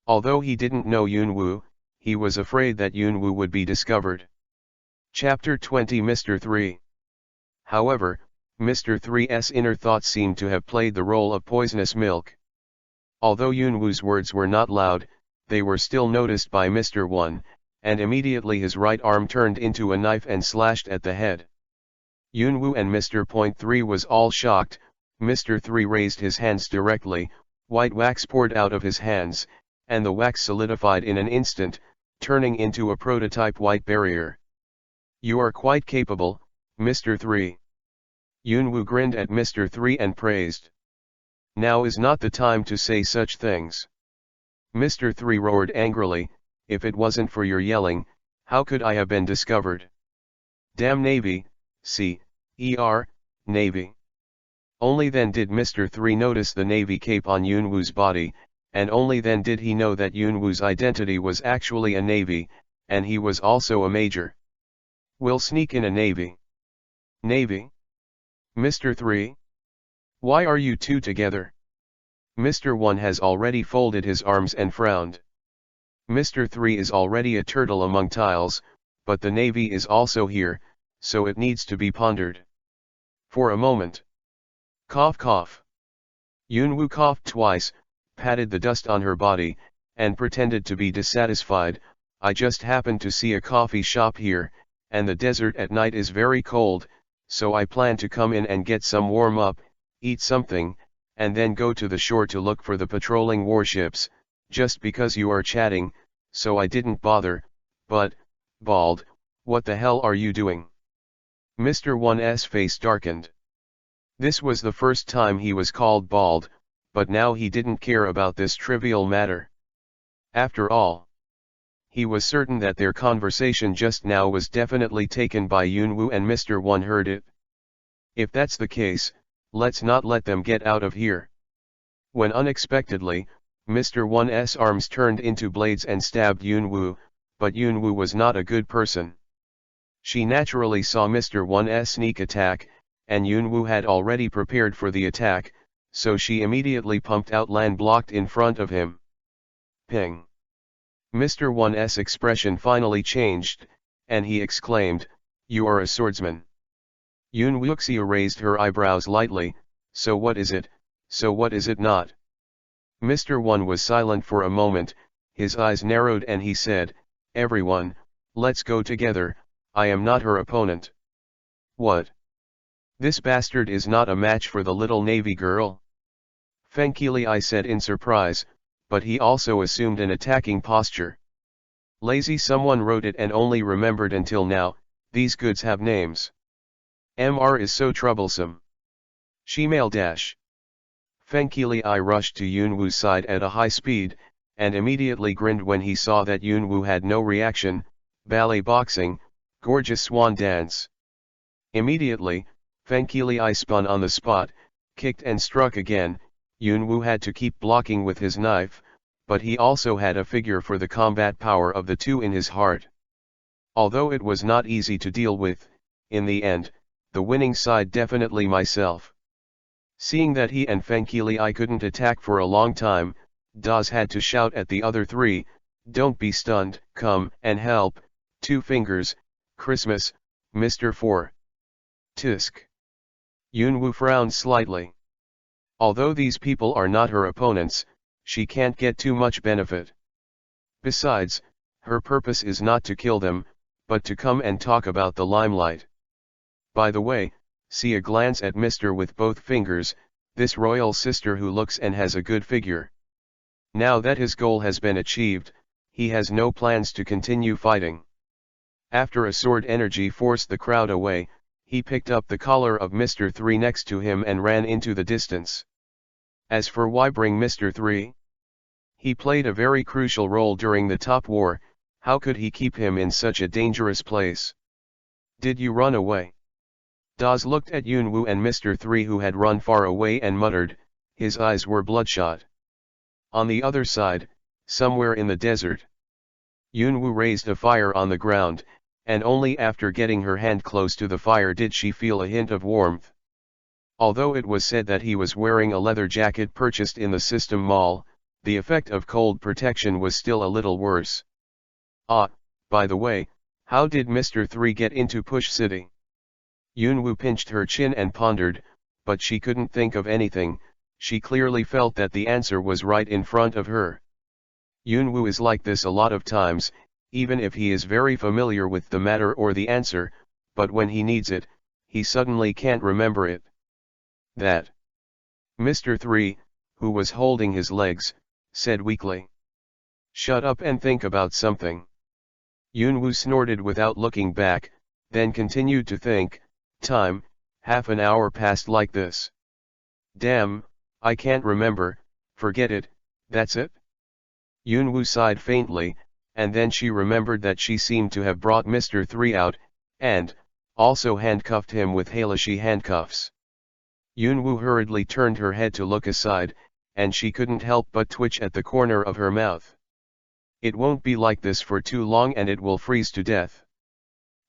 Although he didn't know Yunwoo, he was afraid that Yunwoo would be discovered. Chapter 20 Mr. 3. However, Mr. 3's inner thoughts seemed to have played the role of poisonous milk. Although Yunwoo's words were not loud, they were still noticed by Mr. 1, and immediately his right arm turned into a knife and slashed at the head. Yunwoo and Mr. 3 was all shocked. Mr. 3 raised his hands directly, white wax poured out of his hands, and the wax solidified in an instant, turning into a prototype white barrier. You are quite capable, Mr. 3. Yunwoo grinned at Mr. 3 and praised. Now is not the time to say such things. Mr. 3 roared angrily, if it wasn't for your yelling, how could I have been discovered? Damn Navy, Navy. Only then did Mr. 3 notice the navy cape on Yunwoo's body, and only then did he know that Yunwoo's identity was actually a navy, and he was also a major. We'll sneak in a navy. Navy? Mr. 3? Why are you two together? Mr. 1 has already folded his arms and frowned. Mr. 3 is already a turtle among tiles, but the navy is also here, so it needs to be pondered. For a moment. Cough cough. Yunwoo coughed twice, patted the dust on her body, and pretended to be dissatisfied. I just happened to see a coffee shop here, and the desert at night is very cold, so I plan to come in and get some warm up, eat something, and then go to the shore to look for the patrolling warships, just because you are chatting, so I didn't bother. But, Bald, what the hell are you doing? Mr. 1's face darkened. This was the first time he was called bald, but now he didn't care about this trivial matter. After all, he was certain that their conversation just now was definitely taken by Yunwoo and Mr. One heard it. If that's the case, let's not let them get out of here. When unexpectedly, Mr. One's arms turned into blades and stabbed Yunwoo, but Yunwoo was not a good person. She naturally saw Mr. One's sneak attack, and Yunwoo had already prepared for the attack, so she immediately pumped out land blocked in front of him. Ping! Mr. One's expression finally changed, and he exclaimed, "You are a swordsman." Yunwoo raised her eyebrows lightly, "So what is it, so what is it not?" Mr. One was silent for a moment, his eyes narrowed and he said, "Everyone, let's go together, I am not her opponent." "What? This bastard is not a match for the little navy girl?" Fanfiction said in surprise, but he also assumed an attacking posture. "Lazy someone wrote it and only remembered until now, these goods have names. Mr. is so troublesome." Shemale dash. Fanfiction rushed to Yunwoo's side at a high speed, and immediately grinned when he saw that Yunwoo had no reaction. Ballet boxing, gorgeous swan dance. Immediately, Fanfiction spun on the spot, kicked and struck again. Yunwoo had to keep blocking with his knife, but he also had a figure for the combat power of the two in his heart. Although it was not easy to deal with, in the end, the winning side definitely myself. Seeing that he and Fanfiction couldn't attack for a long time, Dawes had to shout at the other three, "Don't be stunned, come and help, 2 fingers, Christmas, Mr. 4. Tisk." Yunwoo frowned slightly. Although these people are not her opponents, she can't get too much benefit. Besides, her purpose is not to kill them, but to come and talk about the limelight. By the way, see a glance at Mr. with both fingers, this royal sister who looks and has a good figure. Now that his goal has been achieved, he has no plans to continue fighting. After a sword energy forced the crowd away, he picked up the collar of Mr. 3 next to him and ran into the distance. As for why bring Mr. 3? He played a very crucial role during the top war, how could he keep him in such a dangerous place? "Did you run away?" Dawes looked at Yunwoo and Mr. 3 who had run far away and muttered, his eyes were bloodshot. On the other side, somewhere in the desert, Yunwoo raised a fire on the ground, and only after getting her hand close to the fire did she feel a hint of warmth. Although it was said that he was wearing a leather jacket purchased in the System Mall, the effect of cold protection was still a little worse. "Ah, by the way, how did Mr. 3 get into Push City?" Yunwoo pinched her chin and pondered, but she couldn't think of anything. She clearly felt that the answer was right in front of her. Yunwoo is like this a lot of times, even if he is very familiar with the matter or the answer, but when he needs it, he suddenly can't remember it. "That." Mr. 3, who was holding his legs, said weakly. "Shut up and think about something." Yunwoo snorted without looking back, then continued to think. Time, half an hour passed like this. "Damn, I can't remember, forget it, that's it?" Yunwoo sighed faintly, and then she remembered that she seemed to have brought Mr. 3 out, and, also handcuffed him with Halishy handcuffs. Yunwoo hurriedly turned her head to look aside, and she couldn't help but twitch at the corner of her mouth. It won't be like this for too long and it will freeze to death.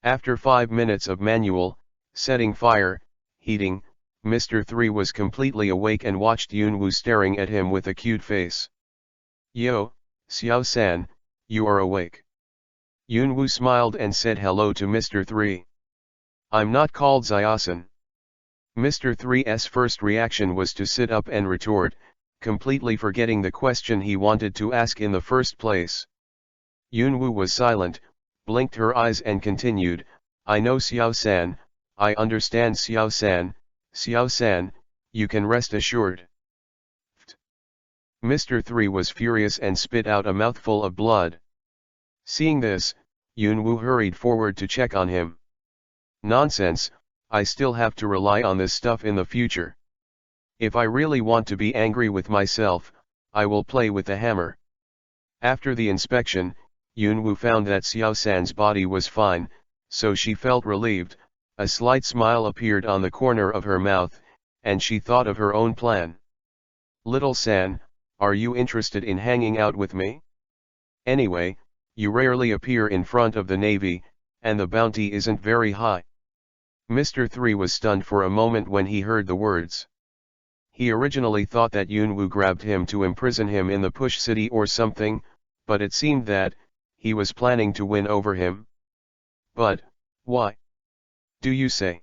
After 5 minutes of manual, setting fire, heating, Mr. 3 was completely awake and watched Yunwoo staring at him with a cute face. "Yo, Xiao-san, you are awake." Yunwoo smiled and said hello to Mr. 3. "I'm not called Xiao-san." Mr. 3's first reaction was to sit up and retort, completely forgetting the question he wanted to ask in the first place. Yunwoo was silent, blinked her eyes and continued, "I know Xiao-san, I understand Xiao-san, Xiao-san, you can rest assured." Mr. 3 was furious and spit out a mouthful of blood. Seeing this, Yunwoo hurried forward to check on him. "Nonsense, I still have to rely on this stuff in the future. If I really want to be angry with myself, I will play with the hammer. After the inspection, Yunwoo found that Xiao San's body was fine, so she felt relieved. A slight smile appeared on the corner of her mouth, and she thought of her own plan. Little San, are you interested in hanging out with me? Anyway, you rarely appear in front of the Navy, and the bounty isn't very high. Mr. 3 was stunned for a moment when he heard the words. He originally thought that Yunwoo grabbed him to imprison him in the Push City or something, but it seemed that he was planning to win over him. But why? Do you say?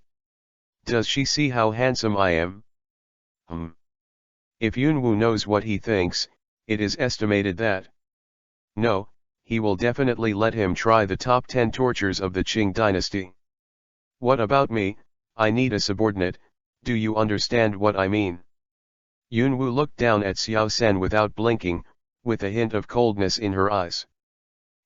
Does she see how handsome I am? If Yunwoo knows what he thinks, it is estimated that no, he will definitely let him try the top 10 tortures of the Qing dynasty. What about me? I need a subordinate, do you understand what I mean? Yunwoo looked down at Xiao San without blinking, with a hint of coldness in her eyes.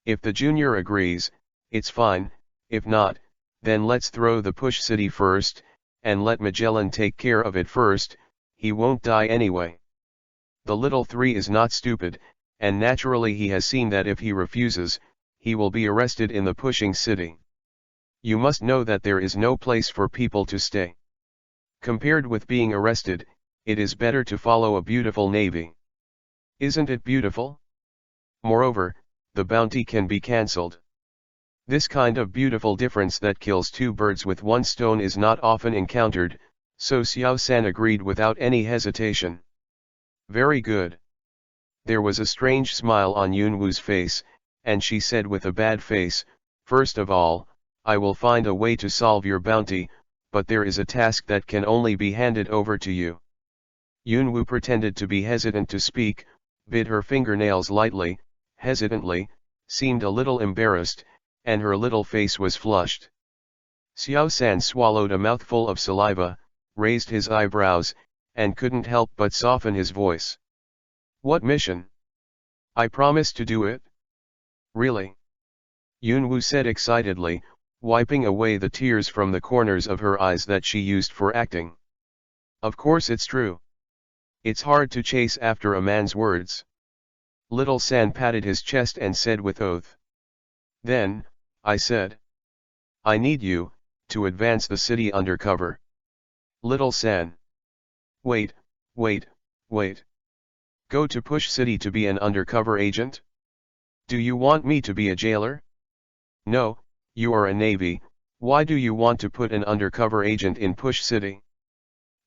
If the junior agrees, it's fine, if not, then let's throw the Push City first, and let Magellan take care of it first, he won't die anyway. The little 3 is not stupid, and naturally he has seen that if he refuses, he will be arrested in the Pushing City. You must know that there is no place for people to stay. Compared with being arrested, it is better to follow a beautiful navy. Isn't it beautiful? Moreover, the bounty can be cancelled. This kind of beautiful difference that kills two birds with one stone is not often encountered, so Xiao San agreed without any hesitation. Very good. There was a strange smile on Yunwoo's face, and she said with a bad face, first of all, I will find a way to solve your bounty, but there is a task that can only be handed over to you. Yunwoo pretended to be hesitant to speak, bit her fingernails lightly, hesitantly, seemed a little embarrassed, and her little face was flushed. Xiao San swallowed a mouthful of saliva, raised his eyebrows, and couldn't help but soften his voice. What mission? I promise to do it. Really? Yunwoo said excitedly, wiping away the tears from the corners of her eyes that she used for acting. Of course it's true. It's hard to chase after a man's words. Little San patted his chest and said with oath. Then, I said. I need you, to advance the city undercover. Little San. Wait. Go to Push City to be an undercover agent? Do you want me to be a jailer? No, you are a navy, why do you want to put an undercover agent in Push City?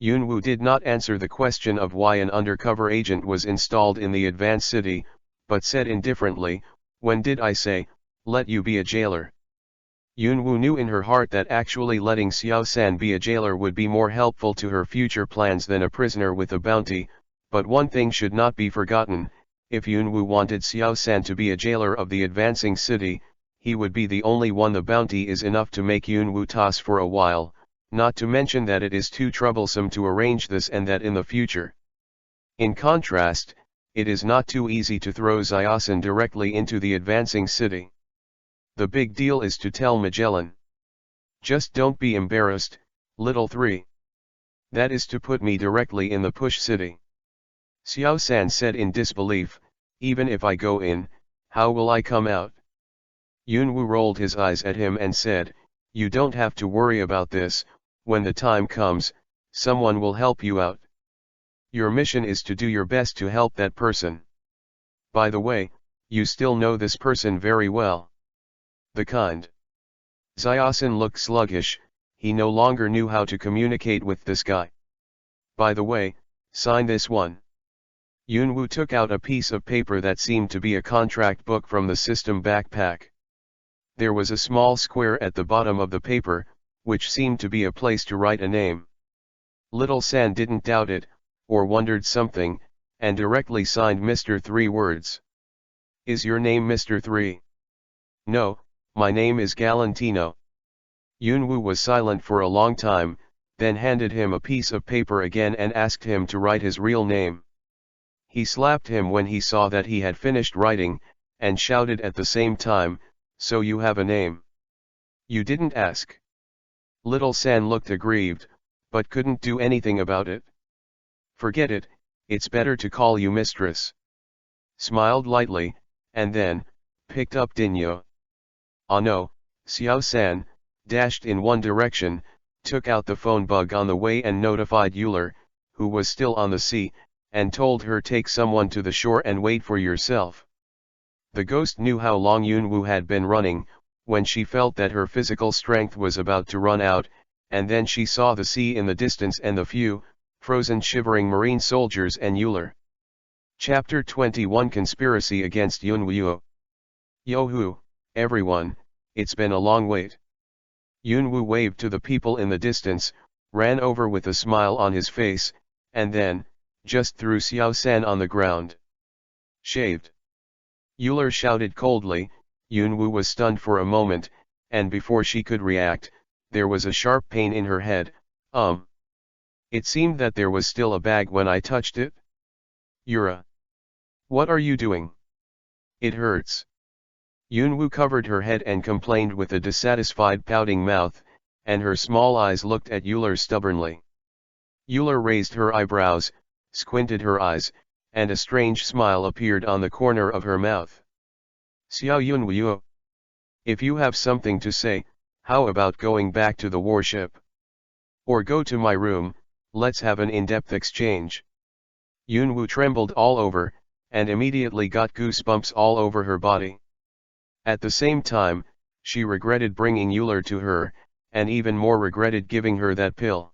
Yunwoo did not answer the question of why an undercover agent was installed in the advanced city, but said indifferently, when did I say, let you be a jailer? Yunwoo knew in her heart that actually letting Xiao San be a jailer would be more helpful to her future plans than a prisoner with a bounty, but one thing should not be forgotten, if Yunwoo wanted Xiao San to be a jailer of the advancing city, he would be the only one. The bounty is enough to make Yunwoo toss for a while, not to mention that it is too troublesome to arrange this and that in the future. In contrast, it is not too easy to throw Xiao San directly into the advancing city. The big deal is to tell Magellan. Just don't be embarrassed, little 3. That is to put me directly in the Push City. Xiao San said in disbelief, even if I go in, how will I come out? Yunwoo rolled his eyes at him and said, you don't have to worry about this, when the time comes, someone will help you out. Your mission is to do your best to help that person. By the way, you still know this person very well. The kind. Xiao San looked sluggish, he no longer knew how to communicate with this guy. By the way, sign this one. Yunwoo took out a piece of paper that seemed to be a contract book from the system backpack. There was a small square at the bottom of the paper, which seemed to be a place to write a name. Little San didn't doubt it, or wondered something, and directly signed Mr. 3 words. Is your name Mr. 3? No, my name is Galantino. Yunwoo was silent for a long time, then handed him a piece of paper again and asked him to write his real name. He slapped him when he saw that he had finished writing, and shouted at the same time, so you have a name. You didn't ask. Little San looked aggrieved, but couldn't do anything about it. Forget it, it's better to call you mistress. Smiled lightly, and then, picked up Dinyo. Ah no, Xiao-san, dashed in one direction, took out the phone bug on the way and notified Euler, who was still on the sea, and told her take someone to the shore and wait for yourself. The ghost knew how long Yunwoo had been running, when she felt that her physical strength was about to run out, and then she saw the sea in the distance and the few, frozen shivering marine soldiers and Euler. Chapter 21 Conspiracy against Yunwoo. Yo-hoo, everyone, it's been a long wait. Yunwoo waved to the people in the distance, ran over with a smile on his face, and then, just threw Xiao-san on the ground. Shaved. Euler shouted coldly. Yunwoo was stunned for a moment, and before she could react, there was a sharp pain in her head. It seemed that there was still a bag when I touched it. Yura. What are you doing? It hurts. Yunwoo covered her head and complained with a dissatisfied pouting mouth, and her small eyes looked at Euler stubbornly. Euler raised her eyebrows, squinted her eyes, and a strange smile appeared on the corner of her mouth. Xiao Yunwoo. If you have something to say, how about going back to the warship? Or go to my room, let's have an in-depth exchange. Yunwoo trembled all over, and immediately got goosebumps all over her body. At the same time, she regretted bringing Euler to her, and even more regretted giving her that pill.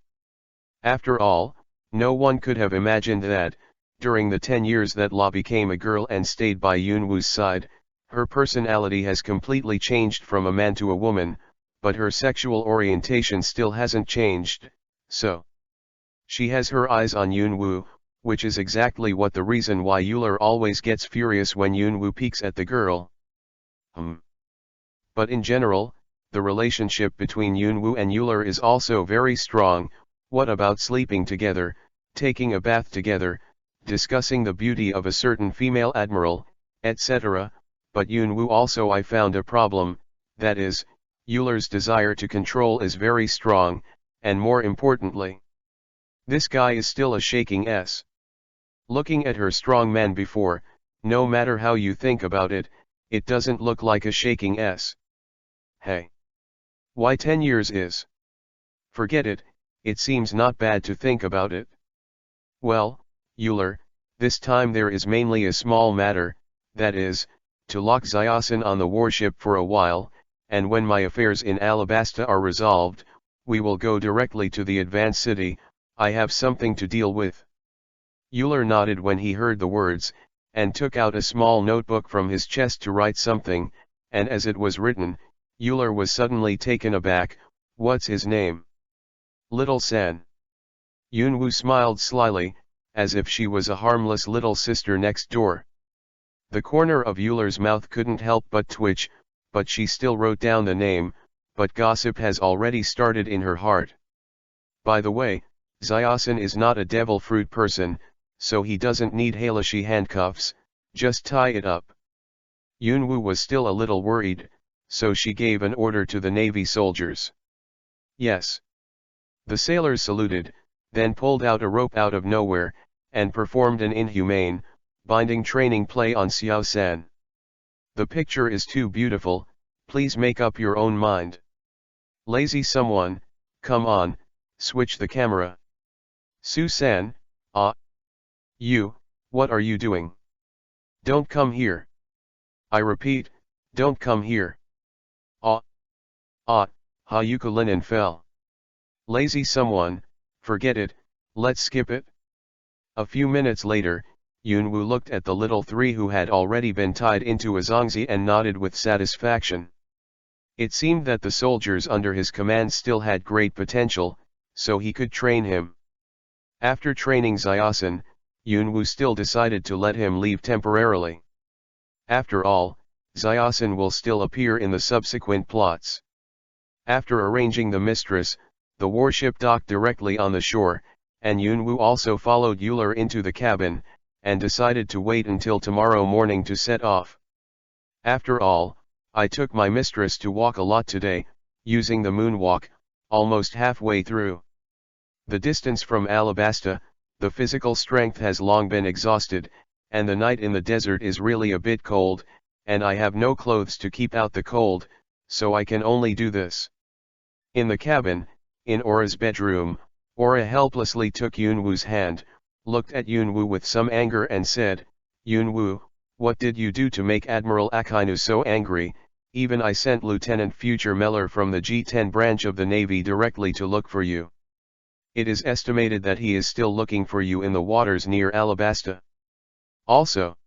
After all, no one could have imagined that, during the 10 years that La became a girl and stayed by Yunwoo's side, her personality has completely changed from a man to a woman, but her sexual orientation still hasn't changed, so she has her eyes on Yunwoo, which is exactly what the reason why Euler always gets furious when Yunwoo peeks at the girl. But in general, the relationship between Yunwoo and Euler is also very strong. What about sleeping together, taking a bath together, discussing the beauty of a certain female admiral, etc., but Yunwoo also I found a problem, that is, Euler's desire to control is very strong, and more importantly, this guy is still a shaking S. Looking at her strong man before, no matter how you think about it, it doesn't look like a shaking S. Hey. Why 10 years is? Forget it, it seems not bad to think about it. Well, Euler, this time there is mainly a small matter, that is, to lock Xiaosan on the warship for a while, and when my affairs in Alabasta are resolved, we will go directly to the advanced city. I have something to deal with. Euler nodded when he heard the words, and took out a small notebook from his chest to write something, and as it was written, Euler was suddenly taken aback. What's his name? Little San. Yunwoo smiled slyly, as if she was a harmless little sister next door. The corner of Euler's mouth couldn't help but twitch, but she still wrote down the name, but gossip has already started in her heart. By the way, Xiaosan is not a devil fruit person, so he doesn't need Halashi handcuffs, just tie it up. Yunwoo was still a little worried, so she gave an order to the Navy soldiers. Yes. The sailors saluted, then pulled out a rope out of nowhere, and performed an inhumane, binding training play on Xiao-san. The picture is too beautiful, please make up your own mind. Lazy someone, come on, switch the camera. Su-san, you, what are you doing? Don't come here. I repeat, don't come here. Hayuka fell. Lazy someone, forget it, let's skip it. A few minutes later, Yunwoo looked at the little three who had already been tied into a zongzi and nodded with satisfaction. It seemed that the soldiers under his command still had great potential, so he could train him. After training Xiaosan, Yunwoo still decided to let him leave temporarily. After all, Xiaosan will still appear in the subsequent plots. After arranging the mistress, the warship docked directly on the shore, and Yunwoo also followed Euler into the cabin, and decided to wait until tomorrow morning to set off. After all, I took my mistress to walk a lot today, using the moonwalk, almost halfway through. The distance from Alabasta, the physical strength has long been exhausted, and the night in the desert is really a bit cold, and I have no clothes to keep out the cold, so I can only do this. In the cabin, in Aura's bedroom, Aura helplessly took Yunwoo's hand, looked at Yunwoo with some anger and said, "Yunwoo, what did you do to make Admiral Akainu so angry? Even I sent Lieutenant Future Meller from the G-10 branch of the Navy directly to look for you. It is estimated that he is still looking for you in the waters near Alabasta. Also,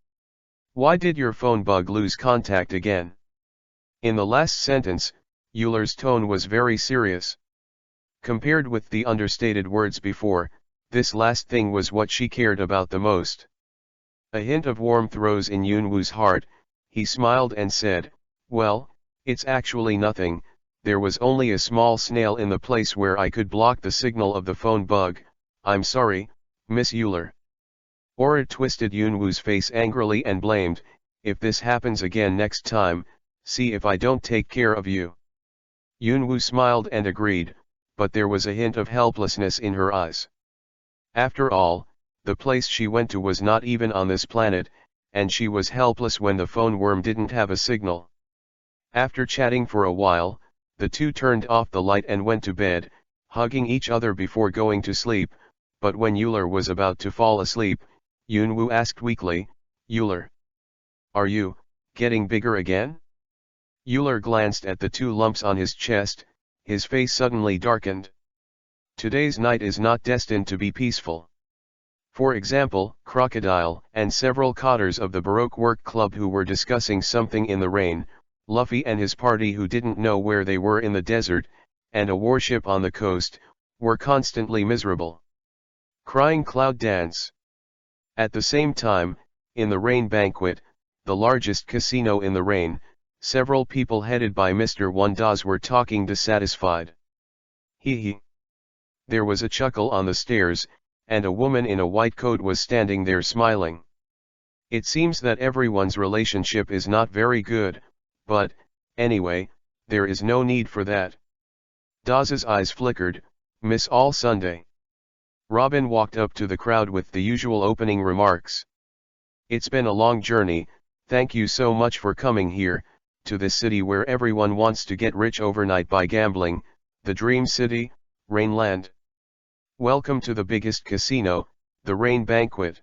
why did your phone bug lose contact again?" In the last sentence, Euler's tone was very serious. Compared with the understated words before, this last thing was what she cared about the most. A hint of warmth rose in Yunwoo's heart. He smiled and said, "Well, it's actually nothing, there was only a small snail in the place where I could block the signal of the phone bug. I'm sorry, Miss Euler." Aura twisted Yunwoo's face angrily and blamed, "If this happens again next time, see if I don't take care of you." Yunwoo smiled and agreed, but there was a hint of helplessness in her eyes. After all, the place she went to was not even on this planet, and she was helpless when the phone worm didn't have a signal. After chatting for a while, the two turned off the light and went to bed, hugging each other before going to sleep, but when Euler was about to fall asleep, Yunwoo asked weakly, "Euler, are you getting bigger again?" Euler glanced at the two lumps on his chest, his face suddenly darkened. Today's night is not destined to be peaceful. For example, Crocodile and several cotters of the Baroque Work Club who were discussing something in the rain, Luffy and his party who didn't know where they were in the desert, and a warship on the coast, were constantly miserable. Crying Cloud Dance. At the same time, in the Rain Banquet, the largest casino in the rain, several people headed by Mr. Wondaz were talking dissatisfied. Hee hee. There was a chuckle on the stairs, and a woman in a white coat was standing there smiling. It seems that everyone's relationship is not very good, but, anyway, there is no need for that. Daz's eyes flickered, "Miss All Sunday." Robin walked up to the crowd with the usual opening remarks. "It's been a long journey, thank you so much for coming here, to this city where everyone wants to get rich overnight by gambling, the Dream City, Rainland. Welcome to the biggest casino, the Rain Banquet."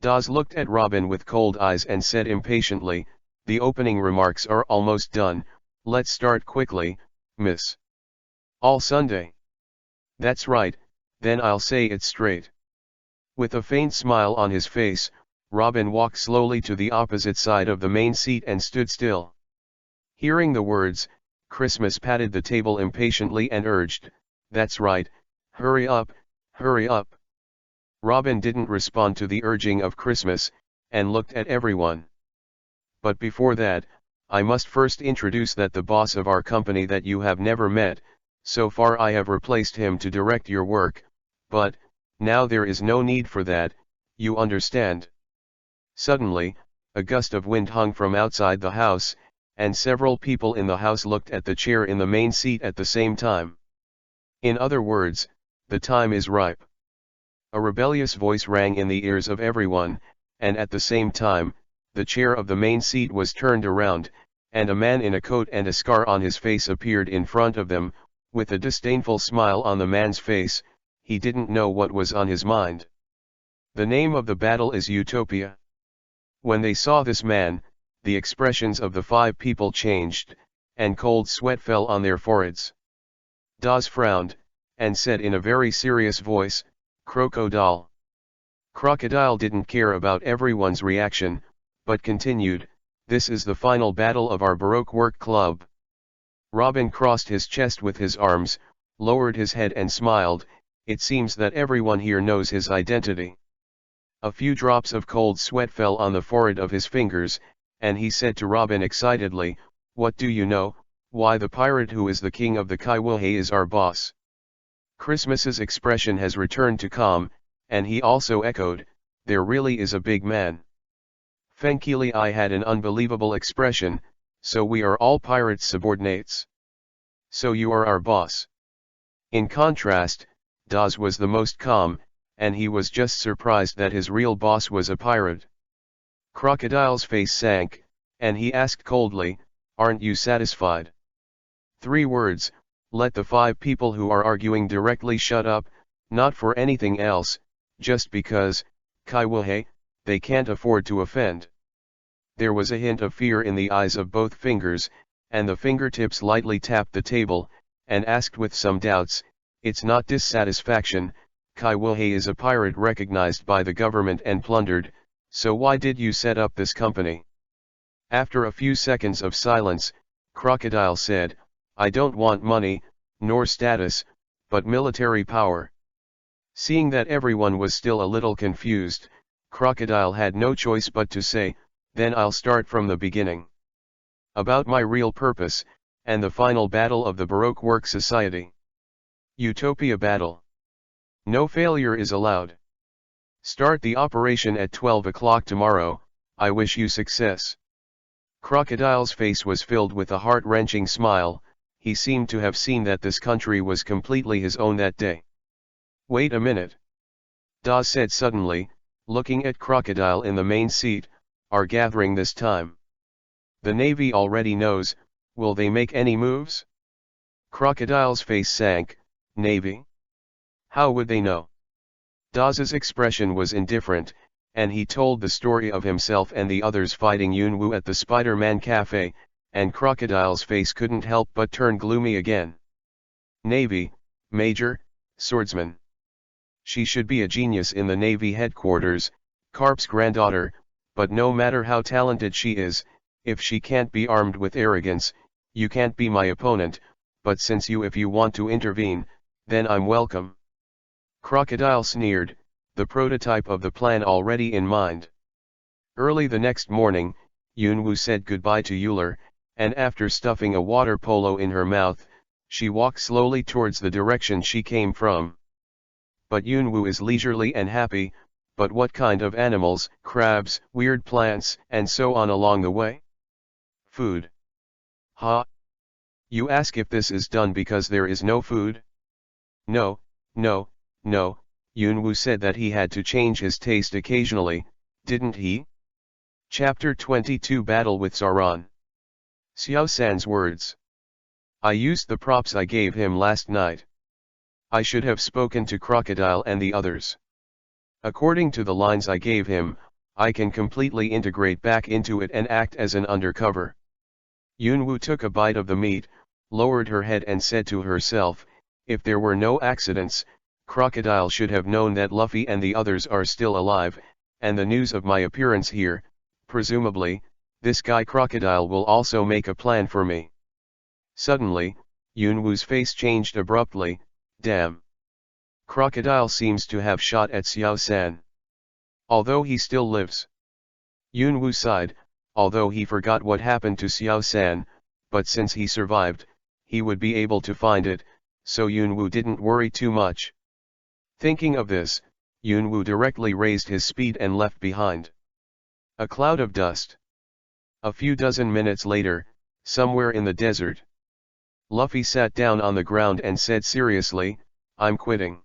Daz looked at Robin with cold eyes and said impatiently, "The opening remarks are almost done, let's start quickly, Miss All Sunday." "That's right, then I'll say it straight." With a faint smile on his face, Robin walked slowly to the opposite side of the main seat and stood still. Hearing the words, Christmas patted the table impatiently and urged, "That's right, hurry up, hurry up." Robin didn't respond to the urging of Christmas, and looked at everyone. "But before that, I must first introduce that the boss of our company that you have never met, so far I have replaced him to direct your work, but, now there is no need for that, you understand." Suddenly, a gust of wind hung from outside the house, and several people in the house looked at the chair in the main seat at the same time. "In other words, the time is ripe." A rebellious voice rang in the ears of everyone, and at the same time, the chair of the main seat was turned around, and a man in a coat and a scar on his face appeared in front of them, with a disdainful smile on the man's face. He didn't know what was on his mind. "The name of the battle is Utopia." When they saw this man, the expressions of the five people changed, and cold sweat fell on their foreheads. Daz frowned, and said in a very serious voice, "Crocodile." Crocodile didn't care about everyone's reaction, but continued, "This is the final battle of our Baroque Work Club." Robin crossed his chest with his arms, lowered his head and smiled. It seems that everyone here knows his identity. A few drops of cold sweat fell on the forehead of his fingers, and he said to Robin excitedly, "What do you know? Why, the pirate who is the king of the Kaiwahe is our boss." Christmas's expression has returned to calm, and he also echoed, "There really is a big man." Fenkili I had an unbelievable expression, "So we are all pirates' subordinates. So you are our boss." In contrast, Dawes was the most calm, and he was just surprised that his real boss was a pirate. Crocodile's face sank, and he asked coldly, "Aren't you satisfied?" 3 words, let the 5 people who are arguing directly shut up, not for anything else, just because, Kaiwuhei, they can't afford to offend. There was a hint of fear in the eyes of both fingers, and the fingertips lightly tapped the table, and asked with some doubts, "It's not dissatisfaction, Kaiwuhei is a pirate recognized by the government and plundered, so why did you set up this company?" After a few seconds of silence, Crocodile said, "I don't want money, nor status, but military power." Seeing that everyone was still a little confused, Crocodile had no choice but to say, "Then I'll start from the beginning. About my real purpose, and the final battle of the Baroque Work Society. Utopia battle. No failure is allowed. Start the operation at 12 o'clock tomorrow, I wish you success." Crocodile's face was filled with a heart-wrenching smile, he seemed to have seen that this country was completely his own that day. "Wait a minute," Dawes said suddenly, looking at Crocodile in the main seat, "are gathering this time. The Navy already knows, will they make any moves?" Crocodile's face sank, "Navy? How would they know?" Dawes's expression was indifferent, and he told the story of himself and the others fighting Yunwu at the Spider-Man Cafe, and Crocodile's face couldn't help but turn gloomy again. "Navy, Major, swordsman. She should be a genius in the Navy headquarters, Carp's granddaughter, but no matter how talented she is, if she can't be armed with arrogance, you can't be my opponent, but since if you want to intervene, then I'm welcome." Crocodile sneered, the prototype of the plan already in mind. Early the next morning, Yunwu said goodbye to Euler, and after stuffing a water polo in her mouth, she walked slowly towards the direction she came from. But Yunwu is leisurely and happy, but what kind of animals, crabs, weird plants, and so on along the way? Food. Ha! You ask if this is done because there is no food? No, no, no, Yunwu said that he had to change his taste occasionally, didn't he? Chapter 22 Battle with Sauron. Xiao San's words. "I used the props I gave him last night. I should have spoken to Crocodile and the others. According to the lines I gave him, I can completely integrate back into it and act as an undercover." Yunwu took a bite of the meat, lowered her head and said to herself, "If there were no accidents, Crocodile should have known that Luffy and the others are still alive, and the news of my appearance here, presumably, this guy Crocodile will also make a plan for me." Suddenly, Yunwu's face changed abruptly, "Damn. Crocodile seems to have shot at Xiao San. Although he still lives." Yunwu sighed, although he forgot what happened to Xiao San, but since he survived, he would be able to find it, so Yunwu didn't worry too much. Thinking of this, Yunwu directly raised his speed and left behind a cloud of dust. A few dozen minutes later, somewhere in the desert, Luffy sat down on the ground and said seriously, "I'm quitting."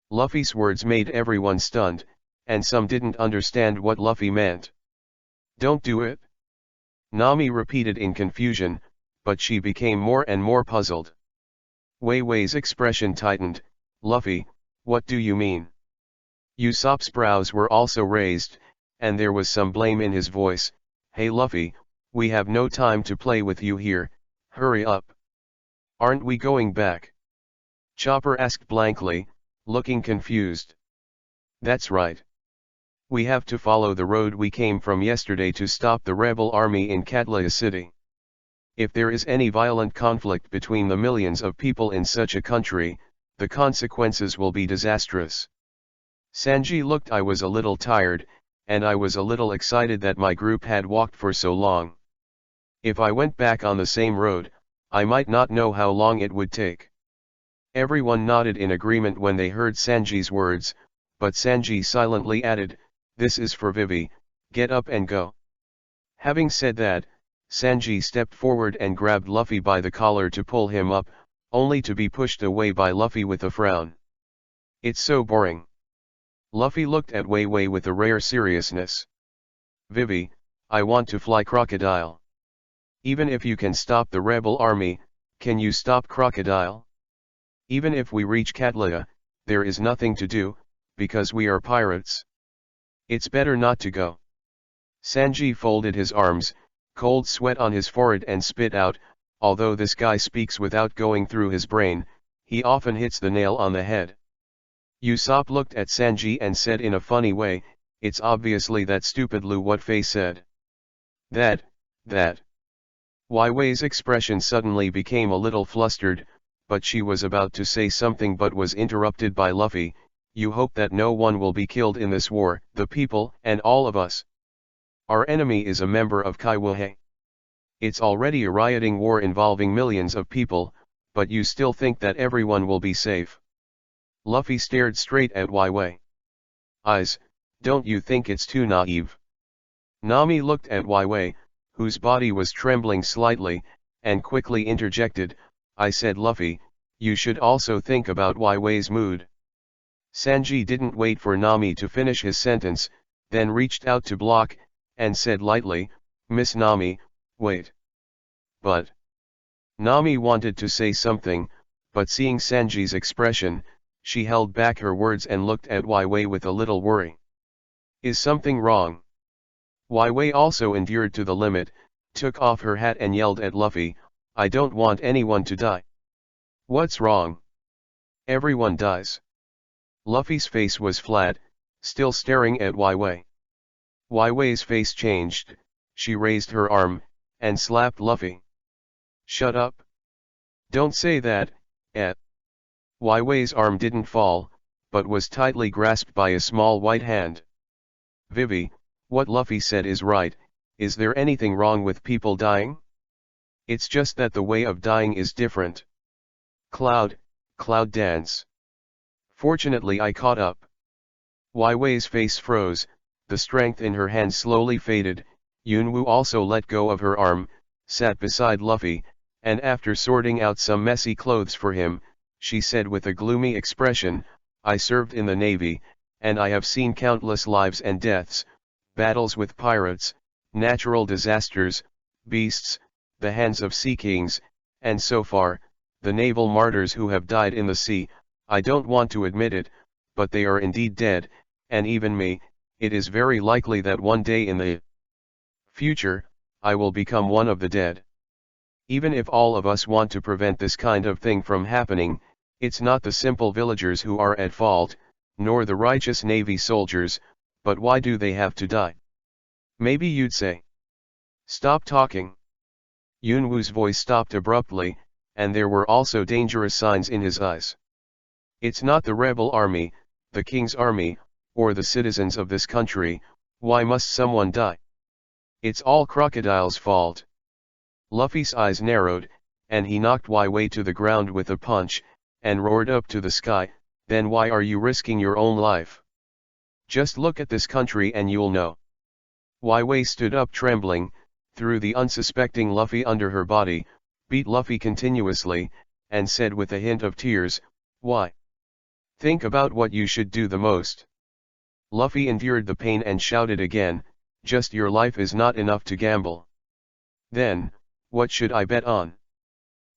Luffy's words made everyone stunned, and some didn't understand what Luffy meant. "Don't do it?" Nami repeated in confusion, but she became more and more puzzled. Wei Wei's expression tightened. "Luffy, what do you mean?" Usopp's brows were also raised, and there was some blame in his voice. "Hey Luffy, we have no time to play with you here, hurry up." "Aren't we going back?" Chopper asked blankly, looking confused. "That's right. We have to follow the road we came from yesterday to stop the rebel army in Katla City. If there is any violent conflict between the millions of people in such a country, the consequences will be disastrous." Sanji looked. "I was a little tired, and I was a little excited that my group had walked for so long. If I went back on the same road, I might not know how long it would take." Everyone nodded in agreement when they heard Sanji's words, but Sanji silently added, "This is for Vivi, get up and go." Having said that, Sanji stepped forward and grabbed Luffy by the collar to pull him up, only to be pushed away by Luffy with a frown. It's so boring. Luffy looked at Wei Wei with a rare seriousness. Vivi, I want to fly Crocodile. Even if you can stop the rebel army, can you stop Crocodile? Even if we reach Catlea, there is nothing to do, because we are pirates. It's better not to go. Sanji folded his arms, cold sweat on his forehead, and spit out, although this guy speaks without going through his brain, he often hits the nail on the head. Usopp looked at Sanji and said in a funny way, it's obviously that stupid Lu what Faye said. That. Wai Wei's expression suddenly became a little flustered, but she was about to say something but was interrupted by Luffy. You hope that no one will be killed in this war, the people and all of us. Our enemy is a member of Kaiwahe. It's already a rioting war involving millions of people, but you still think that everyone will be safe. Luffy stared straight at Wai Wei. Eyes, don't you think it's too naive? Nami looked at Wai Wei, whose body was trembling slightly, and quickly interjected, I said Luffy, you should also think about Wai Wei's mood. Sanji didn't wait for Nami to finish his sentence, then reached out to block, and said lightly, Miss Nami, wait. But Nami wanted to say something, but seeing Sanji's expression, she held back her words and looked at Wai Wei with a little worry. Is something wrong? Wai Wei also endured to the limit, took off her hat and yelled at Luffy, I don't want anyone to die. What's wrong? Everyone dies. Luffy's face was flat, still staring at Wai Wei. Wai Wei's face changed, she raised her arm, and slapped Luffy. Shut up. Don't say that, Wai Wei's arm didn't fall, but was tightly grasped by a small white hand. Vivi, what Luffy said is right, is there anything wrong with people dying? It's just that the way of dying is different. Cloud dance. Fortunately I caught up. Wai Wei's face froze, the strength in her hand slowly faded, Yunwu also let go of her arm, sat beside Luffy, and after sorting out some messy clothes for him, she said with a gloomy expression, I served in the Navy, and I have seen countless lives and deaths, battles with pirates, natural disasters, beasts, the hands of sea kings, and so far, the naval martyrs who have died in the sea, I don't want to admit it, but they are indeed dead, and even me, it is very likely that one day in the future, I will become one of the dead. Even if all of us want to prevent this kind of thing from happening, it's not the simple villagers who are at fault, nor the righteous Navy soldiers, but why do they have to die? Maybe you'd say. Stop talking. Yunwu's voice stopped abruptly, and there were also dangerous signs in his eyes. It's not the rebel army, the king's army, or the citizens of this country, why must someone die? It's all Crocodile's fault. Luffy's eyes narrowed, and he knocked Wai Wei to the ground with a punch, and roared up to the sky, then why are you risking your own life? Just look at this country and you'll know. Wai Wei stood up trembling, threw the unsuspecting Luffy under her body, beat Luffy continuously, and said with a hint of tears, why? Think about what you should do the most. Luffy endured the pain and shouted again, just your life is not enough to gamble. Then, what should I bet on?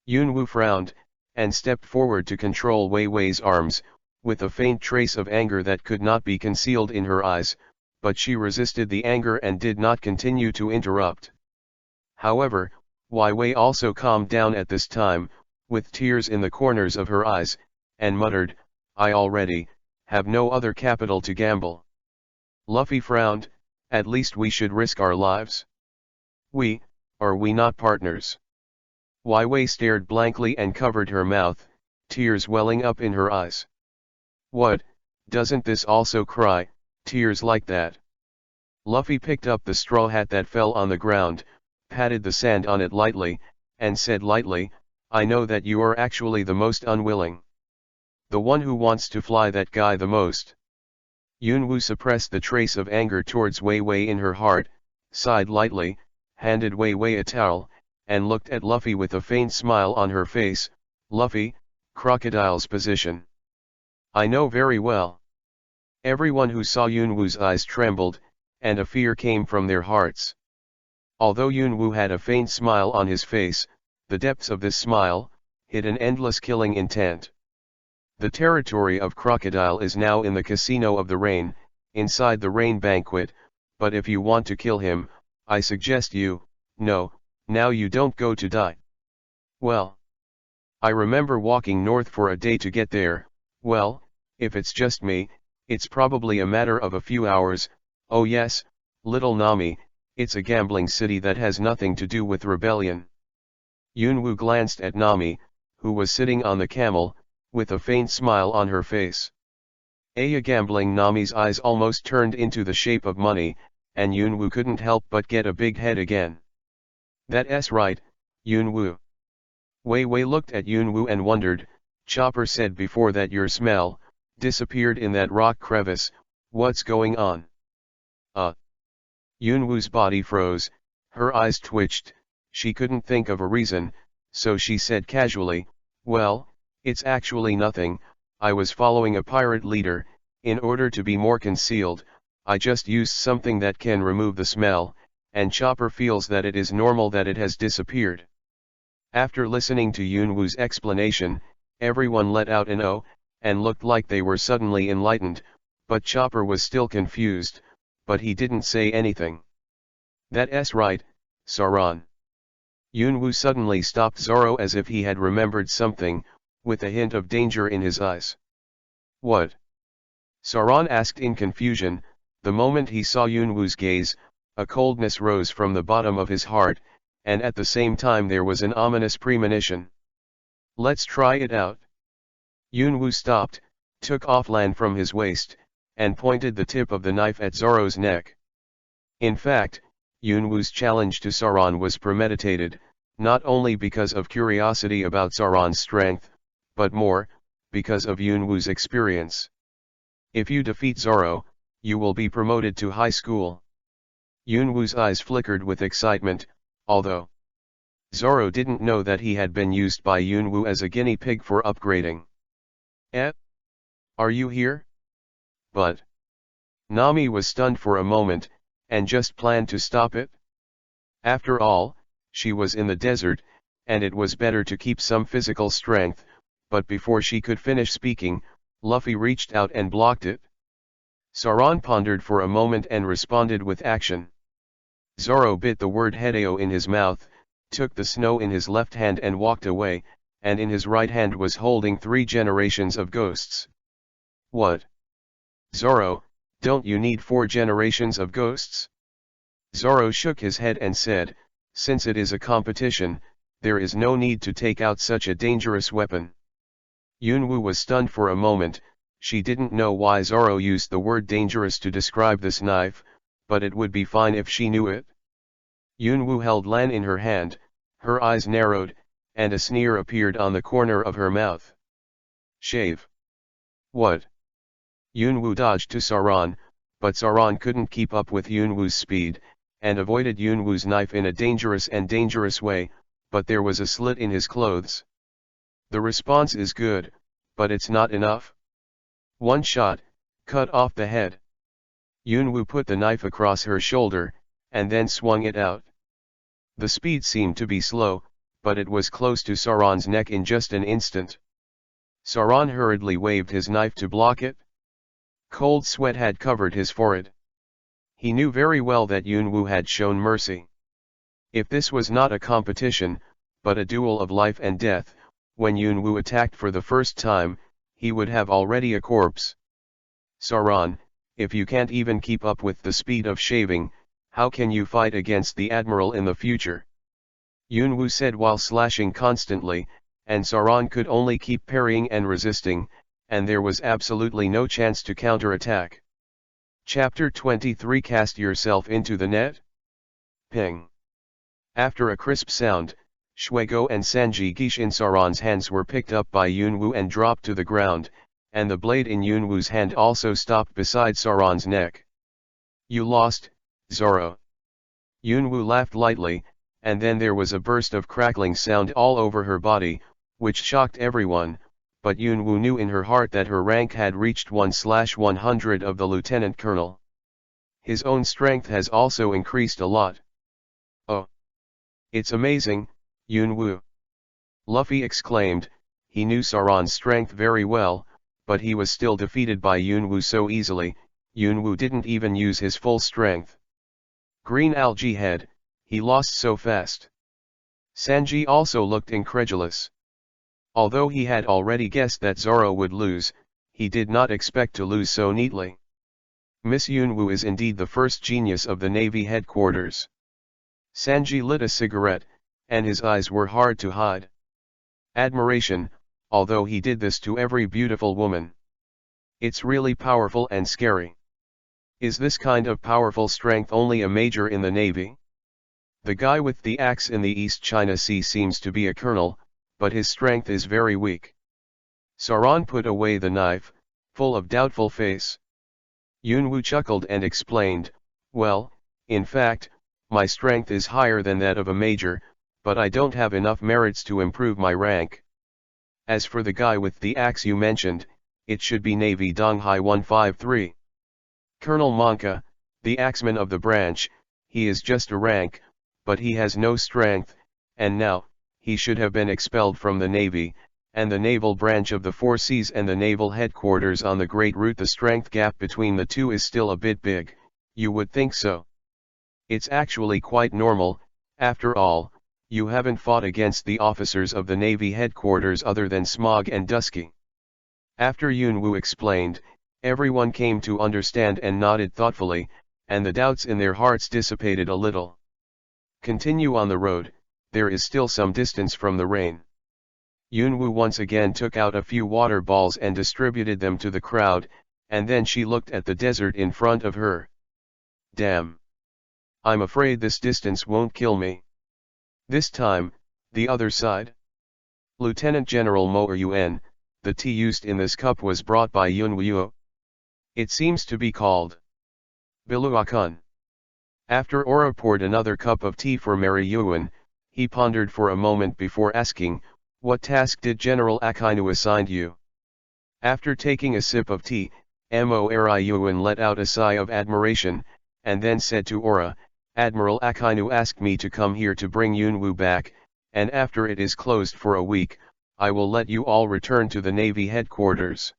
Yunwu frowned, and stepped forward to control Wei Wei's arms, with a faint trace of anger that could not be concealed in her eyes, but she resisted the anger and did not continue to interrupt. However, Wai Wei also calmed down at this time, with tears in the corners of her eyes, and muttered, I already have no other capital to gamble. Luffy frowned, at least we should risk our lives. Are we not partners? Wai Wei stared blankly and covered her mouth, tears welling up in her eyes. What, doesn't this also cry, tears like that? Luffy picked up the straw hat that fell on the ground, patted the sand on it lightly, and said lightly, I know that you are actually the most unwilling. The one who wants to fly that guy the most. Yunwu suppressed the trace of anger towards Wei Wei in her heart, sighed lightly, handed Wei Wei a towel, and looked at Luffy with a faint smile on her face, Luffy, crocodile's position. I know very well. Everyone who saw Yunwu's eyes trembled, and a fear came from their hearts. Although Yunwu had a faint smile on his face, the depths of this smile hid an endless killing intent. The territory of Crocodile is now in the Casino of the Rain, inside the Rain Banquet, but if you want to kill him, I suggest you, no, now you don't go to die. Well, I remember walking north for a day to get there. Well, if it's just me, it's probably a matter of a few hours. Oh yes, little Nami, it's a gambling city that has nothing to do with rebellion. Yunwu glanced at Nami, who was sitting on the camel, with a faint smile on her face. Gambling. Nami's eyes almost turned into the shape of money, and Yunwu couldn't help but get a big head again. That's right, Yunwu. Wei Wei looked at Yunwu and wondered. Chopper said before that your smell disappeared in that rock crevice. What's going on? Yunwu's body froze, her eyes twitched, she couldn't think of a reason, so she said casually, well, it's actually nothing, I was following a pirate leader. In order to be more concealed, I just used something that can remove the smell, and Chopper feels that it is normal that it has disappeared. After listening to Yunwu's explanation, everyone let out an "oh," and looked like they were suddenly enlightened, but Chopper was still confused, but he didn't say anything. That's right, Sauron. Yunwu suddenly stopped Zoro as if he had remembered something, with a hint of danger in his eyes. What? Sauron asked in confusion. The moment he saw Yunwu's gaze, a coldness rose from the bottom of his heart, and at the same time there was an ominous premonition. Let's try it out. Yunwu stopped, took offland from his waist, and pointed the tip of the knife at Zoro's neck. In fact, Yunwu's challenge to Sauron was premeditated, not only because of curiosity about Sauron's strength, but more, because of Yunwu's experience. If you defeat Zoro, you will be promoted to high school. Yunwu's eyes flickered with excitement, although Zoro didn't know that he had been used by Yunwu as a guinea pig for upgrading. Are you here? But Nami was stunned for a moment, and just planned to stop it. After all, she was in the desert, and it was better to keep some physical strength, but before she could finish speaking, Luffy reached out and blocked it. Sauron pondered for a moment and responded with action. Zoro bit the word Hideo in his mouth, took the snow in his left hand and walked away, and in his right hand was holding 3 generations of ghosts. What? Zoro, don't you need 4 generations of ghosts? Zoro shook his head and said, since it is a competition, there is no need to take out such a dangerous weapon. Yunwu was stunned for a moment. She didn't know why Zoro used the word dangerous to describe this knife, but it would be fine if she knew it. Yunwu held Lan in her hand, her eyes narrowed, and a sneer appeared on the corner of her mouth. Shave. What? Yunwu dodged to Sauron, but Sauron couldn't keep up with Yunwu's speed, and avoided Yunwu's knife in a dangerous way, but there was a slit in his clothes. The response is good, but it's not enough. One shot, cut off the head. Yunwu put the knife across her shoulder, and then swung it out. The speed seemed to be slow, but it was close to Sauron's neck in just an instant. Sauron hurriedly waved his knife to block it. Cold sweat had covered his forehead. He knew very well that Yunwu had shown mercy. If this was not a competition, but a duel of life and death, when Yunwu attacked for the first time, he would have already a corpse. Sauron, if you can't even keep up with the speed of shaving, how can you fight against the Admiral in the future? Yunwu said while slashing constantly, and Sauron could only keep parrying and resisting, and there was absolutely no chance to counterattack. Chapter 23 Cast yourself into the net? Ping. After a crisp sound, Shuego and Sanji Gish in Sauron's hands were picked up by Yunwu and dropped to the ground, and the blade in Yunwu's hand also stopped beside Sauron's neck. You lost, Zoro. Yunwu laughed lightly, and then there was a burst of crackling sound all over her body, which shocked everyone, but Yunwu knew in her heart that her rank had reached 1/100 of the lieutenant colonel. His own strength has also increased a lot. Oh! It's amazing, Yunwu! Luffy exclaimed. He knew Sauron's strength very well, but he was still defeated by Yunwu so easily. Yunwu didn't even use his full strength. Green algae head, he lost so fast. Sanji also looked incredulous. Although he had already guessed that Zoro would lose, he did not expect to lose so neatly. Miss Yunwu is indeed the first genius of the Navy headquarters. Sanji lit a cigarette, and his eyes were hard to hide. Admiration, although he did this to every beautiful woman. It's really powerful and scary. Is this kind of powerful strength only a major in the Navy? The guy with the axe in the East China Sea seems to be a colonel, but his strength is very weak. Sauron put away the knife, full of doubtful face. Yunwu chuckled and explained, well, in fact, my strength is higher than that of a major, but I don't have enough merits to improve my rank. As for the guy with the axe you mentioned, it should be Navy Donghai 153. Colonel Monka, the axeman of the branch, he is just a rank, but he has no strength, and now, he should have been expelled from the Navy, and the naval branch of the Four Seas and the naval headquarters on the Great Route. The strength gap between the two is still a bit big, you would think so. It's actually quite normal, after all, you haven't fought against the officers of the Navy headquarters other than Smog and Dusky. After Yunwu explained, everyone came to understand and nodded thoughtfully, and the doubts in their hearts dissipated a little. Continue on the road, there is still some distance from the rain. Yunwu once again took out a few water balls and distributed them to the crowd, and then she looked at the desert in front of her. Damn! I'm afraid this distance won't kill me. This time, the other side? Lieutenant General Mo Yun, the tea used in this cup was brought by Yunwu. It seems to be called Biluakun. After Ora poured another cup of tea for Mary Yuen, he pondered for a moment before asking, what task did General Akainu assign you? After taking a sip of tea, Mori Yuen let out a sigh of admiration, and then said to Ora, Admiral Akainu asked me to come here to bring Yunwu back, and after it is closed for a week, I will let you all return to the Navy headquarters.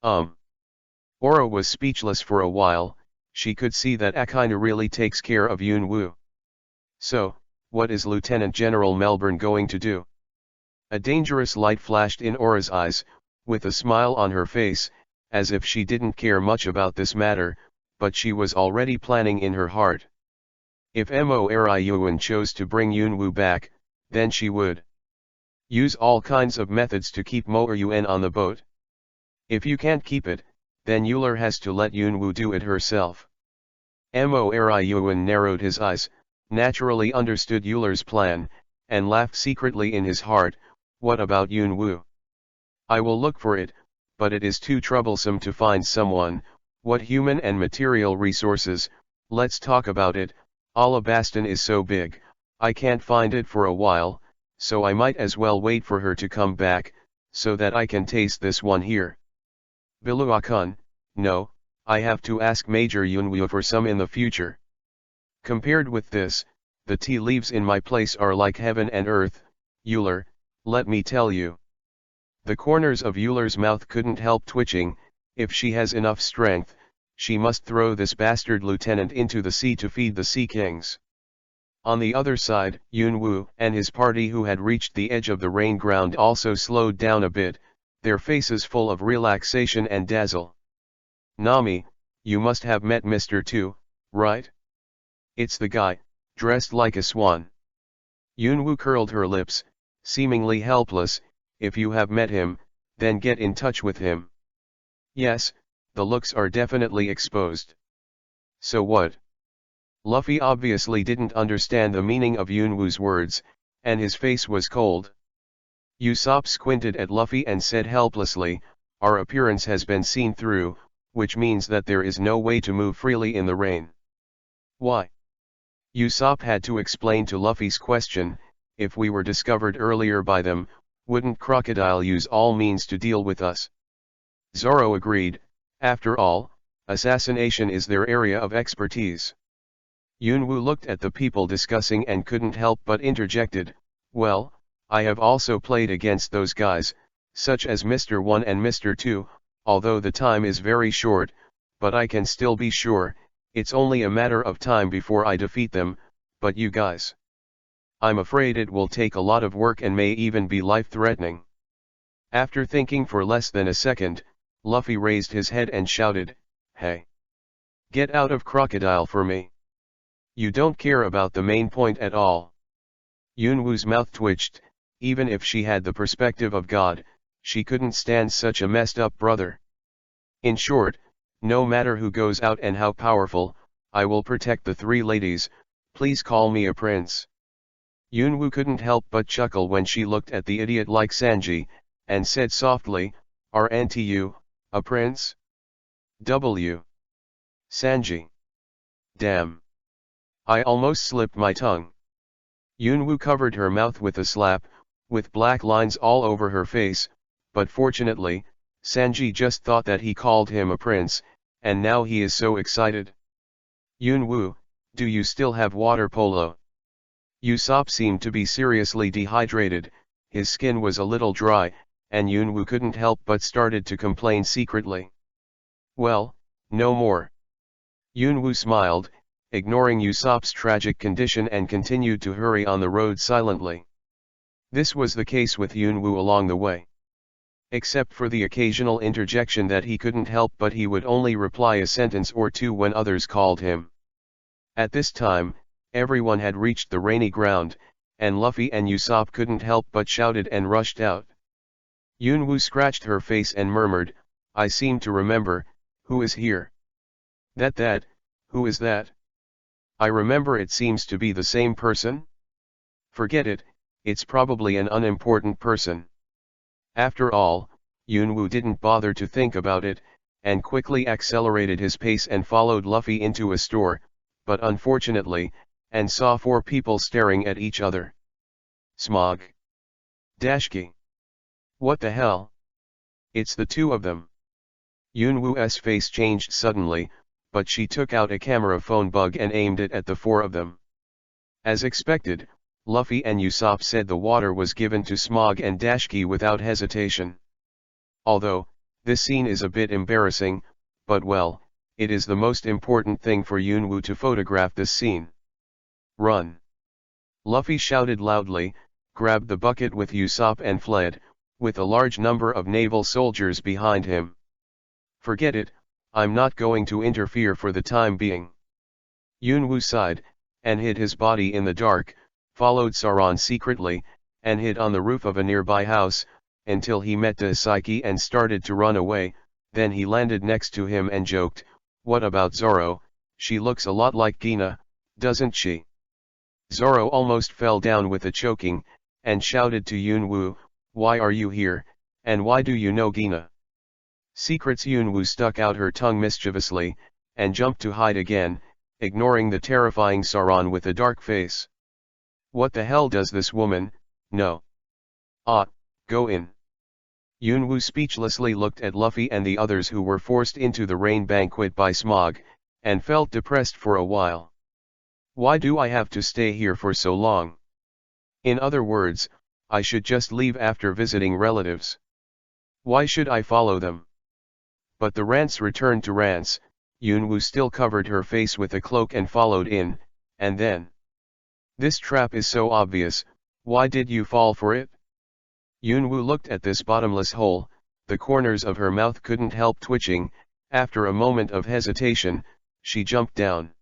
Ora was speechless for a while. She could see that Akainu really takes care of Yunwu. So, what is Lieutenant General Melbourne going to do? A dangerous light flashed in Ora's eyes, with a smile on her face, as if she didn't care much about this matter, but she was already planning in her heart. If Mori Yuen chose to bring Yunwu back, then she would use all kinds of methods to keep Mo Yuen on the boat. If you can't keep it, then Euler has to let Yunwu do it herself. Mori Yuen narrowed his eyes, naturally understood Euler's plan, and laughed secretly in his heart. What about Yunwu? I will look for it, but it is too troublesome to find someone. What human and material resources? Let's talk about it. Alabaston is so big, I can't find it for a while, so I might as well wait for her to come back, so that I can taste this one here. Biluakun, no, I have to ask Major Yunwu for some in the future. Compared with this, the tea leaves in my place are like heaven and earth. Euler, let me tell you. The corners of Euler's mouth couldn't help twitching. If she has enough strength, she must throw this bastard lieutenant into the sea to feed the sea kings. On the other side, Yunwu and his party who had reached the edge of the rain ground also slowed down a bit, their faces full of relaxation and dazzle. Nami, you must have met Mr. 2, right? It's the guy, dressed like a swan. Yunwu curled her lips, seemingly helpless. If you have met him, then get in touch with him. Yes, the looks are definitely exposed. So what? Luffy obviously didn't understand the meaning of Yunwu's words, and his face was cold. Usopp squinted at Luffy and said helplessly, our appearance has been seen through, which means that there is no way to move freely in the rain. Why? Usopp had to explain to Luffy's question, if we were discovered earlier by them, Wouldn't crocodile use all means to deal with us? Zoro agreed. After all, assassination is their area of expertise. Yunwu looked at the people discussing and couldn't help but interjected, well, I have also played against those guys, such as Mr. 1 and Mr. 2, although the time is very short, but I can still be sure, it's only a matter of time before I defeat them, but you guys. I'm afraid it will take a lot of work and may even be life-threatening. After thinking for less than a second, Luffy raised his head and shouted, hey! Get out of crocodile for me. You don't care about the main point at all. Yunwu's mouth twitched. Even if she had the perspective of God, she couldn't stand such a messed up brother. In short, no matter who goes out and how powerful, I will protect the three ladies, please call me a prince. Yunwu couldn't help but chuckle when she looked at the idiot like Sanji, and said softly, aren't you, a prince? W. Sanji. Damn. I almost slipped my tongue. Yunwu covered her mouth with a slap, with black lines all over her face, but fortunately, Sanji just thought that he called him a prince, and now he is so excited. Yunwu, do you still have water polo? Usopp seemed to be seriously dehydrated, his skin was a little dry, and Yunwu couldn't help but started to complain secretly. Well, no more. Yunwu smiled, ignoring Usopp's tragic condition and continued to hurry on the road silently. This was the case with Yunwu along the way. Except for the occasional interjection that he couldn't help but he would only reply a sentence or two when others called him. At this time, everyone had reached the rainy ground, and Luffy and Usopp couldn't help but shouted and rushed out. Yunwu scratched her face and murmured, I seem to remember, who is here? Who is that? I remember it seems to be the same person? Forget it, it's probably an unimportant person. After all, Yunwu didn't bother to think about it, and quickly accelerated his pace and followed Luffy into a store, but unfortunately, and saw four people staring at each other. Smog. Dashki. What the hell? It's the two of them. Yunwu's face changed suddenly, but she took out a camera phone bug and aimed it at the four of them. As expected, Luffy and Usopp said the water was given to Smog and Dashki without hesitation. Although, this scene is a bit embarrassing, but well, it is the most important thing for Yunwu to photograph this scene. Run! Luffy shouted loudly, grabbed the bucket with Usopp and fled, with a large number of naval soldiers behind him. Forget it, I'm not going to interfere for the time being. Yunwu sighed, and hid his body in the dark, followed Saran secretly, and hid on the roof of a nearby house, until he met Daisuke and started to run away. Then he landed next to him and joked, what about Zoro, she looks a lot like Gina, doesn't she? Zoro almost fell down with a choking, and shouted to Yunwu, why are you here, and why do you know Gina? Secrets. Yunwu stuck out her tongue mischievously, and jumped to hide again, ignoring the terrifying Saran with a dark face. What the hell does this woman know? Ah, go in. Yunwu speechlessly looked at Luffy and the others who were forced into the rain banquet by Smog, and felt depressed for a while. Why do I have to stay here for so long? In other words, I should just leave after visiting relatives. Why should I follow them? But the rants returned to rants. Yunwu still covered her face with a cloak and followed in, and then. This trap is so obvious, why did you fall for it? Yunwu looked at this bottomless hole, the corners of her mouth couldn't help twitching. After a moment of hesitation, she jumped down.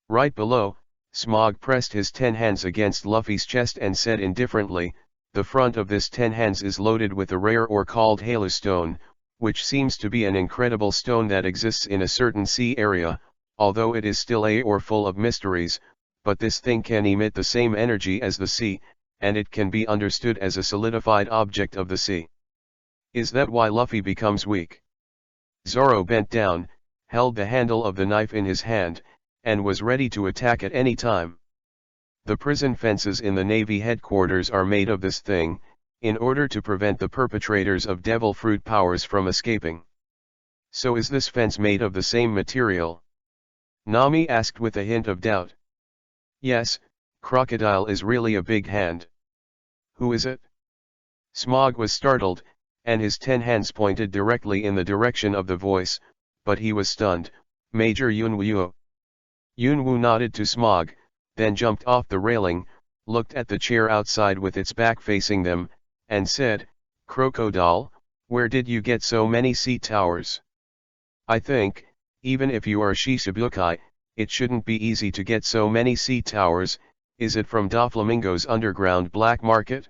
Right below, Smog pressed his 10 hands against Luffy's chest and said indifferently, the front of this 10 hands is loaded with a rare ore called Halustone, which seems to be an incredible stone that exists in a certain sea area, although it is still a ore full of mysteries, but this thing can emit the same energy as the sea, and it can be understood as a solidified object of the sea. Is that why Luffy becomes weak? Zoro bent down, held the handle of the knife in his hand, and was ready to attack at any time. The prison fences in the Navy headquarters are made of this thing. in order to prevent the perpetrators of devil fruit powers from escaping. So is this fence made of the same material? Nami asked with a hint of doubt. Yes, crocodile is really a big hand. Who is it? Smog was startled, and his 10 hands pointed directly in the direction of the voice, but he was stunned. Major Yunwoo. Yunwoo nodded to Smog, then jumped off the railing, looked at the chair outside with its back facing them, and said, Crocodile, where did you get so many seat towers? I think, even if you are Shichibukai, it shouldn't be easy to get so many seat towers. Is it from Doflamingo's underground black market?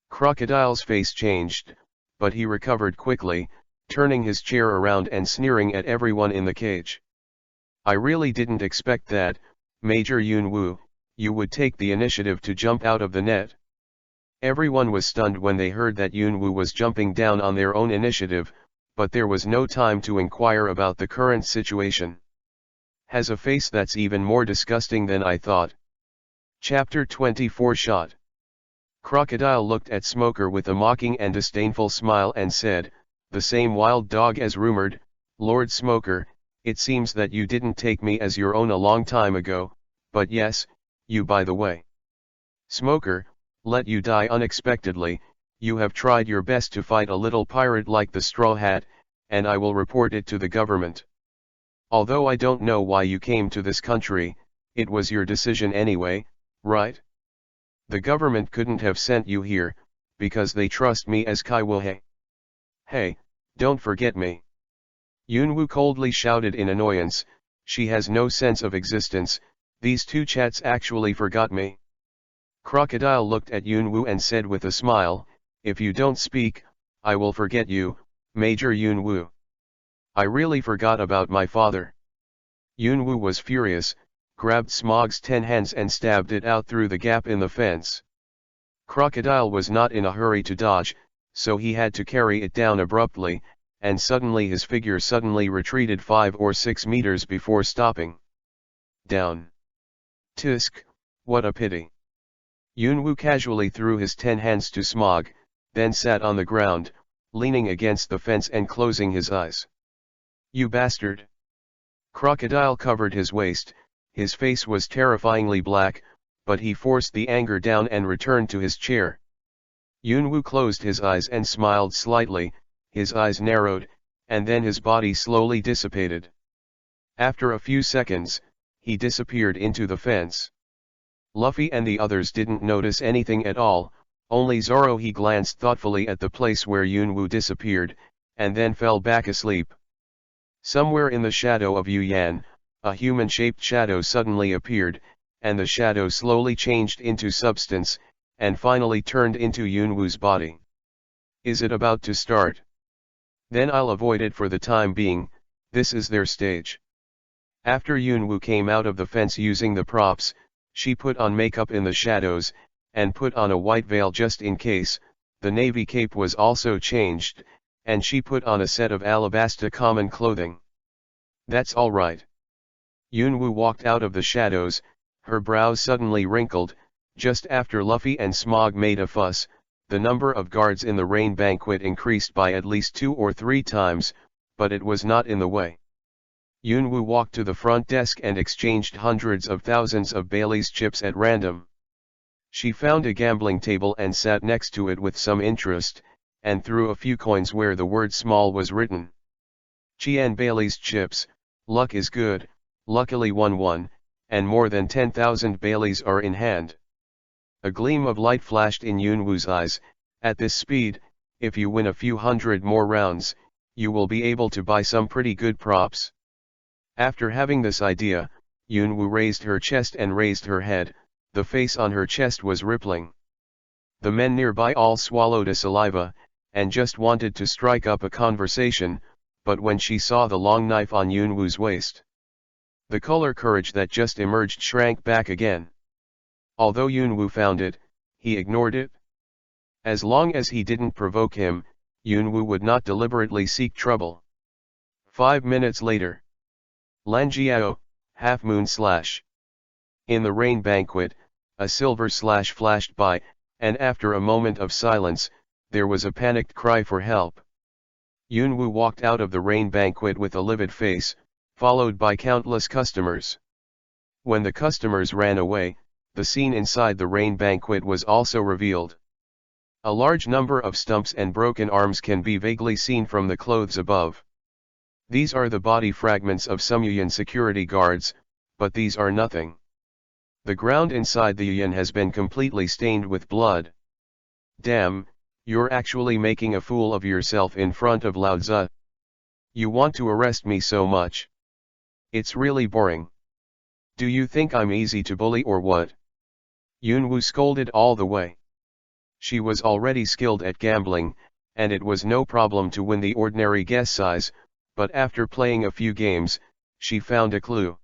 Crocodile's face changed, but he recovered quickly, turning his chair around and sneering at everyone in the cage. I really didn't expect that, Major Yunwoo, you would take the initiative to jump out of the net. Everyone was stunned when they heard that Yunwoo was jumping down on their own initiative, but there was no time to inquire about the current situation. Has a face that's even more disgusting than I thought. Chapter 24 Shot. Crocodile looked at Smoker with a mocking and disdainful smile and said, the same wild dog as rumored, Lord Smoker, it seems that you didn't take me as your own a long time ago, but yes, you by the way. Smoker, let you die unexpectedly, you have tried your best to fight a little pirate like the Straw Hat, and I will report it to the government. Although I don't know why you came to this country, it was your decision anyway, right? The government couldn't have sent you here, because they trust me as Kaiwohei. Hey, don't forget me. Yunwoo coldly shouted in annoyance, she has no sense of existence, these two chats actually forgot me. Crocodile looked at Yunwoo and said with a smile, if you don't speak, I will forget you, Major Yunwoo. I really forgot about my father. Yunwoo was furious, grabbed Smog's 10 hands and stabbed it out through the gap in the fence. Crocodile was not in a hurry to dodge, so he had to carry it down abruptly, and suddenly his figure suddenly retreated 5 or 6 meters before stopping. Down. Tisk, what a pity. Yunwoo casually threw his 10 hands to Smog, then sat on the ground, leaning against the fence and closing his eyes. You bastard. Crocodile covered his waist, his face was terrifyingly black, but he forced the anger down and returned to his chair. Yunwoo closed his eyes and smiled slightly, his eyes narrowed, and then his body slowly dissipated. After a few seconds, he disappeared into the fence. Luffy and the others didn't notice anything at all, only Zoro. He glanced thoughtfully at the place where Yunwoo disappeared, and then fell back asleep. Somewhere in the shadow of Yu Yan, a human-shaped shadow suddenly appeared, and the shadow slowly changed into substance, and finally turned into Yunwoo's body. Is it about to start? Then I'll avoid it for the time being, this is their stage. After Yunwoo came out of the fence using the props, she put on makeup in the shadows, and put on a white veil just in case. The navy cape was also changed, and she put on a set of alabasta common clothing. That's all right. Yunwoo walked out of the shadows, her brows suddenly wrinkled. Just after Luffy and Smog made a fuss, the number of guards in the rain banquet increased by at least 2 or 3 times, but it was not in the way. Yunwoo walked to the front desk and exchanged hundreds of thousands of Bailey's chips at random. She found a gambling table and sat next to it with some interest, and threw a few coins where the word small was written. Chian Bailey's chips, luck is good, luckily 1-1, and more than 10,000 Baileys are in hand. A gleam of light flashed in Yunwoo's eyes. At this speed, if you win a few hundred more rounds, you will be able to buy some pretty good props. After having this idea, Yunwoo raised her chest and raised her head. The face on her chest was rippling. The men nearby all swallowed a saliva, and just wanted to strike up a conversation, but when she saw the long knife on Yunwoo's waist, the color courage that just emerged shrank back again. Although Yunwoo found it, he ignored it. As long as he didn't provoke him, Yunwoo would not deliberately seek trouble. 5 minutes later. Lanjiao, Half Moon / In the rain banquet, a silver slash flashed by, and after a moment of silence, there was a panicked cry for help. Yunwoo walked out of the rain banquet with a livid face, followed by countless customers. When the customers ran away, the scene inside the rain banquet was also revealed. A large number of stumps and broken arms can be vaguely seen from the clothes above. These are the body fragments of some Yuan security guards, but these are nothing. The ground inside the Yuan has been completely stained with blood. Damn, you're actually making a fool of yourself in front of Lao Tzu. You want to arrest me so much? It's really boring. Do you think I'm easy to bully or what? Yunwoo scolded all the way. She was already skilled at gambling, and it was no problem to win the ordinary guess size, but after playing a few games, she found a clue.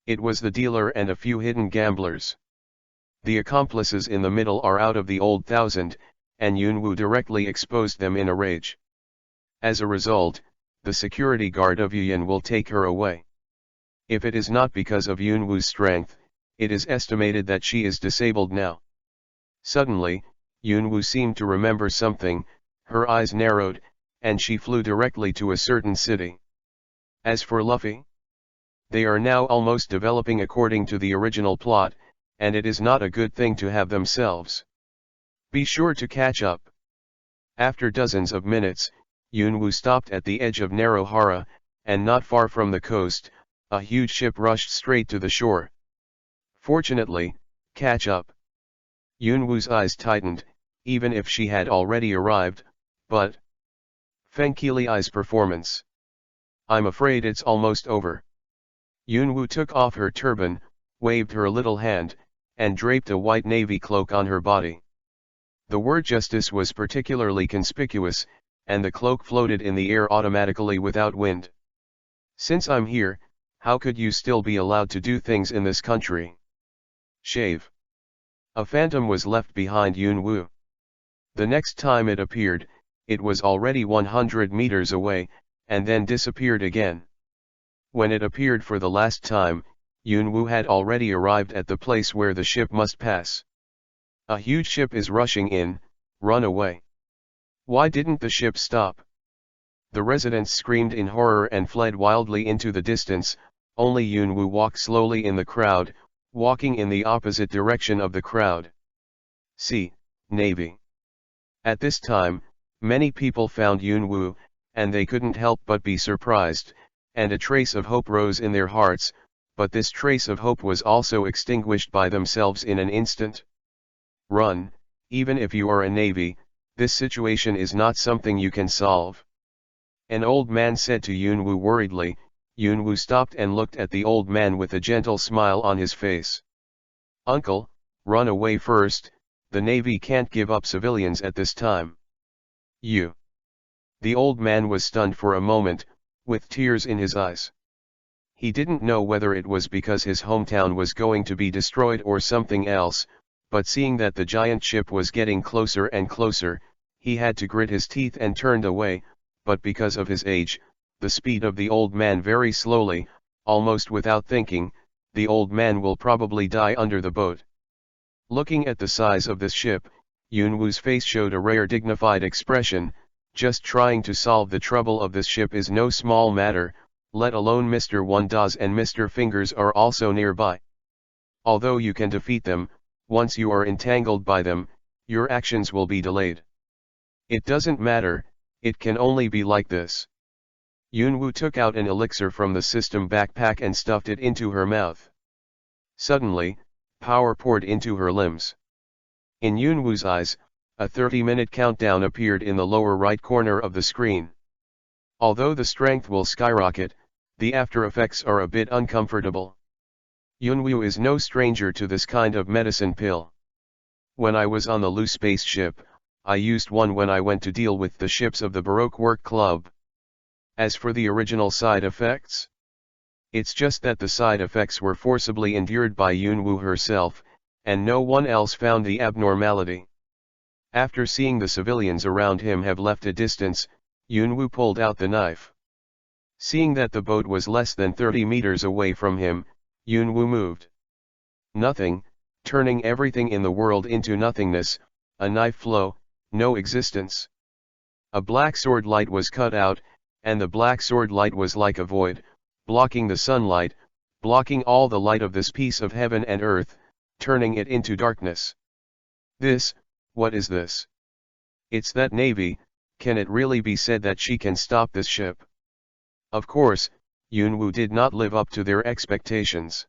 It was the dealer and a few hidden gamblers. The accomplices in the middle are out of the old 1,000, and Yunwoo directly exposed them in a rage. As a result, the security guard of Yuan will take her away. If it is not because of Yunwoo's strength, it is estimated that she is disabled now. Suddenly, Yunwoo seemed to remember something, her eyes narrowed, and she flew directly to a certain city. As for Luffy, they are now almost developing according to the original plot, and it is not a good thing to have themselves. Be sure to catch up. After dozens of minutes, Yunwoo stopped at the edge of Narohara, and not far from the coast, a huge ship rushed straight to the shore. Fortunately, catch up. Yunwoo's eyes tightened, even if she had already arrived, but Feng Qili's performance. I'm afraid it's almost over. Yunwoo took off her turban, waved her little hand, and draped a white navy cloak on her body. The word justice was particularly conspicuous, and the cloak floated in the air automatically without wind. Since I'm here, how could you still be allowed to do things in this country? Shave. A phantom was left behind Yunwoo. The next time it appeared, it was already 100 meters away, and then disappeared again. When it appeared for the last time, Yunwoo had already arrived at the place where the ship must pass. A huge ship is rushing in, run away. Why didn't the ship stop? The residents screamed in horror and fled wildly into the distance. Only Yunwoo walked slowly in the crowd, walking in the opposite direction of the crowd. Sea, Navy. At this time, many people found Yunwoo, and they couldn't help but be surprised, and a trace of hope rose in their hearts, but this trace of hope was also extinguished by themselves in an instant. Run, even if you are a navy, this situation is not something you can solve. An old man said to Yunwoo worriedly. Yunwoo stopped and looked at the old man with a gentle smile on his face. Uncle, run away first, the navy can't give up civilians at this time. You. The old man was stunned for a moment, with tears in his eyes. He didn't know whether it was because his hometown was going to be destroyed or something else, but seeing that the giant ship was getting closer and closer, he had to grit his teeth and turned away, but because of his age, the speed of the old man very slowly, almost without thinking, the old man will probably die under the boat. Looking at the size of this ship, Yunwoo's face showed a rare dignified expression. Just trying to solve the trouble of this ship is no small matter, let alone Mr. Wonda's and Mr. Fingers are also nearby. Although you can defeat them, once you are entangled by them, your actions will be delayed. It doesn't matter, it can only be like this. Yunwoo took out an elixir from the system backpack and stuffed it into her mouth. Suddenly, power poured into her limbs. In Yunwoo's eyes, a 30-minute countdown appeared in the lower right corner of the screen. Although the strength will skyrocket, the after effects are a bit uncomfortable. Yunwoo is no stranger to this kind of medicine pill. When I was on the Lu spaceship, I used one when I went to deal with the ships of the Baroque Work Club. As for the original side effects, it's just that the side effects were forcibly endured by Yunwoo herself, and no one else found the abnormality. After seeing the civilians around him have left a distance, Yunwoo pulled out the knife. Seeing that the boat was less than 30 meters away from him, Yunwoo moved. Nothing, turning everything in the world into nothingness, a knife flow, no existence. A black sword light was cut out, and the black sword light was like a void, blocking the sunlight, blocking all the light of this piece of heaven and earth, turning it into darkness. What is this? It's that navy. Can it really be said that she can stop this ship? Of course, Yunwu did not live up to their expectations.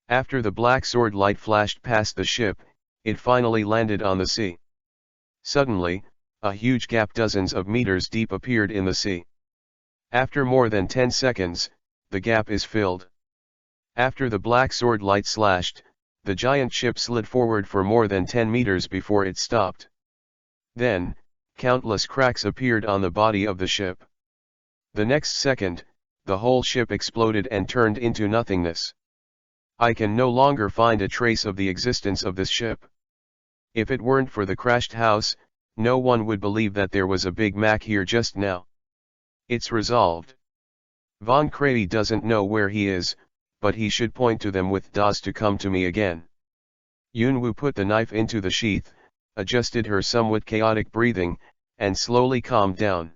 After the black sword light flashed past the ship, it finally landed on the sea. Suddenly, a huge gap dozens of meters deep appeared in the sea. After more than 10 seconds, the gap is filled. After the black sword light slashed, the giant ship slid forward for more than 10 meters before it stopped. Then, countless cracks appeared on the body of the ship. The next second, the whole ship exploded and turned into nothingness. I can no longer find a trace of the existence of this ship. If it weren't for the crashed house, no one would believe that there was a Big Mac here just now. It's resolved. Von Craye doesn't know where he is, but he should point to them with Das to come to me again. Yunwu put the knife into the sheath, adjusted her somewhat chaotic breathing, and slowly calmed down.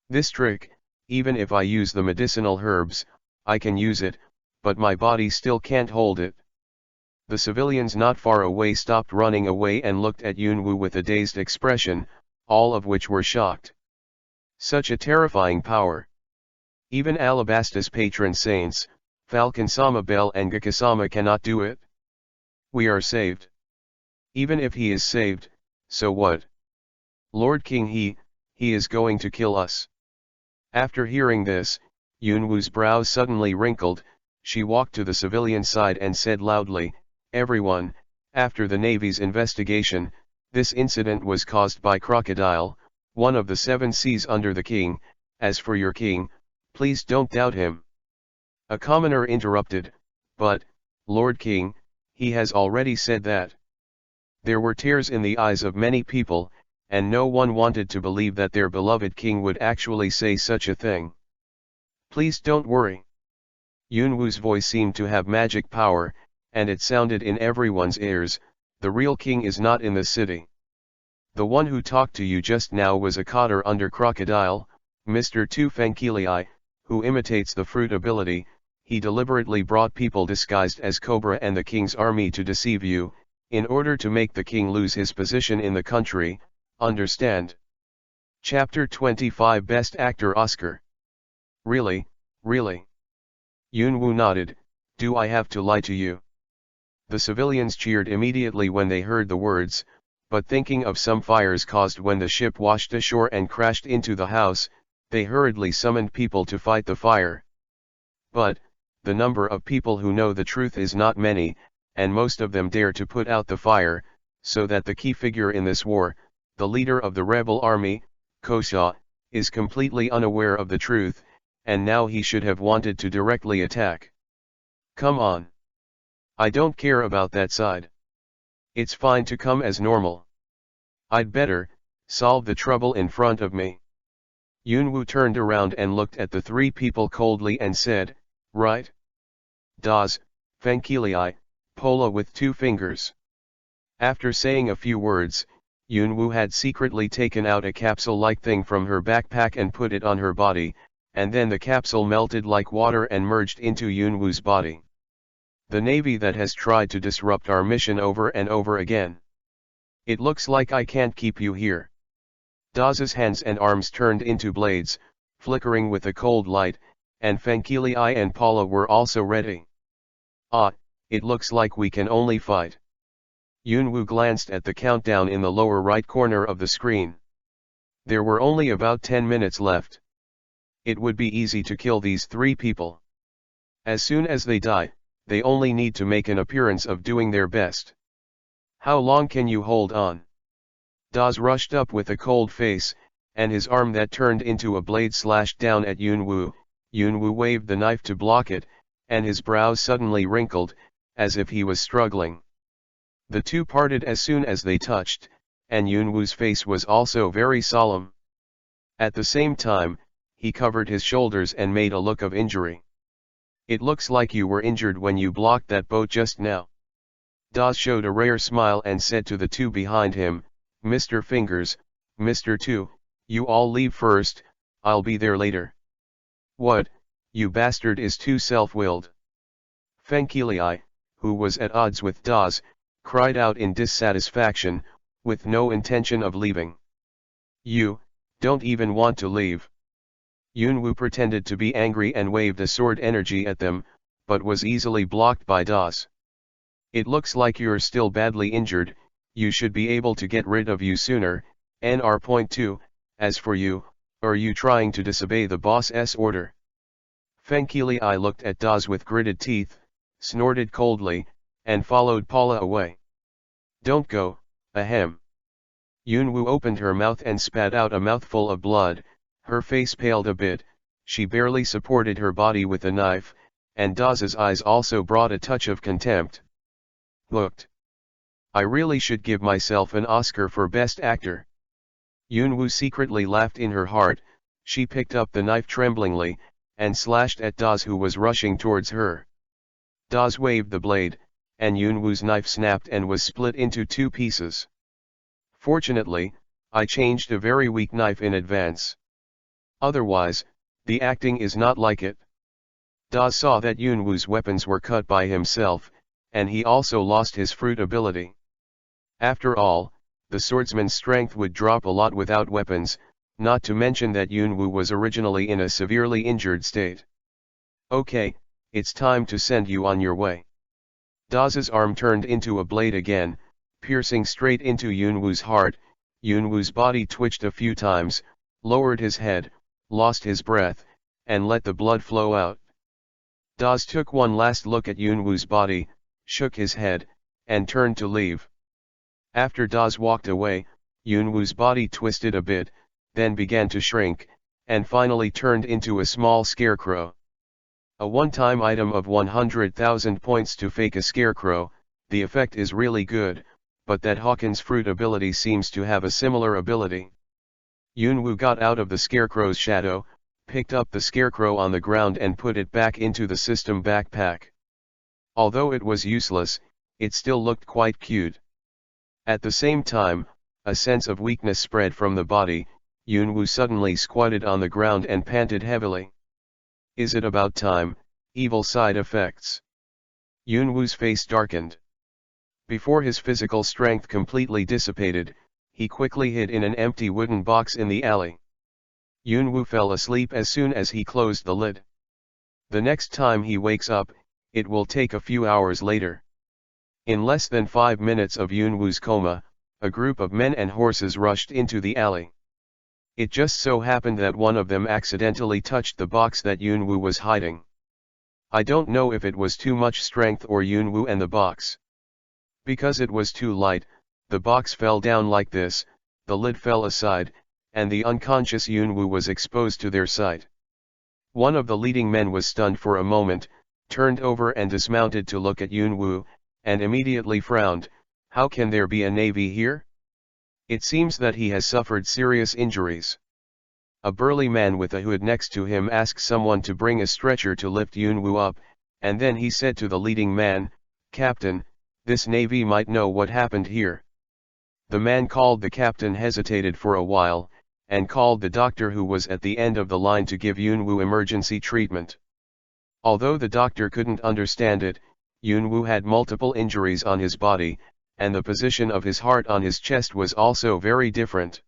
This trick, even if I use the medicinal herbs, I can use it, but my body still can't hold it. The civilians not far away stopped running away and looked at Yunwu with a dazed expression, all of which were shocked. Such a terrifying power. Even Alabasta's patron saints, Falcon-sama Bell and Gakasama cannot do it. We are saved. Even if he is saved, so what? Lord King he is going to kill us. After hearing this, Yunwu's brows suddenly wrinkled. She walked to the civilian side and said loudly, "Everyone, after the Navy's investigation, this incident was caused by Crocodile, one of the 7 seas under the king. As for your king, please don't doubt him." A commoner interrupted, "But, Lord King, he has already said that." There were tears in the eyes of many people, and no one wanted to believe that their beloved king would actually say such a thing. "Please don't worry." Yunwu's voice seemed to have magic power, and it sounded in everyone's ears, "The real king is not in the city. The one who talked to you just now was a cotter under Crocodile, Mr. Tu Fengkilii, who imitates the fruit ability. He deliberately brought people disguised as Cobra and the king's army to deceive you, in order to make the king lose his position in the country, understand?" Chapter 25 Best Actor Oscar. Really? Yunwu nodded. "Do I have to lie to you?" The civilians cheered immediately when they heard the words, but thinking of some fires caused when the ship washed ashore and crashed into the house, they hurriedly summoned people to fight the fire. But, the number of people who know the truth is not many, and most of them dare to put out the fire, so that the key figure in this war, the leader of the rebel army, Kosha, is completely unaware of the truth, and now he should have wanted to directly attack. Come on. I don't care about that side. It's fine to come as normal. I'd better solve the trouble in front of me. Yunwu turned around and looked at the 3 people coldly and said, "Right? Das, Fengkilii, Pola with 2 fingers." After saying a few words, Yunwu had secretly taken out a capsule-like thing from her backpack and put it on her body, and then the capsule melted like water and merged into Yunwu's body. "The Navy that has tried to disrupt our mission over and over again. It looks like I can't keep you here." Daz's hands and arms turned into blades, flickering with a cold light, and Fengkilii and Paula were also ready. "Ah, it looks like we can only fight." Yunwu glanced at the countdown in the lower right corner of the screen. There were only about 10 minutes left. It would be easy to kill these 3 people. As soon as they die, they only need to make an appearance of doing their best. How long can you hold on? Daz rushed up with a cold face, and his arm that turned into a blade slashed down at Yunwu. Yunwu waved the knife to block it, and his brows suddenly wrinkled, as if he was struggling. The 2 parted as soon as they touched, and Yunwu's face was also very solemn. At the same time, he covered his shoulders and made a look of injury. "It looks like you were injured when you blocked that boat just now." Daz showed a rare smile and said to the 2 behind him, Mr. Fingers, Mr. Two, you all leave first, I'll be there later. What, you bastard is too self-willed. Fenkili, who was at odds with Dawes, cried out in dissatisfaction, with no intention of leaving. You, don't even want to leave. Yunwoo pretended to be angry and waved a sword energy at them, but was easily blocked by Dawes. It looks like you're still badly injured, you should be able to get rid of you sooner, NR.2, as for you, are you trying to disobey the boss's order? Fenkili looked at Dawes with gritted teeth, snorted coldly, and followed Paula away. Don't go, ahem. Yunwoo opened her mouth and spat out a mouthful of blood, her face paled a bit, she barely supported her body with the knife, and Dawes's eyes also brought a touch of contempt. Looked. I really should give myself an Oscar for Best Actor. Yunwoo secretly laughed in her heart, she picked up the knife tremblingly, and slashed at Dawes who was rushing towards her. Dawes waved the blade, and Yunwoo's knife snapped and was split into 2 pieces. Fortunately, I changed a very weak knife in advance. Otherwise, the acting is not like it. Dawes saw that Yunwoo's weapons were cut by himself, and he also lost his fruit ability. After all, the swordsman's strength would drop a lot without weapons, not to mention that Yunwoo was originally in a severely injured state. Okay, it's time to send you on your way. Dawes's arm turned into a blade again, piercing straight into Yunwoo's heart. Yunwoo's body twitched a few times, lowered his head, lost his breath, and let the blood flow out. Dawes took one last look at Yunwoo's body, shook his head, and turned to leave. After Dawes walked away, Yunwoo's body twisted a bit, then began to shrink, and finally turned into a small scarecrow. A one-time item of 100,000 points to fake a scarecrow, the effect is really good, but that Hawkins' fruit ability seems to have a similar ability. Yunwoo got out of the scarecrow's shadow, picked up the scarecrow on the ground and put it back into the system backpack. Although it was useless, it still looked quite cute. At the same time, a sense of weakness spread from the body. Yunwoo suddenly squatted on the ground and panted heavily. Is it about time? Evil side effects. Yunwoo's face darkened. Before his physical strength completely dissipated, he quickly hid in an empty wooden box in the alley. Yunwoo fell asleep as soon as he closed the lid. The next time he wakes up, it will take a few hours later. In less than 5 minutes of Yunwoo's coma, a group of men and horses rushed into the alley. It just so happened that one of them accidentally touched the box that Yunwoo was hiding. I don't know if it was too much strength or Yunwoo and the box. Because it was too light, the box fell down like this, the lid fell aside, and the unconscious Yunwoo was exposed to their sight. One of the leading men was stunned for a moment, turned over and dismounted to look at Yunwoo, and immediately frowned. How can there be a navy here? It seems that he has suffered serious injuries. A burly man with a hood next to him asked someone to bring a stretcher to lift Yunwoo up, and then he said to the leading man, "Captain, this navy might know what happened here." The man called the captain hesitated for a while, and called the doctor who was at the end of the line to give Yunwoo emergency treatment. Although the doctor couldn't understand it, Yunwoo had multiple injuries on his body, and the position of his heart on his chest was also very different.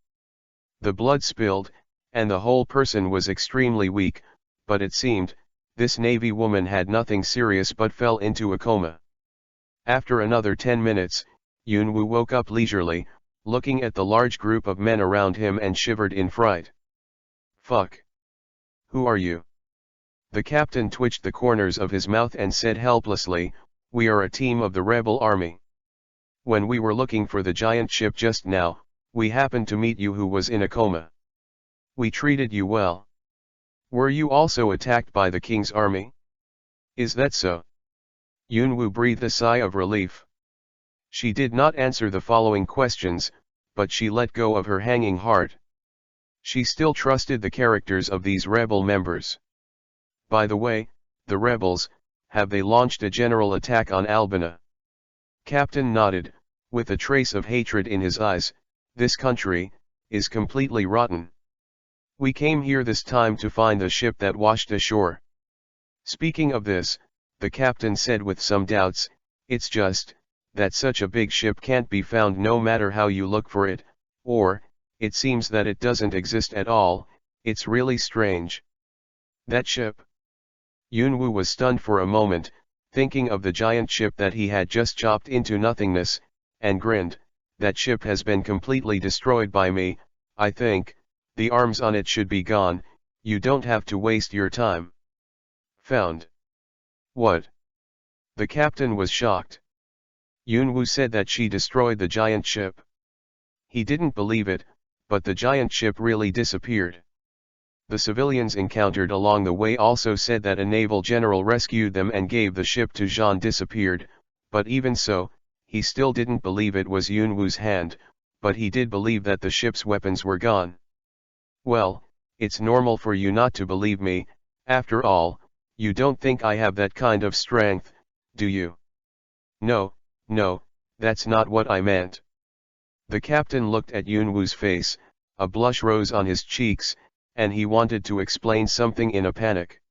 The blood spilled, and the whole person was extremely weak, but it seemed, this Navy woman had nothing serious but fell into a coma. After another 10 minutes, Yunwoo woke up leisurely, looking at the large group of men around him and shivered in fright. Fuck. Who are you? The captain twitched the corners of his mouth and said helplessly, "We are a team of the rebel army. When we were looking for the giant ship just now, we happened to meet you who was in a coma. We treated you well. Were you also attacked by the king's army? Is that so?" Yunwoo breathed a sigh of relief. She did not answer the following questions, but she let go of her hanging heart. She still trusted the characters of these rebel members. By the way, the rebels, have they launched a general attack on Albina? Captain nodded, with a trace of hatred in his eyes. This country is completely rotten. We came here this time to find the ship that washed ashore. Speaking of this, the captain said with some doubts, it's just that such a big ship can't be found no matter how you look for it, or, it seems that it doesn't exist at all. It's really strange. That ship? Yunwu was stunned for a moment, thinking of the giant ship that he had just chopped into nothingness, and grinned. That ship has been completely destroyed by me. I think the arms on it should be gone. You don't have to waste your time. Found? What? The captain was shocked. Yunwu said that she destroyed the giant ship. He didn't believe it, but the giant ship really disappeared. The civilians encountered along the way also said that a naval general rescued them and gave the ship to Jean disappeared, but even so, he still didn't believe it was Yunwu's hand, but he did believe that the ship's weapons were gone. Well, it's normal for you not to believe me. After all, you don't think I have that kind of strength, do you? No, that's not what I meant. The captain looked at Yunwu's face, a blush rose on his cheeks, and he wanted to explain something in a panic.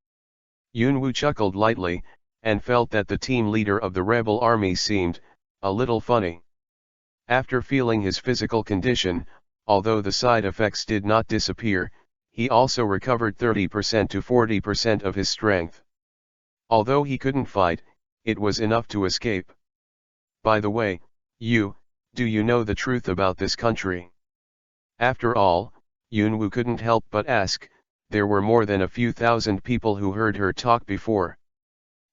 Yunwu chuckled lightly, and felt that the team leader of the rebel army seemed a little funny. After feeling his physical condition, although the side effects did not disappear, he also recovered 30% to 40% of his strength. Although he couldn't fight, it was enough to escape. By the way, do you know the truth about this country? After all, Yunwu couldn't help but ask. There were more than a few thousand people who heard her talk before.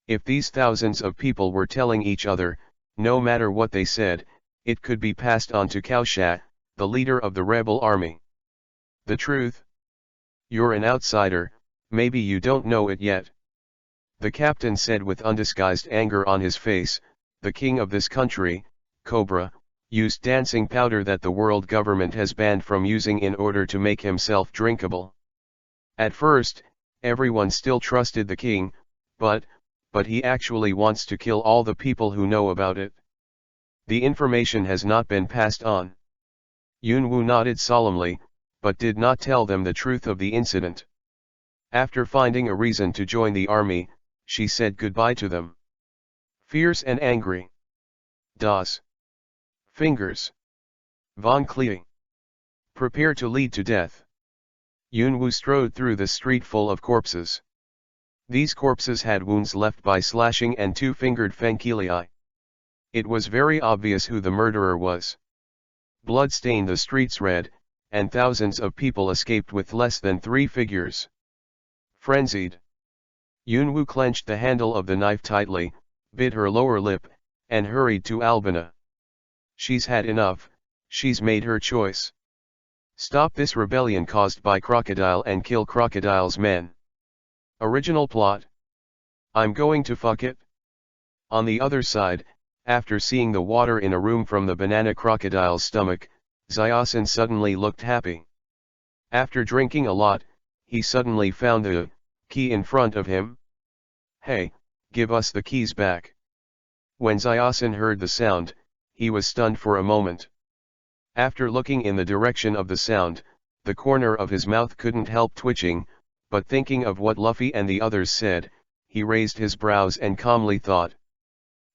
If these thousands of people were telling each other, no matter what they said, it could be passed on to Kaosha, the leader of the rebel army. The truth? You're an outsider, maybe you don't know it yet. The captain said with undisguised anger on his face. The king of this country, Cobra, used dancing powder that the world government has banned from using in order to make himself drinkable. At first, everyone still trusted the king, but he actually wants to kill all the people who know about it. The information has not been passed on. Yunwu nodded solemnly, but did not tell them the truth of the incident. After finding a reason to join the army, she said goodbye to them. Fierce and angry. Das Fingers. Von Klee. Prepare to lead to death. Yunwu strode through the street full of corpses. These corpses had wounds left by slashing and two-fingered Fenkilii. It was very obvious who the murderer was. Blood stained the streets red, and thousands of people escaped with less than 3 figures. Frenzied. Yunwu clenched the handle of the knife tightly, bit her lower lip, and hurried to Albina. She's had enough, she's made her choice. Stop this rebellion caused by Crocodile and kill Crocodile's men. Original plot. I'm going to fuck it. On the other side, after seeing the water in a room from the banana crocodile's stomach, Zyasin suddenly looked happy. After drinking a lot, he suddenly found the key in front of him. Hey, give us the keys back. When Zyasin heard the sound, he was stunned for a moment. After looking in the direction of the sound, the corner of his mouth couldn't help twitching, but thinking of what Luffy and the others said, he raised his brows and calmly thought.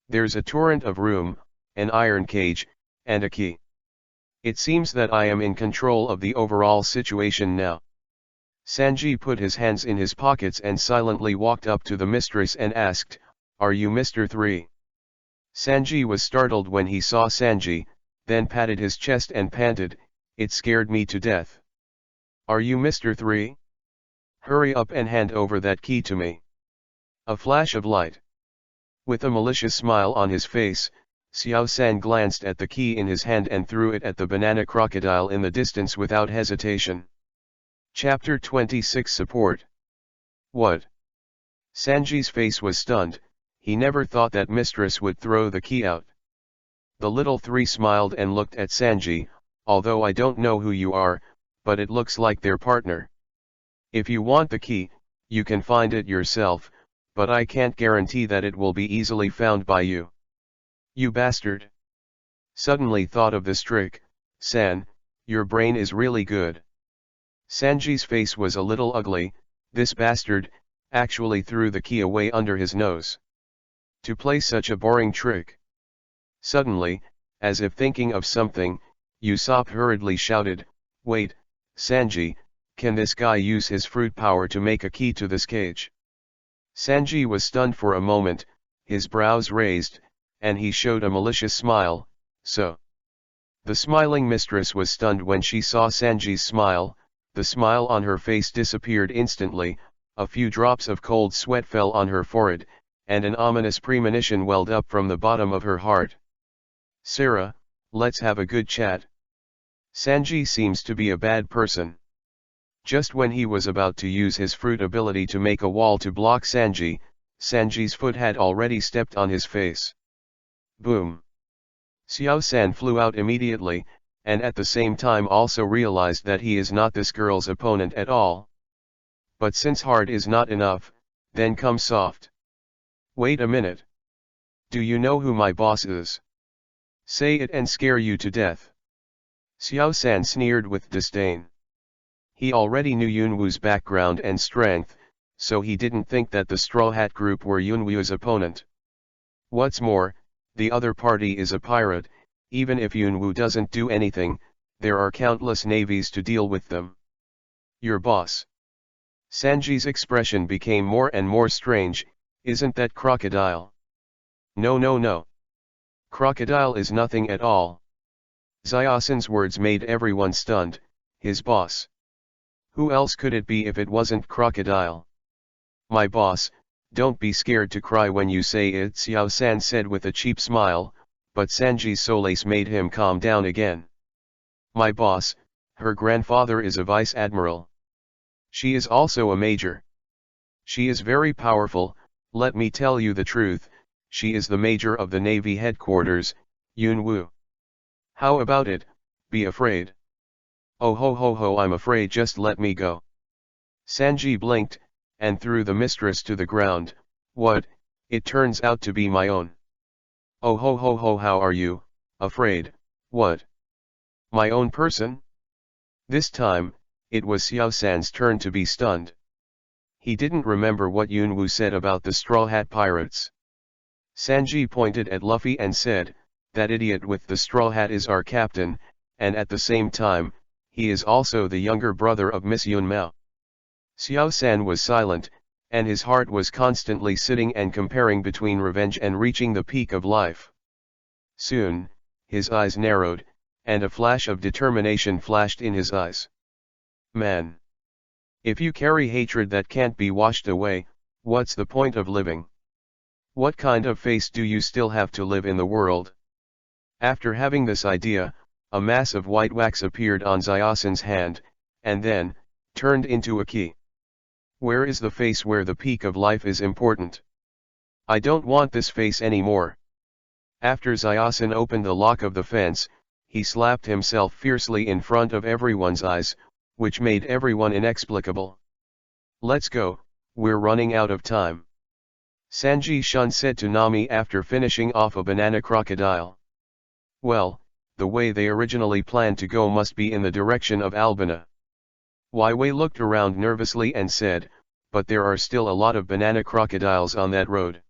There's a torrent of room, an iron cage, and a key. It seems that I am in control of the overall situation now. Sanji put his hands in his pockets and silently walked up to the mistress and asked, Are you Mr. 3? Sanji was startled when he saw Sanji, then patted his chest and panted, It scared me to death. Are you Mr. 3? Hurry up and hand over that key to me. A flash of light. With a malicious smile on his face, Xiao San glanced at the key in his hand and threw it at the banana crocodile in the distance without hesitation. Chapter 26 Support. What? Sanji's face was stunned. He never thought that mistress would throw the key out. The little 3 smiled and looked at Sanji, although I don't know who you are, but it looks like their partner. If you want the key, you can find it yourself, but I can't guarantee that it will be easily found by you. You bastard. Suddenly thought of this trick, San, Your brain is really good. Sanji's face was a little ugly. This bastard actually threw the key away under his nose. To play such a boring trick. Suddenly, as if thinking of something, Usopp hurriedly shouted, "Wait, Sanji, can this guy use his fruit power to make a key to this cage?" Sanji was stunned for a moment, his brows raised, and he showed a malicious smile. "So." The smiling mistress was stunned when she saw Sanji's smile. The smile on her face disappeared instantly, a few drops of cold sweat fell on her forehead, and an ominous premonition welled up from the bottom of her heart. "Sarah, let's have a good chat. Sanji seems to be a bad person." Just when he was about to use his fruit ability to make a wall to block Sanji's foot had already stepped on his face. Boom! Xiao-san flew out immediately, and at the same time also realized that he is not this girl's opponent at all. But since hard is not enough, then come soft. Wait a minute. Do you know who my boss is? Say it and scare you to death. Xiao-san sneered with disdain. He already knew Yunwu's background and strength, so he didn't think that the Straw Hat Group were Yunwu's opponent. What's more, the other party is a pirate. Even if Yunwu doesn't do anything, there are countless navies to deal with them. Your boss. Sanji's expression became more and more strange. Isn't that Crocodile? No, no, no. Crocodile is nothing at all. Xiaosan's words made everyone stunned. His boss. Who else could it be if it wasn't Crocodile? My boss. Don't be scared to cry when you say it, Xiao-san said with a cheap smile, but Sanji's solace made him calm down again. My boss, her grandfather is a vice admiral. She is also a major. She is very powerful. Let me tell you the truth, she is the major of the Navy headquarters, Yunwu. How about it, be afraid? Oh ho ho ho, I'm afraid, just let me go. Sanji blinked, and threw the mistress to the ground. What, it turns out to be my own. Oh ho ho ho, how are you, afraid, what? My own person? This time, it was Xiao-san's turn to be stunned. He didn't remember what Yunwu said about the Straw Hat Pirates. Sanji pointed at Luffy and said, that idiot with the straw hat is our captain, and at the same time, he is also the younger brother of Miss Yunmao. Xiao-san was silent, and his heart was constantly sitting and comparing between revenge and reaching the peak of life. Soon, his eyes narrowed, and a flash of determination flashed in his eyes. Man! If you carry hatred that can't be washed away, what's the point of living? What kind of face do you still have to live in the world? After having this idea, a mass of white wax appeared on Xiaosan's hand, and then, turned into a key. Where is the face where the peak of life is important? I don't want this face anymore. After Xiaosan opened the lock of the fence, he slapped himself fiercely in front of everyone's eyes, which made everyone inexplicable. Let's go, we're running out of time. Sanji Shun said to Nami after finishing off a banana crocodile. Well, the way they originally planned to go must be in the direction of Albina. Wei looked around nervously and said, but there are still a lot of banana crocodiles on that road.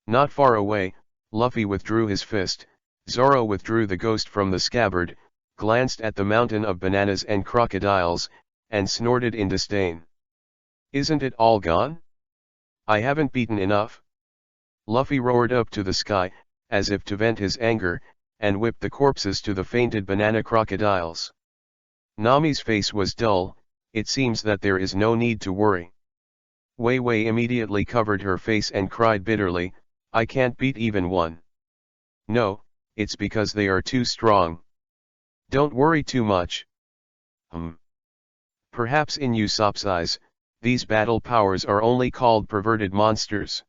Not far away, Luffy withdrew his fist, Zoro withdrew the ghost from the scabbard, glanced at the mountain of bananas and crocodiles, and snorted in disdain. Isn't it all gone? I haven't beaten enough. Luffy roared up to the sky, as if to vent his anger, and whipped the corpses to the fainted banana crocodiles. Nami's face was dull. It seems that there is no need to worry. Wei immediately covered her face and cried bitterly, I can't beat even one. No, it's because they are too strong. Don't worry too much. Perhaps in Usopp's eyes, these battle powers are only called perverted monsters.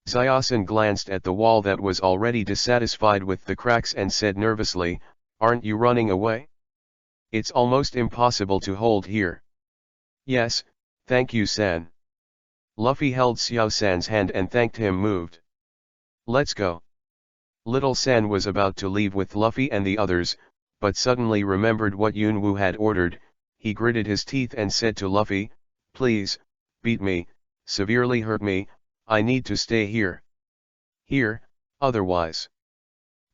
Xiaosan glanced at the wall that was already dissatisfied with the cracks and said nervously, aren't you running away? It's almost impossible to hold here. Yes, thank you San. Luffy held Xiao-san's hand and thanked him moved. Let's go. Little San was about to leave with Luffy and the others, but suddenly remembered what Yunwoo had ordered. He gritted his teeth and said to Luffy, "Please, beat me, severely hurt me, I need to stay here. Here, otherwise."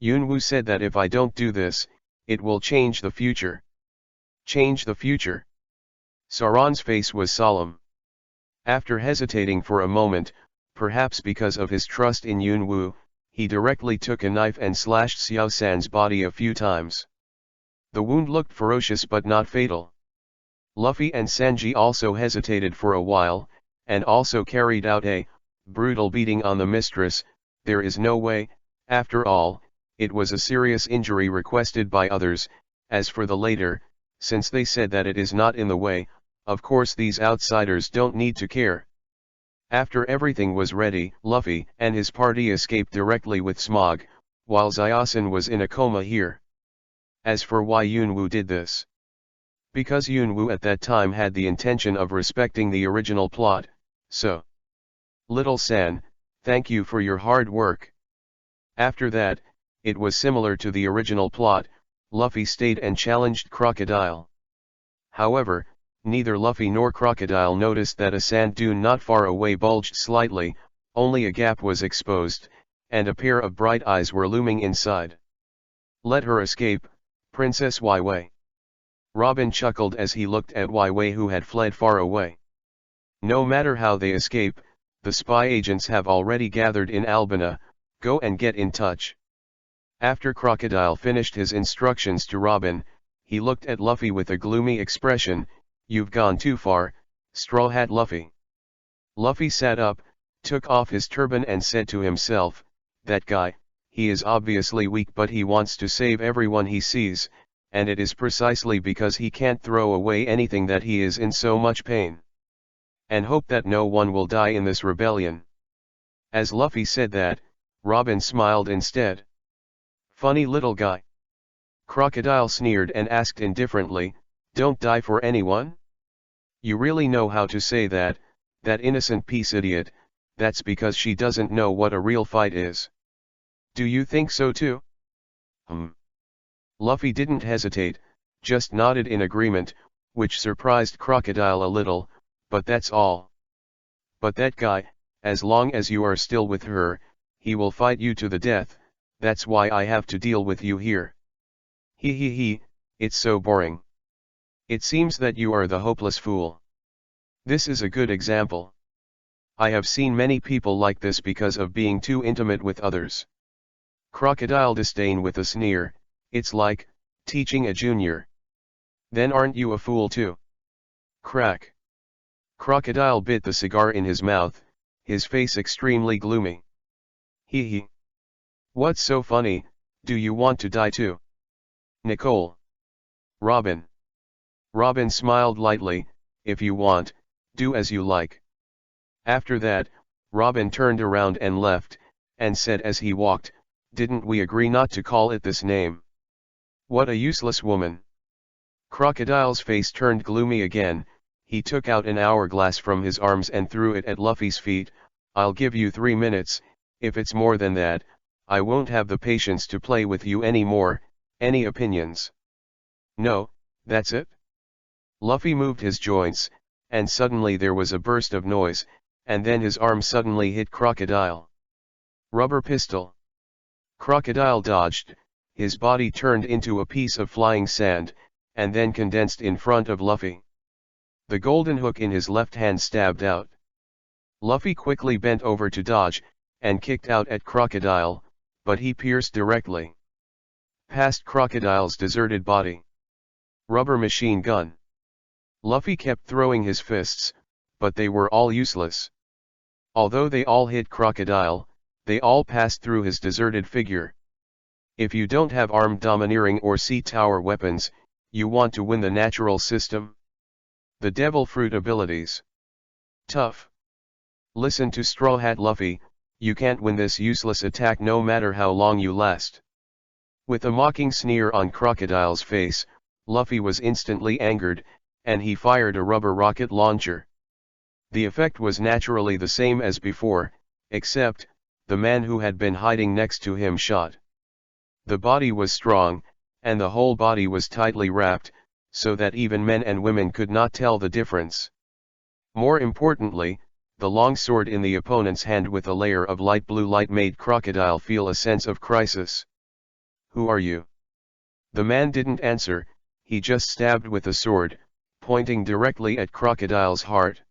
Yunwoo said that if I don't do this, it will change the future. Change the future? Sauron's face was solemn. After hesitating for a moment, perhaps because of his trust in Yunwoo, he directly took a knife and slashed Xiao San's body a few times. The wound looked ferocious but not fatal. Luffy and Sanji also hesitated for a while, and also carried out a brutal beating on the mistress. There is no way, after all, it was a serious injury requested by others. As for the later, since they said that it is not in the way, of course these outsiders don't need to care. After everything was ready, Luffy and his party escaped directly with Smog, while Xiaosan was in a coma here. As for why Yunwoo did this. Because Yunwoo at that time had the intention of respecting the original plot, so. Little San, thank you for your hard work. After that, it was similar to the original plot. Luffy stayed and challenged Crocodile. However, neither Luffy nor Crocodile noticed that a sand dune not far away bulged slightly, only a gap was exposed, and a pair of bright eyes were looming inside. Let her escape, Princess Wai. Robin chuckled as he looked at Wai who had fled far away. No matter how they escape, the spy agents have already gathered in Albina, go and get in touch. After Crocodile finished his instructions to Robin, he looked at Luffy with a gloomy expression. You've gone too far, Straw Hat Luffy. Luffy sat up, took off his turban and said to himself, that guy, he is obviously weak but he wants to save everyone he sees, and it is precisely because he can't throw away anything that he is in so much pain. And hope that no one will die in this rebellion. As Luffy said that, Robin smiled instead. Funny little guy. Crocodile sneered and asked indifferently, don't die for anyone? You really know how to say that, that innocent piece idiot, that's because she doesn't know what a real fight is. Do you think so too? Luffy didn't hesitate, just nodded in agreement, which surprised Crocodile a little, but that's all. But that guy, as long as you are still with her, he will fight you to the death, that's why I have to deal with you here. He, it's so boring. It seems that you are the hopeless fool. This is a good example. I have seen many people like this because of being too intimate with others. Crocodile disdain with a sneer, it's like, teaching a junior. Then aren't you a fool too? Crack. Crocodile bit the cigar in his mouth, his face extremely gloomy. He. What's so funny, do you want to die too? Nicole. Robin. Robin smiled lightly, if you want, do as you like. After that, Robin turned around and left, and said as he walked, didn't we agree not to call it this name? What a useless woman. Crocodile's face turned gloomy again, he took out an hourglass from his arms and threw it at Luffy's feet. I'll give you 3 minutes, if it's more than that, I won't have the patience to play with you anymore. Any opinions? No, that's it? Luffy moved his joints, and suddenly there was a burst of noise, and then his arm suddenly hit Crocodile. Rubber pistol. Crocodile dodged, his body turned into a piece of flying sand, and then condensed in front of Luffy. The golden hook in his left hand stabbed out. Luffy quickly bent over to dodge, and kicked out at Crocodile, but he pierced directly past Crocodile's deserted body. Rubber machine gun. Luffy kept throwing his fists, but they were all useless. Although they all hit Crocodile, they all passed through his deserted figure. If you don't have armed domineering or sea tower weapons, you want to win the natural system? The devil fruit abilities. Tough. Listen to Straw Hat Luffy, you can't win this useless attack no matter how long you last. With a mocking sneer on Crocodile's face, Luffy was instantly angered, and he fired a rubber rocket launcher. The effect was naturally the same as before, except, the man who had been hiding next to him shot. The body was strong, and the whole body was tightly wrapped, so that even men and women could not tell the difference. More importantly, the long sword in the opponent's hand with a layer of light blue light made Crocodile feel a sense of crisis. "Who are you?" The man didn't answer, he just stabbed with the sword, pointing directly at Crocodile's heart.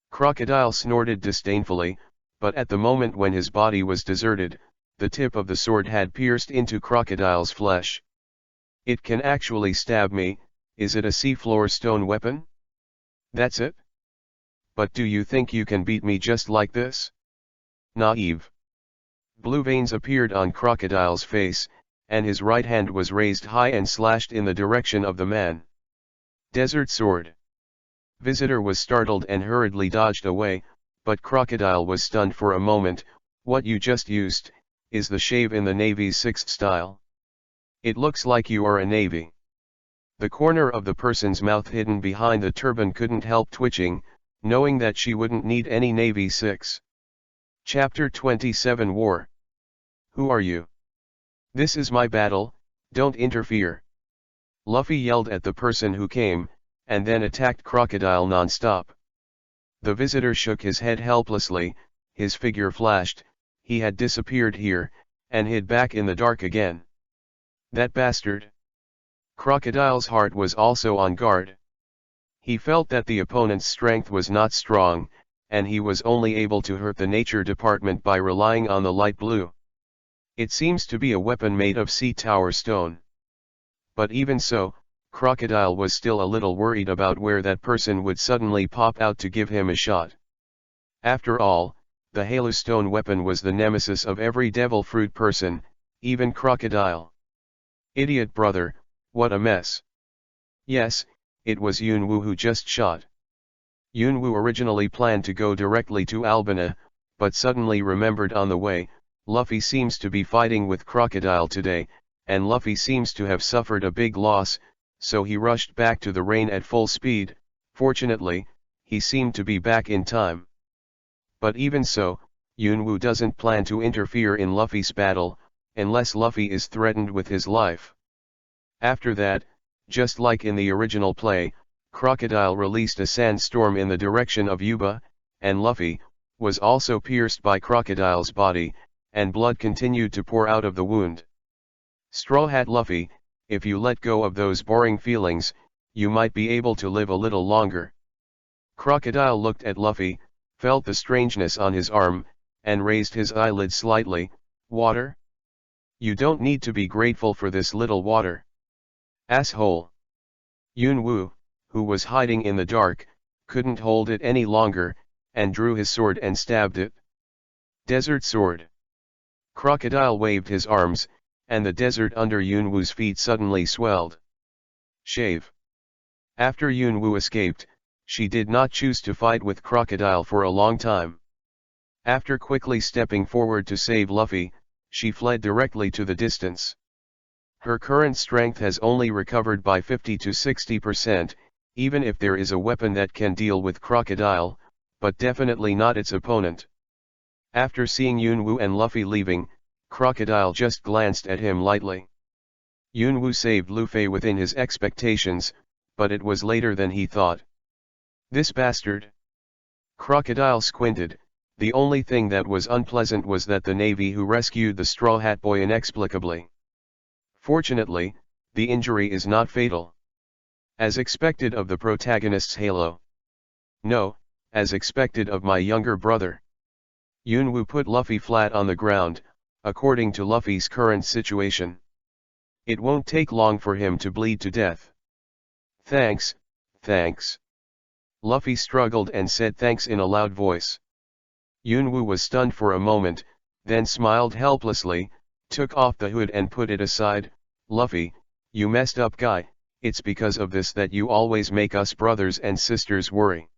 Crocodile snorted disdainfully, but at the moment when his body was deserted, the tip of the sword had pierced into Crocodile's flesh. "It can actually stab me, is it a seafloor stone weapon?" "That's it? But do you think you can beat me just like this?" "Naive." Blue veins appeared on Crocodile's face, and his right hand was raised high and slashed in the direction of the man. "Desert sword." Visitor was startled and hurriedly dodged away, but Crocodile was stunned for a moment. "What you just used, is the shave in the Navy's 6th style. It looks like you are a Navy." The corner of the person's mouth hidden behind the turban couldn't help twitching, knowing that she wouldn't need any Navy 6. Chapter 27 War. "Who are you? This is my battle, don't interfere." Luffy yelled at the person who came, and then attacked Crocodile non-stop. The visitor shook his head helplessly, his figure flashed, he had disappeared here, and hid back in the dark again. "That bastard!" Crocodile's heart was also on guard. He felt that the opponent's strength was not strong, and he was only able to hurt the nature department by relying on the light blue. It seems to be a weapon made of sea tower stone. But even so, Crocodile was still a little worried about where that person would suddenly pop out to give him a shot. After all, the halostone weapon was the nemesis of every devil fruit person, even Crocodile. "Idiot brother, what a mess." Yes, it was Yunwu who just shot. Yunwu originally planned to go directly to Albina, but suddenly remembered on the way, Luffy seems to be fighting with Crocodile today, and Luffy seems to have suffered a big loss, so he rushed back to the rain at full speed. Fortunately, he seemed to be back in time. But even so, Yunwu doesn't plan to interfere in Luffy's battle, unless Luffy is threatened with his life. After that, just like in the original play, Crocodile released a sandstorm in the direction of Yuba, and Luffy was also pierced by Crocodile's body, and blood continued to pour out of the wound. "Straw Hat Luffy, if you let go of those boring feelings, you might be able to live a little longer." Crocodile looked at Luffy, felt the strangeness on his arm, and raised his eyelids slightly. "Water? You don't need to be grateful for this little water. Asshole." Yunwu, who was hiding in the dark, couldn't hold it any longer, and drew his sword and stabbed it. "Desert sword." Crocodile waved his arms, and the desert under Yunwu's feet suddenly swelled. "Shave." After Yunwu escaped, she did not choose to fight with Crocodile for a long time. After quickly stepping forward to save Luffy, she fled directly to the distance. Her current strength has only recovered by 50 to 60%, even if there is a weapon that can deal with Crocodile, but definitely not its opponent. After seeing Yunwu and Luffy leaving, Crocodile just glanced at him lightly. Yunwu saved Luffy within his expectations, but it was later than he thought. "This bastard." Crocodile squinted. The only thing that was unpleasant was that the Navy who rescued the Straw Hat Boy inexplicably. Fortunately, the injury is not fatal. As expected of the protagonist's halo. No, as expected of my younger brother. Yunwu put Luffy flat on the ground, according to Luffy's current situation. It won't take long for him to bleed to death. "Thanks, thanks." Luffy struggled and said thanks in a loud voice. Yunwu was stunned for a moment, then smiled helplessly, took off the hood and put it aside. "Luffy, you messed up guy, it's because of this that you always make us brothers and sisters worry."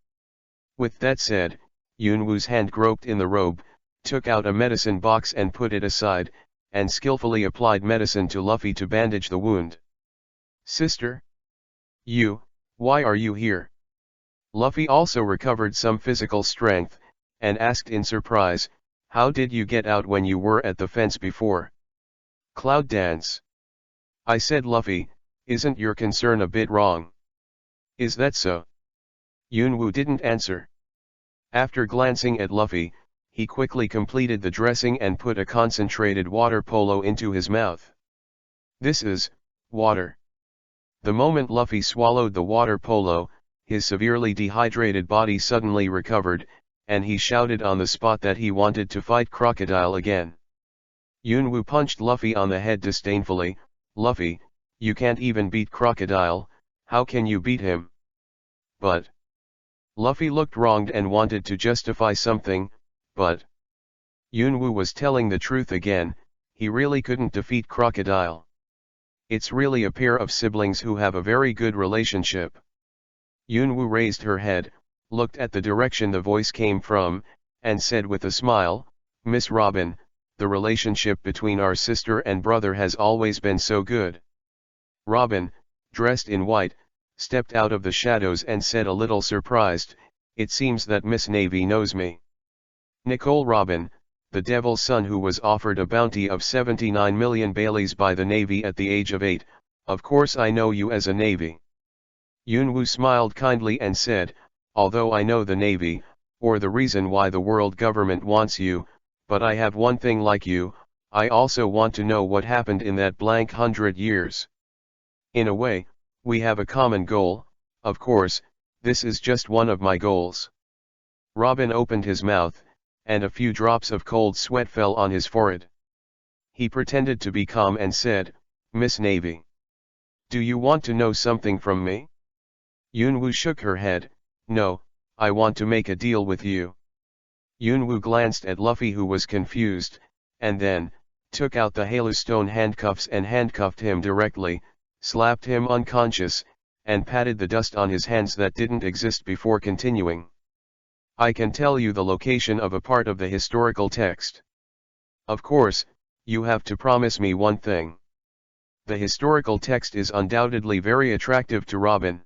With that said, Yunwu's hand groped in the robe, took out a medicine box and put it aside, and skillfully applied medicine to Luffy to bandage the wound. "Sister? Why are you here?" Luffy also recovered some physical strength, and asked in surprise, "How did you get out when you were at the fence before?" "Cloud dance." I said, Luffy, isn't your concern a bit wrong? Is that so? Yunwoo didn't answer. After glancing at Luffy, he quickly completed the dressing and put a concentrated water polo into his mouth. This is water. The moment Luffy swallowed the water polo, his severely dehydrated body suddenly recovered, and he shouted on the spot that he wanted to fight Crocodile again. Yunwoo punched Luffy on the head disdainfully. Luffy, you can't even beat Crocodile, how can you beat him? But Luffy looked wronged and wanted to justify something, but Yunwoo was telling the truth again, he really couldn't defeat Crocodile. It's really a pair of siblings who have a very good relationship. Yunwoo raised her head, looked at the direction the voice came from, and said with a smile, Miss Robin, the relationship between our sister and brother has always been so good. Robin, dressed in white, stepped out of the shadows and said a little surprised, it seems that Miss Navy knows me. Nicole Robin, the devil's son who was offered a bounty of 79 million Baileys by the Navy at the age of 8, of course I know you as a Navy. Yunwoo smiled kindly and said, although I know the Navy, or the reason why the world government wants you, but I have one thing like you, I also want to know what happened in that blank 100 years. In a way, we have a common goal, of course, this is just one of my goals. Robin opened his mouth, and a few drops of cold sweat fell on his forehead. He pretended to be calm and said, Miss Navy, do you want to know something from me? Yunwoo shook her head, no, I want to make a deal with you. Yunwoo glanced at Luffy who was confused, and then, took out the halustone handcuffs and handcuffed him directly, slapped him unconscious, and patted the dust on his hands that didn't exist before continuing. I can tell you the location of a part of the historical text. Of course, you have to promise me one thing. The historical text is undoubtedly very attractive to Robin.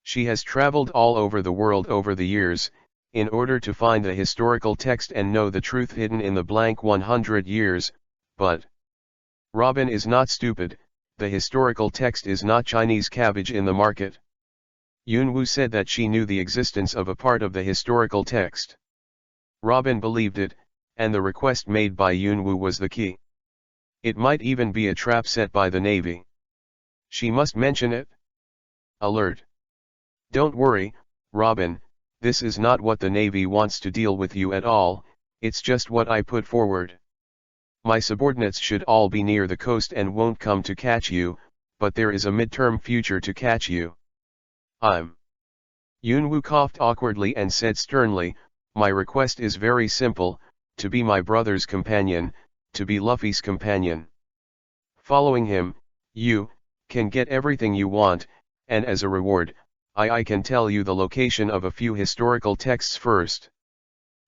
She has traveled all over the world over the years, in order to find the historical text and know the truth hidden in the blank 100 years, but Robin is not stupid, the historical text is not Chinese cabbage in the market. Yunwoo said that she knew the existence of a part of the historical text. Robin believed it, and the request made by Yunwoo was the key. It might even be a trap set by the Navy. She must mention it. Alert. Don't worry, Robin, this is not what the Navy wants to deal with you at all, it's just what I put forward. My subordinates should all be near the coast and won't come to catch you, but there is a midterm future to catch you. Yunwoo coughed awkwardly and said sternly, my request is very simple, to be my brother's companion, to be Luffy's companion. Following him, you can get everything you want, and as a reward, I can tell you the location of a few historical texts first.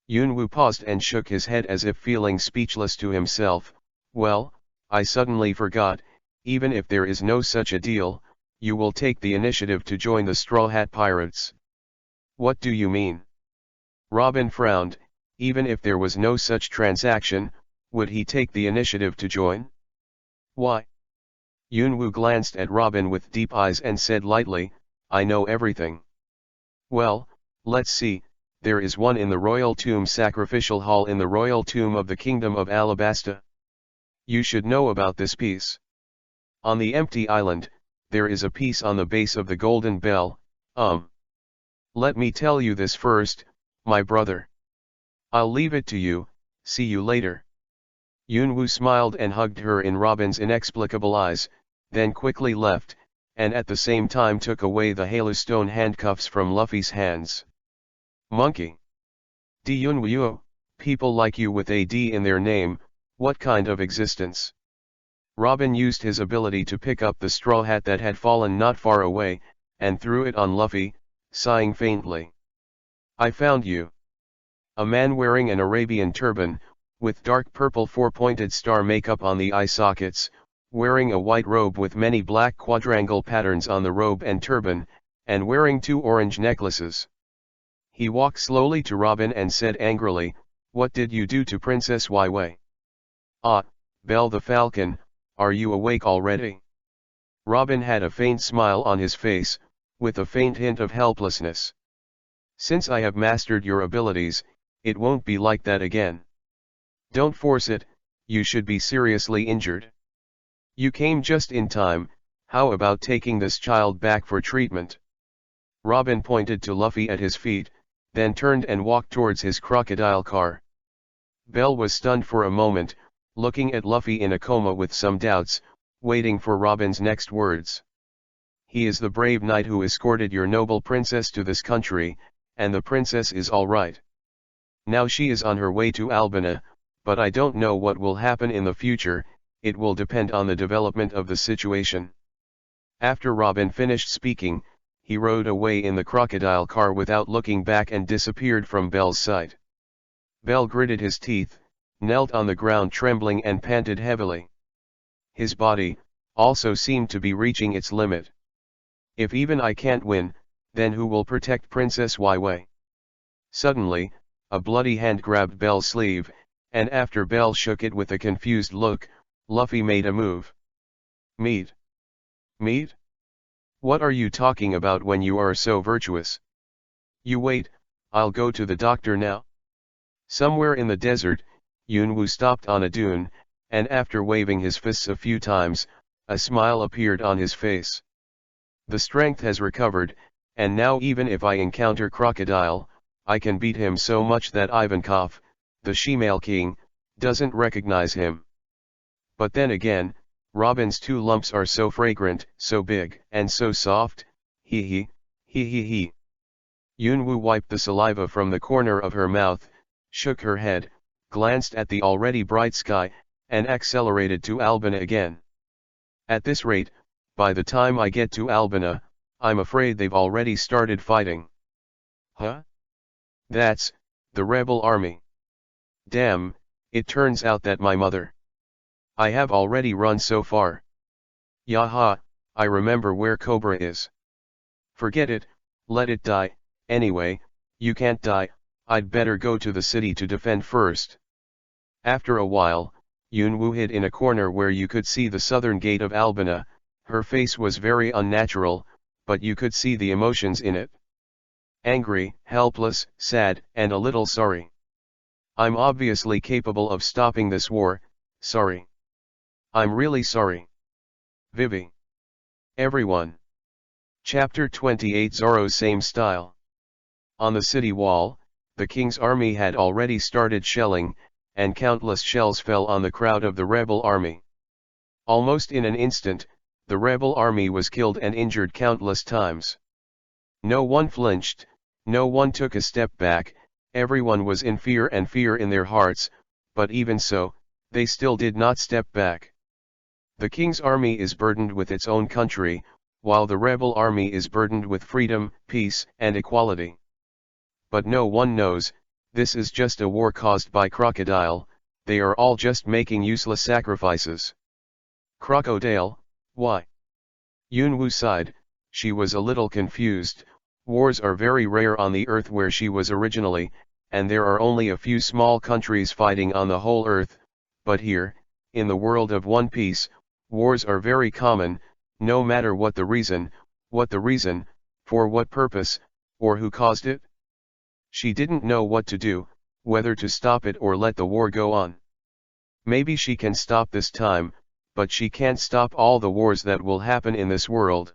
Yunwoo paused and shook his head as if feeling speechless to himself. Well, I suddenly forgot, even if there is no such a deal, you will take the initiative to join the Straw Hat Pirates. What do you mean? Robin frowned, even if there was no such transaction, would he take the initiative to join? Why? Yunwoo glanced at Robin with deep eyes and said lightly, I know everything. Well, let's see, there is one in the Royal Tomb Sacrificial Hall in the Royal Tomb of the Kingdom of Alabasta. You should know about this piece. On the empty island, there is a piece on the base of the Golden Bell. Let me tell you this first, my brother. I'll leave it to you, see you later. Yunwoo smiled and hugged her in Robin's inexplicable eyes, then quickly left, and at the same time took away the halustone handcuffs from Luffy's hands. Monkey. D. Yunwoo, people like you with a D in their name, what kind of existence? Robin used his ability to pick up the straw hat that had fallen not far away, and threw it on Luffy, sighing faintly. I found you. A man wearing an Arabian turban, with dark purple four-pointed star makeup on the eye sockets, wearing a white robe with many black quadrangle patterns on the robe and turban, and wearing 2 orange necklaces. He walked slowly to Robin and said angrily, what did you do to Princess Wai Wei? Ah, Belle the Falcon, are you awake already? Robin had a faint smile on his face, with a faint hint of helplessness. Since I have mastered your abilities, it won't be like that again. Don't force it, you should be seriously injured. You came just in time, how about taking this child back for treatment? Robin pointed to Luffy at his feet, then turned and walked towards his crocodile car. Belle was stunned for a moment, looking at Luffy in a coma with some doubts, waiting for Robin's next words. He is the brave knight who escorted your noble princess to this country, and the princess is all right. Now she is on her way to Albina, but I don't know what will happen in the future, it will depend on the development of the situation. After Robin finished speaking, he rode away in the crocodile car without looking back and disappeared from Belle's sight. Belle gritted his teeth, knelt on the ground trembling and panted heavily. His body, also seemed to be reaching its limit. If even I can't win, then who will protect Princess Wai? Suddenly, a bloody hand grabbed Belle's sleeve, and after Belle shook it with a confused look, Luffy made a move. Meat? Meat? What are you talking about when you are so virtuous? You wait, I'll go to the doctor now. Somewhere in the desert, Yunwu stopped on a dune, and after waving his fists a few times, a smile appeared on his face. The strength has recovered, and now even if I encounter Crocodile, I can beat him so much that Ivankov, the Shemale king, doesn't recognize him. But then again, Robin's two lumps are so fragrant, so big, and so soft, he. Yunwu wiped the saliva from the corner of her mouth, shook her head, glanced at the already bright sky, and accelerated to Albina again. At this rate, by the time I get to Albina, I'm afraid they've already started fighting. Huh? That's the rebel army. Damn, it turns out that my mother. I have already run so far. Yaha, I remember where Cobra is. Forget it, let it die, anyway, you can't die, I'd better go to the city to defend first. After a while, Yunwu hid in a corner where you could see the southern gate of Albina. Her face was very unnatural, but you could see the emotions in it. Angry, helpless, sad, and a little sorry. I'm obviously capable of stopping this war, sorry. I'm really sorry. Vivi. Everyone. Chapter 28 Zoro's Same Style. On the city wall, the king's army had already started shelling, and countless shells fell on the crowd of the rebel army. Almost in an instant, the rebel army was killed and injured countless times. No one flinched, no one took a step back, everyone was in fear in their hearts, but even so, they still did not step back. The king's army is burdened with its own country, while the rebel army is burdened with freedom, peace, and equality. But no one knows, this is just a war caused by Crocodile, they are all just making useless sacrifices. Crocodile, why? Yunwu sighed, she was a little confused. Wars are very rare on the earth where she was originally, and there are only a few small countries fighting on the whole earth, but here, in the world of One Piece, wars are very common, no matter what the reason, for what purpose, or who caused it. She didn't know what to do, whether to stop it or let the war go on. Maybe she can stop this time, but she can't stop all the wars that will happen in this world.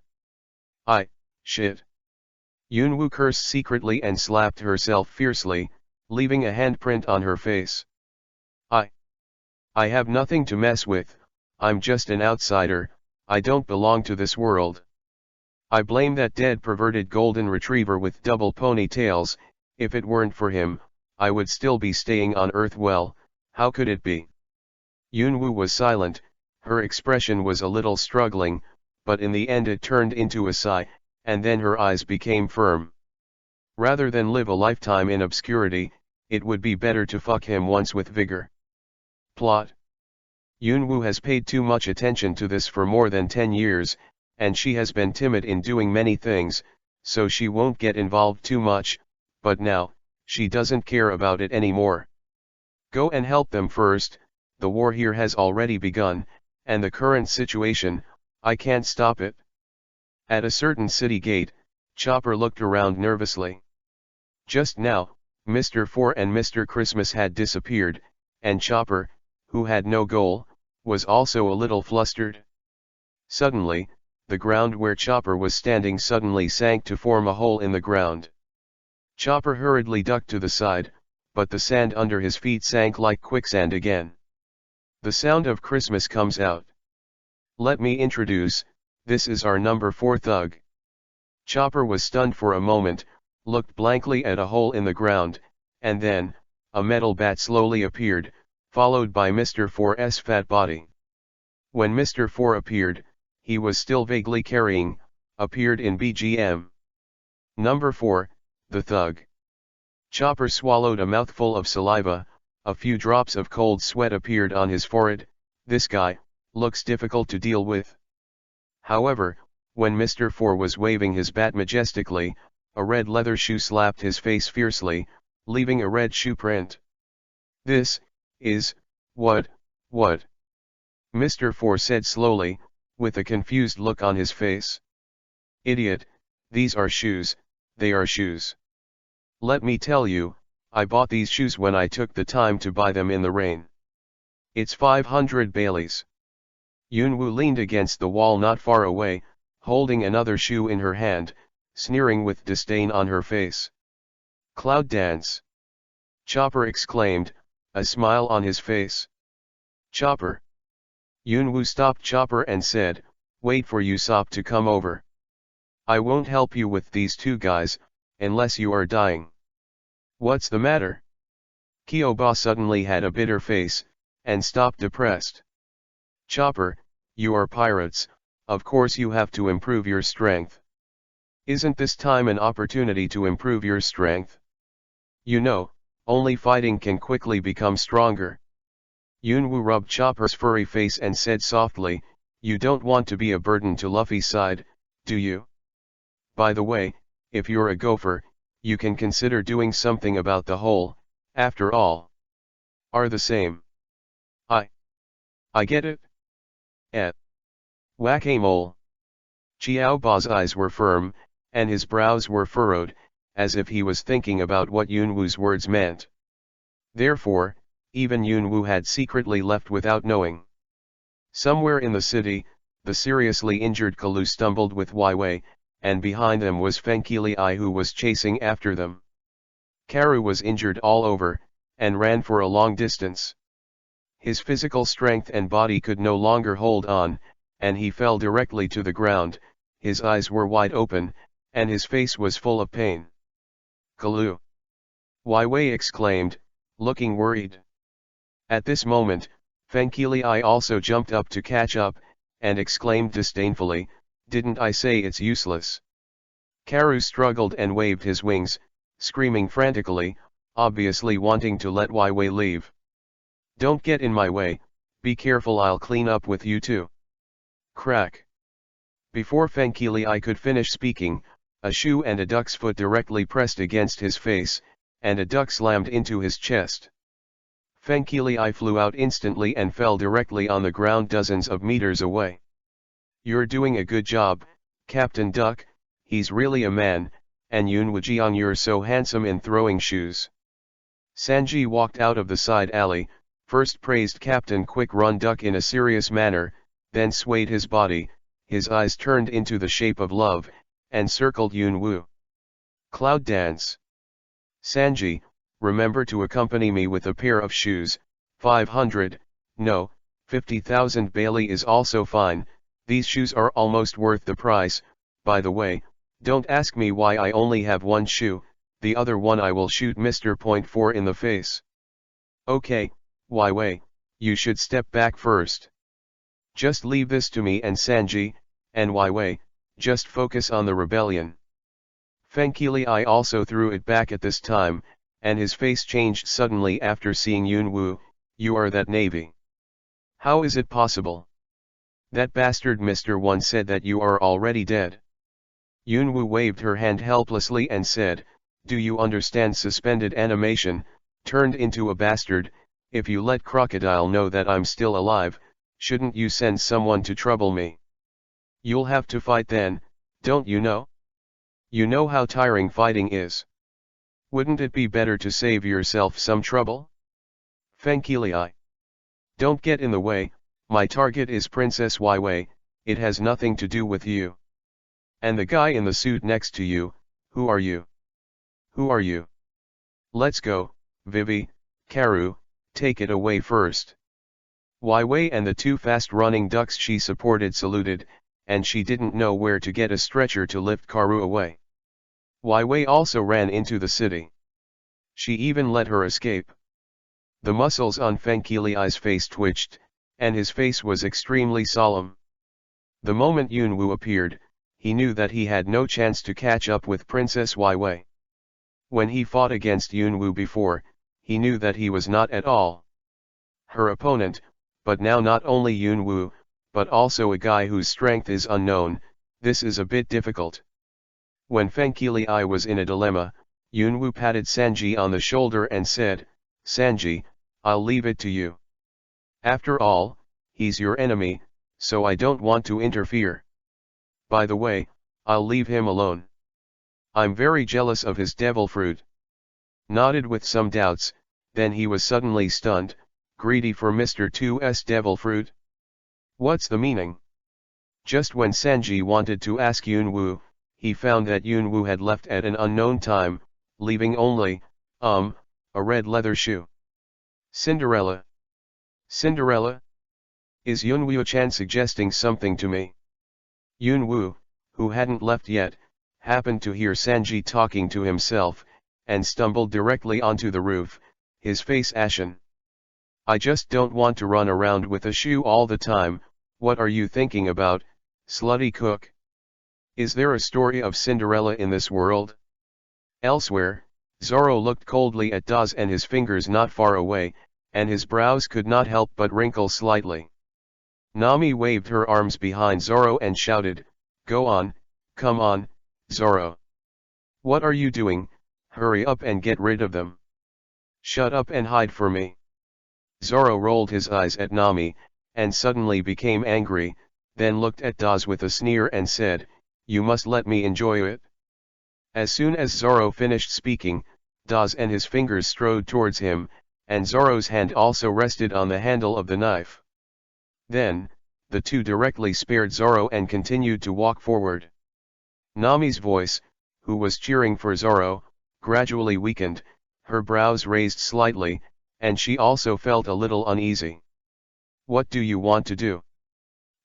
Shit. Yunwu cursed secretly and slapped herself fiercely, leaving a handprint on her face. I have nothing to mess with, I'm just an outsider, I don't belong to this world. I blame that dead perverted golden retriever with double ponytails, if it weren't for him, I would still be staying on Earth. Well, how could it be? Yunwu was silent, her expression was a little struggling, but in the end it turned into a sigh, and then her eyes became firm. Rather than live a lifetime in obscurity, it would be better to fuck him once with vigor. Plot. Yunwu has paid too much attention to this for more than 10 years, and she has been timid in doing many things, so she won't get involved too much, but now, she doesn't care about it anymore. Go and help them first, the war here has already begun, and the current situation, I can't stop it. At a certain city gate, Chopper looked around nervously. Just now, Mr. Four and Mr. Christmas had disappeared, and Chopper, who had no goal, was also a little flustered. Suddenly, the ground where Chopper was standing suddenly sank to form a hole in the ground. Chopper hurriedly ducked to the side, but the sand under his feet sank like quicksand again. The sound of Christmas comes out. Let me introduce, this is our number 4 thug. Chopper was stunned for a moment, looked blankly at a hole in the ground, and then, a metal bat slowly appeared, followed by Mr. 4's fat body. When Mr. 4 appeared, he was still vaguely carrying, appeared in BGM. Number 4, the thug. Chopper swallowed a mouthful of saliva, a few drops of cold sweat appeared on his forehead. This guy looks difficult to deal with. However, when Mr. 4 was waving his bat majestically, a red leather shoe slapped his face fiercely, leaving a red shoe print. This is what? Mr. 4 said slowly, with a confused look on his face. Idiot, these are shoes, they are shoes. Let me tell you, I bought these shoes when I took the time to buy them in the rain. It's 500 Baileys. Yunwoo leaned against the wall not far away, holding another shoe in her hand, sneering with disdain on her face. Cloud dance! Chopper exclaimed, a smile on his face. Chopper! Yunwoo stopped Chopper and said, wait for Usopp to come over. I won't help you with these two guys, unless you are dying. What's the matter? Kobo suddenly had a bitter face, and stopped depressed. Chopper, you are pirates, of course you have to improve your strength. Isn't this time an opportunity to improve your strength? You know, only fighting can quickly become stronger. Yunwoo rubbed Chopper's furry face and said softly, you don't want to be a burden to Luffy's side, do you? By the way, if you're a gopher, you can consider doing something about the hole, after all. Are the same. I get it. Whack-a-mole. Xiaoba's eyes were firm, and his brows were furrowed, as if he was thinking about what Yunwoo's words meant. Therefore, even Yunwoo had secretly left without knowing. Somewhere in the city, the seriously injured Kalu stumbled with Waiwei, and behind them was Fanfiction who was chasing after them. Karu was injured all over, and ran for a long distance. His physical strength and body could no longer hold on, and he fell directly to the ground. His eyes were wide open, and his face was full of pain. Kalu! Waiwei exclaimed, looking worried. At this moment, Fanfiction also jumped up to catch up, and exclaimed disdainfully, didn't I say it's useless? Karu struggled and waved his wings, screaming frantically, obviously wanting to let Waiwei leave. Don't get in my way, be careful, I'll clean up with you too. Crack. Before Fanfiction could finish speaking, a shoe and a duck's foot directly pressed against his face, and a duck slammed into his chest. Fanfiction flew out instantly and fell directly on the ground dozens of meters away. You're doing a good job, Captain Duck, he's really a man, and Yunwoo, you're so handsome in throwing shoes. Sanji walked out of the side alley, first praised Captain Quick Run Duck in a serious manner, then swayed his body, his eyes turned into the shape of love, and circled Yunwoo. Cloud dance. Sanji, remember to accompany me with a pair of shoes, 500, no, 50,000 Bailey is also fine, these shoes are almost worth the price. By the way, don't ask me why I only have one shoe, the other one I will shoot Mr. Point 4 in the face. Okay, Waiwei, you should step back first. Just leave this to me and Sanji, and Waiwei, just focus on the rebellion. Fanfiction also threw it back at this time, and his face changed suddenly after seeing Yunwoo. You are that Navy. How is it possible? That bastard Mr. One said that you are already dead. Yunwoo waved her hand helplessly and said, do you understand suspended animation, turned into a bastard? If you let Crocodile know that I'm still alive, shouldn't you send someone to trouble me? You'll have to fight then, don't you know? You know how tiring fighting is. Wouldn't it be better to save yourself some trouble? Fankili. Don't get in the way, my target is Princess Waiwei, it has nothing to do with you. And the guy in the suit next to you, who are you? Who are you? Let's go, Vivi, Karu, take it away first. Waiwei and the two fast-running ducks she supported saluted, and she didn't know where to get a stretcher to lift Karu away. Waiwei also ran into the city. She even let her escape. The muscles on Fankili's face twitched, and his face was extremely solemn. The moment Yunwu appeared, he knew that he had no chance to catch up with Princess Waiwei. When he fought against Yunwu before, he knew that he was not at all her opponent, but now not only Yunwu, but also a guy whose strength is unknown. This is a bit difficult. When Fankili was in a dilemma, Yunwu patted Sanji on the shoulder and said, Sanji, I'll leave it to you. After all, he's your enemy, so I don't want to interfere. By the way, I'll leave him alone. I'm very jealous of his devil fruit. Nodded with some doubts, then he was suddenly stunned, greedy for Mr. 2's devil fruit? What's the meaning? Just when Sanji wanted to ask Yunwu, he found that Yunwu had left at an unknown time, leaving only, a red leather shoe. Cinderella. Cinderella? Is Yunwu-chan suggesting something to me? Yunwu, who hadn't left yet, happened to hear Sanji talking to himself, and stumbled directly onto the roof, his face ashen. I just don't want to run around with a shoe all the time. What are you thinking about, slutty cook? Is there a story of Cinderella in this world? Elsewhere, Zoro looked coldly at Daz and his fingers not far away, and his brows could not help but wrinkle slightly. Nami waved her arms behind Zoro and shouted, Go on, come on, Zoro. What are you doing? Hurry up and get rid of them. Shut up and hide for me. Zoro rolled his eyes at Nami, and suddenly became angry, then looked at Daz with a sneer and said, You must let me enjoy it. As soon as Zoro finished speaking, Daz and his fingers strode towards him, and Zoro's hand also rested on the handle of the knife. Then, the two directly spared Zoro and continued to walk forward. Nami's voice, who was cheering for Zoro, gradually weakened, her brows raised slightly, and she also felt a little uneasy. What do you want to do?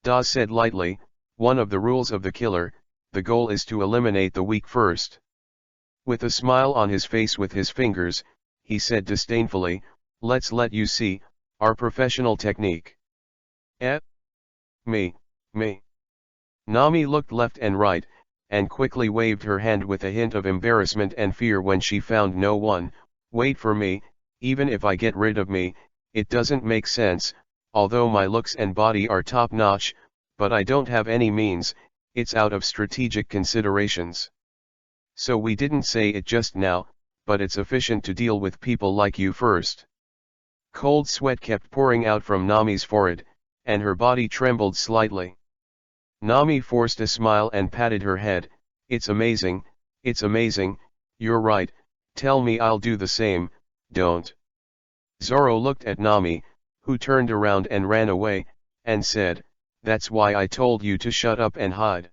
Daz said lightly, One of the rules of the killer, the goal is to eliminate the weak first. With a smile on his face with his fingers, he said disdainfully, Let's let you see, our professional technique. Me. Nami looked left and right, and quickly waved her hand with a hint of embarrassment and fear when she found no one. Wait for me, even if I get rid of me, it doesn't make sense, although my looks and body are top-notch, but I don't have any means, it's out of strategic considerations. So we didn't say it just now, but it's efficient to deal with people like you first. Cold sweat kept pouring out from Nami's forehead, and her body trembled slightly. Nami forced a smile and patted her head, It's amazing, you're right, tell me I'll do the same, don't. Zoro looked at Nami, who turned around and ran away, and said, That's why I told you to shut up and hide.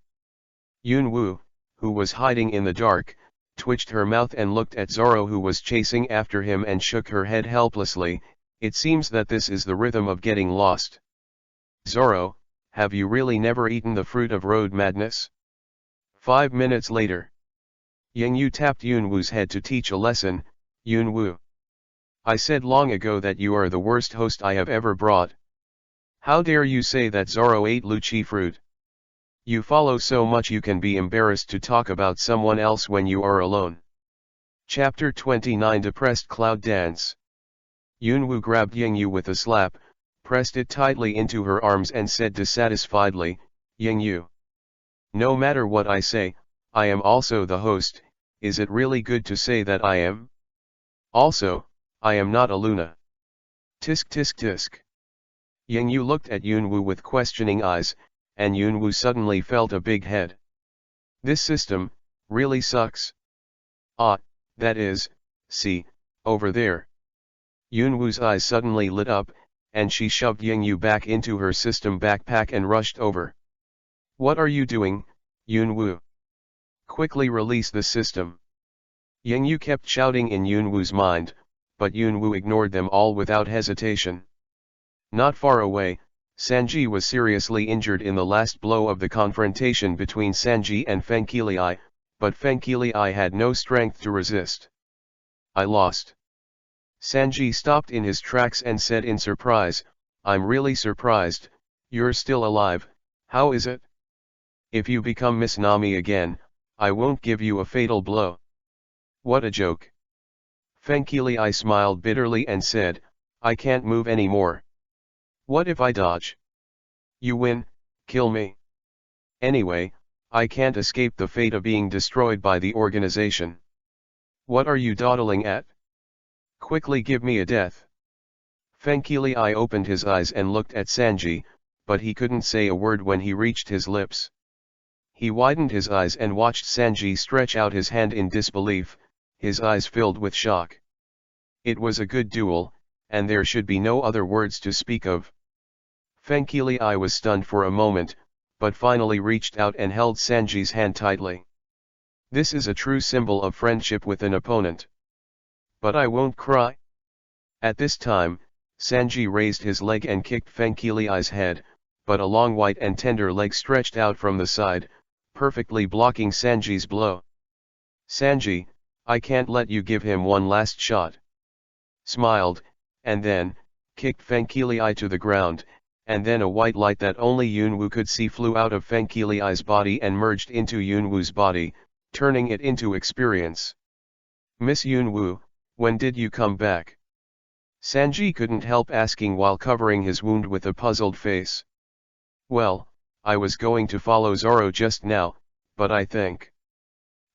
Yunwu, who was hiding in the dark, twitched her mouth and looked at Zoro who was chasing after him and shook her head helplessly. It seems that this is the rhythm of getting lost. Zoro, have you really never eaten the fruit of road madness? 5 minutes later. Yingyu tapped Yunwu's head to teach a lesson. Yunwu. I said long ago that you are the worst host I have ever brought. How dare you say that Zoro ate lychee fruit? You follow so much you can be embarrassed to talk about someone else when you are alone. Chapter 29 Depressed Cloud Dance. Yunwu grabbed Yingyu with a slap, pressed it tightly into her arms and said dissatisfiedly, Yingyu. No matter what I say, I am also the host, is it really good to say that I am? Also, I am not a Luna. Tisk tisk tisk. Yingyu looked at Yunwu with questioning eyes, and Yunwoo suddenly felt a big head. This system really sucks. Ah, that is, see, over there. Yunwoo's eyes suddenly lit up, and she shoved Yingyu back into her system backpack and rushed over. What are you doing, Yunwoo? Quickly release the system. Yingyu kept shouting in Yunwoo's mind, but Yunwoo ignored them all without hesitation. Not far away, Sanji was seriously injured in the last blow of the confrontation between Sanji and Fengkilii, but Fengkilii had no strength to resist. I lost. Sanji stopped in his tracks and said in surprise, I'm really surprised, you're still alive, how is it? If you become Miss Nami again, I won't give you a fatal blow. What a joke. Fengkilii smiled bitterly and said, I can't move anymore. What if I dodge? You win, kill me. Anyway, I can't escape the fate of being destroyed by the organization. What are you dawdling at? Quickly give me a death. Fengkilii opened his eyes and looked at Sanji, but he couldn't say a word when he reached his lips. He widened his eyes and watched Sanji stretch out his hand in disbelief, his eyes filled with shock. It was a good duel, and there should be no other words to speak of. Fengkilii was stunned for a moment, but finally reached out and held Sanji's hand tightly. This is a true symbol of friendship with an opponent. But I won't cry. At this time, Sanji raised his leg and kicked Fengkilii's head, but a long white and tender leg stretched out from the side, perfectly blocking Sanji's blow. Sanji, I can't let you give him one last shot. Smiled, and then, kicked Fengkilii to the ground, and then a white light that only Yunwoo could see flew out of Fengkilii's body and merged into Yunwoo's body, turning it into experience. Miss Yunwoo, when did you come back? Sanji couldn't help asking while covering his wound with a puzzled face. Well, I was going to follow Zoro just now, but I think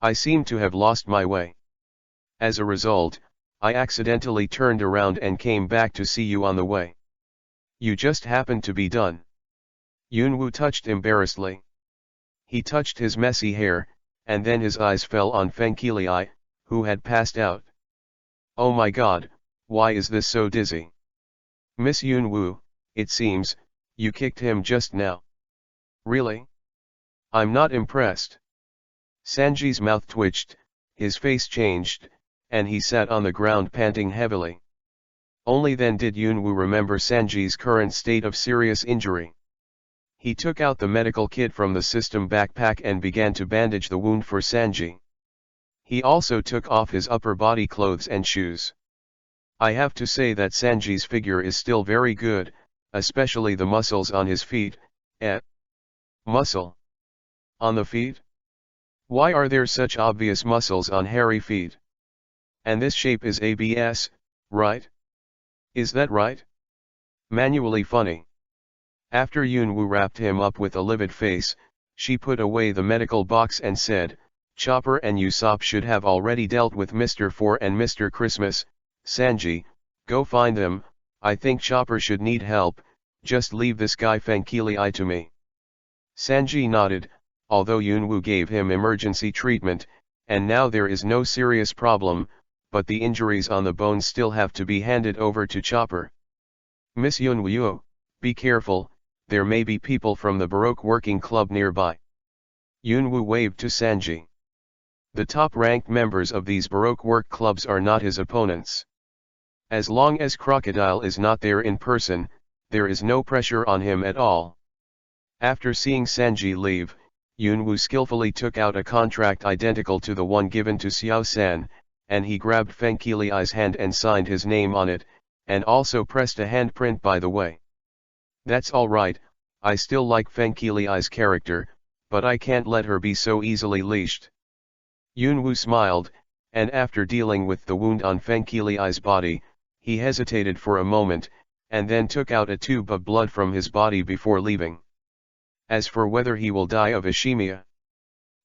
I seem to have lost my way. As a result, I accidentally turned around and came back to see you on the way. You just happened to be done. Yunwoo touched embarrassedly. He touched his messy hair, and then his eyes fell on Fengkilii, who had passed out. Oh my god, why is this so dizzy? Miss Yunwoo, it seems, you kicked him just now. Really? I'm not impressed. Sanji's mouth twitched, his face changed, and he sat on the ground panting heavily. Only then did Yunwoo remember Sanji's current state of serious injury. He took out the medical kit from the system backpack and began to bandage the wound for Sanji. He also took off his upper body clothes and shoes. I have to say that Sanji's figure is still very good, especially the muscles on his feet. Muscle? On the feet? Why are there such obvious muscles on hairy feet? And this shape is ABS, right? Is that right? Manually funny. After Yunwoo wrapped him up with a livid face, she put away the medical box and said, Chopper and Usopp should have already dealt with Mr. Four and Mr. Christmas. Sanji, go find them. I think Chopper should need help, just leave this guy Fengkilii to me. Sanji nodded, although Yunwoo gave him emergency treatment, and now there is no serious problem, but the injuries on the bones still have to be handed over to Chopper. Miss Yunwoo, be careful, there may be people from the Baroque Working Club nearby. Yunwoo waved to Sanji. The top-ranked members of these Baroque work clubs are not his opponents. As long as Crocodile is not there in person, there is no pressure on him at all. After seeing Sanji leave, Yunwoo skillfully took out a contract identical to the one given to Xiao-san, and he grabbed Fengkilii's hand and signed his name on it, and also pressed a handprint by the way. That's alright, I still like Fengkilii's character, but I can't let her be so easily leashed. Yunwoo smiled, and after dealing with the wound on Fengkilii's body, he hesitated for a moment, and then took out a tube of blood from his body before leaving. As for whether he will die of ischemia,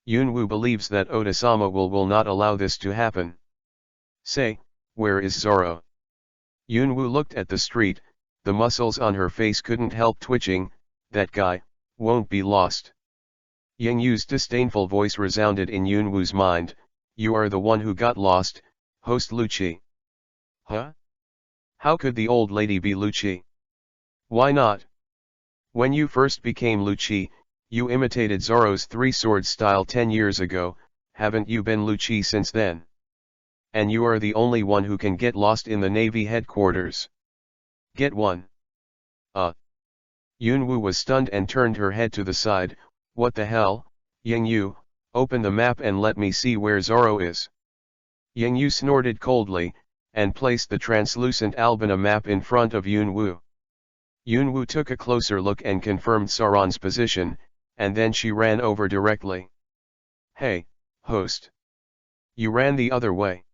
Yunwoo believes that Oda-sama will not allow this to happen. Say, where is Zoro? Yunwoo looked at the street, the muscles on her face couldn't help twitching. That guy, Won't be lost. Yang Yu's disdainful voice resounded in Yun Wu's mind. You are the one who got lost, host Lucci. Huh? How could the old lady be Lucci? Why not? When you first became Lucci, you imitated Zoro's three-sword style 10 years ago, haven't you been Lucci since then? And you are the only one who can get lost in the Navy headquarters. Get one. Yun Wu was stunned and turned her head to the side. What the hell, Yang Yu, open the map and let me see where Zoro is. Yang Yu snorted coldly, and placed the translucent Albina map in front of Yun Wu. Yun Wu took a closer look and confirmed Sauron's position, and then she ran over directly. Hey, host. You ran the other way.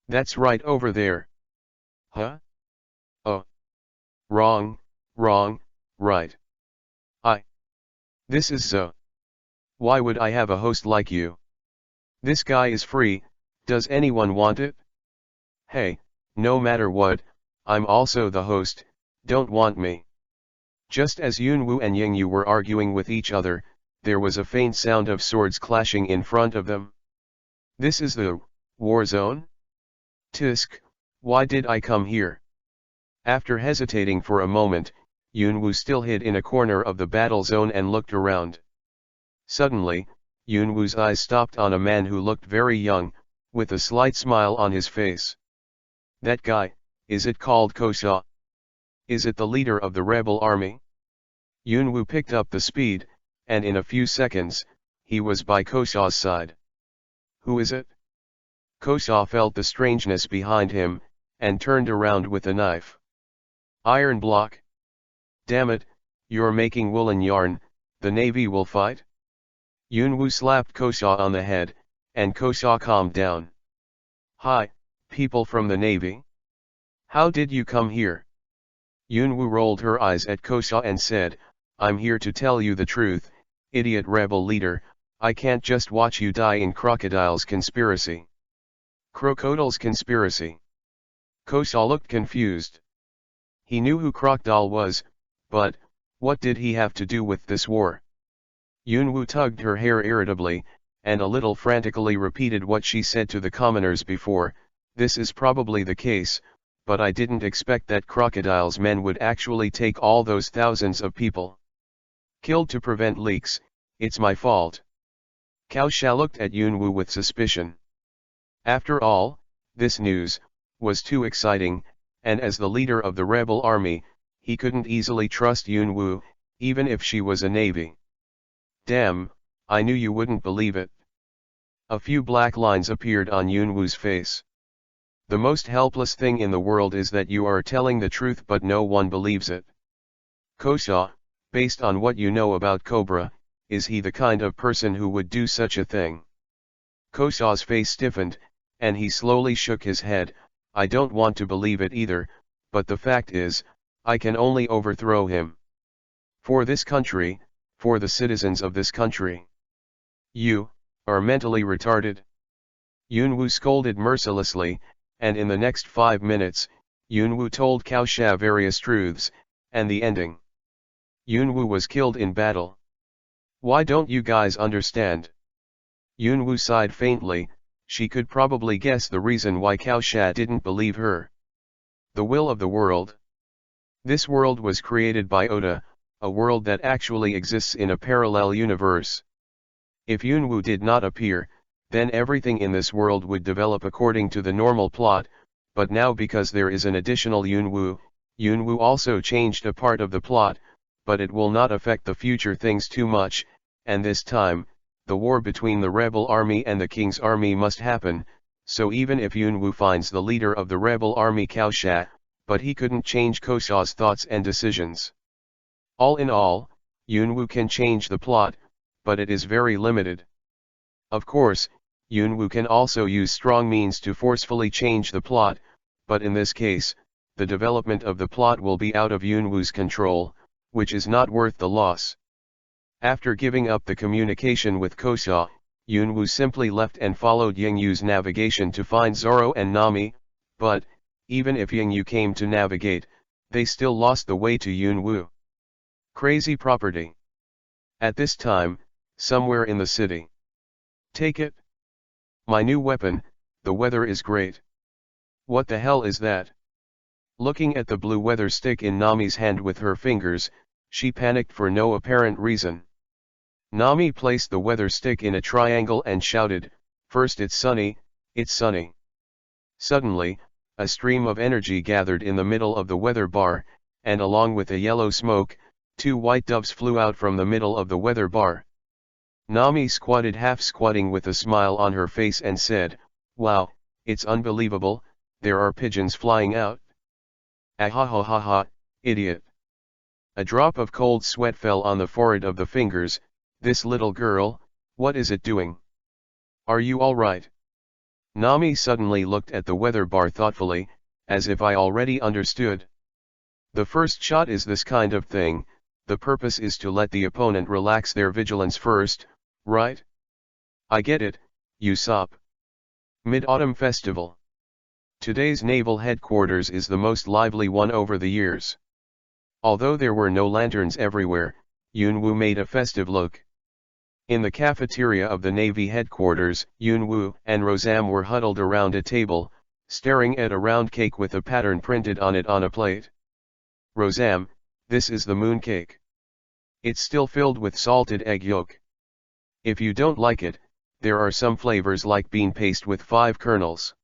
That's right over there. Huh? Oh. Wrong, right. This is so. Why would I have a host like you? This guy is free, does anyone want it? Hey, no matter what, I'm also the host, don't want me. Just as Yun Wu and Yang Yu were arguing with each other, there was a faint sound of swords clashing in front of them. This is the war zone? Tisk, why did I come here? After hesitating for a moment, Yun Wu still hid in a corner of the battle zone and looked around. Suddenly, Yun Wu's eyes stopped on a man who looked very young, with a slight smile on his face. That guy, is it called Kosha? Is it the leader of the rebel army? Yun Wu picked up the speed, and in a few seconds, he was by Kosha's side. Who is it? Kosha felt the strangeness behind him, and turned around with a knife. Iron block? Damn it, you're making woolen yarn, the Navy will fight? Yun Wu slapped Kosha on the head, and Kosha calmed down. Hi, people from the Navy. How did you come here? Yun Wu rolled her eyes at Kosha and said, I'm here to tell you the truth, idiot rebel leader, I can't just watch you die in Crocodile's conspiracy. Crocodile's conspiracy? Kosha looked confused. He knew who Crocodile was, but, what did he have to do with this war? Yun Wu tugged her hair irritably, and a little frantically repeated what she said to the commoners before, this is probably the case, but I didn't expect that Crocodile's men would actually take all those thousands of people killed to prevent leaks, it's my fault. Cao Sha looked at Yun Wu with suspicion. After all, this news was too exciting, and as the leader of the rebel army, he couldn't easily trust Yun Wu, even if she was a navy. Damn, I knew you wouldn't believe it. A few black lines appeared on Yun Wu's face. The most helpless thing in the world is that you are telling the truth but no one believes it. Kosha, based on what you know about Cobra, is he the kind of person who would do such a thing? Kosha's face stiffened, and he slowly shook his head. I don't want to believe it either, but the fact is, I can only overthrow him. For this country, for the citizens of this country. You are mentally retarded. Yun Wu scolded mercilessly, and in the next 5 minutes, Yun Wu told Cao Sha various truths, and the ending. Yun Wu was killed in battle. Why don't you guys understand? Yun Wu sighed faintly, she could probably guess the reason why Cao Sha didn't believe her. The will of the world. This world was created by Oda, a world that actually exists in a parallel universe. If Yun Wu did not appear, then everything in this world would develop according to the normal plot, but now because there is an additional Yun Wu also changed a part of the plot, but it will not affect the future things too much, and this time, the war between the rebel army and the king's army must happen, so even if Yun Wu finds the leader of the rebel army Cao Sha, but he couldn't change Kosha's thoughts and decisions. All in all, Yun Wu can change the plot, but it is very limited. Of course, Yun Wu can also use strong means to forcefully change the plot, but in this case, the development of the plot will be out of Yun Wu's control, which is not worth the loss. After giving up the communication with Kosha, Yun Wu simply left and followed Yang Yu's navigation to find Zoro and Nami, but, even if Yang Yu came to navigate, they still lost the way to Yun Wu. Crazy property. At this time, somewhere in the city. Take it. My new weapon, the weather is great. What the hell is that? Looking at the blue weather stick in Nami's hand with her fingers, she panicked for no apparent reason. Nami placed the weather stick in a triangle and shouted, "First it's sunny, it's sunny." Suddenly, a stream of energy gathered in the middle of the weather bar, and along with a yellow smoke, 2 white doves flew out from the middle of the weather bar. Nami squatted half squatting with a smile on her face and said, "Wow, it's unbelievable, there are pigeons flying out." "Ahahaha, idiot." A drop of cold sweat fell on the forehead of the fingers. "This little girl, what is it doing? Are you all right?" Nami suddenly looked at the weather bar thoughtfully, as if I already understood. The first shot is this kind of thing, the purpose is to let the opponent relax their vigilance first, right? I get it, Usopp. Mid-Autumn Festival. Today's naval headquarters is the most lively one over the years. Although there were no lanterns everywhere, Yunwoo made a festive look. In the cafeteria of the Navy headquarters, Yunwoo and Rosam were huddled around a table, staring at a round cake with a pattern printed on it on a plate. "Rosam, this is the moon cake. It's still filled with salted egg yolk. If you don't like it, there are some flavors like bean paste with 5 kernels.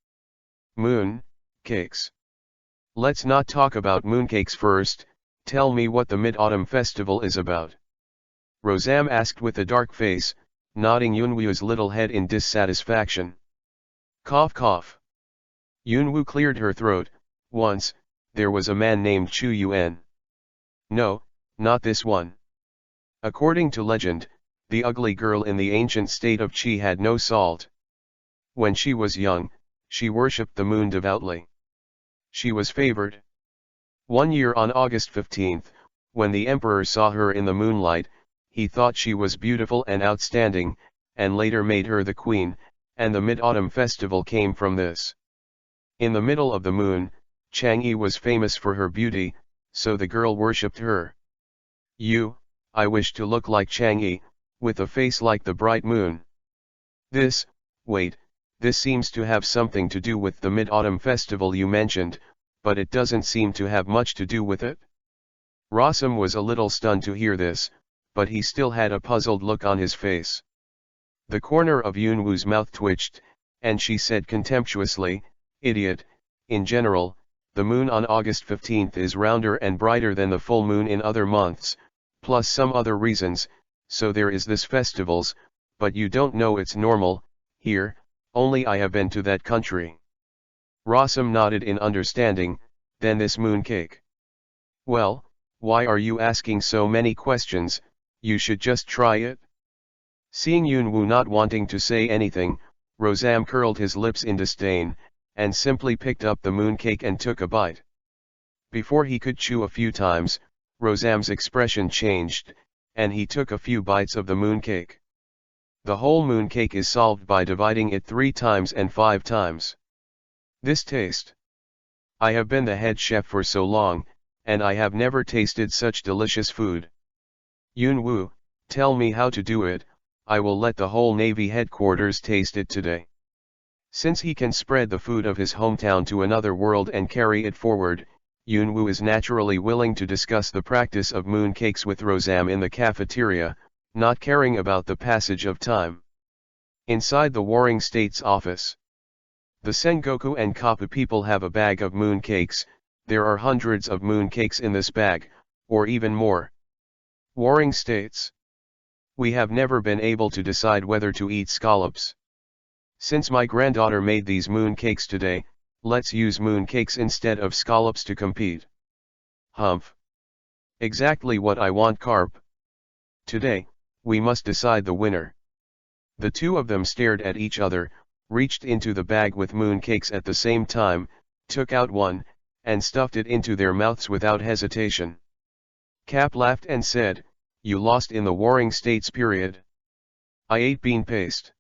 Moon cakes. Let's not talk about mooncakes first, tell me what the Mid-Autumn Festival is about." Rosam asked with a dark face, nodding Yunwoo's little head in dissatisfaction. Cough cough. Yunwoo cleared her throat. "Once, there was a man named Chu Yuan. No, not this one. According to legend, the ugly girl in the ancient state of Qi had no salt. When she was young, she worshipped the moon devoutly. She was favored. One year on August 15th, when the emperor saw her in the moonlight, he thought she was beautiful and outstanding, and later made her the queen, and the Mid-Autumn Festival came from this. In the middle of the moon, Chang'e was famous for her beauty, so the girl worshipped her. I wish to look like Chang'e, with a face like the bright moon. This seems to have something to do with the Mid-Autumn Festival you mentioned, but it doesn't seem to have much to do with it." Rosam was a little stunned to hear this, but he still had a puzzled look on his face. The corner of Yunwoo's mouth twitched, and she said contemptuously, "Idiot, in general, the moon on August 15th is rounder and brighter than the full moon in other months, plus some other reasons, so there is this festivals, but you don't know it's normal, here, only I have been to that country." Rosam nodded in understanding. "Then this moon cake. Well, why are you asking so many questions? You should just try it." Seeing Yunwoo not wanting to say anything, Rosam curled his lips in disdain, and simply picked up the moon cake and took a bite. Before he could chew a few times, Rosam's expression changed, and he took a few bites of the moon cake. The whole moon cake is solved by dividing it 3 times and 5 times. This taste. I have been the head chef for so long, and I have never tasted such delicious food. Yunwoo, tell me how to do it, I will let the whole Navy headquarters taste it today. Since he can spread the food of his hometown to another world and carry it forward, Yunwoo is naturally willing to discuss the practice of moon cakes with Rosam in the cafeteria, not caring about the passage of time. Inside the Warring States office. The Sengoku and Kappa people have a bag of moon cakes. There are hundreds of moon cakes in this bag, or even more. Warring States. We have never been able to decide whether to eat scallops. Since my granddaughter made these moon cakes today, let's use moon cakes instead of scallops to compete. Humph. Exactly what I want, Carp. Today, we must decide the winner. The two of them stared at each other, reached into the bag with moon cakes at the same time, took out one, and stuffed it into their mouths without hesitation. Cap laughed and said, "You lost in the Warring States period." "I ate bean paste."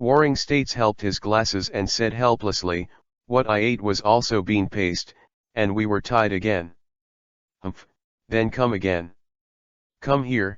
Warring States helped his glasses and said helplessly, "What I ate was also bean paste, and we were tied again." "Humph, then come again. Come here,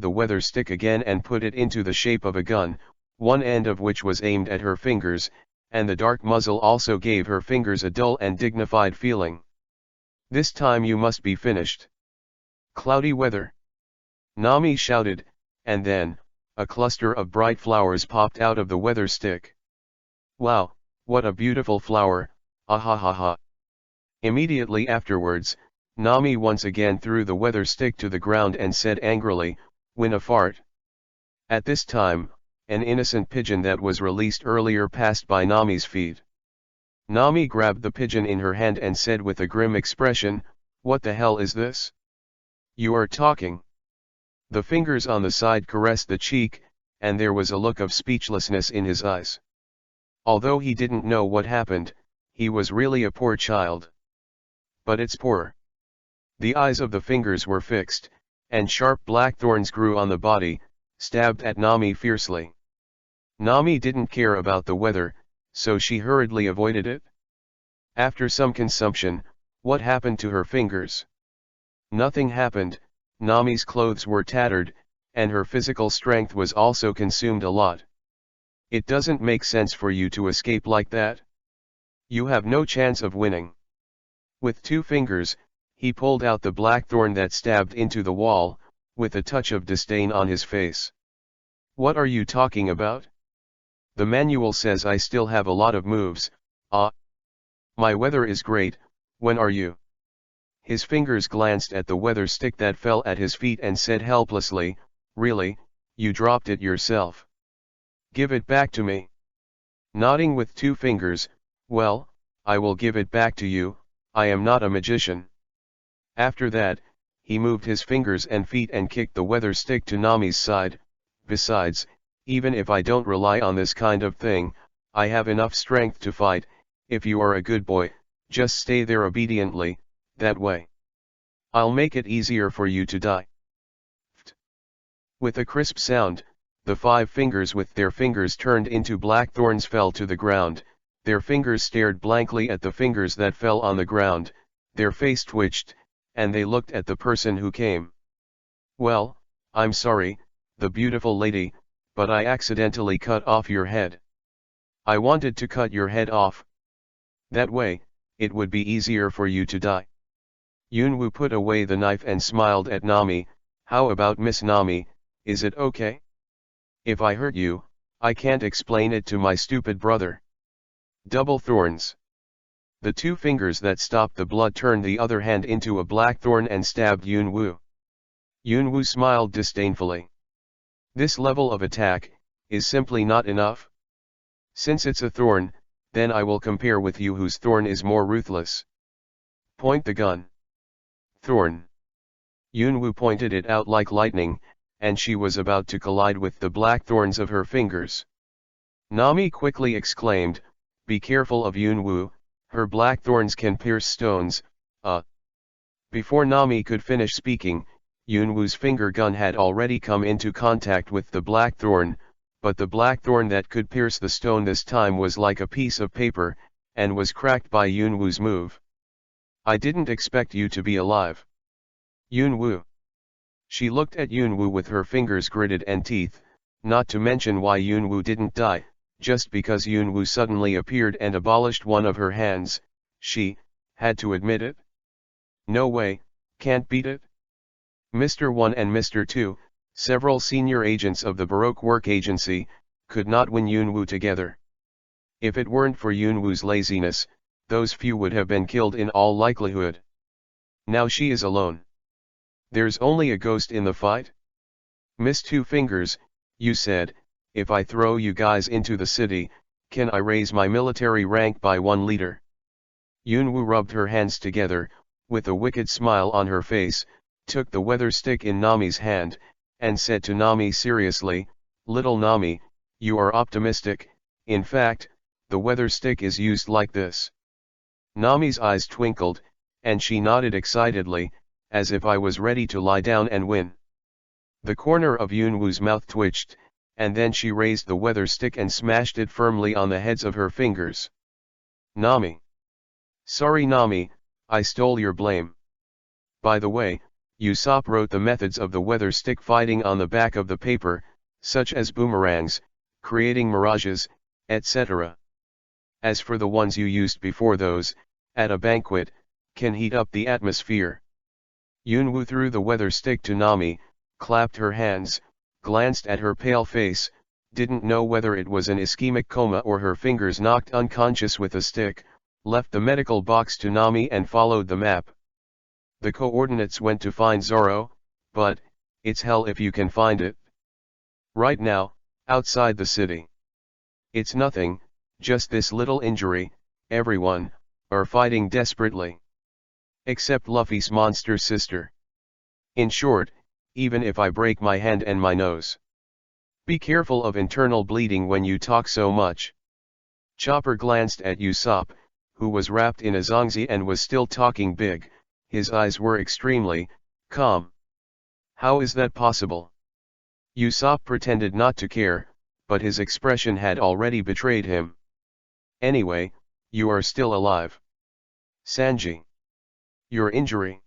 lifted the weather stick again and put it into the shape of a gun, one end of which was aimed at her fingers, and the dark muzzle also gave her fingers a dull and dignified feeling. "This time you must be finished." "Cloudy weather," Nami shouted, and then, a cluster of bright flowers popped out of the weather stick. "Wow, what a beautiful flower, ah ha ha ha." Immediately afterwards, Nami once again threw the weather stick to the ground and said angrily, "Win a fart." At this time, an innocent pigeon that was released earlier passed by Nami's feet. Nami grabbed the pigeon in her hand and said with a grim expression, "What the hell is this? You are talking." The fingers on the side caressed the cheek, and there was a look of speechlessness in his eyes. Although he didn't know what happened, he was really a poor child. But it's poor. The eyes of the fingers were fixed, and sharp black thorns grew on the body, stabbed at Nami fiercely. Nami didn't care about the weather, so she hurriedly avoided it. After some consumption, what happened to her fingers? Nothing happened, Nami's clothes were tattered, and her physical strength was also consumed a lot. It doesn't make sense for you to escape like that. You have no chance of winning. With 2 fingers, he pulled out the blackthorn that stabbed into the wall, with a touch of disdain on his face. What are you talking about? The manual says I still have a lot of moves. My weather is great. When are you? His fingers glanced at the weather stick that fell at his feet and said helplessly, Really, you dropped it yourself. Give it back to me. Nodding with 2 fingers, well, I will give it back to you, I am not a magician. After that, he moved his fingers and feet and kicked the weather stick to Nami's side. Besides, even if I don't rely on this kind of thing, I have enough strength to fight. If you are a good boy, just stay there obediently, that way. I'll make it easier for you to die. With a crisp sound, the 5 fingers with their fingers turned into blackthorns fell to the ground. Their fingers stared blankly at the fingers that fell on the ground, their face twitched, and they looked at the person who came. Well, I'm sorry, the beautiful lady, but I accidentally cut off your head. I wanted to cut your head off. That way, it would be easier for you to die. Yunwoo put away the knife and smiled at Nami. How about Miss Nami, is it okay? If I hurt you, I can't explain it to my stupid brother. Double thorns. The 2 fingers that stopped the blood turned the other hand into a blackthorn and stabbed Yunwoo. Yunwoo smiled disdainfully. This level of attack is simply not enough. Since it's a thorn, then I will compare with you whose thorn is more ruthless. Point the gun. Thorn. Yunwoo pointed it out like lightning, and she was about to collide with the black thorns of her fingers. Nami quickly exclaimed, Be careful of Yunwoo, her black thorns can pierce stones. Before Nami could finish speaking, Yunwoo's finger gun had already come into contact with the blackthorn, but the blackthorn that could pierce the stone this time was like a piece of paper, and was cracked by Yunwoo's move. I didn't expect you to be alive. Yunwoo. She looked at Yunwoo with her fingers gritted and teeth, not to mention why Yunwoo didn't die, just because Yunwoo suddenly appeared and abolished one of her hands, she had to admit it. No way, can't beat it. Mr. 1 and Mr. 2, several senior agents of the Baroque Work Agency, could not win Yunwoo together. If it weren't for Yunwoo's laziness, those few would have been killed in all likelihood. Now she is alone. There's only a ghost in the fight? Miss 2 Fingers, you said, if I throw you guys into the city, can I raise my military rank by 1 liter? Yunwoo rubbed her hands together, with a wicked smile on her face, took the weather stick in Nami's hand, and said to Nami seriously, Little Nami, you are optimistic. In fact, the weather stick is used like this. Nami's eyes twinkled, and she nodded excitedly, as if I was ready to lie down and win. The corner of Yunwoo's mouth twitched, and then she raised the weather stick and smashed it firmly on the heads of her fingers. Nami. Sorry Nami, I stole your blame. By the way, Usopp wrote the methods of the weather stick fighting on the back of the paper, such as boomerangs, creating mirages, etc. As for the ones you used before, those, at a banquet, can heat up the atmosphere. Yunwoo threw the weather stick to Nami, clapped her hands, glanced at her pale face, didn't know whether it was an ischemic coma or her fingers knocked unconscious with a stick, left the medical box to Nami and followed the map. The coordinates went to find Zoro, but, it's hell if you can find it. Right now, outside the city. It's nothing, just this little injury, everyone, are fighting desperately. Except Luffy's monster sister. In short, even if I break my hand and my nose. Be careful of internal bleeding when you talk so much. Chopper glanced at Usopp, who was wrapped in a zongzi and was still talking big. His eyes were extremely calm. How is that possible? Usopp pretended not to care, but his expression had already betrayed him. Anyway, you are still alive. Sanji. Your injury.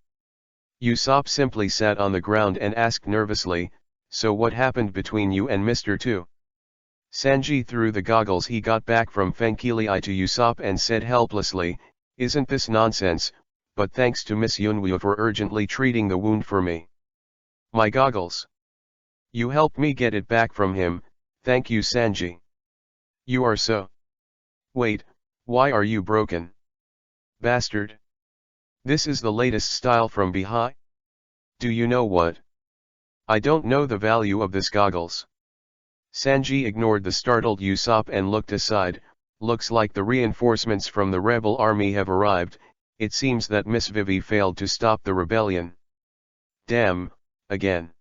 Usopp simply sat on the ground and asked nervously, "So what happened between you and Mr. Tu?" Sanji threw the goggles he got back from Fenkili to Usopp and said helplessly, "Isn't this nonsense, but thanks to Miss Yunwu for urgently treating the wound for me. My goggles. You helped me get it back from him, thank you Sanji. You are so... Wait, why are you broken? Bastard. This is the latest style from Behi? Do you know what? I don't know the value of this goggles." Sanji ignored the startled Usopp and looked aside. "Looks like the reinforcements from the rebel army have arrived. It seems that Miss Vivi failed to stop the rebellion. Damn, again.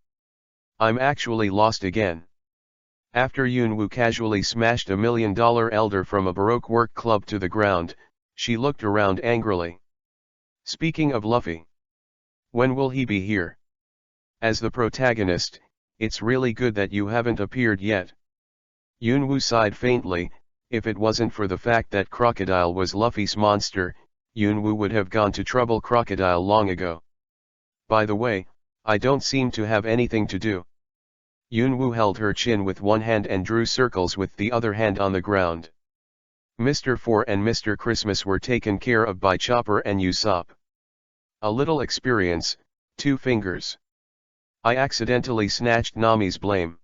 I'm actually lost again." After Yunwu casually smashed $1 million elder from a Baroque work club to the ground, she looked around angrily. "Speaking of Luffy, when will he be here? As the protagonist, it's really good that you haven't appeared yet." Yunwu sighed faintly. If it wasn't for the fact that Crocodile was Luffy's monster, Yunwu would have gone to trouble Crocodile long ago. "By the way, I don't seem to have anything to do." Yunwu held her chin with one hand and drew circles with the other hand on the ground. Mr. Four and Mr. Christmas were taken care of by Chopper and Usopp. "A little experience, 2 fingers. I accidentally snatched Nami's blame.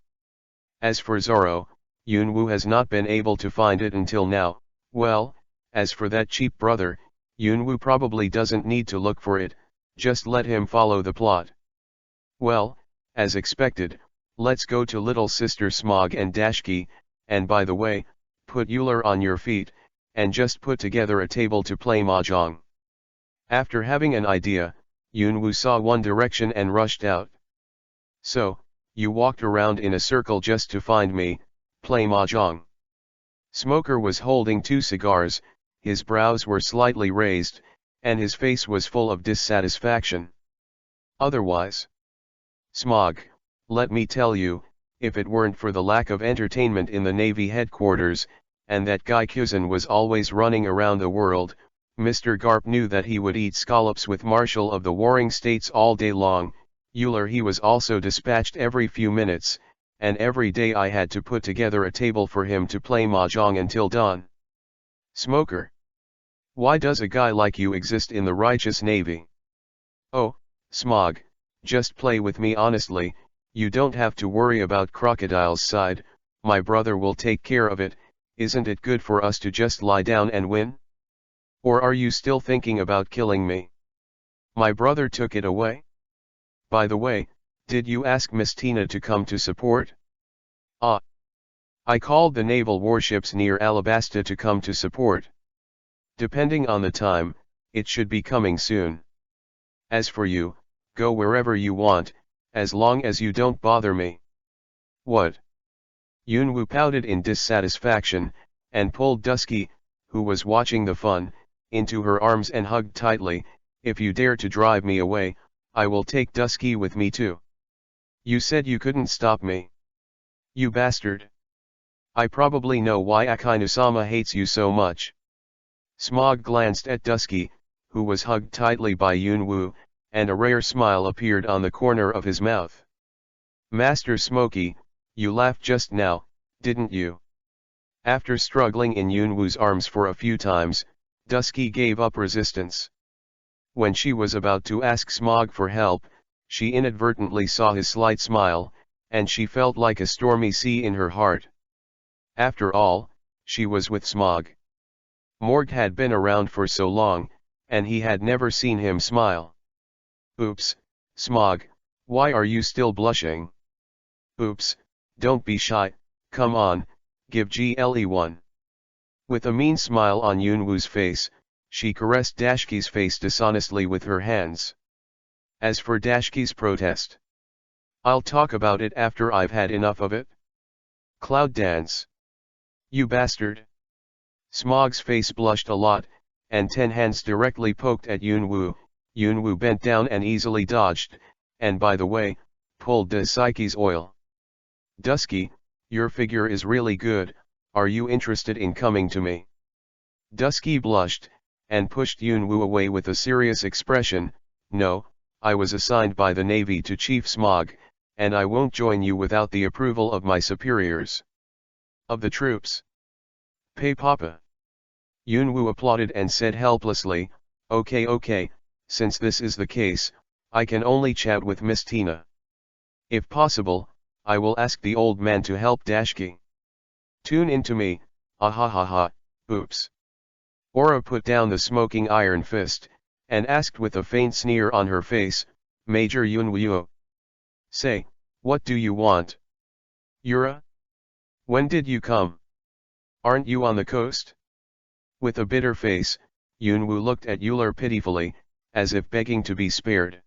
As for Zoro, Yunwu has not been able to find it until now. Well, as for that cheap brother, Yunwu probably doesn't need to look for it, just let him follow the plot." "Well, as expected, let's go to little sister Smog and Dashki, and by the way, put Euler on your feet, and just put together a table to play mahjong." After having an idea, Yunwu saw one direction and rushed out. "So, you walked around in a circle just to find me, play mahjong?" Smoker was holding 2 cigars, his brows were slightly raised, and his face was full of dissatisfaction. "Otherwise? Smog, let me tell you, if it weren't for the lack of entertainment in the Navy headquarters, and that guy Kuzan was always running around the world, Mr. Garp knew that he would eat scallops with Marshal of the Warring States all day long. Euler, he was also dispatched every few minutes, and every day I had to put together a table for him to play mahjong until dawn. Smoker. Why does a guy like you exist in the righteous Navy? Oh, Smog, just play with me honestly, you don't have to worry about Crocodile's side, my brother will take care of it. Isn't it good for us to just lie down and win? Or are you still thinking about killing me? My brother took it away? By the way, did you ask Miss Tina to come to support? Ah. I called the naval warships near Alabasta to come to support. Depending on the time, it should be coming soon. As for you, go wherever you want, as long as you don't bother me." "What?" Yunwu pouted in dissatisfaction, and pulled Dusky, who was watching the fun, into her arms and hugged tightly. "If you dare to drive me away, I will take Dusky with me too. You said you couldn't stop me. You bastard. I probably know why Akainu-sama hates you so much." Smog glanced at Dusky, who was hugged tightly by Yunwu, and a rare smile appeared on the corner of his mouth. "Master Smoky, you laughed just now, didn't you?" After struggling in Yunwu's arms for a few times, Dusky gave up resistance. When she was about to ask Smog for help, she inadvertently saw his slight smile, and she felt like a stormy sea in her heart. After all, she was with Smog. Morg had been around for so long, and he had never seen him smile. "Oops, Smog, why are you still blushing? Oops, don't be shy, come on, give GLE one." With a mean smile on Yunwu's face, she caressed Dashki's face dishonestly with her hands. As for Dashki's protest, "I'll talk about it after I've had enough of it. Cloud dance. You bastard." Smog's face blushed a lot, and 10 hands directly poked at Yunwu. Yunwu bent down and easily dodged, and by the way, pulled Psyche's oil. "Dusky, your figure is really good, are you interested in coming to me?" Dusky blushed, and pushed Yunwu away with a serious expression. "No, I was assigned by the Navy to Chief Smog, and I won't join you without the approval of my superiors. Of the troops. Pay Papa. Yunwoo applauded and said helplessly, okay, since this is the case, I can only chat with Miss Tina. If possible, I will ask the old man to help Dashki. Tune into me, ahahaha, oops. Aura put down the smoking iron fist, and asked with a faint sneer on her face, Major Yunwoo. Say, what do you want? Yura? When did you come? Aren't you on the coast? With a bitter face, Yunwoo looked at Euler pitifully, as if begging to be spared.